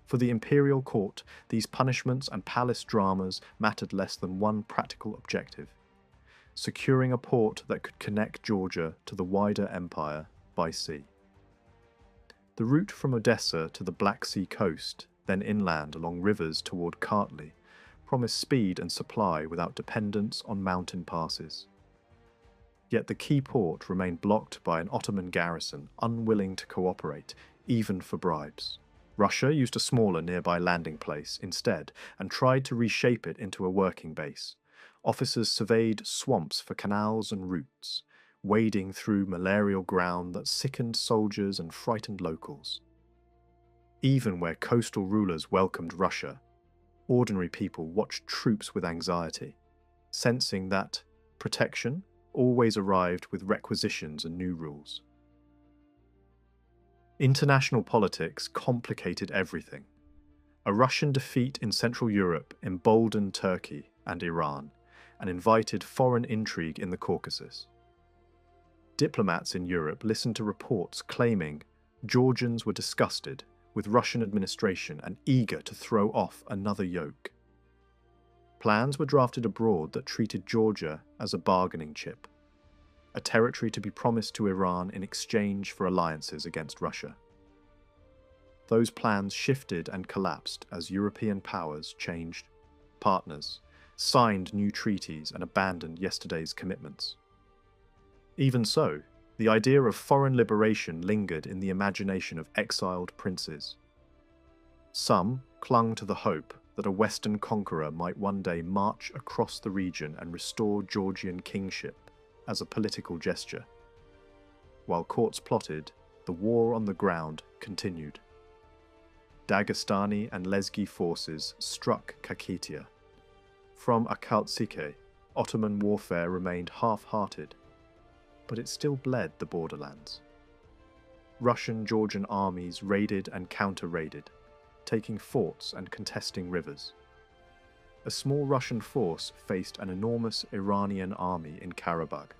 For the imperial court, these punishments and palace dramas mattered less than one practical objective: securing a port that could connect Georgia to the wider empire by sea. The route from Odessa to the Black Sea coast, then inland along rivers toward Kartli, promised speed and supply without dependence on mountain passes. Yet the key port remained blocked by an Ottoman garrison unwilling to cooperate, even for bribes. Russia used a smaller nearby landing place instead and tried to reshape it into a working base. Officers surveyed swamps for canals and routes, wading through malarial ground that sickened soldiers and frightened locals. Even where coastal rulers welcomed Russia, ordinary people watched troops with anxiety, sensing that protection always arrived with requisitions and new rules. International politics complicated everything. A Russian defeat in Central Europe emboldened Turkey and Iran and invited foreign intrigue in the Caucasus. Diplomats in Europe listened to reports claiming Georgians were disgusted with Russian administration and eager to throw off another yoke. Plans were drafted abroad that treated Georgia as a bargaining chip, a territory to be promised to Iran in exchange for alliances against Russia. Those plans shifted and collapsed as European powers changed partners, signed new treaties, and abandoned yesterday's commitments. Even so, the idea of foreign liberation lingered in the imagination of exiled princes. Some clung to the hope that a Western conqueror might one day march across the region and restore Georgian kingship as a political gesture. While courts plotted, the war on the ground continued. Dagestani and Lezgi forces struck Kakheta. From Akaltsike, Ottoman warfare remained half-hearted, but it still bled the borderlands. Russian-Georgian armies raided and counter-raided, taking forts and contesting rivers. A small Russian force faced an enormous Iranian army in Karabakh,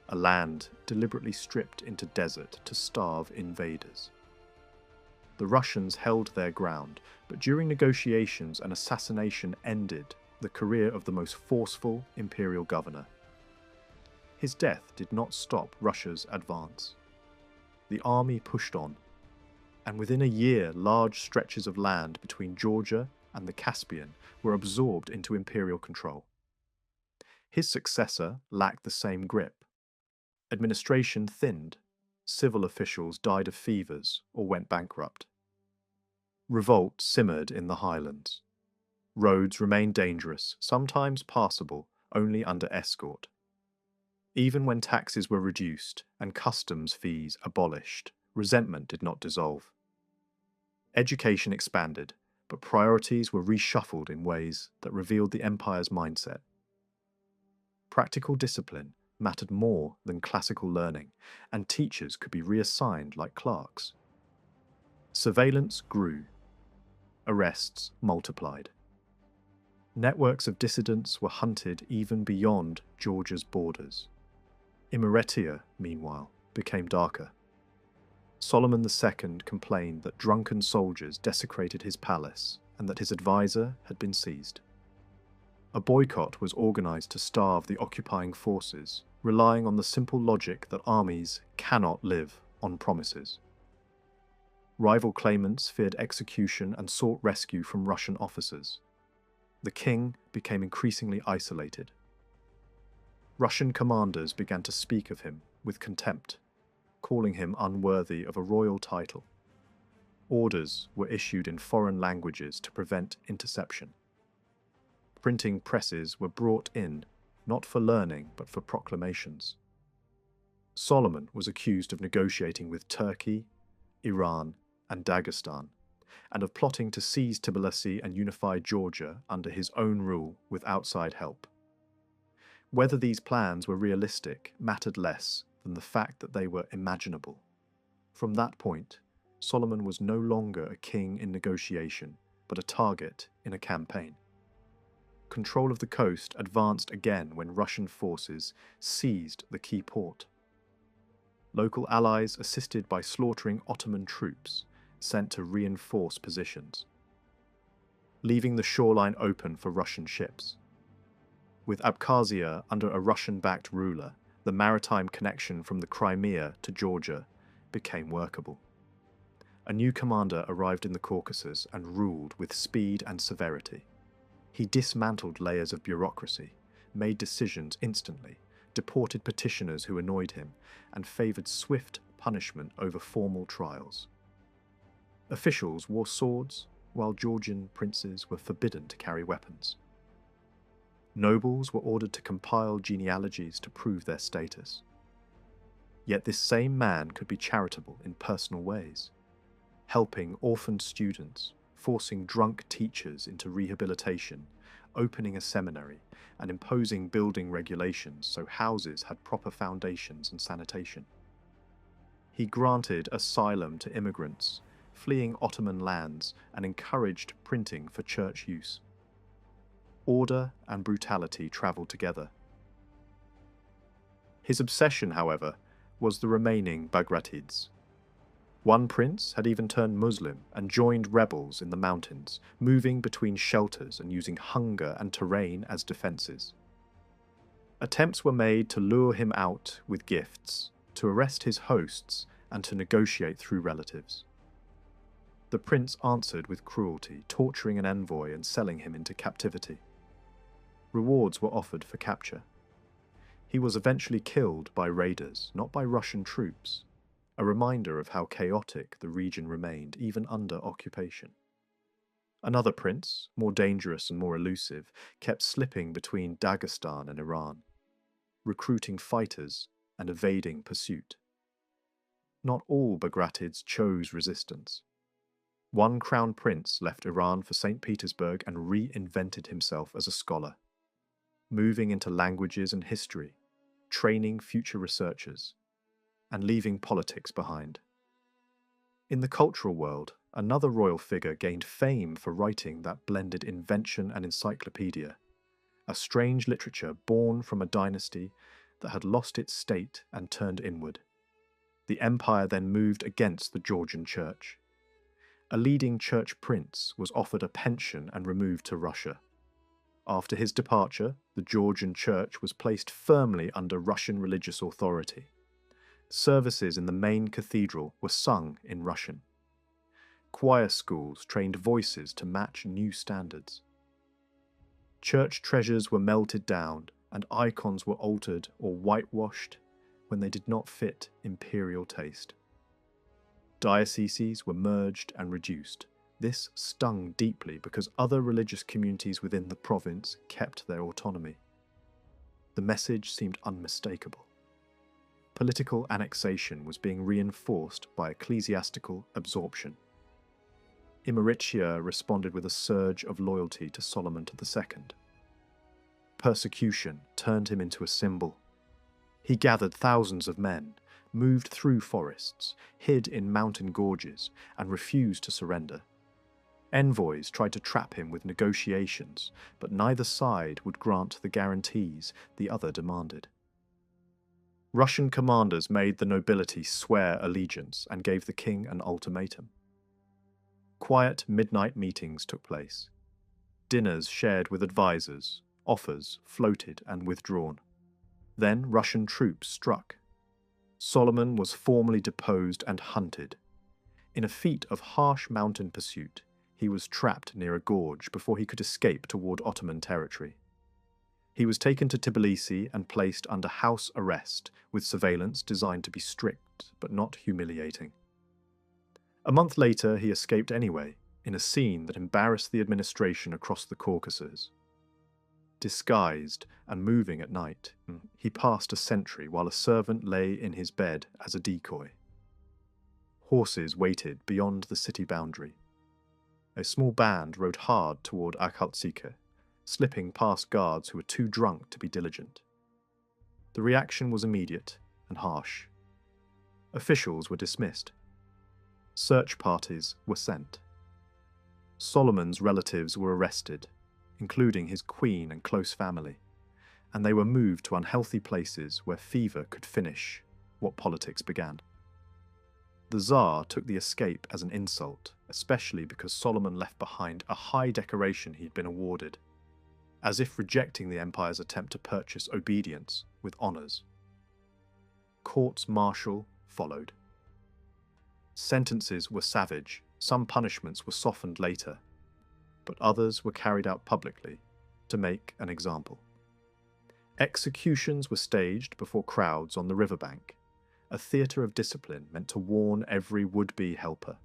a land deliberately stripped into desert to starve invaders. The Russians held their ground, but during negotiations an assassination ended the career of the most forceful imperial governor. His death did not stop Russia's advance. The army pushed on, and within a year large stretches of land between Georgia and the Caspian were absorbed into imperial control. His successor lacked the same grip. Administration thinned, civil officials died of fevers or went bankrupt. Revolt simmered in the highlands. Roads remained dangerous, sometimes passable only under escort. Even when taxes were reduced and customs fees abolished, resentment did not dissolve. Education expanded, but priorities were reshuffled in ways that revealed the empire's mindset. Practical discipline mattered more than classical learning, and teachers could be reassigned like clerks. Surveillance grew. Arrests multiplied. Networks of dissidents were hunted even beyond Georgia's borders. Imereti, meanwhile, became darker. Solomon II complained that drunken soldiers desecrated his palace and that his advisor had been seized. A boycott was organized to starve the occupying forces, relying on the simple logic that armies cannot live on promises. Rival claimants feared execution and sought rescue from Russian officers. The king became increasingly isolated. Russian commanders began to speak of him with contempt, calling him unworthy of a royal title. Orders were issued in foreign languages to prevent interception. Printing presses were brought in, not for learning but for proclamations. Solomon was accused of negotiating with Turkey, Iran, and Dagestan, and of plotting to seize Tbilisi and unify Georgia under his own rule with outside help. Whether these plans were realistic mattered less than the fact that they were imaginable. From that point, Solomon was no longer a king in negotiation, but a target in a campaign. Control of the coast advanced again when Russian forces seized the key port. Local allies, assisted by slaughtering Ottoman troops, sent to reinforce positions, leaving the shoreline open for Russian ships. With Abkhazia under a Russian-backed ruler, the maritime connection from the Crimea to Georgia became workable. A new commander arrived in the Caucasus and ruled with speed and severity. He dismantled layers of bureaucracy, made decisions instantly, deported petitioners who annoyed him, and favoured swift punishment over formal trials. Officials wore swords, while Georgian princes were forbidden to carry weapons. Nobles were ordered to compile genealogies to prove their status. Yet this same man could be charitable in personal ways, helping orphaned students, forcing drunk teachers into rehabilitation, opening a seminary, and imposing building regulations so houses had proper foundations and sanitation. He granted asylum to immigrants fleeing Ottoman lands and encouraged printing for church use. Order and brutality travelled together. His obsession, however, was the remaining Bagratids. One prince had even turned Muslim and joined rebels in the mountains, moving between shelters and using hunger and terrain as defences. Attempts were made to lure him out with gifts, to arrest his hosts, and to negotiate through relatives. The prince answered with cruelty, torturing an envoy and selling him into captivity. Rewards were offered for capture. He was eventually killed by raiders, not by Russian troops, a reminder of how chaotic the region remained even under occupation. Another prince, more dangerous and more elusive, kept slipping between Dagestan and Iran, recruiting fighters and evading pursuit. Not all Bagratids chose resistance. One crown prince left Iran for St. Petersburg and reinvented himself as a scholar, moving into languages and history, training future researchers, and leaving politics behind. In the cultural world, another royal figure gained fame for writing that blended invention and encyclopedia, a strange literature born from a dynasty that had lost its state and turned inward. The empire then moved against the Georgian church. A leading church prince was offered a pension and removed to Russia. After his departure, the Georgian church was placed firmly under Russian religious authority. Services in the main cathedral were sung in Russian. Choir schools trained voices to match new standards. Church treasures were melted down, and icons were altered or whitewashed when they did not fit imperial taste. Dioceses were merged and reduced. This stung deeply because other religious communities within the province kept their autonomy. The message seemed unmistakable. Political annexation was being reinforced by ecclesiastical absorption. Imeritia responded with a surge of loyalty to Solomon II. Persecution turned him into a symbol. He gathered thousands of men, moved through forests, hid in mountain gorges, and refused to surrender. Envoys tried to trap him with negotiations, but neither side would grant the guarantees the other demanded. Russian commanders made the nobility swear allegiance and gave the king an ultimatum. Quiet midnight meetings took place. Dinners shared with advisors, offers floated and withdrawn. Then Russian troops struck. Solomon was formally deposed and hunted. In a feat of harsh mountain pursuit, he was trapped near a gorge before he could escape toward Ottoman territory. He was taken to Tbilisi and placed under house arrest, with surveillance designed to be strict but not humiliating. A month later, he escaped anyway, in a scene that embarrassed the administration across the Caucasus. Disguised and moving at night, he passed a sentry while a servant lay in his bed as a decoy. Horses waited beyond the city boundary. A small band rode hard toward Akhaltsike, slipping past guards who were too drunk to be diligent. The reaction was immediate and harsh. Officials were dismissed. Search parties were sent. Solomon's relatives were arrested, including his queen and close family, and they were moved to unhealthy places where fever could finish what politics began. The Tsar took the escape as an insult, especially because Solomon left behind a high decoration he'd been awarded, as if rejecting the empire's attempt to purchase obedience with honours. Courts martial followed. Sentences were savage, some punishments were softened later, but others were carried out publicly to make an example. Executions were staged before crowds on the riverbank, a theatre of discipline meant to warn every would-be helper.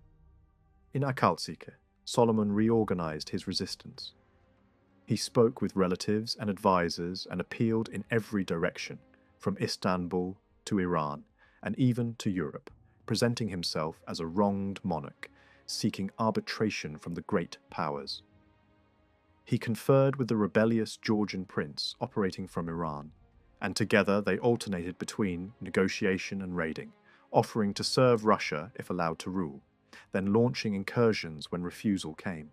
In Akhaltsike, Solomon reorganized his resistance. He spoke with relatives and advisors and appealed in every direction, from Istanbul to Iran, and even to Europe, presenting himself as a wronged monarch, seeking arbitration from the great powers. He conferred with the rebellious Georgian prince operating from Iran, and together they alternated between negotiation and raiding, offering to serve Russia if allowed to rule, then launching incursions when refusal came.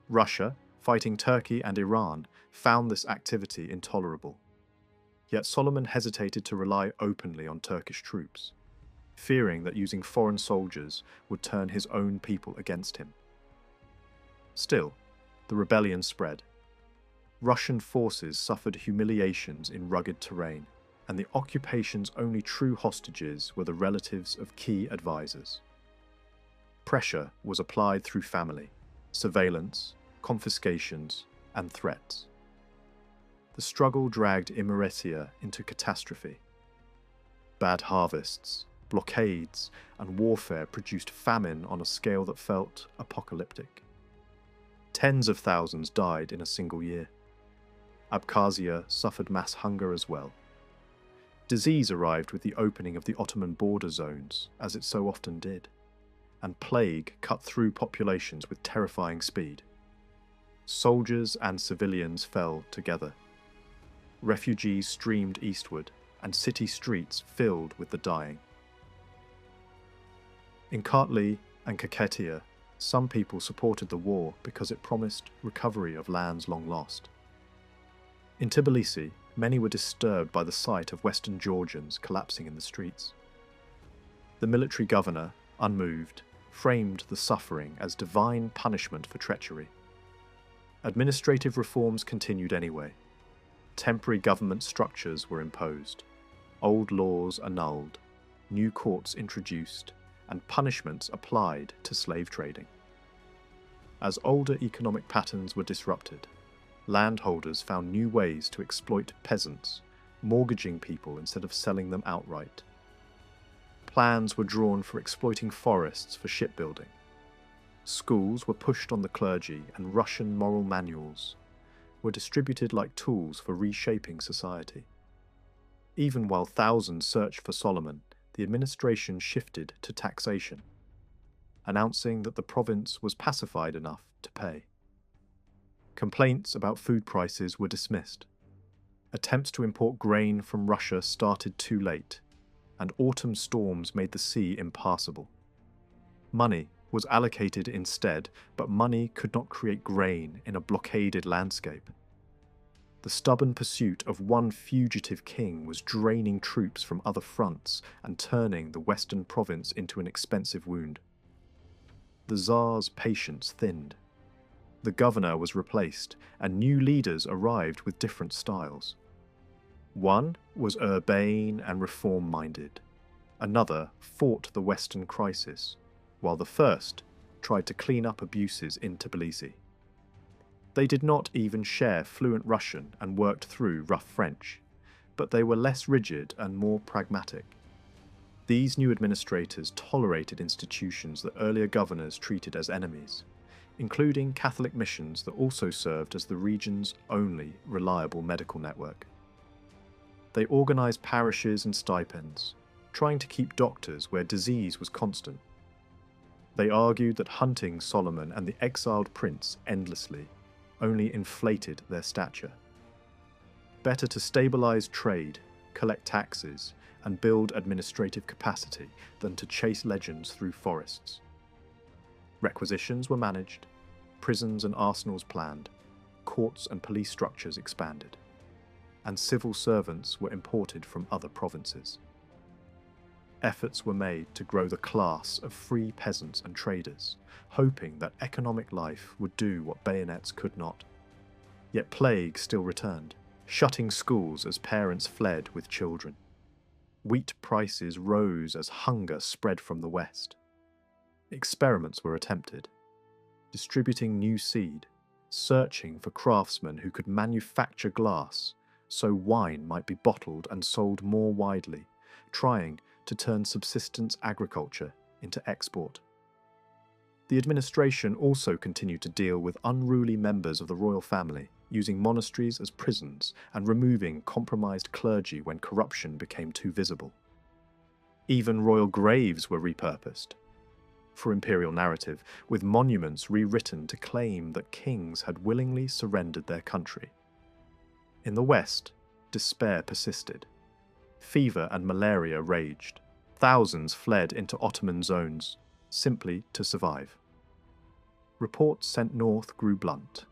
Russia, fighting Turkey and Iran, found this activity intolerable. Yet Solomon hesitated to rely openly on Turkish troops, fearing that using foreign soldiers would turn his own people against him. Still, the rebellion spread. Russian forces suffered humiliations in rugged terrain, and the occupation's only true hostages were the relatives of key advisors. Pressure was applied through family, surveillance, confiscations, and threats. The struggle dragged Imeretiya into catastrophe. Bad harvests, blockades, and warfare produced famine on a scale that felt apocalyptic. Tens of thousands died in a single year. Abkhazia suffered mass hunger as well. Disease arrived with the opening of the Ottoman border zones, as it so often did, and plague cut through populations with terrifying speed. Soldiers and civilians fell together. Refugees streamed eastward, and city streets filled with the dying. In Kartli and Kakhetiya, some people supported the war because it promised recovery of lands long lost. In Tbilisi, many were disturbed by the sight of Western Georgians collapsing in the streets. The military governor, unmoved, framed the suffering as divine punishment for treachery. Administrative reforms continued anyway. Temporary government structures were imposed, old laws annulled, new courts introduced, and punishments applied to slave trading. As older economic patterns were disrupted, landholders found new ways to exploit peasants, mortgaging people instead of selling them outright. Plans were drawn for exploiting forests for shipbuilding. Schools were pushed on the clergy, and Russian moral manuals were distributed like tools for reshaping society. Even while thousands searched for Solomon, the administration shifted to taxation, announcing that the province was pacified enough to pay. Complaints about food prices were dismissed. Attempts to import grain from Russia started too late, and autumn storms made the sea impassable. Money was allocated instead, but money could not create grain in a blockaded landscape. The stubborn pursuit of one fugitive king was draining troops from other fronts and turning the western province into an expensive wound. The Tsar's patience thinned. The governor was replaced, and new leaders arrived with different styles. One was urbane and reform-minded. Another fought the Western crisis, while the first tried to clean up abuses in Tbilisi. They did not even share fluent Russian and worked through rough French, but they were less rigid and more pragmatic. These new administrators tolerated institutions that earlier governors treated as enemies, including Catholic missions that also served as the region's only reliable medical network. They organized parishes and stipends, trying to keep doctors where disease was constant. They argued that hunting Solomon and the exiled prince endlessly only inflated their stature. Better to stabilize trade, collect taxes, and build administrative capacity than to chase legends through forests. Requisitions were managed, prisons and arsenals planned, courts and police structures expanded, and civil servants were imported from other provinces. Efforts were made to grow the class of free peasants and traders, hoping that economic life would do what bayonets could not. Yet plague still returned, shutting schools as parents fled with children. Wheat prices rose as hunger spread from the west. Experiments were attempted, distributing new seed, searching for craftsmen who could manufacture glass so wine might be bottled and sold more widely, trying to turn subsistence agriculture into export. The administration also continued to deal with unruly members of the royal family, using monasteries as prisons and removing compromised clergy when corruption became too visible. Even royal graves were repurposed for imperial narrative, with monuments rewritten to claim that kings had willingly surrendered their country. In the West, despair persisted. Fever and malaria raged. Thousands fled into Ottoman zones, simply to survive. Reports sent north grew blunt.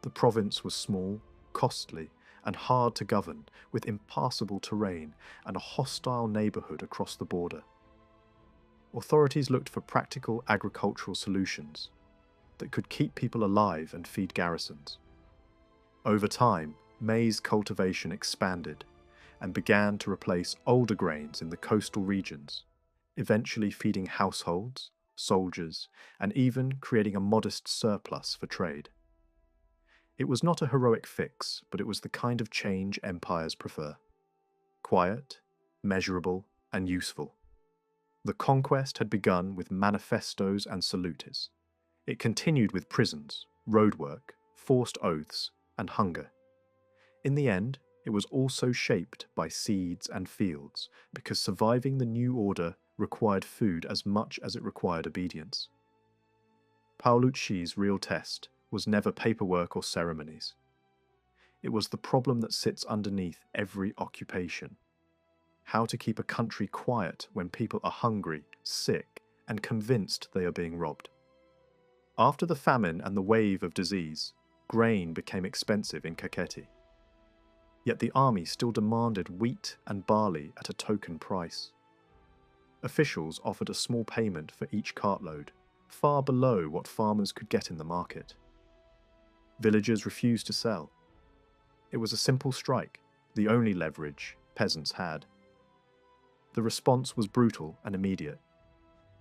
The province was small, costly, and hard to govern, with impassable terrain and a hostile neighbourhood across the border. Authorities looked for practical agricultural solutions that could keep people alive and feed garrisons. Over time, maize cultivation expanded and began to replace older grains in the coastal regions, eventually feeding households, soldiers, and even creating a modest surplus for trade. It was not a heroic fix, but it was the kind of change empires prefer. Quiet, measurable, and useful. The conquest had begun with manifestos and salutes. It continued with prisons, roadwork, forced oaths, and hunger. In the end, it was also shaped by seeds and fields, because surviving the new order required food as much as it required obedience. Paolucci's real test was never paperwork or ceremonies. It was the problem that sits underneath every occupation. How to keep a country quiet when people are hungry, sick, and convinced they are being robbed. After the famine and the wave of disease, grain became expensive in Kakheti. Yet the army still demanded wheat and barley at a token price. Officials offered a small payment for each cartload, far below what farmers could get in the market. Villagers refused to sell. It was a simple strike, the only leverage peasants had. The response was brutal and immediate.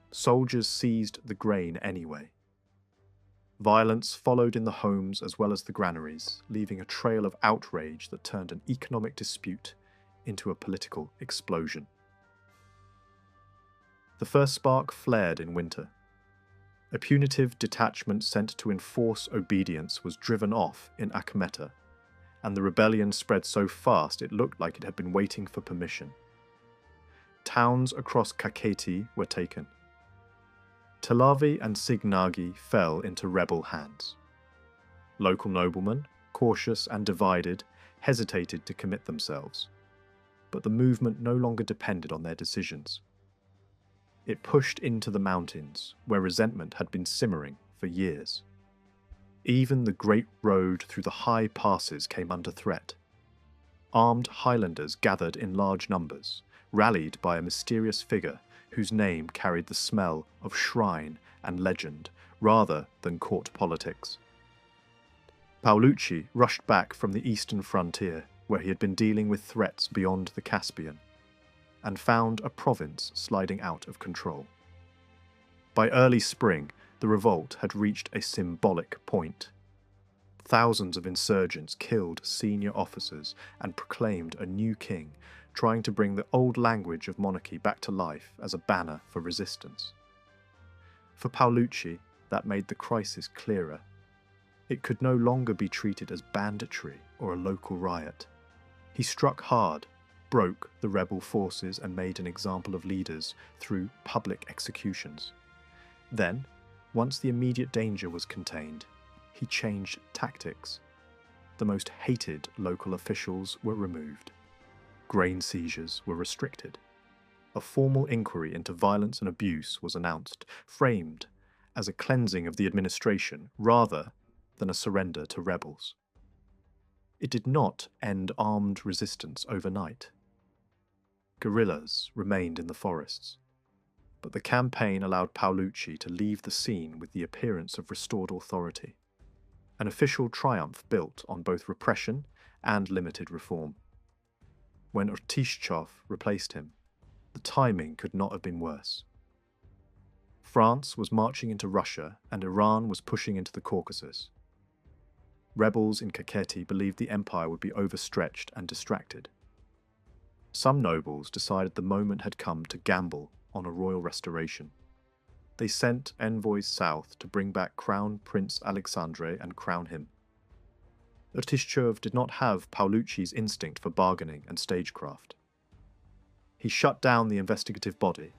Soldiers seized the grain anyway. Violence followed in the homes as well as the granaries, leaving a trail of outrage that turned an economic dispute into a political explosion. The first spark flared in winter. A punitive detachment sent to enforce obedience was driven off in Akhmeta, and the rebellion spread so fast it looked like it had been waiting for permission. Towns across Kakheti were taken. Telavi and Signagi fell into rebel hands. Local noblemen, cautious and divided, hesitated to commit themselves, but the movement no longer depended on their decisions. It pushed into the mountains, where resentment had been simmering for years. Even the great road through the high passes came under threat. Armed Highlanders gathered in large numbers, rallied by a mysterious figure whose name carried the smell of shrine and legend rather than court politics. Paolucci rushed back from the eastern frontier, where he had been dealing with threats beyond the Caspian, and found a province sliding out of control. By early spring, the revolt had reached a symbolic point. Thousands of insurgents killed senior officers and proclaimed a new king, trying to bring the old language of monarchy back to life as a banner for resistance. For Paolucci, that made the crisis clearer. It could no longer be treated as banditry or a local riot. He struck hard, broke the rebel forces and made an example of leaders through public executions. Then, once the immediate danger was contained, he changed tactics. The most hated local officials were removed. Grain seizures were restricted. A formal inquiry into violence and abuse was announced, framed as a cleansing of the administration rather than a surrender to rebels. It did not end armed resistance overnight. Guerrillas remained in the forests, but the campaign allowed Paolucci to leave the scene with the appearance of restored authority, an official triumph built on both repression and limited reform. When Rtishchov replaced him, the timing could not have been worse. France was marching into Russia and Iran was pushing into the Caucasus. Rebels in Kakheti believed the empire would be overstretched and distracted. Some nobles decided the moment had come to gamble on a royal restoration. They sent envoys south to bring back Crown Prince Alexandre and crown him. Rtishchov did not have Paolucci's instinct for bargaining and stagecraft. He shut down the investigative body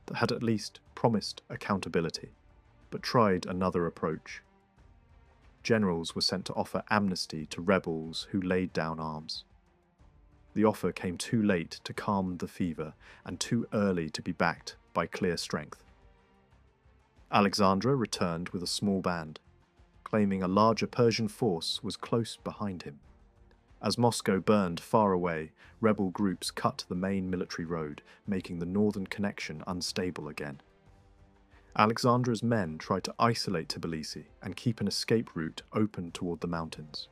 that had at least promised accountability, but tried another approach. Generals were sent to offer amnesty to rebels who laid down arms. the offer came too late to calm the fever and too early to be backed by clear strength. Alexander returned with a small band, claiming a larger Persian force was close behind him. As Moscow burned far away, rebel groups cut the main military road, making the northern connection unstable again. Alexander's men tried to isolate Tbilisi and keep an escape route open toward the mountains.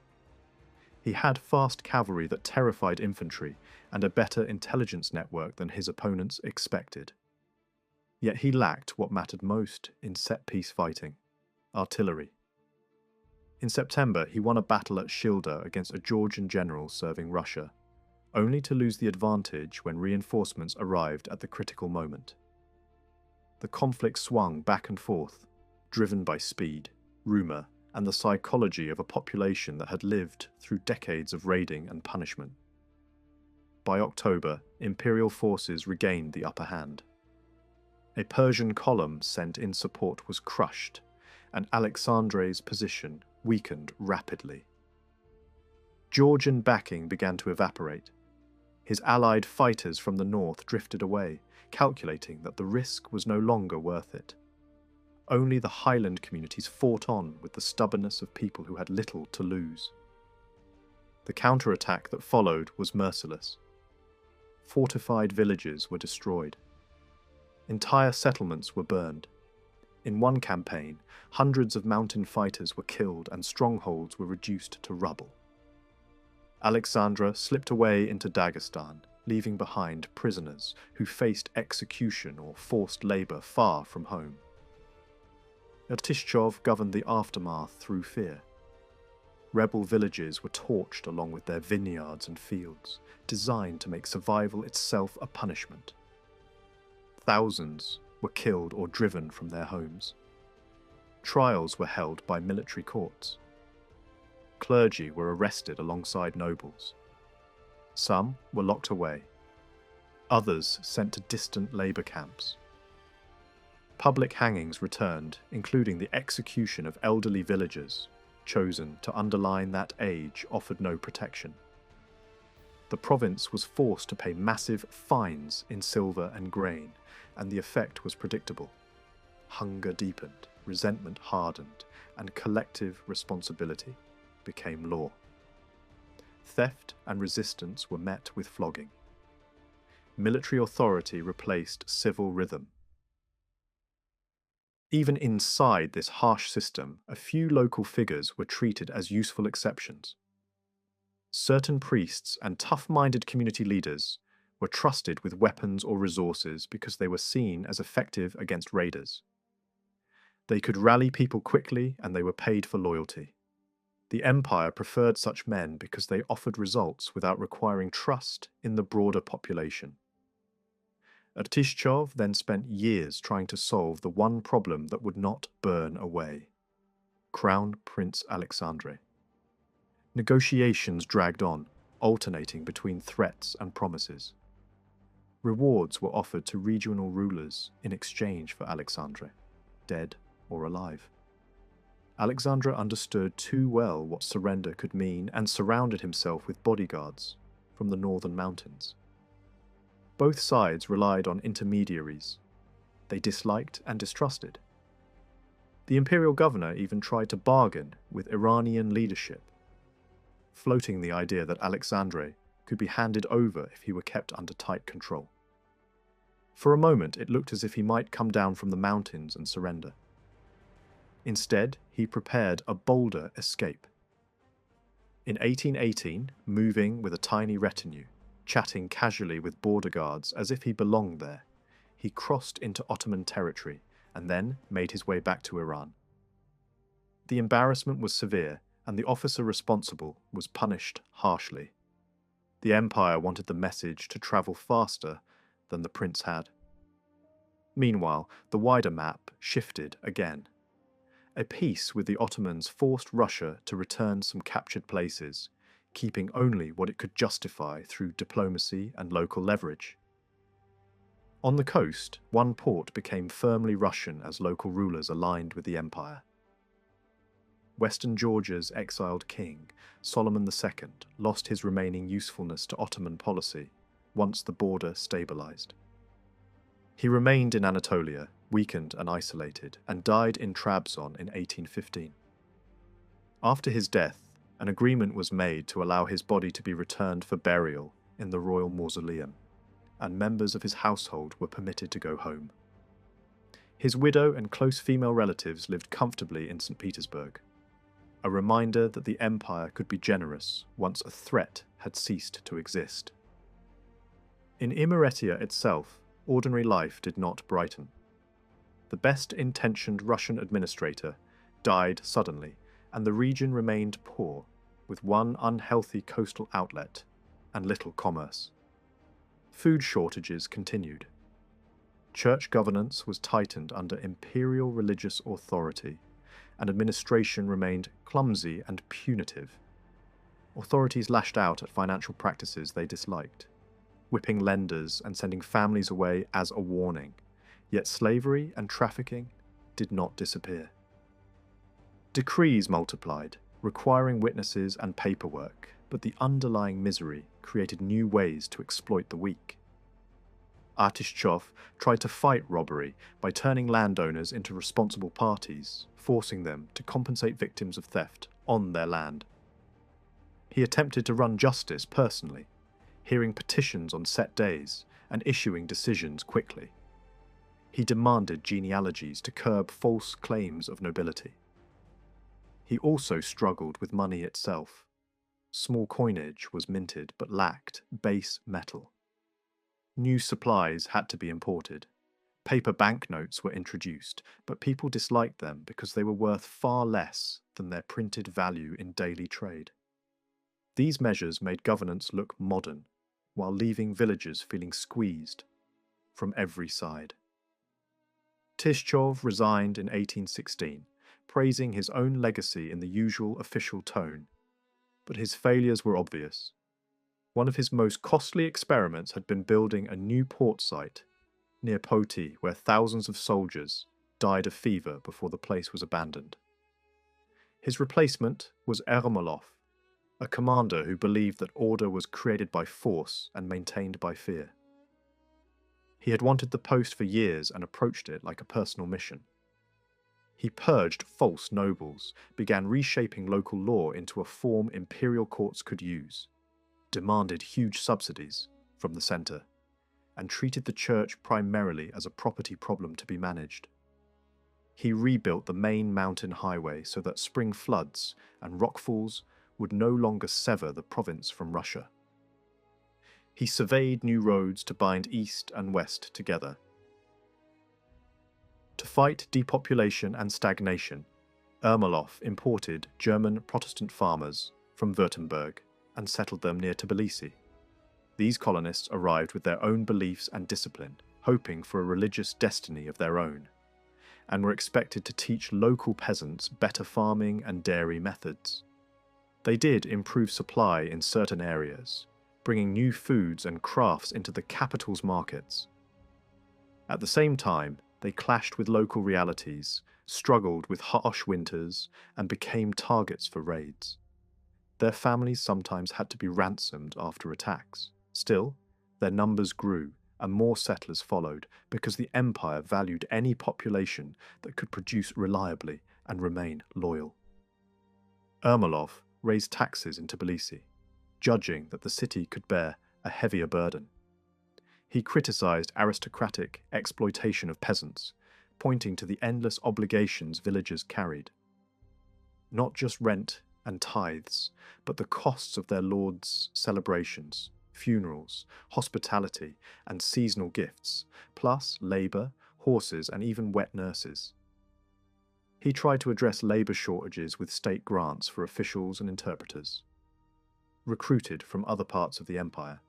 He had fast cavalry that terrified infantry and a better intelligence network than his opponents expected. Yet he lacked what mattered most in set-piece fighting: artillery. In September, he won a battle at Shilda against a Georgian general serving Russia, only to lose the advantage when reinforcements arrived at the critical moment. The conflict swung back and forth, driven by speed, rumour, and the psychology of a population that had lived through decades of raiding and punishment. By October, imperial forces regained the upper hand. A Persian column sent in support was crushed, and Alexandre's position weakened rapidly. Georgian backing began to evaporate. His allied fighters from the north drifted away, calculating that the risk was no longer worth it. Only the highland communities fought on with the stubbornness of people who had little to lose. The counterattack that followed was merciless. Fortified villages were destroyed. Entire settlements were burned. In one campaign, hundreds of mountain fighters were killed and strongholds were reduced to rubble. Alexandra slipped away into Dagestan, leaving behind prisoners who faced execution or forced labour far from home. Ertishchov governed the aftermath through fear. Rebel villages were torched along with their vineyards and fields, designed to make survival itself a punishment. Thousands were killed or driven from their homes. Trials were held by military courts. Clergy were arrested alongside nobles. Some were locked away. Others sent to distant labour camps. Public hangings returned, including the execution of elderly villagers, chosen to underline that age offered no protection. The province was forced to pay massive fines in silver and grain, and the effect was predictable. Hunger deepened, resentment hardened, and collective responsibility became law. Theft and resistance were met with flogging. Military authority replaced civil rhythm. Even inside this harsh system, a few local figures were treated as useful exceptions. Certain priests and tough-minded community leaders were trusted with weapons or resources because they were seen as effective against raiders. They could rally people quickly and they were paid for loyalty. The empire preferred such men because they offered results without requiring trust in the broader population. Ertishchov then spent years trying to solve the one problem that would not burn away: Crown Prince Alexandre. Negotiations dragged on, alternating between threats and promises. Rewards were offered to regional rulers in exchange for Alexandre, dead or alive. Alexandre understood too well what surrender could mean and surrounded himself with bodyguards from the northern mountains. Both sides relied on intermediaries. They disliked and distrusted. The imperial governor even tried to bargain with Iranian leadership, floating the idea that Alexandre could be handed over if he were kept under tight control. For a moment, it looked as if he might come down from the mountains and surrender. Instead, he prepared a bolder escape. In 1818, moving with a tiny retinue, chatting casually with border guards as if he belonged there, he crossed into Ottoman territory and then made his way back to Iran. The embarrassment was severe, and the officer responsible was punished harshly. The empire wanted the message to travel faster than the prince had. Meanwhile, the wider map shifted again. A peace with the Ottomans forced Russia to return some captured places, keeping only what it could justify through diplomacy and local leverage. On the coast, one port became firmly Russian as local rulers aligned with the empire. Western Georgia's exiled king, Solomon II, lost his remaining usefulness to Ottoman policy once the border stabilized. He remained in Anatolia, weakened and isolated, and died in Trabzon in 1815. After his death, an agreement was made to allow his body to be returned for burial in the royal mausoleum, and members of his household were permitted to go home. His widow and close female relatives lived comfortably in St. Petersburg, a reminder that the empire could be generous once a threat had ceased to exist. In Imeretia itself, ordinary life did not brighten. The best-intentioned Russian administrator died suddenly, and the region remained poor, with one unhealthy coastal outlet and little commerce. Food shortages continued. Church governance was tightened under imperial religious authority, and administration remained clumsy and punitive. Authorities lashed out at financial practices they disliked, whipping lenders and sending families away as a warning, yet slavery and trafficking did not disappear. Decrees multiplied, requiring witnesses and paperwork, but the underlying misery created new ways to exploit the weak. Artishchov tried to fight robbery by turning landowners into responsible parties, forcing them to compensate victims of theft on their land. He attempted to run justice personally, hearing petitions on set days and issuing decisions quickly. He demanded genealogies to curb false claims of nobility. He also struggled with money itself. Small coinage was minted but lacked base metal. New supplies had to be imported. Paper banknotes were introduced, but people disliked them because they were worth far less than their printed value in daily trade. These measures made governance look modern, while leaving villagers feeling squeezed from every side. Tishchov resigned in 1816, praising his own legacy in the usual official tone, but his failures were obvious. One of his most costly experiments had been building a new port site near Poti, where thousands of soldiers died of fever before the place was abandoned. His replacement was Ermolov, a commander who believed that order was created by force and maintained by fear. He had wanted the post for years and approached it like a personal mission. He purged false nobles, began reshaping local law into a form imperial courts could use, demanded huge subsidies from the centre, and treated the church primarily as a property problem to be managed. He rebuilt the main mountain highway so that spring floods and rockfalls would no longer sever the province from Russia. He surveyed new roads to bind east and west together. To fight depopulation and stagnation, Ermolov imported German Protestant farmers from Württemberg and settled them near Tbilisi. These colonists arrived with their own beliefs and discipline, hoping for a religious destiny of their own, and were expected to teach local peasants better farming and dairy methods. They did improve supply in certain areas, bringing new foods and crafts into the capital's markets. At the same time, they clashed with local realities, struggled with harsh winters, and became targets for raids. Their families sometimes had to be ransomed after attacks. Still, their numbers grew, and more settlers followed because the empire valued any population that could produce reliably and remain loyal. Ermolov raised taxes in Tbilisi, judging that the city could bear a heavier burden. He criticized aristocratic exploitation of peasants, pointing to the endless obligations villagers carried. Not just rent and tithes, but the costs of their lords' celebrations, funerals, hospitality, and seasonal gifts, plus labour, horses, and even wet nurses. He tried to address labour shortages with state grants for officials and interpreters, recruited from other parts of the empire.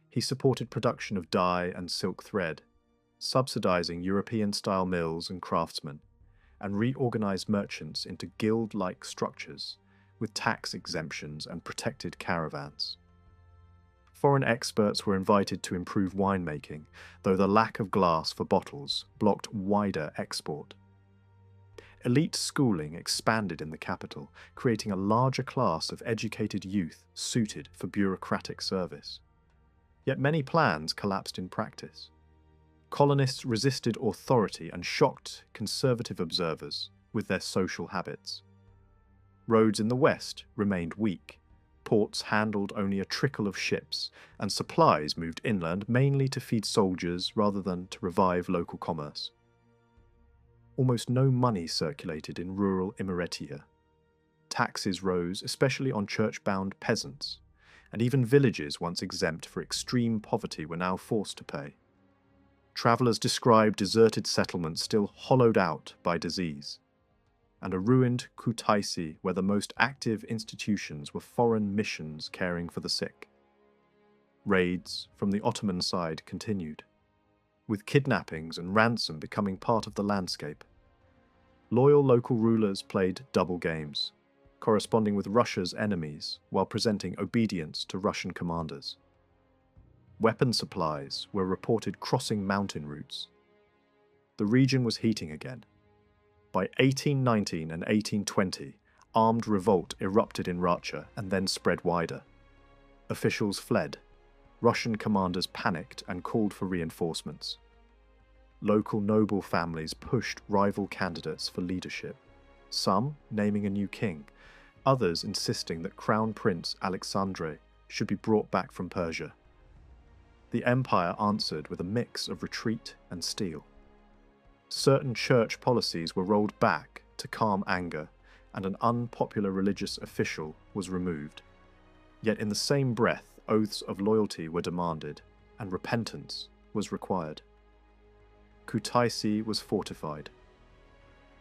He supported production of dye and silk thread, subsidizing European-style mills and craftsmen, and reorganized merchants into guild-like structures with tax exemptions and protected caravans. Foreign experts were invited to improve winemaking, though the lack of glass for bottles blocked wider export. Elite schooling expanded in the capital, creating a larger class of educated youth suited for bureaucratic service. Yet many plans collapsed in practice. Colonists resisted authority and shocked conservative observers with their social habits. Roads in the west remained weak. Ports handled only a trickle of ships, and supplies moved inland mainly to feed soldiers rather than to revive local commerce. Almost no money circulated in rural Imeretiya. Taxes rose, especially on church-bound peasants, and even villages once exempt for extreme poverty were now forced to pay. Travellers described deserted settlements still hollowed out by disease, and a ruined Kutaisi where the most active institutions were foreign missions caring for the sick. Raids from the Ottoman side continued, with kidnappings and ransom becoming part of the landscape. Loyal local rulers played double games, corresponding with Russia's enemies while presenting obedience to Russian commanders. Weapon supplies were reported crossing mountain routes. The region was heating again. By 1819 and 1820, armed revolt erupted in Racha and then spread wider. Officials fled. Russian commanders panicked and called for reinforcements. Local noble families pushed rival candidates for leadership, some naming a new king, others insisting that Crown Prince Alexandre should be brought back from Persia. The empire answered with a mix of retreat and steel. Certain church policies were rolled back to calm anger, and an unpopular religious official was removed. Yet in the same breath, oaths of loyalty were demanded, and repentance was required. Kutaisi was fortified.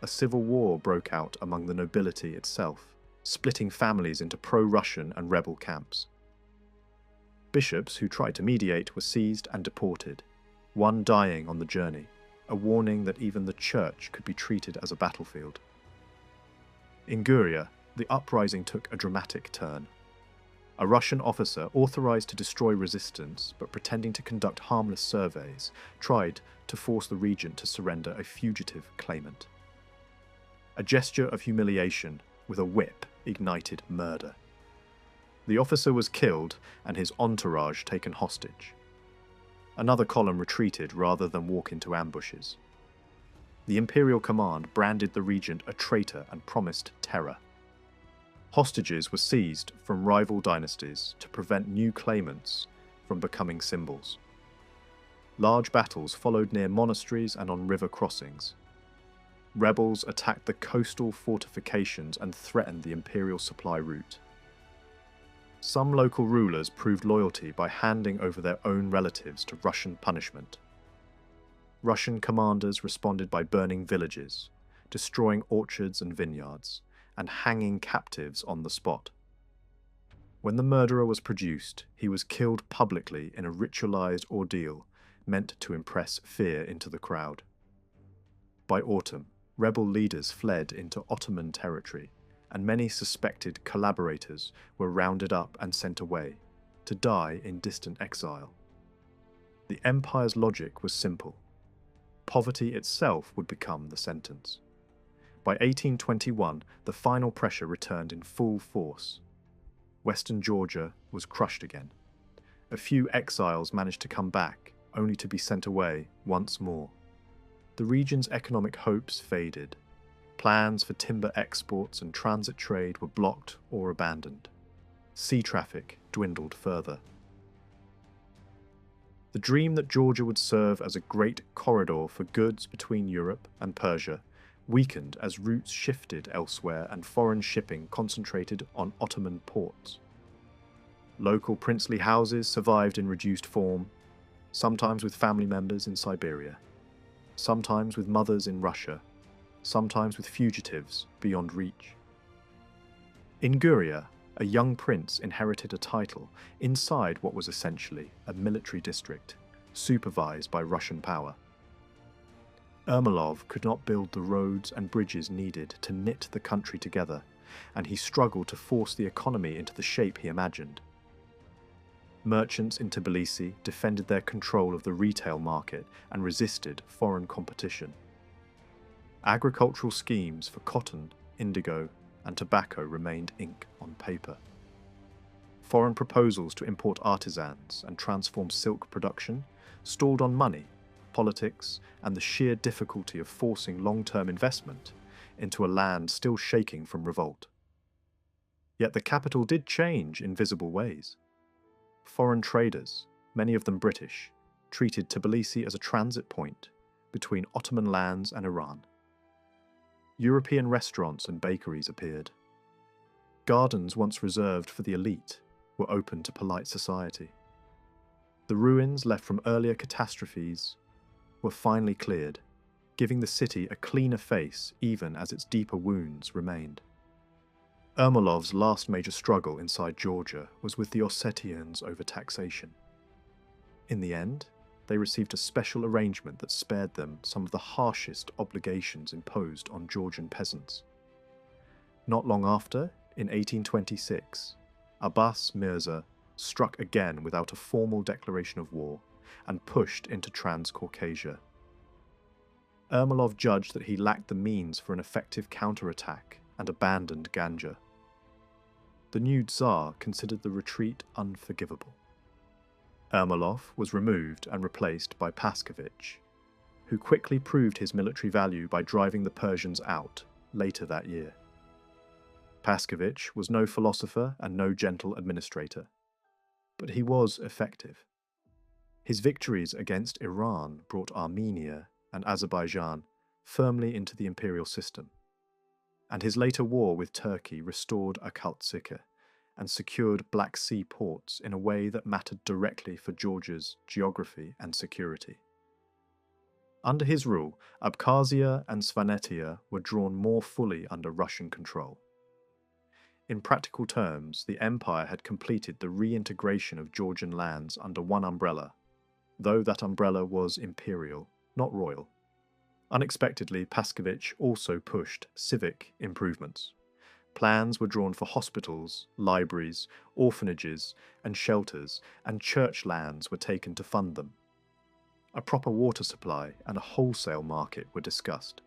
A civil war broke out among the nobility itself, splitting families into pro-Russian and rebel camps. Bishops who tried to mediate were seized and deported, one dying on the journey, a warning that even the church could be treated as a battlefield. In Guria, the uprising took a dramatic turn. A Russian officer, authorized to destroy resistance but pretending to conduct harmless surveys, tried to force the regent to surrender a fugitive claimant. A gesture of humiliation with a whip ignited murder. The officer was killed and his entourage taken hostage. Another column retreated rather than walk into ambushes. The imperial command branded the regent a traitor and promised terror. Hostages were seized from rival dynasties to prevent new claimants from becoming symbols. Large battles followed near monasteries and on river crossings. Rebels attacked the coastal fortifications and threatened the imperial supply route. Some local rulers proved loyalty by handing over their own relatives to Russian punishment. Russian commanders responded by burning villages, destroying orchards and vineyards, and hanging captives on the spot. When the murderer was produced, he was killed publicly in a ritualized ordeal meant to impress fear into the crowd. By autumn, rebel leaders fled into Ottoman territory, and many suspected collaborators were rounded up and sent away, to die in distant exile. The empire's logic was simple. Poverty itself would become the sentence. By 1821, the final pressure returned in full force. Western Georgia was crushed again. A few exiles managed to come back, only to be sent away once more. The region's economic hopes faded. Plans for timber exports and transit trade were blocked or abandoned. Sea traffic dwindled further. The dream that Georgia would serve as a great corridor for goods between Europe and Persia weakened as routes shifted elsewhere and foreign shipping concentrated on Ottoman ports. Local princely houses survived in reduced form, sometimes with family members in Siberia, sometimes with mothers in Russia, sometimes with fugitives beyond reach. In Guria, a young prince inherited a title inside what was essentially a military district, supervised by Russian power. Ermolov could not build the roads and bridges needed to knit the country together, and he struggled to force the economy into the shape he imagined. Merchants in Tbilisi defended their control of the retail market and resisted foreign competition. Agricultural schemes for cotton, indigo, and tobacco remained ink on paper. Foreign proposals to import artisans and transform silk production stalled on money, politics, and the sheer difficulty of forcing long-term investment into a land still shaking from revolt. Yet the capital did change in visible ways. Foreign traders, many of them British, treated Tbilisi as a transit point between Ottoman lands and Iran. European restaurants and bakeries appeared. Gardens once reserved for the elite were open to polite society. The ruins left from earlier catastrophes were finally cleared, giving the city a cleaner face even as its deeper wounds remained. Ermolov's last major struggle inside Georgia was with the Ossetians over taxation. In the end, they received a special arrangement that spared them some of the harshest obligations imposed on Georgian peasants. Not long after, in 1826, Abbas Mirza struck again without a formal declaration of war and pushed into Transcaucasia. Ermolov judged that he lacked the means for an effective counterattack and abandoned Ganja. The new Tsar considered the retreat unforgivable. Ermolov was removed and replaced by Paskevich, who quickly proved his military value by driving the Persians out later that year. Paskevich was no philosopher and no gentle administrator, but he was effective. His victories against Iran brought Armenia and Azerbaijan firmly into the imperial system, and his later war with Turkey restored Akaltzike and secured Black Sea ports in a way that mattered directly for Georgia's geography and security. Under his rule, Abkhazia and Svanetia were drawn more fully under Russian control. In practical terms, the empire had completed the reintegration of Georgian lands under one umbrella, though that umbrella was imperial, not royal. Unexpectedly, Paskevich also pushed civic improvements. Plans were drawn for hospitals, libraries, orphanages, and shelters, and church lands were taken to fund them. A proper water supply and a wholesale market were discussed.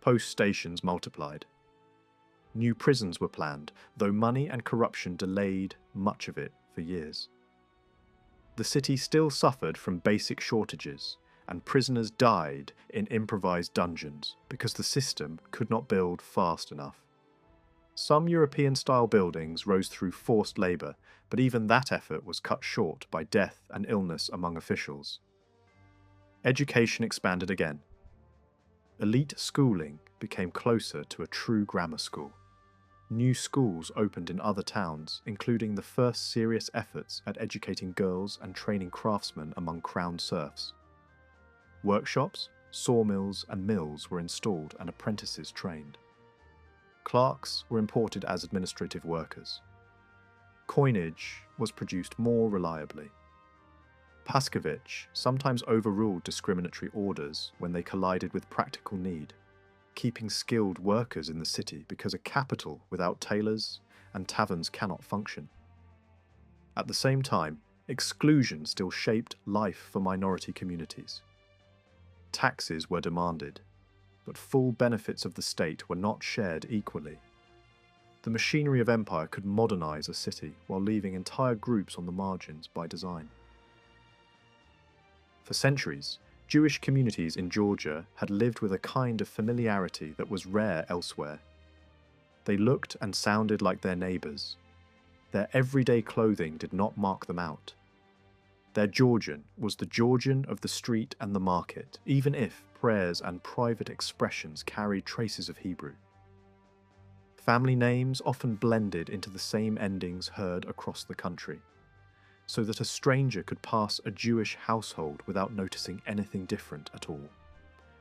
Post stations multiplied. New prisons were planned, though money and corruption delayed much of it for years. The city still suffered from basic shortages, and prisoners died in improvised dungeons because the system could not build fast enough. Some European-style buildings rose through forced labour, but even that effort was cut short by death and illness among officials. Education expanded again. Elite schooling became closer to a true grammar school. New schools opened in other towns, including the first serious efforts at educating girls and training craftsmen among crowned serfs. Workshops, sawmills, and mills were installed and apprentices trained. Clerks were imported as administrative workers. Coinage was produced more reliably. Paskevich sometimes overruled discriminatory orders when they collided with practical need, keeping skilled workers in the city because a capital without tailors and taverns cannot function. At the same time, exclusion still shaped life for minority communities. Taxes were demanded, but full benefits of the state were not shared equally. The machinery of empire could modernize a city while leaving entire groups on the margins by design. For centuries, Jewish communities in Georgia had lived with a kind of familiarity that was rare elsewhere. They looked and sounded like their neighbours. Their everyday clothing did not mark them out. Their Georgian was the Georgian of the street and the market, even if prayers and private expressions carried traces of Hebrew. Family names often blended into the same endings heard across the country, so that a stranger could pass a Jewish household without noticing anything different at all.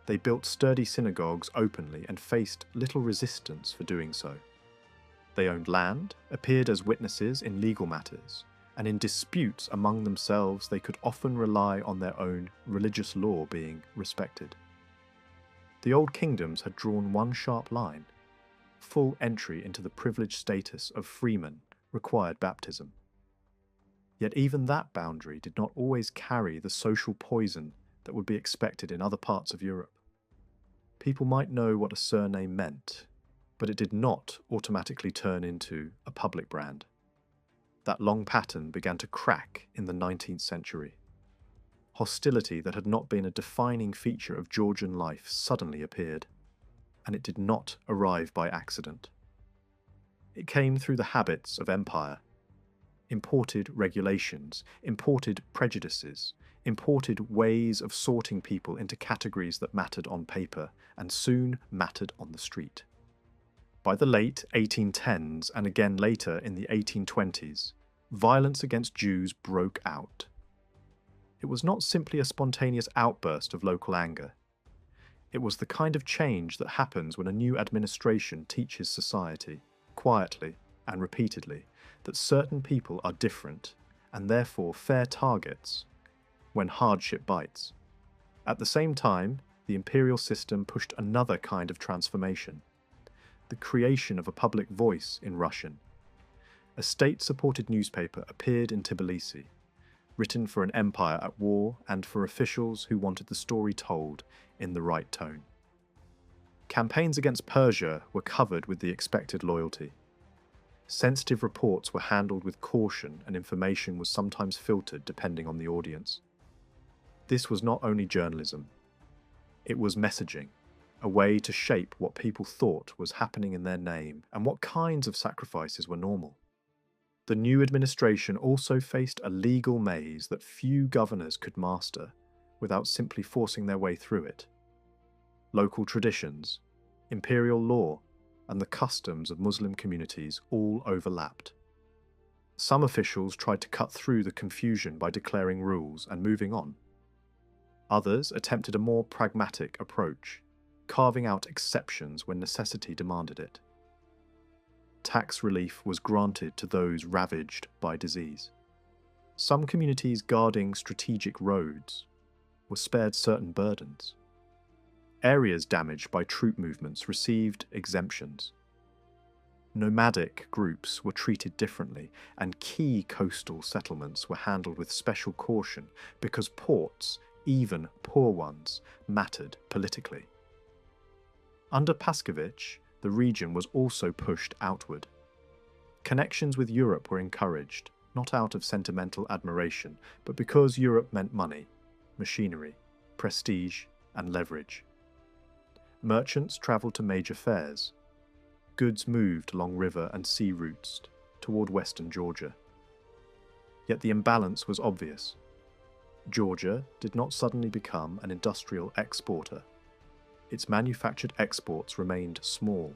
They built sturdy synagogues openly and faced little resistance for doing so. They owned land, appeared as witnesses in legal matters, and in disputes among themselves they could often rely on their own religious law being respected. The old kingdoms had drawn one sharp line. Full entry into the privileged status of freemen required baptism. Yet even that boundary did not always carry the social poison that would be expected in other parts of Europe. People might know what a surname meant, but it did not automatically turn into a public brand. That long pattern began to crack in the 19th century. Hostility that had not been a defining feature of Georgian life suddenly appeared, and it did not arrive by accident. It came through the habits of empire. Imported regulations, imported prejudices, imported ways of sorting people into categories that mattered on paper and soon mattered on the street. By the late 1810s and again later in the 1820s, violence against Jews broke out. It was not simply a spontaneous outburst of local anger. It was the kind of change that happens when a new administration teaches society, quietly and repeatedly, that certain people are different and therefore fair targets when hardship bites. At the same time, the imperial system pushed another kind of transformation, the creation of a public voice in Russian. A state-supported newspaper appeared in Tbilisi, written for an empire at war and for officials who wanted the story told in the right tone. Campaigns against Persia were covered with the expected loyalty. Sensitive reports were handled with caution and information was sometimes filtered depending on the audience. This was not only journalism, it was messaging, a way to shape what people thought was happening in their name and what kinds of sacrifices were normal. The new administration also faced a legal maze that few governors could master without simply forcing their way through it. Local traditions, imperial law, and the customs of Muslim communities all overlapped. Some officials tried to cut through the confusion by declaring rules and moving on. Others attempted a more pragmatic approach, carving out exceptions when necessity demanded it. Tax relief was granted to those ravaged by disease. Some communities guarding strategic roads were spared certain burdens. Areas damaged by troop movements received exemptions. Nomadic groups were treated differently, and key coastal settlements were handled with special caution because ports, even poor ones, mattered politically. Under Paskevich, the region was also pushed outward. Connections with Europe were encouraged, not out of sentimental admiration, but because Europe meant money, machinery, prestige, and leverage. Merchants travelled to major fairs. Goods moved along river and sea routes toward western Georgia. Yet the imbalance was obvious. Georgia did not suddenly become an industrial exporter. Its manufactured exports remained small,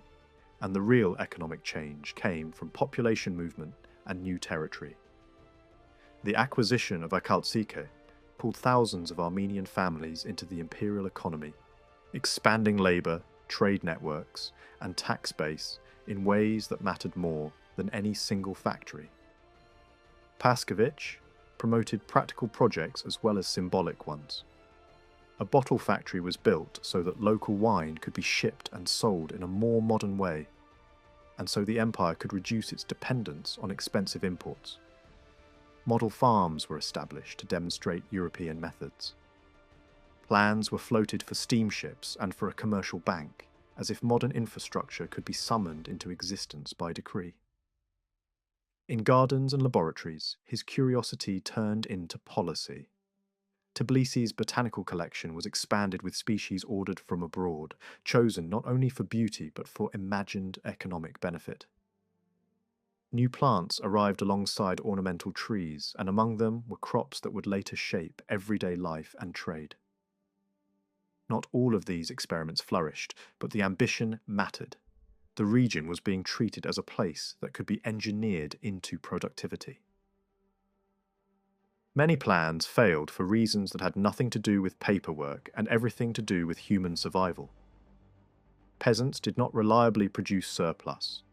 and the real economic change came from population movement and new territory. The acquisition of Akaltsike pulled thousands of Armenian families into the imperial economy, expanding labour, trade networks, and tax base in ways that mattered more than any single factory. Paskevich promoted practical projects as well as symbolic ones. A bottle factory was built so that local wine could be shipped and sold in a more modern way, and so the empire could reduce its dependence on expensive imports. Model farms were established to demonstrate European methods. Plans were floated for steamships and for a commercial bank, as if modern infrastructure could be summoned into existence by decree. In gardens and laboratories, his curiosity turned into policy. Tbilisi's botanical collection was expanded with species ordered from abroad, chosen not only for beauty but for imagined economic benefit. New plants arrived alongside ornamental trees, and among them were crops that would later shape everyday life and trade. Not all of these experiments flourished, but the ambition mattered. The region was being treated as a place that could be engineered into productivity. Many plans failed for reasons that had nothing to do with paperwork and everything to do with human survival. Peasants did not reliably produce surplus.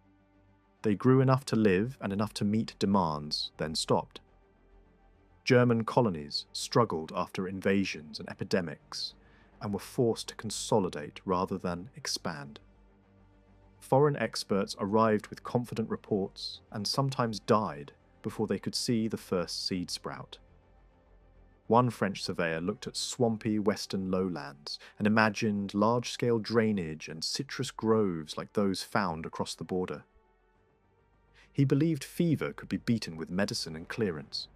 They grew enough to live and enough to meet demands, then stopped. German colonies struggled after invasions and epidemics and were forced to consolidate rather than expand. Foreign experts arrived with confident reports and sometimes died before they could see the first seed sprout. One French surveyor looked at swampy western lowlands and imagined large-scale drainage and citrus groves like those found across the border. He believed fever could be beaten with medicine and clearance.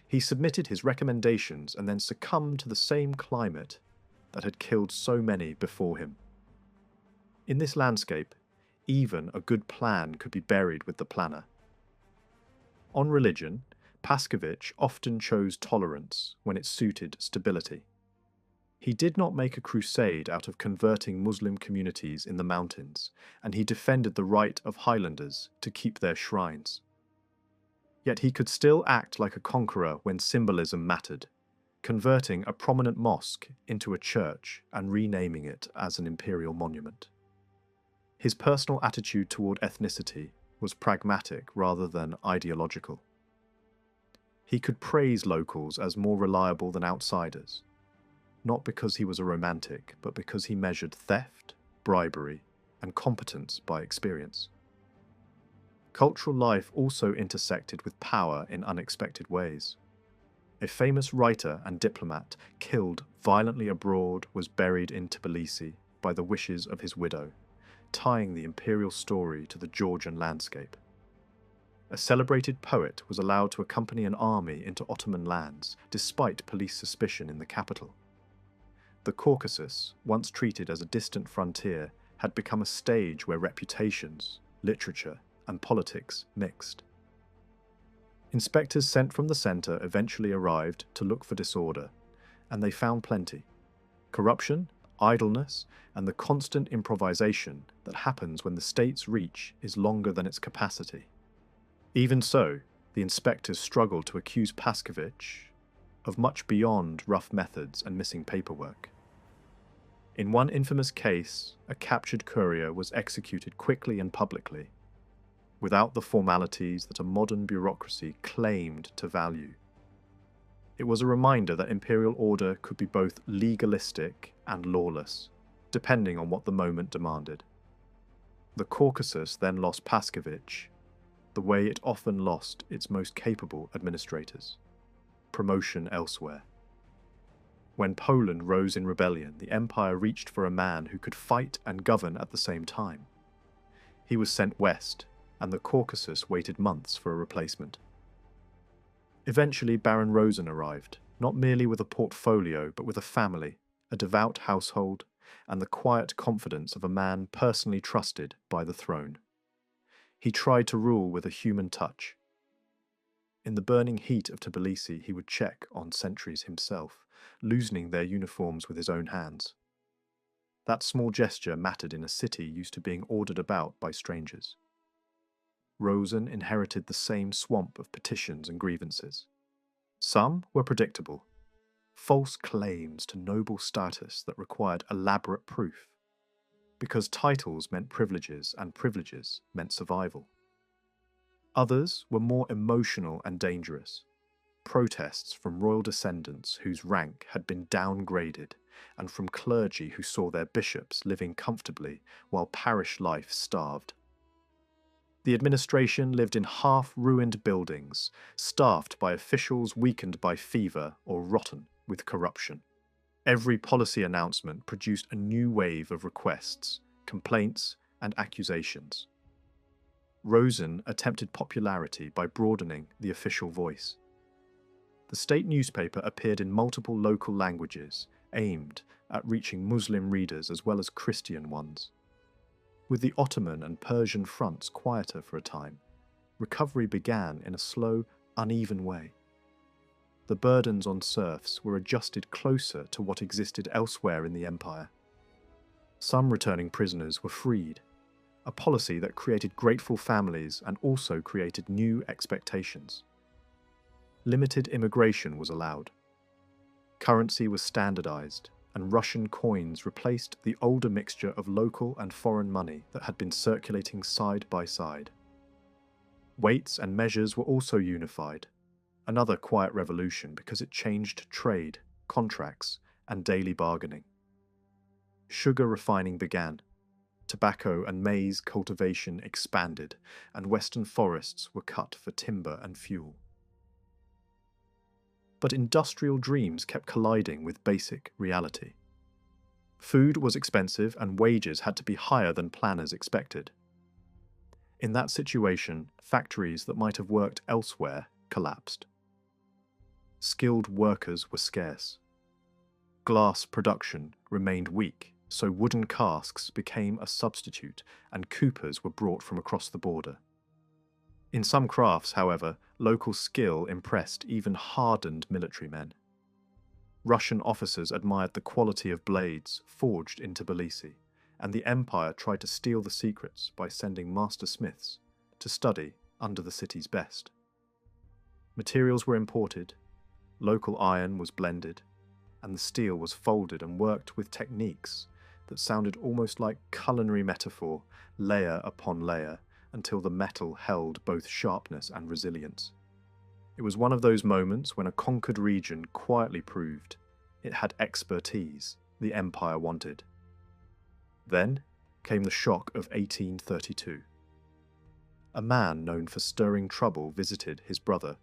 He submitted his recommendations and then succumbed to the same climate that had killed so many before him. In this landscape, even a good plan could be buried with the planner. On religion, Paskevich often chose tolerance when it suited stability. He did not make a crusade out of converting Muslim communities in the mountains, and he defended the right of highlanders to keep their shrines. Yet he could still act like a conqueror when symbolism mattered, converting a prominent mosque into a church and renaming it as an imperial monument. His personal attitude toward ethnicity was pragmatic rather than ideological. He could praise locals as more reliable than outsiders, not because he was a romantic, but because he measured theft, bribery, and competence by experience. Cultural life also intersected with power in unexpected ways. A famous writer and diplomat killed violently abroad was buried in Tbilisi by the wishes of his widow, tying the imperial story to the Georgian landscape. A celebrated poet was allowed to accompany an army into Ottoman lands, despite police suspicion in the capital. The Caucasus, once treated as a distant frontier, had become a stage where reputations, literature, and politics mixed. Inspectors sent from the centre eventually arrived to look for disorder, and they found plenty. Corruption, idleness, and the constant improvisation that happens when the state's reach is longer than its capacity. Even so, the inspectors struggled to accuse Paskevich of much beyond rough methods and missing paperwork. In one infamous case, a captured courier was executed quickly and publicly, without the formalities that a modern bureaucracy claimed to value. It was a reminder that imperial order could be both legalistic and lawless, depending on what the moment demanded. The Caucasus then lost Paskevich the way it often lost its most capable administrators: promotion elsewhere. When Poland rose in rebellion, the empire reached for a man who could fight and govern at the same time. He was sent west, and the Caucasus waited months for a replacement. Eventually, Baron Rosen arrived, not merely with a portfolio, but with a family, a devout household, and the quiet confidence of a man personally trusted by the throne. He tried to rule with a human touch. In the burning heat of Tbilisi, he would check on sentries himself, loosening their uniforms with his own hands. That small gesture mattered in a city used to being ordered about by strangers. Rosen inherited the same swamp of petitions and grievances. Some were predictable, false claims to noble status that required elaborate proof, because titles meant privileges and privileges meant survival. Others were more emotional and dangerous, protests from royal descendants whose rank had been downgraded and from clergy who saw their bishops living comfortably while parish life starved. The administration lived in half-ruined buildings, staffed by officials weakened by fever or rotten with corruption. Every policy announcement produced a new wave of requests, complaints, and accusations. Rosen attempted popularity by broadening the official voice. The state newspaper appeared in multiple local languages, aimed at reaching Muslim readers as well as Christian ones. With the Ottoman and Persian fronts quieter for a time, recovery began in a slow, uneven way. The burdens on serfs were adjusted closer to what existed elsewhere in the empire. Some returning prisoners were freed, a policy that created grateful families and also created new expectations. Limited immigration was allowed. Currency was standardized, and Russian coins replaced the older mixture of local and foreign money that had been circulating side by side. Weights and measures were also unified, another quiet revolution because it changed trade, contracts, and daily bargaining. Sugar refining began, tobacco and maize cultivation expanded, and western forests were cut for timber and fuel. But industrial dreams kept colliding with basic reality. Food was expensive and wages had to be higher than planners expected. In that situation, factories that might have worked elsewhere collapsed. Skilled workers were scarce. Glass production remained weak, so wooden casks became a substitute and coopers were brought from across the border. In some crafts, however, local skill impressed even hardened military men. Russian officers admired the quality of blades forged in Tbilisi, and the empire tried to steal the secrets by sending master smiths to study under the city's best. Materials were imported, local iron was blended, and the steel was folded and worked with techniques that sounded almost like culinary metaphor, layer upon layer, until the metal held both sharpness and resilience. It was one of those moments when a conquered region quietly proved it had expertise the empire wanted. Then came the shock of 1832. A man known for stirring trouble visited his brother,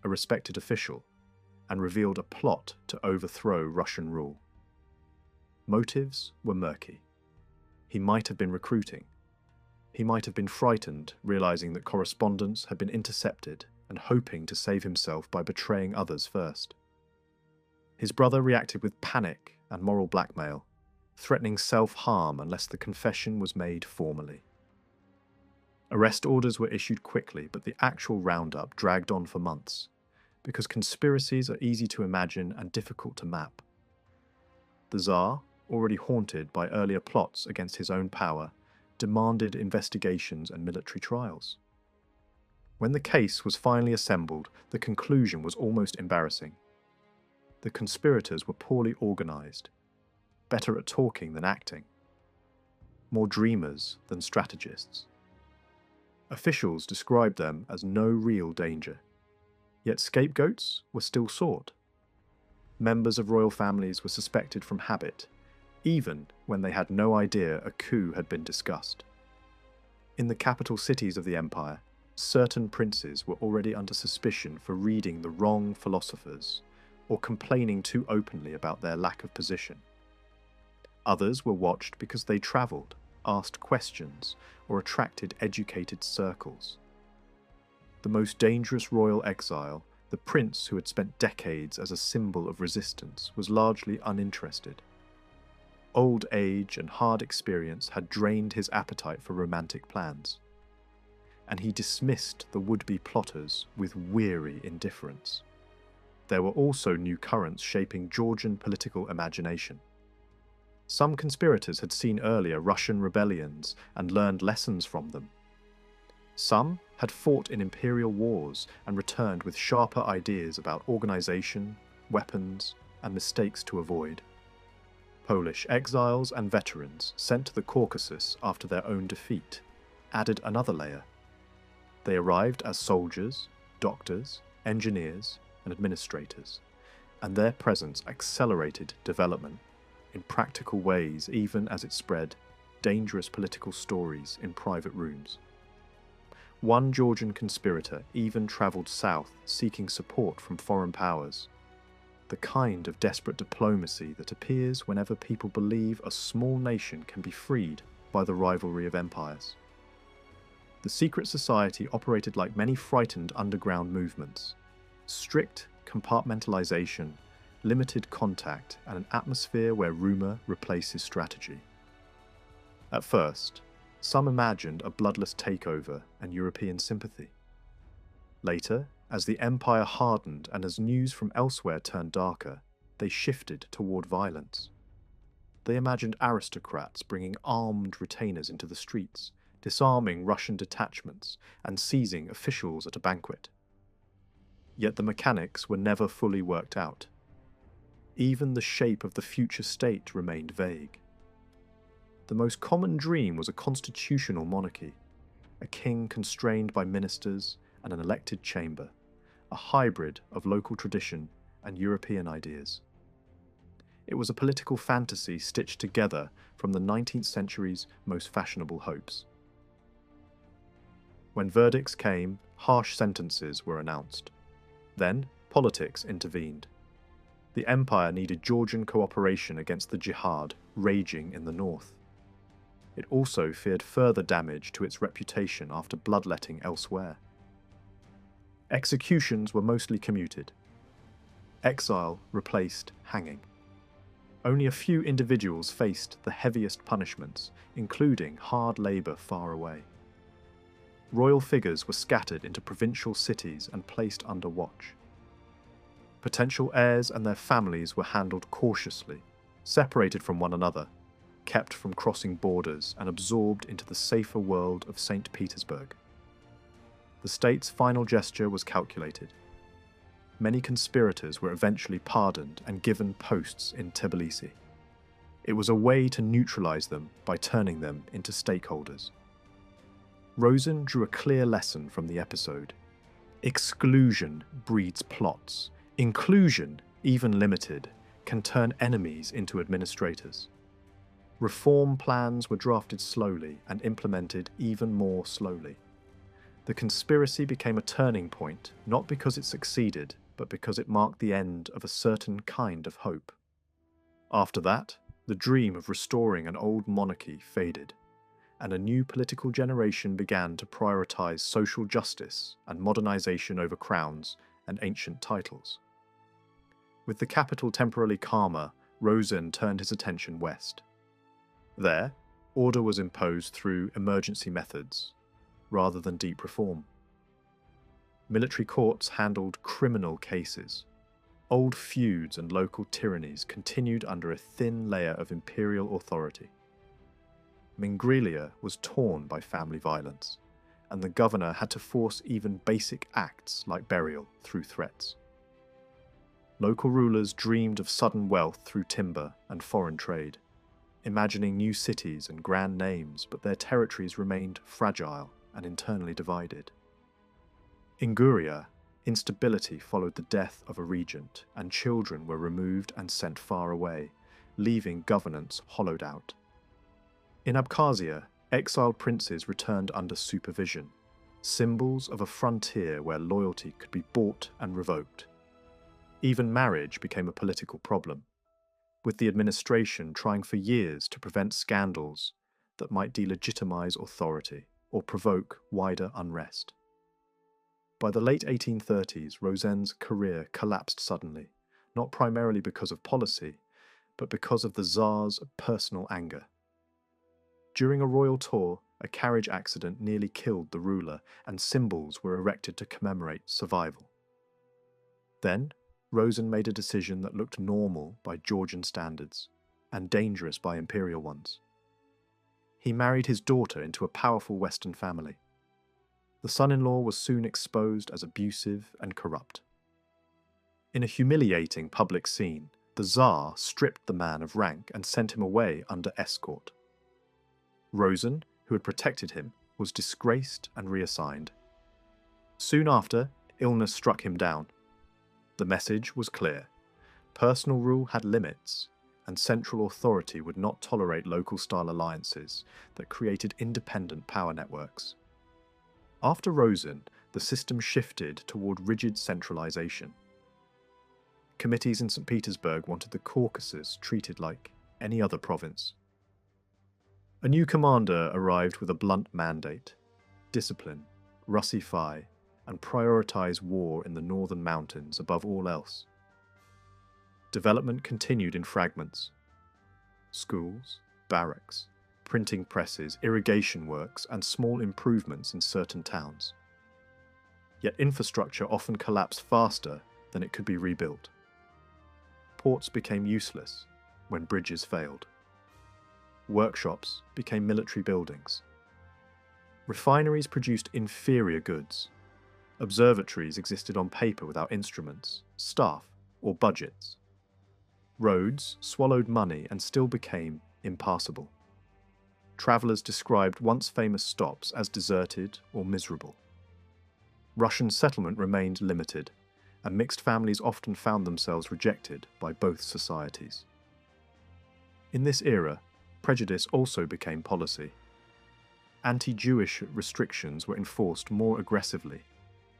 a respected official, and revealed a plot to overthrow Russian rule. Motives were murky. He might have been recruiting. He might have been frightened, realizing that correspondence had been intercepted and hoping to save himself by betraying others first. His brother reacted with panic and moral blackmail, threatening self-harm unless the confession was made formally. Arrest orders were issued quickly, but the actual roundup dragged on for months, because conspiracies are easy to imagine and difficult to map. The Tsar, already haunted by earlier plots against his own power, demanded investigations and military trials. When the case was finally assembled, the conclusion was almost embarrassing. The conspirators were poorly organized, better at talking than acting, more dreamers than strategists. Officials described them as no real danger, yet scapegoats were still sought. Members of royal families were suspected from habit, even when they had no idea a coup had been discussed. In the capital cities of the empire, certain princes were already under suspicion for reading the wrong philosophers or complaining too openly about their lack of position. Others were watched because they travelled, asked questions, or attracted educated circles. The most dangerous royal exile, the prince who had spent decades as a symbol of resistance, was largely uninterested. Old age and hard experience had drained his appetite for romantic plans, and he dismissed the would-be plotters with weary indifference. There were also new currents shaping Georgian political imagination. Some conspirators had seen earlier Russian rebellions and learned lessons from them. Some had fought in imperial wars and returned with sharper ideas about organization, weapons, and mistakes to avoid. Polish exiles and veterans sent to the Caucasus after their own defeat added another layer. They arrived as soldiers, doctors, engineers, and administrators, and their presence accelerated development in practical ways even as it spread dangerous political stories in private rooms. One Georgian conspirator even travelled south seeking support from foreign powers, the kind of desperate diplomacy that appears whenever people believe a small nation can be freed by the rivalry of empires. The secret society operated like many frightened underground movements. Strict compartmentalization, limited contact, and an atmosphere where rumour replaces strategy. At first, some imagined a bloodless takeover and European sympathy. Later, as the empire hardened and as news from elsewhere turned darker, they shifted toward violence. They imagined aristocrats bringing armed retainers into the streets, disarming Russian detachments, and seizing officials at a banquet. Yet the mechanics were never fully worked out. Even the shape of the future state remained vague. The most common dream was a constitutional monarchy, a king constrained by ministers and an elected chamber, a hybrid of local tradition and European ideas. It was a political fantasy stitched together from the 19th century's most fashionable hopes. When verdicts came, harsh sentences were announced. Then, Politics intervened. The empire needed Georgian cooperation against the jihad raging in the north. It also feared further damage to its reputation after bloodletting elsewhere. Executions were mostly commuted. Exile replaced hanging. Only a few individuals faced the heaviest punishments, including hard labour far away. Royal figures were scattered into provincial cities and placed under watch. Potential heirs and their families were handled cautiously, separated from one another, kept from crossing borders and absorbed into the safer world of St. Petersburg. The state's final gesture was calculated. Many conspirators were eventually pardoned and given posts in Tbilisi. It was a way to neutralize them by turning them into stakeholders. Rosen drew a clear lesson from the episode. Exclusion breeds plots. Inclusion, even limited, can turn enemies into administrators. Reform plans were drafted slowly and implemented even more slowly. The conspiracy became a turning point, not because it succeeded, but because it marked the end of a certain kind of hope. After that, the dream of restoring an old monarchy faded, and a new political generation began to prioritize social justice and modernization over crowns and ancient titles. With the capital temporarily calmer, Rosen turned his attention west. There, order was imposed through emergency methods, rather than deep reform. Military courts handled criminal cases. Old feuds and local tyrannies continued under a thin layer of imperial authority. Mingrelia was torn by family violence, and the governor had to force even basic acts like burial through threats. Local rulers dreamed of sudden wealth through timber and foreign trade, imagining new cities and grand names, but their territories remained fragile and internally divided. In Guria, instability followed the death of a regent, and children were removed and sent far away, leaving governance hollowed out. In Abkhazia, exiled princes returned under supervision, symbols of a frontier where loyalty could be bought and revoked. Even marriage became a political problem, with the administration trying for years to prevent scandals that might delegitimize authority or provoke wider unrest. By the late 1830s, Rosen's career collapsed suddenly, not primarily because of policy, but because of the Tsar's personal anger. During a royal tour, a carriage accident nearly killed the ruler, and symbols were erected to commemorate survival. Then, Rosen made a decision that looked normal by Georgian standards, and dangerous by imperial ones. He married his daughter into a powerful Western family. The son-in-law was soon exposed as abusive and corrupt. In a humiliating public scene, the Tsar stripped the man of rank and sent him away under escort. Rosen, who had protected him, was disgraced and reassigned. Soon after, illness struck him down. The message was clear. Personal rule had limits, and central authority would not tolerate local-style alliances that created independent power networks. After Rosen, the system shifted toward rigid centralization. Committees in St. Petersburg wanted the Caucasus treated like any other province. A new commander arrived with a blunt mandate: discipline, Russify, and prioritize war in the northern mountains above all else. Development continued in fragments. Schools, barracks, printing presses, irrigation works, and small improvements in certain towns. Yet infrastructure often collapsed faster than it could be rebuilt. Ports became useless when bridges failed. Workshops became military buildings. Refineries produced inferior goods. Observatories existed on paper without instruments, staff, or budgets. Roads swallowed money and still became impassable. Travellers described once famous stops as deserted or miserable. Russian settlement remained limited, and mixed families often found themselves rejected by both societies. In this era, prejudice also became policy. Anti-Jewish restrictions were enforced more aggressively.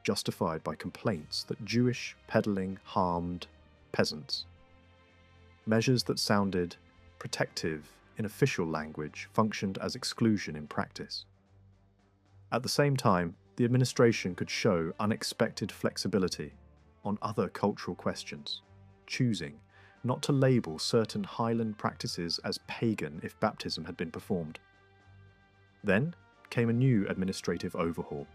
justified by complaints that Jewish peddling harmed peasants. Measures that sounded protective in official language functioned as exclusion in practice. At the same time, the administration could show unexpected flexibility on other cultural questions, choosing not to label certain Highland practices as pagan if baptism had been performed. Then came a new administrative overhaul.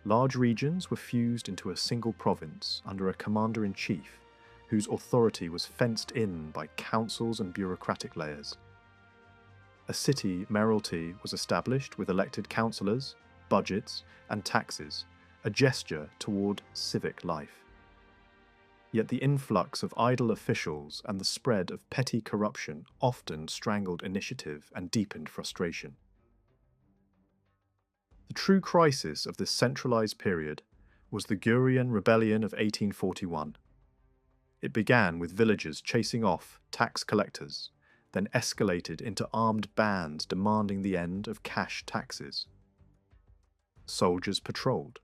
Large regions were fused into a single province under a commander-in-chief whose authority was fenced in by councils and bureaucratic layers. A city mayoralty was established with elected councillors, budgets, and taxes, a gesture toward civic life. Yet the influx of idle officials and the spread of petty corruption often strangled initiative and deepened frustration. The true crisis of this centralized period was the Georgian rebellion of 1841. It began with villagers chasing off tax collectors, then escalated into armed bands demanding the end of cash taxes. Soldiers patrolled,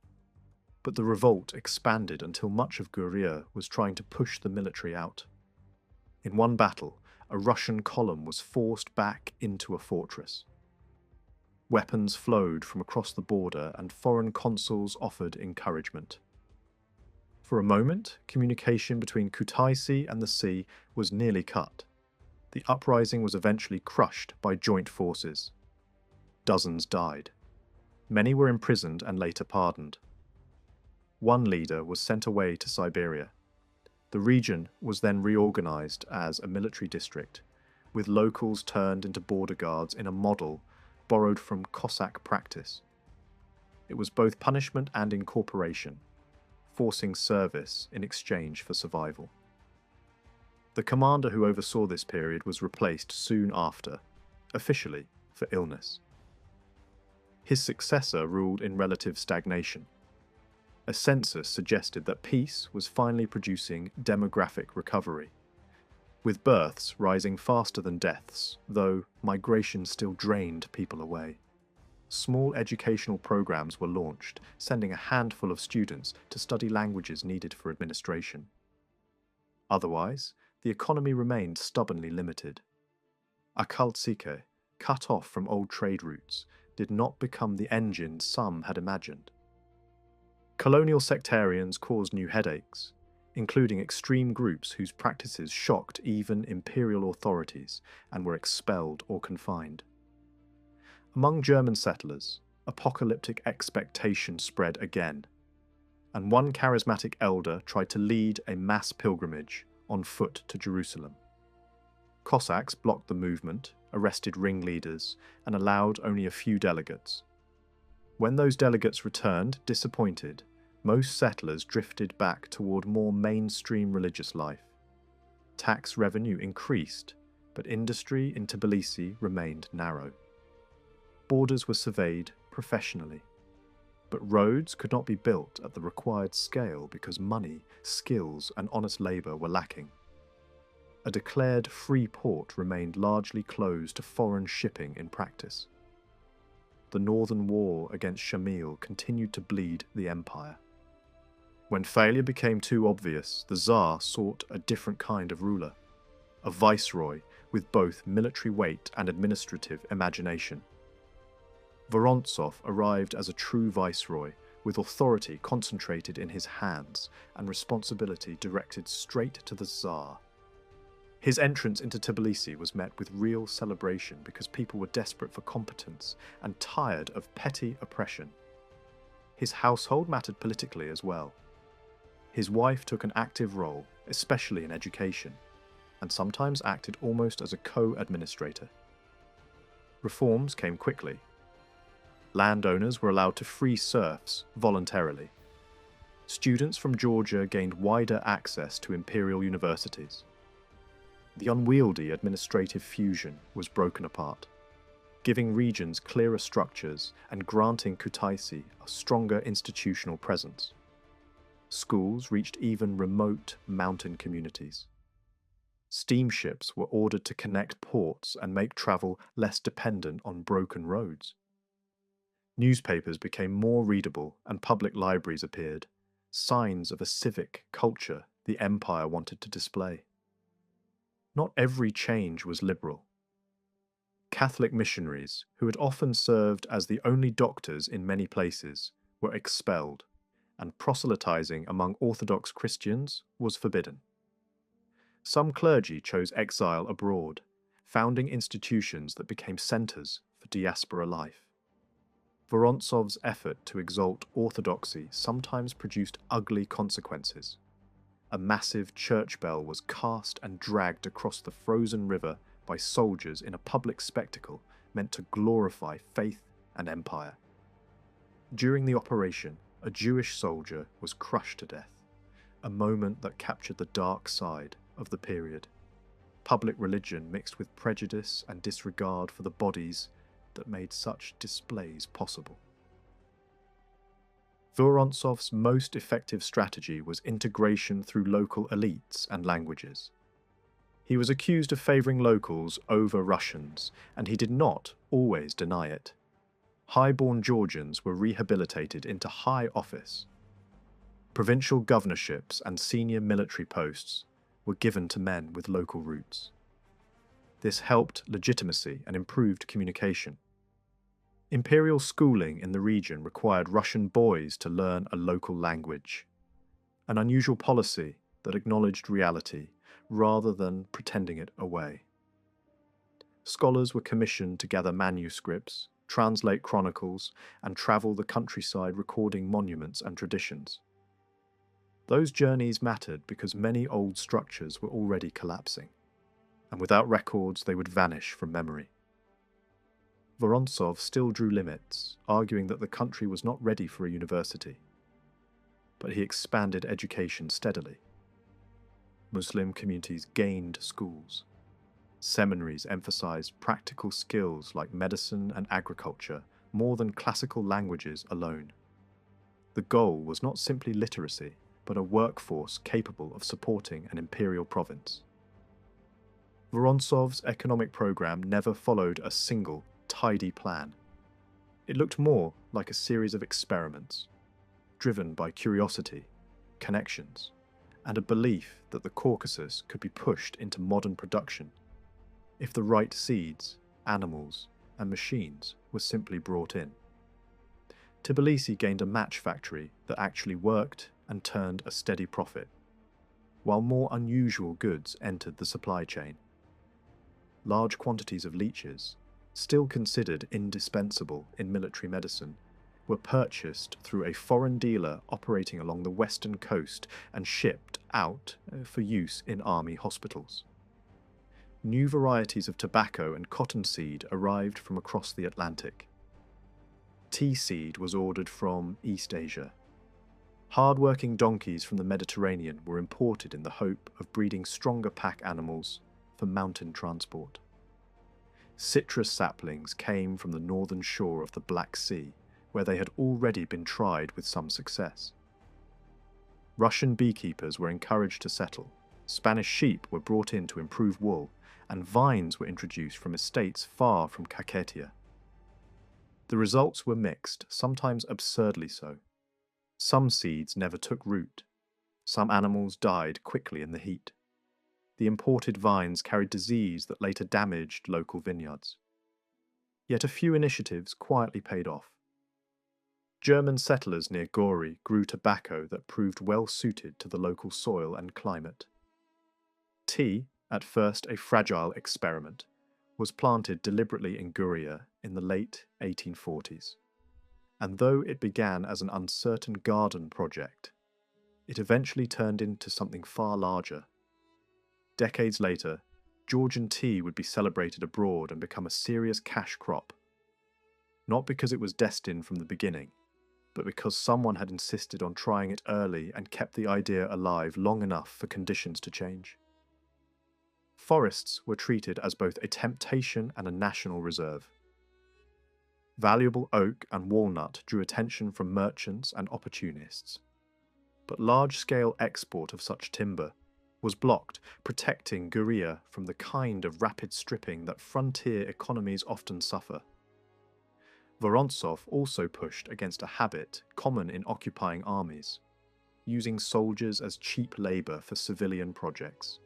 but the revolt expanded until much of Guria was trying to push the military out. In one battle, a Russian column was forced back into a fortress. Weapons flowed from across the border and foreign consuls offered encouragement. For a moment, communication between Kutaisi and the sea was nearly cut. The uprising was eventually crushed by joint forces. Dozens died. Many were imprisoned and later pardoned. One leader was sent away to Siberia. The region was then reorganized as a military district, with locals turned into border guards in a model borrowed from Cossack practice. It was both punishment and incorporation, forcing service in exchange for survival. The commander who oversaw this period was replaced soon after, officially for illness. His successor ruled in relative stagnation. A census suggested that peace was finally producing demographic recovery, with births rising faster than deaths, though migration still drained people away. Small educational programs were launched, sending a handful of students to study languages needed for administration. Otherwise, the economy remained stubbornly limited. Akaltsike, cut off from old trade routes, did not become the engine some had imagined. Colonial sectarians caused new headaches, including extreme groups whose practices shocked even imperial authorities and were expelled or confined. Among German settlers, apocalyptic expectation spread again, and one charismatic elder tried to lead a mass pilgrimage on foot to Jerusalem. Cossacks blocked the movement, arrested ringleaders, and allowed only a few delegates. When those delegates returned disappointed, most settlers drifted back toward more mainstream religious life. Tax revenue increased, but industry in Tbilisi remained narrow. Borders were surveyed professionally, but roads could not be built at the required scale because money, skills, and honest labour were lacking. A declared free port remained largely closed to foreign shipping in practice. The northern war against Shamil continued to bleed the empire. When failure became too obvious, the Tsar sought a different kind of ruler, a viceroy with both military weight and administrative imagination. Vorontsov arrived as a true viceroy, with authority concentrated in his hands and responsibility directed straight to the Tsar. His entrance into Tbilisi was met with real celebration because people were desperate for competence and tired of petty oppression. His household mattered politically as well. His wife took an active role, especially in education, and sometimes acted almost as a co-administrator. Reforms came quickly. Landowners were allowed to free serfs voluntarily. Students from Georgia gained wider access to imperial universities. The unwieldy administrative fusion was broken apart, giving regions clearer structures and granting Kutaisi a stronger institutional presence. Schools reached even remote mountain communities. Steamships were ordered to connect ports and make travel less dependent on broken roads. Newspapers became more readable and public libraries appeared, signs of a civic culture the empire wanted to display. Not every change was liberal. Catholic missionaries, who had often served as the only doctors in many places, were expelled, and proselytizing among Orthodox Christians was forbidden. Some clergy chose exile abroad, founding institutions that became centers for diaspora life. Vorontsov's effort to exalt orthodoxy sometimes produced ugly consequences. A massive church bell was cast and dragged across the frozen river by soldiers in a public spectacle meant to glorify faith and empire. During the operation, a Jewish soldier was crushed to death, a moment that captured the dark side of the period. Public religion mixed with prejudice and disregard for the bodies that made such displays possible. Vorontsov's most effective strategy was integration through local elites and languages. He was accused of favouring locals over Russians, and he did not always deny it. High-born Georgians were rehabilitated into high office. Provincial governorships and senior military posts were given to men with local roots. This helped legitimacy and improved communication. Imperial schooling in the region required Russian boys to learn a local language, an unusual policy that acknowledged reality rather than pretending it away. Scholars were commissioned to gather manuscripts, translate chronicles, and travel the countryside recording monuments and traditions. Those journeys mattered because many old structures were already collapsing, and without records they would vanish from memory. Vorontsov still drew limits, arguing that the country was not ready for a university. But he expanded education steadily. Muslim communities gained schools. Seminaries emphasized practical skills like medicine and agriculture more than classical languages alone. The goal was not simply literacy, but a workforce capable of supporting an imperial province. Vorontsov's economic program never followed a single, tidy plan. It looked more like a series of experiments, driven by curiosity, connections, and a belief that the Caucasus could be pushed into modern production if the right seeds, animals, and machines were simply brought in. Tbilisi gained a match factory that actually worked and turned a steady profit, while more unusual goods entered the supply chain. Large quantities of leeches, still considered indispensable in military medicine, were purchased through a foreign dealer operating along the western coast and shipped out for use in army hospitals. New varieties of tobacco and cottonseed arrived from across the Atlantic. Tea seed was ordered from East Asia. Hard-working donkeys from the Mediterranean were imported in the hope of breeding stronger pack animals for mountain transport. Citrus saplings came from the northern shore of the Black Sea, where they had already been tried with some success. Russian beekeepers were encouraged to settle, Spanish sheep were brought in to improve wool, and vines were introduced from estates far from Kakheti. The results were mixed, sometimes absurdly so. Some seeds never took root. Some animals died quickly in the heat. The imported vines carried disease that later damaged local vineyards. Yet a few initiatives quietly paid off. German settlers near Gori grew tobacco that proved well suited to the local soil and climate. Tea, at first a fragile experiment, was planted deliberately in Guria in the late 1840s. And though it began as an uncertain garden project, it eventually turned into something far larger. Decades later, Georgian tea would be celebrated abroad and become a serious cash crop. Not because it was destined from the beginning, but because someone had insisted on trying it early and kept the idea alive long enough for conditions to change. Forests were treated as both a temptation and a national reserve. Valuable oak and walnut drew attention from merchants and opportunists. But large-scale export of such timber was blocked, protecting Guria from the kind of rapid stripping that frontier economies often suffer. Vorontsov also pushed against a habit common in occupying armies, using soldiers as cheap labor for civilian projects.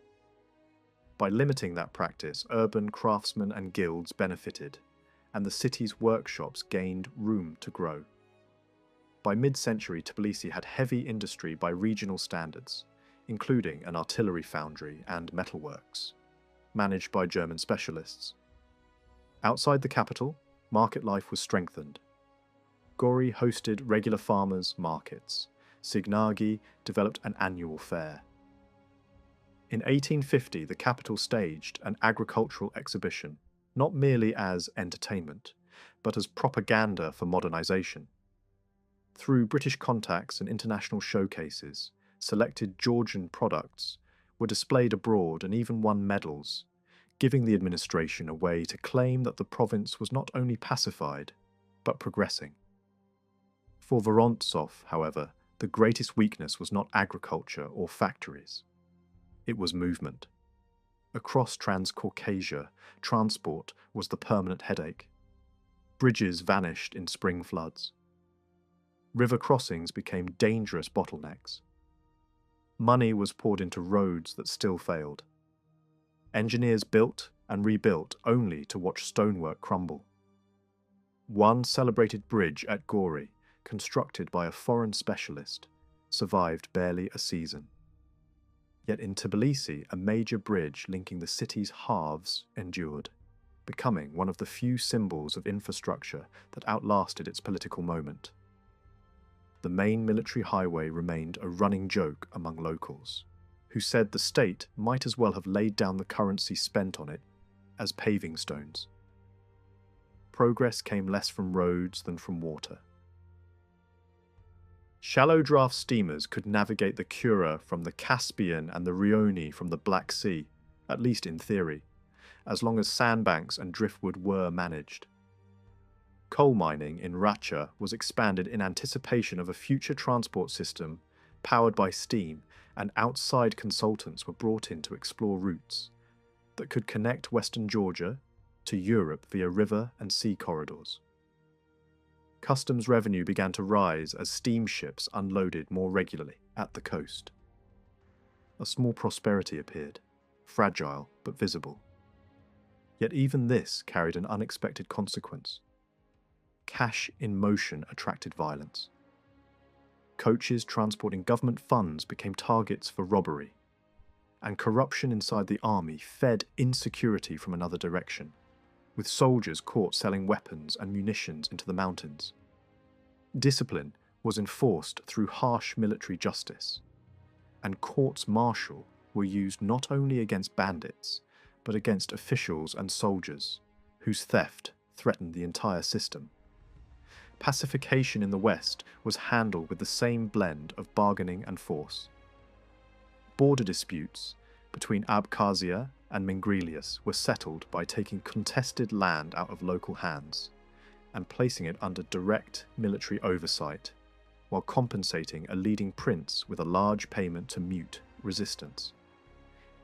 By limiting that practice, urban craftsmen and guilds benefited, and the city's workshops gained room to grow. By mid-century, Tbilisi had heavy industry by regional standards, including an artillery foundry and metalworks, managed by German specialists. Outside the capital, market life was strengthened. Gori hosted regular farmers' markets. Signagi developed an annual fair. In 1850, the capital staged an agricultural exhibition, not merely as entertainment, but as propaganda for modernization. Through British contacts and international showcases, selected Georgian products were displayed abroad and even won medals, giving the administration a way to claim that the province was not only pacified, but progressing. For Vorontsov, however, the greatest weakness was not agriculture or factories. It was movement. Across Transcaucasia, transport was the permanent headache. Bridges vanished in spring floods. River crossings became dangerous bottlenecks. Money was poured into roads that still failed. Engineers built and rebuilt only to watch stonework crumble. One celebrated bridge at Gori, constructed by a foreign specialist, survived barely a season. Yet in Tbilisi, a major bridge linking the city's halves endured, becoming one of the few symbols of infrastructure that outlasted its political moment. The main military highway remained a running joke among locals, who said the state might as well have laid down the currency spent on it as paving stones. Progress came less from roads than from water. Shallow draft steamers could navigate the Kura from the Caspian and the Rioni from the Black Sea, at least in theory, as long as sandbanks and driftwood were managed. Coal mining in Racha was expanded in anticipation of a future transport system powered by steam, and outside consultants were brought in to explore routes that could connect Western Georgia to Europe via river and sea corridors. Customs revenue began to rise as steamships unloaded more regularly at the coast. A small prosperity appeared, fragile but visible. Yet even this carried an unexpected consequence. Cash in motion attracted violence. Coaches transporting government funds became targets for robbery, and corruption inside the army fed insecurity from another direction, with soldiers caught selling weapons and munitions into the mountains. Discipline was enforced through harsh military justice, and courts martial were used not only against bandits, but against officials and soldiers, whose theft threatened the entire system. Pacification in the West was handled with the same blend of bargaining and force. Border disputes between Abkhazia and Mingrelius were settled by taking contested land out of local hands and placing it under direct military oversight, while compensating a leading prince with a large payment to mute resistance.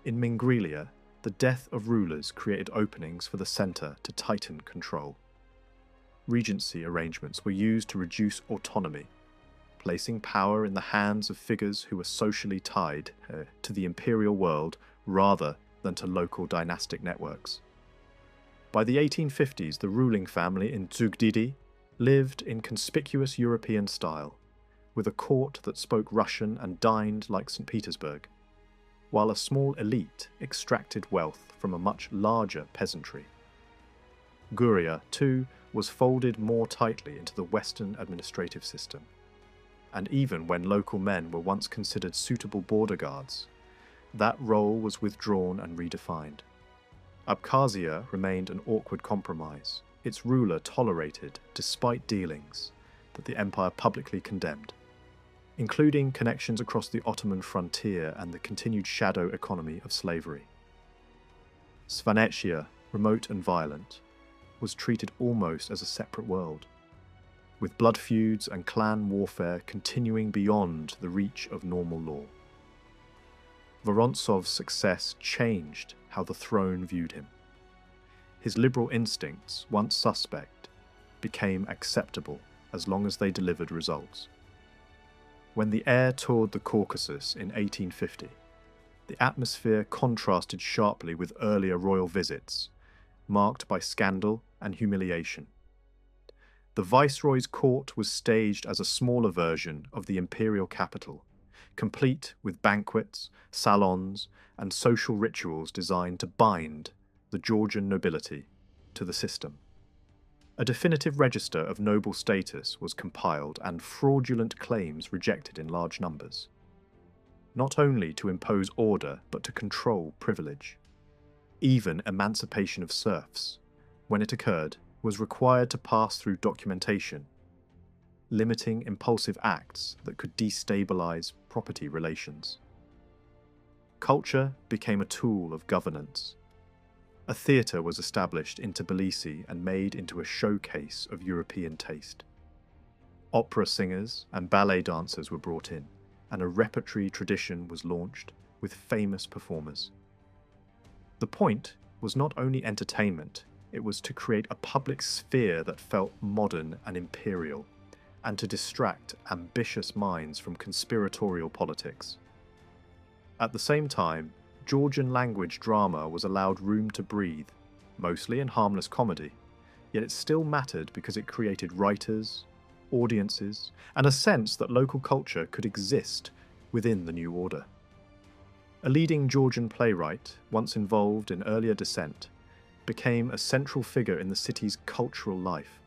In Mingrelia, the death of rulers created openings for the centre to tighten control. Regency arrangements were used to reduce autonomy, placing power in the hands of figures who were socially tied to the imperial world rather than to local dynastic networks. By the 1850s, the ruling family in Zugdidi lived in conspicuous European style, with a court that spoke Russian and dined like St. Petersburg, while a small elite extracted wealth from a much larger peasantry. Guria, too, was folded more tightly into the Western administrative system, and even when local men were once considered suitable border guards, that role was withdrawn and redefined. Abkhazia remained an awkward compromise, its ruler tolerated despite dealings that the empire publicly condemned, including connections across the Ottoman frontier and the continued shadow economy of slavery. Svanetchia, remote and violent, was treated almost as a separate world, with blood feuds and clan warfare continuing beyond the reach of normal law. Vorontsov's success changed how the throne viewed him. His liberal instincts, once suspect, became acceptable as long as they delivered results. When the heir toured the Caucasus in 1850, the atmosphere contrasted sharply with earlier royal visits, marked by scandal and humiliation. The viceroy's court was staged as a smaller version of the imperial capital, complete with banquets, salons, and social rituals designed to bind the Georgian nobility to the system. A definitive register of noble status was compiled and fraudulent claims rejected in large numbers, not only to impose order but to control privilege. Even emancipation of serfs, when it occurred, was required to pass through documentation, limiting impulsive acts that could destabilize property relations. Culture became a tool of governance. A theatre was established in Tbilisi and made into a showcase of European taste. Opera singers and ballet dancers were brought in, and a repertory tradition was launched with famous performers. The point was not only entertainment, it was to create a public sphere that felt modern and imperial, and to distract ambitious minds from conspiratorial politics. At the same time, Georgian language drama was allowed room to breathe, mostly in harmless comedy, yet it still mattered because it created writers, audiences, and a sense that local culture could exist within the new order. A leading Georgian playwright, once involved in earlier dissent, became a central figure in the city's cultural life,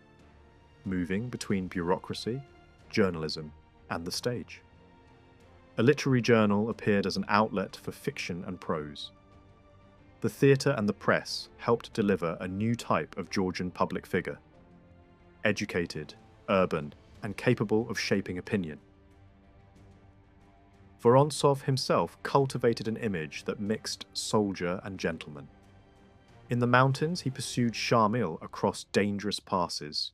moving between bureaucracy, journalism, and the stage. A literary journal appeared as an outlet for fiction and prose. The theatre and the press helped deliver a new type of Georgian public figure, educated, urban, and capable of shaping opinion. Vorontsov himself cultivated an image that mixed soldier and gentleman. In the mountains, he pursued Shamil across dangerous passes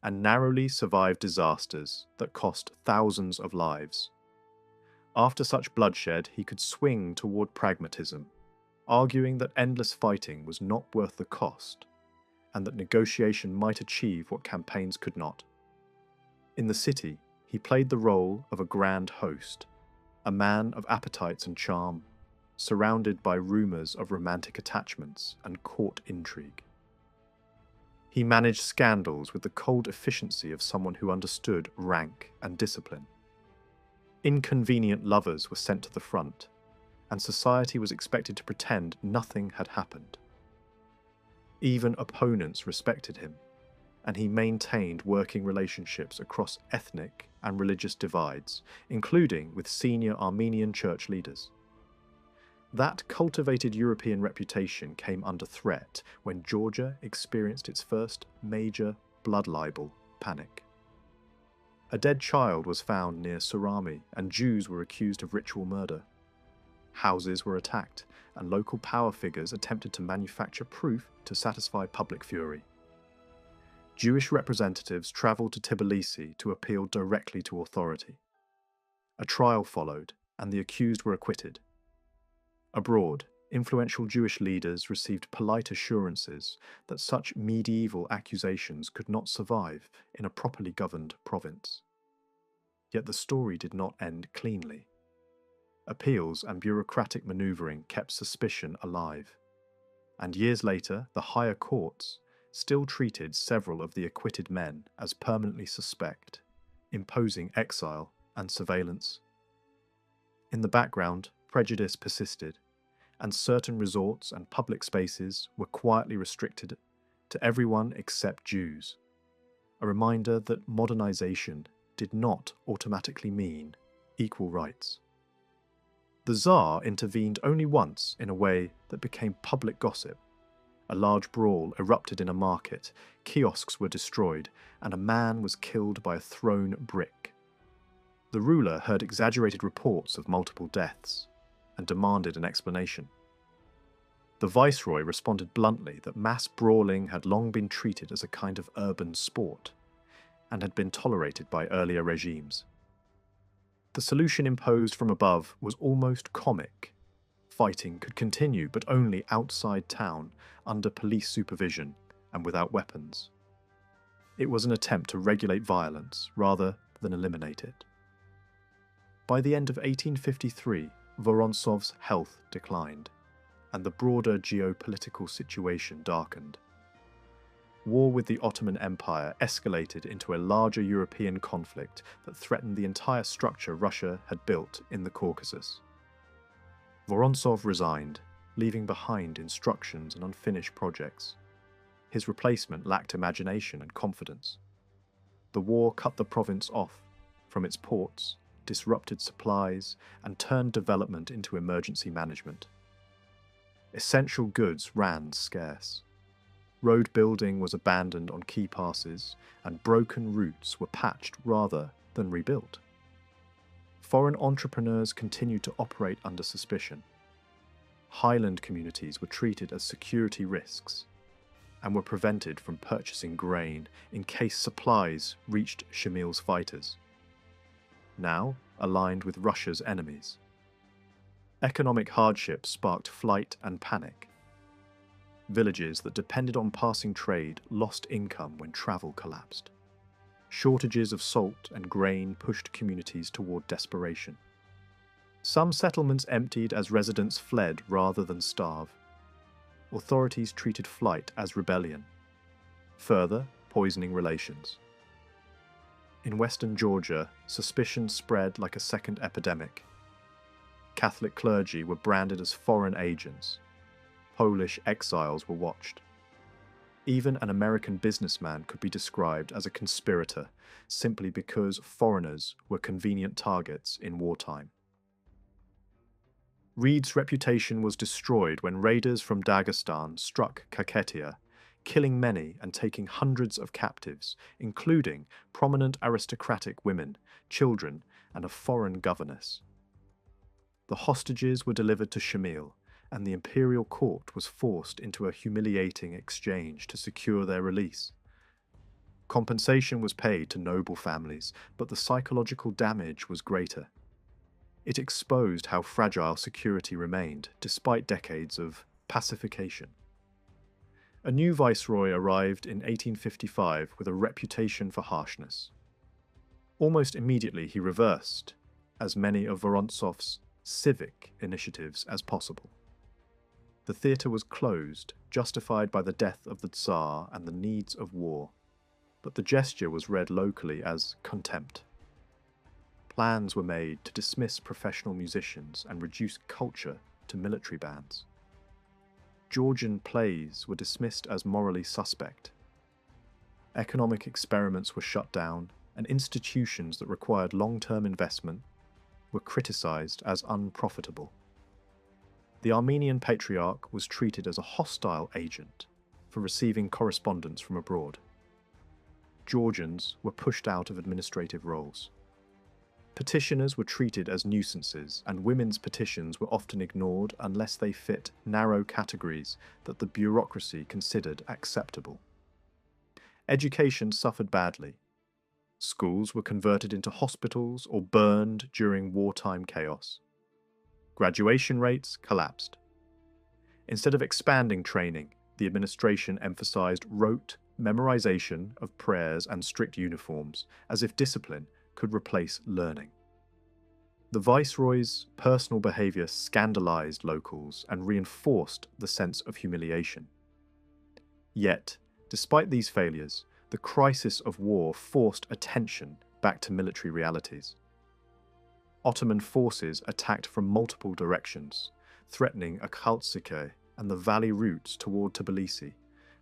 and narrowly survived disasters that cost thousands of lives. After such bloodshed, he could swing toward pragmatism, arguing that endless fighting was not worth the cost, and that negotiation might achieve what campaigns could not. In the city, he played the role of a grand host, a man of appetites and charm, surrounded by rumours of romantic attachments and court intrigue. He managed scandals with the cold efficiency of someone who understood rank and discipline. Inconvenient lovers were sent to the front, and society was expected to pretend nothing had happened. Even opponents respected him, and he maintained working relationships across ethnic and religious divides, including with senior Armenian church leaders. That cultivated European reputation came under threat when Georgia experienced its first major blood libel panic. A dead child was found near Surami, and Jews were accused of ritual murder. Houses were attacked, and local power figures attempted to manufacture proof to satisfy public fury. Jewish representatives travelled to Tbilisi to appeal directly to authority. A trial followed, and the accused were acquitted. Abroad, influential Jewish leaders received polite assurances that such medieval accusations could not survive in a properly governed province. Yet the story did not end cleanly. Appeals and bureaucratic manoeuvring kept suspicion alive, and years later the higher courts still treated several of the acquitted men as permanently suspect, imposing exile and surveillance. In the background, prejudice persisted, and certain resorts and public spaces were quietly restricted to everyone except Jews, a reminder that modernization did not automatically mean equal rights. The Tsar intervened only once in a way that became public gossip. A large brawl erupted in a market, kiosks were destroyed, and a man was killed by a thrown brick. The ruler heard exaggerated reports of multiple deaths and demanded an explanation. The viceroy responded bluntly that mass brawling had long been treated as a kind of urban sport and had been tolerated by earlier regimes. The solution imposed from above was almost comic. Fighting could continue, but only outside town, under police supervision and without weapons. It was an attempt to regulate violence rather than eliminate it. By the end of 1853, Vorontsov's health declined, and the broader geopolitical situation darkened. War with the Ottoman Empire escalated into a larger European conflict that threatened the entire structure Russia had built in the Caucasus. Vorontsov resigned, leaving behind instructions and unfinished projects. His replacement lacked imagination and confidence. The war cut the province off from its ports, disrupted supplies, and turned development into emergency management. Essential goods ran scarce. Road building was abandoned on key passes, and broken routes were patched rather than rebuilt. Foreign entrepreneurs continued to operate under suspicion. Highland communities were treated as security risks and were prevented from purchasing grain in case supplies reached Shamil's fighters, now aligned with Russia's enemies. Economic hardship sparked flight and panic. Villages that depended on passing trade lost income when travel collapsed. Shortages of salt and grain pushed communities toward desperation. Some settlements emptied as residents fled rather than starve. Authorities treated flight as rebellion, further poisoning relations. In western Georgia, suspicion spread like a second epidemic. Catholic clergy were branded as foreign agents. Polish exiles were watched. Even an American businessman could be described as a conspirator simply because foreigners were convenient targets in wartime. Reed's reputation was destroyed when raiders from Dagestan struck Kakhetiya, killing many and taking hundreds of captives, including prominent aristocratic women, children, and a foreign governess. The hostages were delivered to Shamil, and the imperial court was forced into a humiliating exchange to secure their release. Compensation was paid to noble families, but the psychological damage was greater. It exposed how fragile security remained, despite decades of pacification. A new viceroy arrived in 1855 with a reputation for harshness. Almost immediately he reversed as many of Vorontsov's civic initiatives as possible. The theatre was closed, justified by the death of the Tsar and the needs of war, but the gesture was read locally as contempt. Plans were made to dismiss professional musicians and reduce culture to military bands. Georgian plays were dismissed as morally suspect. Economic experiments were shut down, and institutions that required long-term investment were criticized as unprofitable. The Armenian Patriarch was treated as a hostile agent for receiving correspondence from abroad. Georgians were pushed out of administrative roles. Petitioners were treated as nuisances, and women's petitions were often ignored unless they fit narrow categories that the bureaucracy considered acceptable. Education suffered badly. Schools were converted into hospitals or burned during wartime chaos. Graduation rates collapsed. Instead of expanding training, the administration emphasized rote memorization of prayers and strict uniforms, as if discipline could replace learning. The viceroy's personal behavior scandalized locals and reinforced the sense of humiliation. Yet, despite these failures, the crisis of war forced attention back to military realities. Ottoman forces attacked from multiple directions, threatening Akhaltsikhe and the valley routes toward Tbilisi,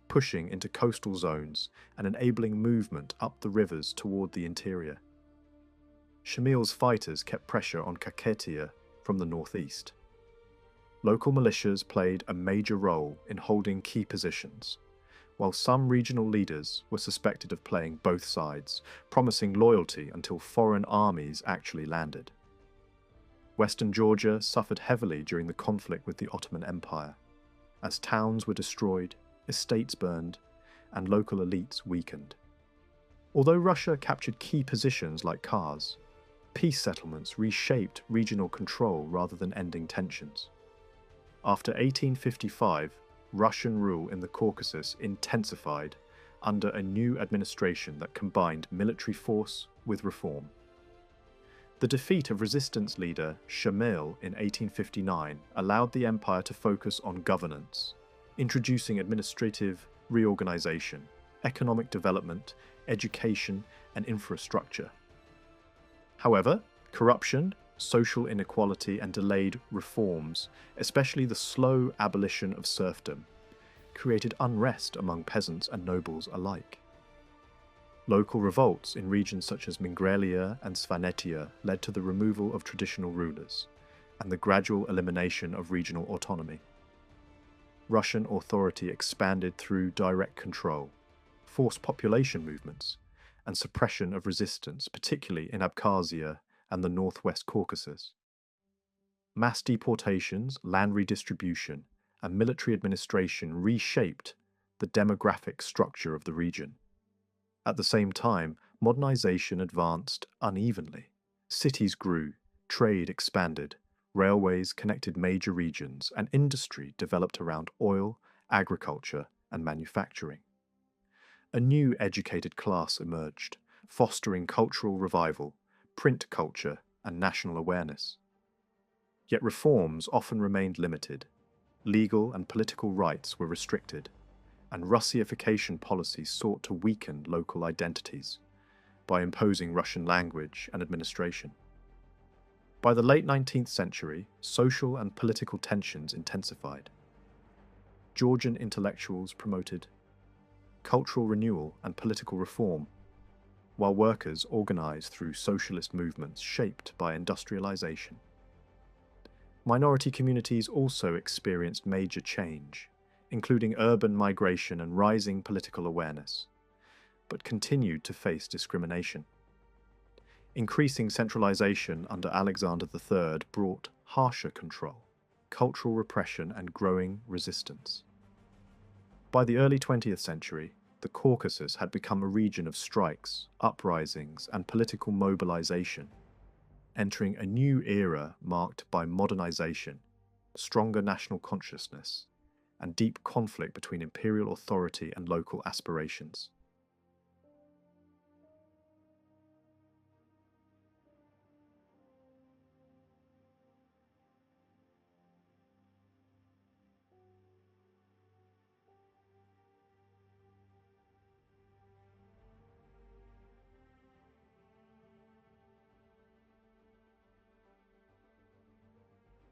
pushing into coastal zones and enabling movement up the rivers toward the interior. Shamil's fighters kept pressure on Kakhetiya from the northeast. Local militias played a major role in holding key positions, while some regional leaders were suspected of playing both sides, promising loyalty until foreign armies actually landed. Western Georgia suffered heavily during the conflict with the Ottoman Empire, as towns were destroyed, estates burned, and local elites weakened. Although Russia captured key positions like Kars, peace settlements reshaped regional control rather than ending tensions. After 1855, Russian rule in the Caucasus intensified, under a new administration that combined military force with reform. The defeat of resistance leader Shamil in 1859 allowed the empire to focus on governance, introducing administrative reorganization, economic development, education, and infrastructure. However, corruption, social inequality, and delayed reforms, especially the slow abolition of serfdom, created unrest among peasants and nobles alike. Local revolts in regions such as Mingrelia and Svanetia led to the removal of traditional rulers and the gradual elimination of regional autonomy. Russian authority expanded through direct control, forced population movements, and suppression of resistance, particularly in Abkhazia and the northwest Caucasus. Mass deportations, land redistribution, and military administration reshaped the demographic structure of the region. At the same time, modernization advanced unevenly. Cities grew, trade expanded, railways connected major regions, and industry developed around oil, agriculture, and manufacturing. A new educated class emerged, fostering cultural revival, print culture, and national awareness. Yet reforms often remained limited. Legal and political rights were restricted, and Russification policies sought to weaken local identities by imposing Russian language and administration. By the late 19th century, social and political tensions intensified. Georgian intellectuals promoted cultural renewal and political reform, while workers organized through socialist movements shaped by industrialization. Minority communities also experienced major change, including urban migration and rising political awareness, but continued to face discrimination. Increasing centralization under Alexander III brought harsher control, cultural repression, and growing resistance. By the early 20th century, the Caucasus had become a region of strikes, uprisings, and political mobilization, entering a new era marked by modernization, stronger national consciousness, and deep conflict between imperial authority and local aspirations.